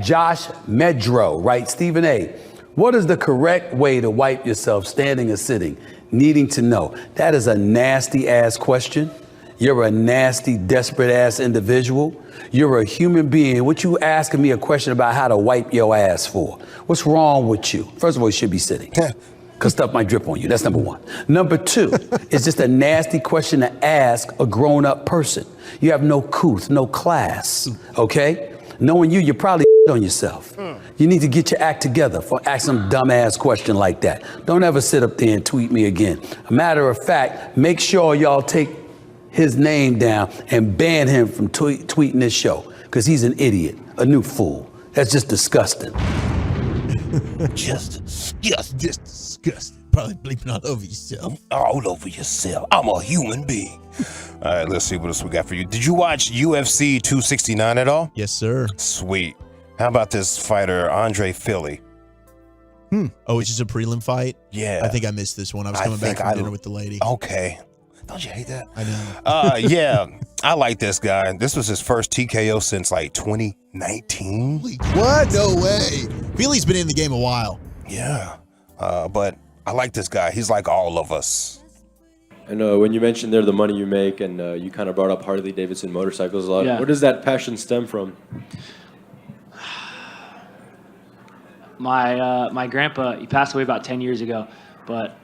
Josh Medro writes, Stephen A., what is the correct way to wipe yourself standing or sitting? Needing to know. That is a nasty ass question. You're a nasty, desperate-ass individual. You're a human being. What you asking me a question about how to wipe your ass for? What's wrong with you? First of all, you should be sitting. because stuff might drip on you. That's number one. Number two, it's just a nasty question to ask a grown-up person. You have no couth, no class, okay? Knowing you probably on yourself. You need to get your act together for asking some dumbass question like that. Don't ever sit up there and tweet me again. A matter of fact, make sure y'all take his name down and ban him from tweeting this show, because he's an idiot, a new fool. That's just disgusting. Just disgusting. Probably bleeping all over yourself. All over yourself. I'm a human being. All right, let's see what else we got for you. Did you watch UFC 269 at all? Yes, sir. Sweet. How about this fighter, Andre Philly? Oh, it's just a prelim fight? Yeah. I think I missed this one. I was coming back from dinner with the lady. Okay. Don't you hate that? I know. Yeah, I like this guy. This was his first TKO since like 2019. What? No way. Philly's been in the game a while. Yeah. But I like this guy. He's like all of us. And when you mentioned there the money you make, and you kind of brought up Harley Davidson motorcycles a lot, Yeah. where does that passion stem from? My grandpa, he passed away about 10 years ago, but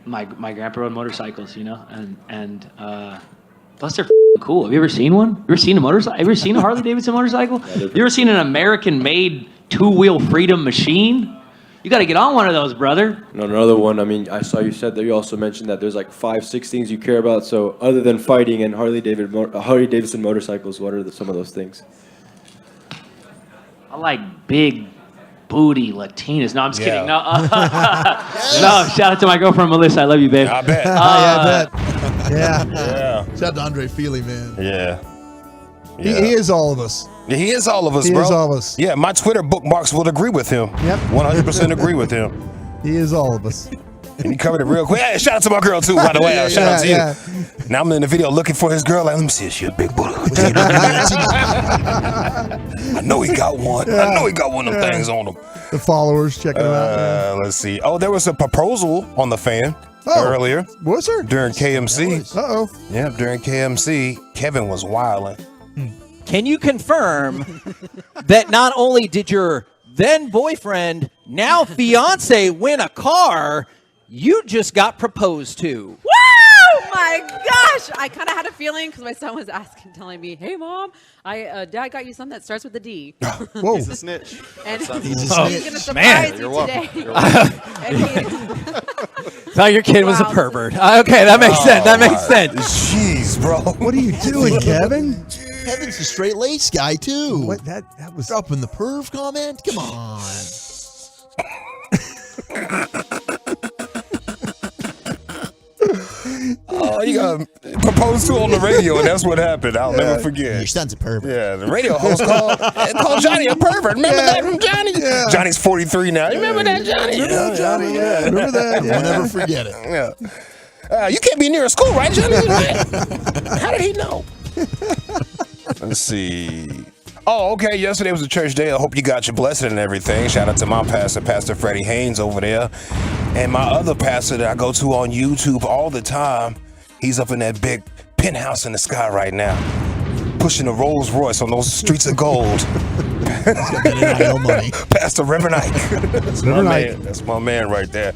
my grandpa rode motorcycles, you know, and plus they're cool. Have you ever seen one? You ever seen a motorcycle? Have you ever seen a Harley Davidson motorcycle? You ever seen an American-made two-wheel freedom machine? You got to get on one of those, brother. And another one, I mean, I saw you said that you also mentioned that there's like 5-6 things you care about. So other than fighting and Harley Davidson motorcycles, what are some of those things? I like big booty Latinas. No, I'm just kidding. No, Yes. no. Shout out to my girlfriend Melissa. I love you, babe. I bet. Yeah, I bet. Yeah. Yeah. Shout out to Andre Feely, man. Yeah. He is all of us. Yeah, he is all of us, He bro. is all of us. Yeah, my Twitter bookmarks would agree with him. Yep. 100% agree with him. He is all of us. And he covered it real quick. Hey, shout out to my girl, too, by the way. Shout out to you. Now I'm in the video looking for his girl. Like, let me see if she a big booty. I know he got one. I know he got one of them things on him. The followers checking him out. Let's see. Oh, there was a proposal on the fan earlier. Was there? During KMC. Uh-oh. Yeah, during KMC, Kevin was wilding. Can you confirm that not only did your then boyfriend, now fiance, win a car, you just got proposed to? Woo! My gosh! I kind of had a feeling because my son was telling me, "Hey, Mom, Dad got you something that starts with a D." Whoa! He's a snitch. And He's he's going to surprise you today. Thought your kid was a pervert. Okay, that makes sense. That makes sense. Jeez, bro. What are you doing, Kevin? Kevin's a straight laced guy too. What that was dropping the perv comment? Come on. Oh, you got proposed to on the radio, and that's what happened. I'll never forget. Your son's a pervert. Yeah, the radio host called Johnny a pervert. Remember that from Johnny? Yeah. Johnny's 43 now. You remember that, Johnny? Remember Johnny? Yeah. Remember that? We'll never forget it. Yeah. You can't be near a school, right, Johnny? How did he know? Let's see. Oh, okay. Yesterday was a church day. I hope you got your blessing and everything. Shout out to my pastor, Pastor Freddie Haynes over there. And my other pastor that I go to on YouTube all the time, he's up in that big penthouse in the sky right now, pushing a Rolls Royce on those streets of gold. Pastor Reverend Ike. That's my man right there.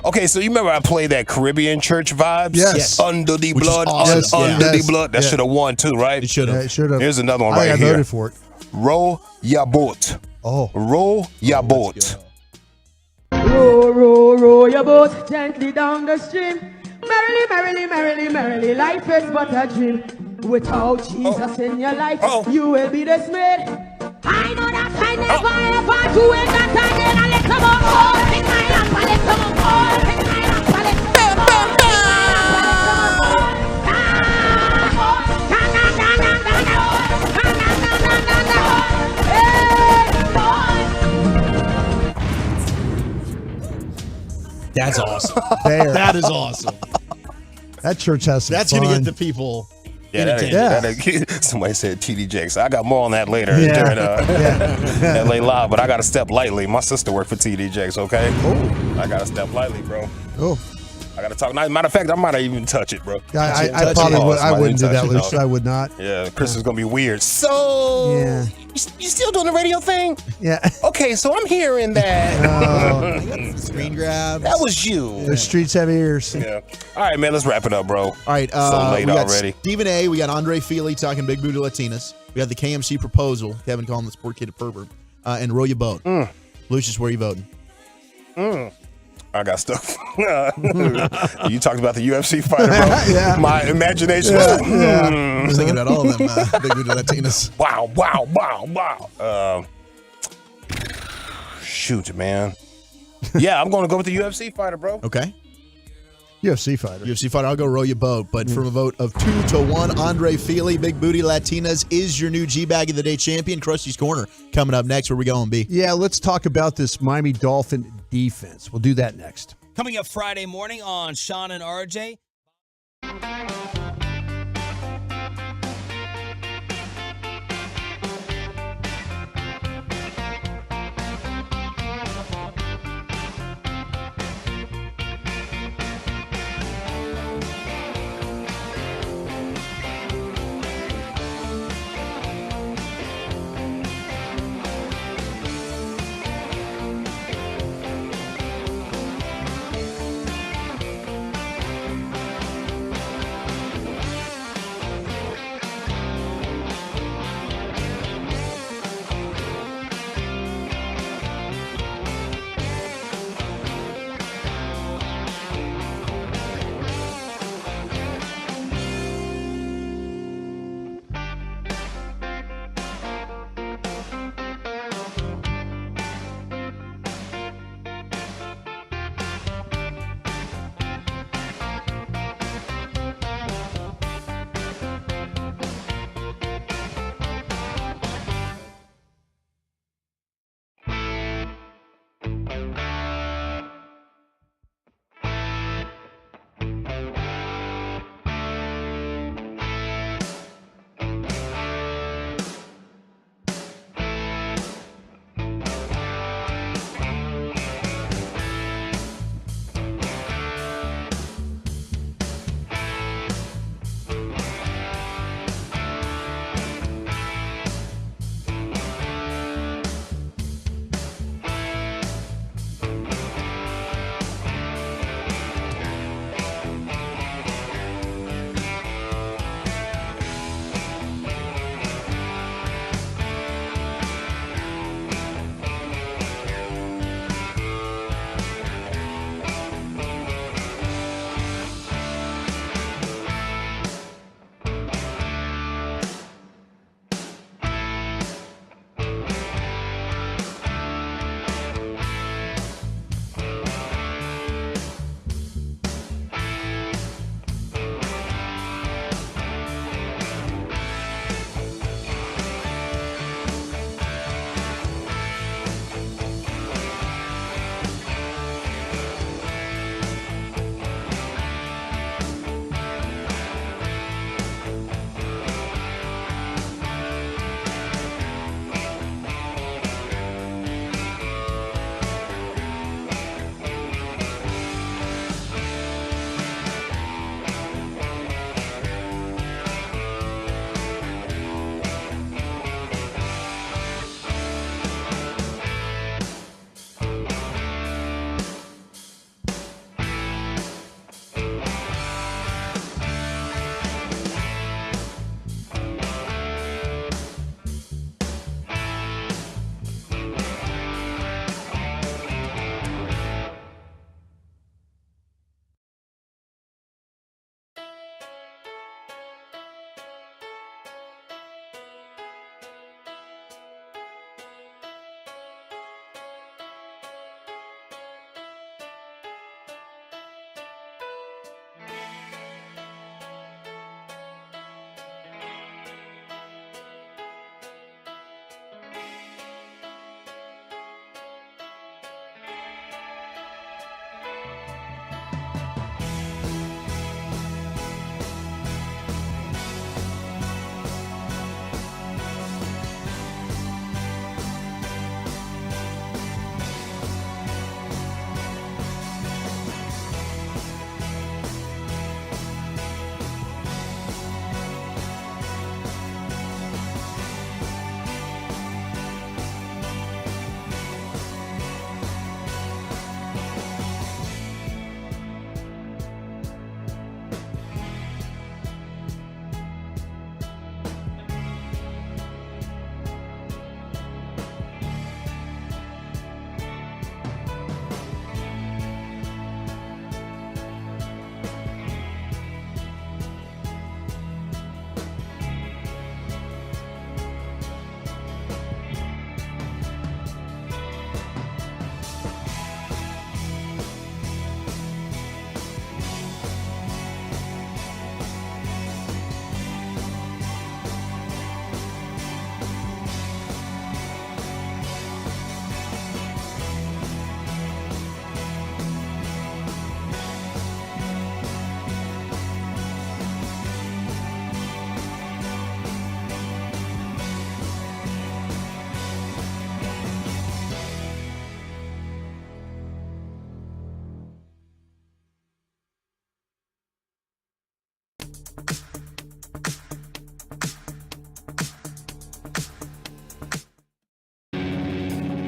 Okay, so you remember I played that Caribbean church vibes? Yes. Under the Which is blood, awesome. under Yes. the blood. That Yeah. should have won too, right? It should have. Yeah, it should have. Here's another one I right here. voted for it. Row ya boat. Oh. Row ya boat. Row, row, row your boat gently down the stream. Merrily, merrily, merrily, merrily, life is but a dream. Without Jesus in your life, you will be dismayed. I know that I never ever do it, that I did a little more. Oh, think I am a little more. Think I am a little That's awesome. There. That is awesome. That church has some That's fun. going to get the people. Yeah, somebody said TD Jakes. I got more on that later during LA Live, but I got to step lightly. My sister worked for TD Jakes, okay? I got to step lightly, bro. Oh. I gotta talk. Matter of fact, I might not even touch it, bro. I probably would. I wouldn't do that, Lucius. I would not. Yeah, Chris is gonna be weird. So, Yeah. you still doing the radio thing? Yeah. Okay, so I'm hearing that. Screen grabs. That was you. The streets have ears. Yeah. All right, man. Let's wrap it up, bro. All right. So late we got already. Stephen A. We got Andre Feely talking Big Booty Latinas. We got the KMC proposal. Kevin calling the sport kid a pervert. And roll your boat. Lucius, where are you voting? I got stuff. You talked about the UFC fighter, bro. Yeah. My imagination Yeah, was. I was thinking about all of them Big Booty Latinas. Wow. Shoot, man. Yeah, I'm going to go with the UFC fighter, bro. Okay. UFC fighter. UFC fighter, I'll go roll your boat. But from a vote of 2-1, Andre Feely, Big Booty Latinas is your new G-Bag of the Day champion. Krusty's Corner coming up next. Where we going, B? Yeah, let's talk about this Miami Dolphin defense. We'll do that next. Coming up Friday morning on Sean and RJ.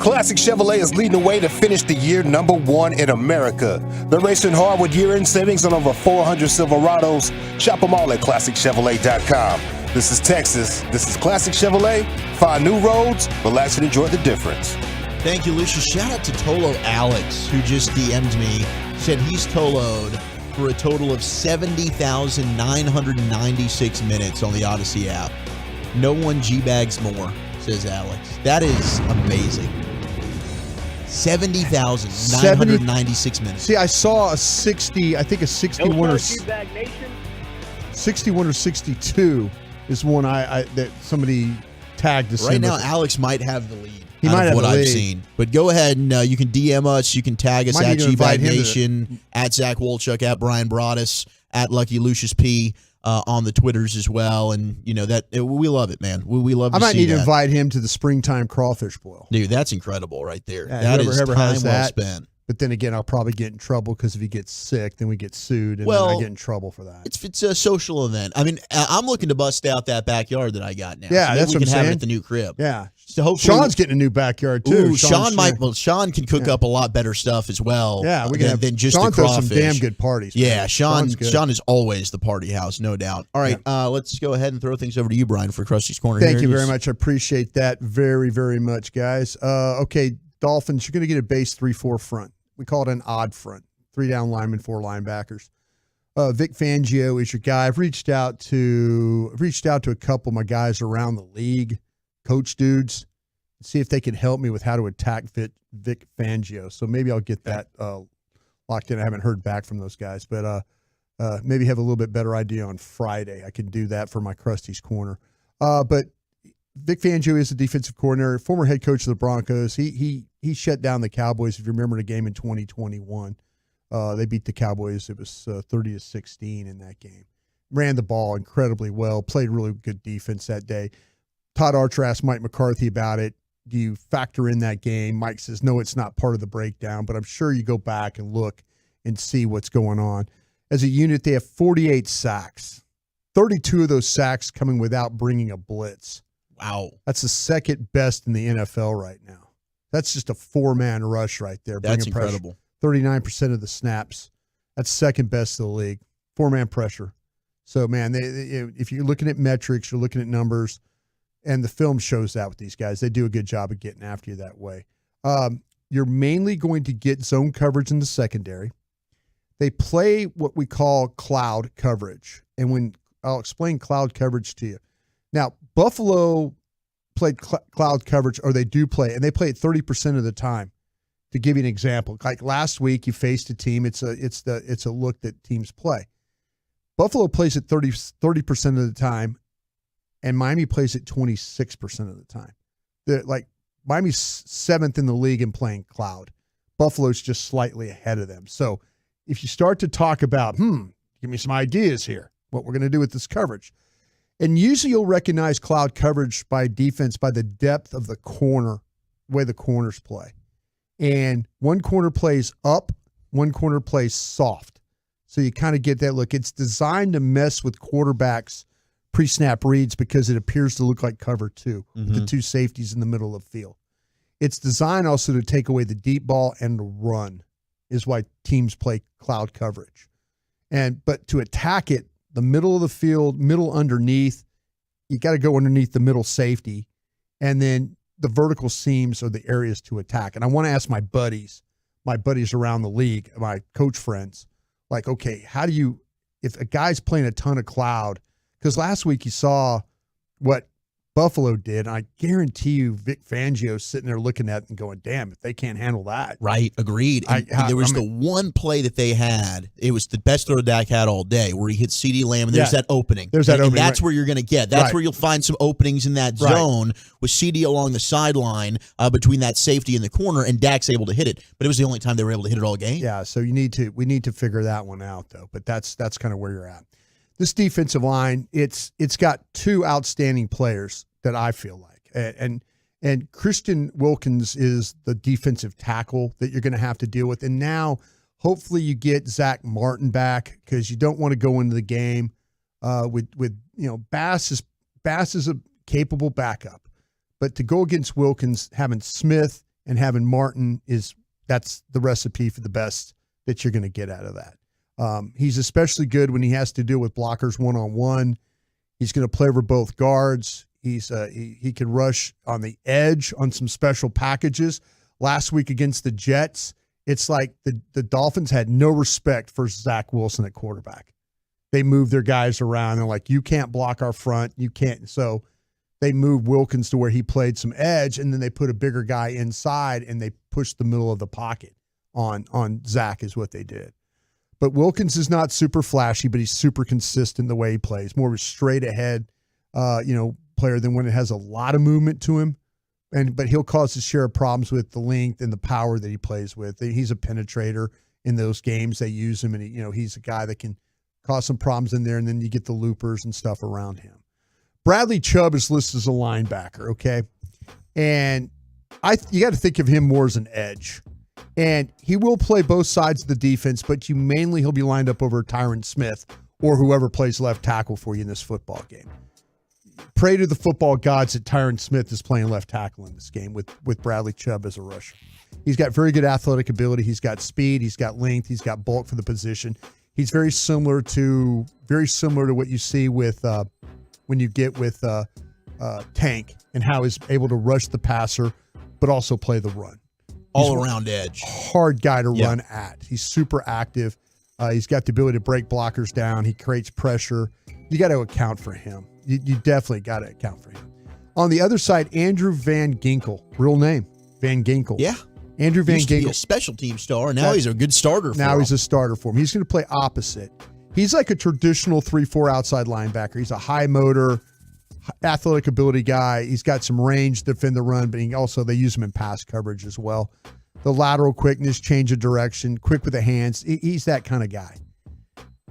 Classic Chevrolet is leading the way to finish the year #1 in America. They're racing hard with year-end savings on over 400 Silverados. Shop them all at ClassicChevrolet.com. This is Texas. This is Classic Chevrolet. Find new roads, relax and enjoy the difference. Thank you, Lucius. Shout out to Tolo Alex, who just DM'd me, said he's Tolo'd for a total of 70,996 minutes on the Odyssey app. No one G-bags more, says Alex. That is amazing. 70,996 minutes. See, I saw a 60, I think a 61 or 61 or 62 is one that somebody tagged us Right in now, with. Alex might have the lead. He out might of have what the I've lead. seen. But go ahead and you can DM us. You can tag us Might at need to invite G-Bag him to Nation, at Zach Wolchuk, at Brian Broaddus, at Lucky Lucius P on the Twitters as well. And, we love it, man. We love to I might see need to that. invite him to the springtime crawfish boil. Dude, that's incredible right there. Yeah, that whoever is ever time has well that. spent. But then again, I'll probably get in trouble because if he gets sick, then we get sued, and then I get in trouble for that. It's a social event. I mean, I'm looking to bust out that backyard that I got now. Yeah, so maybe that's we what can I'm have it saying. at the new crib. Yeah. So hopefully Sean's getting a new backyard too. Ooh, Sean can cook Yeah. up a lot better stuff as well. Yeah, we can have than just Sean the throws crawfish. some damn good parties. Yeah, man. Sean Sean's good. Sean is always the party house, no doubt. All right, let's go ahead and throw things over to you, Brian, for Krusty's Corner. Thank here. you very much. I appreciate that very, very much, guys. Okay, Dolphins, you're going to get a base 3-4 front. We call it an odd front. 3 down linemen, 4 linebackers. Vic Fangio is your guy. I've reached out to a couple of my guys around the league, coach dudes, see if they can help me with how to attack Vic Fangio. So maybe I'll get that locked in. I haven't heard back from those guys, but maybe have a little bit better idea on Friday. I can do that for my Krusty's Corner. But Vic Fangio is the defensive coordinator, former head coach of the Broncos. He shut down the Cowboys, if you remember the game in 2021. They beat the Cowboys. It was 30-16 in that game. Ran the ball incredibly well, played really good defense that day. Todd Archer asked Mike McCarthy about it. Do you factor in that game? Mike says, no, it's not part of the breakdown, but I'm sure you go back and look and see what's going on. As a unit, they have 48 sacks, 32 of those sacks coming without bringing a blitz. Wow. That's the second best in the NFL right now. That's just a 4-man rush right there. That's bringing pressure. incredible. 39% of the snaps. That's second best in the league. 4-man pressure. So, man, if you're looking at metrics, you're looking at numbers, and the film shows that with these guys. They do a good job of getting after you that way. You're mainly going to get zone coverage in the secondary. They play what we call cloud coverage. And I'll explain cloud coverage to you. Now, Buffalo played cloud coverage, or they do play, and they play it 30% of the time. To give you an example, like last week, you faced a team. It's a look that teams play. Buffalo plays it 30% of the time, and Miami plays it 26% of the time. Miami's 7th in the league in playing cloud. Buffalo's just slightly ahead of them. So if you start to talk about, give me some ideas here, what we're going to do with this coverage. And usually you'll recognize cloud coverage by defense by the depth of the corner, the way the corners play. And one corner plays up, one corner plays soft. So you kind of get that look. It's designed to mess with quarterbacks' pre-snap reads because it appears to look like cover 2, with the 2 safeties in the middle of the field. It's designed also to take away the deep ball and the run is why teams play cloud coverage. But to attack it, the middle of the field, middle underneath, you got to go underneath the middle safety, and then the vertical seams are the areas to attack. And I want to ask my buddies around the league, my coach friends, like, okay, how do you, if a guy's playing a ton of cloud, because last week you saw what Buffalo did, and I guarantee you Vic Fangio's sitting there looking at it and going, damn, if they can't handle that. Right, agreed. And there was the one play that they had. It was the best throw Dak had all day, where he hit CeeDee Lamb, and there's that opening. There's that opening. And that's right. where you're going to get. That's Right. where you'll find some openings in that zone with CeeDee along the sideline between that safety and the corner, and Dak's able to hit it. But it was the only time they were able to hit it all game. Yeah, so we need to figure that one out, though. But that's kind of where you're at. This defensive line, it's got 2 outstanding players that I feel like. And Christian Wilkins is the defensive tackle that you're going to have to deal with. And now hopefully you get Zach Martin back, because you don't want to go into the game with Bass is a capable backup. But to go against Wilkins, having Smith and having Martin that's the recipe for the best that you're going to get out of that. He's especially good when he has to deal with blockers one-on-one. He's going to play over both guards. He can rush on the edge on some special packages. Last week against the Jets, it's like the Dolphins had no respect for Zach Wilson at quarterback. They moved their guys around. They're like, you can't block our front. You can't. So they moved Wilkins to where he played some edge, and then they put a bigger guy inside, and they pushed the middle of the pocket on Zach is what they did. But Wilkins is not super flashy, but he's super consistent the way he plays. More of a straight ahead, player than when it has a lot of movement to him. But he'll cause his share of problems with the length and the power that he plays with. He's a penetrator in those games. They use him, and he's a guy that can cause some problems in there. And then you get the loopers and stuff around him. Bradley Chubb is listed as a linebacker, okay, and you got to think of him more as an edge. And he will play both sides of the defense, but he'll be lined up over Tyron Smith or whoever plays left tackle for you in this football game. Pray to the football gods that Tyron Smith is playing left tackle in this game with Bradley Chubb as a rusher. He's got very good athletic ability. He's got speed. He's got length. He's got bulk for the position. He's very similar to what you see with when you get with Tank and how he's able to rush the passer, but also play the run. All-around edge. Hard guy to run at. He's super active. He's got the ability to break blockers down. He creates pressure. You got to account for him. You definitely got to account for him. On the other side, Andrew Van Ginkel. Real name, Van Ginkel. Yeah. Andrew Van Used to be Ginkel. a special team star, and now he's a good starter for Now him. he's a starter for him. He's going to play opposite. He's like a traditional 3-4 outside linebacker. He's a high motor, athletic ability guy. He's got some range to defend the run, but they use him in pass coverage as well. The lateral quickness, change of direction, quick with the hands. He's that kind of guy.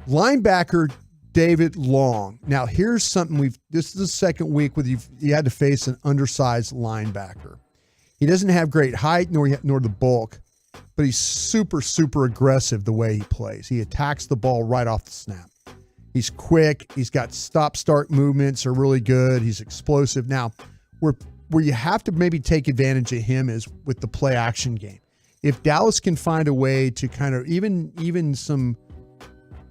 Linebacker David Long. Now, here's something this is the second week where you had to face an undersized linebacker. He doesn't have great height nor the bulk, but he's super, super aggressive the way he plays. He attacks the ball right off the snap. He's quick. He's got stop-start movements are really good. He's explosive. Now, where you have to maybe take advantage of him is with the play-action game. If Dallas can find a way to kind of even some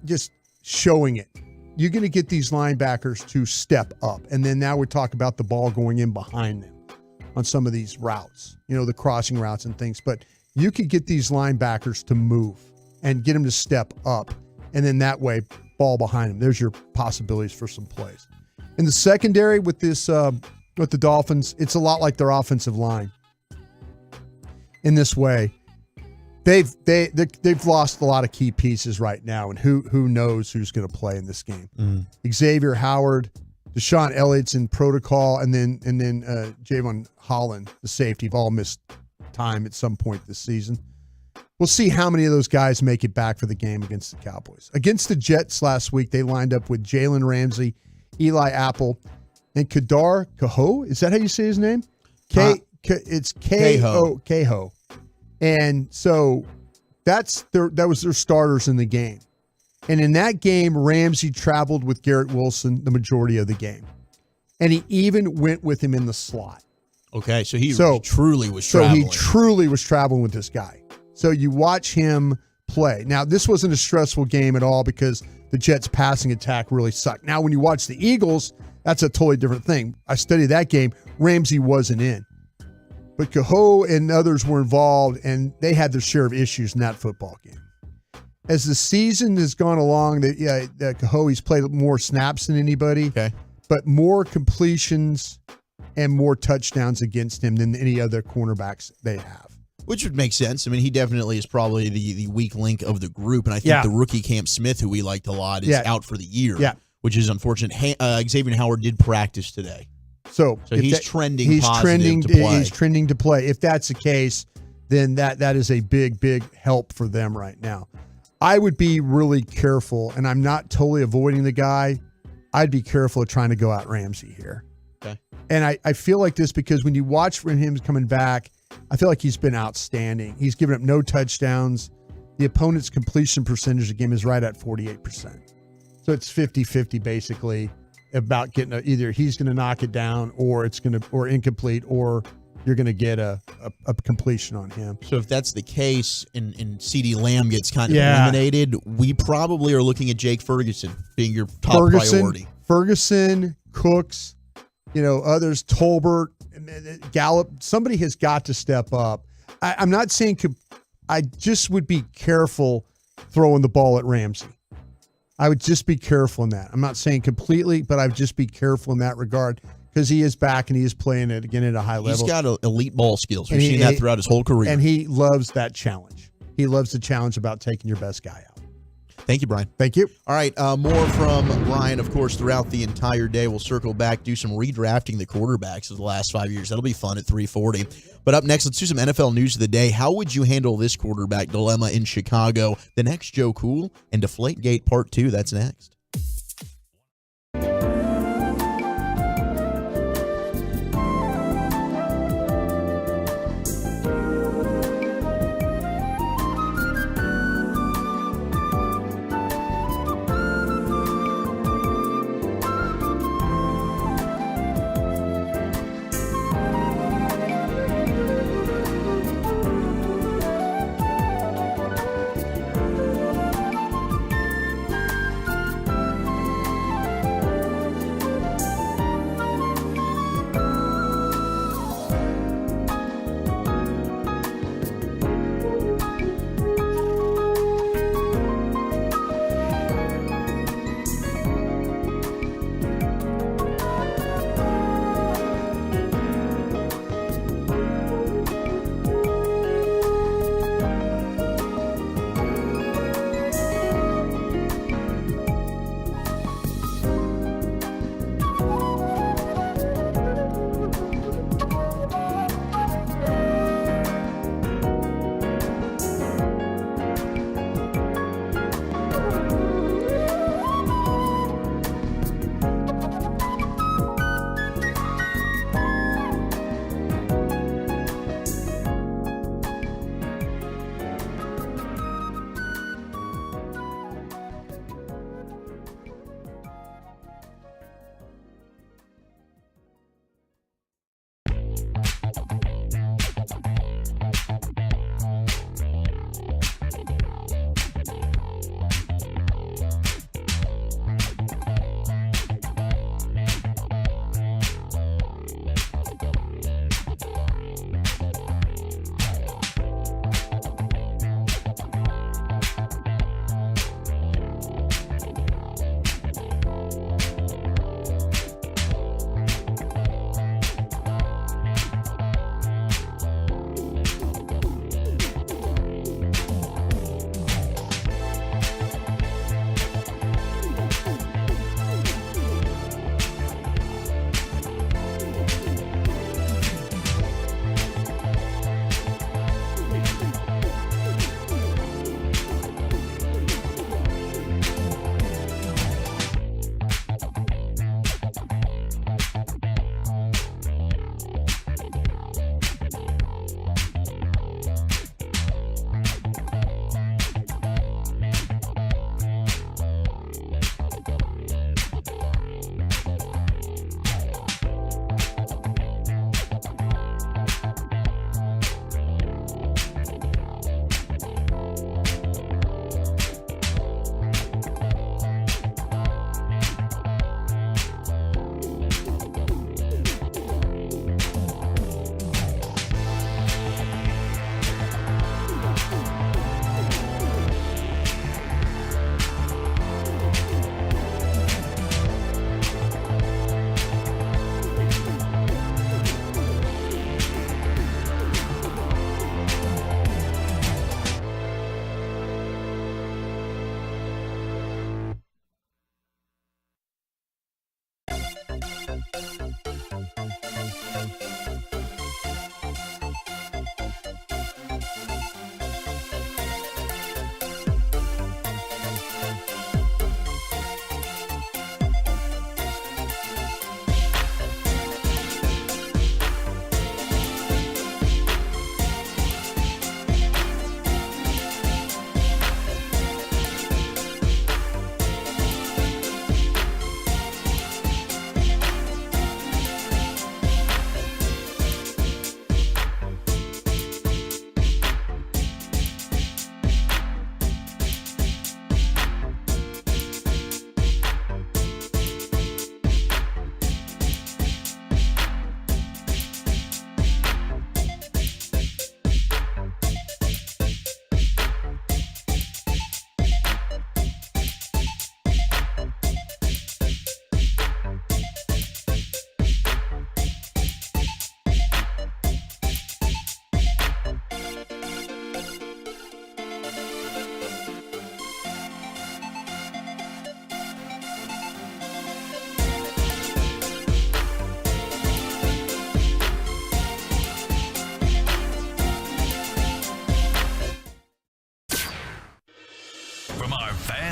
just showing it, you're going to get these linebackers to step up. And then now we talk about the ball going in behind them on some of these routes, the crossing routes and things. But you could get these linebackers to move and get them to step up. And then that way, ball behind them. There's your possibilities for some plays. In the secondary with this, with the Dolphins, it's a lot like their offensive line. In this way, they've lost a lot of key pieces right now, and who knows who's going to play in this game. Xavier Howard, Deshaun Elliott's in protocol, and then Javon Holland, the safety, have all missed time at some point this season. We'll see how many of those guys make it back for the game against the Cowboys. Against the Jets last week, they lined up with Jalen Ramsey, Eli Apple, and Kadar Kaho. Is that how you say his name? It's Kaho. And so that was their starters in the game. And in that game, Ramsey traveled with Garrett Wilson the majority of the game. And he even went with him in the slot. Okay, so he truly was traveling. So he truly was traveling with this guy. So you watch him play. Now, this wasn't a stressful game at all because the Jets' passing attack really sucked. Now, when you watch the Eagles, that's a totally different thing. I studied that game. Ramsey wasn't in. But Kaho and others were involved, and they had their share of issues in that football game. As the season has gone along, Kaho, he's played more snaps than anybody, but more completions and more touchdowns against him than any other cornerbacks they have. Which would make sense. I mean, he definitely is probably the weak link of the group, and I think the rookie Cam Smith, who we liked a lot, is out for the year, which is unfortunate. Xavier Howard did practice today. So he's trending positive to play. He's trending to play. If that's the case, then that is a big, big help for them right now. I would be really careful, and I'm not totally avoiding the guy. I'd be careful of trying to go out Ramsey here. Okay. And I feel like this because when you watch from him coming back, I feel like he's been outstanding. He's given up no touchdowns. The opponent's completion percentage of the game is right at 48%. So it's 50-50 basically about getting either he's going to knock it down or it's going to or incomplete or you're going to get a completion on him. So if that's the case and CeeDee Lamb gets kind of eliminated, we probably are looking at Jake Ferguson being your top priority. Ferguson, Cooks, others, Tolbert, Gallup. Somebody has got to step up. I'm not saying I just would be careful throwing the ball at Ramsey. I would just be careful in that. I'm not saying completely, but I would just be careful in that regard because he is back and he is playing it again at a high level. He's got elite ball skills. We've seen that throughout his whole career. And he loves that challenge. He loves the challenge about taking your best guy out. Thank you, Brian. Thank you. All right, more from Brian, of course, throughout the entire day. We'll circle back, do some redrafting the quarterbacks of the last 5 years. That'll be fun at 3:40. But up next, let's do some NFL news of the day. How would you handle this quarterback dilemma in Chicago? The next Joe Cool and Deflategate Part 2. That's next.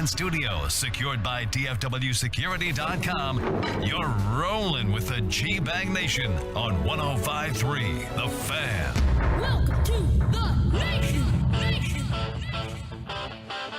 fan studio, secured by DFWsecurity.com, you're rolling with the G-Bag Nation on 105.3 The Fan. Welcome to the Nation.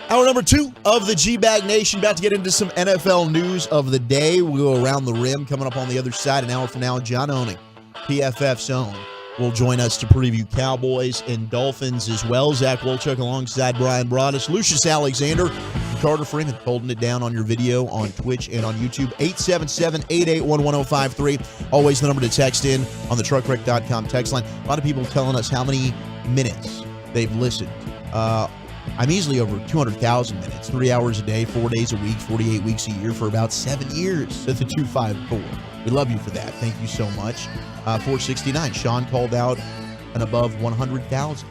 Hour number 2 of the G-Bag Nation. About to get into some NFL news of the day. We'll go around the rim. Coming up on the other side, an hour from now, John Owning, PFF's own, will join us to preview Cowboys and Dolphins as well. Zach Wolchuk alongside Brian Broaddus, Lucius Alexander, and Carter Freeman holding it down on your video on Twitch and on YouTube. 877-881-1053. Always the number to text in on the truckwreck.com text line. A lot of people telling us how many minutes they've listened. I'm easily over 200,000 minutes, 3 hours a day, 4 days a week, 48 weeks a year for about 7 years at the 254. We love you for that. Thank you so much. 469. Sean called out an above 100,000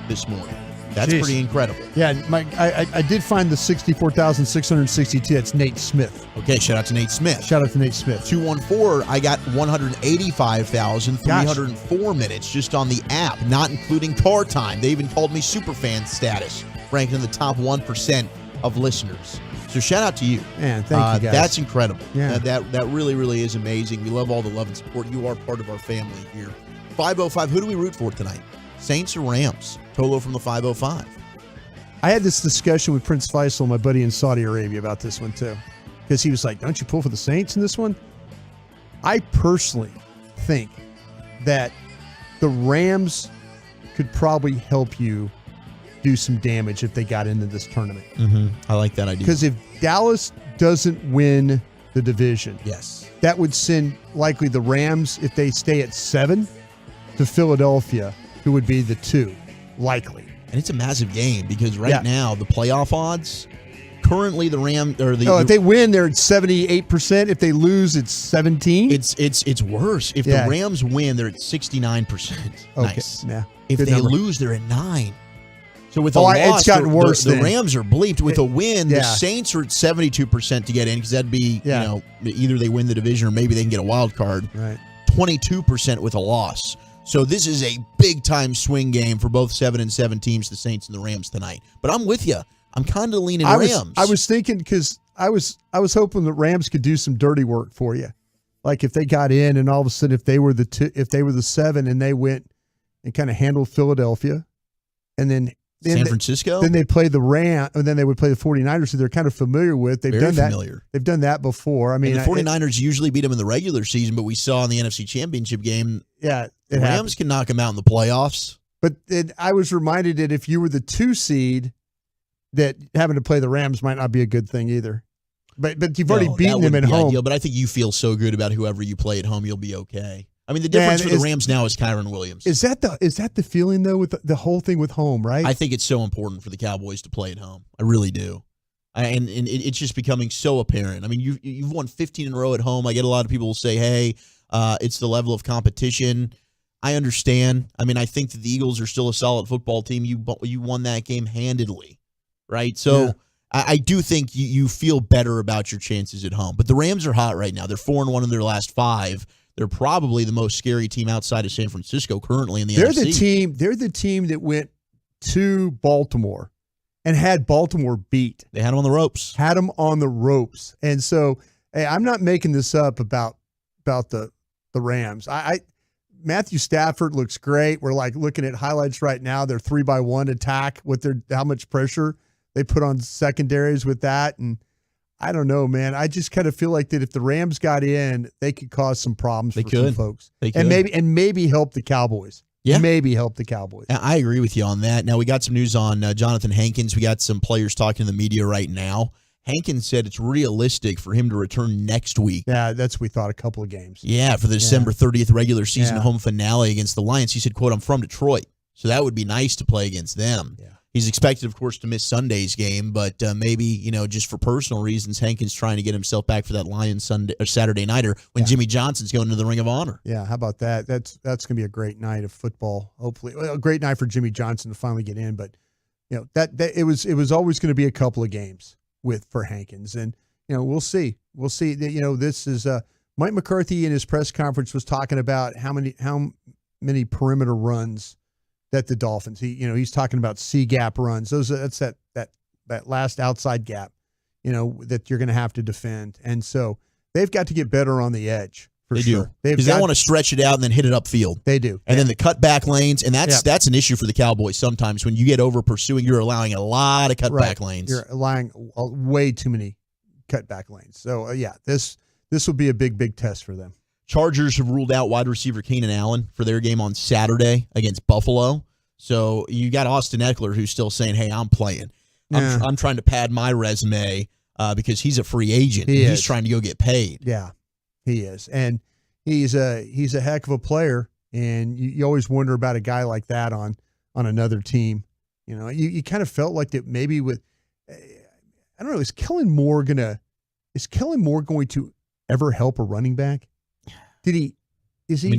this morning. That's Jeez. pretty incredible. Yeah, I did find the 64,662. That's Nate Smith. Okay, shout out to Nate Smith. Shout out to Nate Smith. 214, I got 185,304 minutes just on the app, not including car time. They even called me superfan status, ranked in the top 1% of listeners. So shout out to you. Man, thank you guys. That's incredible. Yeah. That really, really is amazing. We love all the love and support. You are part of our family here. 505, who do we root for tonight? Saints or Rams? Tolo from the 505. I had this discussion with Prince Faisal, my buddy in Saudi Arabia, about this one too. Because he was like, don't you pull for the Saints in this one? I personally think that the Rams could probably help you do some damage if they got into this tournament. Mm-hmm. I like that idea. Because if Dallas doesn't win the division, yes, that would send likely the Rams, if they stay at 7, to Philadelphia, who would be the 2, likely. And it's a massive game because now the playoff odds, currently the Rams or the if they win, they're at 78%. If they lose, it's 17. It's worse. If the Rams win, they're at 69%. Okay. Nice. Yeah. If Good they number. lose, they're at 9. So with a loss, it's gotten worse. The Rams are bleeped. With a win, the yeah. Saints are at 72% to get in because that'd be either they win the division or maybe they can get a wild card. Right. 22% with a loss. So this is a big-time swing game for both 7-7 teams, the Saints and the Rams tonight. But I'm with you. I'm kind of leaning Rams. I was thinking because I was hoping the Rams could do some dirty work for you, like if they got in and all of a sudden if they were the 7 and they went and kind of handled Philadelphia, and then San Francisco. Then they play the Rams, and then they would play the 49ers, who they're kind of familiar with. They've Very done that. familiar. They've done that before. I mean, and the 49ers usually beat them in the regular season, but we saw in the NFC Championship game, the Rams can knock them out in the playoffs. But I was reminded that if you were the 2 seed, that having to play the Rams might not be a good thing either. But you've already beaten them at home. Ideal, but I think you feel so good about whoever you play at home, you'll be okay. I mean, the difference for the Rams now is Kyron Williams. Is that the feeling though with the whole thing with home, right? I think it's so important for the Cowboys to play at home. I really do. And it's just becoming so apparent. I mean, you've won 15 in a row at home. I get a lot of people will say, hey, it's the level of competition. I understand. I mean, I think that the Eagles are still a solid football team. You won that game handedly, right? So yeah. I do think you feel better about your chances at home. But the Rams are hot right now. They're 4-1 in their last 5. They're probably the most scary team outside of San Francisco currently in the NFC. They're the team that went to Baltimore and had Baltimore beat. They had them on the ropes. And so, hey, I'm not making this up about the Rams. Matthew Stafford looks great. We're like looking at highlights right now. Their 3-by-1 attack with how much pressure they put on secondaries with that. And I don't know, man. I just kind of feel like that if the Rams got in, they could cause some problems for some folks. They could. And maybe help the Cowboys. Yeah. Maybe help the Cowboys. I agree with you on that. Now, we got some news on Jonathan Hankins. We got some players talking to the media right now. Hankins said it's realistic for him to return next week. Yeah, that's what we thought, a couple of games. Yeah, for the December 30th regular season home finale against the Lions. He said, quote, I'm from Detroit, so that would be nice to play against them. Yeah. He's expected, of course, to miss Sunday's game, but maybe, just for personal reasons, Hankins trying to get himself back for that Lions Sunday or Saturday nighter when Jimmy Johnson's going to the Ring of Honor. Yeah, how about that? That's going to be a great night of football. Hopefully, a great night for Jimmy Johnson to finally get in. But that it was always going to be a couple of games for Hankins, and we'll see. We'll see. This is Mike McCarthy in his press conference was talking about how many perimeter runs that the Dolphins, he's talking about C gap runs. That's that last outside gap. that you're going to have to defend. And so they've got to get better on the edge. They do, because they want to stretch it out and then hit it upfield. They do. And then the cutback lanes, and that's an issue for the Cowboys sometimes. When you get over pursuing, you're allowing a lot of cutback lanes. You're allowing way too many cutback lanes. So, this will be a big test for them. Chargers have ruled out wide receiver Keenan Allen for their game on Saturday against Buffalo. So you got Austin Eckler, who's still saying, hey, I'm playing. I'm trying to pad my resume because he's a free agent. He's trying to go get paid. Yeah. He is, and he's a heck of a player, and you always wonder about a guy like that on another team. You kind of felt like that maybe with, I don't know, is Kellen Moore going to ever help a running back? He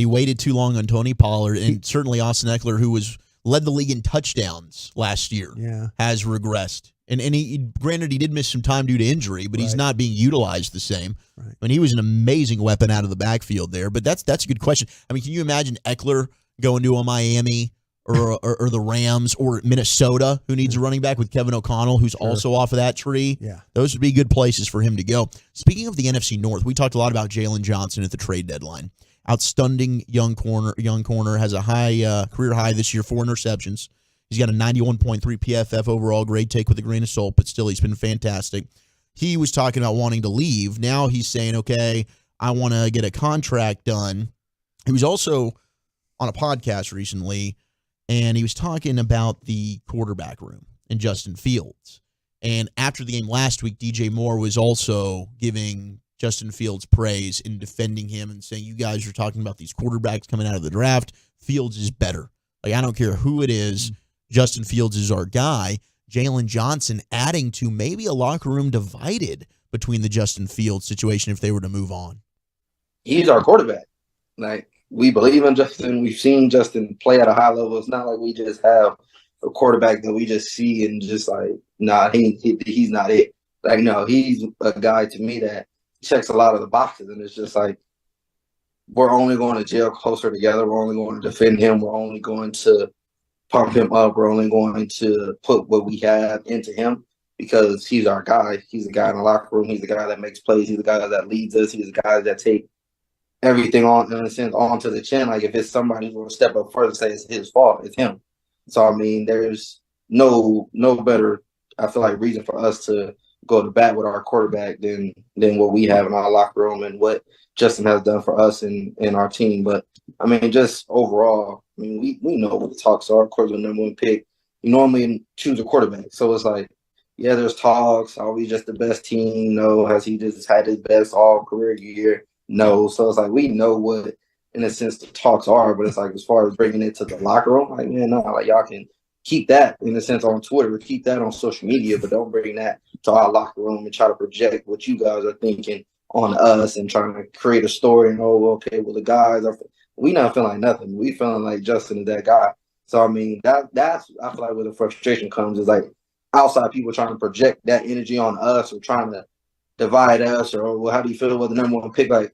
waited too long on Tony Pollard, and certainly Austin Eckler, who led the league in touchdowns last year, has regressed. And granted, he did miss some time due to injury, but he's not being utilized the same. Right. I mean, he was an amazing weapon out of the backfield there. But that's a good question. I mean, can you imagine Eckler going to a Miami or the Rams or Minnesota, who needs a running back, with Kevin O'Connell, who's also off of that tree? Yeah, those would be good places for him to go. Speaking of the NFC North, we talked a lot about Jalen Johnson at the trade deadline. Outstanding young corner, has a high career high this year, 4 interceptions. He's got a 91.3 PFF overall grade. Take with a grain of salt, but still, he's been fantastic. He was talking about wanting to leave. Now he's saying, okay, I want to get a contract done. He was also on a podcast recently, and he was talking about the quarterback room and Justin Fields. And after the game last week, DJ Moore was also giving Justin Fields praise in defending him and saying, you guys are talking about these quarterbacks coming out of the draft. Fields is better. Like, I don't care who it is. Justin Fields is our guy. Jalen Johnson adding to maybe a locker room divided between the Justin Fields situation if they were to move on. He's our quarterback. Like, we believe in Justin. We've seen Justin play at a high level. It's not like we just have a quarterback that we just see and just like, he's not it. Like, no, he's a guy to me that checks a lot of the boxes, and it's just like, we're only going to gel closer together. We're only going to defend him. We're only going to pump him up. We're only going to put what we have into him because he's our guy. He's the guy in the locker room. He's the guy that makes plays. He's the guy that leads us. He's the guy that take everything on, in a sense, onto the chin. Like, if it's somebody who's going to step up further and say it's his fault, it's him. So, I mean, there's no better, I feel like, reason for us to go to bat with our quarterback than what we have in our locker room and what Justin has done for us and our team. But, I mean, just overall, I mean, we know what the talks are. Of course, the number one pick, you normally choose a quarterback. So it's like, yeah, there's talks. Are we just the best team? No. Has he just had his best all-career year? No. So it's like, we know what, in a sense, the talks are. But it's like, as far as bringing it to the locker room, like, man, no, like, y'all can keep that, in a sense, on Twitter, keep that on social media, but don't bring that to our locker room and try to project what you guys are thinking on us and trying to create a story and, okay, well, the guys are – we not feeling like nothing. We feeling like Justin is that guy. So, I mean, that's I feel like where the frustration comes is like outside people trying to project that energy on us or trying to divide us or, well, how do you feel with the number one pick? Like,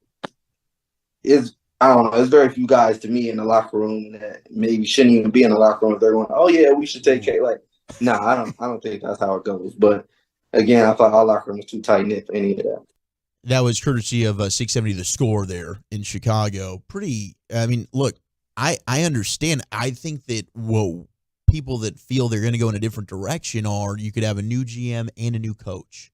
I don't know. There's very few guys to me in the locker room that maybe shouldn't even be in the locker room if they're going, oh, yeah, we should take care. Like, nah, I don't think that's how it goes. But, again, I thought our locker room was too tight-knit for any of that. That was courtesy of 670 The Score there in Chicago. I mean, look, I understand. I think that people that feel they're going to go in a different direction are you could have a new GM and a new coach.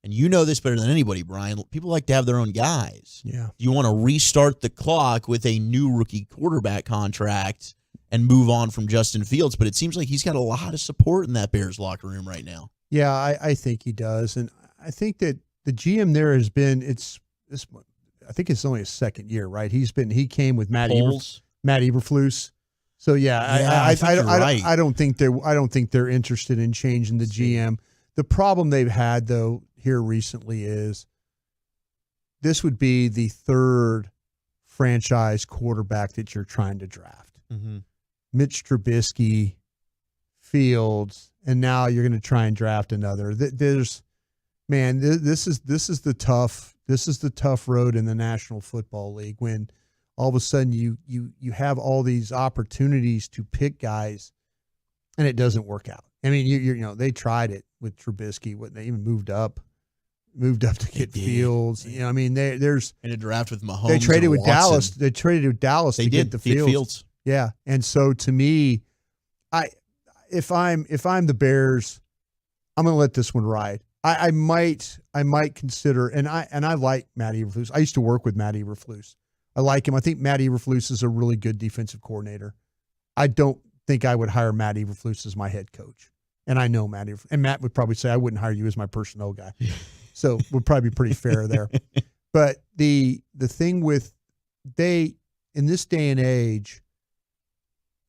And you know this better than anybody, Brian. People like to have their own guys. Yeah. You want to restart the clock with a new rookie quarterback contract and move on from Justin Fields, but it seems like he's got a lot of support in that Bears locker room right now. Yeah, I think he does. And I think that the GM there has been, I think it's only his second year, right? He came with Matt Eberflus. So yeah, I don't think they're interested in changing the GM. The problem they've had though here recently is this would be the third franchise quarterback that you're trying to draft. Mm-hmm. Mitch Trubisky, Fields, and now you're going to try and draft another. This is the tough road in the National Football League when all of a sudden you have all these opportunities to pick guys and it doesn't work out. I mean, they tried it with Trubisky. They even moved up moved up to get Fields. You know, I mean, there's in a draft with Mahomes. They traded and with Watson. Dallas. They traded with Dallas to get the Fields. Yeah, and so to me, if I'm the Bears, I'm going to let this one ride. I might consider, and I like Matt Eberflus. I used to work with Matt Eberflus. I like him. I think Matt Eberflus is a really good defensive coordinator. I don't think I would hire Matt Eberflus as my head coach. And I know Matt Eberflus. And Matt would probably say, I wouldn't hire you as my personnel guy. So would probably be pretty fair there. But the thing with in this day and age,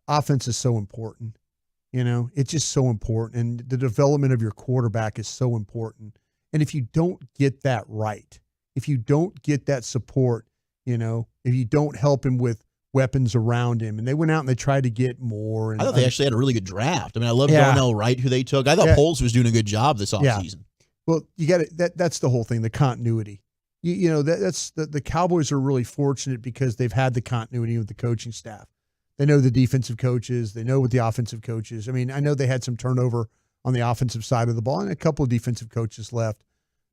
offense is so important. You know, it's just so important. And the development of your quarterback is so important. And if you don't get that right, if you don't get that support, you know, if you don't help him with weapons around him, and they went out and they tried to get more. And I thought they actually had a really good draft. I mean, I love Darnell Wright, who they took. I thought Poles was doing a good job this offseason. Well, you got it. That's the whole thing, the continuity. You know, that's the Cowboys are really fortunate because they've had the continuity with the coaching staff. They know the defensive coaches. They know what the offensive coaches. I mean, I know they had some turnover on the offensive side of the ball, and a couple of defensive coaches left.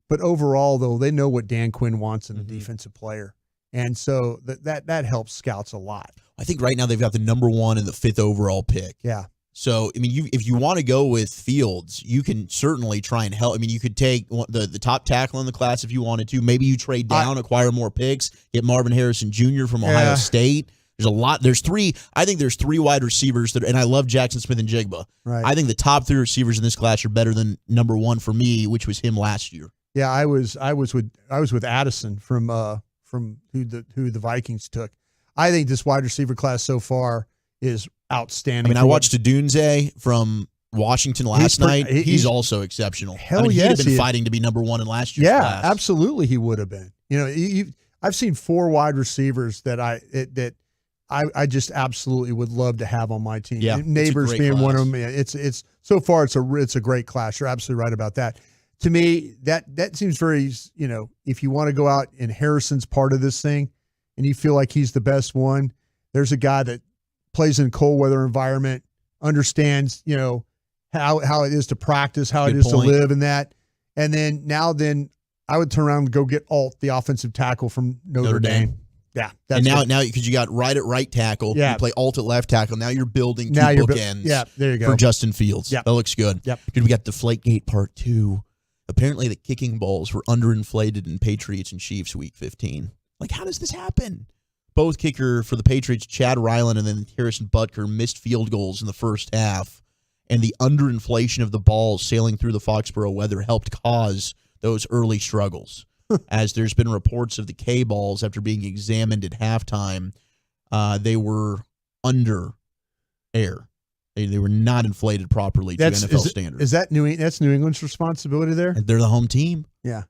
But overall, though, they know what Dan Quinn wants in a defensive player. And so that helps scouts a lot. I think right now they've got the number 1 and the 5th overall pick. Yeah. So, I mean, if you want to go with Fields, you can certainly try and help. I mean, you could take the top tackle in the class if you wanted to. Maybe you trade down, acquire more picks, get Marvin Harrison Jr. from Ohio State. There's a lot. I think there's 3 wide receivers and I love Jackson Smith and Jigba. Right. I think the top 3 receivers in this class are better than number 1 for me, which was him last year. Yeah, I was with Addison from who the Vikings took. I think this wide receiver class so far is outstanding. I mean, I watched Adunze from Washington last night. He's also exceptional. Hell he'd yes, have been fighting to be number 1 in last year's class. Yeah, absolutely, he would have been. You know, I've seen 4 wide receivers that I just absolutely would love to have on my team. Yeah, Neighbors being one of them. It's so far it's a great class. You're absolutely right about that. To me, that seems very, you know, if you want to go out and Harrison's part of this thing and you feel like he's the best one, there's a guy that plays in cold weather environment, understands, you know, how it is to practice, how it is to live in that. And then I would turn around and go get Alt, the offensive tackle from Notre Dame. Yeah. And now because you got Wright at right tackle, you play Alt at left tackle. Now you're building two bookends there you go. For Justin Fields. Yep. That looks good. Yep. Dude, we got Deflategate Part 2. Apparently the kicking balls were underinflated in Patriots and Chiefs Week 15. Like, how does this happen? Both kicker for the Patriots, Chad Ryland and then Harrison Butker, missed field goals in the first half. And the underinflation of the balls sailing through the Foxborough weather helped cause those early struggles. As there's been reports of the K balls after being examined at halftime, they were under air. They were not inflated properly to NFL standards. Is that that's New England's responsibility there? They're the home team. Yeah.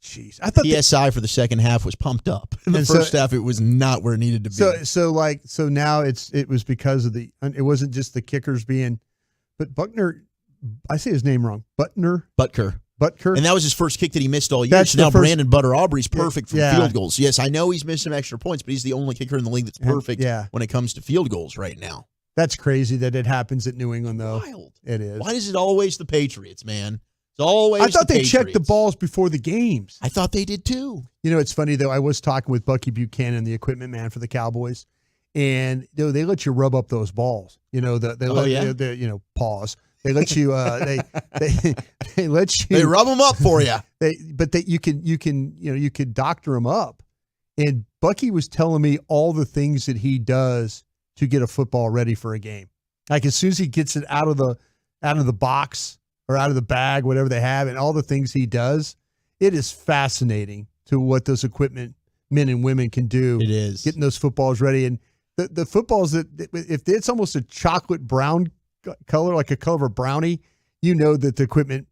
Jeez, I thought PSI for the second half was pumped up. In the first half, it was not where it needed to be. So now it was because of it wasn't just the kickers being, but Buckner, I say his name wrong, Butker. And that was his first kick that he missed all year. So now Brandon Butter Aubrey's perfect for field goals. Yes, I know he's missed some extra points, but he's the only kicker in the league that's perfect when it comes to field goals right now. That's crazy that it happens at New England, though. Wild. It is. Why is it always the Patriots, man? It's always. I thought the they Patriots. checked the balls before the games. I thought they did too. You know, it's funny though. I was talking with Bucky Buchanan, the equipment man for the Cowboys, and they let you rub up those balls. You know, they pause. They let you. They let you. They rub them up for you. You can doctor them up. And Bucky was telling me all the things that he does to get a football ready for a game. Like as soon as he gets it out of the box or out of the bag, whatever they have, and all the things he does, it is fascinating to what those equipment men and women can do. It is getting those footballs ready, and the footballs that if it's almost a chocolate brown color, like a color of a brownie, you know that the equipment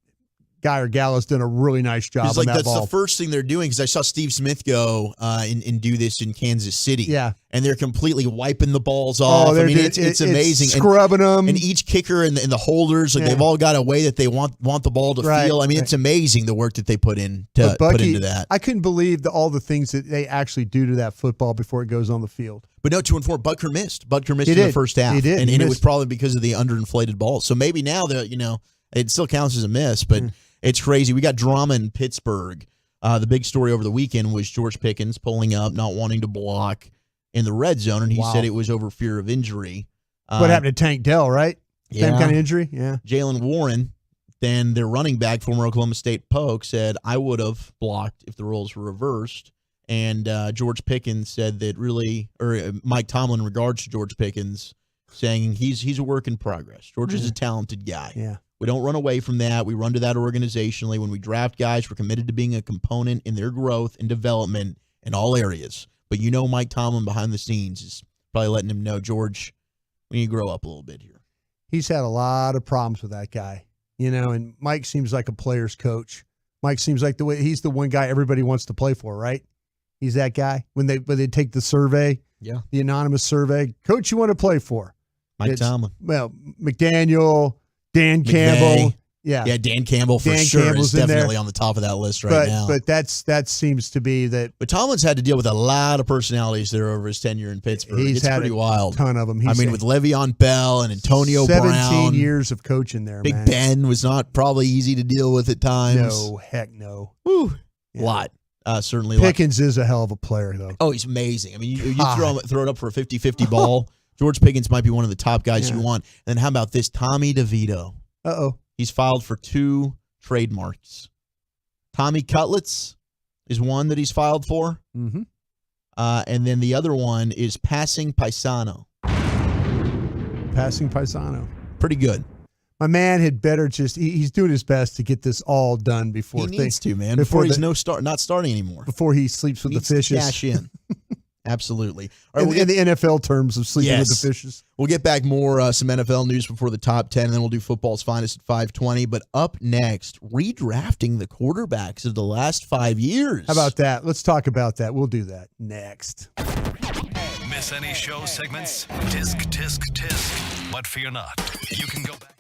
guy or gal has done a really nice job on that that's ball. the first thing they're doing, because I saw Steve Smith go and do this in Kansas City. Yeah. And they're completely wiping the balls off. I mean, it's amazing. Scrubbing them. And each kicker and the holders, they've all got a way that they want the ball to feel. I mean, it's amazing the work that they put into that. I couldn't believe all the things that they actually do to that football before it goes on the field. But no, 2 and 4, Butker missed. Butker missed in the first half. He did. And it was probably because of the underinflated balls. So maybe now it still counts as a miss, but It's crazy. We got drama in Pittsburgh. The big story over the weekend was George Pickens pulling up, not wanting to block in the red zone, and he said it was over fear of injury. What happened to Tank Dell, right? Same kind of injury? Yeah. Jalen Warren, then their running back, former Oklahoma State Poke, said, I would have blocked if the roles were reversed. And George Pickens said that Mike Tomlin in regards to George Pickens, saying he's a work in progress. George is a talented guy. Yeah. We don't run away from that. We run to that organizationally. When we draft guys, we're committed to being a component in their growth and development in all areas. But Mike Tomlin behind the scenes is probably letting him know, George, we need to grow up a little bit here. He's had a lot of problems with that guy, and Mike seems like a player's coach. Mike seems like he's the one guy everybody wants to play for, right? He's that guy. When they take the survey, the anonymous survey, coach you want to play for? Mike Tomlin. Well, McDaniel, Dan Campbell. Yeah, Dan Campbell for sure Campbell's is definitely on the top of that list now. But that seems to be that. But Tomlin's had to deal with a lot of personalities there over his tenure in Pittsburgh. He's had pretty wild. A ton of them. With Le'Veon Bell and Antonio 17 Brown. 17 years of coaching there, Big Ben was not probably easy to deal with at times. No, heck no. Woo. A lot. Certainly. Pickens is a hell of a player, though. Oh, he's amazing. You throw it up for a 50-50 ball. George Pickens might be one of the top guys you want. And then how about this? Tommy DeVito. Uh-oh. He's filed for 2 trademarks. Tommy Cutlets is one that he's filed for. Mm-hmm. And then the other one is Passing Paisano. Passing Paisano. Pretty good. My man had better he's doing his best to get this all done before. He needs to, man. Before he's not starting anymore. Before he sleeps with the fishes. Cash in. Absolutely. All right, in the NFL terms of sleeping with the fishes. We'll get back more some NFL news before the top 10, and then we'll do football's finest at 5:20. But up next, redrafting the quarterbacks of the last 5 years. How about that? Let's talk about that. We'll do that next. Miss any show segments? Tisk, tisk, tisk. But fear not. You can go back.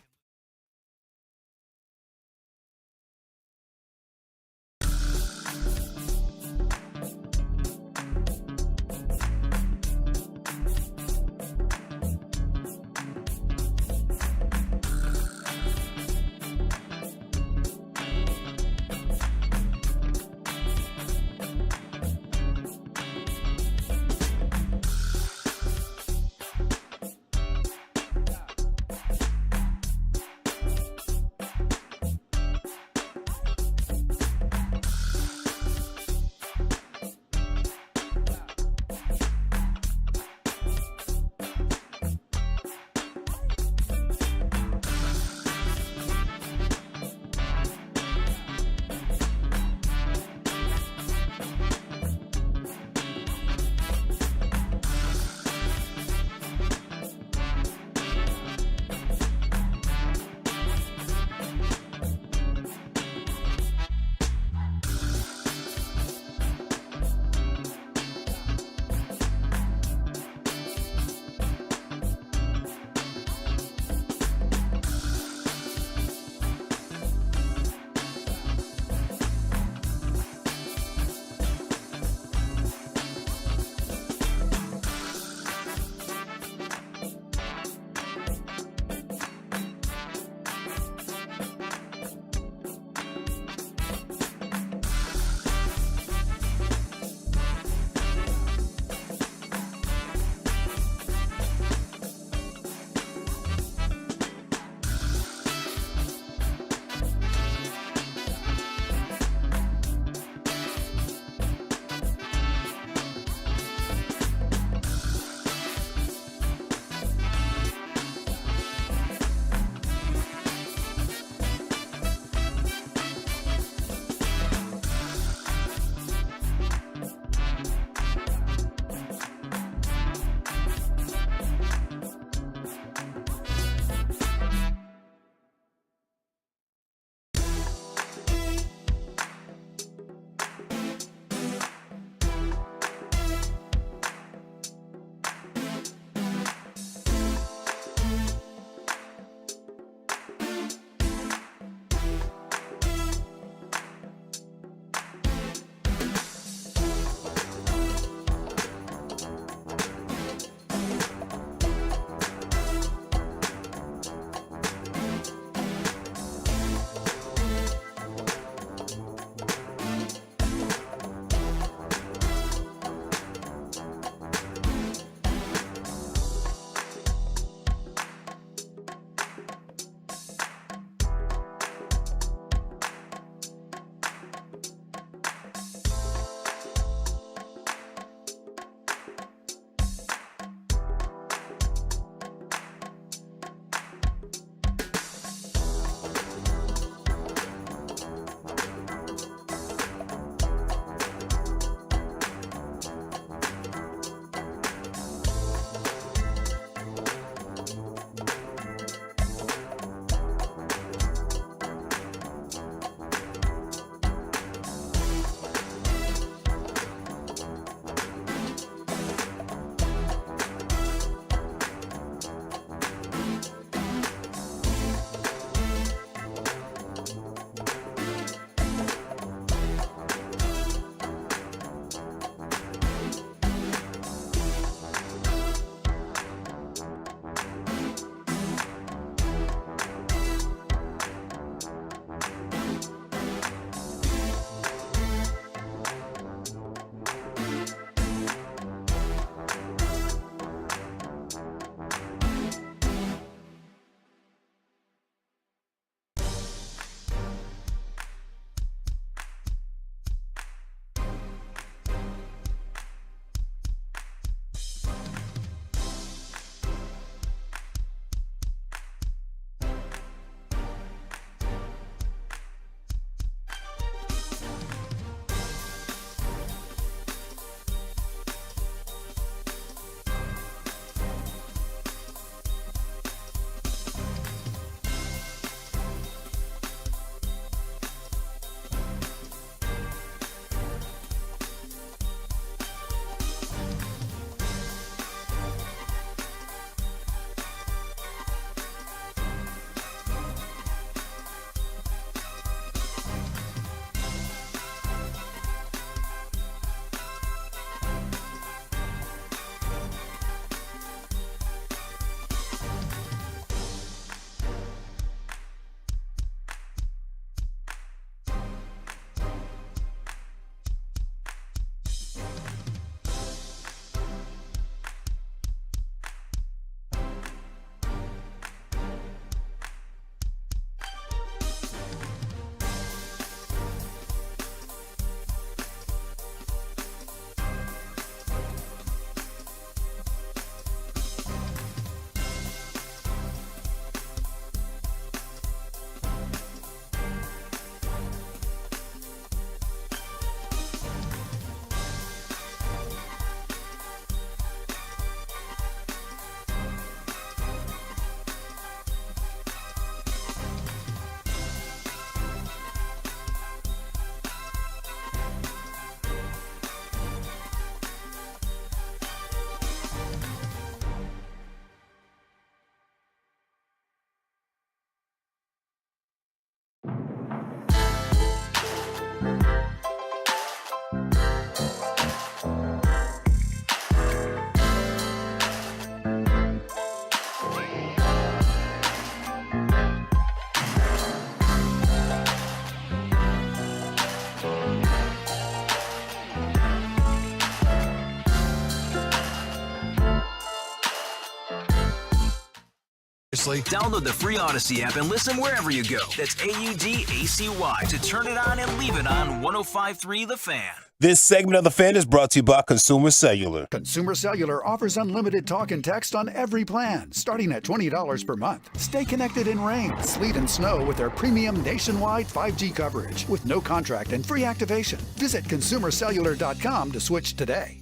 Seriously? Download the free Odyssey app and listen wherever you go. That's AUDACY to turn it on and leave it on 105.3 The Fan. This segment of The Fan is brought to you by Consumer Cellular. Consumer Cellular offers unlimited talk and text on every plan, starting at $20 per month. Stay connected in rain, sleet, and snow with their premium nationwide 5G coverage with no contract and free activation. Visit consumercellular.com to switch today.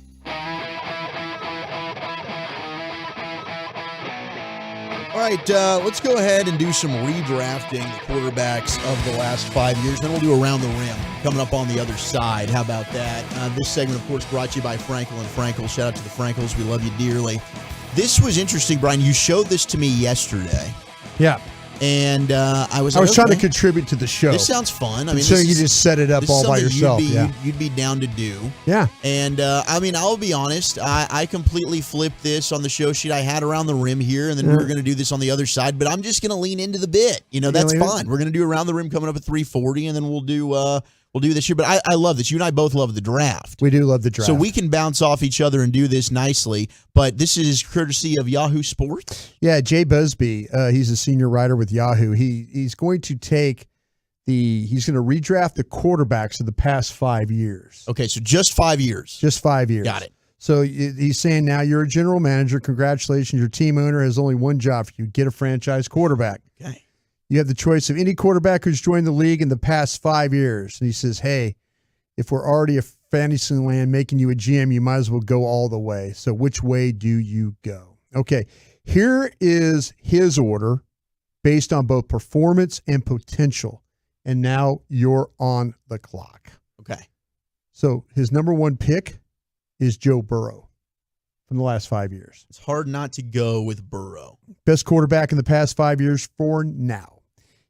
All right, let's go ahead and do some redrafting the quarterbacks of the last 5 years. Then we'll do Around the Rim coming up on the other side. How about that? This segment, of course, brought to you by Frankel and Frankel. Shout out to the Frankels. We love you dearly. This was interesting, Brian. You showed this to me yesterday. Yeah. And I was trying to contribute to the show. This sounds fun. I mean, so you just set it up all by yourself. You'd be down to do. Yeah. And I mean, I'll be honest. I completely flipped this on the show sheet. I had Around the Rim here, and then we were going to do this on the other side. But I'm just going to lean into the bit. That's fine. We're going to do Around the Rim coming up at 3:40, and then we'll do this year. But I love this. You and I both love the draft. We do love the draft. So we can bounce off each other and do this nicely. But this is courtesy of Yahoo Sports. Yeah, Jay Busby. He's a senior writer with Yahoo. He's going to he's going to redraft the quarterbacks of the past 5 years. Okay, so just 5 years. Just 5 years. Got it. So he's saying now you're a general manager. Congratulations. Your team owner has only one job for you. Get a franchise quarterback. Okay. You have the choice of any quarterback who's joined the league in the past 5 years. And he says, hey, if we're already a fantasy land making you a GM, you might as well go all the way. So which way do you go? Okay, here is his order based on both performance and potential. And now you're on the clock. Okay. So his number one pick is Joe Burrow from the last 5 years. It's hard not to go with Burrow. Best quarterback in the past 5 years for now.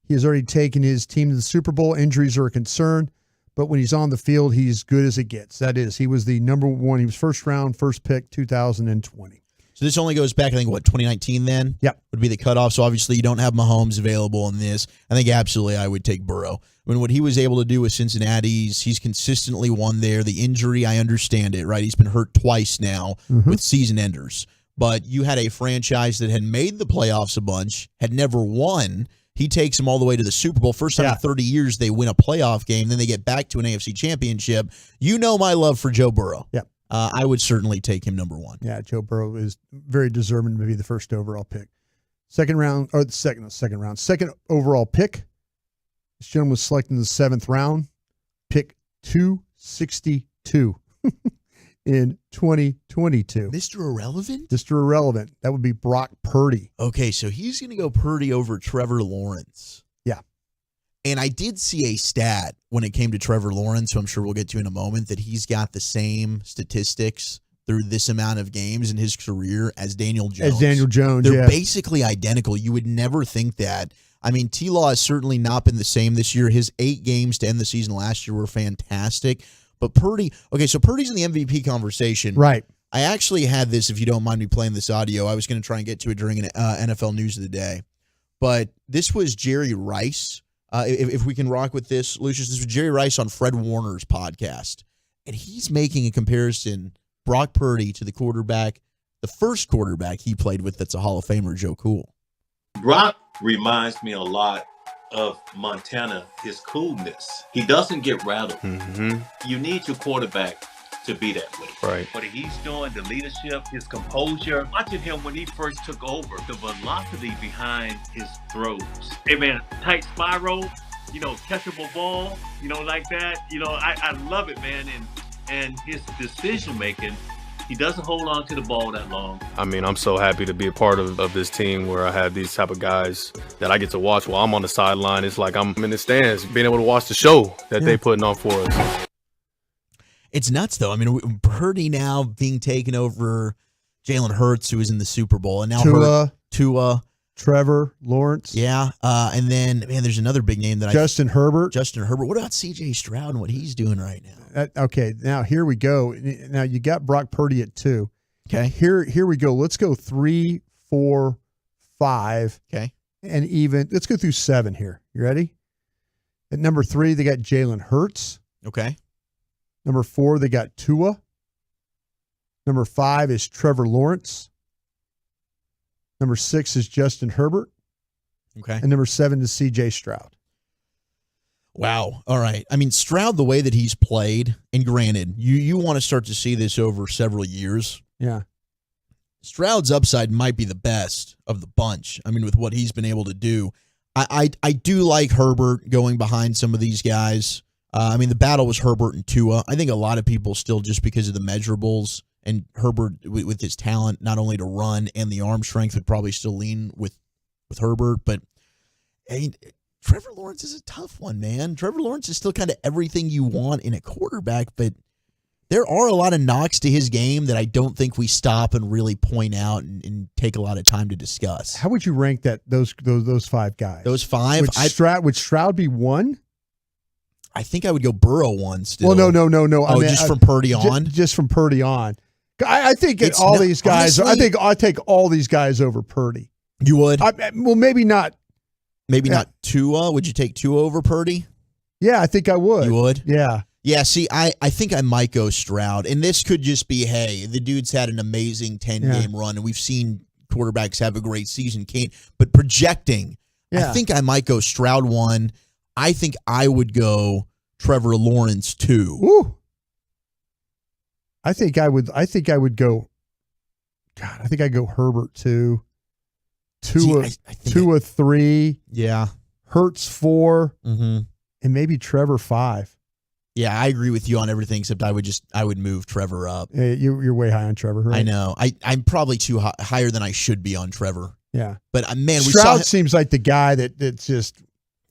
He has already taken his team to the Super Bowl. Injuries are a concern, but when he's on the field, he's good as it gets. That is, he was the number one. He was first round, first pick, 2020. So this only goes back, I think, 2019 then? Yep. Would be the cutoff. So obviously you don't have Mahomes available in this. I think absolutely I would take Burrow. I mean, what he was able to do with Cincinnati, he's consistently won there. The injury, I understand it, right? He's been hurt twice now with season enders. But you had a franchise that had made the playoffs a bunch, had never won. He takes them all the way to the Super Bowl. First time in 30 years they win a playoff game. Then they get back to an AFC championship. You know my love for Joe Burrow. Yep. I would certainly take him number one. Yeah, Joe Burrow is very deserving to be the first overall pick. Second overall pick. This gentleman was selected in the 7th round. Pick 262 in 2022. Mr. Irrelevant? Mr. Irrelevant. That would be Brock Purdy. Okay, so he's going to go Purdy over Trevor Lawrence. Yeah. And I did see a stat when it came to Trevor Lawrence, who I'm sure we'll get to in a moment, that he's got the same statistics through this amount of games in his career as Daniel Jones. They're basically identical. You would never think that. I mean, T-Law has certainly not been the same this year. His 8 games to end the season last year were fantastic. But Purdy, okay, so Purdy's in the MVP conversation. Right. I actually had this, if you don't mind me playing this audio. I was going to try and get to it during an NFL News of the Day. But this was Jerry Rice. If we can rock with this, Lucius, this was Jerry Rice on Fred Warner's podcast. And he's making a comparison, Brock Purdy to the quarterback, the first quarterback he played with that's a Hall of Famer, Joe Cool. Brock reminds me a lot of Montana, his coolness. He doesn't get rattled. You need your quarterback to be that way. Right. What he's doing, the leadership, his composure. Watching him when he first took over, the velocity behind his throws. Hey man, tight spiral, catchable ball, like that. I love it, man. And his decision making, he doesn't hold on to the ball that long. I mean, I'm so happy to be a part of this team where I have these type of guys that I get to watch while I'm on the sideline. It's like I'm in the stands, being able to watch the show that they putting on for us. It's nuts, though. I mean, Purdy now being taken over Jalen Hurts, who was in the Super Bowl, and now Tua, Trevor Lawrence. Yeah, and then, man, there's another big name that Justin Herbert. What about C.J. Stroud and what he's doing right now? Okay, now here we go. Now you got Brock Purdy at 2. Okay. Here we go. Let's go 3, 4, 5. Okay. And even, let's go through 7 here. You ready? At number 3, they got Jalen Hurts. Okay. Number 4, they got Tua. Number 5 is Trevor Lawrence. Number 6 is Justin Herbert. Okay. And number 7 is C.J. Stroud. Wow. All right. I mean, Stroud, the way that he's played, and granted, you want to start to see this over several years. Yeah. Stroud's upside might be the best of the bunch. I mean, with what he's been able to do. I do like Herbert going behind some of these guys. I mean, the battle was Herbert and Tua. I think a lot of people still, just because of the measurables, and Herbert with his talent, not only to run and the arm strength, would probably still lean with Herbert. But I mean, Trevor Lawrence is a tough one, man. Trevor Lawrence is still kind of everything you want in a quarterback, but there are a lot of knocks to his game that I don't think we stop and really point out and take a lot of time to discuss. How would you rank those 5 guys? Those 5? Would Stroud be 1? I think I would go Burrow 1 still. Well, no. Oh, I mean, just from Purdy on? Just from Purdy on. I think these guys. Honestly, I take all these guys over Purdy. You would? Well, maybe not. Maybe not Tua. Would you take Tua over Purdy? Yeah, I think I would. You would? Yeah. Yeah, see, I think I might go Stroud. And this could just be, hey, the dude's had an amazing 10-game run, and we've seen quarterbacks have a great season. But projecting, I think I might go Stroud 1. I think I would go Trevor Lawrence 2. Ooh. I think I would go. God, I think I'd go Herbert 2. Tua 3. Yeah. Hurts 4. Mm-hmm. And maybe Trevor 5. Yeah, I agree with you on everything, except I would move Trevor up. You're way high on Trevor, right? I know. I'm probably too higher than I should be on Trevor. Yeah. But man, Stroud seems like the guy that's just.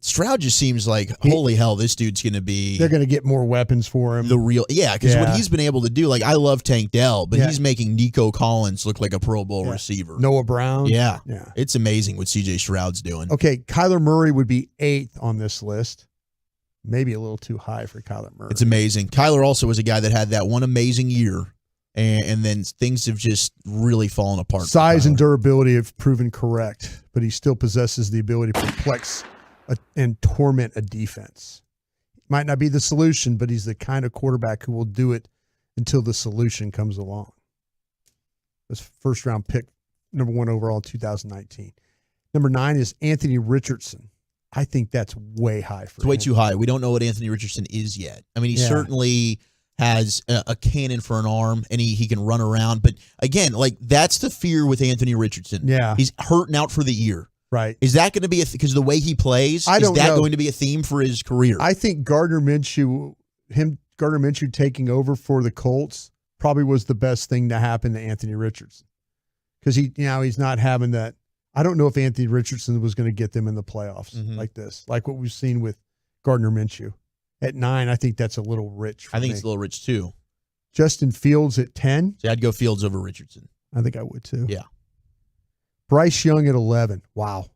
Stroud just seems like, holy hell, this dude's going to be. They're going to get more weapons for him. The real, because what he's been able to do, like, I love Tank Dell, but he's making Nico Collins look like a Pro Bowl receiver. Noah Brown. Yeah. It's amazing what CJ Stroud's doing. Okay, Kyler Murray would be 8th on this list. Maybe a little too high for Kyler Murray. It's amazing. Kyler also was a guy that had that one amazing year, and then things have just really fallen apart. Size and durability have proven correct, but he still possesses the ability to perplex and torment a defense. Might not be the solution, but he's the kind of quarterback who will do it until the solution comes along. This first-round pick, number 1 overall, 2019. Number 9 is Anthony Richardson. I think that's way high for him. It's way too high. We don't know what Anthony Richardson is yet. I mean, he certainly has a cannon for an arm, and he can run around. But again, like, that's the fear with Anthony Richardson. Yeah. He's hurting out for the year. Right. Is that going to be because of the way he plays? Is that going to be a theme for his career? I think Gardner Minshew taking over for the Colts probably was the best thing to happen to Anthony Richardson. Because he's not having that. I don't know if Anthony Richardson was going to get them in the playoffs like this, like what we've seen with Gardner Minshew. At 9, I think that's a little rich for I think me. it's a little rich too. Justin Fields at 10. See, I'd go Fields over Richardson. I think I would too. Yeah. Bryce Young at 11. Wow.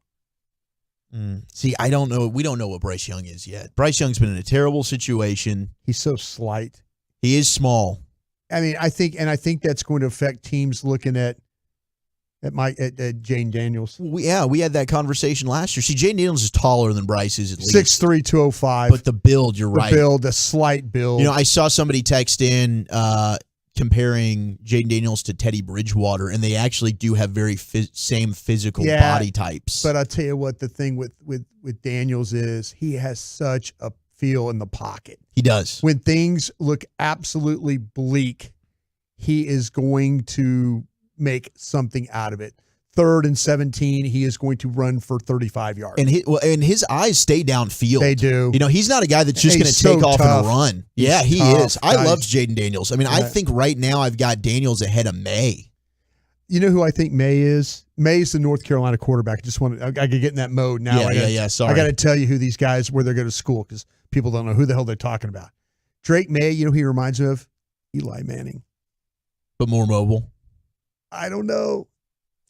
See, I don't know. We don't know what Bryce Young is yet. Bryce Young's been in a terrible situation. He's so slight. He is small. I mean, I think that's going to affect teams looking at Jane Daniels. We had that conversation last year. See, Jane Daniels is taller than Bryce is at least. 6'3", 205. But the build, you're right. The slight build. I saw somebody text in comparing Jane Daniels to Teddy Bridgewater, and they actually do have very same physical body types. But I'll tell you what, the thing with Daniels is he has such a feel in the pocket. He does. When things look absolutely bleak, he is going to make something out of it. 3rd and 17, he is going to run for 35 yards. And his eyes stay downfield. They do. He's not a guy that's just going to take off and run. Yeah, he is. I love Jaden Daniels. I mean, I think right now I've got Daniels ahead of May. You know who I think May is? May is the North Carolina quarterback. I could get in that mode now. Sorry. I got to tell you who these guys, where they're going to school, because people don't know who the hell they're talking about. Drake May, you know who he reminds me of? Eli Manning. But more mobile. I don't know.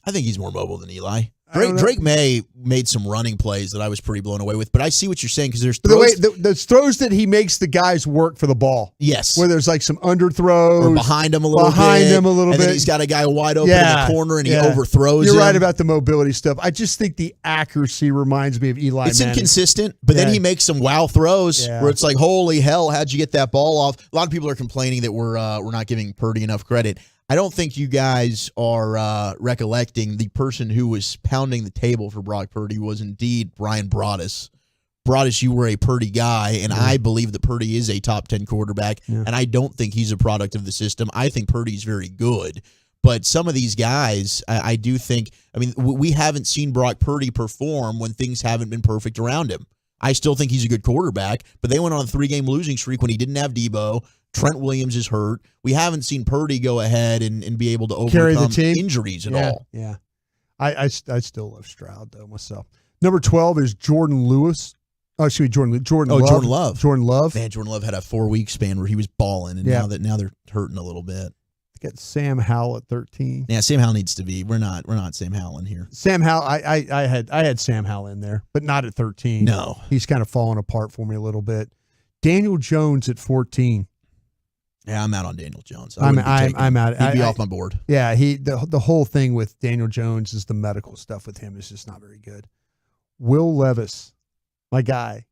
I think he's more mobile than Eli. Drake May made some running plays that I was pretty blown away with, but I see what you're saying because there's throws. The throws that he makes the guys work for the ball. Yes. Where there's like some underthrows. Or behind him a little bit. And then he's got a guy wide open in the corner and he overthrows him. You're right about the mobility stuff. I just think the accuracy reminds me of Eli Manning. It's inconsistent, but then he makes some wow throws where it's like, holy hell, how'd you get that ball off? A lot of people are complaining that we're not giving Purdy enough credit. I don't think you guys are recollecting the person who was pounding the table for Brock Purdy was indeed Brian Broaddus. Broaddus, you were a Purdy guy, and I believe that Purdy is a top 10 quarterback, and I don't think he's a product of the system. I think Purdy's very good. But some of these guys, I do think, I mean, we haven't seen Brock Purdy perform when things haven't been perfect around him. I still think he's a good quarterback, but they went on a 3-game losing streak when he didn't have Debo. Trent Williams is hurt. We haven't seen Purdy go ahead and be able to overcome injuries at all. Yeah. I still love Stroud, though, myself. Number 12 is Jordan Lewis. Oh, excuse me, Jordan Love. Jordan Love. Man, Jordan Love had a 4-week span where he was balling, and now they're hurting a little bit. Got Sam Howell at 13. Yeah, Sam Howell needs to be. We're not Sam Howell in here. Sam Howell, I had Sam Howell in there, but not at 13. No. He's kind of falling apart for me a little bit. Daniel Jones at 14. Yeah, I'm out on Daniel Jones. I'm out. He'd be off my board. Yeah, the whole thing with Daniel Jones is the medical stuff with him is just not very good. Will Levis, my guy.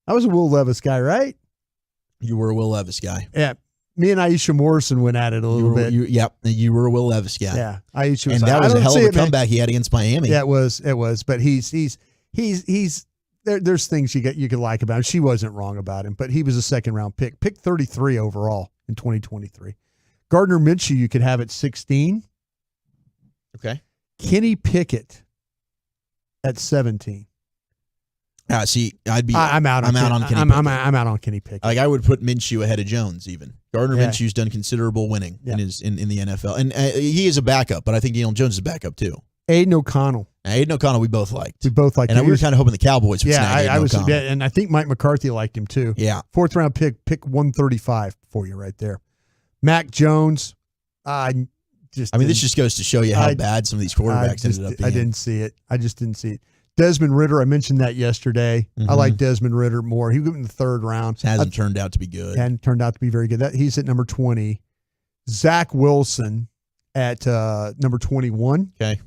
I was a Will Levis guy, right? You were a Will Levis guy. Yeah. Me and Aisha Morrison went at it a little bit. You were a Will Levis guy. Yeah, Aisha was and that was a hell of a comeback he had against Miami. Yeah, it was. But he's there's things you could like about him. She wasn't wrong about him, but he was a 2nd-round pick 33 overall in 2023. Gardner Minshew you could have at 16. Okay. Kenny Pickett at 17. See, I'm out on Kenny. I'm out on Kenny Pickett. Like I would put Minshew ahead of Jones even. Gardner Minshew's done considerable winning in the NFL, and he is a backup, but I think Daniel Jones is a backup too. Aiden O'Connell. We both liked. And we were kind of hoping the Cowboys would snag Aiden O'Connell. And I think Mike McCarthy liked him too. Yeah. 4th-round pick 135 for you right there. Mac Jones. This just goes to show you how bad some of these quarterbacks ended up being. I didn't see it. I just didn't see it. Desmond Ridder, I mentioned that yesterday. I like Desmond Ridder more. He went in the 3rd round. Hasn't turned out to be good. Hadn't turned out to be very good. He's at number 20. Zach Wilson at number 21. Okay.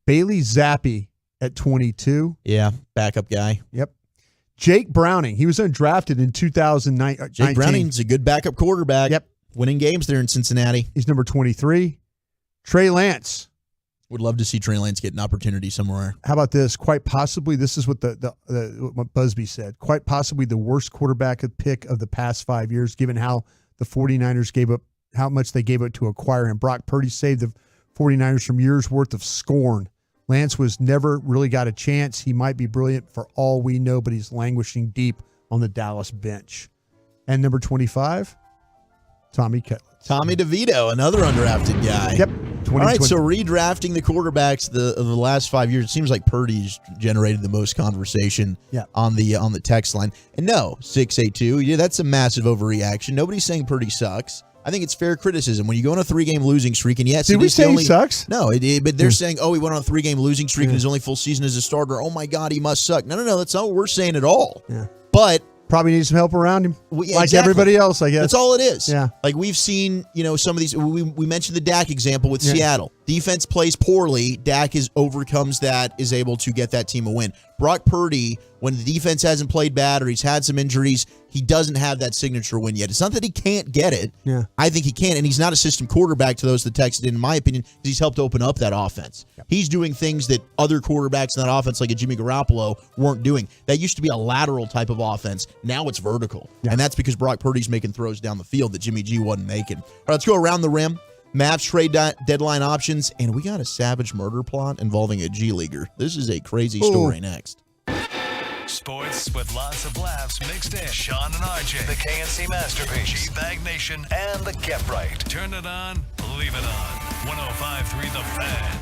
Bailey Zappi at 22. Yeah, backup guy. Yep. Jake Browning. He was undrafted in 2009. Jake Browning's a good backup quarterback. Yep. Winning games there in Cincinnati. He's number 23. Trey Lance. Would love to see Trey Lance get an opportunity somewhere. How about this? Quite possibly, this is what what Busby said. Quite possibly the worst quarterback pick of the past 5 years, given how the 49ers gave up, how much they gave up to acquire him. Brock Purdy saved the 49ers from years' worth of scorn. Lance was never really got a chance. He might be brilliant for all we know, but he's languishing deep on the Dallas bench. And number 25, Tommy Cutlets. Tommy DeVito, another undrafted guy. Yep. All right, so redrafting the quarterbacks of the last 5 years, it seems like Purdy's generated the most conversation on the text line. And no, 682, that's a massive overreaction. Nobody's saying Purdy sucks. I think it's fair criticism. When you go on a 3-game losing streak, and yes, did we say he sucks? No, but they're saying, he went on a 3-game losing streak in his only full season as a starter. Oh my God, he must suck. No, that's not what we're saying at all. Yeah. But probably needs some help around him, exactly. Everybody else, I guess. That's all it is. Yeah. Like we've seen, some of these. We mentioned the Dak example with Seattle. Defense plays poorly. Dak overcomes that, is able to get that team a win. Brock Purdy, when the defense hasn't played bad or he's had some injuries, he doesn't have that signature win yet. It's not that he can't get it. Yeah. I think he can, and he's not a system quarterback to those that texted in my opinion, because he's helped open up that offense. Yep. He's doing things that other quarterbacks in that offense, like a Jimmy Garoppolo, weren't doing. That used to be a lateral type of offense. Now it's vertical. Yeah. And that's because Brock Purdy's making throws down the field that Jimmy G wasn't making. All right, let's go around the rim. Maps, trade deadline options, and we got a savage murder plot involving a G-leaguer. This is a crazy story next. Sports with lots of laughs mixed in. Sean and RJ, the KNC Masterpiece, G-Bag Nation, and the Get Right. Turn it on, leave it on. 105.3 The Fan.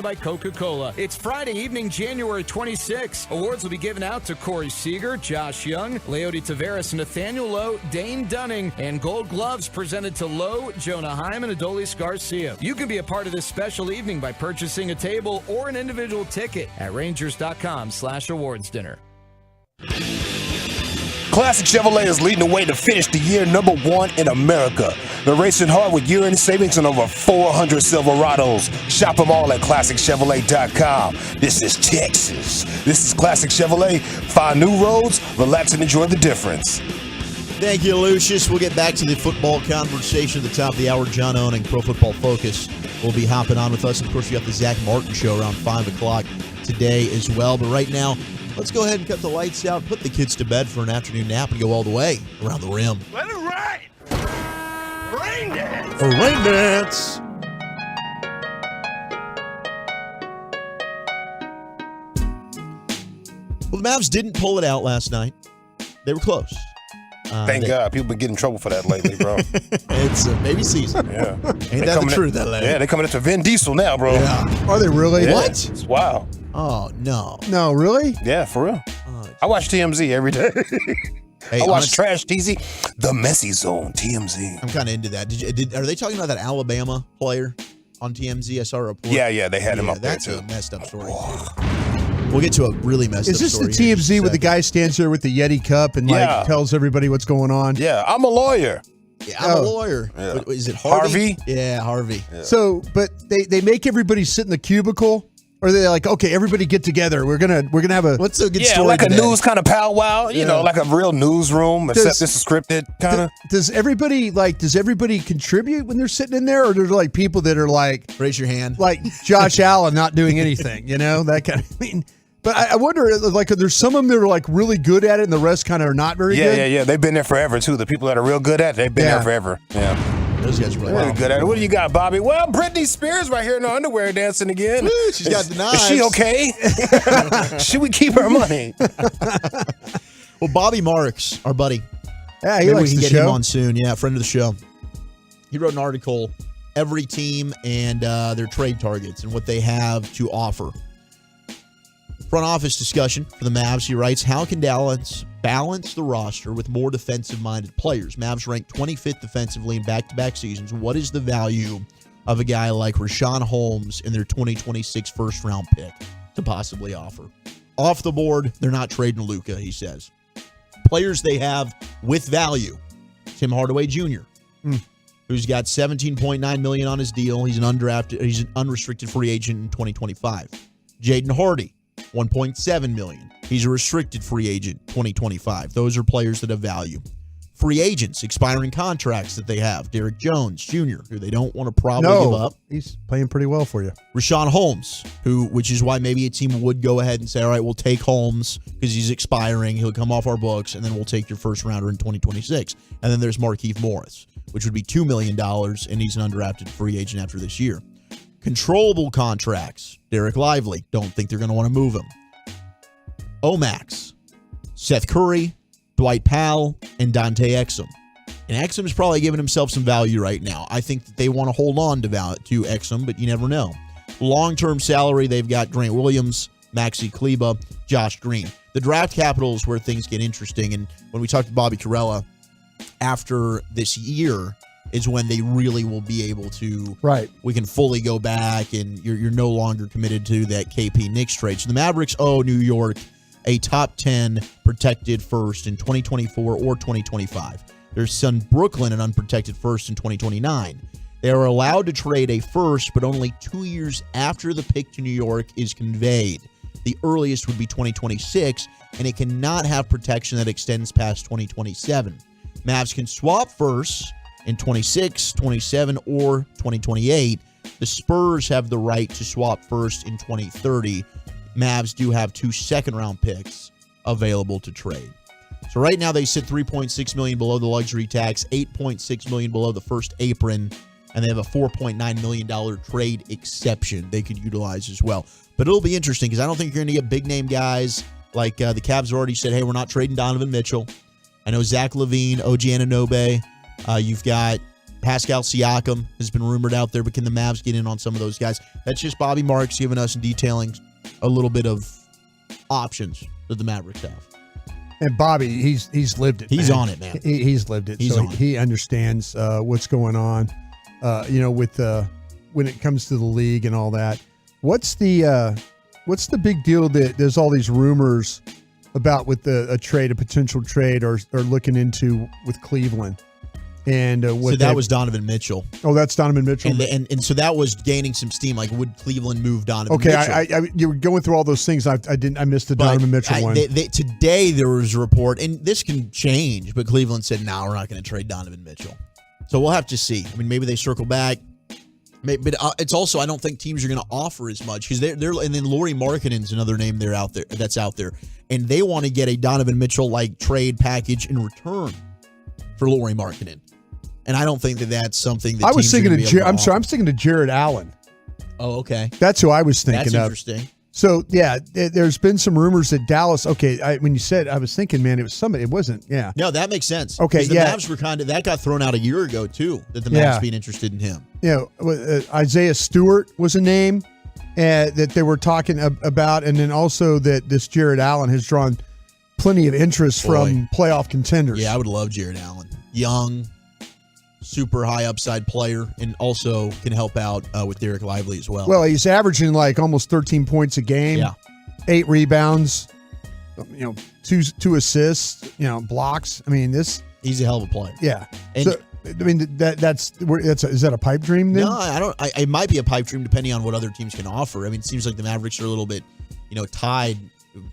by Coca-Cola. It's Friday evening, January 26th. Awards will be given out to Corey Seager, Josh Young, Leody Taveras, Nathaniel Lowe, Dane Dunning, and Gold Gloves presented to Lowe, Jonah Hyman, and Adolis Garcia. You can be a part of this special evening by purchasing a table or an individual ticket at Rangers.com/awards dinner. Classic Chevrolet is leading the way to finish the year #1 in America. They're racing hard with year-end savings on over 400 Silverados. Shop them all at ClassicChevrolet.com. This is Texas. This is Classic Chevrolet. Find new roads, relax, and enjoy the difference. Thank you, Lucius. We'll get back to the football conversation at the top of the hour. John Owning, Pro Football Focus, will be hopping on with us. Of course, we got the Zach Martin Show around 5 o'clock today as well. But right now, let's go ahead and cut the lights out, put the kids to bed for an afternoon nap, and go all the way around the rim. Let it rain! Rain dance! A rain dance! Well, the Mavs didn't pull it out last night. They were close. Thank God. People been getting in trouble for that lately, bro. It's a baby season. Yeah. Ain't that the truth, that lady? Yeah, they're coming after Vin Diesel now, bro. Yeah. Are they really? Yeah. What? It's wild. Oh, no. No, really? Yeah, for real. I watch TMZ every day. Hey, I watch Trash TZ. The Messy Zone, TMZ. I'm kind of into that. Are they talking about that Alabama player on TMZ? I saw a report. Yeah, they had him up there, too. That's a messed up story. We'll get to a really messed up story. Is story. this the TMZ with the guy stands there with the Yeti cup and like tells everybody what's going on? Yeah, I'm a lawyer. Yeah, I'm a lawyer. Yeah. Is it Harvey? Harvey? Yeah, Harvey. Yeah. So, but they make everybody sit in the cubicle, or they're like, okay, everybody get together. We're gonna have a what's a good story? Like today? A news kind of powwow, you know, like a real newsroom, except this is scripted kind of. Does everybody contribute when they're sitting in there, or there's like people that are like, raise your hand, like Josh Allen not doing anything, you know, that kind of thing. But I wonder, like, there's some of them that are like really good at it, and the rest kind of are not very good. Yeah. They've been there forever too. The people that are real good at it, they've been there forever. Yeah. Those guys are really good at it. What do you got, Bobby? Well, Britney Spears right here in her underwear dancing again. Woo, she's got the knives. Is she okay? Should we keep her money? Well, Bobby Marks, our buddy. Yeah, he maybe likes we can the get show. him on soon. Yeah, friend of the show. He wrote an article, every team and their trade targets and what they have to offer. Front office discussion for the Mavs. He writes, how can Dallas balance the roster with more defensive-minded players? Mavs ranked 25th defensively in back-to-back seasons. What is the value of a guy like Rashawn Holmes in their 2026 first-round pick to possibly offer? Off the board, they're not trading Luka, he says. Players they have with value. Tim Hardaway Jr., who's got $17.9 million on his deal. He's an unrestricted free agent in 2025. Jaden Hardy, $1.7 million. He's a restricted free agent 2025. Those are players that have value. Free agents, expiring contracts that they have. Derek Jones Jr., who they don't want to probably give up. He's playing pretty well for you. Rashawn Holmes, which is why maybe a team would go ahead and say, all right, we'll take Holmes because he's expiring. He'll come off our books, and then we'll take your first rounder in 2026. And then there's Markieff Morris, which would be $2 million, and he's an undrafted free agent after this year. Controllable contracts. Derek Lively. Don't think they're going to want to move him. Omax. Seth Curry, Dwight Powell, and Dante Exum. And Exum is probably giving himself some value right now. I think that they want to hold on to Exum, but you never know. Long-term salary, they've got Grant Williams, Maxi Kleba, Josh Green. The draft capital is where things get interesting. And when we talked to Bobby Carella, after this year is when they really will be able to. Right. We can fully go back, and you're no longer committed to that KP Knicks trade. So the Mavericks owe New York a top 10 protected first in 2024 or 2025. There's some Brooklyn an unprotected first in 2029. They are allowed to trade a first, but only 2 years after the pick to New York is conveyed. The earliest would be 2026, and it cannot have protection that extends past 2027. Mavs can swap firsts in 26, 27, or 2028. The Spurs have the right to swap first in 2030. Mavs do have 2 second-round picks available to trade. So right now they sit $3.6 million below the luxury tax, $8.6 million below the first apron, and they have a $4.9 million trade exception they could utilize as well. But it'll be interesting because I don't think you're going to get big-name guys like the Cavs already said, hey, we're not trading Donovan Mitchell. I know Zach LaVine, OG Anunoby. You've got Pascal Siakam has been rumored out there, but can the Mavs get in on some of those guys? That's just Bobby Marks giving us and detailing a little bit of options that the Mavericks have. And Bobby, he's lived it. He's man. on it, man. He's lived it. He's so on it. he understands what's going on. With when it comes to the league and all that. What's the big deal that there's all these rumors about with a potential trade, or looking into with Cleveland? And so that was Donovan Mitchell. Oh, that's Donovan Mitchell. And so that was gaining some steam. Like, would Cleveland move Donovan Okay, Mitchell? you were going through all those things. I missed the Donovan Mitchell one. Today there was a report, and this can change, but Cleveland said, "No, we're not going to trade Donovan Mitchell." So we'll have to see. I mean, maybe they circle back. But it's also, I don't think teams are going to offer as much, because they're and then Lauri Markkanen's another name that's out there, and they want to get a Donovan Mitchell like trade package in return for Lauri Markkanen. And I don't think that's something that I was thinking of. I'm sorry, I'm thinking of Jared Allen. Oh, okay. That's who I was thinking That's of. interesting. So yeah, there's been some rumors that Dallas. Okay, when you said, I was thinking, man, it was somebody. It wasn't. Yeah. No, that makes sense. Okay, the Mavs were that got thrown out a year ago too. That the Mavs being interested in him. Yeah, Isaiah Stewart was a name that they were talking about, and then also that this Jared Allen has drawn plenty of interest from playoff contenders. Yeah, I would love Jared Allen. Young, super high upside player, and also can help out with Derek Lively as well. Well, he's averaging like almost 13 points a game. Yeah. 8 rebounds. 2 assists. Blocks. I mean, he's a hell of a player. Yeah. And so, I mean, is that a pipe dream then? No, I don't. It might be a pipe dream depending on what other teams can offer. I mean, it seems like the Mavericks are a little bit, tied.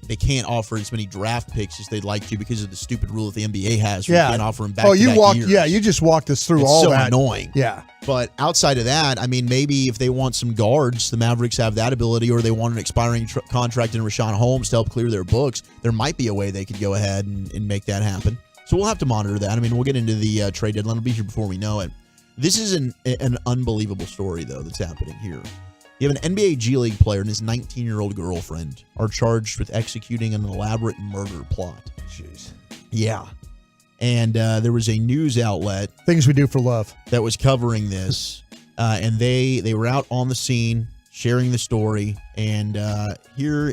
They can't offer as many draft picks as they'd like to because of the stupid rule that the NBA has. Where you can't offer them back. Years. Yeah, you just walked us through it's all so that. Annoying. Yeah. But outside of that, I mean, maybe if they want some guards, the Mavericks have that ability, or they want an expiring contract in Rashawn Holmes to help clear their books. There might be a way they could go ahead and make that happen. So we'll have to monitor that. I mean, we'll get into the trade deadline. It'll be here before we know it. This is an unbelievable story, though, that's happening here. You have an NBA G League player and his 19-year-old girlfriend are charged with executing an elaborate murder plot. Jeez. Yeah. And there was a news outlet. Things we do for love. That was covering this. And they were out on the scene sharing the story. And here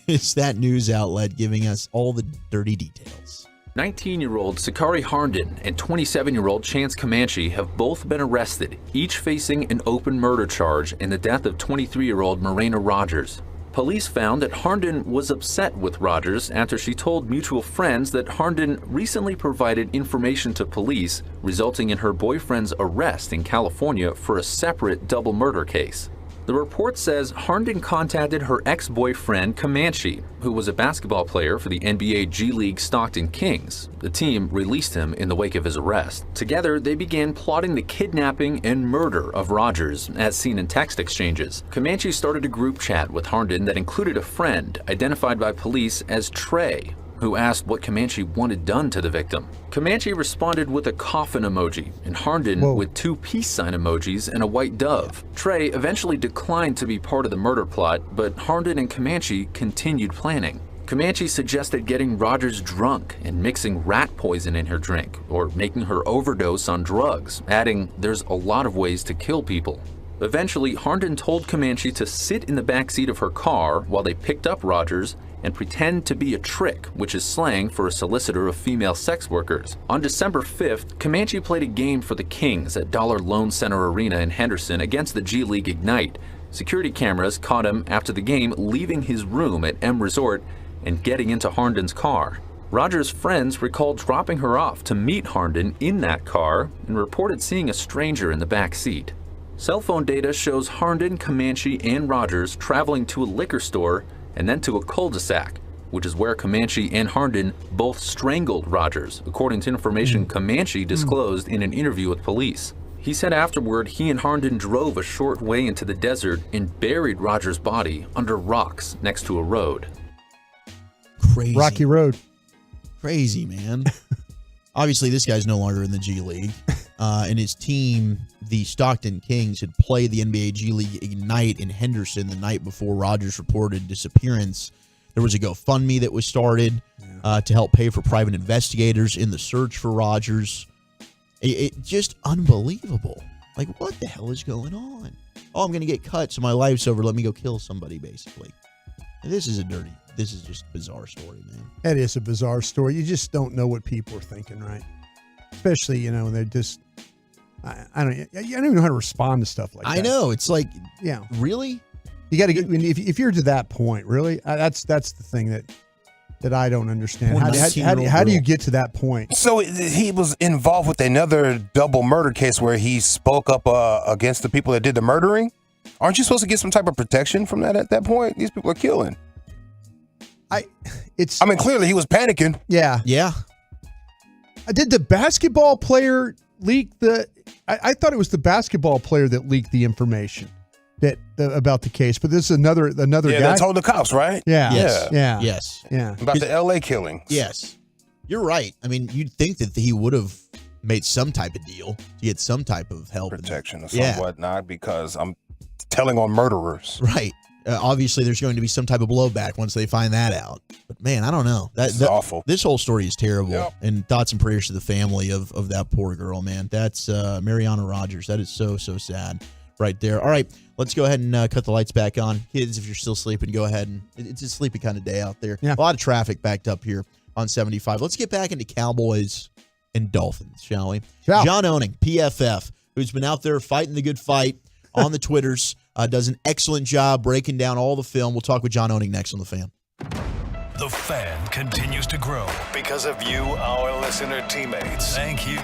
is that news outlet giving us all the dirty details. 19-year-old Sakari Harnden and 27-year-old Chance Comanche have both been arrested, each facing an open murder charge in the death of 23-year-old Morena Rogers. Police found that Harnden was upset with Rogers after she told mutual friends that Harnden recently provided information to police, resulting in her boyfriend's arrest in California for a separate double murder case. The report says Harnden contacted her ex-boyfriend Comanche, who was a basketball player for the NBA G League Stockton Kings. The team released him in the wake of his arrest. Together, they began plotting the kidnapping and murder of Rogers, as seen in text exchanges. Comanche started a group chat with Harnden that included a friend, identified by police as Trey, who asked what Comanche wanted done to the victim. Comanche responded with a coffin emoji, and Harnden with 2 peace sign emojis and a white dove. Trey eventually declined to be part of the murder plot, but Harnden and Comanche continued planning. Comanche suggested getting Rogers drunk and mixing rat poison in her drink, or making her overdose on drugs, adding, "There's a lot of ways to kill people." Eventually, Harnden told Comanche to sit in the backseat of her car while they picked up Rogers and pretend to be a trick, which is slang for a solicitor of female sex workers. On December 5th, Comanche played a game for the Kings at Dollar Loan Center Arena in Henderson against the G League Ignite. Security cameras caught him after the game leaving his room at M Resort and getting into Harnden's car. Rogers' friends recalled dropping her off to meet Harnden in that car and reported seeing a stranger in the back seat. Cell phone data shows Harnden, Comanche, and Rogers traveling to a liquor store and then to a cul-de-sac, which is where Comanche and Harnden both strangled Rogers, according to information Comanche disclosed in an interview with police. He said afterward he and Harnden drove a short way into the desert and buried Rogers' body under rocks next to a road. Crazy. Rocky Road. Crazy, man. Obviously, this guy's no longer in the G League. And his team, the Stockton Kings, had played the NBA G League Ignite in Henderson the night before Rogers' reported disappearance. There was a GoFundMe that was started to help pay for private investigators in the search for Rogers. It just unbelievable. Like, what the hell is going on? Oh, I'm going to get cut, so my life's over. Let me go kill somebody, basically. And this is just a bizarre story, man. It is a bizarre story. You just don't know what people are thinking, right? Especially, when they're just, I don't even know how to respond to stuff like that. I know. It's like, yeah, really? You got to get, if you're to that point, really, that's the thing that I don't understand. How do you get to that point? So he was involved with another double murder case where he spoke up against the people that did the murdering. Aren't you supposed to get some type of protection from that at that point? These people are killing. I mean, clearly he was panicking. Yeah. Yeah. Did the basketball player leak I thought it was the basketball player that leaked the information about the case, but this is another guy. Yeah, that told the cops, right? Yeah. Yes. Yeah. Yes. Yeah. About the L.A. killings. Yes. You're right. I mean, you'd think that he would have made some type of deal to get some type of help. Protection or whatnot, because I'm telling on murderers. Right. Obviously, there's going to be some type of blowback once they find that out. But, man, I don't know. That's awful. This whole story is terrible. Yep. And thoughts and prayers to the family of that poor girl, man. That's Mariana Rogers. That is so, so sad right there. All right, let's go ahead and cut the lights back on. Kids, if you're still sleeping, go ahead. And it's a sleepy kind of day out there. Yeah. A lot of traffic backed up here on 75. Let's get back into Cowboys and Dolphins, shall we? Yeah. John Owning, PFF, who's been out there fighting the good fight on the Twitters, does an excellent job breaking down all the film. We'll talk with John Owning next on The Fan. The Fan continues to grow because of you, our listener teammates. Thank you.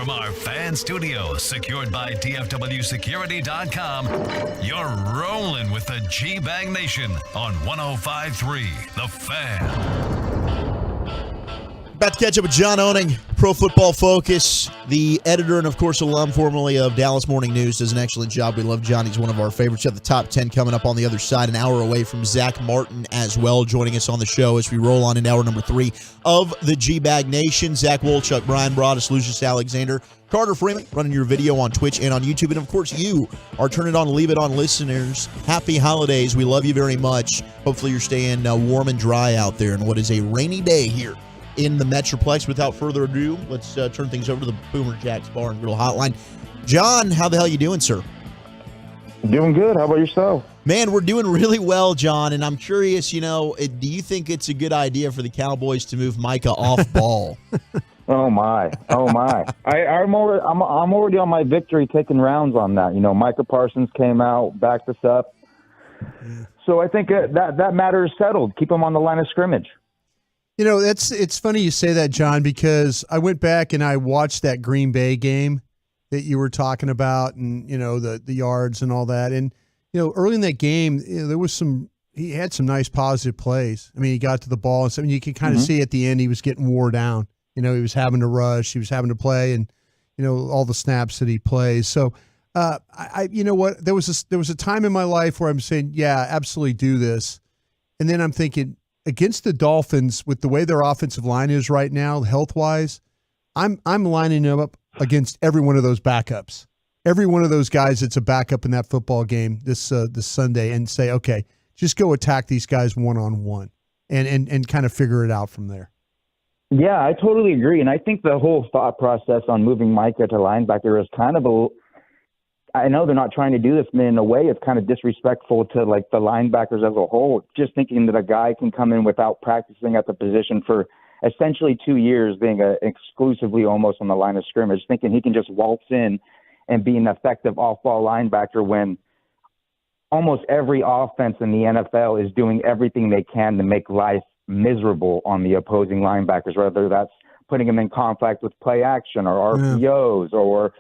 From our fan studio, secured by DFWSecurity.com, you're rolling with the G-Bag Nation on 105.3 The Fan. About to catch up with John Owning, Pro Football Focus, the editor and, of course, alum formerly of Dallas Morning News. Does an excellent job. We love John. He's one of our favorites. At the top 10 coming up on the other side, an hour away from Zach Martin as well, joining us on the show as we roll on in hour number 3 of the G-Bag Nation. Zach Wolchuk, Brian Broaddus, Lucius Alexander, Carter Freeman, running your video on Twitch and on YouTube. And, of course, you, our Turn It On, Leave It On listeners. Happy holidays. We love you very much. Hopefully you're staying warm and dry out there in what is a rainy day here in the Metroplex. Without further ado, let's turn things over to the Boomer Jack's Bar and Grill Hotline. John, how the hell you doing, sir? Doing good. How about yourself? Man, we're doing really well, John, and I'm curious, do you think it's a good idea for the Cowboys to move Micah off ball? Oh my. I'm already on my victory taking rounds on that. Micah Parsons came out, backed us up. So I think that matter is settled. Keep him on the line of scrimmage. It's funny you say that, John, because I went back and I watched that Green Bay game that you were talking about, and the yards and all that. And early in that game, there was he had some nice positive plays. I mean, he got to the ball and something you could kind of see at the end he was getting wore down. He was having to rush, he was having to play, and all the snaps that he plays. So you know what? There was a time in my life where I'm saying, yeah, absolutely do this, and then I'm thinking, against the Dolphins, with the way their offensive line is right now, health-wise, I'm lining them up against every one of those backups. Every one of those guys that's a backup in that football game this Sunday, and say, okay, just go attack these guys one-on-one and kind of figure it out from there. Yeah, I totally agree. And I think the whole thought process on moving Micah to linebacker is kind of I know they're not trying to do this, but in a way it's kind of disrespectful to the linebackers as a whole. Just thinking that a guy can come in without practicing at the position for essentially 2 years, being exclusively almost on the line of scrimmage, thinking he can just waltz in and be an effective off-ball linebacker when almost every offense in the NFL is doing everything they can to make life miserable on the opposing linebackers, whether that's putting them in conflict with play action or RPOs or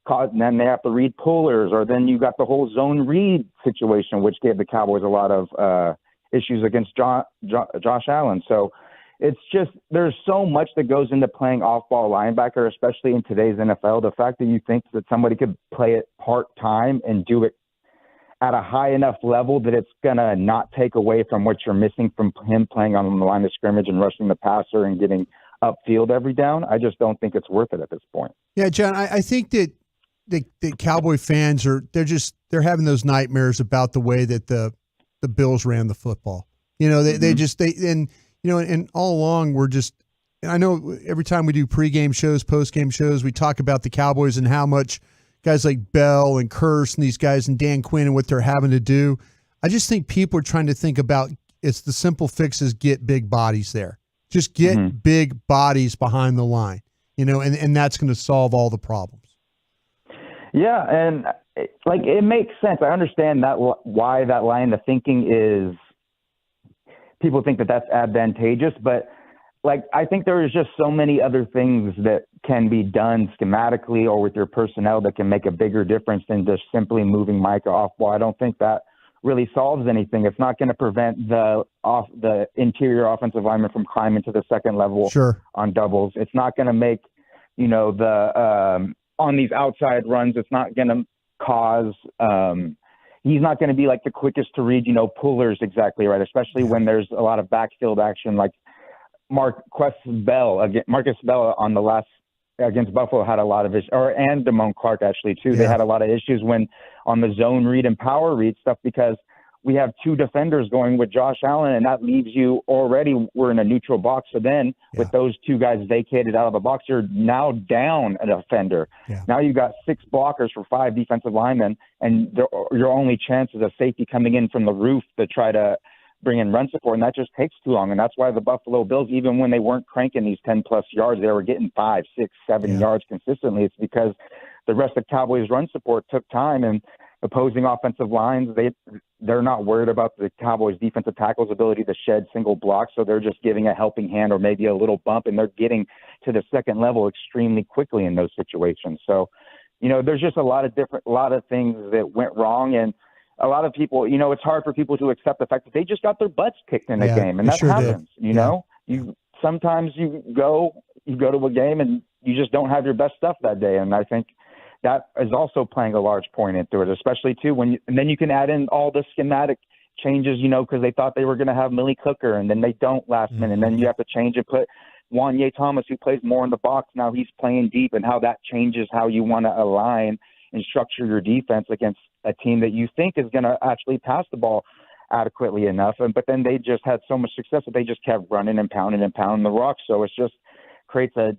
and then they have to read pullers, or then you got the whole zone read situation, which gave the Cowboys a lot of issues against Josh Allen. So it's just there's so much that goes into playing off-ball linebacker, especially in today's NFL. The fact that you think that somebody could play it part-time and do it at a high enough level that it's going to not take away from what you're missing from him playing on the line of scrimmage and rushing the passer and getting upfield every down, I just don't think it's worth it at this point. Yeah, John, I think that the Cowboy fans they're having those nightmares about the way that the Bills ran the football. And all along I know every time we do pregame shows, postgame shows, we talk about the Cowboys and how much guys like Bell and Kearse and these guys and Dan Quinn and what they're having to do. I just think people are trying to think about it's the simple fix is get big bodies there. Just get big bodies behind the line, and that's going to solve all the problems. Yeah, and it makes sense. I understand that why that line of thinking is people think that that's advantageous, but I think there is just so many other things that can be done schematically or with your personnel that can make a bigger difference than just simply moving Micah off ball. I don't think that really solves anything. It's not going to prevent the interior offensive lineman from climbing to the second level on doubles. It's not going to make, on these outside runs, it's not going to cause he's not going to be the quickest to read, pullers exactly right, especially when there's a lot of backfield action like Marcus Bell on the last against Buffalo had a lot of issues, and Damone Clark actually too. Yeah. They had a lot of issues when on the zone read and power read stuff because we have two defenders going with Josh Allen, and that leaves you already. We're in a neutral box, so then with those two guys vacated out of the box, you're now down a defender. Yeah. Now you've got 6 blockers for 5 defensive linemen, and your only chance is a safety coming in from the roof to try to bring in run support, and that just takes too long. And that's why the Buffalo Bills, even when they weren't cranking these 10-plus yards, they were getting 5, 6, 7 yards consistently. It's because the rest of Cowboys' run support took time, and opposing offensive lines, they're not worried about the Cowboys' defensive tackles' ability to shed single blocks, so they're just giving a helping hand or maybe a little bump, and they're getting to the second level extremely quickly in those situations. So, there's just a lot of things that went wrong, and a lot of people, it's hard for people to accept the fact that they just got their butts kicked in a game, and that sure happens. Sometimes you go to a game and you just don't have your best stuff that day, and I think that is also playing a large point into it, especially too and then you can add in all the schematic changes, because they thought they were going to have Millie Cooker, and then they don't last minute, and then you have to change and put Wanye Thomas, who plays more in the box, now he's playing deep, and how that changes how you want to align and structure your defense against a team that you think is going to actually pass the ball adequately enough. But then they just had so much success that they just kept running and pounding the rock. So it just creates a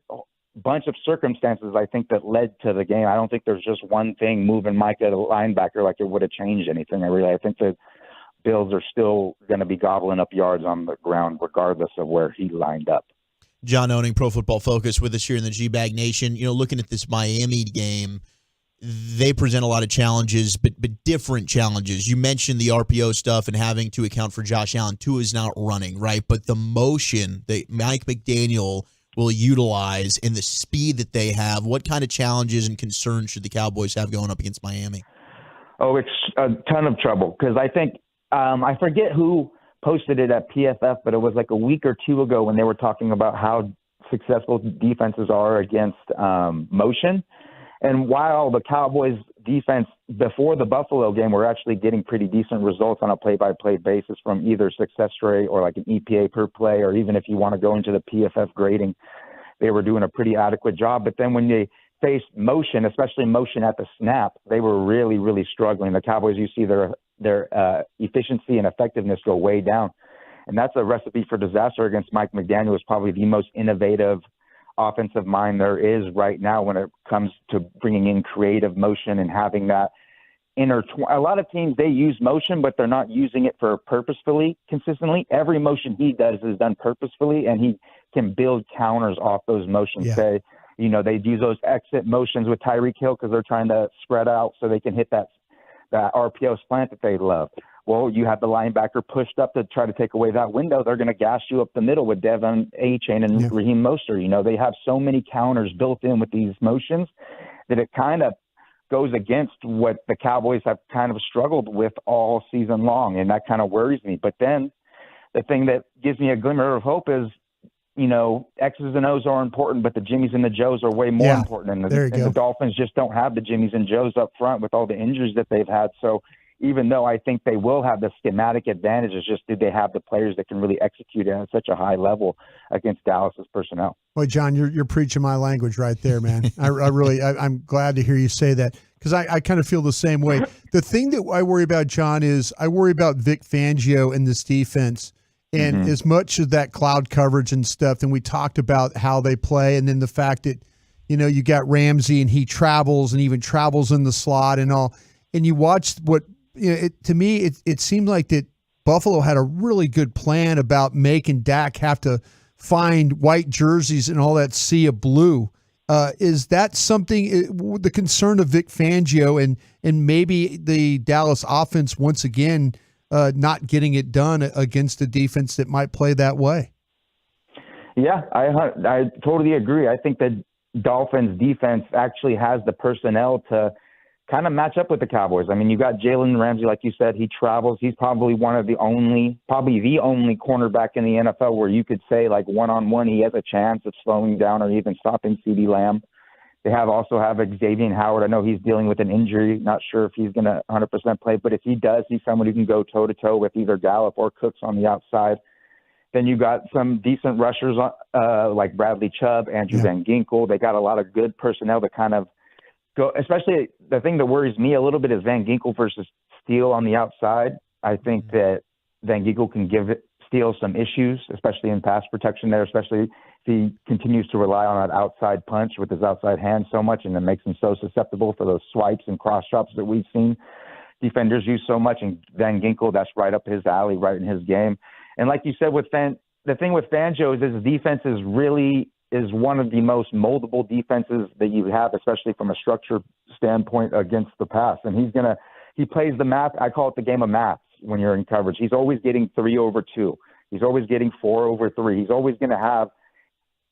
bunch of circumstances, I think, that led to the game. I don't think there's just one thing moving Micah to linebacker like it would have changed anything. I think the Bills are still going to be gobbling up yards on the ground regardless of where he lined up. John Owning, Pro Football Focus, with us here in the G-Bag Nation. Looking at this Miami game, they present a lot of challenges, but different challenges. You mentioned the RPO stuff and having to account for Josh Allen. Tua is not running, right? But the motion that Mike McDaniel will utilize and the speed that they have, what kind of challenges and concerns should the Cowboys have going up against Miami? Oh, it's a ton of trouble, because I think I forget who posted it at PFF, but it was like a week or two ago when they were talking about how successful defenses are against motion. And while the Cowboys defense before the Buffalo game were actually getting pretty decent results on a play-by-play basis from either success rate or like an EPA per play, or even if you want to go into the PFF grading, they were doing a pretty adequate job. But then when they faced motion, especially motion at the snap, they were really, really struggling. The Cowboys, you see their efficiency and effectiveness go way down. And that's a recipe for disaster against Mike McDaniel. Is probably the most innovative offensive mind there is right now when it comes to bringing in creative motion and having that a lot of teams, they use motion, but they're not using it for purposefully consistently. Every motion he does is done purposefully, and he can build counters off those motions. Yeah. They use those exit motions with Tyreek Hill because they're trying to spread out so they can hit that RPO slant that they love. Well, you have the linebacker pushed up to try to take away that window. They're going to gash you up the middle with Devon A-Chain and Raheem Mostert. They have so many counters built in with these motions that it kind of goes against what the Cowboys have kind of struggled with all season long, and that kind of worries me. But then the thing that gives me a glimmer of hope is, X's and O's are important, but the Jimmies and the Joes are way more important. And the Dolphins just don't have the Jimmies and Joes up front with all the injuries that they've had. So even though I think they will have the schematic advantage, it's just, do they have the players that can really execute it at such a high level against Dallas's personnel? Boy, John, you're preaching my language right there, man. I'm glad to hear you say that, because I kind of feel the same way. The thing that I worry about, John, is I worry about Vic Fangio and this defense. And as much of that cloud coverage and stuff, and we talked about how they play, and then the fact that, you got Ramsey and he travels and even travels in the slot and all. And you watch what, to me, it seemed like that Buffalo had a really good plan about making Dak have to find white jerseys and all that sea of blue. Is that something, the concern of Vic Fangio and maybe the Dallas offense once again not getting it done against a defense that might play that way? Yeah, I totally agree. I think that Dolphins defense actually has the personnel to kind of match up with the Cowboys. I mean, you got Jalen Ramsey, like you said, he travels. He's probably the only cornerback in the NFL where you could say, like, one-on-one, he has a chance of slowing down or even stopping CeeDee Lamb. They also have Xavier Howard. I know he's dealing with an injury. Not sure if he's going to 100% play, but if he does, he's someone who can go toe-to-toe with either Gallup or Cooks on the outside. Then you got some decent rushers like Bradley Chubb, Andrew Van Ginkel. They got a lot of good personnel to kind of go, especially the thing that worries me a little bit is Van Ginkel versus Steele on the outside. I think that Van Ginkel can give Steele some issues, especially in pass protection there, especially if he continues to rely on that outside punch with his outside hand so much, and it makes him so susceptible for those swipes and cross drops that we've seen defenders use so much. And Van Ginkel, that's right up his alley, right in his game. And like you said, the thing with Fangio is his defense is one of the most moldable defenses that you have, especially from a structure standpoint against the pass. And he's going to he plays the math. I call it the game of maths when you're in coverage. He's always getting 3 over 2. He's always getting 4 over 3. He's always going to have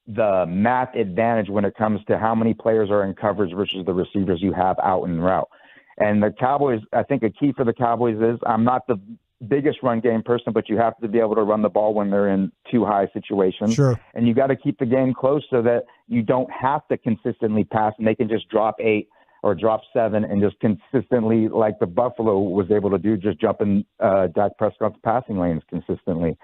the math advantage when it comes to how many players are in coverage versus the receivers you have out en route. And the Cowboys, I think a key for the Cowboys is, I'm not the biggest run game person, but you have to be able to run the ball when they're in too high situations. Sure. And you got to keep the game close so that you don't have to consistently pass and they can just drop 8 or drop 7 and just consistently, like the Buffalo was able to do, just jump in Dak Prescott's passing lanes consistently.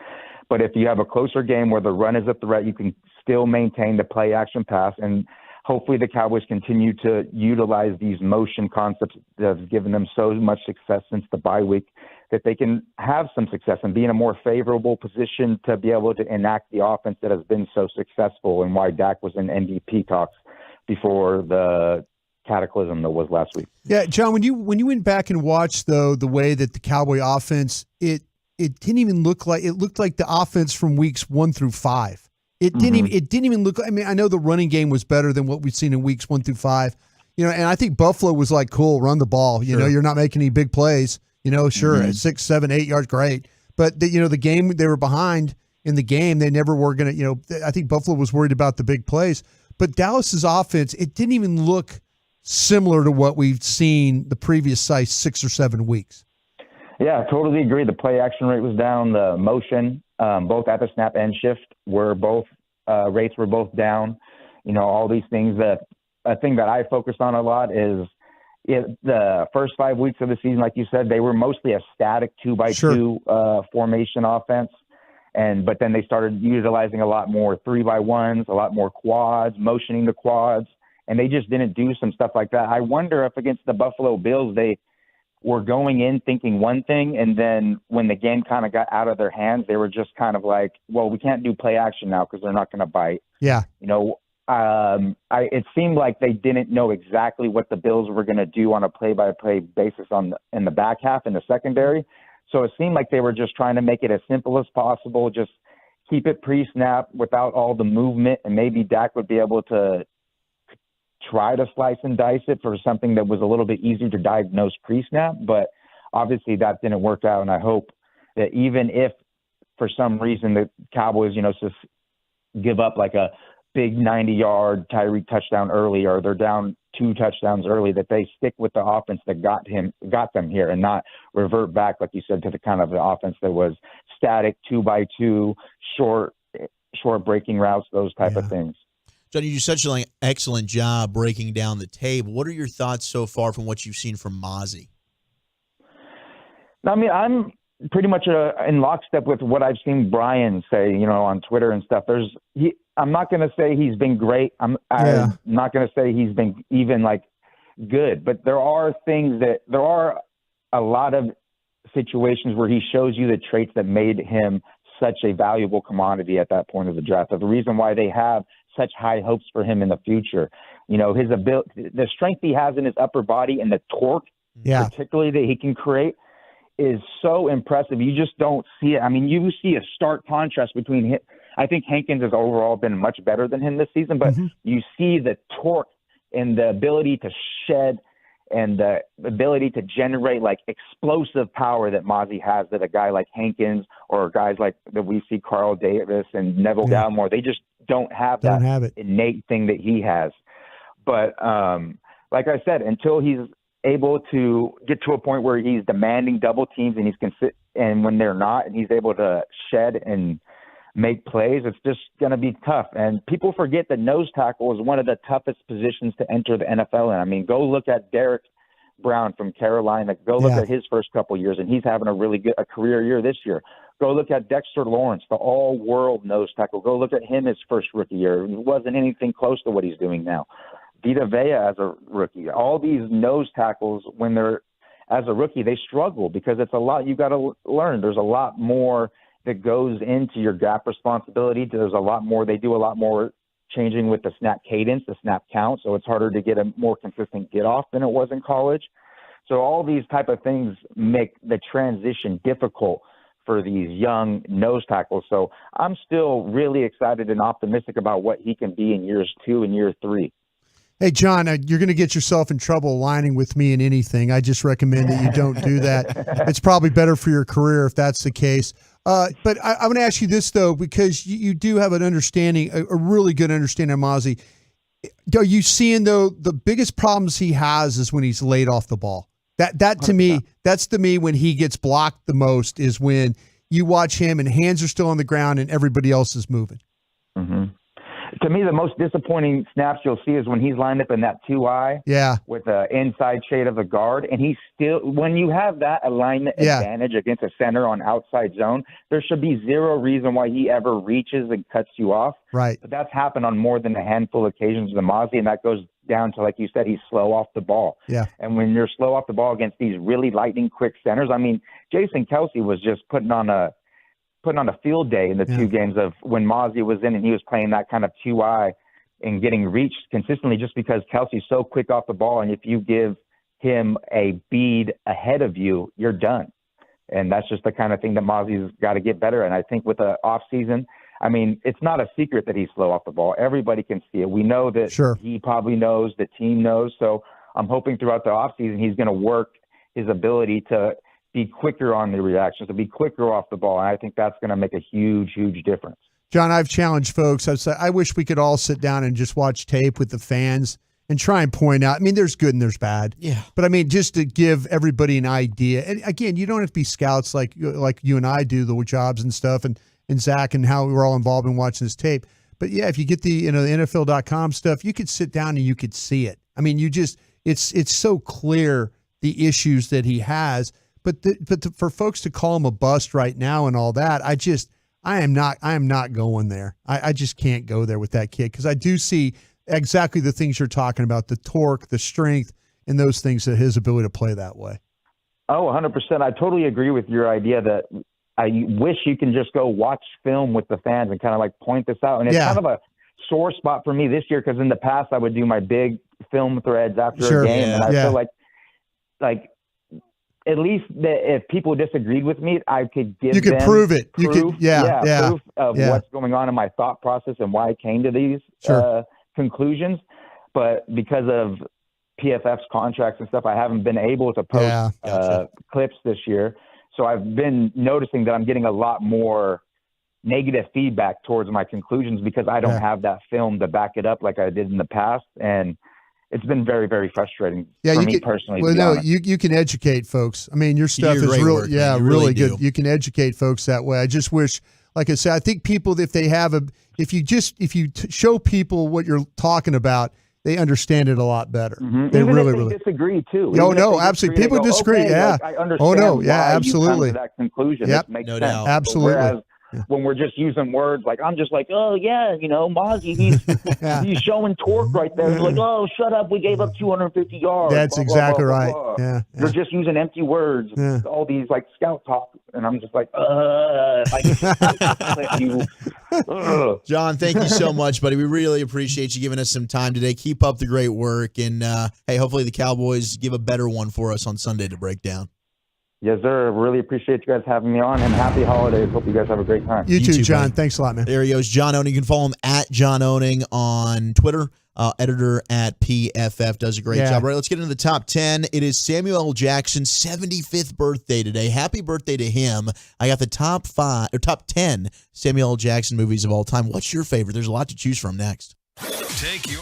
But if you have a closer game where the run is a threat, you can still maintain the play action pass. And hopefully the Cowboys continue to utilize these motion concepts that have given them so much success since the bye week, that they can have some success and be in a more favorable position to be able to enact the offense that has been so successful, and why Dak was in MVP talks before the cataclysm that was last week. Yeah, John, when you went back and watched, though, the way that the Cowboy offense, it didn't even look like, it looked like the offense from weeks 1 through 5. It didn't even look. I mean, I know the running game was better than what we've seen in weeks 1 through 5. And I think Buffalo was like, cool, run the ball. You know, you're not making any big plays. At 6, 7, 8 yards, great. But the game, they were behind in the game. They never were going to. I think Buffalo was worried about the big plays. But Dallas's offense, it didn't even look similar to what we've seen the previous 6 or 7 weeks. Yeah, totally agree. The play action rate was down. The motion, both at the snap and shift, rates were both down. All these things. A thing that I focused on a lot is the first 5 weeks of the season, like you said, they were mostly a static 2x2 formation offense. But then they started utilizing a lot more 3x1s, a lot more quads, motioning the quads, and they just didn't do some stuff like that. I wonder if against the Buffalo Bills, they were going in thinking one thing, and then when the game kind of got out of their hands, they were just kind of like, well, we can't do play action now because they're not going to bite. Yeah. It seemed like they didn't know exactly what the Bills were going to do on a play-by-play basis in the back half in the secondary. So it seemed like they were just trying to make it as simple as possible, just keep it pre-snap without all the movement, and maybe Dak would be able to try to slice and dice it for something that was a little bit easier to diagnose pre-snap. But obviously that didn't work out, and I hope that even if for some reason the Cowboys, just give up like a big 90-yard Tyreek touchdown early, or they're down 2 touchdowns early, that they stick with the offense that got them here and not revert back, like you said, to the kind of the offense that was static 2x2, short breaking routes, those type of things. John, you do such an excellent job breaking down the tape. What are your thoughts so far from what you've seen from Mozzie? I mean, I'm pretty much in lockstep with what I've seen Brian say, on Twitter and stuff. I'm not going to say he's been great. I'm not going to say he's been even like good, but there are a lot of situations where he shows you the traits that made him such a valuable commodity at that point of the draft. The reason why they have such high hopes for him in the future, his ability, the strength he has in his upper body, and the torque, particularly that he can create, is so impressive. You just don't see it. I mean, you see a stark contrast between him. I think Hankins has overall been much better than him this season, but you see the torque and the ability to shed and the ability to generate like explosive power that Mozzie has, that a guy like Hankins or guys like that we see Carl Davis and Neville Gallimore, they just don't have that innate thing that he has. But like I said, until he's able to get to a point where he's demanding double teams and when they're not, and he's able to shed and make plays, it's just going to be tough. And people forget that nose tackle is one of the toughest positions to enter the NFL in. I mean, go look at Derek Brown from Carolina. Go look at his first couple years, and he's having a career year this year. Go look at Dexter Lawrence, the all-world nose tackle. Go look at him his first rookie year. It wasn't anything close to what he's doing now. Vita Vea as a rookie. All these nose tackles, when they're as a rookie, they struggle because it's a lot you got to learn. There's a lot more that goes into your gap responsibility. There's a lot more. They do a lot more changing with the snap cadence, the snap count. So it's harder to get a more consistent get off than it was in college. So all these type of things make the transition difficult for these young nose tackles. So I'm still really excited and optimistic about what he can be in years 2 and year 3. Hey, John, you're going to get yourself in trouble aligning with me in anything. I just recommend that you don't do that. It's probably better for your career if that's the case. But I want to ask you this, though, because you do have an understanding, a really good understanding of Mozzie. Are you seeing, though, the biggest problems he has is when he's laid off the ball? That to me, that's to me when he gets blocked the most is when you watch him and hands are still on the ground and everybody else is moving. Mm-hmm. To me, the most disappointing snaps you'll see is when he's lined up in that 2-eye with the inside shade of the guard. And he's still, when you have that alignment advantage against a center on outside zone, there should be zero reason why he ever reaches and cuts you off. Right. But that's happened on more than a handful of occasions with Mozzie, and that goes down to, like you said, he's slow off the ball. Yeah. And when you're slow off the ball against these really lightning quick centers, I mean, Jason Kelsey was just putting on a field day in the two games of when Mozzie was in and he was playing that kind of 2-eye and getting reached consistently just because Kelsey's so quick off the ball. And if you give him a bead ahead of you, you're done. And that's just the kind of thing that Mozzie's got to get better. And I think with the off season, I mean, it's not a secret that he's slow off the ball. Everybody can see it. We know that he probably knows, the team knows. So I'm hoping throughout the off season, he's going to work his ability to be quicker on the reactions, to be quicker off the ball. And I think that's going to make a huge, huge difference. John, I've challenged folks. I've said, I wish we could all sit down and just watch tape with the fans and try and point out. I mean, there's good and there's bad. Yeah. But I mean, just to give everybody an idea. And again, you don't have to be scouts like you and I do the jobs and stuff, and Zach and how we're all involved in watching this tape. But yeah, if you get the the NFL.com stuff, you could sit down and you could see it. I mean, it's so clear the issues that he has. But for folks to call him a bust right now and all that, I am not going there. I just can't go there with that kid because I do see exactly the things you're talking about, the torque, the strength, and those things, that his ability to play that way. Oh, 100%. I totally agree with your idea that I wish you can just go watch film with the fans and kind of like point this out. And it's kind of a sore spot for me this year because in the past I would do my big film threads after a game, and I feel like at least if people disagreed with me, I could give them prove it. Proof, you could, proof of what's going on in my thought process and why I came to these conclusions. But because of PFF's contracts and stuff, I haven't been able to post clips this year. So I've been noticing that I'm getting a lot more negative feedback towards my conclusions because I don't have that film to back it up like I did in the past. And it's been very, very frustrating for me personally. Well, no, you can educate folks. I mean, your stuff is really, really good. You can educate folks that way. I just wish, like I said, I think people, if you show people what you're talking about, they understand it a lot better. Mm-hmm. They Even really, if they really disagree too. No, absolutely. People disagree. Okay, yeah. Like, I understand absolutely. You come to that conclusion. Yep. It makes No sense. doubt. Absolutely. Whereas when we're just using words, like I'm just like, oh yeah, Mozzie, he's showing torque right there. It's like, oh, shut up, we gave up 250 yards. That's exactly right. Yeah. You're just using empty words. Yeah. All these like scout talk, and I'm just like, John, thank you so much, buddy. We really appreciate you giving us some time today. Keep up the great work, and hey, hopefully the Cowboys give a better one for us on Sunday to break down. Yes, sir. Really appreciate you guys having me on, and happy holidays. Hope you guys have a great time. You too, John. Buddy. Thanks a lot, man. There he goes, John Owning. You can follow him at John Owning on Twitter. Editor at PFF does a great job. All right, let's get into the top 10. It is Samuel L. Jackson's 75th birthday today. Happy birthday to him. I got the top 10 Samuel L. Jackson movies of all time. What's your favorite? There's a lot to choose from next. Take your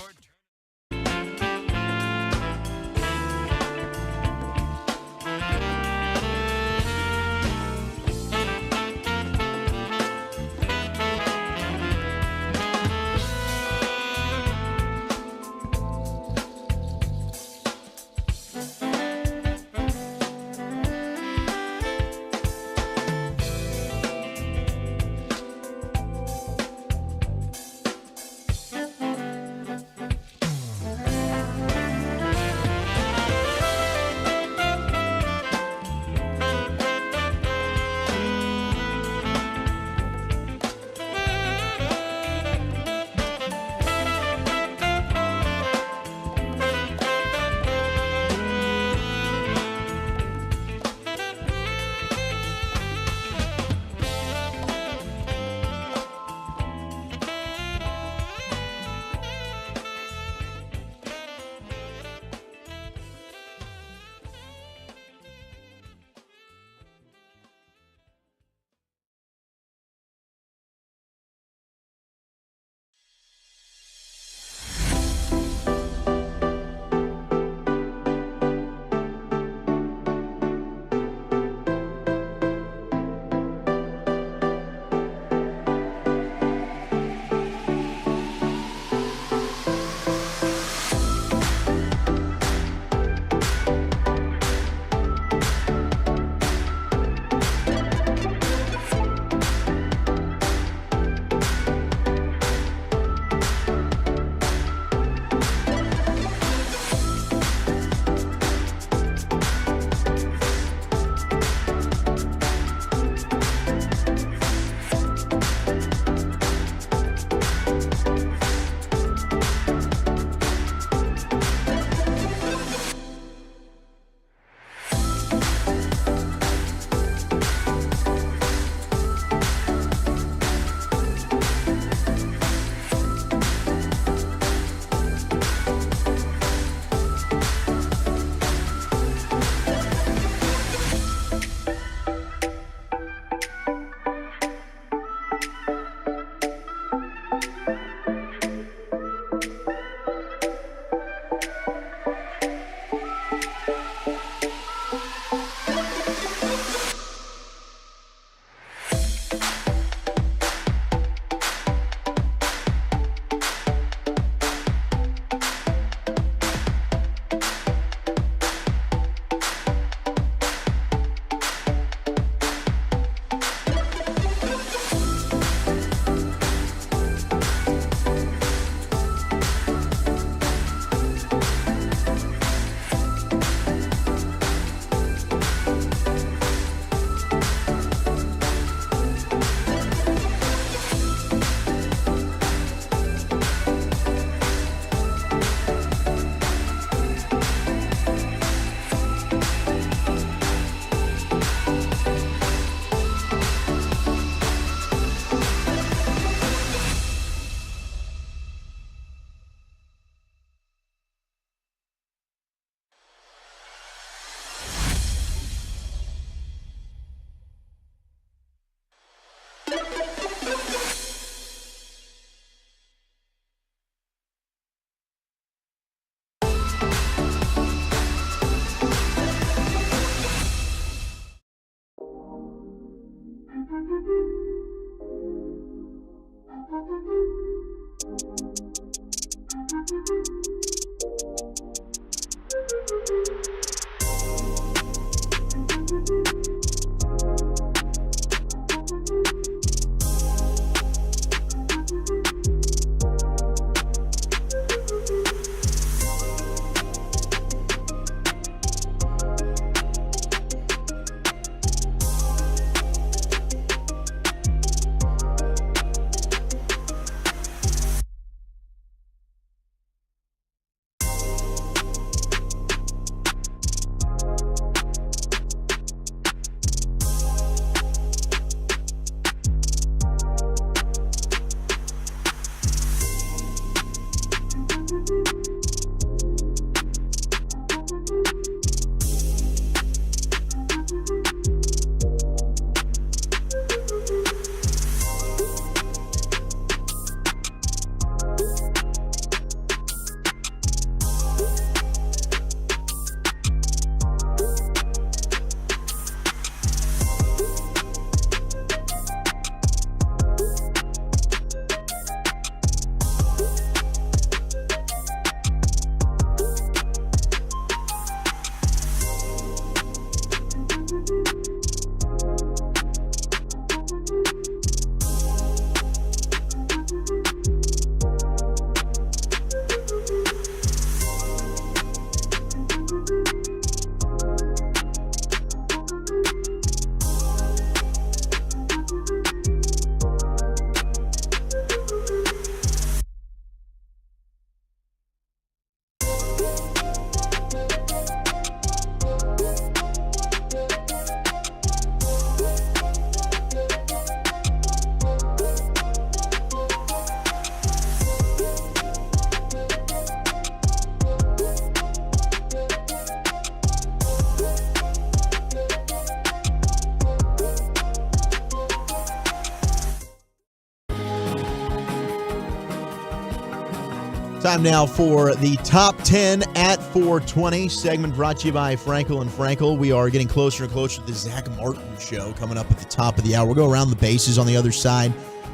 Time now for the Top 10 at 420 segment brought to you by Frankel and Frankel. We are getting closer and closer to the Zach Martin Show coming up at the top of the hour. We'll go around the bases on the other side,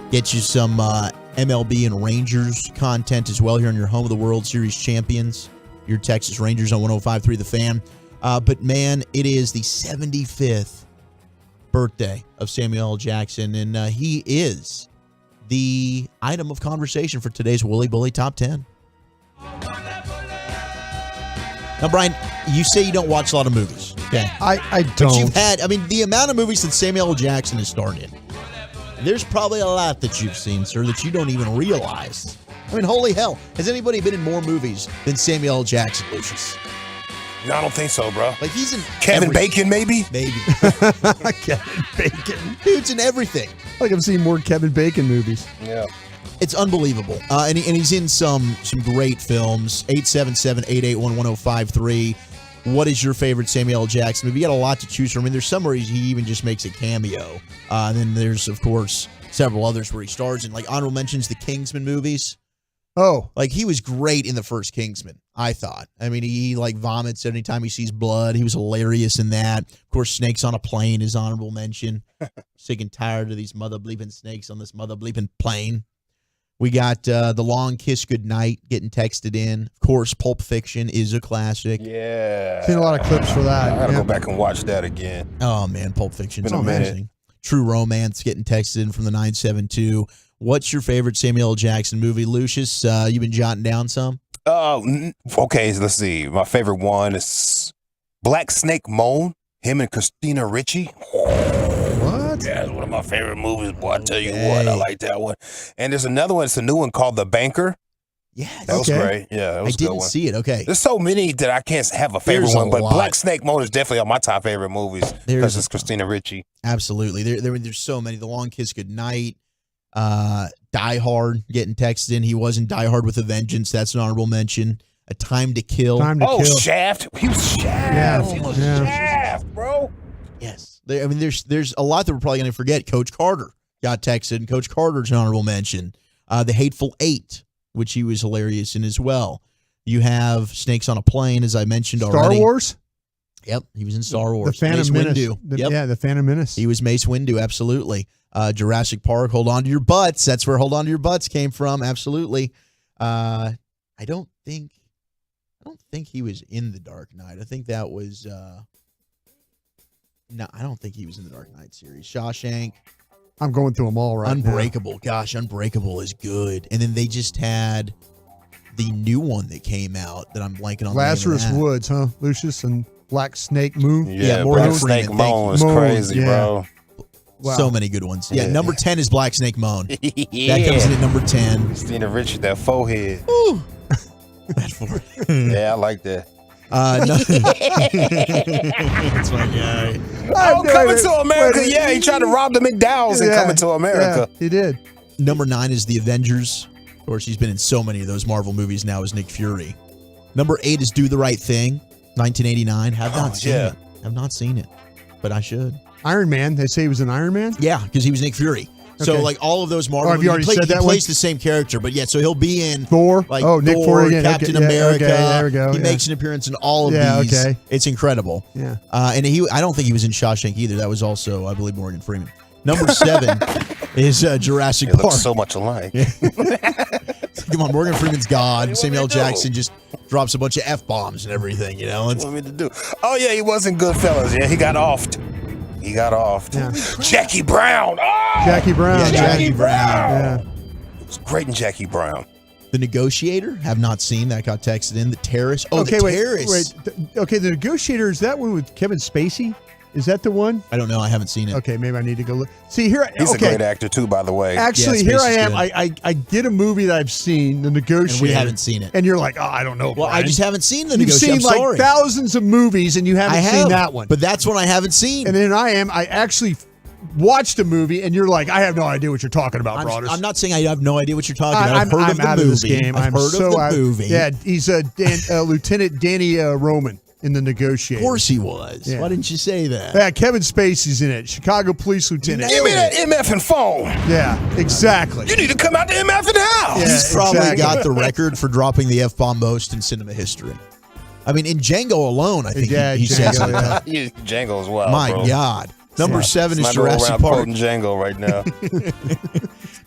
get you some MLB and Rangers content as well here on your home of the World Series champions, your Texas Rangers on 105.3 The Fan. But, man, it is the 75th birthday of Samuel L. Jackson, and he is the item of conversation for today's Wooly Bully Top 10. Now, Brian, you say you don't watch a lot of movies. Okay. I don't. But you've had, the amount of movies that Samuel L. Jackson has starred in, there's probably a lot that you've seen, sir, that you don't even realize. Holy hell. Has anybody been in more movies than Samuel L. Jackson, Lucius? No, I don't think so, bro. Like, he's in Kevin Bacon, maybe? Maybe. Kevin Bacon. Dude's in everything. Like, I've seen more Kevin Bacon movies. Yeah. It's unbelievable. And he's in some great films. 877-881-1053. What is your favorite Samuel L. Jackson movie? You got a lot to choose from. There's some where he even just makes a cameo. And then there's, of course, several others where he stars in. Like, honorable mentions, the Kingsman movies. Oh. Like, he was great in the first Kingsman, I thought. He vomits anytime he sees blood. He was hilarious in that. Of course, Snakes on a Plane is honorable mention. Sick and tired of these mother bleeping snakes on this mother bleeping plane. We got The Long Kiss Goodnight getting texted in. Of course, Pulp Fiction is a classic. Yeah. Seen a lot of clips for that. I gotta go back and watch that again. Oh, man, Pulp Fiction's Been a amazing. minute. True Romance getting texted in from the 972. What's your favorite Samuel L. Jackson movie, Lucius? You've been jotting down some? Okay, so let's see. My favorite one is Black Snake Moan. Him and Christina Ricci. What? Yeah, it's one of my favorite movies, boy. I tell you what, I like that one. And there's another one. It's a new one called The Banker. Yeah, that was great. Yeah, that was I a good didn't one. see it. Okay. There's so many that I can't have a favorite There's a one, but lot. Black Snake Moan is definitely on my top favorite movies because it's Christina Ricci. Absolutely. There's so many. The Long Kiss Goodnight. Die Hard getting texted in. He was in Die Hard with a Vengeance. That's an honorable mention. A Time to Kill. Kill. Shaft. He was Shaft. He was Shaft, bro. Yes. There's a lot that we're probably going to forget. Coach Carter got texted, and Coach Carter's an honorable mention. The Hateful Eight, which he was hilarious in as well. You have Snakes on a Plane, as I mentioned already. Star Wars? Yep, he was in Star Wars. The Phantom Menace. Windu. Yeah, the Phantom Menace. He was Mace Windu, absolutely. Jurassic Park, Hold On to Your Butts. That's where Hold On to Your Butts came from, absolutely. I don't think he was in The Dark Knight. I think that was no, I don't think he was in the Dark Knight series. Shawshank. I'm going through them all right Unbreakable. now. Gosh, Unbreakable is good. And then they just had the new one that came out that I'm blanking on. Lazarus the name of that. Woods, huh? Lucius and Black Snake Moon. Yeah, Morgan Black Snake Freeman. Moan was crazy, bro. Wow. So many good ones. Yeah, Yeah. number 10 is Black Snake Moan. Yeah. That comes in at number 10. Christina Richard, that forehead. Ooh. Yeah, I like that. That's my guy. Oh, Coming to America. Yeah, he tried to rob the McDowells and Coming to America. Yeah, he did. Number 9 is The Avengers. Of course, he's been in so many of those Marvel movies now as Nick Fury. Number 8 is Do the Right Thing, 1989. Have not seen it. Have not seen it, but I should. Iron Man. They say he was an Iron Man? Yeah, because he was Nick Fury. So, Okay. like, all of those Marvel Oh, have you movies, already said that he one? plays the same character, but so he'll be in Thor. like Nick Thor, Fury again. Captain Okay, yeah, America. okay, there we go. He Yeah. makes an appearance in all of Yeah, these. okay. It's incredible. Yeah. And I don't think he was in Shawshank either. That was also, I believe, Morgan Freeman. Number 7 is Jurassic It Park. looks so much alike. Come on, Morgan Freeman's God. Samuel L. Jackson just drops a bunch of F-bombs and everything, you know? What do you want me to do? Oh, yeah, he was in Goodfellas. Yeah, he got offed. Jackie Brown. Oh! Jackie Brown. Yeah, Jackie Brown. Yeah. It was great in Jackie Brown. The Negotiator, have not seen. That got texted in. The Terrorist. Oh, Okay, The wait, Terrorist. Okay, The Negotiator, is that one with Kevin Spacey? Is that the one? I don't know. I haven't seen it. Okay, maybe I need to go look. See, here. He's okay. a great actor, too, by the way. Actually, Yeah, here I Spacey's am. good. I did a movie that I've seen, The Negotiator. And we haven't seen it. And you're like, oh, I don't know. Well, I Brian. just haven't seen The You've Negotiator. seen I'm like sorry. thousands of movies, and you haven't seen that one. But that's one I haven't seen. And then I actually watched a movie, and you're like, I have no idea what you're talking about, Broaders. I'm not saying I have no idea what you're talking about. I've heard I'm of the out movie. of this game. I've heard of the movie. Yeah, he's Lieutenant Danny Roman in The Negotiator. Of course he was. Yeah. Why didn't you say that? Yeah, Kevin Spacey's in it. Chicago Police Lieutenant. Give me that MF and phone. Yeah, exactly. You need to come out to MF in the house. Yeah, He's probably exactly. got the record for dropping the F-bomb most in cinema history. I mean, in Django alone, I think he says Django, it. Django's wild, My bro. God. Number 7 is Might go Jurassic around Park. quoting Django right now.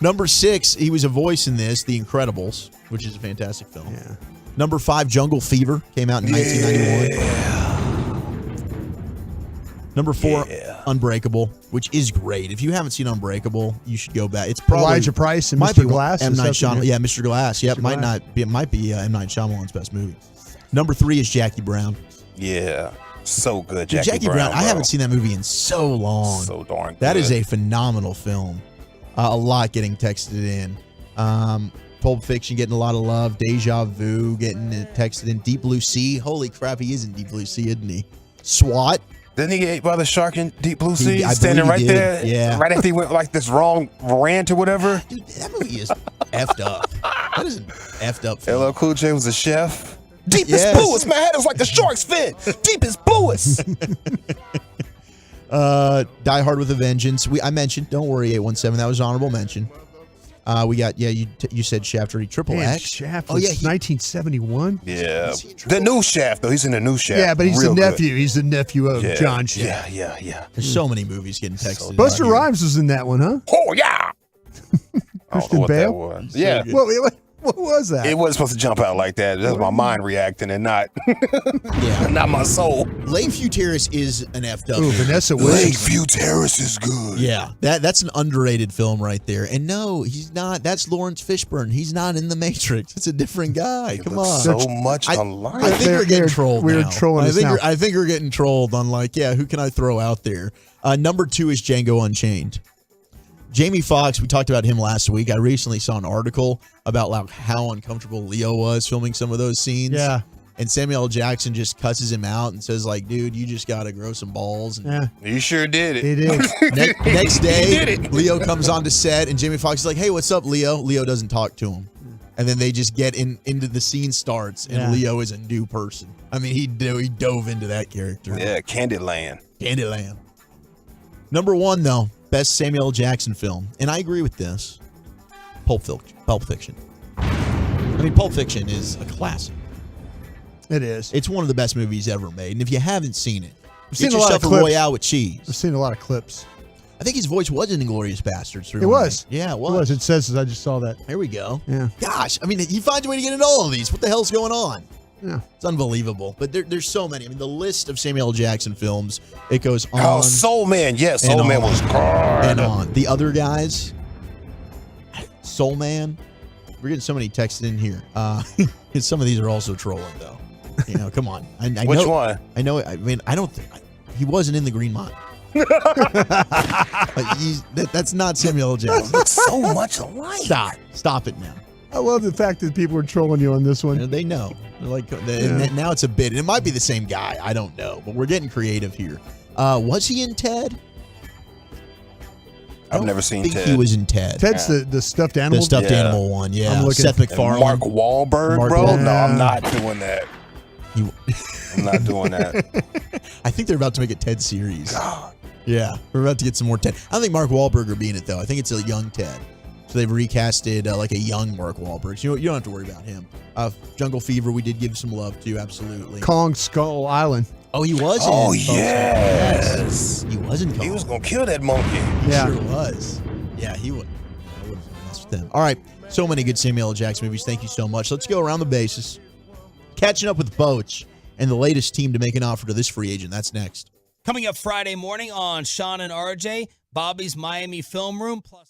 Number 6, he was a voice in this, The Incredibles, which is a fantastic film. Yeah. Number 5, Jungle Fever, came out in 1991. Number 4, Unbreakable, which is great. If you haven't seen Unbreakable, you should go back. It's probably Elijah Price and might Mr. be Glass, M. is Night that the Shyamalan. name? Yeah, Mr. Glass. Yep, Mr. might Glass. not be. It might be M. Night Shyamalan's best movie. Number 3 is Jackie Brown. Yeah. So good, Dude, Jackie Brown. I haven't seen that movie in so long. So darn good. That is a phenomenal film. A lot getting texted in. Pulp Fiction getting a lot of love. Deja Vu getting it texted in. Deep Blue Sea. Holy crap, he is in Deep Blue Sea, isn't he? SWAT. Didn't he get ate by the shark in Deep Blue Sea? I Standing believe right he did. there? Yeah. Right after he went like this wrong rant or whatever? Dude, that movie is effed up. That is an effed up film. LL Cool J was a chef. Deepest Yes. bluest, my head is like the shark's fin. Deepest bluest. Die Hard with a Vengeance. I mentioned. Don't worry, 817. That was honorable mention. We got you said Shaft already. Triple Man, X. Shaft Oh was yeah, 1971. Yeah. The new Shaft, though. He's in the new Shaft. Yeah, but he's Real the good. nephew. He's the nephew of Yeah. John Shaft. Yeah. There's so many movies getting texted. Buster out here. Rhymes was in that one, huh? Oh, yeah. I don't know Christian what that Bale? was. Yeah. What was that? It wasn't supposed to jump out like that. That was my mind reacting and not not my soul. Lakeview Terrace is an effed up. Ooh, film. Vanessa Williams. Lakeview Terrace is good. Yeah, that's an underrated film right there. And no, he's not. That's Lawrence Fishburne. He's not in The Matrix. It's a different guy. Come on. So much alike. I think we're getting trolled we're now. trolling us now. I think we're getting trolled on who can I throw out there? Number 2 is Django Unchained. Jamie Foxx, we talked about him last week. I recently saw an article about how uncomfortable Leo was filming some of those scenes. Yeah. And Samuel L. Jackson just cusses him out and says, dude, you just got to grow some balls. And Yeah. You sure did it. He did. next day, He did it. Leo comes on to set, and Jamie Foxx is like, hey, what's up, Leo? Leo doesn't talk to him. And then they just get into the scene starts, and Yeah. Leo is a new person. I mean, he dove into that character. Yeah, Candyland. Candyland. Number 1, though, best Samuel L. Jackson film. And I agree with this. Pulp Fiction. I mean, Pulp Fiction is a classic. It is. It's one of the best movies ever made. And if you haven't seen it, I've get seen a lot of yourself a clips. Royale with cheese. I've seen a lot of clips. I think his voice was in Inglourious Bastards. It was. Yeah, it was. It says, I just saw that. There we go. Yeah. Gosh, I mean, he finds a way to get into all of these. What the hell's going on? Yeah. It's unbelievable. But there's so many. I mean, the list of Samuel L. Jackson films, it goes on. Oh, Soul Man. Yes, Soul Man was good. And on. The other guys, Soul Man, we're getting so many texts in here. Some of these are also trolling, though. You know, come on. I Which know, one? I know. I mean, I don't think he wasn't in the Green Mile. That's not Samuel L. Jackson. Looks so much alike. Stop it now. I love the fact that people are trolling you on this one. They know. They're like, and now it's a bit. And it might be the same guy. I don't know, but we're getting creative here. Was he in Ted? I've never seen think Ted. he was in Ted. Ted's the stuffed animal. The stuffed animal one, yeah. I'm looking Seth at MacFarlane. Mark Wahlberg, bro? Wahlberg. No, I'm not doing that. I'm not doing that. I think they're about to make a Ted series. God. Yeah, we're about to get some more Ted. I don't think Mark Wahlberg will be in it, though. I think it's a young Ted. So they've recasted like a young Mark Wahlberg. So you don't have to worry about him. Jungle Fever, we did give some love to, absolutely. Kong Skull Island. Oh, he was Oh, in. yes. He was in Kong. He was going to kill that monkey. He sure was. Yeah, he would. I would have messed with him. All right, so many good Samuel L. Jackson movies. Thank you so much. Let's go around the bases. Catching up with Boach and the latest team to make an offer to this free agent. That's next. Coming up Friday morning on Sean and RJ, Bobby's Miami Film Room, plus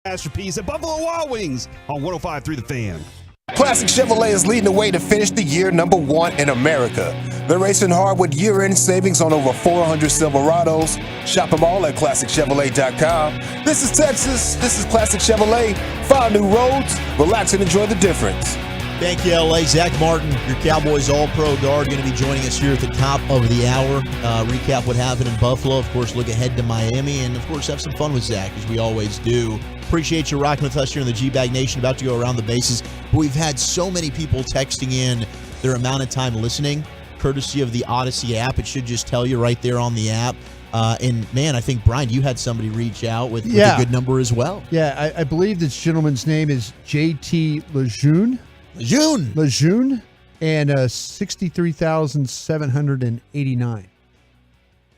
Masterpiece at Buffalo Wild Wings on 105.3 The Fan. Classic Chevrolet is leading the way to finish the year #1 in America. They're racing hard with year-end savings on over 400 Silverados. Shop them all at ClassicChevrolet.com. This is Texas. This is Classic Chevrolet. 5 new roads. Relax and enjoy the difference. Thank you, LA. Zach Martin, your Cowboys All-Pro guard, going to be joining us here at the top of the hour. Recap what happened in Buffalo. Of course, look ahead to Miami. And, of course, have some fun with Zach, as we always do. Appreciate you rocking with us here in the G-Bag Nation. About to go around the bases. We've had so many people texting in their amount of time listening, courtesy of the Odyssey app. It should just tell you right there on the app. And, man, I think, Brian, you had somebody reach out with a good number as well. Yeah, I believe this gentleman's name is J.T. Lejeune, and 63,789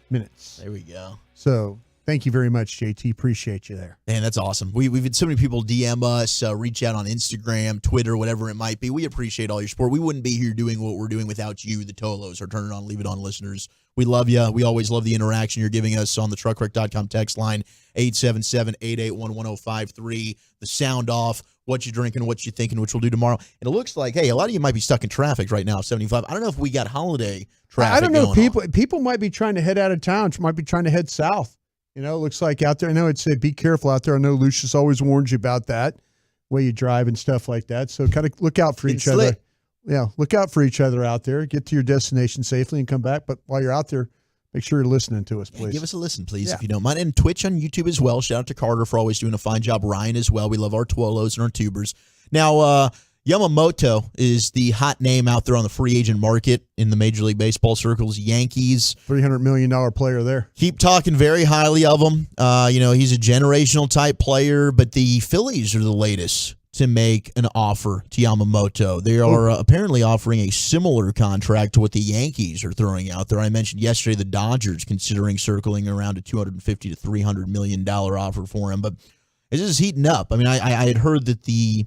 minutes. There we go. So thank you very much, JT. Appreciate you there. Man, that's awesome. We've had so many people DM us, reach out on Instagram, Twitter, whatever it might be. We appreciate all your support. We wouldn't be here doing what we're doing without you, the Tolos, our Turn It On, Leave It On listeners. We love you. We always love the interaction you're giving us on the truckwreck.com text line, 877-881-1053. The sound off, what you drinking, what you thinking, which we'll do tomorrow. And it looks like, hey, a lot of you might be stuck in traffic right now, 75. I don't know if we got holiday traffic. I don't know. Going People might be trying to head out of town, might be trying to head south. You know, it looks like out there. I know it's be careful out there. I know Lucius always warns you about that, way you drive and stuff like that. So kind of look out for each other. Yeah, look out for each other out there. Get to your destination safely and come back. But while you're out there, make sure you're listening to us, please. Give us a listen, please, if you don't mind. And Twitch on YouTube as well. Shout out to Carter for always doing a fine job. Ryan as well. We love our Twolos and our tubers. Now, Yamamoto is the hot name out there on the free agent market in the Major League Baseball circles. Yankees. $300 million player there. Keep talking very highly of him. He's a generational type player, but the Phillies are the latest to make an offer to Yamamoto. They are apparently offering a similar contract to what the Yankees are throwing out there. I mentioned yesterday the Dodgers considering circling around a $250 to $300 million offer for him, but this is heating up. I mean, I had heard that the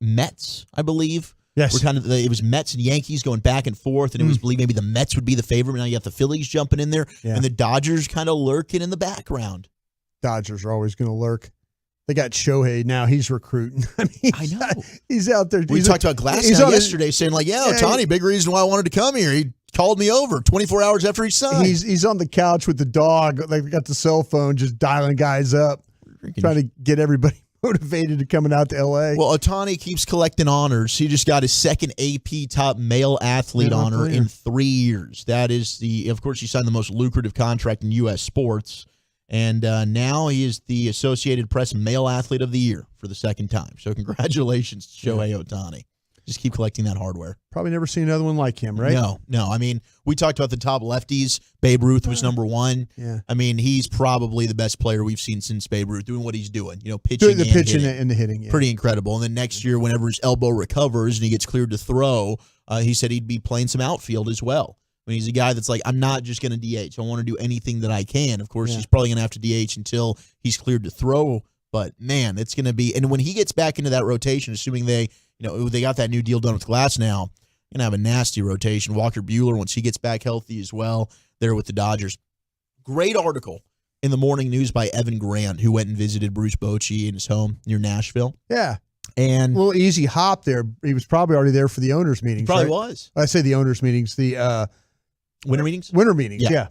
Mets, I believe, were kind of it was Mets and Yankees going back and forth, and it was believed maybe the Mets would be the favorite. Now you got the Phillies jumping in there, and the Dodgers kind of lurking in the background. Dodgers are always going to lurk. They got Shohei now. He's recruiting. I mean, I know. He's out there. We talked about Glasnow yesterday saying, like, Ohtani, big reason why I wanted to come here. He called me over 24 hours after he signed. He's on the couch with the dog. Like, got the cell phone just dialing guys up, trying to get everybody motivated to coming out to L.A. Well, Ohtani keeps collecting honors. He just got his second AP top male athlete honor in 3 years. That is of course, he signed the most lucrative contract in U.S. sports. And now he is the Associated Press Male Athlete of the Year for the second time. So congratulations to Shohei Ohtani. Just keep collecting that hardware. Probably never seen another one like him, right? No. I mean, we talked about the top lefties. Babe Ruth was number one. Yeah. I mean, he's probably the best player we've seen since Babe Ruth, doing what he's doing. Pitching and the hitting. Yeah. Pretty incredible. And then next year, whenever his elbow recovers and he gets cleared to throw, he said he'd be playing some outfield as well. I mean, he's a guy that's like, I'm not just going to DH. I want to do anything that I can. Of course, he's probably going to have to DH until he's cleared to throw. But, man, it's going to be – and when he gets back into that rotation, assuming they got that new deal done with Glasnow, going to have a nasty rotation. Walker Buehler, once he gets back healthy as well, there with the Dodgers. Great article in the Morning News by Evan Grant, who went and visited Bruce Bochy in his home near Nashville. Yeah. And a little easy hop there. He was probably already there for the owners' meetings. Probably right? was. I say the owners' meetings. The winter meetings? Winter meetings, yeah.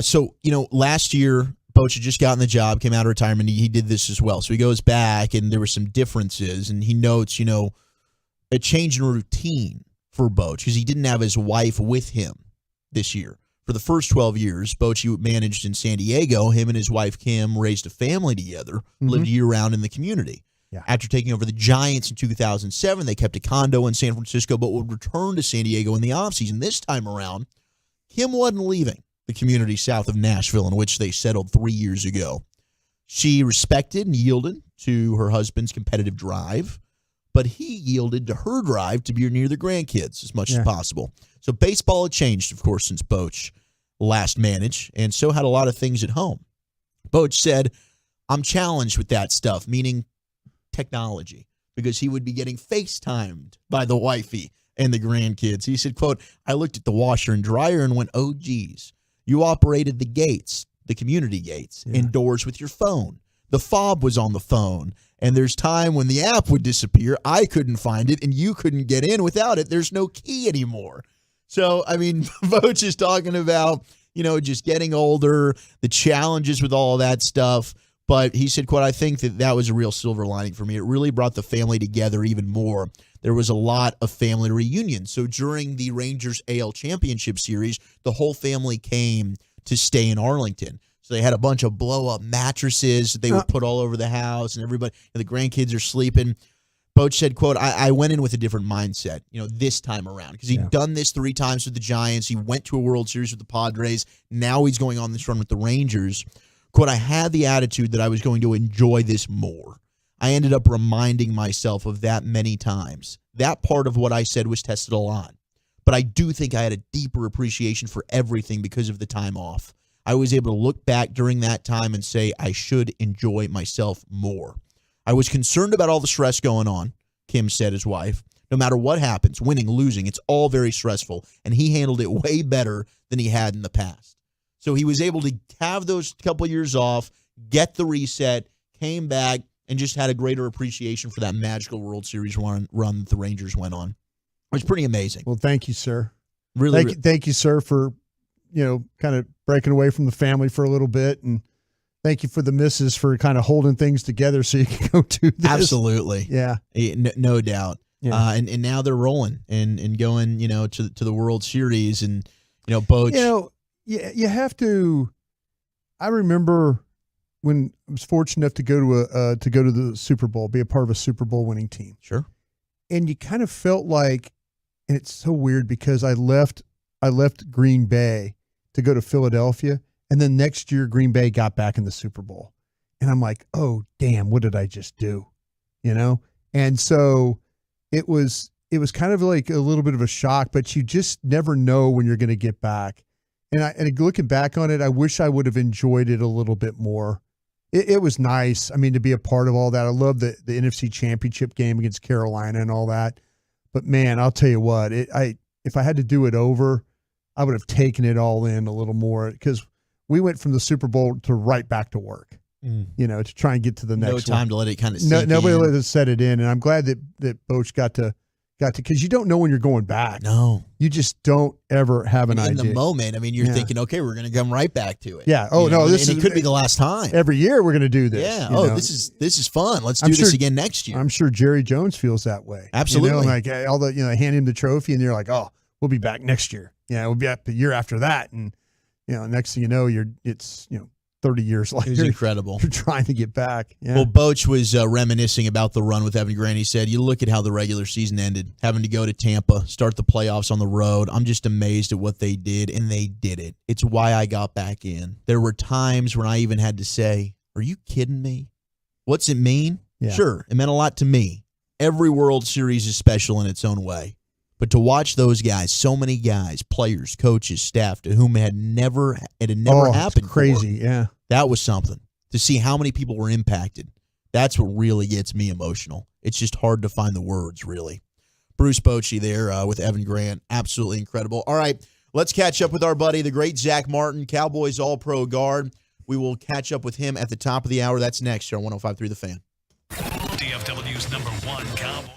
So, last year, Boch had just gotten the job, came out of retirement. He did this as well. So he goes back, and there were some differences. And he notes, a change in routine for Boch because he didn't have his wife with him this year. For the first 12 years, Boch managed in San Diego. Him and his wife, Kim, raised a family together, lived year-round in the community. Yeah. After taking over the Giants in 2007, they kept a condo in San Francisco, but would return to San Diego in the offseason. This time around, Kim wasn't leaving the community south of Nashville in which they settled 3 years ago. She respected and yielded to her husband's competitive drive, but he yielded to her drive to be near the grandkids as much as possible. So baseball had changed, of course, since Boch last managed, and so had a lot of things at home. Boch said, I'm challenged with that stuff, meaning technology, because he would be getting FaceTimed by the wifey and the grandkids. He said, quote, I looked at the washer and dryer and went, oh, geez, you operated the gates, the community gates, indoors with your phone. the fob was on the phone. And there's time when the app would disappear. I couldn't find it, and you couldn't get in without it. There's no key anymore. So, I mean, Voch is talking about, just getting older, the challenges with all of that stuff. But he said, quote, I think that was a real silver lining for me. It really brought the family together even more. There was a lot of family reunions. So during the Rangers AL Championship Series, the whole family came to stay in Arlington. So they had a bunch of blow-up mattresses that they would put all over the house, and everybody, the grandkids are sleeping. Voch said, quote, I went in with a different mindset, this time around, because he'd done this 3 times with the Giants. He went to a World Series with the Padres. Now he's going on this run with the Rangers. Quote, I had the attitude that I was going to enjoy this more. I ended up reminding myself of that many times. That part of what I said was tested a lot. But I do think I had a deeper appreciation for everything because of the time off. I was able to look back during that time and say I should enjoy myself more. I was concerned about all the stress going on, Kim said, his wife. No matter what happens, winning, losing, it's all very stressful. And he handled it way better than he had in the past. So he was able to have those couple years off, get the reset, came back, and just had a greater appreciation for that magical World Series run that the Rangers went on. It was pretty amazing. Well, thank you, sir. Really, thank you, sir, for kind of breaking away from the family for a little bit, and thank you for the missus for kind of holding things together so you can go do this. Absolutely, yeah, no doubt. Yeah. And now they're rolling and going, to the World Series, and Voch. You have to. I remember when I was fortunate enough to go to the Super Bowl, be a part of a Super Bowl winning team. Sure. And you kind of felt like, and it's so weird because I left Green Bay to go to Philadelphia, and then next year Green Bay got back in the Super Bowl, and I'm like, oh damn, what did I just do? And so it was kind of like a little bit of a shock, but you just never know when you're going to get back. And looking back on it, I wish I would have enjoyed it a little bit more. It was nice. I mean, to be a part of all that. I love the NFC Championship game against Carolina and all that. But man, I'll tell you what, if I had to do it over, I would have taken it all in a little more, because we went from the Super Bowl to right back to work. To try and get to the next one. No time to let it kind of sink nobody in. let it set it in. And I'm glad that Voch got to, because you don't know when you're going back. No. You just don't ever have an idea. In the moment, I mean, you're thinking, okay, we're going to come right back to it. Yeah. Oh, no, it could be the last time. Every year we're going to do this. Yeah. This is fun. Let's do this again next year. I'm sure Jerry Jones feels that way. Absolutely. Like all the, hand him the trophy and you're like, oh, we'll be back next year. Yeah. We'll be back the year after that. And, next thing you know, it's 30 years later. It was incredible. You're trying to get back. Yeah. Well, Voch was reminiscing about the run with Evan Grant. He said, you look at how the regular season ended, having to go to Tampa, start the playoffs on the road. I'm just amazed at what they did, and they did it. It's why I got back in. There were times when I even had to say, are you kidding me? What's it mean? Yeah. Sure, it meant a lot to me. Every World Series is special in its own way. But to watch those guys, so many guys, players, coaches, staff, to whom it had never happened. Crazy, before, yeah. That was something. To see how many people were impacted, that's what really gets me emotional. It's just hard to find the words, really. Bruce Bochy there with Evan Grant, absolutely incredible. All right, let's catch up with our buddy, the great Zach Martin, Cowboys All-Pro guard. We will catch up with him at the top of the hour. That's next here on 105.3 The Fan. DFW's #1 Cowboys.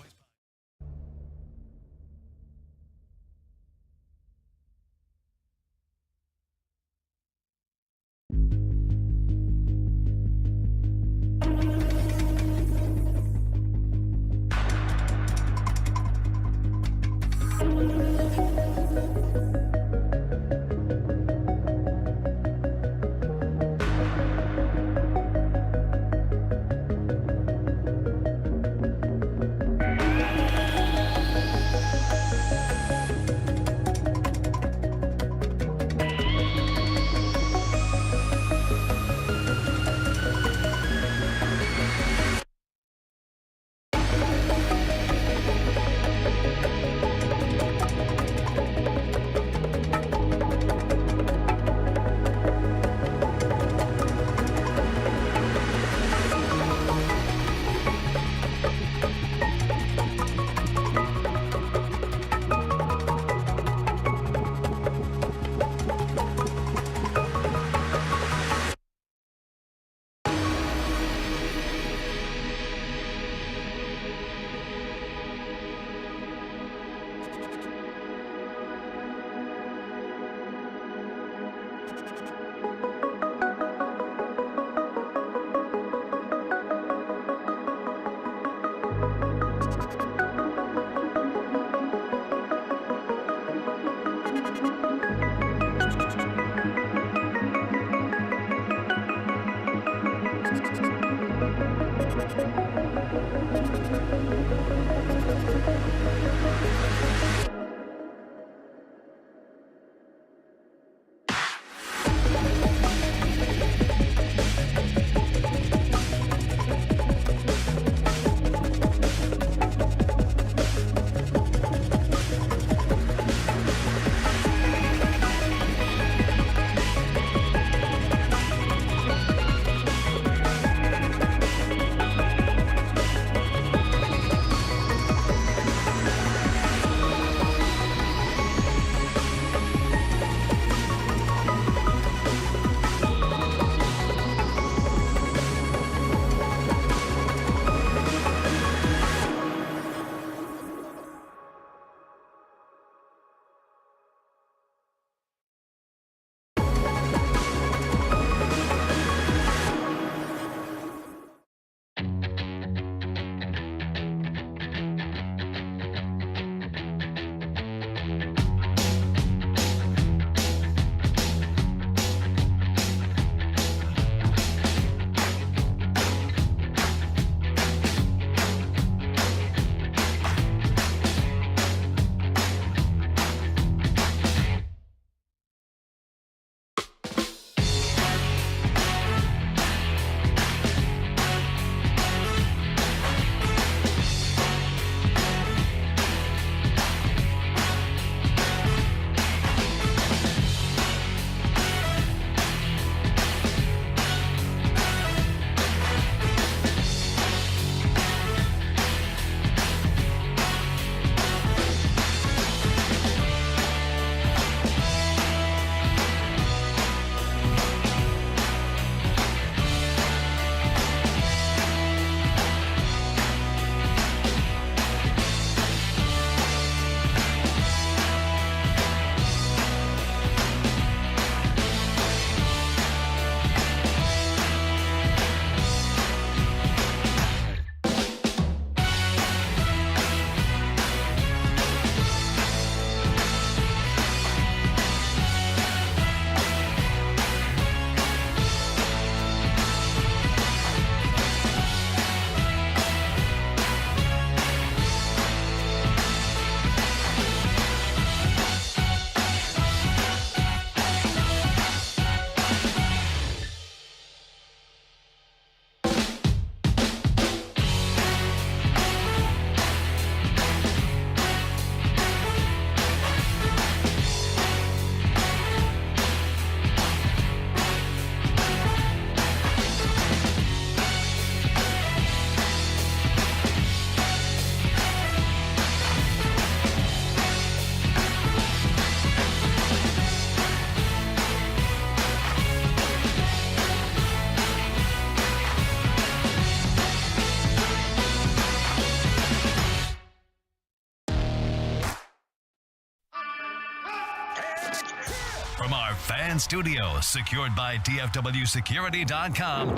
From our fan studio, secured by DFWSecurity.com,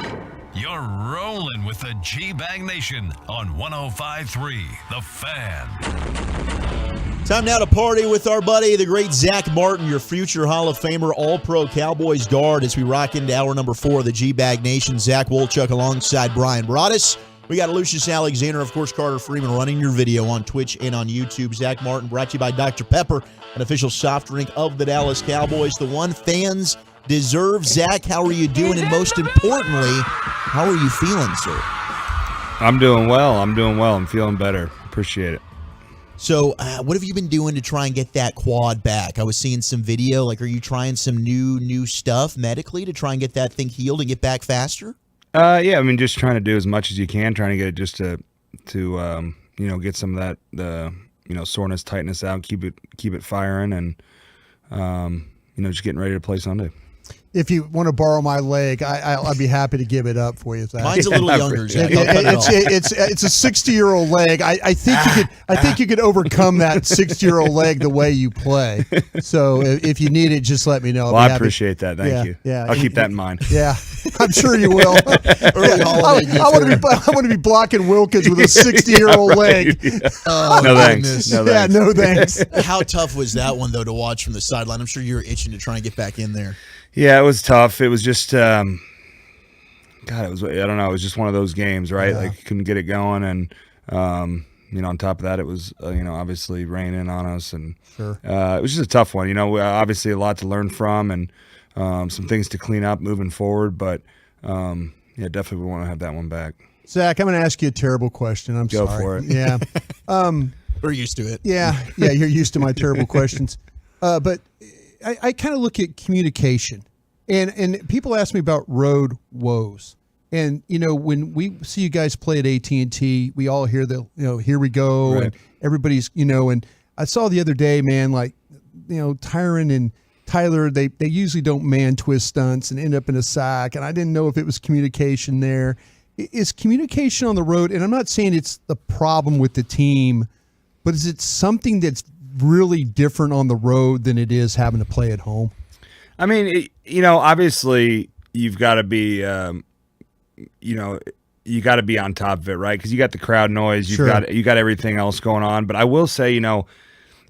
you're rolling with the G-Bag Nation on 105.3 The Fan. Time now to party with our buddy, the great Zach Martin, your future Hall of Famer, All-Pro Cowboys guard, as we rock into hour number 4 of the G-Bag Nation. Zach Wolchuk alongside Brian Broaddus. We got Lucius Alexander, of course, Carter Freeman running your video on Twitch and on YouTube. Zach Martin brought to you by Dr. Pepper, an official soft drink of the Dallas Cowboys, the one fans deserve. Zach, how are you doing? And most importantly, how are you feeling, sir? I'm doing well. I'm feeling better. Appreciate it. So what have you been doing to try and get that quad back? I was seeing some video. Like, are you trying some new stuff medically to try and get that thing healed and get back faster? Yeah, I mean, just trying to do as much as you can, trying to get it just to get some of that soreness, tightness out, keep it firing, and just getting ready to play Sunday. If you want to borrow my leg, I'd be happy to give it up for you. Zach. Mine's a little younger, Zach. It's a 60-year-old leg. I think you could overcome that 60-year-old leg the way you play. So if you need it, just let me know. Well, I appreciate that. Thank you. Yeah, I'll keep that in mind. Yeah, I'm sure you will. I want to be blocking Wilkins with a 60-year-old leg. Oh, no thanks. No thanks. No thanks. How tough was that one though to watch from the sideline? I'm sure you were itching to try and get back in there. Yeah, it was tough. It was just, God, it was, I don't know, it was just one of those games, right? Yeah. Like, couldn't get it going. And, on top of that, it was, obviously raining on us. And Sure. It was just a tough one. Obviously a lot to learn from and some things to clean up moving forward. But, definitely want to have that one back. Zach, I'm going to ask you a terrible question. I'm Go sorry. for it. Yeah. We're used to it. Yeah, you're used to my terrible questions. But I kind of look at communication, and people ask me about road woes. And when we see you guys play at AT&T, we all hear here we go, Right. and everybody's And I saw the other day, man, like Tyron and Tyler, they usually don't man twist stunts and end up in a sack, and I didn't know if it was communication there. Is communication on the road? And I'm not saying it's the problem with the team, but is it something that's really different on the road than it is having to play at home? I mean, obviously you've got to be, you got to be on top of it, right? Because you got the crowd noise, you got everything else going on. But I will say,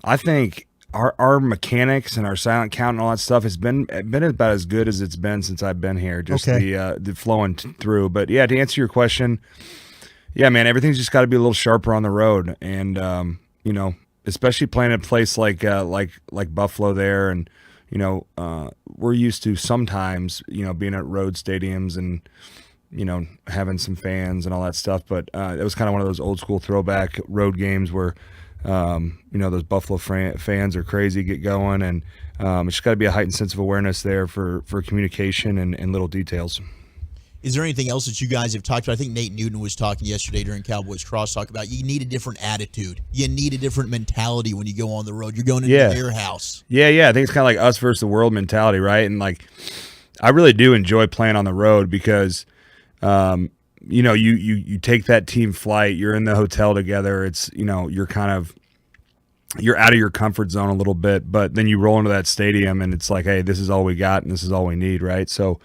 I think our mechanics and our silent count and all that stuff has been about as good as it's been since I've been here. Just the flowing through. But yeah, to answer your question, yeah, man, everything's just got to be a little sharper on the road, and especially playing at a place like Buffalo there, and we're used to sometimes being at road stadiums and having some fans and all that stuff, but it was kind of one of those old school throwback road games where those Buffalo fans are crazy, get going, and it's just got to be a heightened sense of awareness there for communication and little details. Is there anything else that you guys have talked about? I think Nate Newton was talking yesterday during Cowboys Crosstalk about you need a different attitude. You need a different mentality when you go on the road. You're going into their house. Yeah. I think it's kind of like us versus the world mentality, right? And like, I really do enjoy playing on the road because, you take that team flight, you're in the hotel together. It's, you're out of your comfort zone a little bit, but then you roll into that stadium and it's like, hey, this is all we got and this is all we need, right? So,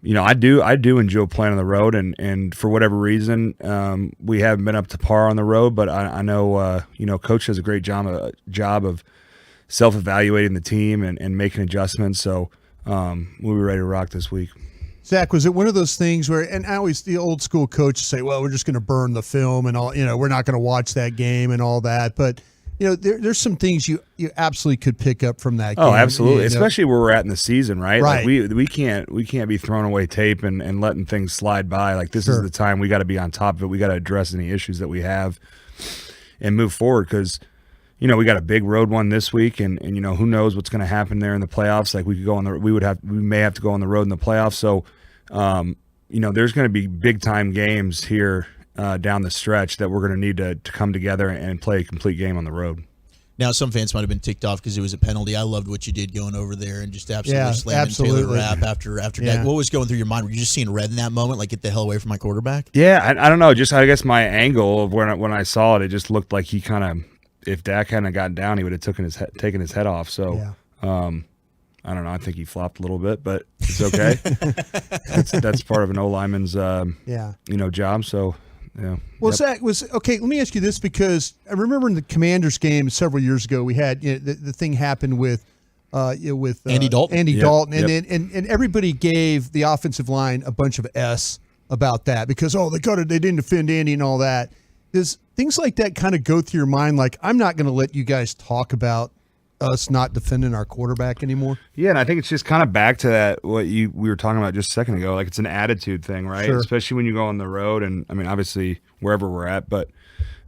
I do enjoy playing on the road, and for whatever reason, we haven't been up to par on the road. But I know, Coach does a great job of self-evaluating the team and making adjustments. So we'll be ready to rock this week. Zach, was it one of those things where, and I always, the old school coaches say, well, we're just going to burn the film and all, we're not going to watch that game and all that. But, there's some things you absolutely could pick up from that game. Oh, absolutely. Especially where we're at in the season, right? Right. Like we can't be throwing away tape and letting things slide by. Like this is the time we got to be on top of it. We got to address any issues that we have and move forward because, we got a big road one this week and who knows what's going to happen there in the playoffs. Like we may have to go on the road in the playoffs. So, there's going to be big time games here down the stretch that we're going to need to come together and play a complete game on the road. Now, some fans might have been ticked off because it was a penalty. I loved what you did going over there and just absolutely slamming Taylor Rapp after that. What was going through your mind? Were you just seeing red in that moment, like get the hell away from my quarterback? Yeah, I don't know. Just I guess my angle of when I saw it, it just looked like he kind of, if Dak hadn't gotten down, he would have taken his head off. So, I don't know. I think he flopped a little bit, but it's okay. that's part of an O-lineman's job. So. Yeah. Well, Zach, let me ask you this, because I remember in the Commanders game several years ago, we had the thing happened with Andy Dalton. And everybody gave the offensive line a bunch of S about that because they didn't defend Andy and all that. Does things like that kind of go through your mind? Like, I'm not going to let you guys talk about us not defending our quarterback anymore. Yeah, and I think it's just kind of back to that we were talking about just a second ago. Like, it's an attitude thing, right? Sure. Especially when you go on the road, and I mean, obviously wherever we're at, but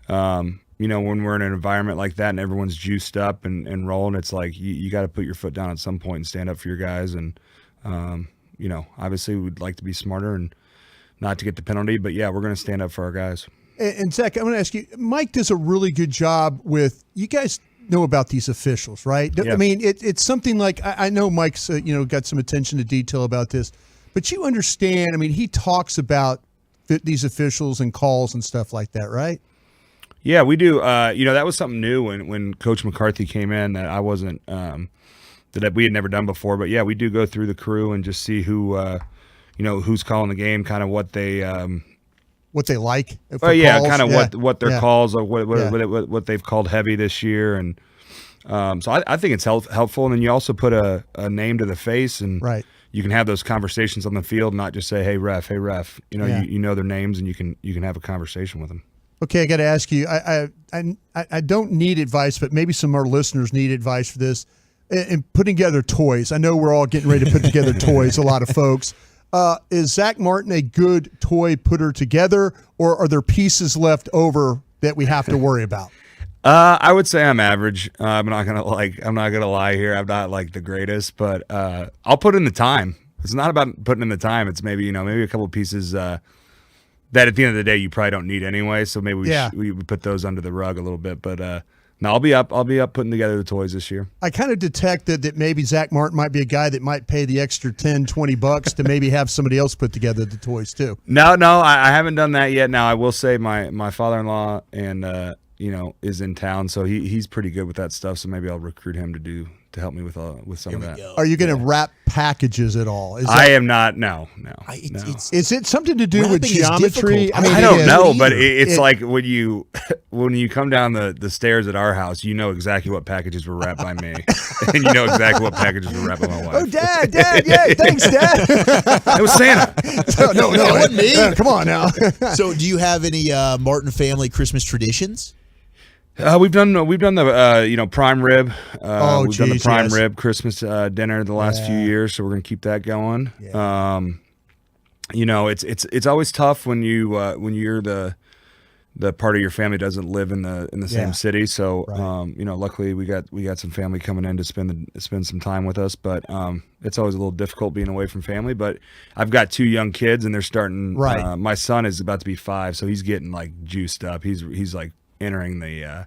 when we're in an environment like that and everyone's juiced up and rolling, it's like you got to put your foot down at some point and stand up for your guys. And obviously we'd like to be smarter and not to get the penalty, but yeah, we're going to stand up for our guys. And Zach, I'm going to ask you, Mike does a really good job with, you guys know about these officials, right? Yeah. I mean, it's something like I know Mike's got some attention to detail about this, but you understand. I mean, he talks about these officials and calls and stuff like that, right? Yeah, we do. That was something new when Coach McCarthy came in that I wasn't that we had never done before. But yeah, we do go through the crew and just see who who's calling the game, kind of what they like. Oh yeah, calls. kind of what their calls or what they've called heavy this year, and so I think it's helpful. And then you also put a name to the face, and you can have those conversations on the field, not just say, hey ref. You know their names, and you can have a conversation with them. Okay, I got to ask you. I don't need advice, but maybe some of our listeners need advice for this. In putting together toys, I know we're all getting ready to put together toys. A lot of folks. Is Zach Martin a good toy putter together, or are there pieces left over that we have to worry about? I would say I'm average. I'm not gonna lie here. I'm not like the greatest, but I'll put in the time. It's not about putting in the time. It's maybe a couple of pieces that at the end of the day you probably don't need anyway. So maybe we put those under the rug a little bit. But no, I'll be up putting together the toys this year. I kind of detected that maybe Zach Martin might be a guy that might pay the extra $10-$20 to maybe have somebody else put together the toys too. No, I haven't done that yet. Now I will say my father-in-law and is in town, so he's pretty good with that stuff. So maybe I'll recruit him to help me with some of that. Are you going to wrap packages at all? I am not. No. Is it something to do with geometry? I don't know, but it's like when you come down the stairs at our house, you know exactly what packages were wrapped by me, and you know exactly what packages were wrapped by my wife. Oh, Dad, yeah, thanks, Dad. It was Santa. No, it wasn't me. Come on now. So, do you have any Martin family Christmas traditions? We've done the prime rib. We've done the prime yes. rib Christmas dinner the last few years, so we're gonna keep that going. Yeah. It's always tough when you're the part of your family doesn't live in the same city. So luckily we got some family coming in to spend some time with us. But it's always a little difficult being away from family. But I've got 2 young kids, and they're starting. Right. My son is about to be 5, so he's getting like juiced up. He's like entering the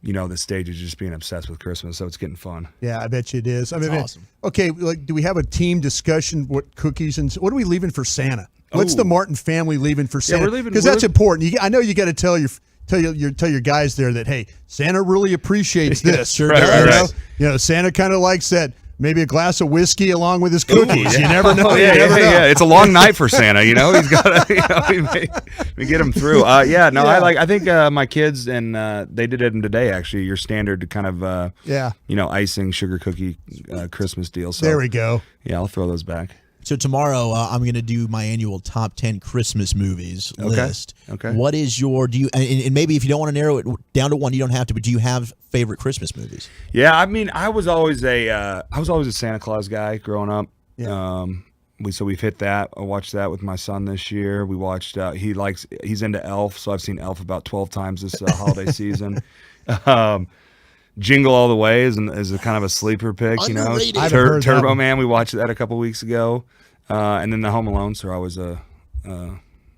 the stage of just being obsessed with Christmas, so it's getting fun. Yeah, I bet you it is. That's awesome. Okay, do we have a team discussion? What cookies and what are we leaving for Santa? What's the Martin family leaving for Santa? Because that's important. I know you got to tell your guys there that hey, Santa really appreciates this. Sure does. Right. Santa kind of likes that. Maybe a glass of whiskey along with his cookies. You never know. Yeah. It's a long night for Santa. He's got to we get him through. I think my kids and they did it today. Actually, your standard kind of icing sugar cookie Christmas deal. So there we go. Yeah, I'll throw those back. So tomorrow I'm going to do my annual top 10 Christmas movies list. Okay. What is and maybe if you don't want to narrow it down to one, you don't have to, but do you have favorite Christmas movies? Yeah, I mean, I was always a Santa Claus guy growing up. Yeah. We've hit that. I watched that with my son this year. We watched he's into Elf, so I've seen Elf about 12 times this holiday season. Jingle All the Way is a kind of a sleeper pick, Underrated. Turbo Man, we watched that a couple weeks ago. And then the Home Alones are always a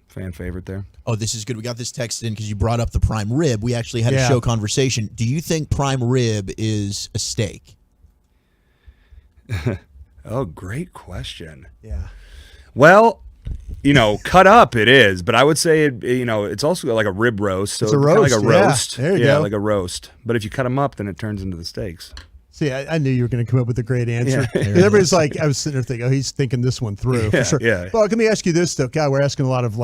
fan favorite there. Oh, this is good. We got this text in because you brought up the prime rib. We actually had a show conversation. Do you think prime rib is a steak? Oh, great question. Yeah. Well, cut up it is, but I would say it's also like a rib roast. So it's a roast, like a roast. There you go. Like a roast. But if you cut them up, then it turns into the steaks. See, I knew you were going to come up with a great answer. Yeah. Everybody's like, I was sitting there thinking, he's thinking this one through. For sure. Yeah. Well, let me ask you this, though. God, we're asking a lot of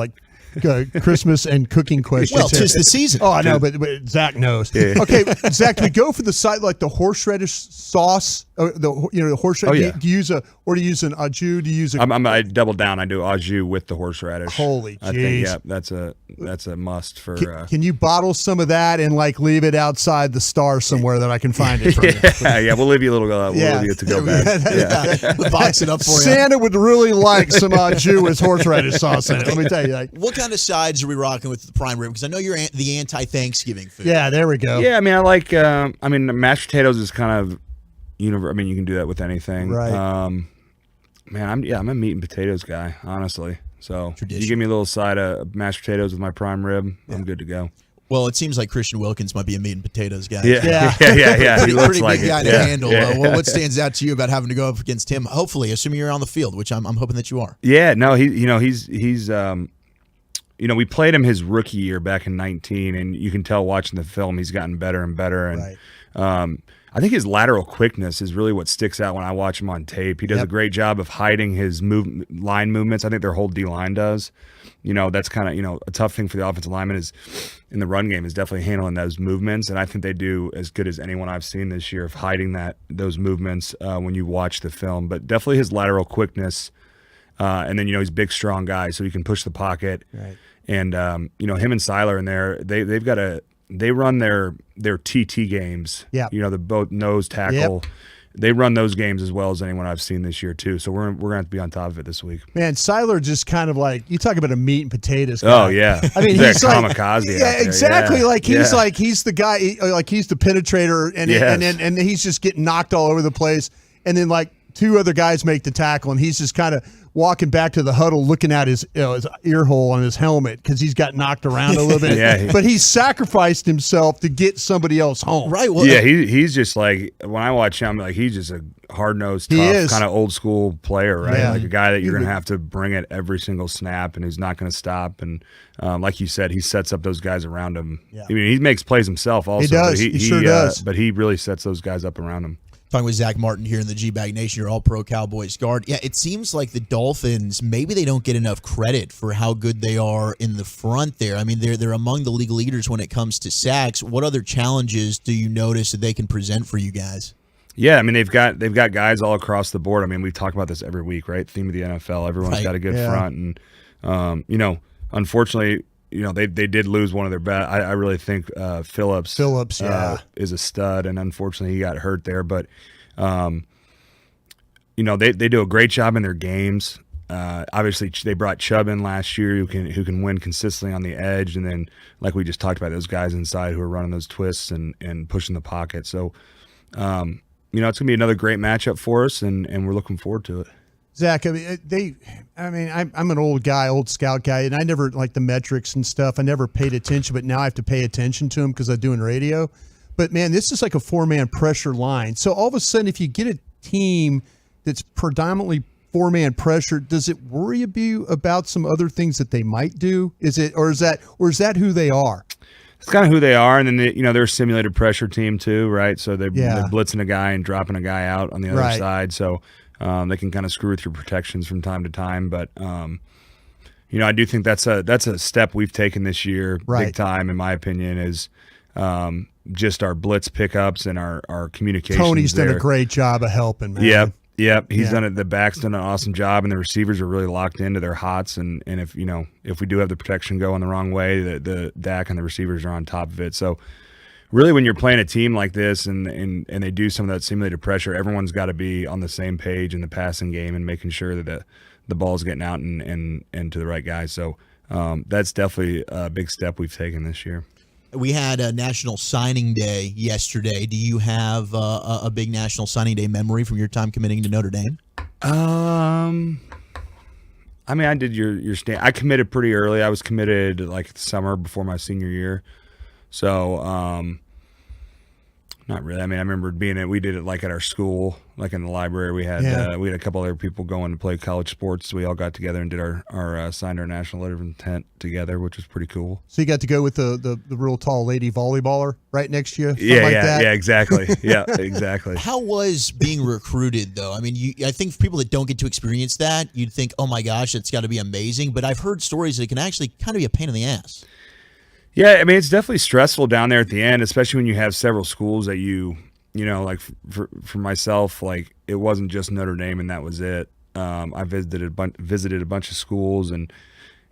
Christmas and cooking questions. Well, 'tis the season. Oh, I know, but Zach knows. Yeah. Okay, Zach, do we go for the side like the horseradish sauce? The horseradish. Oh, yeah. Do you use do you use an au jus? Do you use I double down. I do au jus with the horseradish. Holy I jeez. think that's a must for. Can you bottle some of that and leave it outside the star somewhere that I can find it from you? We'll leave you a little. We'll leave you to go back. Box it up for you. Santa would really like some au jus with horseradish sauce in it. Let me tell you. What kind of sides are we rocking with the prime rib? Because I know you're the anti-Thanksgiving food. Yeah, there we go. Yeah, I mean, I like. Mashed potatoes is kind of universal. I mean, you can do that with anything. Right. I'm a meat and potatoes guy, honestly. So you give me a little side of mashed potatoes with my prime rib, I'm good to go. Well, it seems like Christian Wilkins might be a meat and potatoes guy. Yeah. Pretty, He looks pretty like big guy it. to Yeah. handle. Yeah. Well, what stands out to you about having to go up against him? Hopefully, assuming you're on the field, which I'm hoping that you are. Yeah, no, he's we played him his rookie year back in 19, and you can tell watching the film he's gotten better and better. And I think his lateral quickness is really what sticks out when I watch him on tape. He does a great job of hiding his line movements. I think their whole D-line does. That's kind of, a tough thing for the offensive lineman is in the run game is definitely handling those movements. And I think they do as good as anyone I've seen this year of hiding those movements when you watch the film. But definitely his lateral quickness. And then, he's a big, strong guy, so he can push the pocket. Right. And, him and Seiler in there, they've got they run their TT games. Yeah. The both nose tackle. Yep. They run those games as well as anyone I've seen this year too. So we're going to have to be on top of it this week. Man, Seiler just kind of like, you talk about a meat and potatoes guy. Oh yeah. I mean, he's like kamikaze. Yeah, exactly. Yeah. Like he's the guy. Like he's the penetrator, and he's just getting knocked all over the place. And then like two other guys make the tackle, and he's just kind of walking back to the huddle, looking at his ear hole on his helmet because he's got knocked around a little bit. But he's sacrificed himself to get somebody else home. Right. Well, he's just like, when I watch him, like he's just a hard-nosed, tough, kind of old-school player, right? Yeah. Like a guy that you're going to have to bring it every single snap, and he's not going to stop. And like you said, he sets up those guys around him. Yeah. I mean, he makes plays himself also. He does. He sure does. But he really sets those guys up around him. Talking with Zach Martin here in the G-Bag Nation, your all-pro Cowboys guard. Yeah, it seems like the Dolphins, maybe they don't get enough credit for how good they are in the front there. I mean, they're among the league leaders when it comes to sacks. What other challenges do you notice that they can present for you guys? Yeah, I mean, they've got guys all across the board. I mean, we talk about this every week, right? Theme of the NFL. Everyone's got a good front. And, unfortunately, they did lose one of their best. I really think Phillips is a stud, and unfortunately he got hurt there. But they do a great job in their games. Obviously, they brought Chubb in last year, who can win consistently on the edge, and then like we just talked about, those guys inside who are running those twists and pushing the pocket. So it's gonna be another great matchup for us, and we're looking forward to it. Zach, I'm an old guy, old scout guy, and I never like the metrics and stuff. I never paid attention, but now I have to pay attention to them because I'm doing radio. But man, this is like a 4-man pressure line. So all of a sudden, if you get a team that's predominantly 4-man pressure, does it worry you about some other things that they might do? Is that who they are? It's kind of who they are, and then they're a simulated pressure team too, right? So they're blitzing a guy and dropping a guy out on the other side. So. They can kind of screw with your protections from time to time, but I do think that's a step we've taken this year, big time, in my opinion, is just our blitz pickups and our communications. Tony's done a great job of helping, man. Yep. He's done it. The back's done an awesome job, and the receivers are really locked into their hots. And if we do have the protection going the wrong way, the Dak and the receivers are on top of it. So. Really, when you're playing a team like this and they do some of that simulated pressure, everyone's got to be on the same page in the passing game and making sure that the ball's getting out and to the right guy. So that's definitely a big step we've taken this year. We had a National Signing Day yesterday. Do you have a big National Signing Day memory from your time committing to Notre Dame? I mean, I did your stand. I committed pretty early. I was committed like the summer before my senior year. So, not really. I mean, I remember we did it like at our school, like in the library. We had a couple other people going to play college sports. So we all got together and did signed our national letter of intent together, which was pretty cool. So you got to go with the real tall lady volleyballer right next to you? Yeah, exactly. Yeah, exactly. How was being recruited, though? I mean, I think for people that don't get to experience that, you'd think, oh my gosh, it's got to be amazing. But I've heard stories that it can actually kind of be a pain in the ass. Yeah, I mean, it's definitely stressful down there at the end, especially when you have several schools that like for myself, like it wasn't just Notre Dame and that was it. I visited a bunch of schools and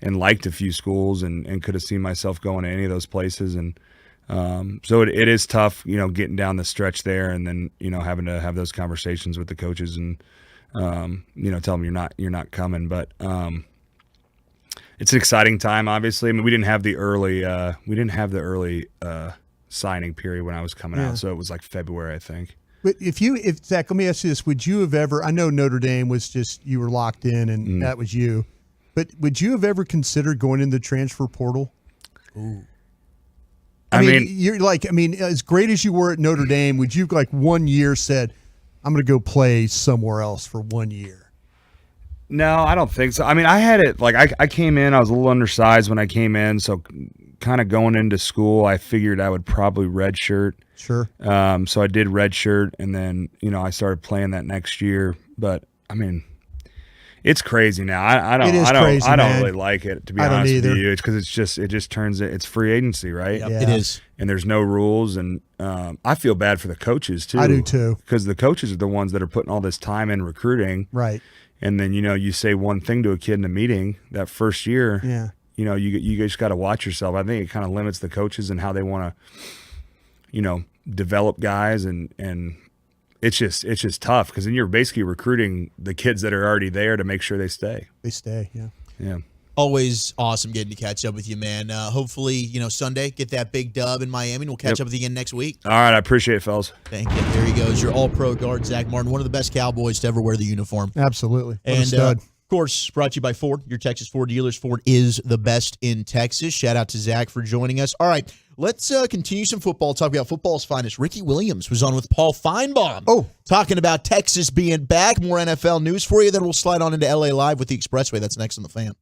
liked a few schools and could have seen myself going to any of those places. And so it is tough, getting down the stretch there and then, having to have those conversations with the coaches and, tell them you're not coming. But it's an exciting time, obviously. I mean, we didn't have the early signing period when I was coming out, so it was like February, I think. But if Zach, let me ask you this: would you have ever? I know Notre Dame was just you were locked in, and that was you. But would you have ever considered going in the transfer portal? Ooh. I mean, you're like, as great as you were at Notre Dame, would you like 1 year said, I'm going to go play somewhere else for 1 year? No, I don't think so. I mean, I had it like I came in, I was a little undersized when I came in, so kind of going into school, I figured I would probably redshirt. Sure. So I did redshirt, and then I started playing that next year. But I mean, it's crazy now. I don't really like it, to be honest with you. It's because it just turns it's free agency, right? Yep. Yeah. It is, and there's no rules, and I feel bad for the coaches too. I do too, because the coaches are the ones that are putting all this time in recruiting, right? And then you say one thing to a kid in a meeting that first year, yeah. You just got to watch yourself. I think it kind of limits the coaches and how they want to, develop guys, and it's just tough because then you're basically recruiting the kids that are already there to make sure they stay. They stay, yeah. Yeah. Always awesome getting to catch up with you, man. Hopefully, Sunday, get that big dub in Miami, and we'll catch up with you again next week. All right, I appreciate it, fellas. Thank you. There he goes, your all-pro guard, Zach Martin, one of the best Cowboys to ever wear the uniform. Absolutely. What a And, stud. of course, brought to you by Ford, your Texas Ford dealers. Ford is the best in Texas. Shout out to Zach for joining us. All right, let's continue some football, talk about football's finest. Ricky Williams was on with Paul Feinbaum. Talking about Texas being back. More NFL news for you. Then we'll slide on into LA Live with the Expressway. That's next on The Fan.